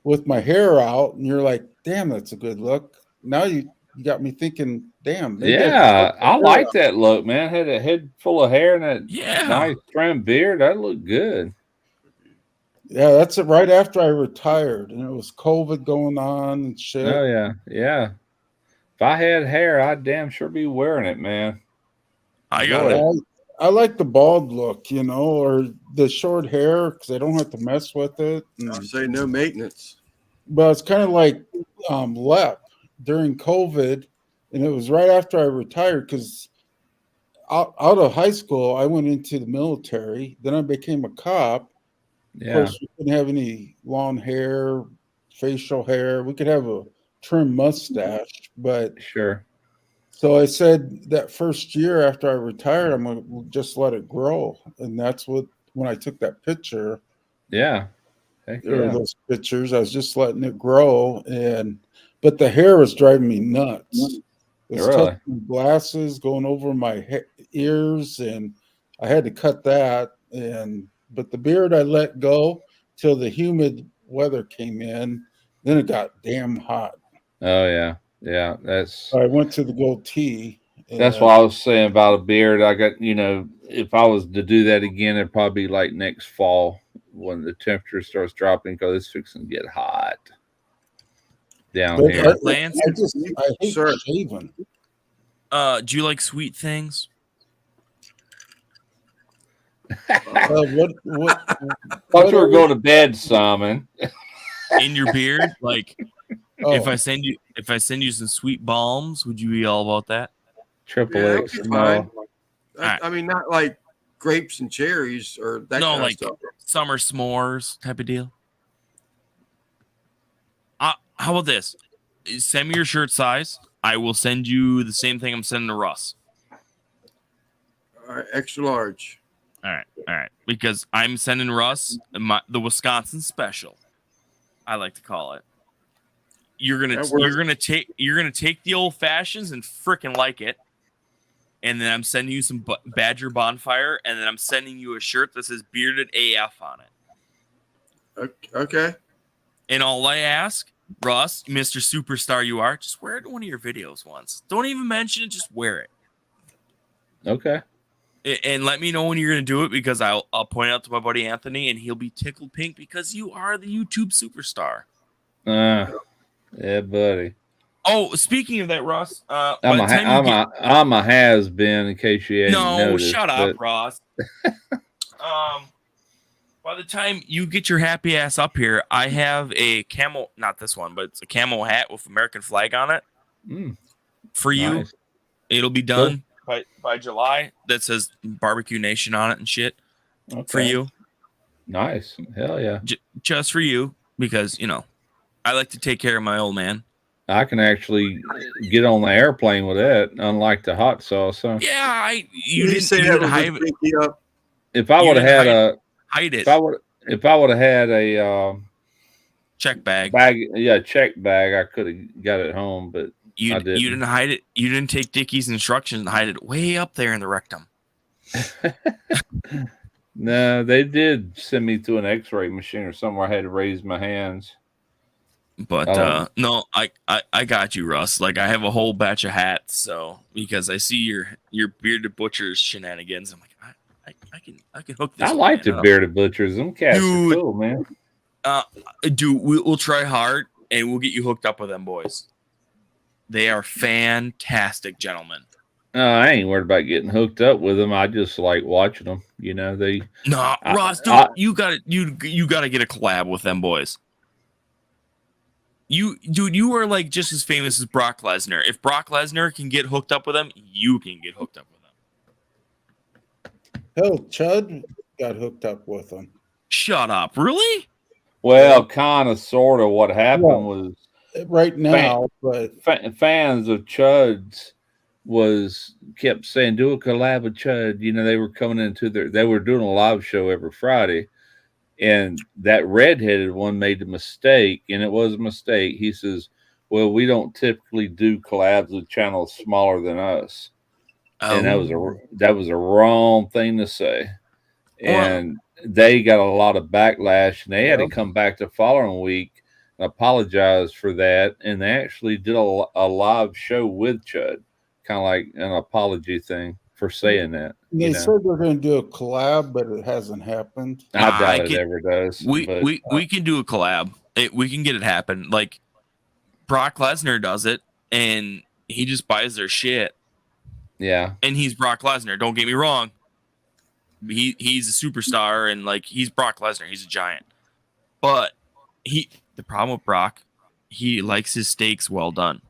with my hair out, and you're like, damn, that's a good look. Now you got me thinking, damn. maybe Yeah, I hair like out. that look, man. Had a head full of hair and that Yeah. nice trim beard. That looked good. Yeah, that's it. Right after I retired, and it was COVID going on and shit. Oh yeah, yeah. If I had hair, I'd damn sure be wearing it, man. I got it. I like the bald look, or the short hair because I don't have to mess with it. I say no maintenance. But it's kind of like Lep during COVID, and it was right after I retired because out of high school, I went into the military. Then I became a cop. Yeah. Of course, we couldn't have any long hair, facial hair. We could have a trim mustache, but Sure. so I said that first year after I retired, I'm gonna just let it grow, and that's what when I took that picture. Yeah. Heck Or yeah. those pictures, I was just letting it grow, but the hair was driving me nuts. It was Really? touching my glasses, going over my ears, and I had to cut that. But the beard I let go till the humid weather came in. Then it got damn hot. Oh yeah. Yeah. That's So I went to the goatee. That's what I was saying about a beard. I got, if I was to do that again, it'd probably be like next fall when the temperature starts dropping because it's fixing to get hot down But here. Lance? I hate shaving. Do you like sweet things? What Thought you were going to bed, Simon. In your beard? Like Oh. if I send you some sweet balms, would you be all about that? Triple Yeah, X. that'd be No. fine. Alright. I mean, not like grapes and cherries or that No, kind like of stuff. summer s'mores type of deal. How about this? Send me your shirt size. I will send you the same thing I'm sending to Russ. All right, extra large. All right. Because I'm sending Russ the Wisconsin special. I like to call it. You're gonna take the old fashions and frickin' like it, and then I'm sending you some Badger Bonfire, and then I'm sending you a shirt that says Bearded AF on it. Okay. And all I ask, Russ, Mr. Superstar you are, just wear it in one of your videos once. Don't even mention it, just wear it. Okay. And let me know when you're going to do it because I'll point out to my buddy Anthony and he'll be tickled pink because you are the YouTube superstar. Yeah, buddy. Oh, speaking of that, Ross, I'm a has been in case you hadn't noticed. Shut up, Ross. By the time you get your happy ass up here, I have a camel, not this one, but it's a camel hat with American flag on it for you. Nice. It'll be done by July. That says Barbecue Nation on it and shit for Okay. you. Nice. Hell yeah. Just for you because, I like to take care of my old man. I can actually get on the airplane with that, unlike the hot sauce. Huh? Yeah, You didn't say that was a pinky up. If I would have had a hide it. If I would have had a check bag, check bag, I could have got it home, but you I didn't. You didn't hide it. You didn't take Dickie's instructions and hide it way up there in the rectum. No, they did send me to an X-ray machine or somewhere. I had to raise my hands. But no, I got you, Russ. Like I have a whole batch of hats, so because I see your bearded butcher's shenanigans, I'm like, I can hook this. I like the man up. bearded butchers. Them cats are cool, man. Dude, we'll try hard and we'll get you hooked up with them boys. They are fantastic gentlemen. I ain't worried about getting hooked up with them. I just like watching them. Ross, dude, you gotta get a collab with them boys. You are like just as famous as Brock Lesnar. If Brock Lesnar can get hooked up with them, you can get hooked up with them. Hell, Chud got hooked up with them. Shut up. Really? Well, kind of, sort of. What happened was right now, but fans of Chud's kept saying, "Do a collab with Chud." They were coming into they were doing a live show every Friday, and that redheaded one made a mistake, and it was a mistake. He says, "Well, we don't typically do collabs with channels smaller than us," and that was a wrong thing to say. And they got a lot of backlash, and they had to come back the following week and apologize for that. And they actually did a live show with Chud, kind of like an apology thing for saying that. They said they're going to do a collab, but it hasn't happened. I doubt it ever does. We but, can do a collab. We can get it happen. Like Brock Lesnar does it, and he just buys their shit. Yeah, and he's Brock Lesnar. Don't get me wrong. He's a superstar, and like he's Brock Lesnar. He's a giant. But the problem with Brock, he likes his steaks well done.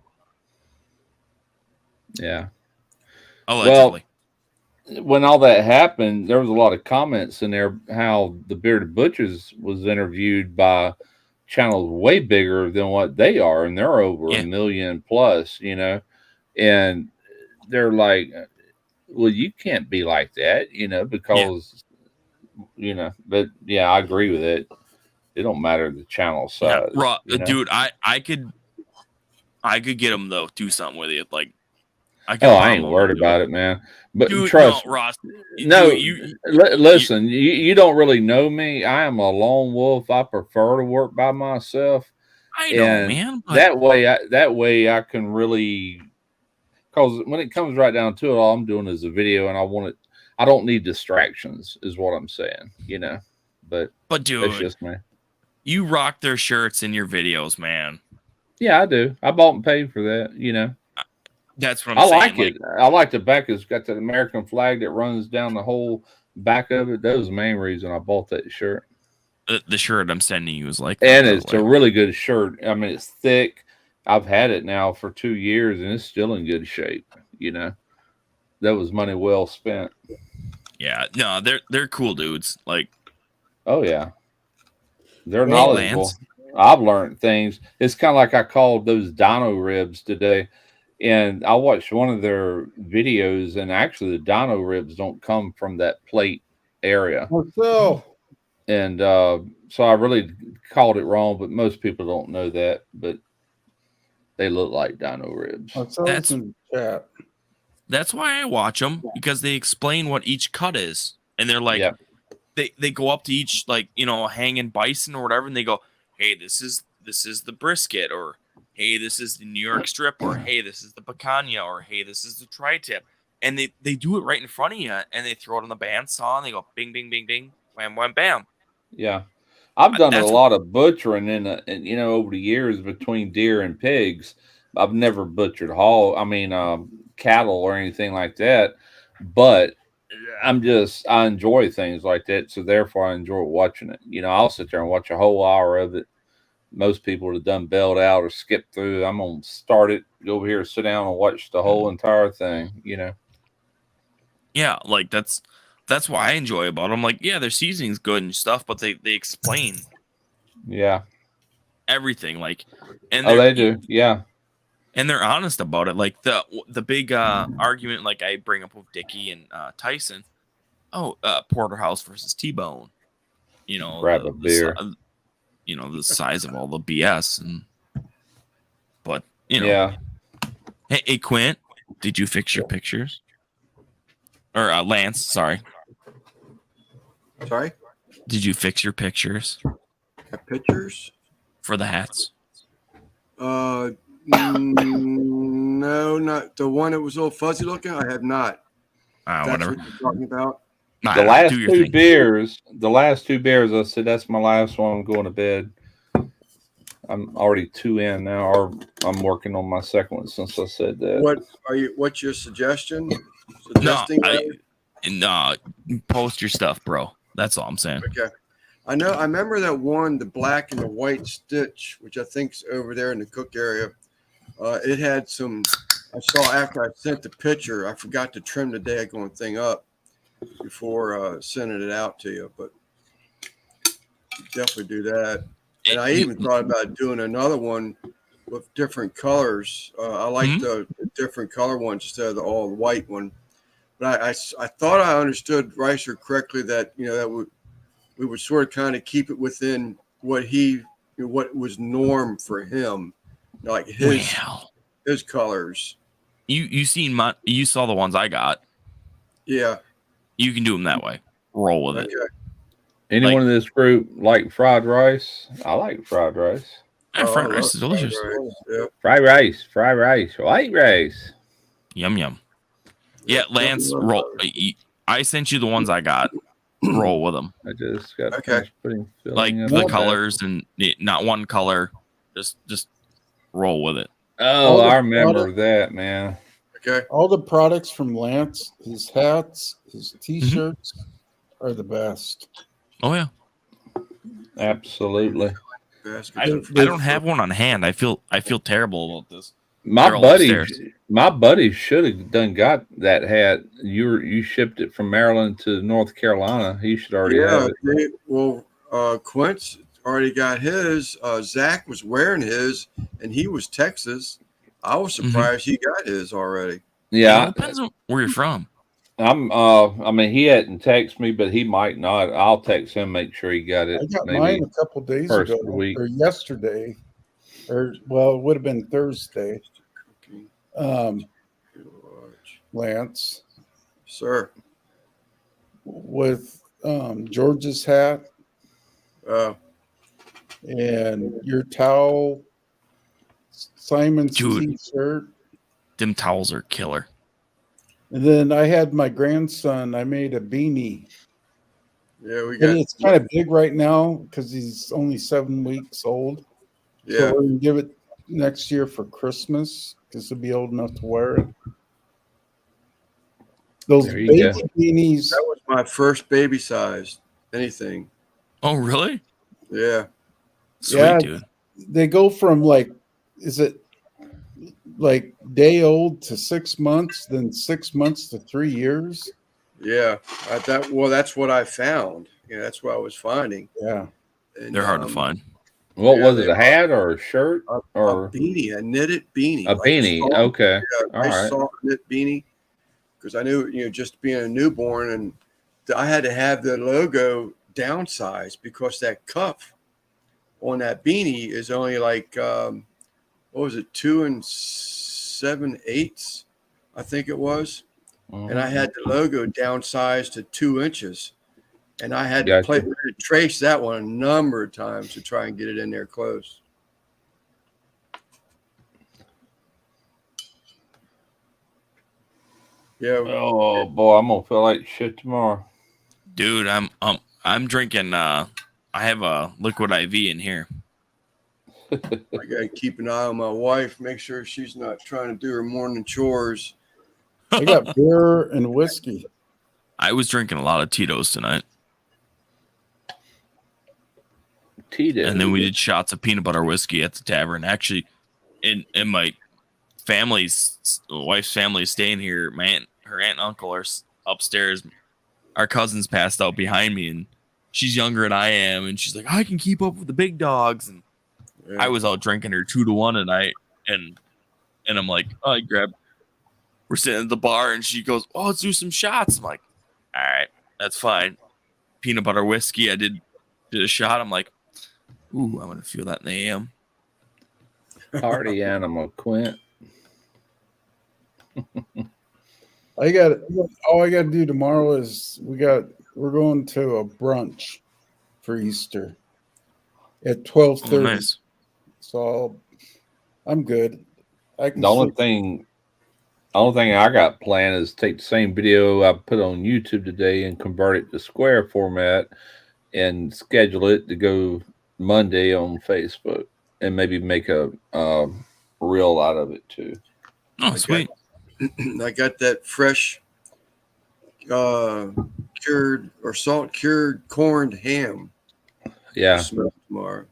Yeah. Allegedly. Well, when all that happened, there was a lot of comments in there how the Bearded Butchers was interviewed by channels way bigger than what they are, and they're over 1 million plus, you know, and they're like, well, you can't be like that, you know, because you know, but yeah, I agree with it. It don't matter the channel size. Yeah, you know? dude, I could get him though, do something with it. Like I ain't worried about it, man. But dude, trust no, Ross. No, dude, listen, you don't really know me. I am a lone wolf. I prefer to work by myself. I know, man. But That way I can really, because when it comes right down to it, all I'm doing is a video, and I don't need distractions, is what I'm saying, you know. But dude, that's just me. You rock their shirts in your videos, man. Yeah, I do. I bought and paid for that, you know. That's what I'm saying. I like it. I like the back. It's got the American flag that runs down the whole back of it. That was the main reason I bought that shirt. The shirt I'm sending you is like that, and it's a really good shirt. I mean, it's thick. I've had it now for 2 years, and it's still in good shape. You know, that was money well spent. Yeah, no, they're cool dudes. Like, oh yeah, they're knowledgeable. I've learned things. It's kind of like I called those dino ribs today. And I watched one of their videos, and actually the dino ribs don't come from that plate area. So, and so I really called it wrong, but most people don't know that. But they look like dino ribs. That's why I watch them, because they explain what each cut is, and they're like, they go up to each, like, you know, hanging bison or whatever, and they go, hey, this is the brisket, or hey, this is the New York strip, or hey, this is the picanha, or hey, this is the tri-tip. And they do it right in front of you, and they throw it on the bandsaw, and they go bing, bing, bing, bing, wham, wham, bam. Yeah. I've done a lot of butchering in you know, over the years between deer and pigs. I've never butchered cattle or anything like that. But I enjoy things like that. So therefore I enjoy watching it. You know, I'll sit there and watch a whole hour of it. Most people would have done bailed out or skipped through. I'm going to start it, go over here, sit down and watch the whole entire thing, you know? Yeah, like that's why I enjoy about them. Like, yeah, their seasoning's good and stuff, but they explain everything. Like, and they do. Yeah. And they're honest about it. Like the big argument, like I bring up with Dickie and Tyson. Porterhouse versus T-Bone. You know, grab a beer. You know, the size of all the BS, but you know, Hey, Quint, did you fix your pictures? Or Lance, sorry. Sorry? Did you fix your pictures? Pictures? For the hats? No, not the one that was all fuzzy looking. I have not. That's whatever. What you're talking about. The last two beers, I said, that's my last one. I'm going to bed. I'm already 2 in now, or I'm working on my second one since I said that. What's your suggestion? No, post your stuff, bro. That's all I'm saying. Okay. I remember that one, the black and the white stitch, which I think's over there in the cook area. It had some, I saw after I sent the picture, I forgot to trim the daggone thing up before sending it out to you, but definitely do that. And I even thought about doing another one with different colors. I like the different color ones instead of the all white one. But I thought I understood Ricer correctly that, you know, that we would sort of kind of keep it within what what was norm for him, like his colors. You saw the ones I got. Yeah. You can do them that way. Roll with it. Anyone in this group like fried rice? I like fried rice. Fried rice is delicious. Fried rice, white rice. Yum yum. Yeah, Lance, roll. I sent you the ones I got. Roll with them. I just got putting like the colors and not one color. Just roll with it. Oh, I remember that, man. Okay. All the products from Lance, his hats, his T-shirts are the best. Oh yeah, absolutely. I don't have one on hand. I feel terrible about this. My buddy should have got that hat. You shipped it from Maryland to North Carolina. He should already have it. Quince already got his. Zach was wearing his, and he was Texas. I was surprised he got his already. Yeah, it depends on where you're from. I mean, he hadn't texted me, but he might not. I'll text him, make sure he got it. I got mine a couple days ago, or yesterday, or well, it would have been Thursday. Lance, sir, with George's hat, and your towel, Simon's T-shirt. Them towels are killer. And then I had my grandson. I made a beanie. Yeah, we got. And it's kind of big right now because he's only 7 weeks old. Yeah, so we're gonna give it next year for Christmas because he'll be old enough to wear it. Those baby beanies. That was my first baby size anything. Oh, really? Yeah. Sweet, dude. They go from is it like day old to 6 months, then 6 months to 3 years? Yeah, that's what I found. Yeah, that's what I was finding. Yeah, and, they're hard to find. What was it? A hat or a shirt or a beanie? A knitted beanie. A beanie. Okay. Yeah, all right. Soft knit beanie. Because I knew, just being a newborn, and I had to have the logo downsized because that cuff on that beanie is only like what was it, 2 7/8, I think it was. And I had the logo downsized to 2 inches, and I had to trace that one a number of times to try and get it in there close. Yeah. Oh boy, I'm gonna feel like shit tomorrow, dude. I'm drinking. I have a liquid IV in here. I gotta keep an eye on my wife, make sure she's not trying to do her morning chores. I got beer and whiskey. I was drinking a lot of Tito's tonight. Tito's. And then we did shots of peanut butter whiskey at the tavern. Actually, in my wife's family is staying here. Her aunt and uncle are upstairs. Our cousin's passed out behind me, and she's younger than I am. And she's like, I can keep up with the big dogs. And I was out drinking her 2-1 a night. And I'm like, oh, we're sitting at the bar, and she goes, oh, let's do some shots. I'm like, all right, that's fine. Peanut butter whiskey. I did a shot. I'm like, ooh, I'm going to feel that in the AM. Party animal, Quint. All I got to do tomorrow is we're going to a brunch for Easter at 12:30. Oh, nice. So I'm good. The only thing I got planned is take the same video I put on YouTube today and convert it to square format and schedule it to go Monday on Facebook and maybe make a reel out of it too. Oh, sweet. I got that fresh cured or salt cured corned ham. Yeah. Tomorrow.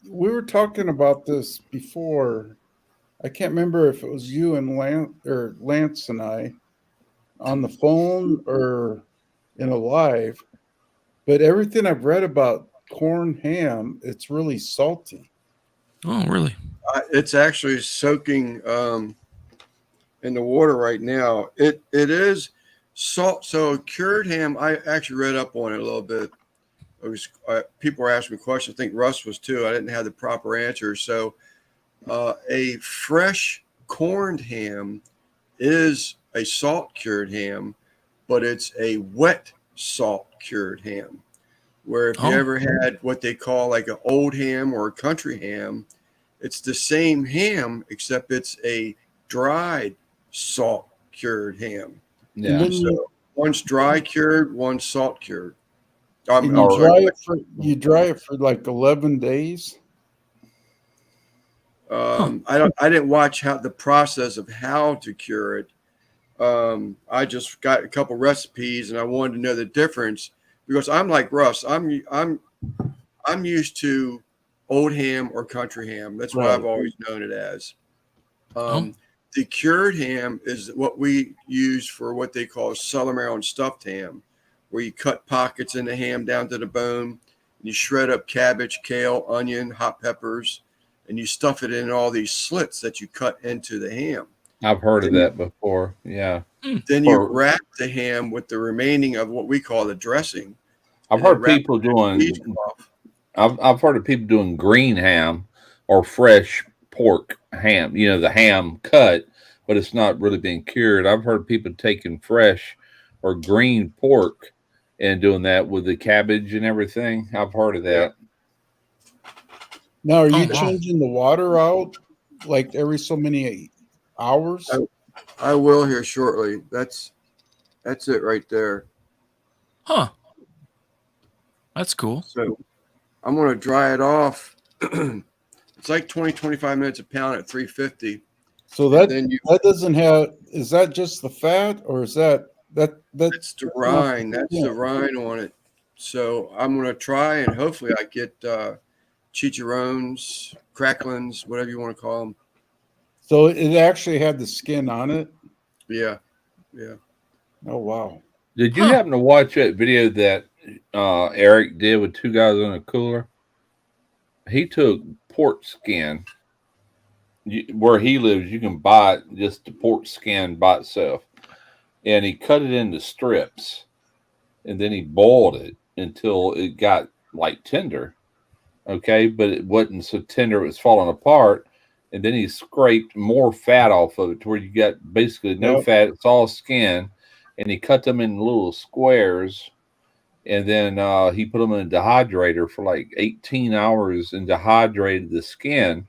We were talking about this before. I can't remember if it was you and Lance and I on the phone or in a live, but everything I've read about corned ham, it's really salty. Oh, really? It's actually soaking in the water right now. It is salt. So cured ham, I actually read up on it a little bit. People were asking me questions. I think Russ was too. I didn't have the proper answer. So a fresh corned ham is a salt cured ham, but it's a wet salt cured ham. Where if you ever had what they call like an old ham or a country ham, it's the same ham except it's a dried salt cured ham. Yeah. So one's dry cured, one's salt cured. And you dry it for like 11 days. I didn't watch how the process of how to cure it. I just got a couple recipes and I wanted to know the difference because I'm like Russ. I'm used to old ham or country ham. That's what I've always known it as. The cured ham is what we use for what they call Southern Maryland stuffed ham, where you cut pockets in the ham down to the bone, and you shred up cabbage, kale, onion, hot peppers, and you stuff it in all these slits that you cut into the ham. I've heard of that before. Yeah. Then you wrap the ham with the remaining of what we call the dressing. I've heard people doing. I've heard of people doing green ham or fresh pork ham. You know, the ham cut, but it's not really being cured. I've heard people taking fresh or green pork and doing that with the cabbage and everything. I've heard of that. Now, are you changing the water out like every so many hours? I will here shortly. That's it right there. Huh. That's cool. So I'm going to dry it off. It's like 20-25 minutes a pound at 350. So that doesn't have, is that just the fat or is that's the rind? That's the rind on it. So I'm going to try and hopefully I get chicharrones, cracklins, whatever you want to call them. So it actually had the skin on it? Yeah. Yeah. Oh, wow. Did you happen to watch that video that Eric did with two guys on a cooler? He took pork skin. Where he lives, you can buy it, just the pork skin by itself. And he cut it into strips. And then he boiled it until it got like tender. Okay, but it wasn't so tender it was falling apart. And then he scraped more fat off of it to where you got basically no fat. It's all skin. And he cut them in little squares. And then he put them in a dehydrator for like 18 hours and dehydrated the skin.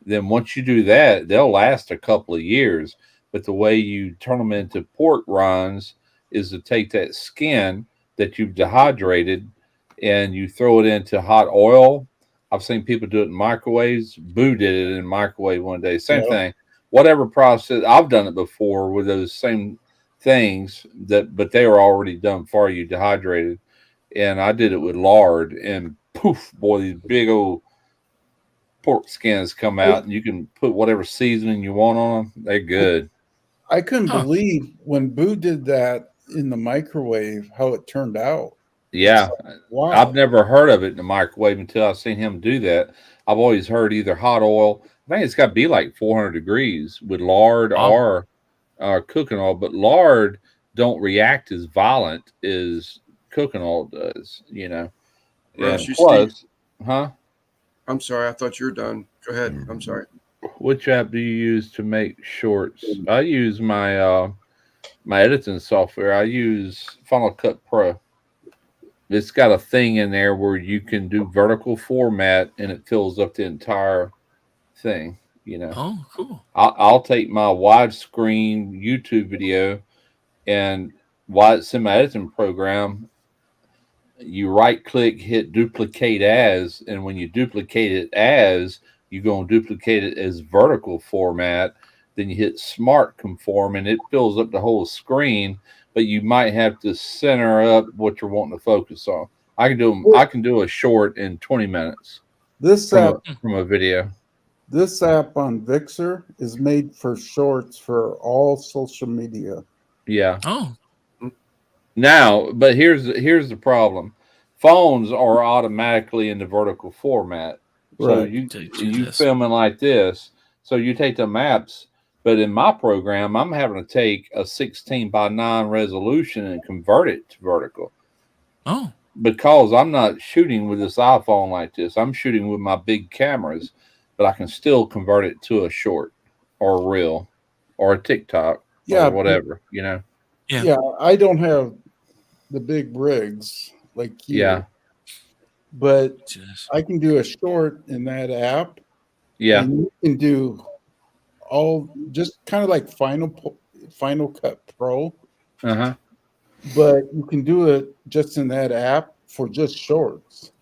Then once you do that, they'll last a couple of years. But the way you turn them into pork rinds is to take that skin that you've dehydrated and you throw it into hot oil. I've seen people do it in microwaves. Boo did it in a microwave one day. Same thing. Whatever process, I've done it before with those same things but they were already done for you, dehydrated. And I did it with lard, and poof, boy, these big old pork skins come out, and you can put whatever seasoning you want on them. They're good. I couldn't believe when Boo did that in the microwave, how it turned out. Yeah. Wow. I've never heard of it in the microwave until I've seen him do that. I've always heard either hot oil. I think it's got to be like 400 degrees with lard or cooking oil, but lard don't react as violent as cooking oil does, you know. Russ, And you plus, huh? I'm sorry, I thought you were done. Go ahead. I'm sorry. which app do you use to make shorts? I use my my editing software. I use Final Cut Pro. It's got a thing in there where you can do vertical format and it fills up the entire thing, you know. Oh, cool. I'll take my widescreen YouTube video and while it's in my editing program, you right click, hit duplicate as, and when you duplicate it as, you're going to duplicate it as vertical format. Then you hit smart conform and it fills up the whole screen, but you might have to center up what you're wanting to focus on. I can do a short in 20 minutes. This from a video. This app on Vixer is made for shorts for all social media. Yeah. Oh. Now, but here's the problem. Phones are automatically in the vertical format. So Right. you filming like this. So you take the maps, but in my program, I'm having to take a 16:9 resolution and convert it to vertical. Oh. Because I'm not shooting with this iPhone like this. I'm shooting with my big cameras, but I can still convert it to a short or a reel or a TikTok Yeah, or whatever, you know. Yeah, I don't have the big rigs like you. Yeah. But I can do a short in that app. Yeah. And you can do all just kind of like Final Cut Pro. Uh-huh. But you can do it just in that app for just shorts.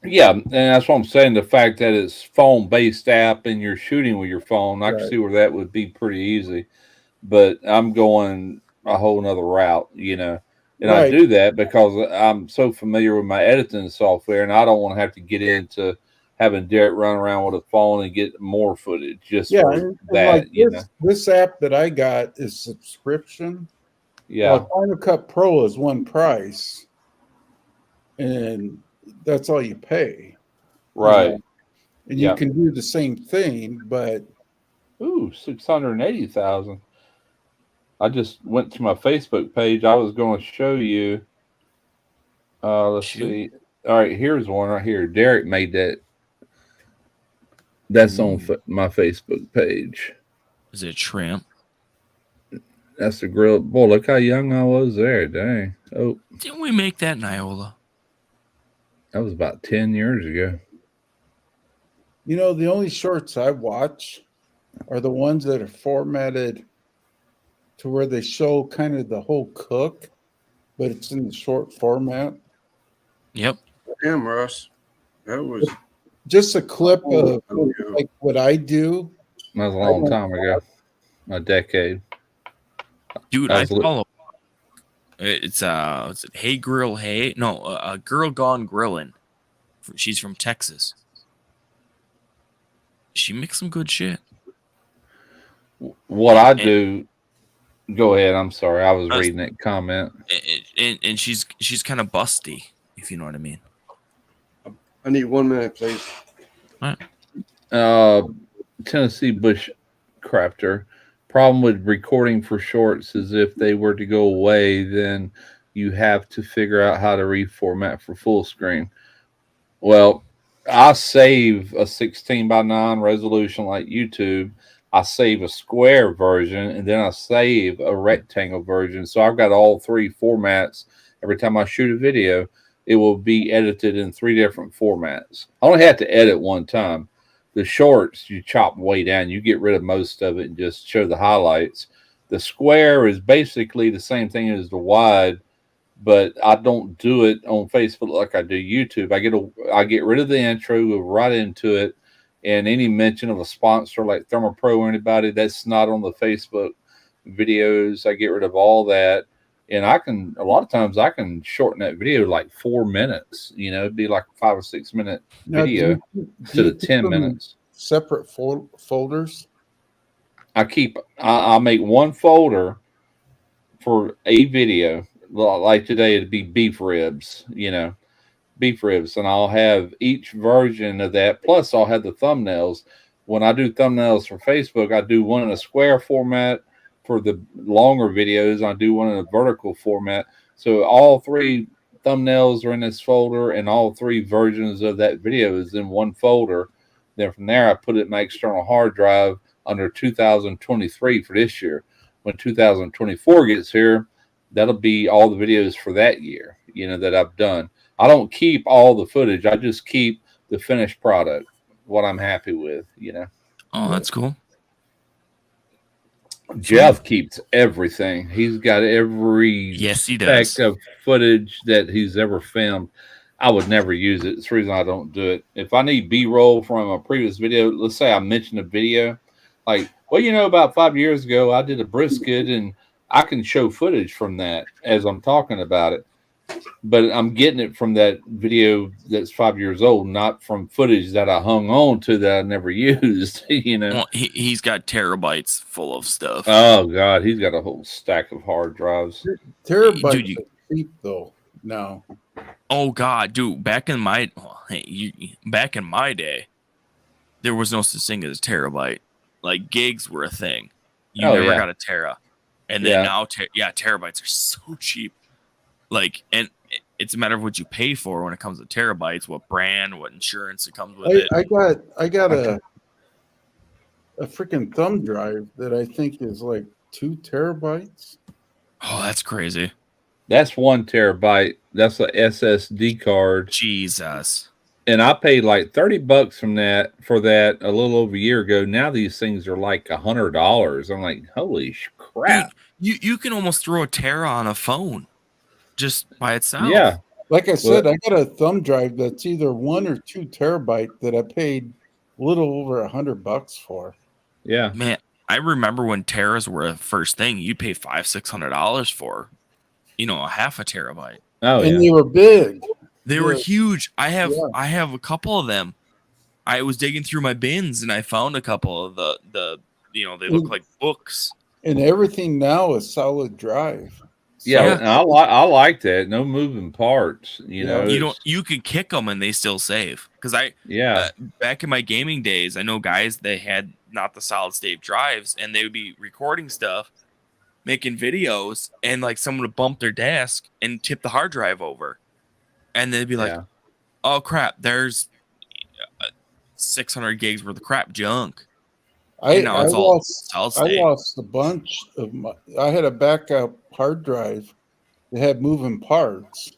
Yeah, and that's what I'm saying. The fact that it's phone-based app and you're shooting with your phone, I can Right. see where that would be pretty easy. But I'm going a whole nother route, you know. And I Right. do that because I'm so familiar with my editing software, and I don't want to have to get into having Derek run around with a phone and get more footage just Yeah, for and that, like you know. this app that I got is subscription. Yeah. Final Cut Pro is one price, and that's all you pay. Right. And Yeah. you can do the same thing, but Ooh, 680,000. I just went to my Facebook page. I was going to show you. Let's see. All right, here's one right here. Derek made that. That's on my Facebook page. Is it shrimp? That's the grill. Boy, look how young I was there. Dang. Oh, Didn't we make that in Iola? that was about 10 years ago. you know, the only shorts I watch are the ones that are formatted to where they show kind of the whole cook, but it's in the short format. Yep. Damn, Russ. That was Just a clip of like what I do. That was a long time ago. A decade. Dude, I I was li- follow. It's Hey Grill Hey. No, a Girl Gone Grillin'. She's from Texas. She makes some good shit. What I do. Go ahead. I'm sorry. I was Us- reading that comment. And she's kind of busty, if you know what I mean. I need 1 minute, please. Tennessee Bush Crafter. Problem with recording for shorts is if they were to go away, then you have to figure out how to reformat for full screen. Well, I save a 16:9 resolution like YouTube. I save a square version, and then I save a rectangle version. So I've got all three formats. Every time I shoot a video, it will be edited in three different formats. I only have to edit one time. The shorts, you chop way down. You get rid of most of it and just show the highlights. The square is basically the same thing as the wide, but I don't do it on Facebook like I do YouTube. I get rid of the intro, go right into it, and any mention of a sponsor like ThermoPro or anybody that's not on the Facebook videos, I get rid of all that. And a lot of times I can shorten that video like 4 minutes. You know, it'd be like a 5 or 6 minute Now, video do instead you of keep 10 them in minutes. Separate folders. I make one folder for a video. Like today, it'd be beef ribs, and I'll have each version of that. Plus, I'll have the thumbnails. When I do thumbnails for Facebook, I do one in a square format for the longer videos. I do one in a vertical format. So all three thumbnails are in this folder, and all three versions of that video is in one folder. Then from there, I put it in my external hard drive under 2023 for this year. When 2024 gets here, that'll be all the videos for that year, that I've done. I don't keep all the footage. I just keep the finished product, what I'm happy with, Oh, that's cool. Jeff keeps everything. He's got every Yes, he does. speck of footage that he's ever filmed. I would never use it. It's the reason I don't do it. If I need B-roll from a previous video, let's say I mentioned a video, like, about 5 years ago, I did a brisket, and I can show footage from that as I'm talking about it. But I'm getting it from that video that's 5 years old, not from footage that I hung on to that I never used, Well, he's got terabytes full of stuff. Oh, God. He's got a whole stack of hard drives. Terabytes Dude, are cheap though. No. Oh God, dude! Back in my day, there was no such thing as a terabyte. Like gigs were a thing. You Oh, never yeah. got a tera, and then Yeah. now, terabytes are so cheap. Like, and it's a matter of what you pay for when it comes to terabytes, what brand, what insurance it comes with it. I got a freaking thumb drive that I think is like 2 terabytes. Oh, that's crazy. That's 1 terabyte. That's a SSD card. Jesus. And I paid like $30 for that a little over a year ago. Now these things are like $100. I'm like, holy crap! Dude, you can almost throw a tera on a phone just by itself. Yeah. Like I said, I got a thumb drive that's either 1 or 2 terabyte that I paid a little over $100 for. Yeah, man, I remember when teras were the first thing. You'd pay $500-$600 for, a half a terabyte. Oh, and yeah. they were big. They were huge. I have a couple of them. I was digging through my bins and I found a couple of the they look like books. And everything now is solid drive. Yeah, and I like that. No moving parts. You could kick them and they still save. Because back in my gaming days, I know guys they had not the solid state drives, and they would be recording stuff, making videos, and like someone would bump their desk and tip the hard drive over, and they'd be like, "Oh crap, there's 600 gigs worth of crap junk." I lost a bunch of my. I had a backup hard drive that had moving parts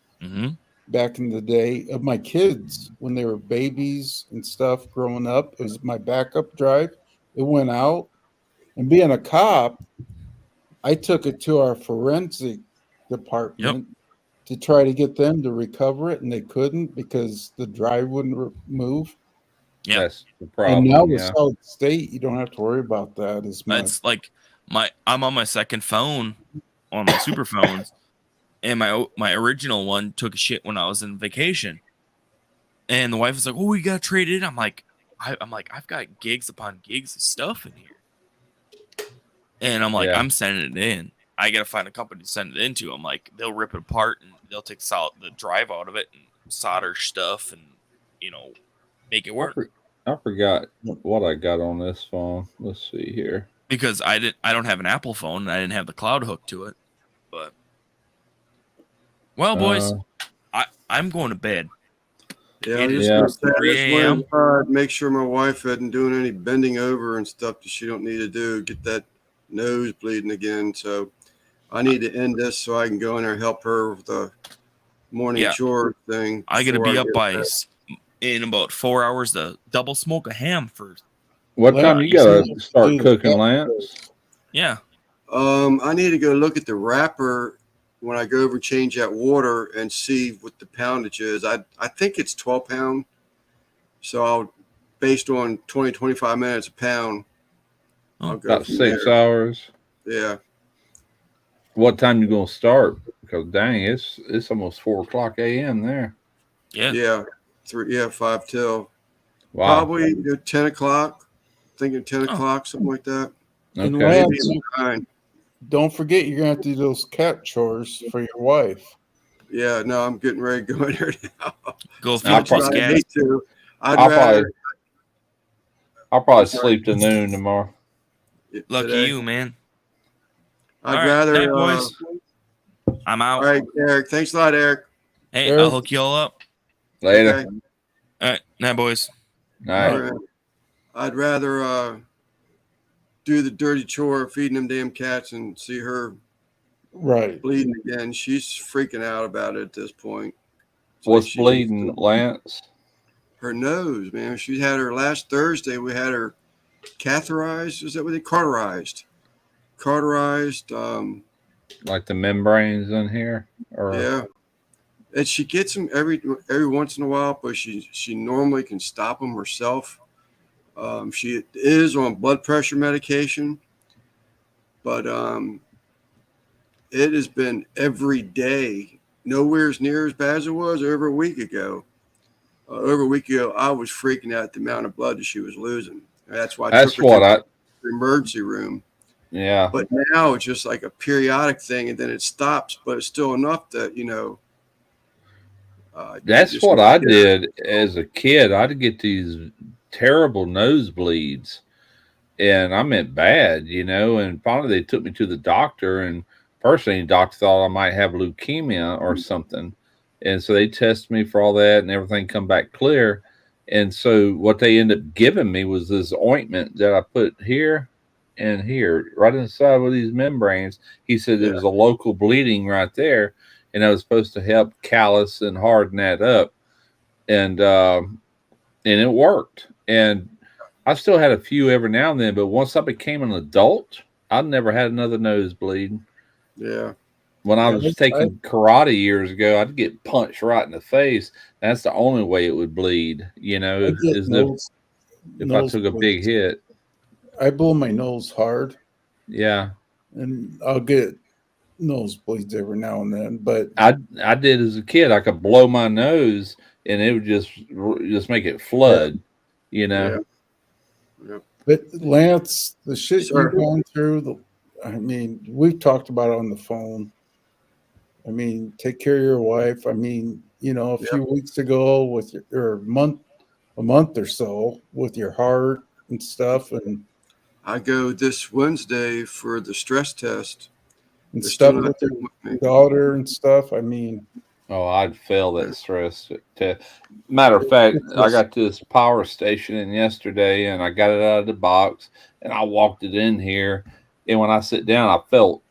back in the day of my kids when they were babies and stuff growing up. It was my backup drive. It went out, and being a cop, I took it to our forensic department to try to get them to recover it, and they couldn't because the drive wouldn't move. Yeah, that's the problem. And now with solid state, you don't have to worry about that as much. It's like I'm on my second phone on my super phones, and my original one took a shit when I was in vacation, and the wife was like, "Oh, we got to trade it." I'm like, I've got gigs upon gigs of stuff in here, and I'm like, I'm sending it in. I gotta find a company to send it into. I'm like, they'll rip it apart and they'll take the drive out of it and solder stuff and make it work. I forgot what I got on this phone. Let's see here. Because I don't have an Apple phone and I didn't have the cloud hooked to it. But boys, I'm going to bed. Yeah, It I is just 3 a.m. Make sure my wife isn't doing any bending over and stuff that she don't need to do. Get that nose bleeding again. So I need to end this so I can go in there and help her with the morning chore thing. I got to be up by in about 4 hours to double smoke a ham for. What time you gotta start cooking, Lance? Yeah. I need to go look at the wrapper when I go over and change that water and see what the poundage is. I think it's 12 pound. So I'll, based on 20, 25 minutes a pound, I'll go About 6 hours. Yeah. What time you gonna start? Because dang, it's almost 4:00 a.m. there. Yeah. Yeah. 5 till. Wow. Probably 10 o'clock. Thinking 10 o'clock, something like that. And Okay. Lance, don't forget you're gonna have to do those cat chores for your wife. Yeah, no, I'm getting ready to go in there now. Go I'll probably- I'll probably sleep to noon tomorrow. Lucky today. you, man. I'd All right, rather. night, boys. I'm out. All right, Eric. Thanks a lot, Eric. Hey, Eric. I'll hook you all up. Later. Okay. All right, night, boys. All right. All right. I'd rather do the dirty chore of feeding them damn cats and see her Right. bleeding again. She's freaking out about it at this point. What's bleeding, Lance? Her nose, man. She had her last Thursday. We had her catheterized. Is that what they cauterized? Cauterized. Like the membranes in here, or Yeah. And she gets them every once in a while, but she normally can stop them herself. She is on blood pressure medication, but it has been every day, nowhere near as bad as it was over a week ago. Over a week ago, I was freaking out at the amount of blood that she was losing. That's why I took her to the emergency room. Yeah. But now it's just like a periodic thing, and then it stops, but it's still enough that, That's just what I get- did as a kid. I'd get these terrible nosebleeds, and I meant bad, and finally they took me to the doctor, and personally the doctor thought I might have leukemia or something. And so they tested me for all that and everything come back clear. And so what they ended up giving me was this ointment that I put here and here, right inside with these membranes. He said there was a local bleeding right there. and that was supposed to help callus and harden that up, and it worked. And I still had a few every now and then, but once I became an adult, I never had another nosebleed. Yeah. When I was taking karate years ago, I'd get punched right in the face. That's the only way it would bleed, you know, if I took a big hit. I blow my nose hard. Yeah. And I'll get nosebleeds every now and then. But I did as a kid. I could blow my nose and it would just make it flood, you know. Yeah. But Lance, the shit you've gone through, I mean, we've talked about it on the phone. I mean, take care of your wife. I mean, you know, a few weeks ago with a month or so with your heart and stuff. And I go this Wednesday for the stress test. And They're stuff still not with there your with me. daughter and stuff. I mean, oh, I'd fail that stress test. Matter of fact, I got this power station in yesterday, and I got it out of the box, and I walked it in here, and when I sit down, I felt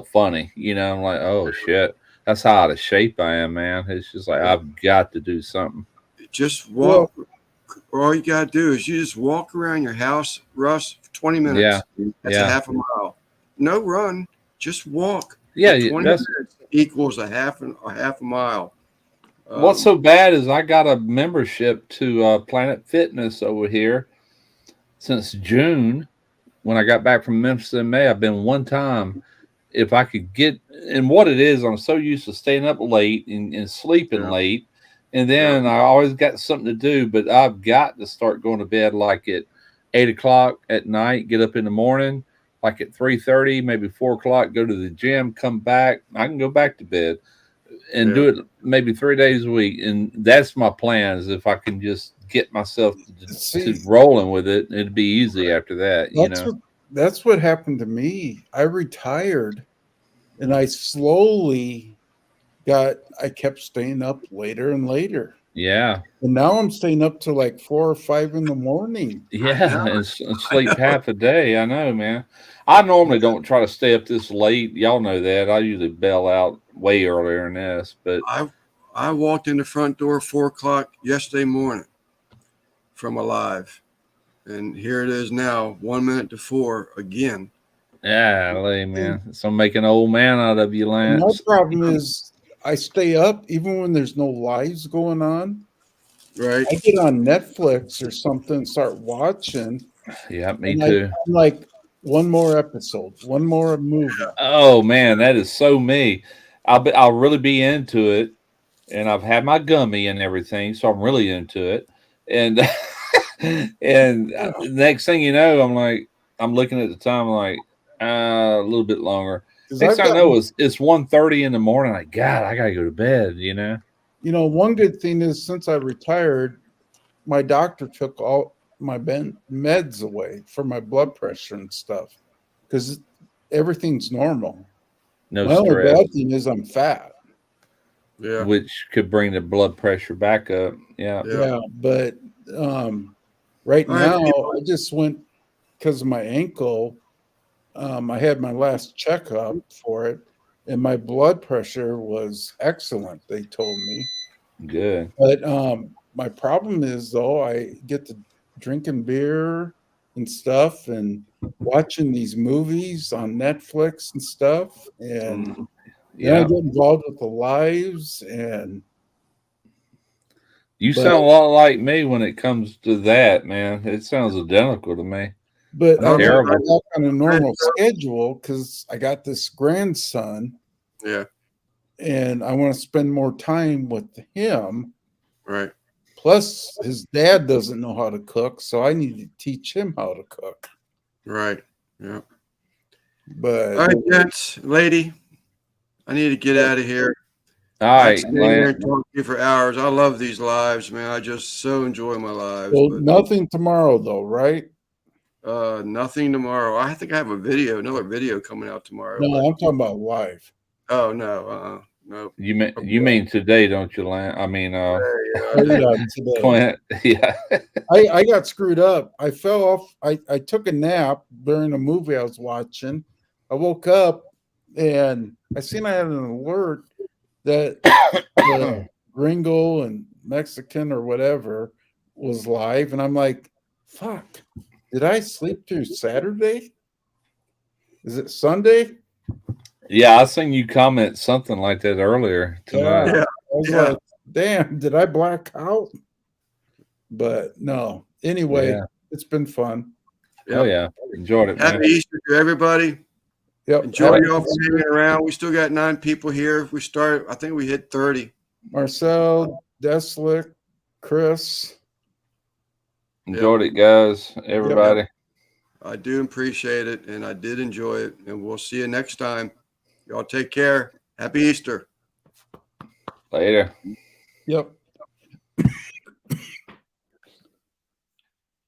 funny. You know, I'm like, oh shit, that's how out of shape I am, man. It's just like I've got to do something. Just walk. All you gotta do is you just walk around your house, Russ, for 20 minutes. That's a half a mile. No run, just walk. Yeah, 20 minutes equals a half a mile. What's so bad is I got a membership to Planet Fitness over here since June. When I got back from Memphis in May, I've been one time. If I could get, and what it is, I'm so used to staying up late and sleeping late. And then I always got something to do, but I've got to start going to bed like at 8 o'clock at night, get up in the morning, like at 3:30, maybe 4 o'clock, go to the gym, come back. I can go back to bed and do it maybe 3 days a week. And that's my plan, is if I can just get myself to rolling with it, it'd be easy after that. You know, that's what happened to me. I retired and I slowly I kept staying up later and later. Yeah. And now I'm staying up to like 4 or 5 in the morning. Yeah, and sleep half a day. I know, man. I normally don't try to stay up this late. Y'all know that. I usually bail out way earlier than this. But I walked in the front door at 4 o'clock yesterday morning from Alive. And here it is now, 1 minute to 4 again. Yeah, man. So I'm making an old man out of you, Lance. My problem is I stay up even when there's no lives going on. Right. I get on Netflix or something, start watching. Yeah, me too. I'm like, one more episode, one more movie. Oh man, that is so me. I'll really be into it, and I've had my gummy and everything, so I'm really into it. And and next thing you know, I'm looking at the time, like a little bit longer. Next thing I know, it's 1:30 in the morning. Like, God, I gotta go to bed. You know. You know, one good thing is since I retired, my doctor took all my meds away for my blood pressure and stuff because everything's normal. No my only stress. bad thing is I'm fat. Yeah. Which could bring the blood pressure back up. Yeah. Yeah, but right now I just went because of my ankle. I had my last checkup for it, and my blood pressure was excellent. They told me. Good. But my problem is though, I get to drinking beer and stuff, and watching these movies on Netflix and stuff, and I get involved with the lives and. You sound a lot like me when it comes to that, man. It sounds identical to me. But I'm terrible. back on a normal schedule because I got this grandson. Yeah. And I want to spend more time with him. Right. Plus, his dad doesn't know how to cook, so I need to teach him how to cook. Right. Yeah. But all right, gents, lady, I need to get out of here. All right, I'd stay here and talk to you for hours. I love these lives, man. I just so enjoy my lives. Well, but, nothing tomorrow, though, right? nothing tomorrow. I think I have another video coming out tomorrow. No, but- I'm talking about live. Oh no, no. You mean today, don't you, Lance? I mean, Today. Clint. Yeah. I got screwed up. I fell off. I took a nap during a movie I was watching. I woke up and I seen I had an alert that the Gringo and Mexican or whatever was live, and I'm like, fuck, did I sleep through Saturday? Is it Sunday? Yeah, I seen you comment something like that earlier tonight. I was like, damn, did I black out? But no. Anyway, Yeah. it's been fun. Oh yeah, enjoyed it, man. Happy Easter to everybody. Yep. Enjoy y'all for hanging around. We still got 9 people here. We started, I think we hit 30. Marcel, Deslick, Chris. Enjoyed it, guys. Everybody. I do appreciate it, and I did enjoy it. And we'll see you next time. Y'all take care. Happy Easter. Later. Yep.